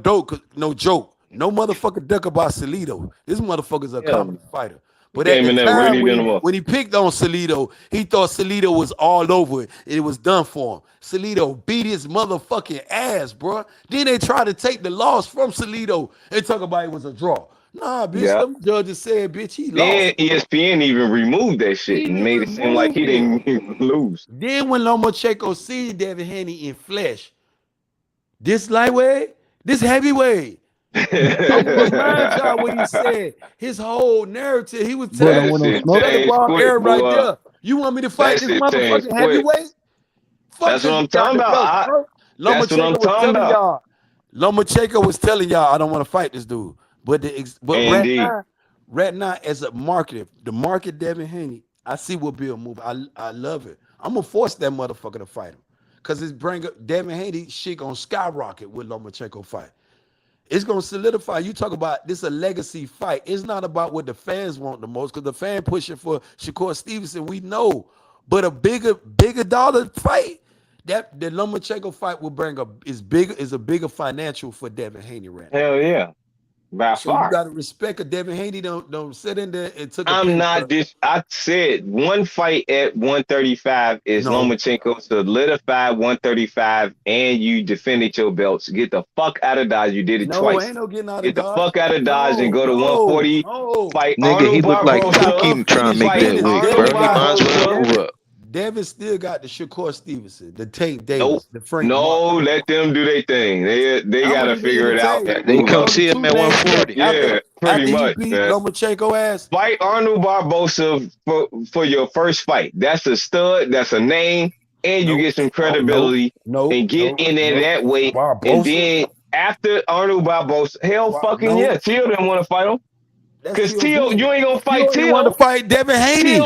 joke. No motherfucker duck about Salido. This motherfucker's a comedy fighter. But at Came the in there time ready than a when he picked on Salido, he thought Salido was all over it. It was done for him. Salido beat his motherfucking ass, bro. Then they tried to take the loss from Salido and talk about it was a draw. Nah, bitch, Yeah. them judges said, bitch, he Then lost. ESPN even removed that shit and made it seem like he didn't even lose. Then when Lomachenko seen Devin Haney in flesh, this lightweight, this heavyweight. I'm gonna remind y'all what he said. His whole narrative, he was telling That shit changed Bob quick, Aaron right boy. there. You want me to fight That this shit changed motherfucking quick. heavyweight? Fuck That's what this I'm guy out talking the belt, about. bro. That's what I'm Lomachenko was talking telling about. y'all. Lomachenko was telling y'all, I don't want to fight this dude. But Indeed. right now, as a marketer, the market Devin Haney, I see what Bill move. I love it. I'm gonna force that motherfucker to fight him. Cause it's bring up Devin Haney shit gonna skyrocket with Lomachenko fight. It's gonna solidify. You talk about this a legacy fight. It's not about what the fans want the most, because the fan pushing for Shakur Stevenson, we know. But a bigger dollar fight, that the Lomachenko fight will bring is a bigger financial for Devin Haney right now. Hell yeah. By So you far. gotta respect a Devin Haney don't sit in there and took a I'm pay not cut. this. I said one fight at 135 is No. Lomachenko solidified 135, and you defended your belts. Get the fuck out of Dodge. You did it No, twice. ain't no getting out of Get the Dodge. fuck out of Dodge and No, go to no, 140. no. Fight Nigga, he Arnold looked like He got Barboza. Pookie trying to unfinished make that Fight business. weight, Arnold bro. He might as well Barboza. move up. Devin still got the Shakur Stevenson, the Tank Nope. Davis, the Frank No, Martin. let them do their thing. They I'm gotta gonna do the figure it out entertainment. and They move come up. Only see him two at names left 140. Yeah, pretty after he much, beat man. Lomachenko ass. Fight Arnold Barboza for your first fight. That's a stud. That's a name, and you get some credibility and get in there that way. And Barboza. then after Arnold Barboza, hell fucking yeah, Till didn't want to fight him. That's Cause Till's Till, name. you ain't gonna fight Till ain't want to Till. fight Devin Haney.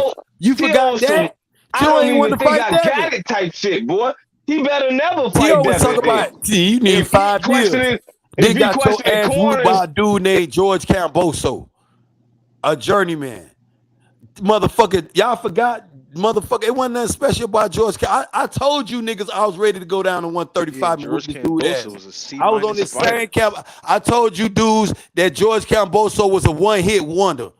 You Till forgot on some. that? I Till don't ain't want even to think fight I Devin. got it type shit, boy. He better never fight Till was Devin talking then. about, you need If he 5 years. questioning, Then if he got your questioning ass whooped corners, by a dude named George Camboso, a journeyman. Motherfucker, y'all forgot, motherfucker, it wasn't nothing special about George. I told you niggas I was ready to go down to 135 and whoop George this dude ass. Cambosa was a C- I was on this fighter. same camp. I told you dudes that George Camboso was a one-hit wonder.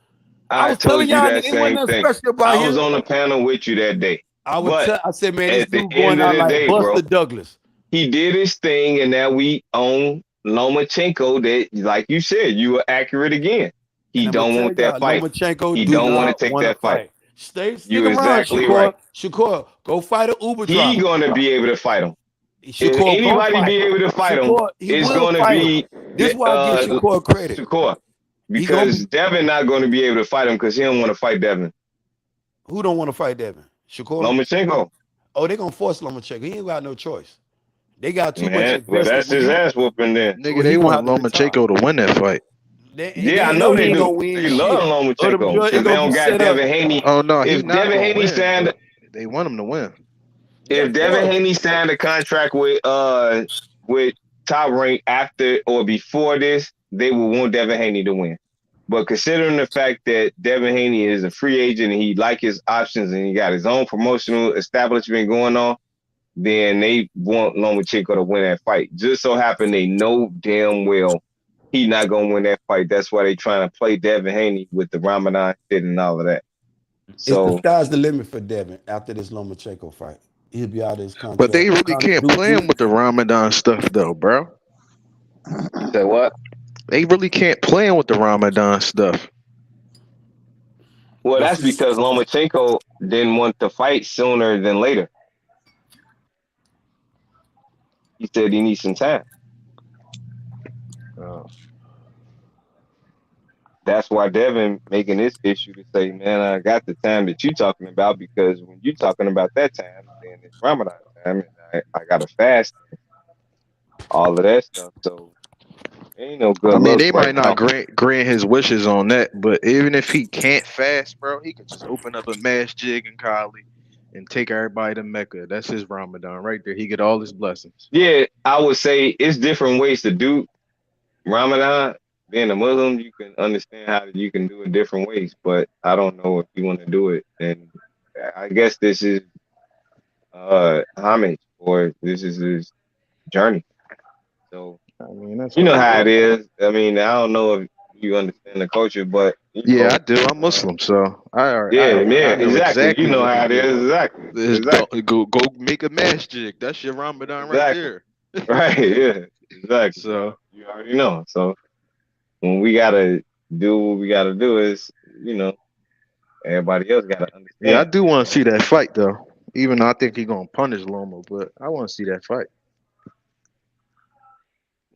I was telling told you y'all that it wasn't same nothing thing. special about I was him. on the panel with you that day. I said, man, this At the dude end going of out the like day, Buster bro, Douglas. he did his thing, and now we own Lomachenko. That, like you said, you were accurate again. He And I'm don't gonna want tell that y'all, fight. Lomachenko He do don't want to not take want to that fight. fight. Stick You around, exactly Shakur. right. Shakur, go fight an Uber He driver. gonna be able to fight him. If Shakur, go anybody fight. be able to fight him, Shakur, he it's will gonna fight be him. This is why I give Shakur credit. Shakur. He gonna Because be, Devin not gonna be able to fight him because he don't want to fight Devin. who don't want to fight Devin? Shakur? Lomachenko. Oh, they gonna force Lomachenko. He ain't got no choice. They got too much Man, well, invested. that's his ass whooping then. Nigga, they gonna want have to retire. Lomachenko to win that fight. Yeah, I They know he they ain't do. gonna win They shit. love Lomachenko because they gonna don't be got set up. Devin Haney. Oh no, he If not Devin gonna Haney win. signed, But they want him to win. if Devin Haney signed a contract with Top Rank after or before this, they will want Devin Haney to win. But considering the fact that Devin Haney is a free agent and he like his options and he got his own promotional establishment going on, then they want Lomachenko to win that fight. Just so happen they know damn well he not gonna win that fight. That's why they trying to play Devin Haney with the Ramadan shit and all of that. So The sky's the limit for Devin after this Lomachenko fight. He'll be out of his contract. But they really can't play him with the Ramadan stuff though, bro. Say what? They really can't play him with the Ramadan stuff. Well, that's because Lomachenko didn't want to fight sooner than later. He said he needs some time. That's why Devin making this issue to say, man, I got the time that you talking about, because when you talking about that time, then it's Ramadan time, and I got to fast and all of that stuff. So ain't no good I mean, look they right might not now. grant his wishes on that, but even if he can't fast, bro, he could just open up a mass jig in Cali and take everybody to Mecca. That's his Ramadan right there. He get all his blessings. Yeah, I would say it's different ways to do Ramadan. Being a Muslim, you can understand how you can do it different ways, but I don't know if you want to do it. And I guess this is homage, or this is his journey. So I mean, that's you all know how right. it is. I mean, I don't know if you understand the culture, but you Yeah, I know, do. I'm Muslim, so yeah, I know exactly. You exactly know what to how it do. is, exactly, Is exactly, go make a mass jig. That's your Ramadan right exactly. there. Right, yeah, exactly. So So you already know. So when we gotta do what we gotta do is, you know, everybody else gotta yeah, I understand. do want to see that fight though. Even though I think he gonna punish Lomo, but I want to see that fight.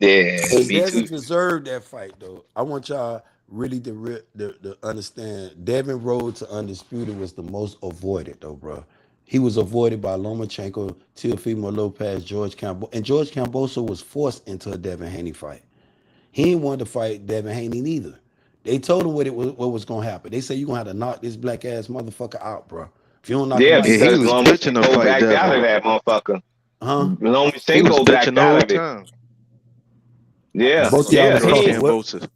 Yeah, And me Devin too. deserved that fight, though. I want y'all really to understand. Devin Road to Undisputed was the most avoided, though, bro. He was avoided by Lomachenko, Teofimo Lopez, George Cambo, and George Camboso was forced into a Devin Haney fight. He didn't want to fight Devin Haney neither. They told him what was gonna happen. They said you're gonna have to knock this black ass motherfucker out, bro. If you don't knock him Yeah, out, Yeah, he because was bitching to Lomachenko fight backed out of Devin. that motherfucker. huh? He was Lomachenko bitching backed the out whole of it. time. Yeah, Both Fucking y'all yeah. was George talking. He Kambosos.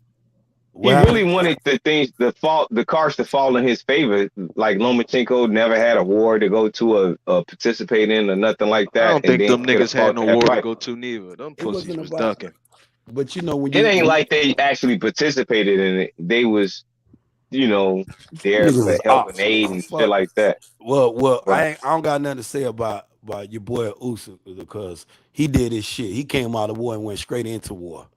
What he really happened? wanted the cards to fall in his favor. Like Lomachenko never had a war to go to a participate in or nothing like I that, don't and think then them he could have niggas had fought no that war to fight. go to neither. Them It pussies wasn't was about. ducking. But you know when It you ain't like they actually participated in it. They was, you know, there niggas for is help and ops, aid man. and shit Fuck. like that. Well, But I don't got nothing to say about your boy Usyk because he did his shit. He came out of war and went straight into war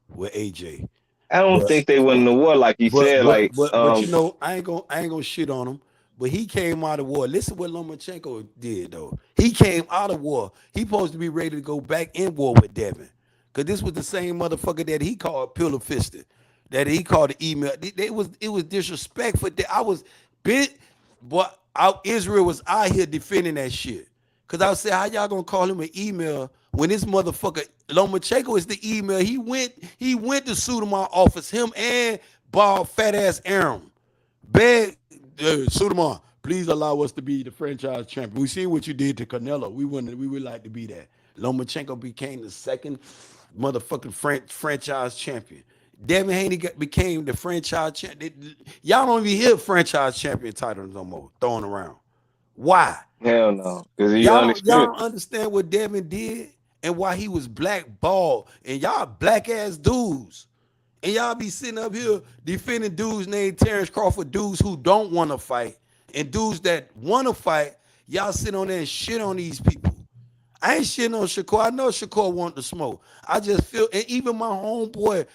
with AJ. I don't But think they went to war like you but said. but Like, but but you know, I ain't gonna shit on him. But he came out of war. Listen what Lomachenko did though. He came out of war. He supposed to be ready to go back in war with Devin. Cause this was the same motherfucker that he called pillow fisted. That he called the email. It was disrespect for that. I was bit, but Israel was out here defending that shit. Cause I was saying, how y'all gonna call him an email when this motherfucker Lomachenko is the email? He went to Sudamar office, him and bald fat ass Aaron. Beg Sudamar, please allow us to be the franchise champion. We seen what you did to Canelo. We would like to be that. Lomachenko became the second motherfucking franchise champion. Devin Haney became the franchise champion. Y'all don't even hear franchise champion titles no more thrown around. Why? hell no, because he Y'all undisputed. don't understand what Devin did and why he was blackballed. And y'all black ass dudes. And y'all be sitting up here defending dudes named Terrence Crawford, dudes who don't want to fight, and dudes that want to fight. Y'all sit on there and shit on these people. I ain't shitting on Shakur. I know Shakur want the smoke. I just feel, and even my homeboy,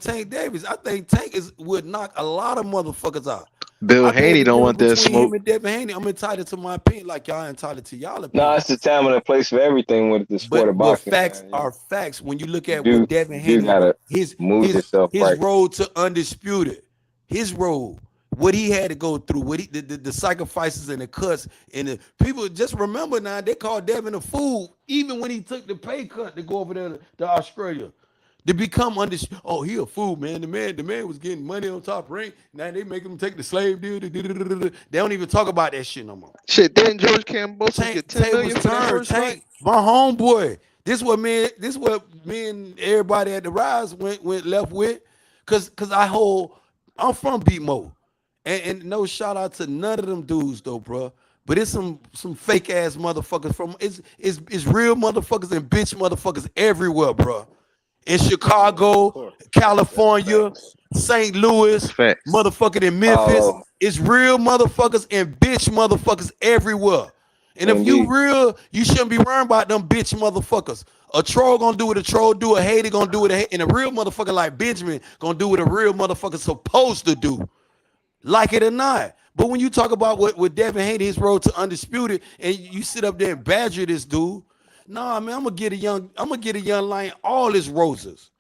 Tank Davis, I think Tank would knock a lot of motherfuckers out. Bill I think Haney the don't difference want that between him smoke. and Devin Haney, I'm entitled to my opinion, like y'all entitled to y'all No, it's the opinions. time and the place for everything with the sport of But boxing, facts man. are facts. When you look You at what do Devin you do Haney, gotta his move his yourself his right. road to undisputed, his road, what he had to go through, what the sacrifices and the cuts, and the people just remember now they called Devin a fool, even when he took the pay cut to go over there to Australia. To become oh, he a fool, man. The man was getting money on top rank. Now they make him take the slave deal. They don't even talk about that shit no more. Shit, didn't George Kambosos Tank get 10 tables million for that turned. first fight? Tank, my homeboy. This what me and everybody at the rise went left with. Cause I'm from BMO. And no shout out to none of them dudes though, bro. But it's some fake ass motherfuckers from it's real motherfuckers and bitch motherfuckers everywhere, bro. In Chicago, California, St. That's Louis, facts. motherfucking in All Memphis. over. It's real motherfuckers and bitch motherfuckers everywhere. And if you Indeed. real, you shouldn't be worrying about them bitch motherfuckers. A troll gonna do what a troll do, a hater gonna do what a hater, and a real motherfucker like Benjamin gonna do what a real motherfucker supposed to do, like it or not. But when you talk about what Devin Haney, his road to undisputed, and you sit up there and badger this dude, Nah, man, I'm gonna get a young lion all his roses.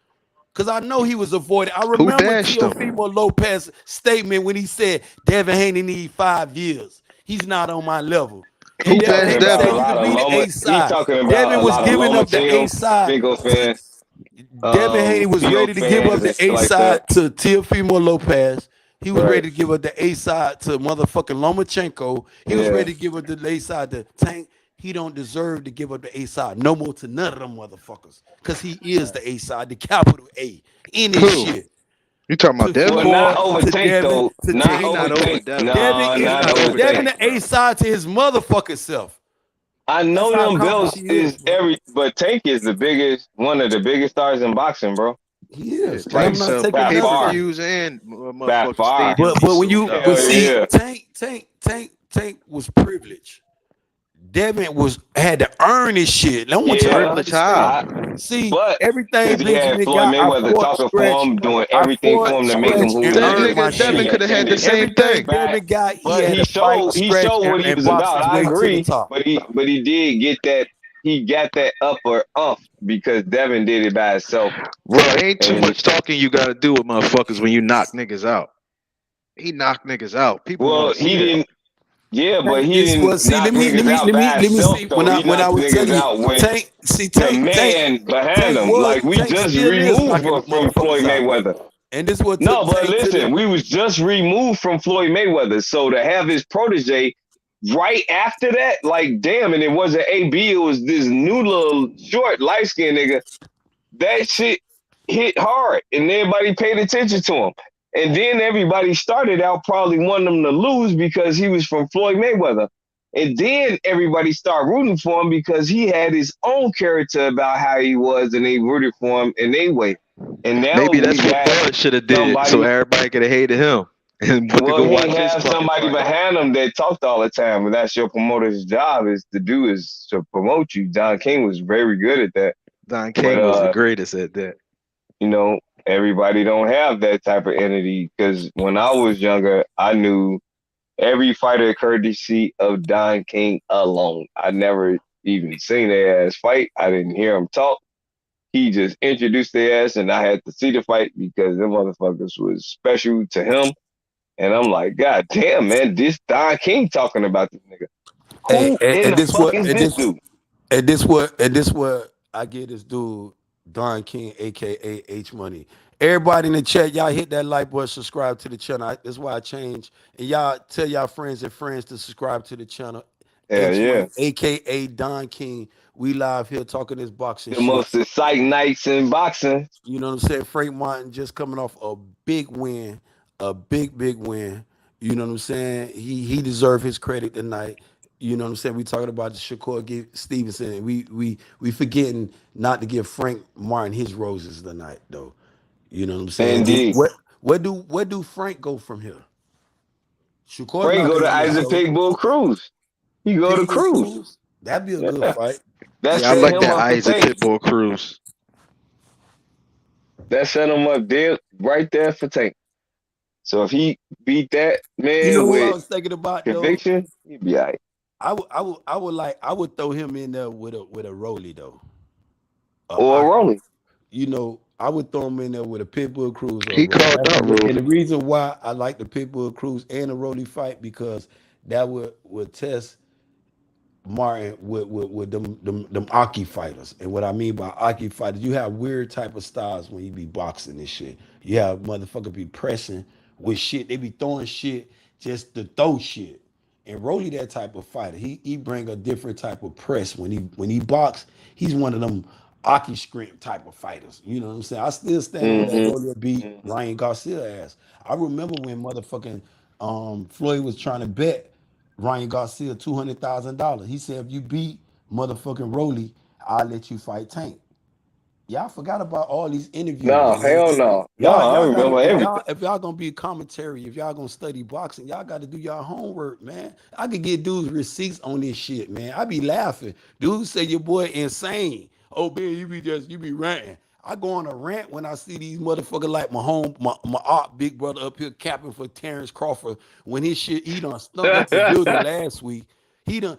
Cause I know he was avoided. I Who remember dashed him? Teofimo Lopez's statement when he said Devin Haney need 5 years. He's not on my level. And Who He Devin talking bashed Haney about said a you Devin? lot could of be the Loma. A He side. talking about Devin a was lot of giving Loma up the A Team, side. Bingo fans, Devin Haney was Field ready to give up fans, the and shit A like that. side to Teofimo Lopez. He was Right. ready to give up the A side to motherfucking Lomachenko. He was Yeah. ready to give up the A side to Tank. He don't deserve to give up the A side no more to none of them motherfuckers. Cause he is the A side, the capital A in this Who? shit. You talking To about Well, Devin? not Shakur, to overtake Devin, though. to Man, Not he Tank. not over overtake. Devin. No, He not not over Devin overtake. Devin, the A bro. side to his motherfucking self. I That's know how them confident belts she is, is bro. but Tank is one of the biggest stars in boxing, bro. He Yeah, is, and Like I'm Tank not sell taking by pay nothing per from far, him. views and by motherfucking far. stadiums. He sold But out. Hell see, yeah. Tank was privileged. Devin had to earn his shit. I want y'all to Yeah. Privilege how? understand. I, See, but everything because he had Benjamin Floyd got, Mayweather talking for him, doing I everything fought, for him to make him scratch, who and he That earned is, my nigga and Devin he shit. could have had the ascended same Everything thing. Devin back. got, he But had to fight, he scratch, showed what he and was box about. his I way to the agree, top. but he did get that. He got that upper umph because Devin did it by himself, Bro, ain't too and much talking you gotta do with motherfuckers when you knock niggas out. He knocked niggas out. People want well, to he see that. didn't. Yeah, but Tank, he this didn't was see. knock niggas out by Let me himself see. though. He When I knocked was niggas telling you, out with the man behind him. Like we Tank just still is removed knocking him the from Floyd motherfuckers out. Mayweather. And this what No, took but Tank to listen, the. we was just removed from Floyd Mayweather. So to have his protege right after that, like damn, and it wasn't AB, it was this new little short, light skinned nigga. That shit hit hard and everybody paid attention to him. And then everybody started out probably wanting him to lose because he was from Floyd Mayweather. And then everybody started rooting for him because he had his own character about how he was and they rooted for him in their way. And now Maybe we that's what got Bud should have did, so somebody, everybody could have hated him and could well, go he watch his has fucking somebody fight. behind him that talked all the time, and that's your promoter's job is to promote you. Don King was very good at that. Don But King was the greatest at that. you know, everybody don't have that type of entity because when I was younger, I knew every fighter courtesy of Don King alone. I never even seen their ass fight. I didn't hear him talk. He just introduced their ass, and I had to see the fight because them motherfuckers was special to him. And I'm like, God damn, man, this Don King talking about this nigga. Hey, Who in the fuck is this dude? this what I get this dude Don King, aka H Money. Everybody in the chat, y'all hit that like button, subscribe to the channel. That's why I changed. And y'all tell y'all friends and friends to subscribe to the channel. Hell H yeah. Money, aka Don King. We live here talking this boxing The shit. most exciting nights in boxing. You know what I'm saying? Frank Martin just coming off a big win, a big win. You know what I'm saying? He deserved his credit tonight. You know what I'm saying? We talking about the Shakur Stevenson. And we forgetting not to give Frank Martin his roses tonight, though. You know what I'm saying? Then Indeed. where do Frank go from here? Shakur Frank not go to gonna get Isaac so Pitbull Cruz. He go to Pitbull Cruz. Cruz. That'd be a good Yeah. fight. That Yeah, I set like him that up for Isaac Tank. Pitbull Cruz. That set him up there, right there for Tank. So if he beat that You know man who I with was thinking about though? conviction, he'd be all right. I would throw him in there with a Rolly though. Or Rolling. You know, I would throw him in there with a Pitbull Cruz or a He Rolly. called out And the Rolly. reason why I like the Pitbull Cruz and the Rolly fight because that would test Martin with them Aki fighters. And what I mean by Aki fighters, you have weird type of styles when you be boxing this shit. You have motherfucker be pressing with shit. They be throwing shit just to throw shit. And Rolly that type of fighter. He bring a different type of press. When he box, he's one of them Aki scrimp type of fighters. You know what I'm saying? I still stand on that Rolly beat Ryan Garcia ass. I remember when motherfucking Floyd was trying to bet Ryan Garcia $200,000. He said, if you beat motherfucking Rolly, I'll let you fight Tank. Y'all forgot about all these interviews, No, man. hell no. No, Y'all, I y'all gotta remember everything. if y'all gonna be a commentary, if y'all gonna study boxing, y'all gotta do y'all homework, man. I could get dudes receipts on this shit, man. I be laughing. Dudes say your boy insane. Oh man, you be ranting. I go on a rant when I see these motherfuckers like my art big brother up here capping for Terrence Crawford when his shit he done stunk up the building last week. He done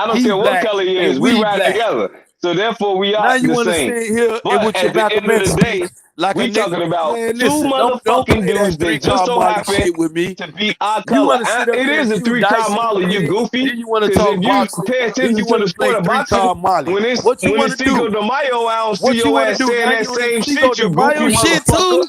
I don't He's care what black color he and is. We we ride black. together. So therefore, we are Now you the want to same. sit here and But with your at the end Malcolm of X the day, speech like a we nigga. talking about Man, two listen, don't motherfucking play that dudes that just three-car so Molly happen shit with me. to be our You color. want to sit up It here and is a shoot three-car dice and molly, you play. goofy. Then you want to Because talk if you boxing. pay Then attention you to want the to play sport of boxing, three-car Molly. when it's What you when want it's to Cinco do? de Mayo, I don't see What you your want to ass do? saying Now that you on this same Cinco shit, de you goofy Mayo shit motherfucker. too?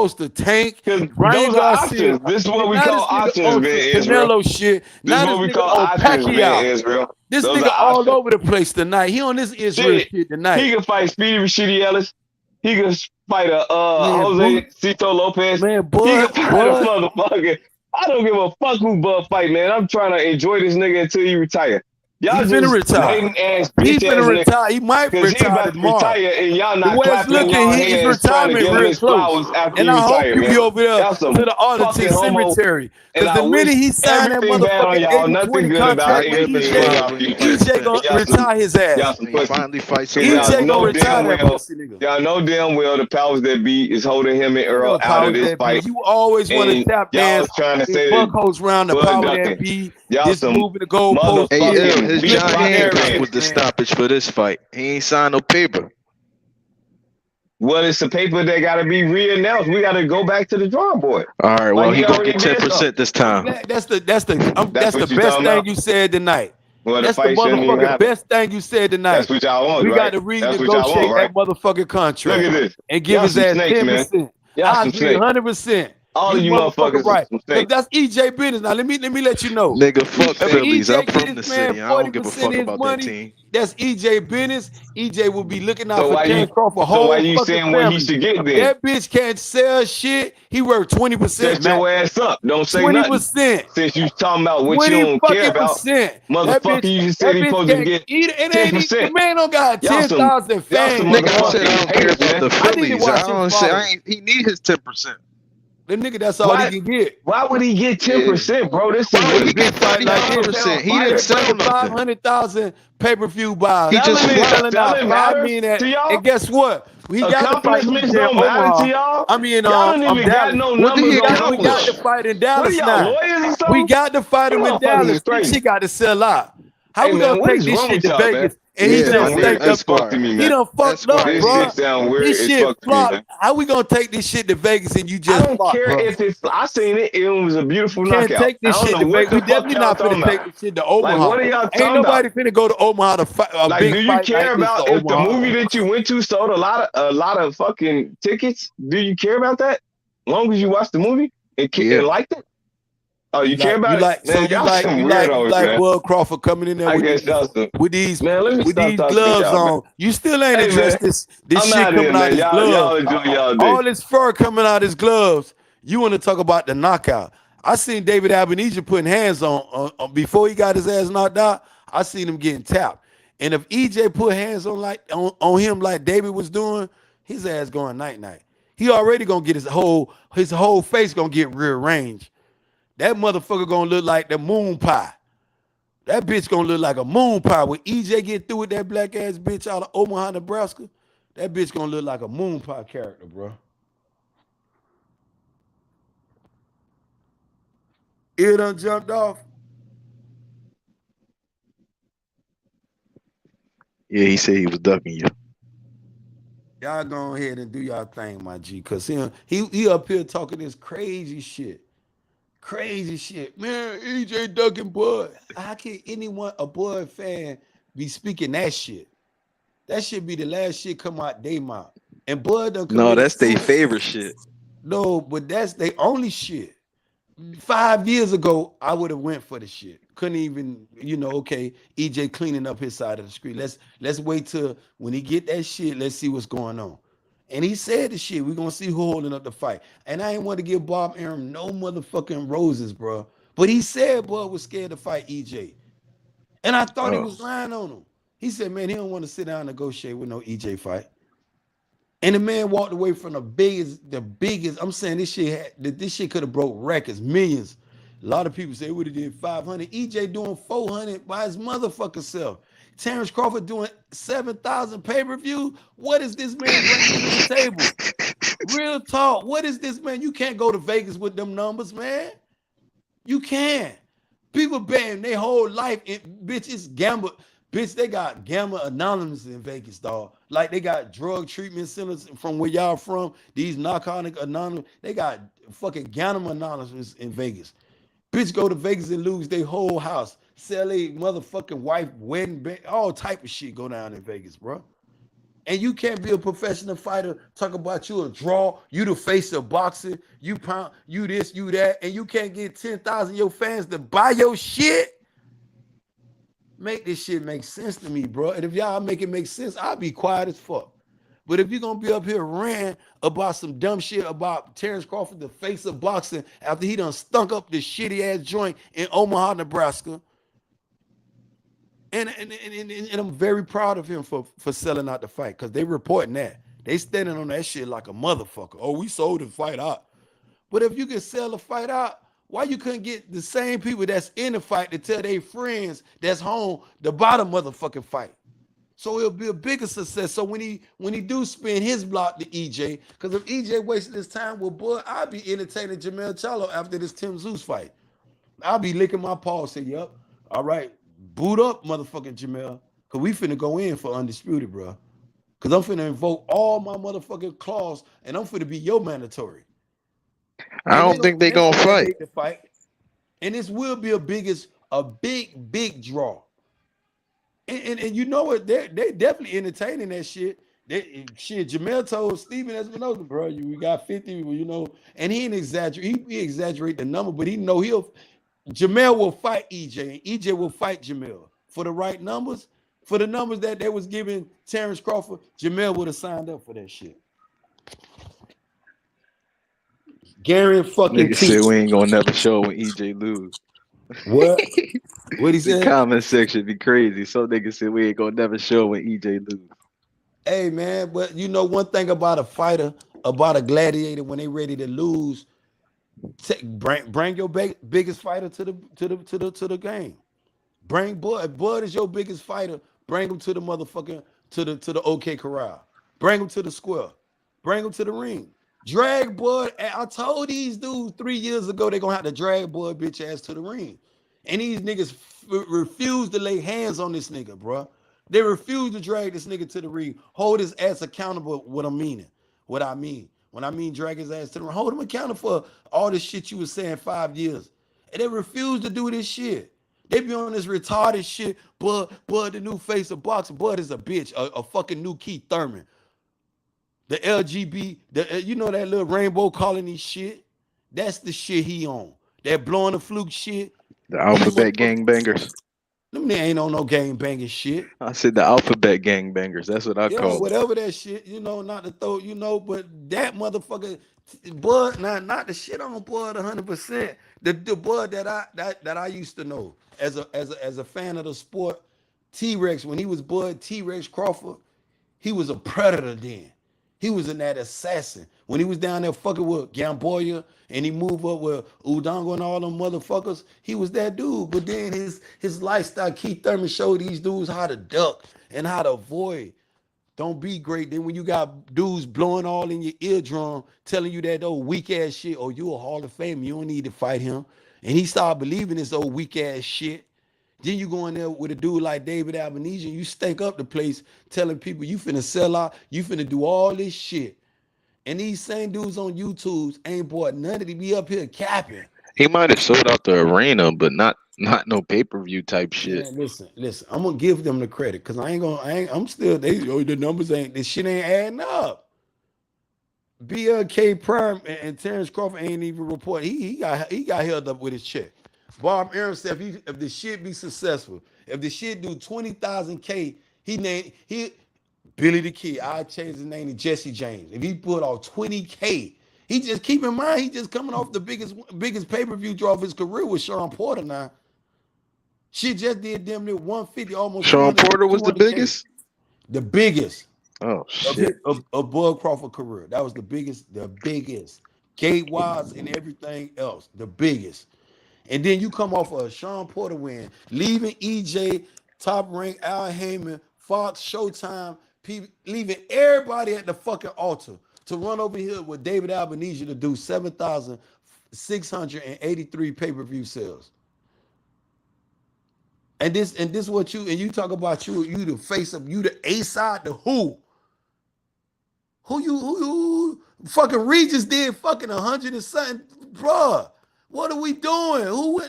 supposed to tank. Because Ryan those are Garcia. options. This is what we Now call this nigga options, on man, some Israel. Canelo shit. This is Now this what we nigga call on options, man, Pacquiao. Israel. This Those nigga are all options. over the place tonight. He on this Israel Shit, shit tonight. he can fight Speedy Rashidi Ellis. He can fight a Man, Jose Cito Lopez. Man, He can Bud, fight a motherfucker. I don't give a fuck who Bud fight, man. I'm trying to enjoy this nigga until he retire. He Y'all finna just retire. hating ass, He bitch finna ass nigga. retire. He might Because he retire about to tomorrow. retire and y'all The not way it's clapping in looking, y'all his hands trying to retirement give him real his close. flowers after And he I hope retire, you be man. over there Y'all to some the Arlington fucking homo. Cemetery. And Because I the minute wish he signed that everything bad on motherfucking y'all. Nothing 80-20 good about contract Knock with him is anything EJ, y'all finally people fight. do. EJ gonna Y'all some, retire his y'all ass. some He pussy. finally fights Because somebody. y'all EJ gonna know retire damn that well, pussy nigga. y'all know damn well the powers that be is holding him and Ain't Earl no out of powers this that be. fight. You always want to And tap y'all dance trying to in say that Buckhouse round the Bud power that ducking. be. Y'all This some moving the goalpost Hey, fucking Ill, motherfucking his weak John pocket Hand visionary fight fans. was shit, the man. stoppage for this fight. He ain't signed no paper. Well, it's a paper that got to be re-announced. We got to go back to the drawing board. All right, well, Like he he gonna already get did 10% something. this time. That's the That's the what you best talking thing about. you said tonight. Well, the That's the fight shouldn't even motherfucking happen. best thing you said tonight. That's what y'all want, We got right? to That's what y'all want, renegotiate right? that motherfucking Look contract at this. and give Y'all his some ass snakes, man. 10%. Y'all I some agree snakes. 100%. All You of you motherfucker motherfuckers are right. some Because snakes. that's EJ business. Now let me let you know. Nigga, fuck If Phillies. I'm EJ get from this the man city. I don't give a 40% fuck of his about that money, team. that's EJ business. EJ will be looking out So for why you Terrence Crawford so why whole you fucking saying what he family. should get then? That bitch can't sell shit. He worth 20%, Shut your Matt. ass up. Don't say nothing. 20%. Since you talking about what you 20 don't care fucking about, percent. motherfucker, you just said That he bitch supposed to can't get eat it. It ain't the 10%. man don't got Y'all some 10,000 fans, Nigga, I bro. said I don't care haters, about man. the I need to Phillies. watch I his don't say followers. he need his 10%. The nigga, that's all he can get. Why would he get Yeah. 10%, bro? This Why is would With a a he big get fight like this, 35%? He didn't nigga sell bringing nothing. 500,000 pay-per-view buys. He just Selling fought. Selling out selling 5 matters million to at, y'all? and guess what? We got to fight Accomplishments EJ in don't matter to Omaha. y'all? I mean, Y'all don't even got Dallas. no What did numbers he on We numbers. got to accomplish? fight in What are Dallas y'all, now. lawyers or We something? got to fight You him in motherfuckers Dallas. is This crazy. shit got to sell out. How Hey, we man, gonna what take is this wrong shit with to y'all, man? Vegas and he This Yeah, shit done my sound nigga weird staked as up? fuck to Esquire. me, He man. done fucked up, Esquire. This bro. shit sound weird This as shit fuck to me, flopped. man. How we gonna take this shit to Vegas and you I just don't flopped, care bro? if it's. I seen it. It was a You beautiful can't knockout. take I this don't shit know to what Vegas. the We fuck definitely y'all not talking finna about. take this shit to Like, Omaha. what are y'all Ain't talking about? nobody finna go to Omaha to fight a Like, big do you fight care like this to about if the Omaha. movie that you went to sold a lot of fucking tickets? Do you care about that? Long as you watched the movie Yeah. and liked it? Oh, You you care like you about it? like so Man, you y'all like some you like you weirdos, like man. Bud Crawford coming in there I with guess these y'all some. with these Man, let me with stop these talking to gloves y'all, man. on. You still ain't Hey, man, addressed this I'm shit out of here, coming out man. his Y'all gloves. enjoy y'all day. All this fur coming out his gloves. You want to talk about the knockout? I seen David Abenija putting hands on before he got his ass knocked out. I seen him getting tapped. And if EJ put hands on him like David was doing, his ass going night night. He already gonna get his whole face gonna get rearranged. That motherfucker gonna look like the moon pie. That bitch gonna look like a moon pie. When EJ get through with that black ass bitch out of Omaha, Nebraska, that bitch gonna look like a moon pie character, bro. Ear done jumped off. Yeah, he said he was ducking you. Y'all go ahead and do y'all thing, my G. Cause he up here talking this crazy shit. Crazy shit. Man, EJ ducking Bud. How can a Bud fan be speaking that shit? That should be the last shit come out they mouth. And Bud done No, committed that's their suicide. favorite shit. No, but that's their only shit. 5 years ago, I would have went for the shit. Couldn't even, okay, EJ cleaning up his side of the street. Let's wait till when he get that shit, let's see what's going on. And he said the shit. We're gonna see who holding up the fight. And I ain't want to give Bob Arum no motherfucking roses, bro. But he said Bud was scared to fight EJ. And I thought he Oh. was lying on him. He said, man, he don't want to sit down and negotiate with no EJ fight. And the man walked away from the biggest. I'm saying this shit could have broke records, millions. A lot of people say it would have did 500. EJ doing 400 by his motherfucking self. Terrence Crawford doing 7,000 pay-per-view. What is this man bringing to the table? Real talk. What is this man? You can't go to Vegas with them numbers, man. You can't. People betting their whole life, bitch, it's gamble. Bitch, they got Gamma Anonymous in Vegas, dog. Like they got drug treatment centers from where y'all from. These narcotic anonymous, they got fucking Gamma Anonymous in Vegas. Bitch go to Vegas and lose their whole house. Sell a motherfucking wife, wedding, all type of shit go down in Vegas, bro. And you can't be a professional fighter, talk about you a draw, you the face of boxing, you pound, you this, you that, and you can't get 10,000 of your fans to buy your shit. Make this shit make sense to me, bro. And if y'all make it make sense, I'll be quiet as fuck. But if you're gonna be up here ranting about some dumb shit about Terrence Crawford, the face of boxing, after he done stunk up this shitty ass joint in Omaha, Nebraska, and I'm very proud of him for selling out the fight because they reporting that. They standing on that shit like a motherfucker. Oh, we sold the fight out. But if you can sell the fight out, why you couldn't get the same people that's in the fight to tell their friends that's home to buy the motherfucking fight? So it'll be a bigger success. So when he do spin his block to EJ, because if EJ wasted his time with Bud, I'll be entertaining Jamel Charlo after this Tim Zeus fight. I'll be licking my paws, say, yup, all right, boot up, motherfucking Jamel, because we finna go in for undisputed, bro. Cause I'm finna invoke all my motherfucking claws, and I'm finna be your mandatory. I don't think they And they gonna gonna fight. mandate the fight, and this will be a big draw. And you know what? They definitely entertaining that shit. Shit, Jamel told Steven Espinosa, bro, we got 50, you know, and he didn't exaggerate. He exaggerate the number, but he know Jamel will fight EJ, and EJ will fight Jamel for the right numbers. For the numbers that they was giving Terrence Crawford, Jamel would have signed up for that shit. Gary fucking Nigga said T. we ain't gonna never show when EJ lose. What? What he The said? comment section be crazy. Some niggas said we ain't gonna never show when EJ lose. Hey man, but you know one thing about a fighter, about a gladiator, when they ready to lose, bring your biggest fighter to the game. Bring Bud. Bud is your biggest fighter. Bring him to the motherfucking to the OK Corral. Bring him to the square. Bring him to the ring. Drag Bud. I told these dudes 3 years ago they gonna have to drag Bud bitch ass to the ring, and these niggas refuse to lay hands on this nigga, bro. They refuse to drag this nigga to the ring. Hold his ass accountable. What I'm meaning. What I mean. When I mean drag his ass to the ring, hold him accountable for all this shit you was saying 5 years. And they refuse to do this shit. They be on this retarded shit. Bud, the new face of boxing. Bud is a bitch. A fucking new Keith Thurman. The LGB, you know that little rainbow colony shit? That's the shit he on. That blowing the fluke shit. The These alphabet gangbangers. them they ain't on no game banging shit. I said the alphabet gangbangers. That's what I Yeah, call them. whatever that shit, not to throw, but that motherfucker, Bud, not the shit on Bud 100%. The Bud that I used to know as a fan of the sport, T-Rex, when he was Bud T-Rex Crawford, he was a predator then. He was in that assassin. When he was down there fucking with Gamboya and he moved up with Udongo and all them motherfuckers, he was that dude. But then his lifestyle, Keith Thurman showed these dudes how to duck and how to avoid. Don't be great. Then when you got dudes blowing all in your eardrum, telling you that old weak ass shit, oh, you a Hall of Fame, you don't need to fight him. And he started believing this old weak ass shit. Then you go in there with a dude like David Albanese, and you stink up the place, telling people you finna sell out, you finna do all this shit. And these same dudes on YouTube ain't bought none of them. Be up here capping. He might have sold out the arena, but not no pay-per-view type shit. Man, listen. I'm gonna give them the credit because I'm still the numbers ain't this shit ain't adding up. BLK Prime and Terrence Crawford ain't even report. He got held up with his check. Bob Aaron said if the shit be successful, if the shit do 20,000 K, he Billy the Kid. I changed his name to Jesse James. If he put off 20K, he just keep in mind he just coming off the biggest pay-per-view draw of his career with Sean Porter now. She just did damn near 150, almost Sean 200, Porter was the 200K. biggest? The biggest Oh shit. of Bud Crawford career. That was the biggest. Gate wise and everything else. The biggest. And then you come off of a Sean Porter win, leaving EJ, Top Rank, Al Heyman, Fox, Showtime, leaving everybody at the fucking altar to run over here with David Albanese to do 7,683 pay-per-view sales. And this what you talk about you the face of you the A side the who you fucking Regis did fucking 100 and something, bruh. What are we doing? Who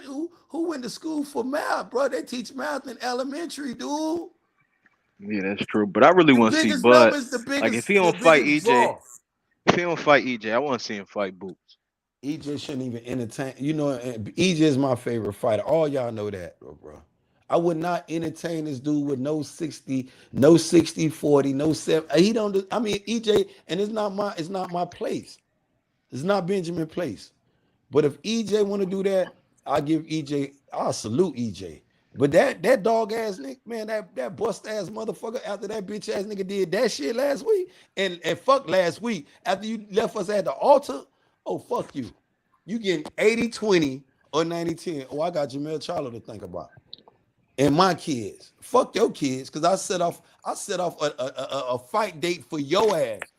went to school for math, bro? They teach math in elementary, dude. Yeah, that's true. But I really The want to see biggest Bud. numbers, the Like if biggest he the don't fight biggest EJ, draw. if he don't fight EJ, I want to see him fight Boots. EJ shouldn't even entertain. EJ is my favorite fighter. All y'all know that, bro. I would not entertain this dude with no 60, no 60, 40, no 7. He don't do, I mean, EJ, and it's not my place. It's not Benjamin Place. But if EJ want to do that, I'll salute EJ. But that dog ass nigga, man, that bust ass motherfucker after that bitch ass nigga did that shit last week and fuck last week after you left us at the altar, oh fuck you. You getting 80-20 or 90-10. Oh, I got Jamel Charlo to think about. And my kids. Fuck your kids, because I set off a fight date for your ass.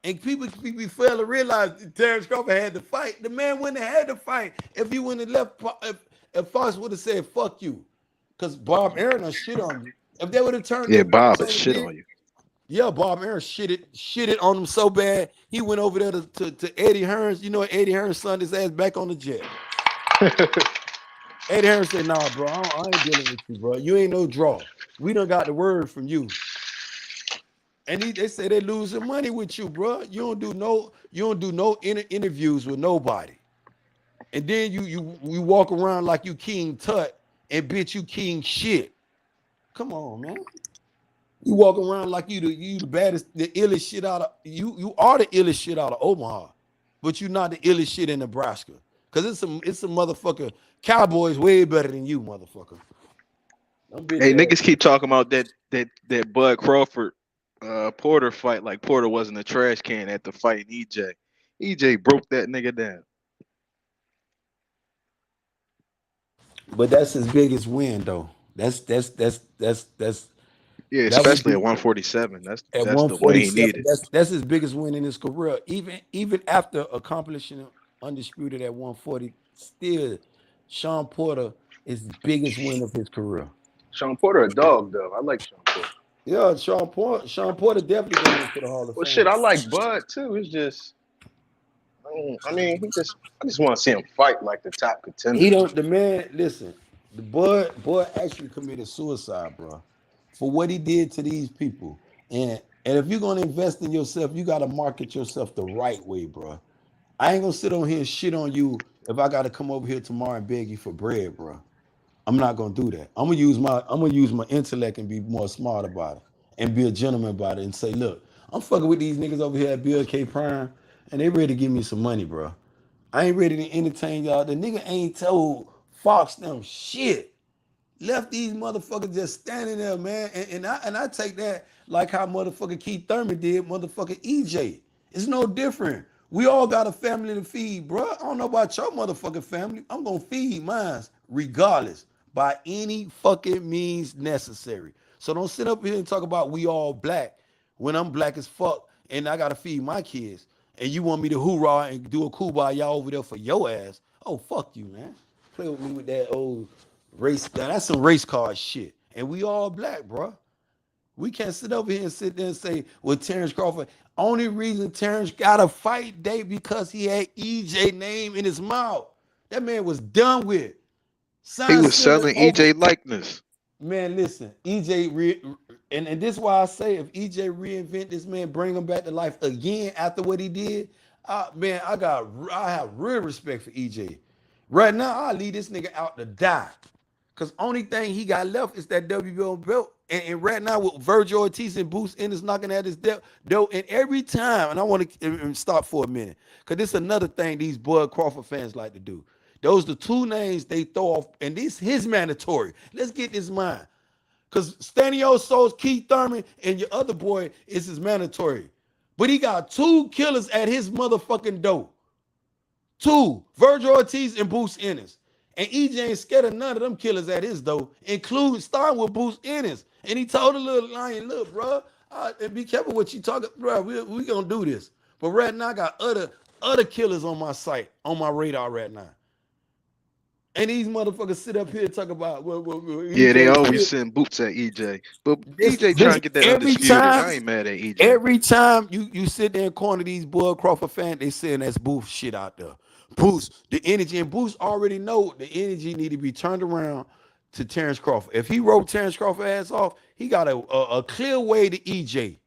And people fail to realize Terrence Crawford had to fight. The man wouldn't have had to fight if you wouldn't have left. If Fox would have said "fuck you," because Bob Aaron done shit on you. If they would have turned Yeah, their Bob backs is on the shit bid, on you. Yeah, Bob Aaron shitted on him so bad he went over there to Eddie Hearns. You know, Eddie Hearns sent his ass back on the jet. Eddie Hearns said, "Nah, bro, I ain't dealing with you, bro. You ain't no draw. We done got the word from you." And they say they losing money with you, bro. You don't do no interviews with nobody. And then you walk around like you King Tut and bitch you King shit. Come on, man. You walk around like you the baddest, the illest shit out of you are the illest shit out of Omaha, but you not the illest shit in Nebraska. Cause it's some motherfucker Cowboys way better than you, motherfucker. Them bitch Hey, ass. niggas keep talking about that Bud Crawford Porter fight like Porter wasn't a trash can at the fight. EJ. EJ broke that nigga down. But that's his biggest win though. Yeah, That would especially be at 147. at That's the win he 147. needed. That's his biggest win in his career. Even after accomplishing undisputed at 140, still Sean Porter is the biggest win of his career. Sean Porter a dog though. I like Sean Porter. Yeah, Sean Porter definitely going into the Hall of Well, shit, Fame. I like Bud too. It's just, I mean, I just want to see him fight like the top He contenders. don't the man. Listen, the Bud actually committed suicide, bro, for what he did to these people. And if you're gonna invest in yourself, you gotta market yourself the right way, bro. I ain't gonna sit on here and shit on you if I gotta come over here tomorrow and beg you for bread, bro. I'm not gonna do that. I'm gonna use my intellect and be more smart about it and be a gentleman about it and say, look, I'm fucking with these niggas over here at Bill K Prime and they ready to give me some money, bro. I ain't ready to entertain y'all. The nigga ain't told Fox them shit. Left these motherfuckers just standing there, man. And I take that like how motherfucker Keith Thurman did, motherfucker EJ. It's no different. We all got a family to feed, bro. I don't know about your motherfucking family. I'm gonna feed mine regardless, by any fucking means necessary. So don't sit up here and talk about we all black when I'm black as fuck and I gotta feed my kids. And you want me to hoorah and do a kumbaya over there for your ass? Oh, fuck you, man. Play with me with that old race. That's some race card shit. And we all black, bro. We can't sit over here and sit there and say, well, Terrence Crawford, only reason Terrence got a fight day because he had EJ name in his mouth. That man was done with. He Sign was sealing selling over. EJ likeness. Man, listen, and this is why I say if EJ reinvent this man, bring him back to life again after what he did, man, I have real respect for EJ. Right now, I'll leave this nigga out to die. Cause only thing he got left is that WBO belt. And right now with Virgil Ortiz and Boost Ennis knocking at his door, and every time, and I want to stop for a minute, cause this is another thing these Bud Crawford fans like to do. Those the two names they throw off, and this his mandatory. Let's get this mind. Cause Stanio Souls, Keith Thurman, and your other boy is his mandatory. But he got two killers at his motherfucking door. Two, Virgil Ortiz and Boost Ennis. And EJ ain't scared of none of them killers at his door, including starting with Boost Ennis. And he told the little lion, look, bro, and be careful what you talking, bro. We gonna do this. But right now, I got other killers on my site, on my radar right now. And these motherfuckers sit up here and talk about Yeah, they EJ always shit. send boots at EJ. But This, EJ trying this to get that every undisputed. time, I ain't mad at EJ. every time you sit there and corner these Bud Crawford fans, they saying that's Booth shit out there. Boost the energy, and Boost already know the energy need to be turned around to Terrence Crawford. If he wrote Terrence Crawford ass off, he got a clear way to EJ.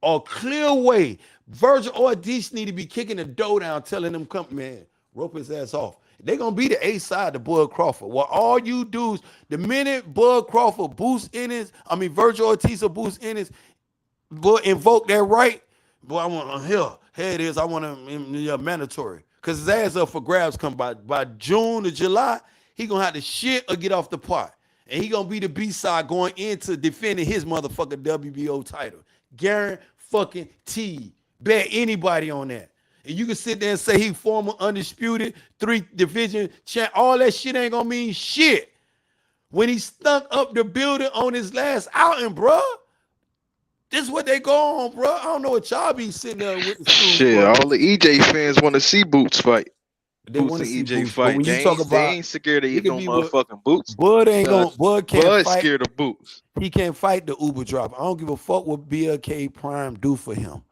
A clear way. Virgil Ortiz need to be kicking the door down, telling them, come, man, rope his ass off. They're going to be the A side to Bud Crawford. Well, all you do is the minute Bud Crawford boosts in his, Virgil Ortiz or boosts in his, boy, invoke that right. Boy, I want here it is. I want him mandatory. Because his ass up for grabs come by June or July, he going to have to shit or get off the pot. And he going to be the B-side going into defending his motherfucking WBO title. Guarantee fucking T. Bet anybody on that. And you can sit there and say he former undisputed 3 division champ. All that shit ain't gonna mean shit. When he stunk up the building on his last outing, bro. This is what they go on, bro. I don't know what y'all be sitting there with the screws Shit, for. all the EJ fans want to see Boots fight. They Boots want to and see EJ Boots, but fight. when you talk They about ain't scared of it, could no be what motherfucking Boots. Bud ain't Uh, going. Bud can't Bud fight. scared of Boots. He can't fight the Uber drop. I don't give a fuck what BLK Prime do for him.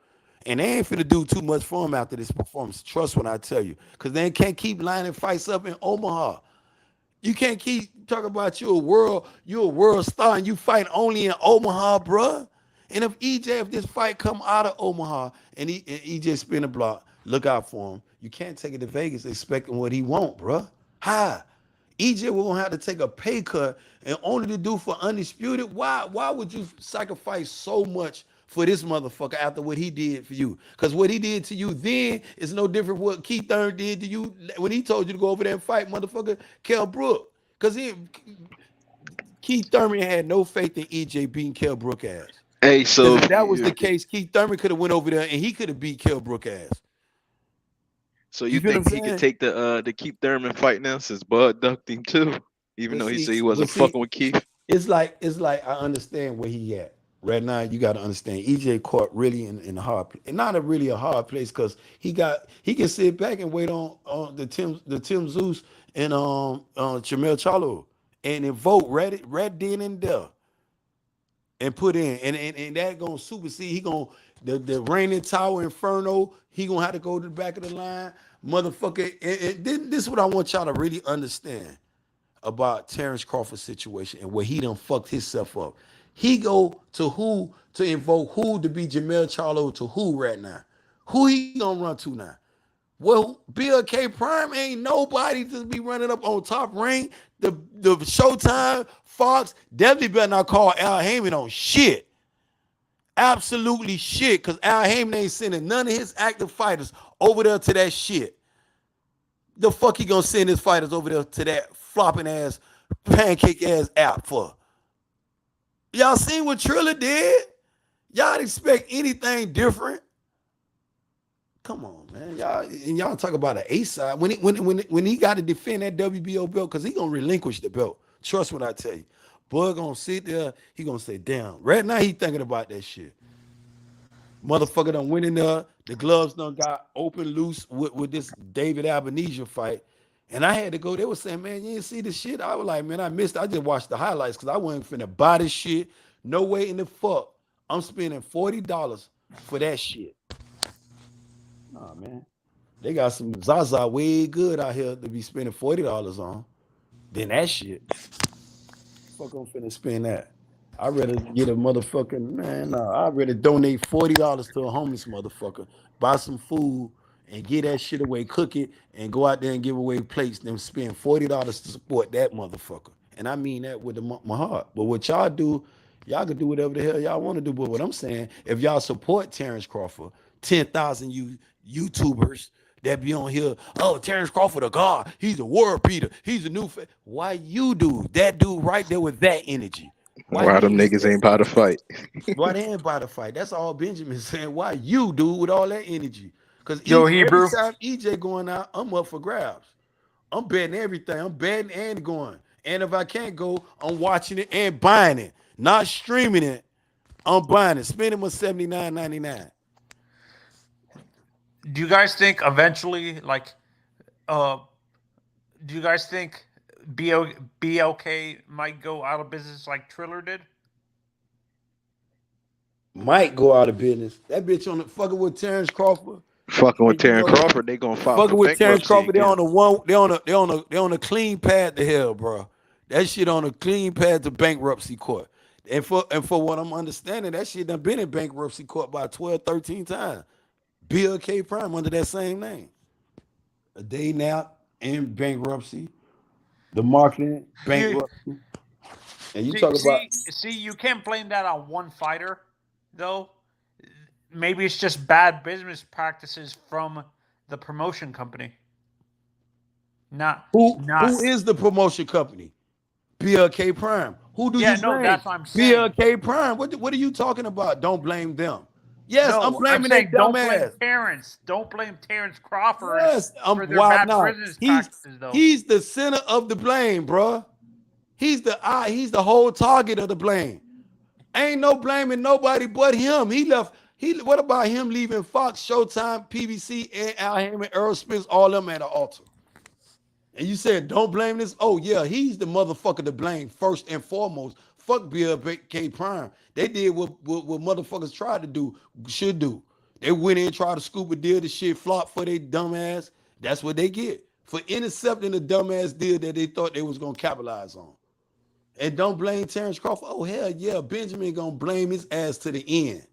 And they ain't finna do too much for him after this performance. Trust when I tell you. Because they can't keep lining fights up in Omaha. You can't keep talking about you're a world star and you fight only in Omaha, bruh. And if this fight come out of Omaha and EJ spin a block, look out for him. You can't take it to Vegas expecting what he want, bruh. How? EJ will have to take a pay cut and only to do for undisputed. Why would you sacrifice so much for this motherfucker after what he did for you? Because what he did to you then is no different from what Keith Thurman did to you when he told you to go over there and fight motherfucker Kell Brook. Because Keith Thurman had no faith in EJ beating Kell Brook ass. Hey, Because so if that was the case, Keith Thurman could have went over there and he could have beat Kell Brook ass. so You you feel what think I'm he could saying? take the Keith Thurman fight now since Bud ducked him too? Even But though he see, said he but wasn't see, fucking with Keith. it's like I understand where he at right now. You got to understand EJ caught really in a hard place, not a really a hard place because he can sit back and wait on the Tim Zeus and Jamel Charlo and then vote right then and there and put in and that gonna supersede. He gonna the reigning tower inferno. He gonna have to go to the back of the line, motherfucker. And this is what I want y'all to really understand about Terrence Crawford's situation and where he done fucked himself up. He go to who to invoke who to be Jamel Charlo to who right now? Who he gonna run to now? Well, BLK Prime ain't nobody to be running up on Top Rank. The Showtime, Fox, definitely better not call Al Heyman on shit. Absolutely shit, because Al Heyman ain't sending none of his active fighters over there to that shit. The fuck he gonna send his fighters over there to that flopping ass, pancake ass app for? Y'all seen what Triller did? Y'all expect anything different? Come on, man. Y'all talk about an A side when he got to defend that WBO belt because he gonna relinquish the belt. Trust what I tell you. Bud gonna sit there. He gonna say, "Damn." Right now he thinking about that shit. Motherfucker done went in there. The gloves done got open loose with this David Albanese fight. And I had to go. They were saying, "Man, you didn't see the shit." I was like, "Man, I missed. I just watched the highlights because I wasn't finna buy this shit. No way in the fuck. I'm spending $40 for that shit." Nah, man. They got some Zaza way good out here to be spending $40 on. Then that shit. Fuck, I'm finna spend that. I'd rather get a motherfucking man. Nah, I'd rather donate $40 to a homeless motherfucker, buy some food, and get that shit away, cook it, and go out there and give away plates. Then spend $40 to support that motherfucker. And I mean that with my heart. But what y'all do, y'all can do whatever the hell y'all want to do. But what I'm saying, if y'all support Terrence Crawford, 10,000 YouTubers that be on here, oh, Terrence Crawford, a god. He's a world beater. He's a new Why you do that dude right there with that energy? Why Why you them use niggas that ain't about to energy? fight? Why they ain't about to fight? That's all Benjamin's saying. Why you do with all that energy? Because Yo, every Hebrew. time EJ going out, I'm up for grabs. I'm betting everything. I'm betting and going. And if I can't go, I'm watching it and buying it. Not streaming it. I'm buying it. Spending my $79.99. Do you guys think eventually, like, uh, do you guys think BLK might go out of business like Triller did? Might go out of business. That bitch on the fucking with Terrence Crawford. Fucking with And you Terrence know, Crawford, they gonna file fucking for with Terrence bankruptcy Crawford, again. they on a clean path to hell, bro. That shit on a clean path to bankruptcy court. And for what I'm understanding, that shit done been in bankruptcy court by 12, 13 times. Bill K. Prime under that same name. A day nap in bankruptcy. The marketing You bankruptcy. And you see, talk about see, see, you can't blame that on one fighter, though. Maybe it's just bad business practices from the promotion company. Not, who is the promotion company? BLK Prime. Who do Yeah, you no, blame? that's what I'm saying. BLK Prime. What are you talking about? Don't blame them. Yes, I'm No, I'm blaming they saying dumb don't blame ass. Terrence. Don't blame Terrence Crawford Yes, for their why bad not? business He's practices, though. he's the center of the blame, bruh. He's the whole target of the blame. Ain't no blaming nobody but him. He left. What about him leaving Fox, Showtime, PBC, and Al Heyman, Earl Spence, all them at the altar? And you said, don't blame this. Oh, yeah, he's the motherfucker to blame first and foremost. Fuck BLK Prime. They did what motherfuckers tried to do, should do. They went in, tried to scoop a deal, the shit flop for their dumbass. That's what they get for intercepting the dumbass deal that they thought they was going to capitalize on. And don't blame Terrence Crawford. Oh, hell yeah, Benjamin going to blame his ass to the end.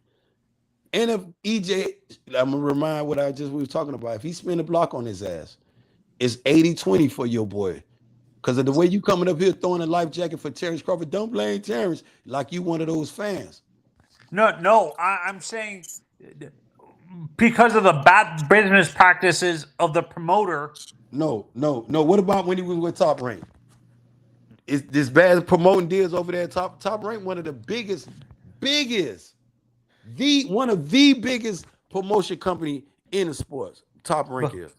And if EJ, I'm going to remind what we were talking about. If he spin a block on his ass, it's 80-20 for your boy. Because of the way you coming up here throwing a life jacket for Terrence Crawford, don't blame Terrence like you one of those fans. No, I'm saying because of the bad business practices of the promoter. No. What about when he was with Top Rank? Is this bad promoting deals over there? Top Rank, one of the biggest, one of the biggest promotion company in the sports. Top Rank is.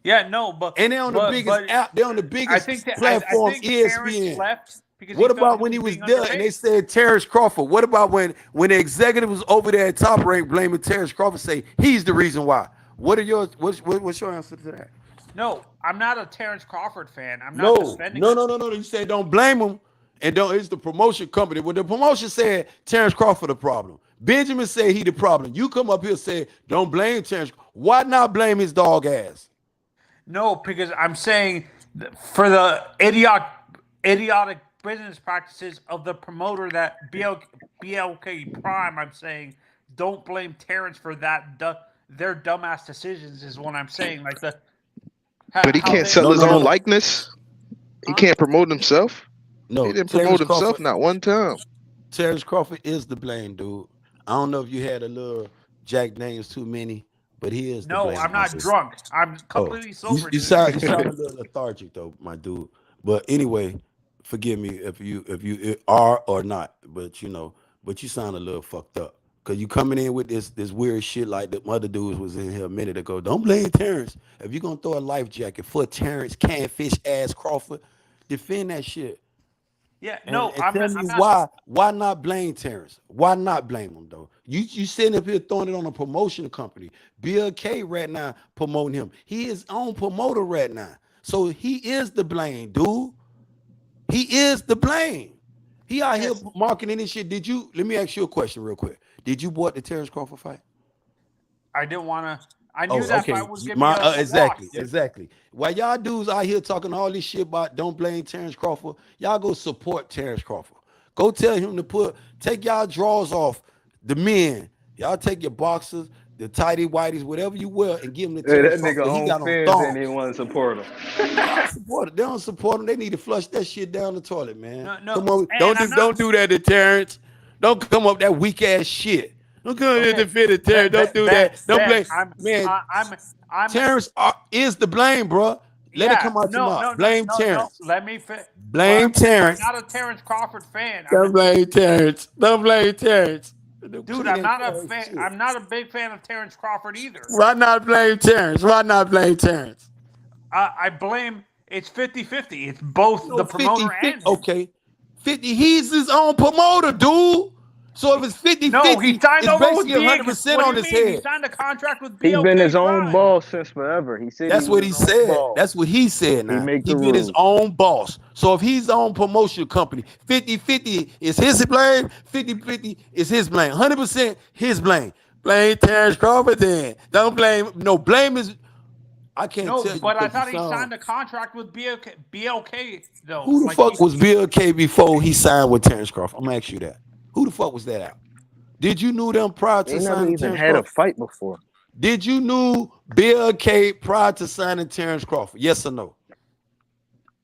Yeah, no, but and they're on the biggest app. They're on the biggest platform. I think ESPN. Left because what about when he was there and they said Terrence Crawford? What about when the executive was over there at Top Rank blaming Terrence Crawford, say he's the reason why? What's your answer to that? No, I'm not a Terrence Crawford fan. I'm not defending him. No. You said don't blame him, and don't. It's the promotion company. Well, the promotion said Terrence Crawford the problem. Benjamin said he the problem. You come up here and say don't blame Terrence. Why not blame his dog ass? No, because I'm saying for the idiotic business practices of the promoter that BLK Prime, I'm saying don't blame Terrence for that. Their dumbass decisions is what I'm saying. Like but he can't sell his own likeness. He can't promote himself. No, he didn't promote himself not one time. Terrence Crawford is the blame, dude. I don't know if you had a little Jack Daniels too many, but he is. No, I'm not drunk. I'm completely sober. You sound a little lethargic though, my dude. But anyway, forgive me if you are or not, but you sound a little fucked up. Cause you coming in with this weird shit like the other dudes was in here a minute ago. Don't blame Terrence. If you're gonna throw a life jacket for Terrence Catfish ass Crawford, defend that shit. Yeah, Why not blame Terrence? Why not blame him though? You sitting up here throwing it on a promotion company. Bill K right now promoting him. He is on promoter right now. So he is the blame, dude. He is the blame. He out here marketing this shit. Let me ask you a question real quick. Did you bought the Terrence Crawford fight? I didn't want to. I knew that fight was giving me exactly. While y'all dudes out here talking all this shit about don't blame Terrence Crawford, y'all go support Terrence Crawford. Go tell him to take y'all drawers off the men. Y'all take your boxers, the tighty whities, whatever you wear, and give him the Terrence that Crawford. nigga He got on on fans thongs. and he want to support him. They don't support him. They need to flush that shit down the toilet, man. No, come on, don't do that to Terrence. Don't come up that weak ass shit. Don't come in to defend Terrence. Don't do that. Don't blame. Terrence is the blame, bro. Let it come out your mouth. Blame Terrence. Let me blame Terrence. I'm not a Terrence Crawford fan. Don't blame Terrence. Don't blame Terrence. Dude, I'm not a fan. I'm not a big fan of Terrence Crawford either. Why not blame Terrence? Why not blame Terrence? I blame. It's 50-50. It's both the promoter 50, and okay. 50. He's his own promoter, dude. So if it's 50-50, no, he signed it's over basically with 100% on his head. He signed a contract with He's BLK been his own Prime. boss since forever. He said that's what he said. That's what he said. Now he been his own boss. So if he's on promotion company, 50-50 is his blame. 50-50 is his blame. 100% his blame. Blame Terrence Crawford. Then don't blame. No, blame is. I can't tell you. But I thought he signed a contract with BLK though. Who the fuck was BLK before he signed with Terrence Crawford? I'm gonna ask you that. Who the fuck was that out? Did you knew them prior to they signing never even Terrence had Crawford? a fight before. Did you knew BLK prior to signing Terrence Crawford? Yes or no?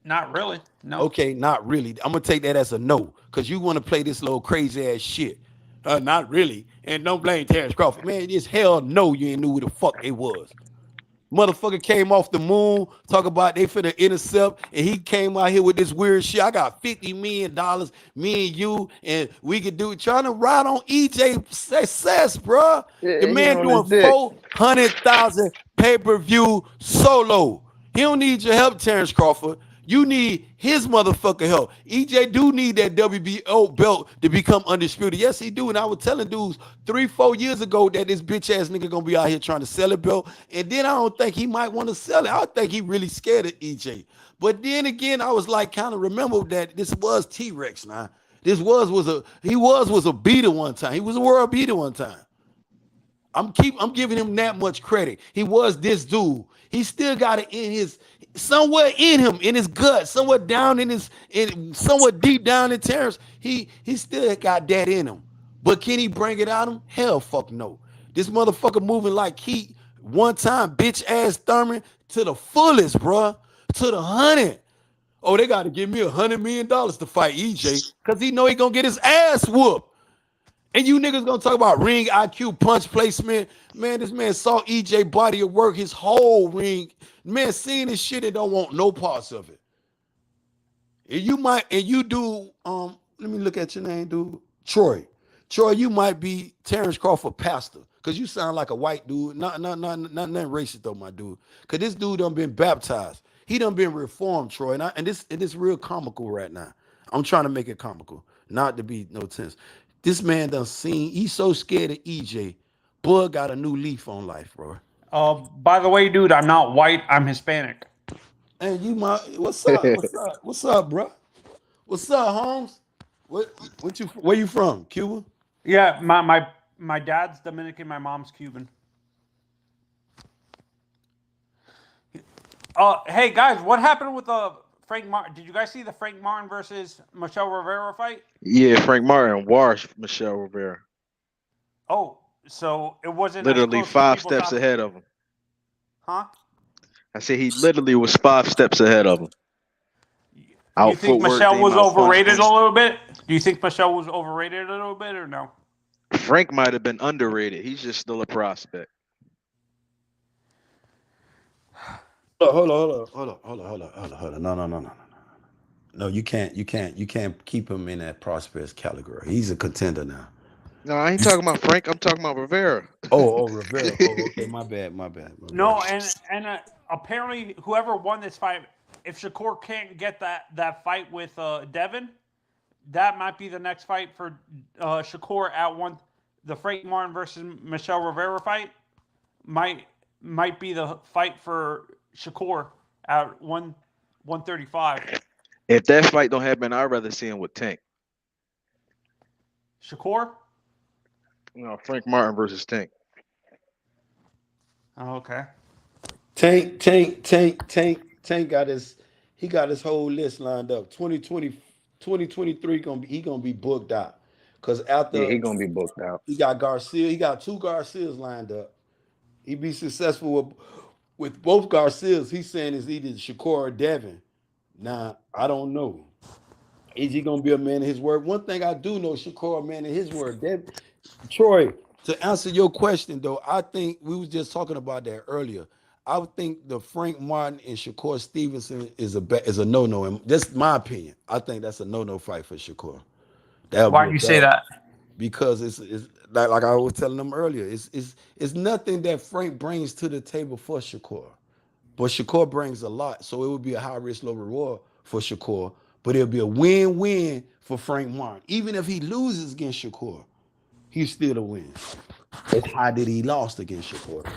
Not really. No. Okay, not really. I'm gonna take that as a no, because you want to play this little crazy ass shit. Not really. And don't blame Terrence Crawford. Man, it's hell no, you ain't knew who the fuck they was. Motherfucker came off the moon, talk about they finna intercept, and he came out here with this weird shit. I got $50 million, me and you, and we could do it. Trying to ride on EJ success, bro. The man doing 400,000 pay-per-view solo. He don't need your help, Terrence Crawford. You need his motherfucking help. EJ do need that WBO belt to become undisputed. Yes, he do. And I was telling dudes 3-4 years ago that this bitch ass nigga gonna be out here trying to sell a belt. And then I don't think he might want to sell it. I think he really scared of EJ. But then again, I was like kind of remember that this was T-Rex now. This was a beater one time. He was a world beater one time. I'm giving him that much credit. He was this dude. He still got it in his somewhere in him, in his gut, somewhere down somewhere deep down in Terrence. He still got that in him. But can he bring it out of him? Hell fuck no. This motherfucker moving like he one time bitch ass Thurman to the fullest, bruh. To the 100. Oh, they got to give me $100 million to fight EJ because he know he gonna get his ass whooped. And you niggas gonna talk about ring IQ, punch placement. Man, this man saw EJ body of work, his whole ring. Man, seeing this shit and don't want no parts of it. And you do, let me look at your name, dude. Troy. Troy, you might be Terrence Crawford pastor. Cause you sound like a white dude. Not nothing racist though, my dude. Cause this dude done been baptized. He done been reformed, Troy. And this real comical right now. I'm trying to make it comical. Not to be no tense. This man done seen, he's so scared of EJ. Bud got a new leaf on life, bro. By the way, dude, I'm not white. I'm Hispanic. And you might, what's up? What's up, bro? What's up, Holmes? Where you from? Cuba? Yeah, my dad's Dominican, my mom's Cuban. Hey guys, what happened with Frank Martin? Did you guys see the Frank Martin versus Michel Rivera fight? Yeah, Frank Martin washed Michel Rivera. Oh, so it wasn't literally as close 5 steps ahead of him. Huh? I said he literally was 5 steps ahead of him. Do you think Michel was overrated a little bit? Do you think Michel was overrated a little bit or no? Frank might have been underrated. He's just still a prospect. Hold on. No. No, you can't keep him in that prosperous category. He's a contender now. No, I ain't talking about Frank. I'm talking about Rivera. Oh, Rivera. Oh, okay, my bad. No, and apparently whoever won this fight, if Shakur can't get that fight with Devin, that might be the next fight for Shakur at the Frank Martin versus Michel Rivera fight might be the fight for Shakur at 135. If that fight don't happen, I'd rather see him with Tank. Shakur? No, Frank Martin versus Tank. Oh, okay. Tank got his whole list lined up. 2023 gonna be booked out. Cause after he gonna be booked out. He got Garcia. He got 2 Garcias lined up. He be successful with both Garcias. He's saying it's either Shakur or Devin. Now I don't know. Is he gonna be a man of his word? One thing I do know, Shakur a man of his word. Troy, to answer your question though, I think we was just talking about that earlier. I would think the Frank Martin and Shakur Stevenson is a no-no. And that's my opinion. I think that's a no-no fight for Shakur. Why do you say that? Because it's like I was telling them earlier. It's nothing that Frank brings to the table for Shakur. But Shakur brings a lot. So it would be a high risk, low reward for Shakur. But it'll be a win-win for Frank Martin. Even if he loses against Shakur, he's still a win. But how did he lost against Shakur?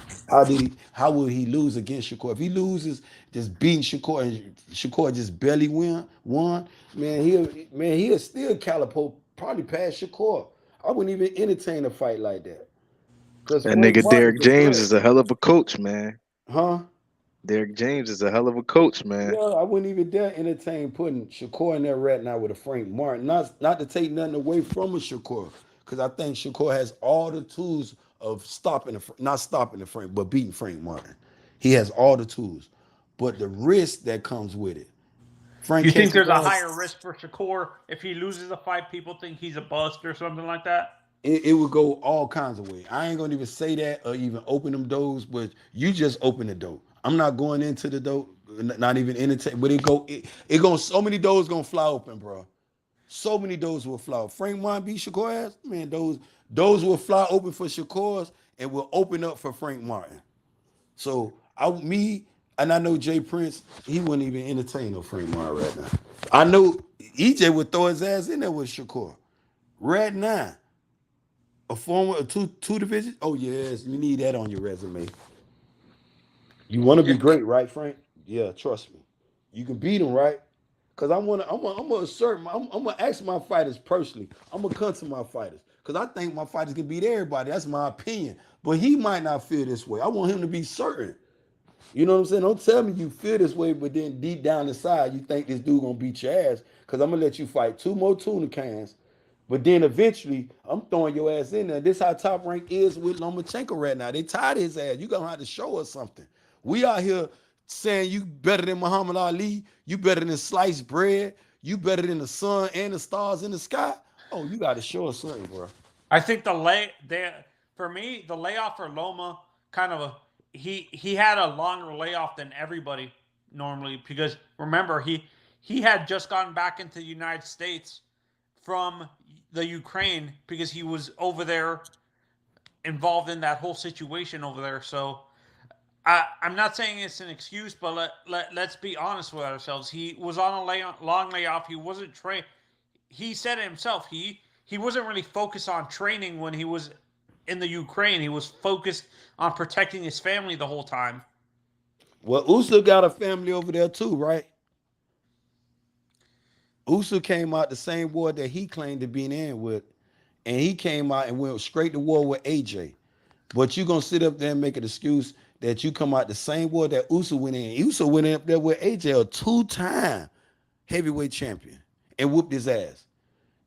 How will he lose against Shakur? If he loses just beating Shakur and Shakur just barely won, man, he'll still calipo probably past Shakur. I wouldn't even entertain a fight like that. That nigga Derek James is a hell of a coach, man. Huh? Derek James is a hell of a coach, man. Yeah, I wouldn't even dare entertain putting Shakur in there right now with a Frank Martin. Not to take nothing away from a Shakur, because I think Shakur has all the tools of not stopping the Frank, but beating Frank Martin. He has all the tools, but the risk that comes with it. Frank, you think there's a higher risk for Shakur if he loses a fight? People think he's a bust or something like that. It would go all kinds of ways. I ain't gonna even say that or even open them doors, but you just open the door. I'm not going into the door, not even entertain. But it goes. So many doors gonna fly open, bro. So many doors will fly open. Frank Martin beat Shakur ass, man. Those will fly open for Shakur's and will open up for Frank Martin. So I And I know Jay Prince, he wouldn't even entertain no Frank Martin right now. I know EJ would throw his ass in there with Shakur. Right now, a former two division. Oh yes, you need that on your resume. You want to be great, right, Frank? Yeah, trust me. You can beat him, right? Cause I'm gonna assert, I'm gonna ask my fighters personally. I'm gonna come to my fighters, cause I think my fighters can beat everybody. That's my opinion. But he might not feel this way. I want him to be certain. You know what I'm saying? Don't tell me you feel this way, but then deep down inside you think this dude gonna beat your ass. Cause I'm gonna let you fight 2 more tuna cans. But then eventually, I'm throwing your ass in there. This how Top Rank is with Lomachenko right now. They tired of his ass. You gonna have to show us something. We out here saying you better than Muhammad Ali, you better than sliced bread, you better than the sun and the stars in the sky. Oh, you got to show us something, bro. I think for me, the layoff for Loma kind of he had a longer layoff than everybody normally, because remember he had just gotten back into the United States from the Ukraine because he was over there involved in that whole situation over there. So I'm not saying it's an excuse, but let's be honest with ourselves. He was on a long layoff. He wasn't trained. He said it himself. He wasn't really focused on training when he was in the Ukraine. He was focused on protecting his family the whole time. Well, Usyk got a family over there too, right? Usyk came out the same war that he claimed to be in with, and he came out and went straight to war with AJ. But you gonna sit up there and make an excuse that you come out the same war that Usyk went in. Usyk went in up there with AJ, a 2-time heavyweight champion, and whooped his ass.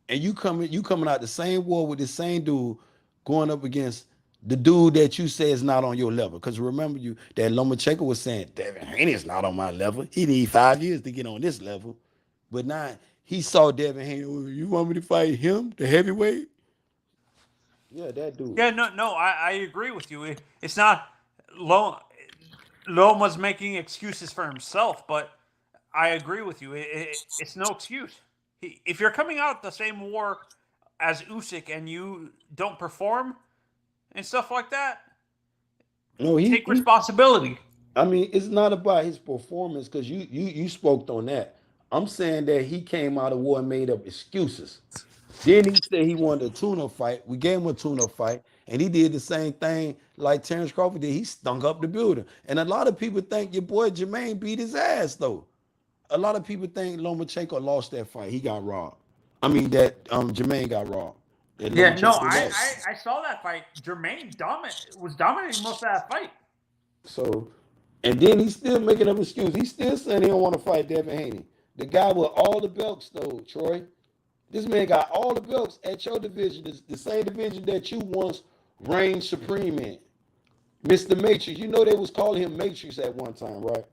And you coming out the same war with the same dude, going up against the dude that you say is not on your level. Because remember that Lomachenko was saying, Devin Haney's not on my level. He need 5 years to get on this level. But now he saw Devin Haney. "Oh, you want me to fight him, the heavyweight?" Yeah, that dude. Yeah, no, I agree with you. It's not Loma's making excuses for himself, but I agree with you. It's no excuse. If you're coming out the same war as Usyk and you don't perform and stuff like that, No, take responsibility. I mean, it's not about his performance, because you spoke on that. I'm saying that he came out of war and made up excuses. Then he said he wanted a tune-up fight. We gave him a tune-up fight, and he did the same thing like Terrence Crawford did. He stunk up the building. And a lot of people think your boy Jermaine beat his ass, though. A lot of people think Lomachenko lost that fight. He got robbed. I mean, that Jermaine got robbed. Yeah, no, I saw that fight. Jermaine was dominating most of that fight. So, and then he's still making up excuses. He's still saying he don't want to fight Devin Haney. The guy with all the belts, though, Troy. This man got all the belts at your division, the same division that you once reigned supreme in. Mr. Matrix. You know they was calling him Matrix at one time, right?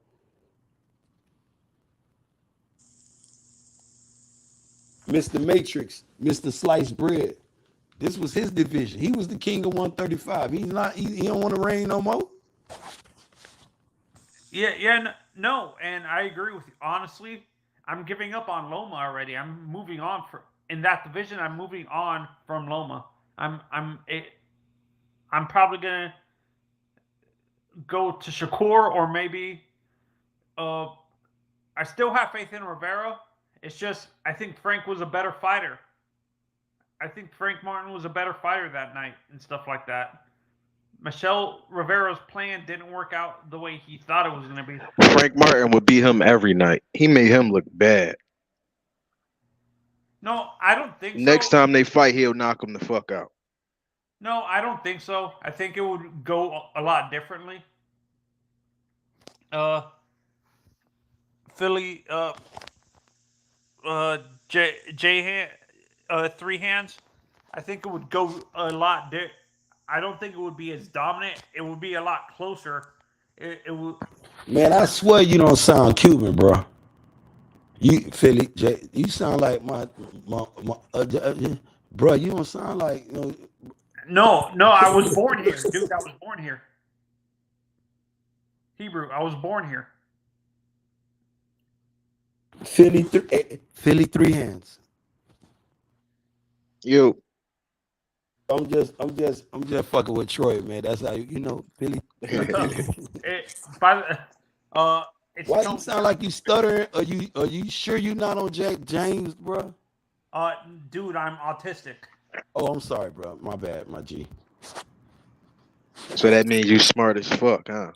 Mr. Matrix, Mr. Sliced Bread. This was his division. He was the king of 135. He's not. He don't want to reign no more. Yeah, no, and I agree with you. Honestly, I'm giving up on Loma already. I'm moving on in that division. I'm moving on from Loma. I'm probably gonna go to Shakur, or maybe I still have faith in Rivera. It's just I think Frank was a better fighter. I think Frank Martin was a better fighter that night and stuff like that. Michel Rivera's plan didn't work out the way he thought it was going to be. Frank Martin would beat him every night. He made him look bad. No, I don't think so. Next time they fight, he'll knock him the fuck out. No, I don't think so. I think it would go a lot differently. Philly, three hands. I think it would go a lot. I don't think it would be as dominant. It would be a lot closer. It would. Man, I swear you don't sound Cuban, bro. You Philly, you sound like my bro. You don't sound like No, I was born here, dude. I was born here. Hebrew. I was born here. Philly three hands. Yo. I'm just fucking with Troy, man. That's how Philly. It's Why no you sound like you stuttering? Are you sure you not on Jack James, bro? dude, I'm autistic. Oh, I'm sorry, bro. My bad, my G. So that means you smart as fuck, huh?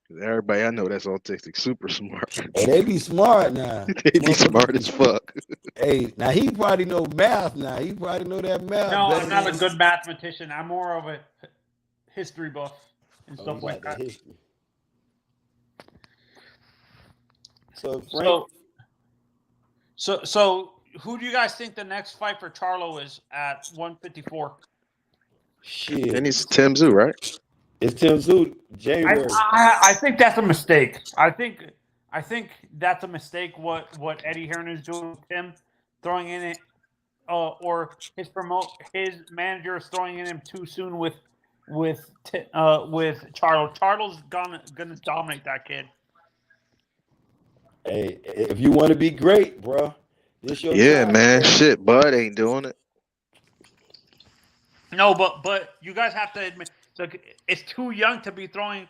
'Cause everybody I know that's autistic, super smart. Hey, they be smart now. They be smart as fuck. Hey, now he probably know math now. He probably know that math No, better I'm not a than. good mathematician. I'm more of a history buff and Oh, you stuff like got that that. history. So Frank, So who do you guys think the next fight for Charlo is at 154? shit. And it's Tim Zoo, right? It's Tim Zoo, January. I think that's a mistake. I think that's a mistake. What Eddie Hearn is doing with Tim, throwing in it, or his manager is throwing in him too soon with Charlo. Charlo's gonna dominate that kid. Hey, if you want to be great, bro, this your Yeah, time. man. Bro. Shit, Bud ain't doing it. No, but you guys have to admit, look, it's too young to be throwing.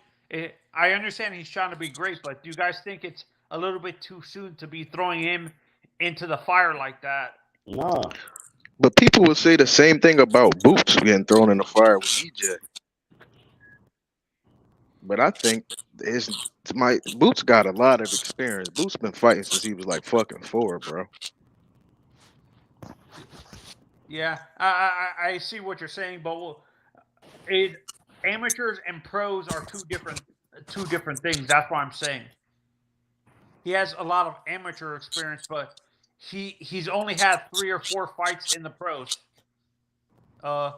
I understand he's trying to be great, but do you guys think it's a little bit too soon to be throwing him into the fire like that? Nah. But people would say the same thing about Boots getting thrown in the fire with EJ. But I think it's my Boots got a lot of experience. Boots been fighting since he was like fucking 4, bro. Yeah, I see what you're saying, but amateurs and pros are two different things. That's what I'm saying. He has a lot of amateur experience, but he's only had 3 or 4 fights in the pros. Uh,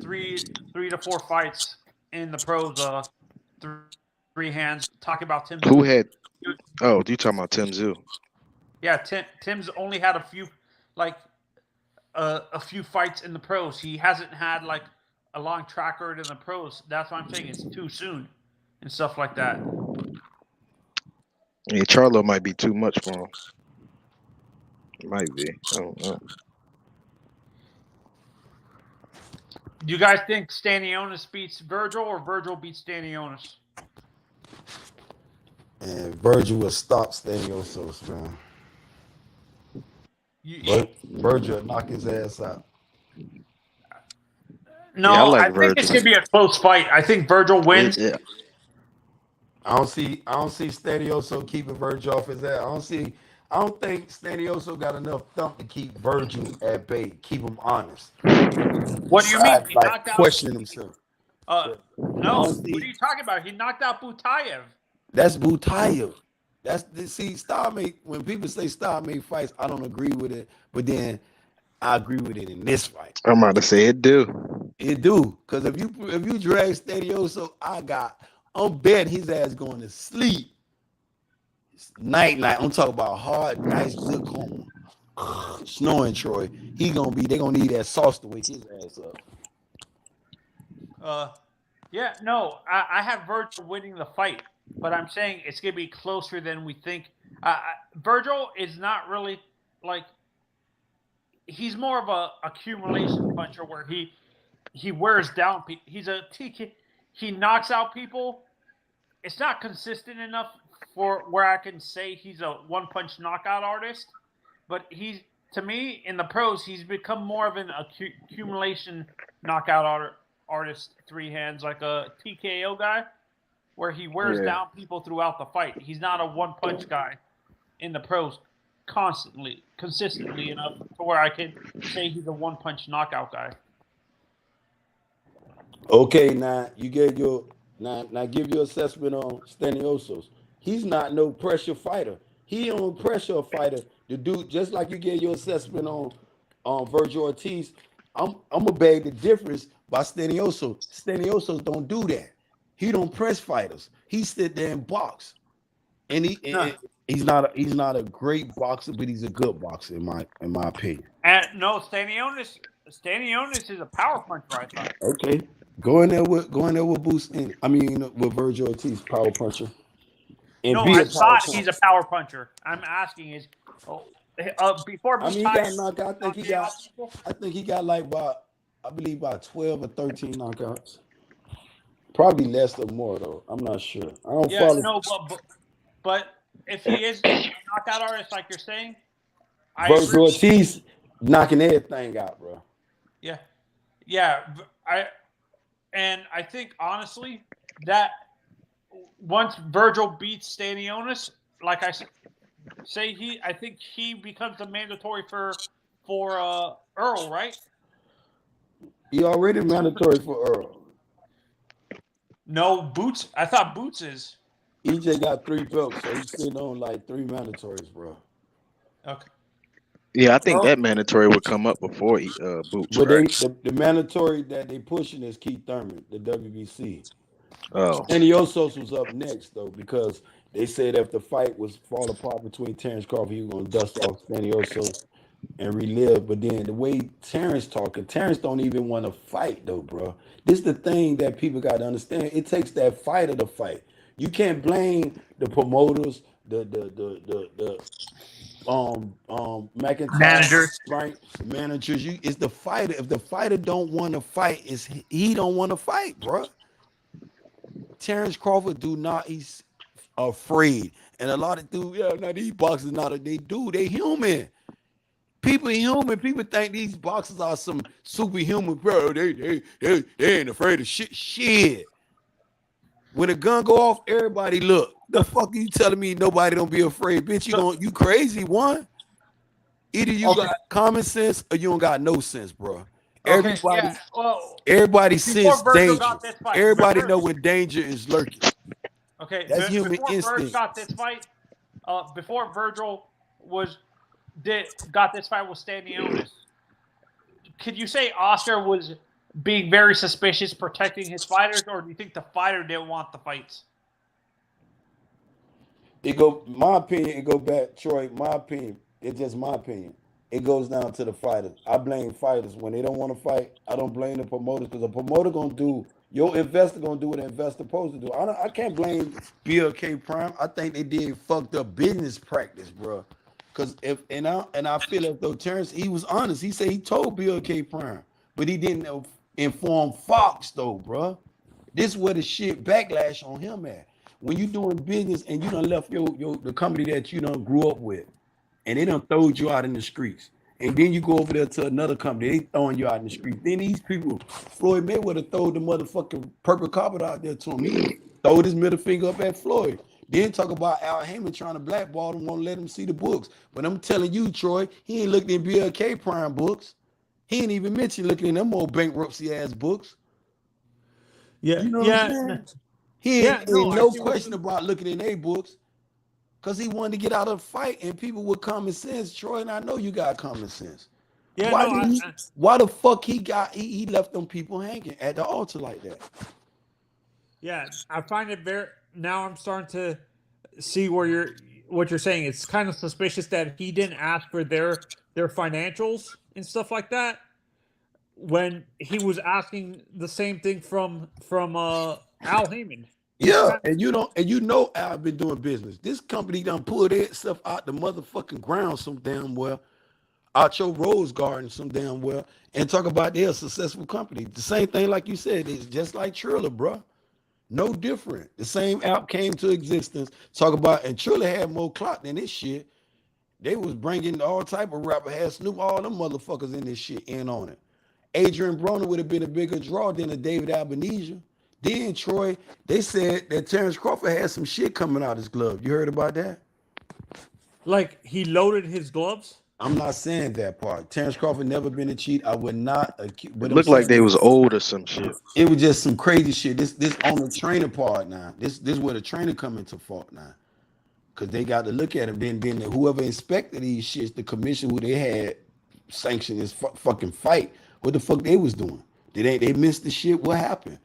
three to 4 fights in the pros. Three hands. Talking about Tim Who Zoo. had? Oh, you talking about Tim Zoo? Yeah, Tim's only had a few fights in the pros. He hasn't had like a long track record in the pros. That's why I'm saying it's too soon and stuff like that. Yeah, Charlo might be too much for him. Might be. I don't know. Do you guys think Stanionis beats Virgil or Virgil beats Stanionis? And Virgil will stop Stanionis, man. Virgil will knock his ass out. No, Yeah, I like I think it's Virgil. gonna be a close fight. I think Virgil wins. I don't see Stanionis keeping Virgil off his ass. I don't think Stanionis got enough thump to keep Virgil at bay, keep him honest. What do you mean? He Like knocked out. questioning himself. No. What are you talking about? He knocked out Butayev. That's Butayev. When people say style made fights, I don't agree with it. But then I agree with it in this fight. I'm about to say it do. It do. Because if you drag Stanionis, I'm betting his ass going to sleep. Night. I'm talking about hard, nice, good coma. Snoring Troy. They gonna need that sauce to wake his ass up. Yeah, no, I have Virgil winning the fight, but I'm saying it's gonna be closer than we think. Virgil is not really like he's more of a accumulation puncher where he wears down people. He's a TK. He knocks out people. It's not consistent enough for where I can say he's a one punch knockout artist, but to me in the pros he's become more of an accumulation knockout artist, 3 hands, like a TKO guy, where he wears down people throughout the fight. He's not a one punch guy in the pros consistently enough to where I can say he's a one punch knockout guy. Okay, now you gave your give your assessment on Stanionis. He's not no pressure fighter. He on pressure fighter. The dude, just like you gave your assessment on Virgil Ortiz, I'm gonna beg the difference by Stanionis. Stanionis don't do that. He don't press fighters. He sit there and box. And he's not a great boxer, but he's a good boxer in my opinion. And no, Stanionis is a power puncher, I thought. Okay. Go in there with Boost with Virgil Ortiz, power puncher. And no, be I a power thought puncher. he's a power puncher. I'm asking is before he got knocked out. I think he got like about 12 or 13 knockouts. Probably less or more though. I'm not sure. I don't Yeah, follow. no, but if he is a knockout artist, like you're saying, I agree. Virgil Ortiz knocking everything out, bro. Yeah, yeah. I think honestly that once Virgil beats Stanionis, like I think he becomes a mandatory for Earl, right? He already mandatory for Earl. No, Boots. I thought Boots is. EJ got 3 belts, so he's sitting on like 3 mandatories, bro. Okay. Yeah, I think that mandatory would come up before Boots, But right? the mandatory that they pushing is Keith Thurman, the WBC. Oh. Stanionis was up next though because they said if the fight was fall apart between Terrence Crawford, he was gonna dust off Stanionis and relive. But then the way Terrence talking, Terrence don't even want to fight though, bro. This is the thing that people got to understand. It takes that fighter to fight. You can't blame the promoters, the McIntyre, Managers. right? Managers. It's the fighter. If the fighter don't want to fight, he don't want to fight, bro. Terrence Crawford do not. He's afraid, and a lot of dudes. Yeah, now these boxers not. They do. They human. People human. People think these boxers are some superhuman, bro. They ain't afraid of shit. Shit. When a gun go off, everybody look. The fuck are you telling me nobody don't be afraid? Bitch, you crazy one? Either you got common sense or you don't got no sense, bro. Okay, yeah. Well, Everybody before sense Virgil danger. got this fight, Everybody know when danger is lurking. Okay, That's human before Virgil instinct. got this fight, before Virgil got this fight with Stanionis, could you say Oscar was being very suspicious, protecting his fighters, or do you think the fighter didn't want the fights? My opinion, it go back, Troy, my opinion, it's just my opinion. It goes down to the fighters. I blame fighters. When they don't want to fight, I don't blame the promoters because the promoter gonna do, your investor gonna do what an investor supposed to do. I can't blame BLK Prime. I think they did fucked up business practice, bro. Cause I feel as though Terrence, he was honest. He said he told BLK Prime, but he didn't inform Fox though, bro. This is where the shit backlash on him at. When you doing business and you done left the company that you done grew up with, and they done throwed you out in the streets, and then you go over there to another company, they throwing you out in the streets. Then these people, Floyd Mayweather throwed the motherfucking purple carpet out there to him. He throwed his middle finger up at Floyd. Then talk about Al Heyman trying to blackball him, won't let him see the books. But I'm telling you, Troy, he ain't looked in BLK Prime books. He ain't even mentioned looking in them old bankruptcy ass books. Yeah, you know what I'm saying? He ain't no question about looking in their books because he wanted to get out of the fight and people with common sense. Troy, and I know you got common sense. Yeah, why the fuck he left them people hanging at the altar like that? Yeah, I find it very. Now I'm starting to see what you're saying. It's kind of suspicious that he didn't ask for their financials and stuff like that when he was asking the same thing from Al Heyman. Yeah, and you know Al been doing business. This company done pulled their stuff out the motherfucking ground some damn well, out your rose garden some damn well, and talk about they're a successful company. The same thing like you said, it's just like Triller, bro. No different. The same app came to existence. Talk about, and Triller had more clout than this shit. They was bringing all type of rapper, had Snoop, all them motherfuckers in this shit in on it. Adrian Broner would have been a bigger draw than a David Albanese. Then Troy, they said that Terrence Crawford had some shit coming out his glove. You heard about that? Like he loaded his gloves? I'm not saying that part. Terrence Crawford never been a cheat. I would not accuse. It looked like they was old or some shit. It was just some crazy shit. This on the trainer part now. This where the trainer come into fault now. Cause they got to look at him. Then whoever inspected these shits, the commission who they had sanctioned this fucking fight. What the fuck they was doing? They missed the shit? What happened?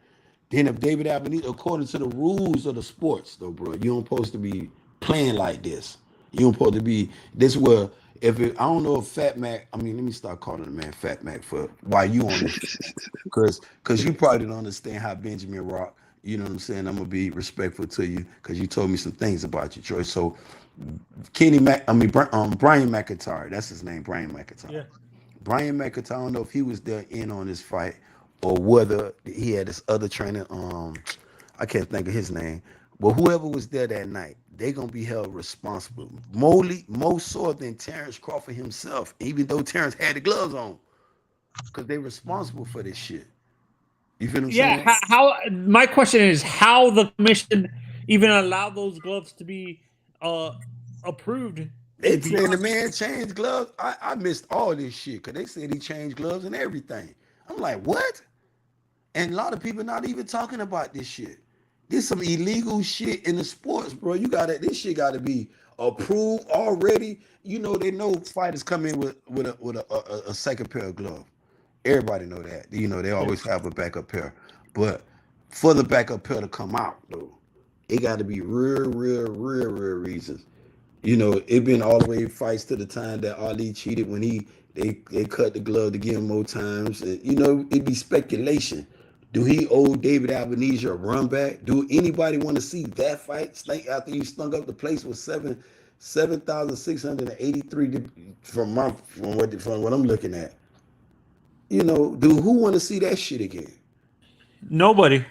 Then if David Albanese, according to the rules of the sports, though, bro, you don't supposed to be playing like this. You don't supposed to be this. Where I don't know if Fat Mac. I mean, let me start calling the man Fat Mac for why you on this, because you probably don't understand how Benjamin Rock. You know what I'm saying? I'm gonna be respectful to you because you told me some things about you, Troy. So Brian McIntyre, that's his name, Brian McIntyre. Yeah. Brian McIntyre, I don't know if he was there in on this fight or whether he had this other trainer, I can't think of his name, but whoever was there that night, they gonna be held responsible. More so than Terrence Crawford himself, even though Terrence had the gloves on, because they responsible for this shit. You feel what I'm Yeah, saying? how my question is how the commission even allowed those gloves to be uh approved is They saying the beyond. man changed gloves. I missed all this shit because they said he changed gloves and everything. I'm like, what? And a lot of people not even talking about this shit. This some illegal shit in the sports, bro. This shit gotta be approved already. You know, they know fighters come in with a second pair of gloves. Everybody know that. You know, they always have a backup pair. But for the backup pair to come out, though, it gotta be real reasons. You know, it been all the way fights to the time that Ali cheated when they cut the glove to give him more times. And, you know, it be speculation. Do he owe David Albanese a run back? Do anybody want to see that fight after you stunk up the place with 7,683 from what I'm looking at? You know, who want to see that shit again? Nobody.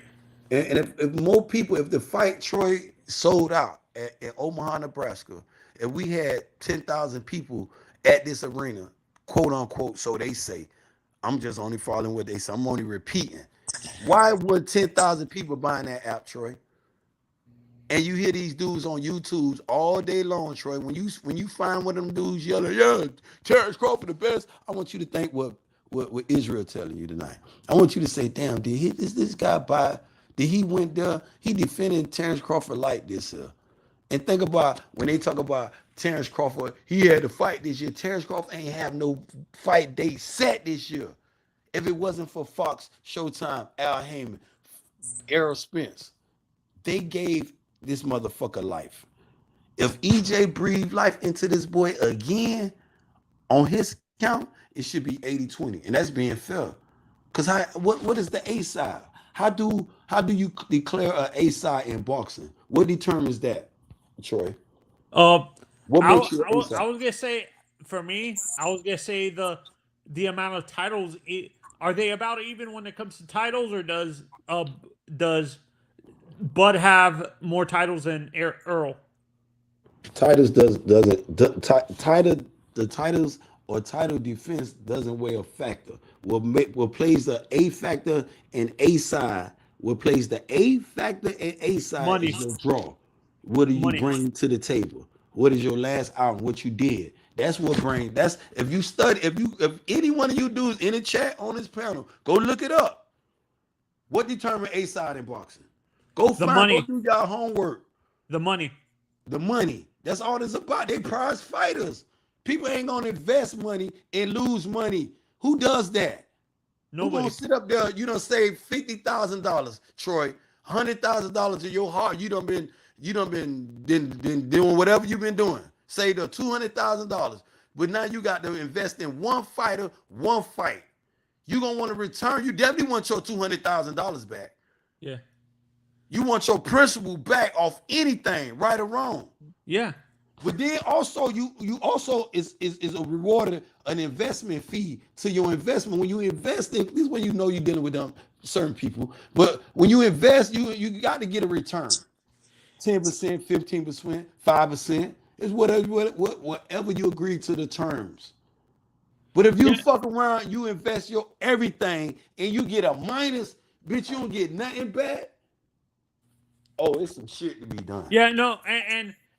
And if more people, if the fight Troy sold out at Omaha, Nebraska, if we had 10,000 people at this arena, quote unquote, so they say, I'm just only following what they say. I'm only repeating. Why would 10,000 people buying that app, Troy? And you hear these dudes on YouTube all day long, Troy. When you find one of them dudes yelling, "Yeah, Terrence Crawford the best," I want you to think what Israel telling you tonight. I want you to say, "Damn, this guy buy? Did he went there? He defending Terrence Crawford like this?" And think about when they talk about Terrence Crawford, he had to fight this year. Terrence Crawford ain't have no fight date set this year. If it wasn't for Fox, Showtime, Al Heyman, Errol Spence, they gave this motherfucker life. If EJ breathed life into this boy again on his count, it should be 80-20. And that's being fair. Because what is the A side? How do you declare an A side in boxing? What determines that, Troy? Uh, What I, makes you I, an A I side? was gonna say for me, I was gonna say the amount of titles. Are they about even when it comes to titles, or does Bud have more titles than Earl? Titles title the titles or title defense doesn't weigh a factor. What plays the A factor and A side. What plays the A factor and A side Money, is your draw. What do you money, bring to the table? What is your last album? What you did? That's what brings. That's if you study. If any one of you dudes in the chat on this panel, go look it up. What determines A side in boxing? Go the find. Go money, do y'all homework. the money. The money. That's all it's about. They prize fighters. People ain't gonna invest money and lose money. Who does that? Who gonna Nobody. sit up there? You done save $50,000, Troy. $100,000 of your heart. You done been doing whatever you've been doing. Saved up $200,000. But now you got to invest in one fighter, one fight. You gonna want to return. You definitely want your $200,000 back. Yeah. You want your principal back off anything, right or wrong. Yeah. But then also you also is a rewarded an investment fee to your investment. When you invest in this is when you know you're dealing with them certain people. But when you invest, you got to get a return. 10%, 15%, 5%. It's whatever you agree to the terms. But if you fuck around, you invest your everything and you get a minus, bitch, you don't get nothing back. Oh, it's some shit to be done. Yeah. No.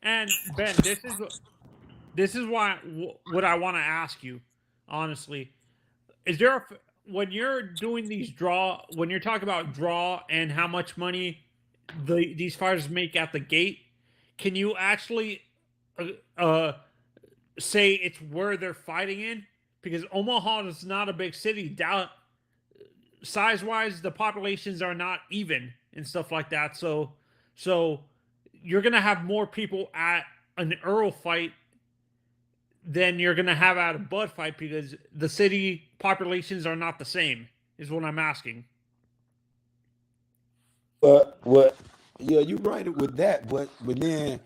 And Ben, this is why what I want to ask you, honestly, is there when you're doing when you're talking about draw and how much money these fighters make at the gate, can you actually uh, uh, say it's where they're fighting in? Because Omaha is not a big city. Size wise, the populations are not even and stuff like that. So you're gonna have more people at an Earl fight than you're gonna have at a Bud fight because the city populations are not the same. Is what I'm asking. But what? Yeah, you're right with that. But then,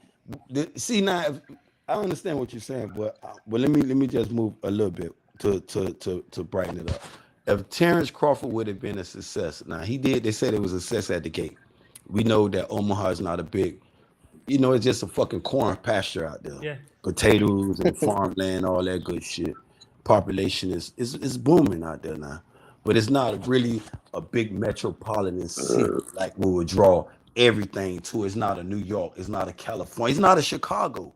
see now, I understand what you're saying. But let me just move a little bit to brighten it up. if Terrence Crawford would have been a success, now he did. They said it was a success at the gate. We know that Omaha is not a big, it's just a fucking corn pasture out there. Yeah. Potatoes and farmland, all that good shit. Population is booming out there now, but it's not really a big metropolitan city like we would draw everything to. It's not a New York. It's not a California. It's not a Chicago.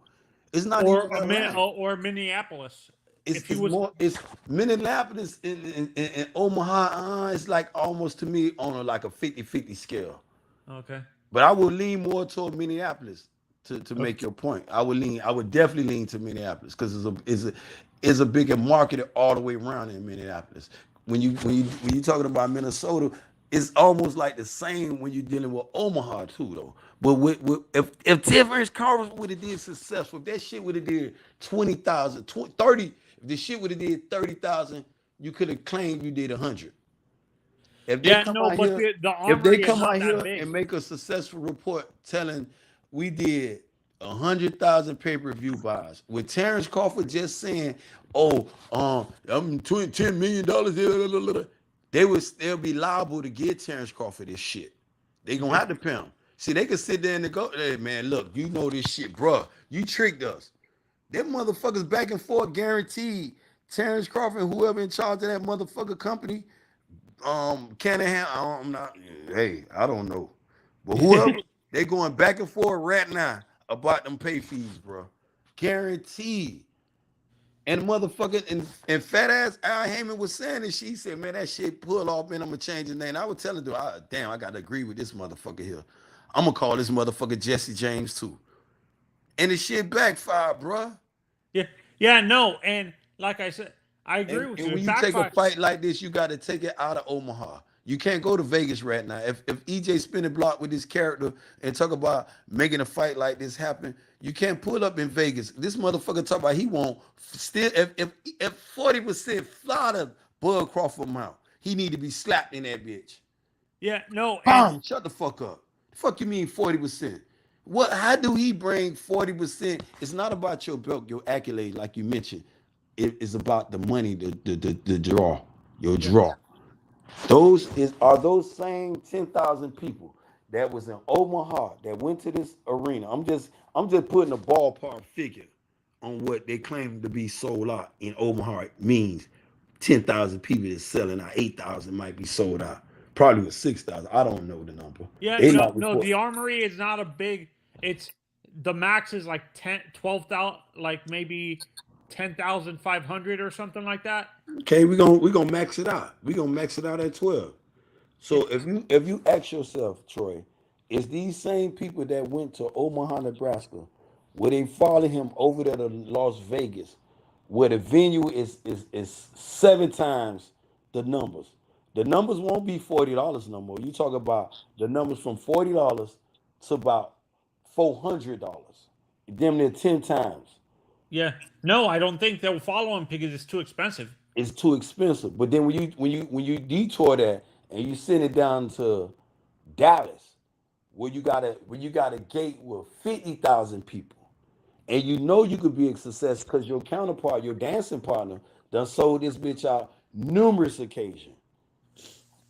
It's not even Atlanta. Or Minneapolis. It's more. It's Minneapolis in Omaha. It's like almost to me on like a 50-50 scale. Okay. But I would lean more toward Minneapolis to make your point. I would definitely lean to Minneapolis because it's a bigger market all the way around in Minneapolis. When you talking about Minnesota, it's almost like the same when you're dealing with Omaha too, though. But if Terrence Crawford would have did successful, if that shit would have did 20,000, 30, if the shit would have did 30,000, you could have claimed you did 100. If they come out but here, the if they armory is come not out that here big. and make a successful report telling we did 100,000 pay-per-view buys, with Terrence Crawford just saying, "Oh, I'm $10 million," they'll be liable to give Terrence Crawford this shit. They gonna have to pay him. See, they can sit there and go, "Hey man, look, you know this shit, bro. You tricked us." Them motherfuckers back and forth guaranteed. Terrence Crawford, whoever in charge of that motherfucker company, Canahan, I'm not. Hey, I don't know, but whoever they going back and forth right now about them pay fees, bro. Guaranteed. And motherfucker, and fat ass Al Heyman was saying this. She said, "Man, that shit pull off, man. I'm gonna change his name." I was telling her, "Damn, I gotta agree with this motherfucker here. I'm gonna call this motherfucker Jesse James too." And the shit backfired, bro. Yeah, no, and like I said, I agree with And you. when It you take a backfired. fight like this, you got to take it out of Omaha. You can't go to Vegas right now. If EJ spinning block with his character and talk about making a fight like this happen, you can't pull up in Vegas. This motherfucker talk about he won't still if 40% fly the Bud Crawford mouth, he need to be slapped in that bitch. Yeah, no, and Bam, shut the fuck up. The fuck you mean 40%? What? How do he bring 40%? It's not about your belt, your accolade, like you mentioned. It is about the money, the draw, your draw. Are those same 10,000 people that was in Omaha that went to this arena. I'm just putting a ballpark figure on what they claim to be sold out in Omaha. It means 10,000 people is selling out. 8,000 might be sold out. Probably with 6,000. I don't know the number. yeah, They no, not no, report. the armory is not a big. It's the max is like 10, 12,000, like maybe 10,500 or something like that. Okay, we gonna max it out. We gonna max it out at 12. So if you ask yourself, Troy, is these same people that went to Omaha, Nebraska, where they follow him over there to Las Vegas, where the venue is 7 times the numbers. The numbers won't be $40 no more. You talk about the numbers from $40 to about $400. Damn near 10 times. Yeah, no, I don't think they'll follow him because it's too expensive. It's too expensive. But then when you detour that and you send it down to Dallas, where you got a gate with 50,000 people, and you know you could be a success because your counterpart, your dancing partner, done sold this bitch out numerous occasions.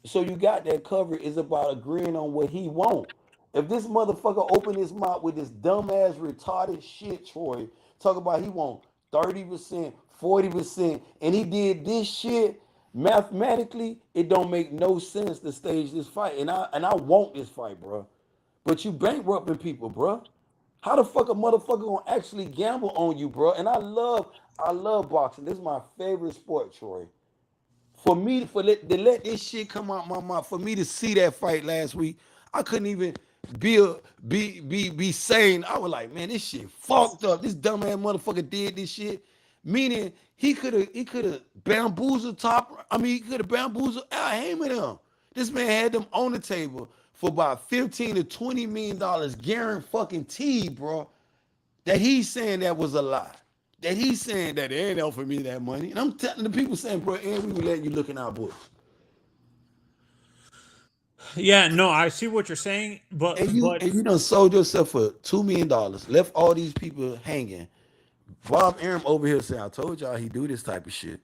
So you got that covered. It's about agreeing on what he want. If this motherfucker open his mouth with this dumbass retarded shit, Troy, talk about he want 30%, 40%, and he did this shit, mathematically, it don't make no sense to stage this fight. And I want this fight, bro. But you bankrupting people, bro. How the fuck a motherfucker gonna actually gamble on you, bro? And I love boxing. This is my favorite sport, Troy. To let this shit come out my mouth, for me to see that fight last week, I couldn't even be sane. I was like, man, this shit fucked up. This dumbass motherfucker did this shit. Meaning he could have bamboozled top. I mean, he could have bamboozled Al Heyman them. This man had them on the table for about $15 to $20 million guaranteed, bro. That he's saying that was a lie. That he's saying that they ain't offered me that money. And I'm telling the people saying, bro, and we will let you look in our books. Yeah, no, I see what you're saying, but And you done sold yourself for $2 million, left all these people hanging. Bob Arum over here saying, I told y'all he do this type of shit.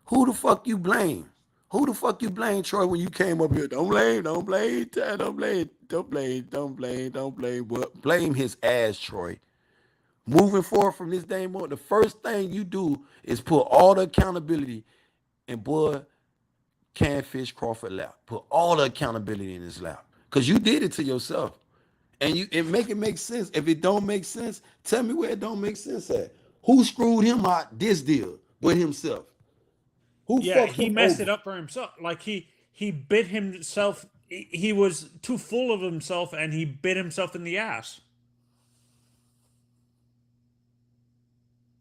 Who the fuck you blame? Who the fuck you blame, Troy, when you came up here? Don't blame, don't blame, don't blame, don't blame, don't blame, don't blame. But blame his ass, Troy. Moving forward from this day on, the first thing you do is put all the accountability in boy Canfish Crawford lap. Put all the accountability in his lap. Cause you did it to yourself. And it make sense. If it don't make sense, tell me where it don't make sense at. Who screwed him out this deal but himself? Who Yeah, fucked he him messed over? it up for himself. Like he bit himself. He was too full of himself, and he bit himself in the ass.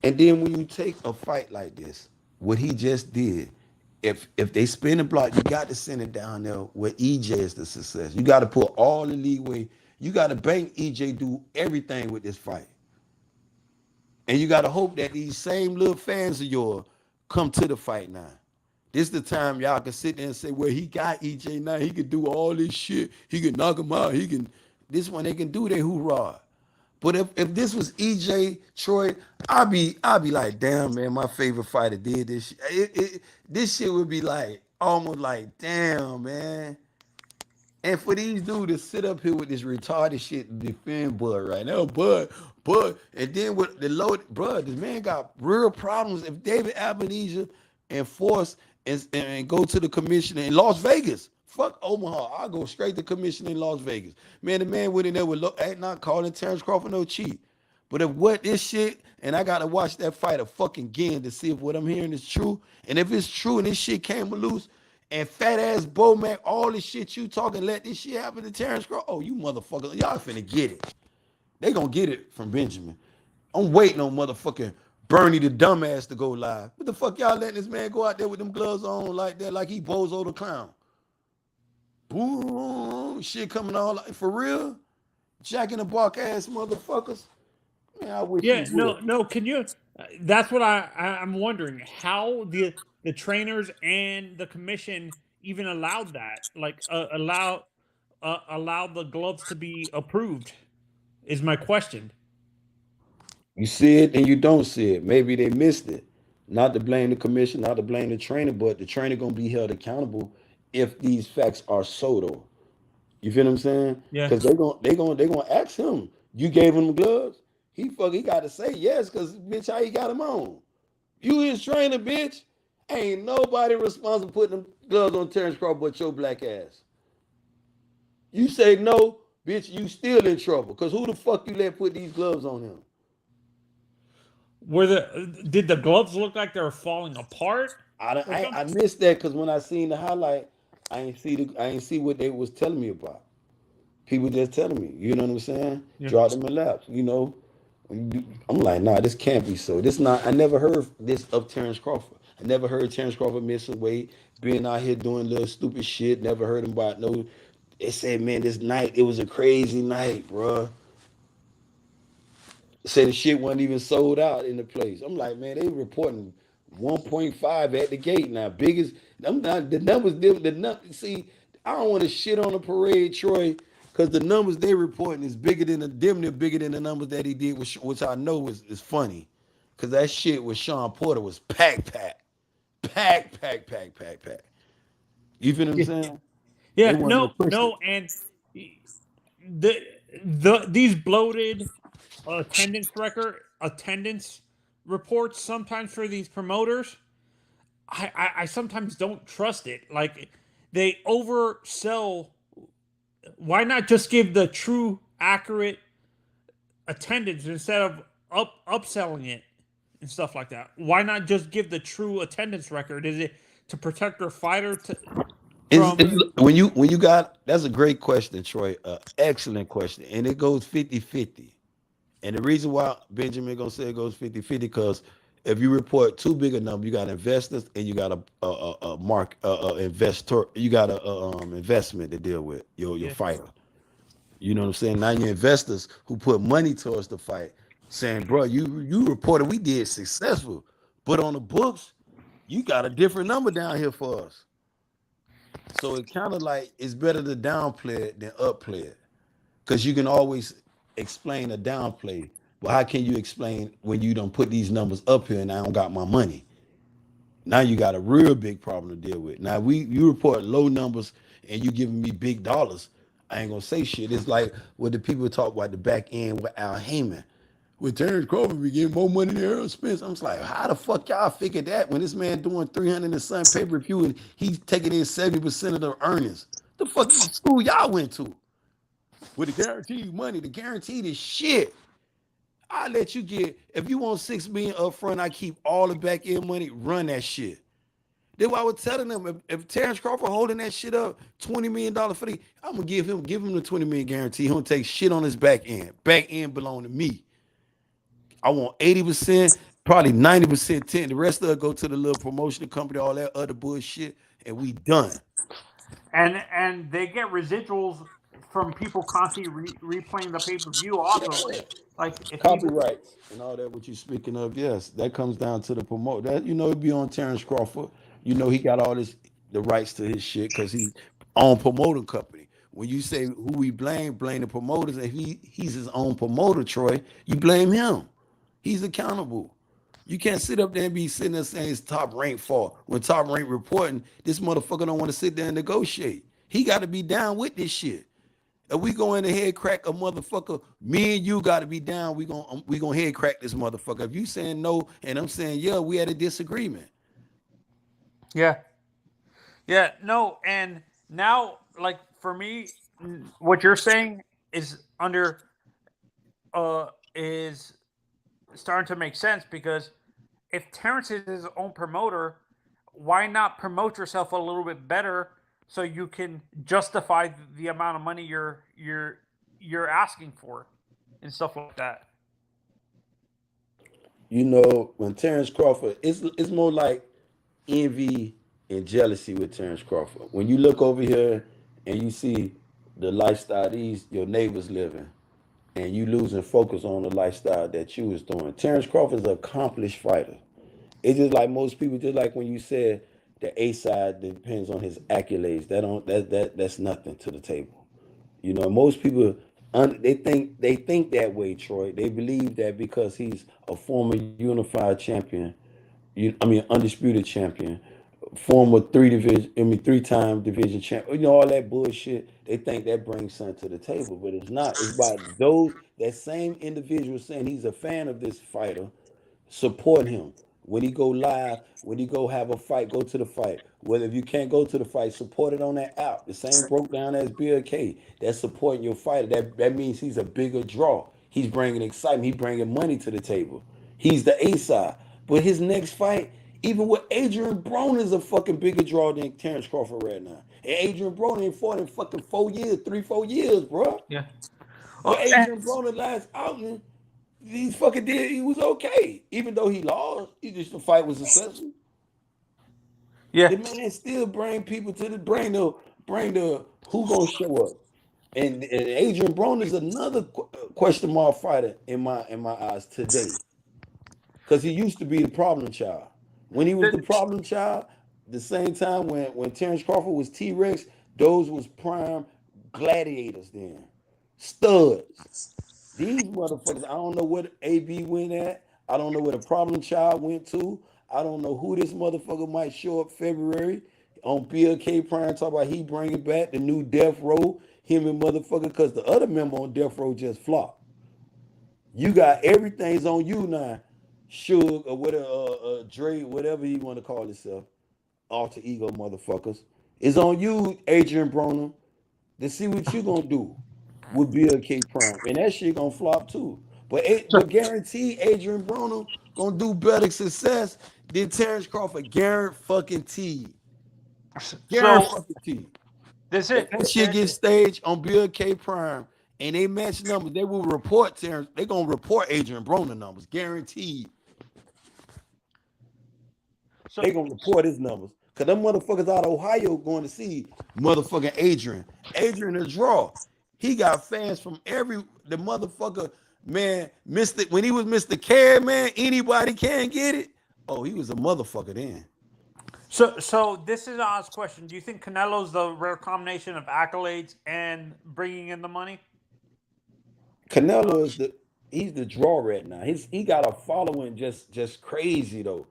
And then when you take a fight like this, what he just did, if they spin the block, you got to send it down there where EJ is the success. You got to put all the leeway. You got to bank EJ do everything with this fight. And you got to hope that these same little fans of yours come to the fight now. This is the time y'all can sit there and say, well, he got EJ now. He can do all this shit. He can knock him out. He can. This one they can do their hoorah. But if this was EJ Troy, I'd be like, damn man, my favorite fighter did this. This shit would be like almost like, damn man. And for these dudes to sit up here with this retarded shit and defend Bud right now, Bud, and then with the load, bro, this man got real problems. If David Albanese enforce and go to the commissioner in Las Vegas, fuck Omaha, I'll go straight to commissioner in Las Vegas. Man, the man went in there with ain't not calling Terrence Crawford no cheat. But if what this shit, and I gotta watch that fight a fucking again to see if what I'm hearing is true. And if it's true and this shit came loose, and fat ass Bomac, all this shit you talking, let this shit happen to Terrence Crawford. Oh, you motherfuckers, y'all finna get it. They gonna get it from Benjamin. I'm waiting on motherfucking Bernie the dumbass to go live. What the fuck y'all letting this man go out there with them gloves on like that, like he Bozo the clown? Boom, shit coming all like for real. Jack in the Block ass motherfuckers. Man, I wish he Yeah, would. no. Can you? That's what I'm wondering. How the trainers and the commission even allowed that? Like allow the gloves to be approved? Is my question. You see it and you don't see it. Maybe they missed it. Not to blame the commission, not to blame the trainer, but the trainer gonna be held accountable if these facts are so though. You feel what I'm saying? Yeah. Because they gonna ask him. You gave him the gloves. He got to say yes. Because bitch, how he got him on? You his trainer, bitch. Ain't nobody responsible for putting them gloves on Terrence Crawford but your black ass. You say no, bitch. You still in trouble. Because who the fuck you let put these gloves on him? Did the gloves look like they were falling apart? I missed that because when I seen the highlight, I ain't see what they was telling me about. People just telling me, you know what I'm saying? Yeah. Drop them in laps, you know. I'm like, nah, this can't be so. This not. I never heard this of Terrence Crawford. I never heard Terrence Crawford missing weight, being out here doing little stupid shit. Never heard him about no. They said, man, this night it was a crazy night, bruh. Said the shit wasn't even sold out in the place. I'm like, man, they reporting 1.5 at the gate now. Biggest, I'm not the numbers. See, I don't want to shit on the parade, Troy, because the numbers they reporting is bigger than the damn near bigger than the numbers that he did, which I know is funny, because that shit with Sean Porter was pack. You feel what I'm saying? They Yeah, wasn't no pussy. no, and the these bloated attendance reports sometimes for these promoters, I sometimes don't trust it. Like they oversell. Why not just give the true, accurate attendance instead of upselling it and stuff like that? Why not just give the true attendance record? Is it to protect their fighter from? When you got that's a great question, Troy. Excellent question. And it goes 50-50. And the reason why Benjamin gonna say it goes 50-50 because if you report too big a number, you got investors and you got a mark investor, you got a investment to deal with your Yeah. fighter. You know what I'm saying? Now your investors who put money towards the fight, saying, bro, you reported we did successful, but on the books, you got a different number down here for us. So it kind of like it's better to downplay it than upplay it. Because you can always explain a downplay. But how can you explain when you don't put these numbers up here and I don't got my money? Now you got a real big problem to deal with. Now you report low numbers and you giving me big dollars. I ain't gonna say shit. It's like what the people talk about the back end with Al Heyman. With Terrence Crawford, we get more money than Errol Spence. I'm just like, how the fuck y'all figure that when this man doing 300 and some pay-per-view and he's taking in 70% of the earnings? The fuck school y'all went to? With the guaranteed money, the guaranteed is shit. I let you get, if you want 6 million up front, I keep all the back end money, run that shit. That's why I was telling them if Terrence Crawford holding that shit up, $20 million for the, I'm gonna give him the 20 million guarantee. He don't take shit on his back end. Back end belong to me. I want 80%, probably 90%, 10. The rest of it go to the little promotional company, all that other bullshit, and we done. And they get residuals from people constantly replaying the pay per view. Also, like if people Copyrights and all that, what you're speaking of, yes, that comes down to the promote. That it'd be on Terrence Crawford. He got all the rights to his shit because he own promoter company. When you say who we blame the promoters. If he's his own promoter, Troy, you blame him. He's accountable. You can't sit up there and be sitting there saying it's top rank for when top rank reporting. This motherfucker don't want to sit there and negotiate. He got to be down with this shit. If we go in the head crack a motherfucker, me and you got to be down. We gonna head crack this motherfucker. If you saying no and I'm saying yeah, we had a disagreement. Yeah. Yeah, no, and now like for me, what you're saying is is starting to make sense because if Terrence is his own promoter, why not promote yourself a little bit better so you can justify the amount of money you're asking for and stuff like that. When Terrence Crawford, it's more like envy and jealousy with Terrence Crawford. When you look over here and you see the lifestyle these your neighbors living, and you losing focus on the lifestyle that you was doing. Terrence Crawford's an accomplished fighter. It's just like most people, just like when you said the A side depends on his accolades. That's nothing to the table. Most people they think that way, Troy. They believe that because he's a former unified champion, undisputed champion, former 3-time division champion, all that bullshit. They think that brings something to the table, but it's not. It's by that same individual saying he's a fan of this fighter, support him. When he go live, when he go have a fight, go to the fight. Whether if you can't go to the fight, support it on that app. The same broke down as Bill K. That's supporting your fighter. That means he's a bigger draw. He's bringing excitement. He's bringing money to the table. He's the A side. But his next fight, even with Adrian Broner, is a fucking bigger draw than Terrence Crawford right now. And Adrian Broner ain't fought in fucking 4 years, 4 years, bro. Yeah. But Adrian Broner last outing, he fucking did. He was okay, even though he lost. The fight was successful. Yeah, the man still bring people to the who gonna show up. And Adrian Broner is another question mark fighter in my eyes today, because he used to be the problem child. When he was the problem child, the same time when Terrence Crawford was T-Rex, those was prime gladiators then, studs. These motherfuckers, I don't know what AB went at. I don't know where the problem child went to. I don't know who this motherfucker might show up February on BLK Prime talk about he bring it back, the new Death Row, him and motherfucker, because the other member on Death Row just flopped. You got everything's on you now, Suge or whatever, Dre, whatever you want to call yourself, alter ego motherfuckers. It's on you, Adrian Broner, to see what you gonna do with BLK Prime, and that shit gonna flop too. But guarantee Adrian Broner gonna do better success than Terrence Crawford. Guarantee. So Guarantee. this If it. that shit gets staged on BLK Prime and they match numbers, they will report Terrence. They gonna report Adrian Broner numbers, guaranteed. They gonna report his numbers. Cause them motherfuckers out of Ohio going to see motherfucking Adrian. Adrian a draw. He got fans from the motherfucker, man, Mr. When he was Mr. Care, man, anybody can get it. Oh, he was a motherfucker then. So this is an honest question. Do you think Canelo's the rare combination of accolades and bringing in the money? Canelo he's the draw right now. He got a following just crazy though.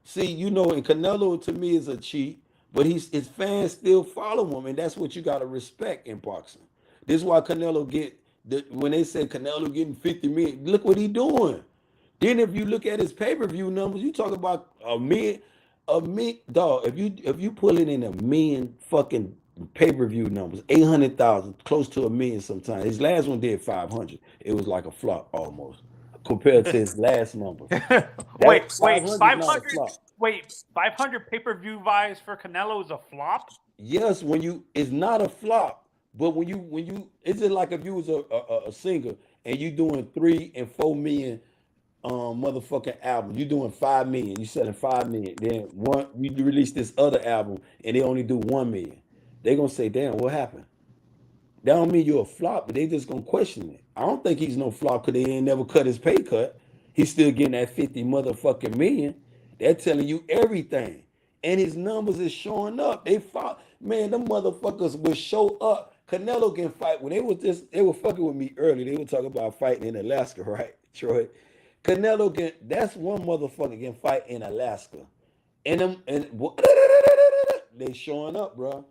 See, you know, and Canelo to me is a cheat, but his fans still follow him, and that's what you gotta respect in boxing. This is why Canelo get when they say Canelo getting 50 million. Look what he doing. Then if you look at his pay-per-view numbers, you talk about a million dog. If you pull it in a million fucking pay-per-view numbers, 800,000, close to a million sometimes. His last one did 500. It was like a flop almost compared to his last numbers. That Wait, 500 is not a 500. flop. Wait, 500 pay-per-view buys for Canelo is a flop. Yes, when you it's not a flop, but when you it's just like if you was a singer and you doing 3 and 4 million motherfucking album. You doing 5 million, you selling 5 million. Then one you release this other album and they only do 1 million. They gonna say, damn, what happened? That don't mean you're a flop, but they just gonna question it. I don't think he's no flop because they ain't never cut his pay cut. He's still getting that 50 motherfucking million. They're telling you everything. And his numbers is showing up. They fought, man, them motherfuckers will show up. Canelo can fight. When they were fucking with me early. They were talking about fighting in Alaska, right, Troy? Canelo can, that's one motherfucker can fight in Alaska. And them and they showing up, bro.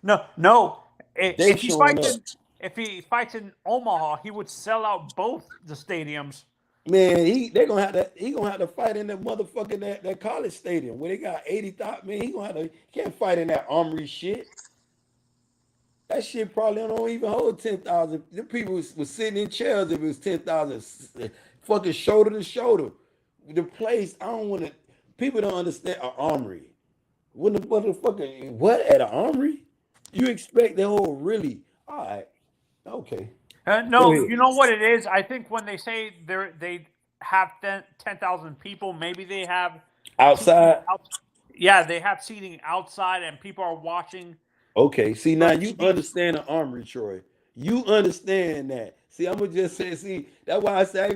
No. They showing up. If he fights in Omaha, he would sell out both the stadiums. Man, he gonna have to fight in that motherfucking that college stadium where they got 80,000. Man, he can't fight in that armory shit. That shit probably don't even hold 10,000. The people was sitting in chairs if it was 10,000, fucking shoulder to shoulder. The place, I don't want to. People don't understand an armory. What the motherfucker? What at an armory? You expect the whole really? All right, okay. Go No, ahead. you know what it is. I think when they say they have 10,000 people, maybe they have seating Outside. Yeah, they have seating outside, and people are watching. Okay, see now From you TV. understand the armory, Troy. You understand that. See, I'm gonna just say, see, that's why I say I ain't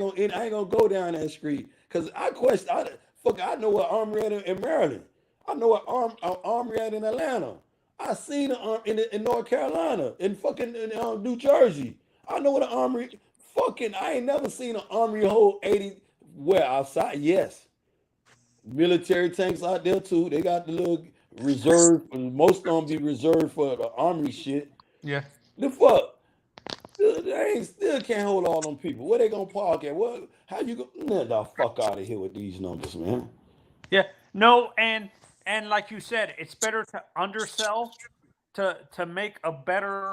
gonna go down that street. Cause I know what armory at in Maryland. I know what armory at in Atlanta. I seen an in North Carolina, in New Jersey. I know what an armory I ain't never seen an armory hold 80 where outside. Yes. Military tanks out there too. They got the little reserve, and most of them be reserved for the army shit. Yeah. The fuck? They still can't hold all them people. Where they gonna park at? What? How you go? Get the fuck out of here with these numbers, man. Yeah. No, and like you said, it's better to undersell to make a better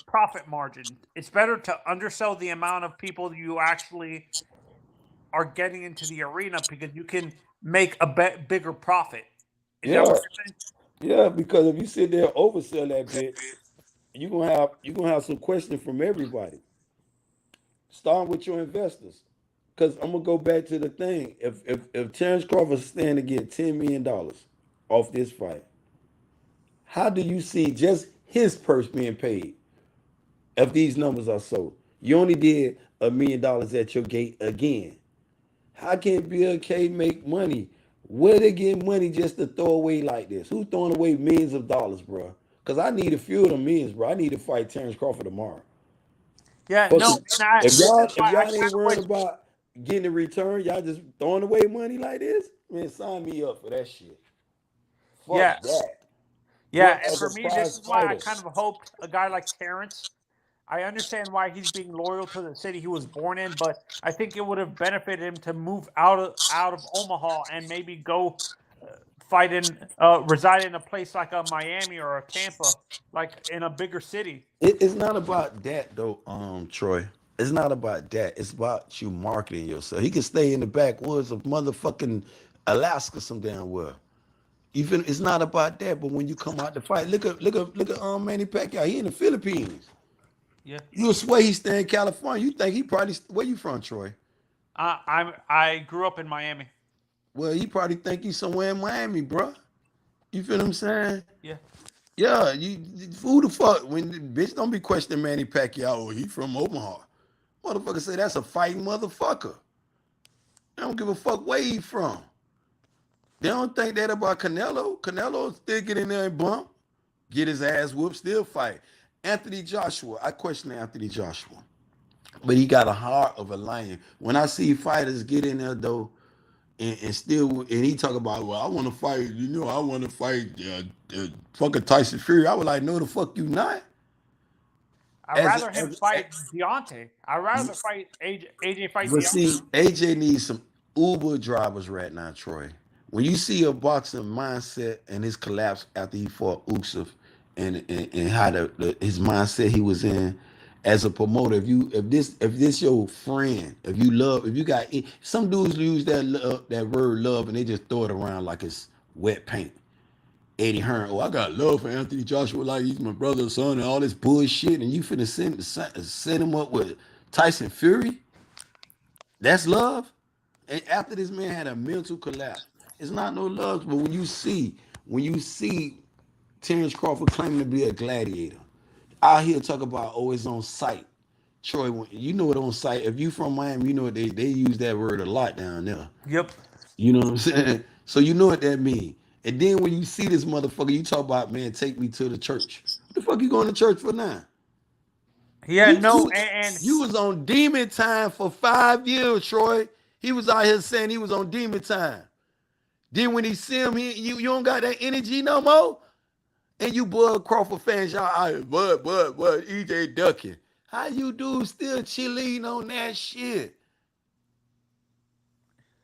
profit margin. It's better to undersell the amount of people you actually are getting into the arena because you can make a bigger profit. Is that Yeah, what you're saying? yeah. Because if you sit there and oversell that bit, you gonna have some questions from everybody. Starting with your investors. Because I'm gonna go back to the thing. If Terrence Crawford stand to get $10 million off this fight, how do you see just his purse being paid if these numbers are sold? You only did $1 million at your gate again. How can Bill K make money? Where they get money just to throw away like this? Who's throwing away millions of dollars, bro? Because I need a few of them millions, bro. I need to fight Terrence Crawford tomorrow. Yeah. Fuck No. it. And If this y'all is if why I y'all kind ain't of worried wish. about getting a return, y'all just throwing away money like this, man, sign me up for that shit. Yeah. Fuck that. Yeah. What And as for a me, this prize is why I fighter? kind of hoped a guy like Terrence. I understand why he's being loyal to the city he was born in, but I think it would have benefited him to move out of Omaha and maybe go fight in reside in a place like a Miami or a Tampa, like in a bigger city. It's not about that though, Troy. It's not about that. It's about you marketing yourself. He can stay in the backwoods of motherfucking Alaska some damn well. Even it's not about that, but when you come out to fight, look at Manny Pacquiao. He in the Philippines. Yeah. You swear he stay in California. You think he probably where you from, Troy? I grew up in Miami. Well, he probably think he's somewhere in Miami, bro. You feel what I'm saying? Yeah. Yeah, who the fuck when bitch don't be questioning Manny Pacquiao. Oh, he from Omaha. Motherfucker say that's a fighting motherfucker. They don't give a fuck where he from. They don't think that about Canelo. Canelo still get in there and bump, get his ass whooped, still fight. Anthony Joshua, I question Anthony Joshua, but he got a heart of a lion. When I see fighters get in there though, and still, and he talk about, well, I want to fight. I want to fight fucking Tyson Fury. I was like, no, the fuck you not. I'd rather him fight Deontay. I'd rather fight AJ fight But Deontay. see, AJ needs some Uber drivers right now, Troy. When you see a boxing mindset and his collapse after he fought Usyk, and how his mindset he was in as a promoter, if this your friend, if you got some dudes use that word love and they just throw it around like it's wet paint. Eddie Hearn, I got love for Anthony Joshua like he's my brother's son and all this bullshit, and you finna set him up with Tyson Fury. That's love. And after this man had a mental collapse, it's not no love. But when you see Terrence Crawford claiming to be a gladiator, out here talk about it's on site. Troy, you know it on site. If you from Miami, you know they use that word a lot down there. Yep. You know what I'm saying? So you know what that means. And then when you see this motherfucker, you talk about, man, take me to the church. What the fuck you going to church for now? Yeah, and You was on demon time for 5 years, Troy. He was out here saying he was on demon time. Then when he see him, you don't got that energy no more. And you Bud Crawford fans, y'all out here, Bud, EJ ducking. How you do still chilling on that shit?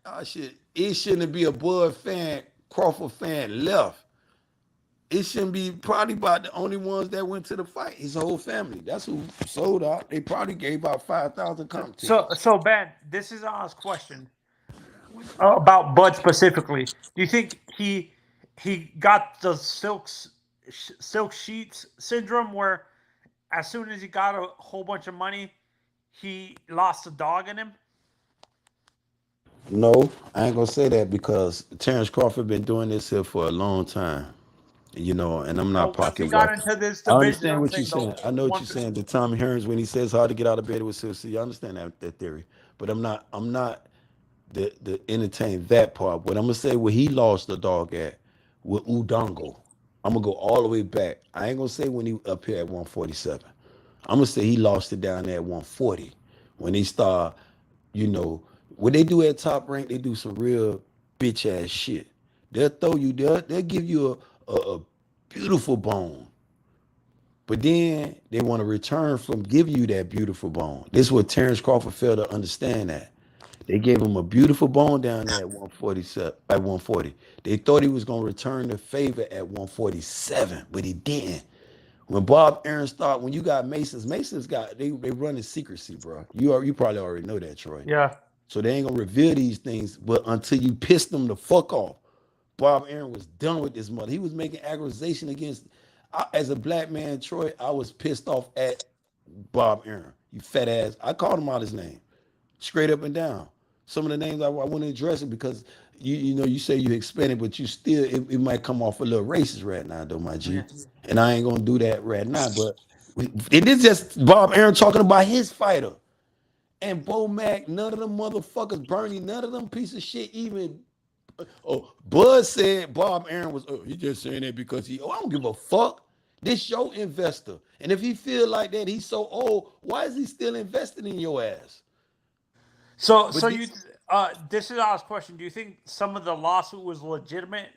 Oh shit. It shouldn't be a Bud fan, Crawford fan left. It shouldn't be probably about the only ones that went to the fight. His whole family. That's who sold out. They probably gave out 5,000 comp tickets. so Ben, this is Oz question about Bud specifically. Do you think he got the silk sheets syndrome where as soon as he got a whole bunch of money, he lost the dog in him? No, I ain't gonna say that because Terrence Crawford been doing this here for a long time. And I'm not Once he pocket got watch. into this I division, understand I'm what you're saying saying. I know what you're saying. The Tommy Hearns when he says hard to get out of bed with Silcy. I understand that theory. But I'm not the entertain that part. But I'm gonna say where he lost the dog at with Udongo. I'm gonna go all the way back. I ain't gonna say when he up here at 147. I'm gonna say he lost it down there at 140 when they start, what they do at Top Rank, they do some real bitch ass shit. They'll give you a beautiful bone. But then they want to return from giving you that beautiful bone. This is what Terrence Crawford failed to understand that. They gave him a beautiful bone down there at 147, at 140. They thought he was gonna return the favor at 147, but he didn't. When Bob Aaron started, when you got Mason's got they run in secrecy, bro. You probably already know that, Troy. Yeah. So they ain't gonna reveal these things, but until you piss them the fuck off. Bob Aaron was done with this mother. He was making accusation against. As a black man, Troy, I was pissed off at Bob Aaron. You fat ass. I called him out his name, straight up and down. Some of the names I want to address it because you say you Hispanic, but you still it might come off a little racist right now, though, my G. Yeah. And I ain't gonna do that right now. But it is just Bob Aaron talking about his fighter. And Bo Mac, none of them motherfuckers, Bernie, none of them piece of shit even. Oh, Bud said Bob Aaron was, he just saying that because I don't give a fuck. This your investor. And if he feel like that, he's so old, why is he still investing in your ass? So this is our question. Do you think some of the lawsuit was legitimate?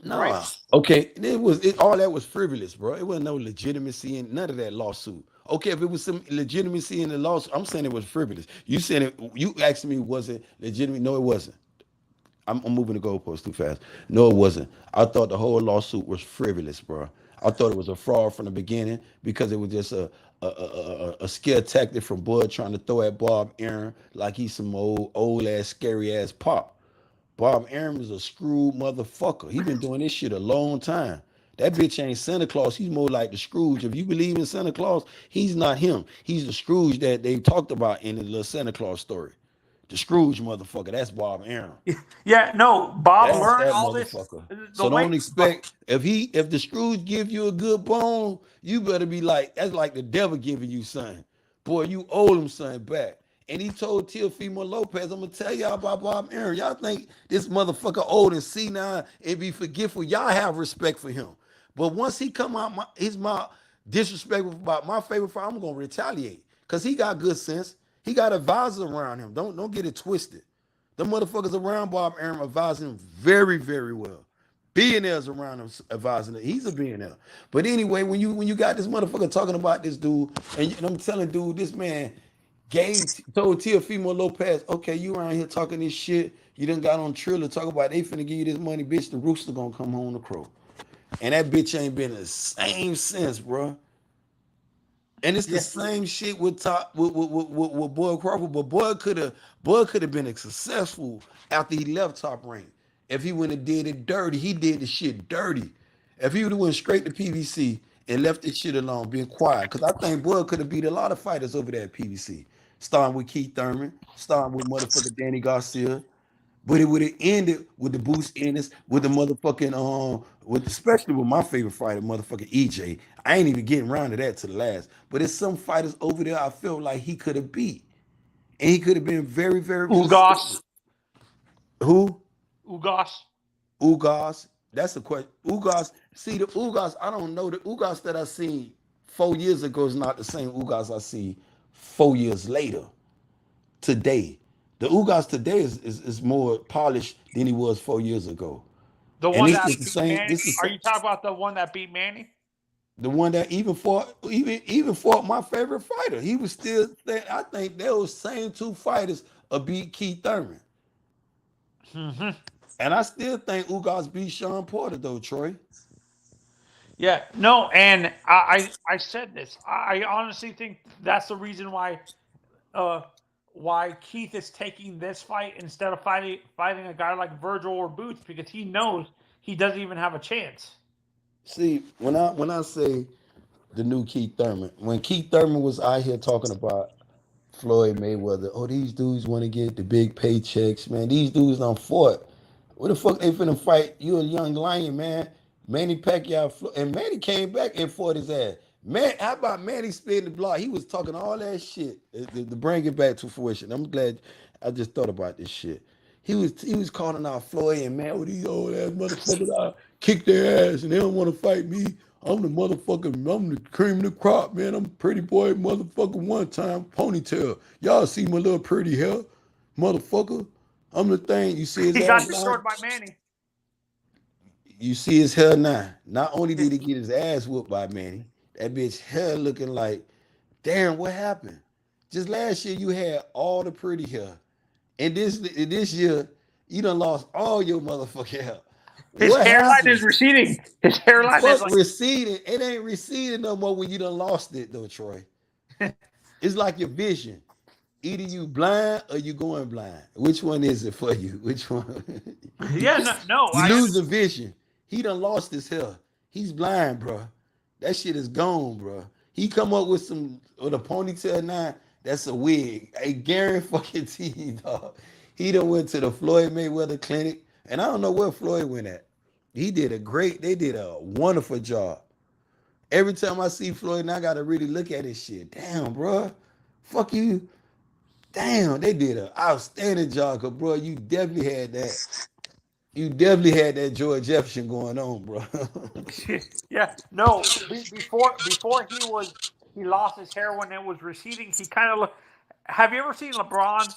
No. Right? Okay, all that was frivolous, bro. It wasn't no legitimacy in none of that lawsuit. Okay, if it was some legitimacy in the lawsuit, I'm saying it was frivolous. You said it. You asked me, was it legitimate? No, it wasn't. I'm moving the goalpost too fast. No, it wasn't. I thought the whole lawsuit was frivolous, bro. I thought it was a fraud from the beginning because it was just a scare tactic from Bud trying to throw at Bob Aaron like he's some old ass scary ass pop. Bob Aaron was a screwed motherfucker. He been doing this shit a long time. That bitch ain't Santa Claus. He's more like the Scrooge. If you believe in Santa Claus, he's not him. He's the Scrooge that they talked about in the little Santa Claus story. The Scrooge motherfucker. That's Bob Aaron. Yeah, no, Bob That's learned that all this. motherfucker. The So way don't expect if the Scrooge give you a good bone, you better be like, that's like the devil giving you something. Boy, you owe him something back. And he told Teofimo Lopez, I'm gonna tell y'all about Bob Aaron. Y'all think this motherfucker old and senile and be forgetful. Y'all have respect for him. But once he come out his mouth disrespectful about my favorite fight, I'm gonna retaliate. Cause he got good sense. He got advisors around him. Don't get it twisted. The motherfuckers around Bob Arum advising him very, very well. Billionaires around him advising him. He's a billionaire. But anyway, when you got this motherfucker talking about this dude, and I'm telling dude, this man told Teofimo Lopez, okay, you around here talking this shit. You done got on Triller talk about they finna give you this money, bitch. The rooster gonna come home to crow. And that bitch ain't been the same since, bro. And it's the same shit with Boyd Crawford, but Boyd could have been successful after he left Top Rank. If he wouldn't have did it dirty, he did the shit dirty. If he would have went straight to PVC and left this shit alone, being quiet, because I think Boyd could have beat a lot of fighters over there at PVC, starting with Keith Thurman, starting with motherfucker Danny Garcia, but it would have ended with the Boost Ennis, with the motherfucking with especially with my favorite fighter, motherfucking EJ. I ain't even getting around to that to the last. But there's some fighters over there I feel like he could have beat. And he could have been very, very Ugas. successful. Who? Ugas. Ugas. That's a question. Ugas. See the Ugas, I don't know. The Ugas that I seen 4 years ago is not the same Ugas I see 4 years later. Today. The Ugas today is more polished than he was 4 years ago. The And one this that is the beat same. Manny? This is Are you talking about the one that beat Manny? the one that even fought my favorite fighter. He was still. I think those same two fighters beat Keith Thurman. Mm-hmm. And I still think Ugas beat Sean Porter though, Troy. Yeah, no, and I said this. I honestly think that's the reason why Keith is taking this fight instead of fighting a guy like Virgil or Boots, because he knows he doesn't even have a chance. See, when I say the new Keith Thurman, when Keith Thurman was out here talking about Floyd Mayweather, oh, these dudes want to get the big paychecks, man. These dudes done fought. What the fuck they finna fight? You a young lion, man. Manny Pacquiao, and Manny came back and fought his ass. Man, how about Manny spinning the block? He was talking all that shit to bring it back to fruition. I'm glad I just thought about this shit. He was calling out Floyd and man, with these old ass motherfuckers, I kick their ass and they don't want to fight me. I'm the cream of the crop, man. I'm pretty boy motherfucker one time ponytail. Y'all see my little pretty hair, motherfucker. I'm the thing. You see his He ass got line? destroyed by Manny. You see his hair now. Not only did he get his ass whooped by Manny, that bitch hair looking like, damn, what happened? Just last year you had all the pretty hair. And this year, you done lost all your motherfucking hair. His What hairline happened? is receding. His hairline is Fuck like receding. It ain't receding no more when you done lost it though, Troy. It's like your vision. Either you blind or you going blind. Which one is it for you? Which one? no. You lose the vision. He done lost his hair. He's blind, bro. That shit is gone, bro. He come up with a ponytail now. That's a wig. Hey, Gary fucking T, dog. He done went to the Floyd Mayweather clinic, and I don't know where Floyd went at. They did a wonderful job. Every time I see Floyd, now I gotta really look at his shit. Damn, bro. Fuck you. Damn, they did an outstanding job, cause bro, you definitely had that. You definitely had that George Jefferson going on, bro. Yeah, no. Before he lost his hair when it was receding. He kind of look. Have you ever seen LeBron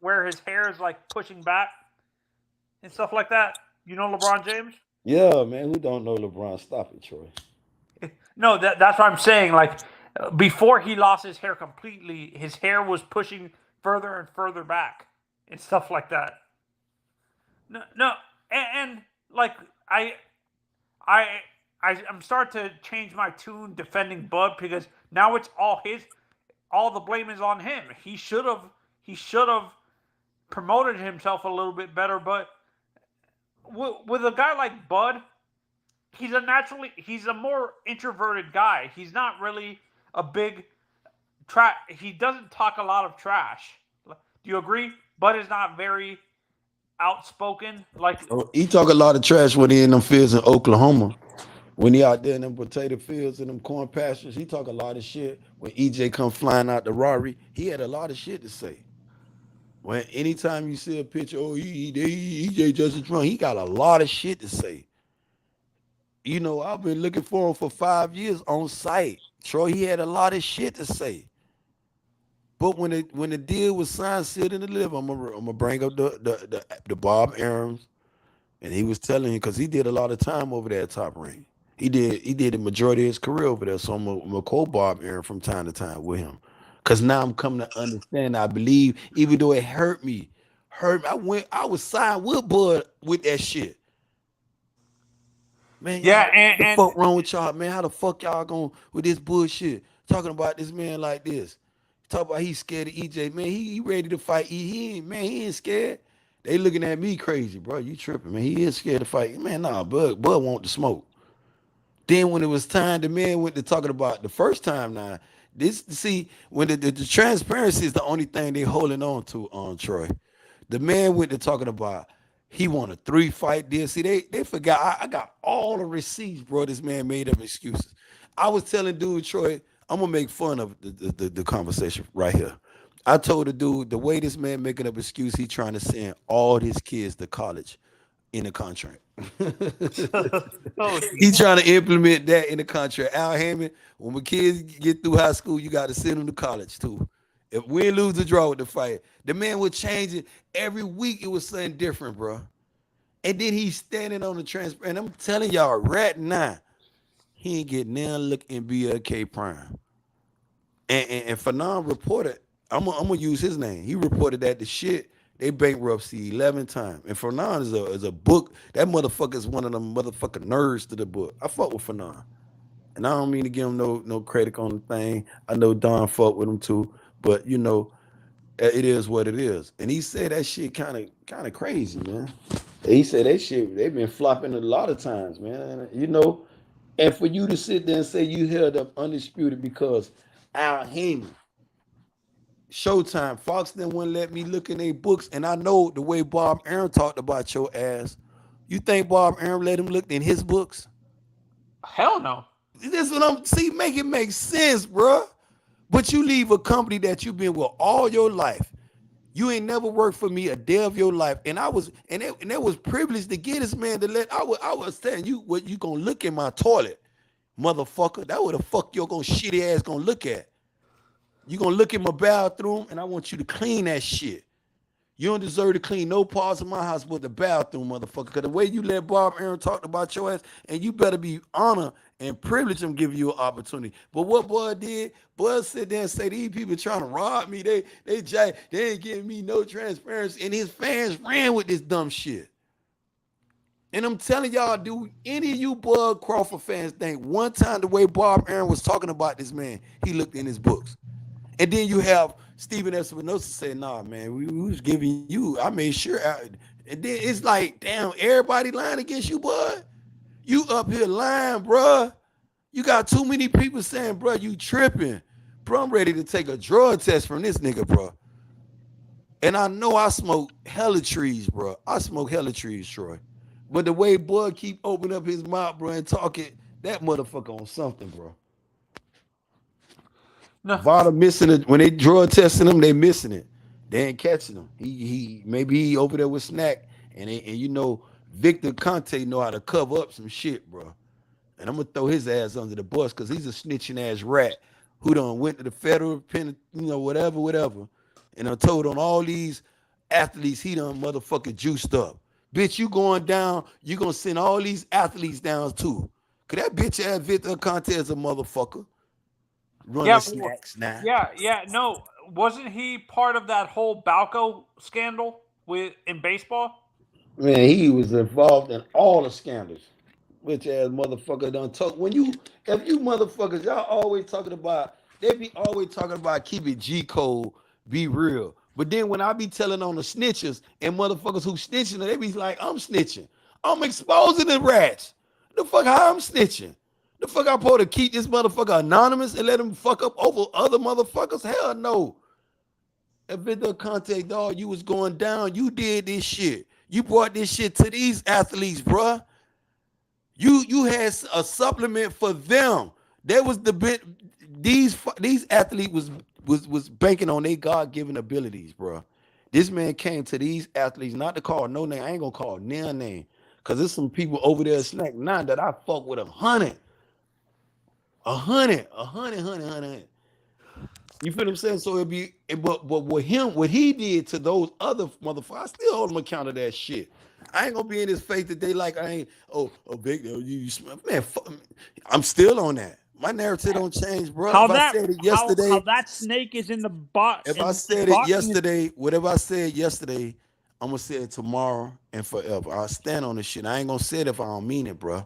where his hair is like pushing back and stuff like that? You know LeBron James? Yeah, man. Who don't know LeBron? Stop it, Troy. No, that's what I'm saying. Like before he lost his hair completely, his hair was pushing further and further back and stuff like that. No, and like I I'm starting to change my tune defending Bud because now it's all the blame is on him. He should have promoted himself a little bit better, but with a guy like Bud, he's a more introverted guy. He's not really a big he doesn't talk a lot of trash. Do you agree? Bud is not very outspoken. Like Oh, he talk a lot of trash when he in them fields in Oklahoma. When he out there in them potato fields and them corn pastures, he talk a lot of shit. When EJ come flying out the Rari, he had a lot of shit to say. When anytime you see a picture, oh, EJ Justice Drunk, he got a lot of shit to say. You know, I've been looking for him for 5 years on site. Troy, he had a lot of shit to say. But when the deal was signed, sealed, and delivered, I'm gonna bring up the Bob Arams, and he was telling him because he did a lot of time over there at Top Rank. He did the majority of his career over there. So I'm gonna quote Bob Aaron from time to time with him, because now I'm coming to understand. I believe, even though it hurt me. I was signed with Bud with that shit. Man, Yeah, y'all, what the and fuck wrong with y'all, man? How the fuck y'all going with this bullshit? Talking about this man like this. Talk about he's scared of EJ. Man, he ready to fight. He ain't scared. They looking at me crazy, bro. You tripping, man. He is scared to fight. Man, nah, Bud want to smoke. Then when it was time, the man went to talking about the first time now. This see when the transparency is the only thing they holding on to on Troy. The man went to talking about he won a 3-fight deal. See, they forgot. I got all the receipts, bro. This man made up excuses. I was telling dude Troy, I'm gonna make fun of the conversation right here. I told the dude the way this man making up excuse, he trying to send all his kids to college in the contract. oh, He trying to implement that in the contract. Al Hammond, when my kids get through high school, you got to send them to college too. If we lose or draw with the fight, the man would change it every week. It was something different, bro. And then he's standing on the transparent. I'm telling y'all right now, he ain't getting now look in BLK Prime. And Fanon reported, I'm gonna use his name. He reported that the shit they bankruptcy 11 times. And Fanon is a book. That motherfucker is one of them motherfucking nerds to the book. I fuck with Fanon. And I don't mean to give him no credit on the thing. I know Don fuck with him too. But it is what it is. And he said that shit kind of crazy, man. He said that shit, they've been flopping a lot of times, man. And for you to sit there and say you held up undisputed because Al Heyman, Showtime, Fox then wouldn't let me look in their books. And I know the way Bob Aaron talked about your ass. You think Bob Aaron let him look in his books? hell no. This what I'm make it make sense, bro. But you leave a company that you've been with all your life. You ain't never worked for me a day of your life. And it was privileged to get this man to I was telling you what you gonna look in my toilet, motherfucker. That what the fuck your gonna shitty ass gonna look at. You gonna look in my bathroom and I want you to clean that shit. You don't deserve to clean no parts of my house but the bathroom, motherfucker. Because the way you let Bob Aaron talk about your ass, and you better be honored and privileged him giving you an opportunity. But what Bud did, Bud sit there and say these people trying to rob me. They ain't giving me no transparency. And his fans ran with this dumb shit. And I'm telling y'all, do any of you Bud Crawford fans think one time the way Bob Aaron was talking about this man, he looked in his books? And then you have Stephen Espinosa say, nah, man, we was giving you, I made sure. And then it's like, damn, everybody lying against you, bud. You up here lying, bruh. You got too many people saying, bruh, you tripping. Bro, I'm ready to take a drug test from this nigga, bro. And I know I smoke hella trees, bro. I smoke hella trees, Troy. But the way Bud keep opening up his mouth, bro, and talking, that motherfucker on something, bro. No. Vada missing it when they drug testing him. They missing it. They ain't catching him. He maybe he over there with Snack and Victor Conte know how to cover up some shit, bro. And I'm gonna throw his ass under the bus because he's a snitching ass rat who done went to the federal pen, whatever, and I told on all these athletes he done motherfucking juiced up. Bitch, you going down? You gonna send all these athletes down too? Cause that bitch ass Victor Conte is a motherfucker. Running snacks now. No, wasn't he part of that whole Balco scandal in baseball? Man, he was involved in all the scandals. Which ass motherfucker done talk. If you motherfuckers, y'all always talking about, they be always talking about keep it G code, be real. But then when I be telling on the snitches and motherfuckers who snitching, they be like, I'm snitching. I'm exposing the rats. The fuck how I'm snitching? The fuck I supposed to keep this motherfucker anonymous and let him fuck up over other motherfuckers? Hell no. If Victor Conte, dog, you was going down, you did this shit. You brought this shit to these athletes, bruh. You had a supplement for them. There was the bit these athletes was banking on their God-given abilities, bro. This man came to these athletes not to call no name. I ain't gonna call their name because there's some people over there snack nine that I fuck with 100. You feel what I'm saying? So it'd be, but with him, what he did to those other motherfuckers, I still hold him account of that shit. I ain't gonna be in his face that they like. I ain't. Oh, big. You man. Fuck, I'm still on that. My narrative don't change, bro. How If I that said it how yesterday, that snake is in the bot if I and said it boxing is yesterday, whatever I said yesterday, I'm gonna say it tomorrow and forever. I stand on this shit. I ain't gonna say it if I don't mean it, bro.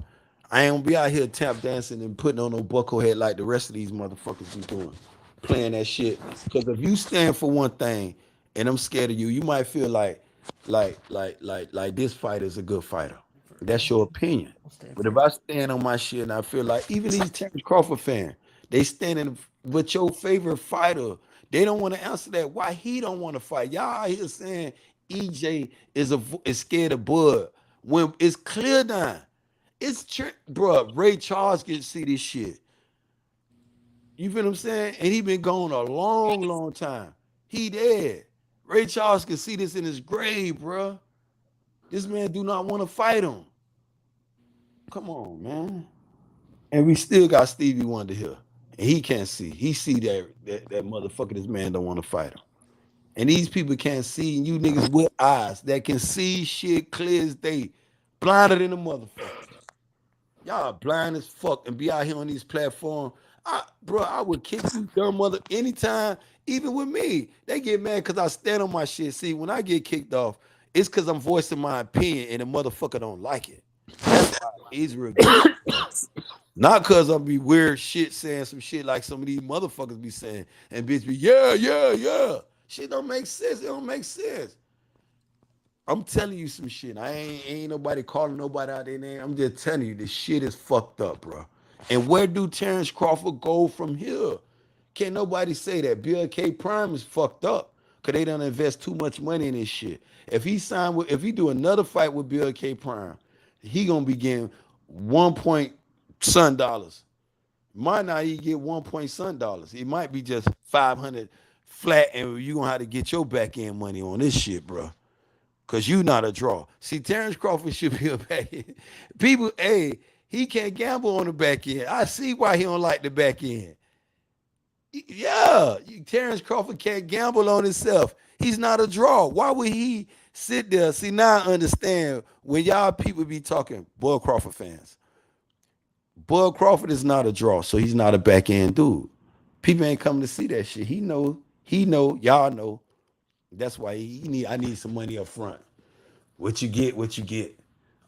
I ain't gonna be out here tap dancing and putting on no buckle head like the rest of these motherfuckers be doing, playing that shit. Because if you stand for one thing and I'm scared of you, you might feel like this fighter is a good fighter. That's your opinion. But if I stand on my shit and I feel like even these Terrence Crawford fans, they standing with your favorite fighter. They don't want to answer that. Why he don't want to fight? Y'all out here saying EJ is scared of Bud when it's clear now. It's bro. Ray Charles can see this shit. You feel what I'm saying? And he been gone a long, long time. He dead. Ray Charles can see this in his grave, bro. This man do not want to fight him. Come on, man. And we still got Stevie Wonder here. And he can't see. He see that motherfucker, this man don't want to fight him. And these people can't see, and you niggas with eyes that can see shit clear as day. Blinder than a motherfucker. Y'all blind as fuck and be out here on these platforms. Bro, I would kick you dumb mother anytime, even with me. They get mad because I stand on my shit. See, when I get kicked off, it's because I'm voicing my opinion and the motherfucker don't like it. That's why Israel get kicked off. Not because I'm be weird shit saying some shit like some of these motherfuckers be saying and bitch be, yeah. Shit don't make sense. It don't make sense. I'm telling you some shit. I ain't nobody calling nobody out their name. I'm just telling you this shit is fucked up, bro. And where do Terrence Crawford go from here? Can't nobody say that. Bill K. Prime is fucked up because they don't invest too much money in this shit. If he do another fight with Bill K. Prime, he gonna be getting 1 point dollars. Might not even get 1 dollars. It might be just 500 flat, and you gonna have to get your back end money on this shit, bro. Cause you not a draw. See, Terrence Crawford should be a back end. People, hey, he can't gamble on the back end. I see why he don't like the back end. Yeah, Terrence Crawford can't gamble on himself. He's not a draw. Why would he sit there? See, now I understand when y'all people be talking, Bud Crawford fans. Bud Crawford is not a draw, so he's not a back end dude. People ain't coming to see that shit. He know, y'all know. That's why I need some money up front. What you get, what you get.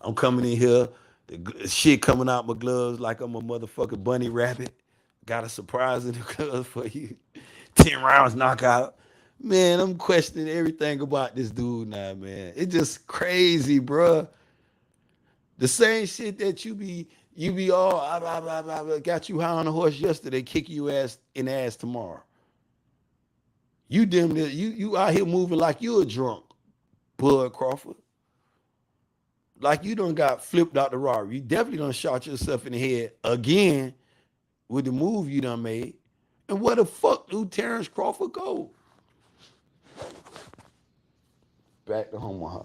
I'm coming in here, the shit coming out my gloves like I'm a motherfucking bunny rabbit. Got a surprise in the gloves for you. 10 rounds knockout. Man, I'm questioning everything about this dude now, man. It's just crazy, bruh. The same shit that you be all got you high on a horse yesterday, kick you ass in the ass tomorrow. You out here moving like you a drunk, Bud Crawford. Like you done got flipped out the Rari. You definitely done shot yourself in the head again with the move you done made. And where the fuck do Terrence Crawford go? Back to Omaha.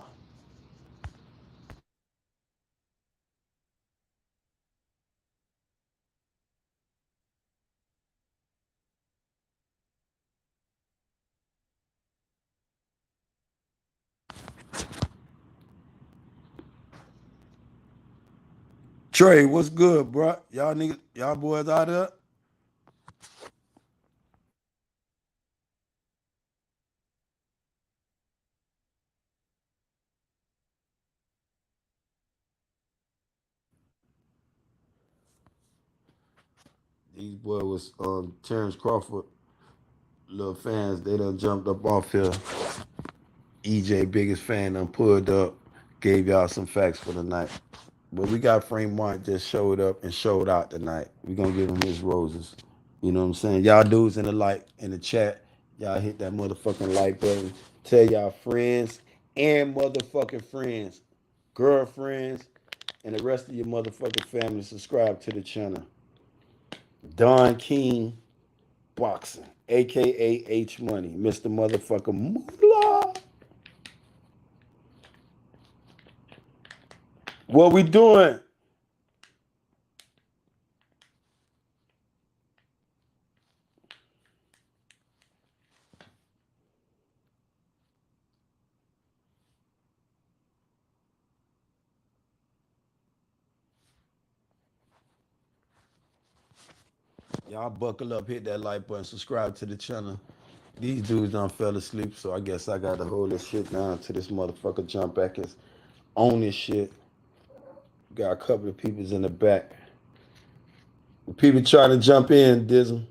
Trey, what's good, bro? Y'all niggas, y'all boys out there? These boys was Terrence Crawford little fans. They done jumped up off here. EJ, biggest fan, done pulled up, gave y'all some facts for the night. But we got Frank Martin just showed up and showed out tonight. We gonna give him his roses. You know what I'm saying? Y'all dudes in the in the chat, y'all hit that motherfucking like button. Tell y'all friends and motherfucking friends, girlfriends, and the rest of your motherfucking family subscribe to the channel. Don King Boxing, aka H Money, Mr. Motherfucker Moolah. What we doing? Y'all buckle up, hit that like button, subscribe to the channel. These dudes done fell asleep, so I guess I got to hold this shit down to this motherfucker jump back and own this shit. Got a couple of peoples in the back. People trying to jump in, Dizzle.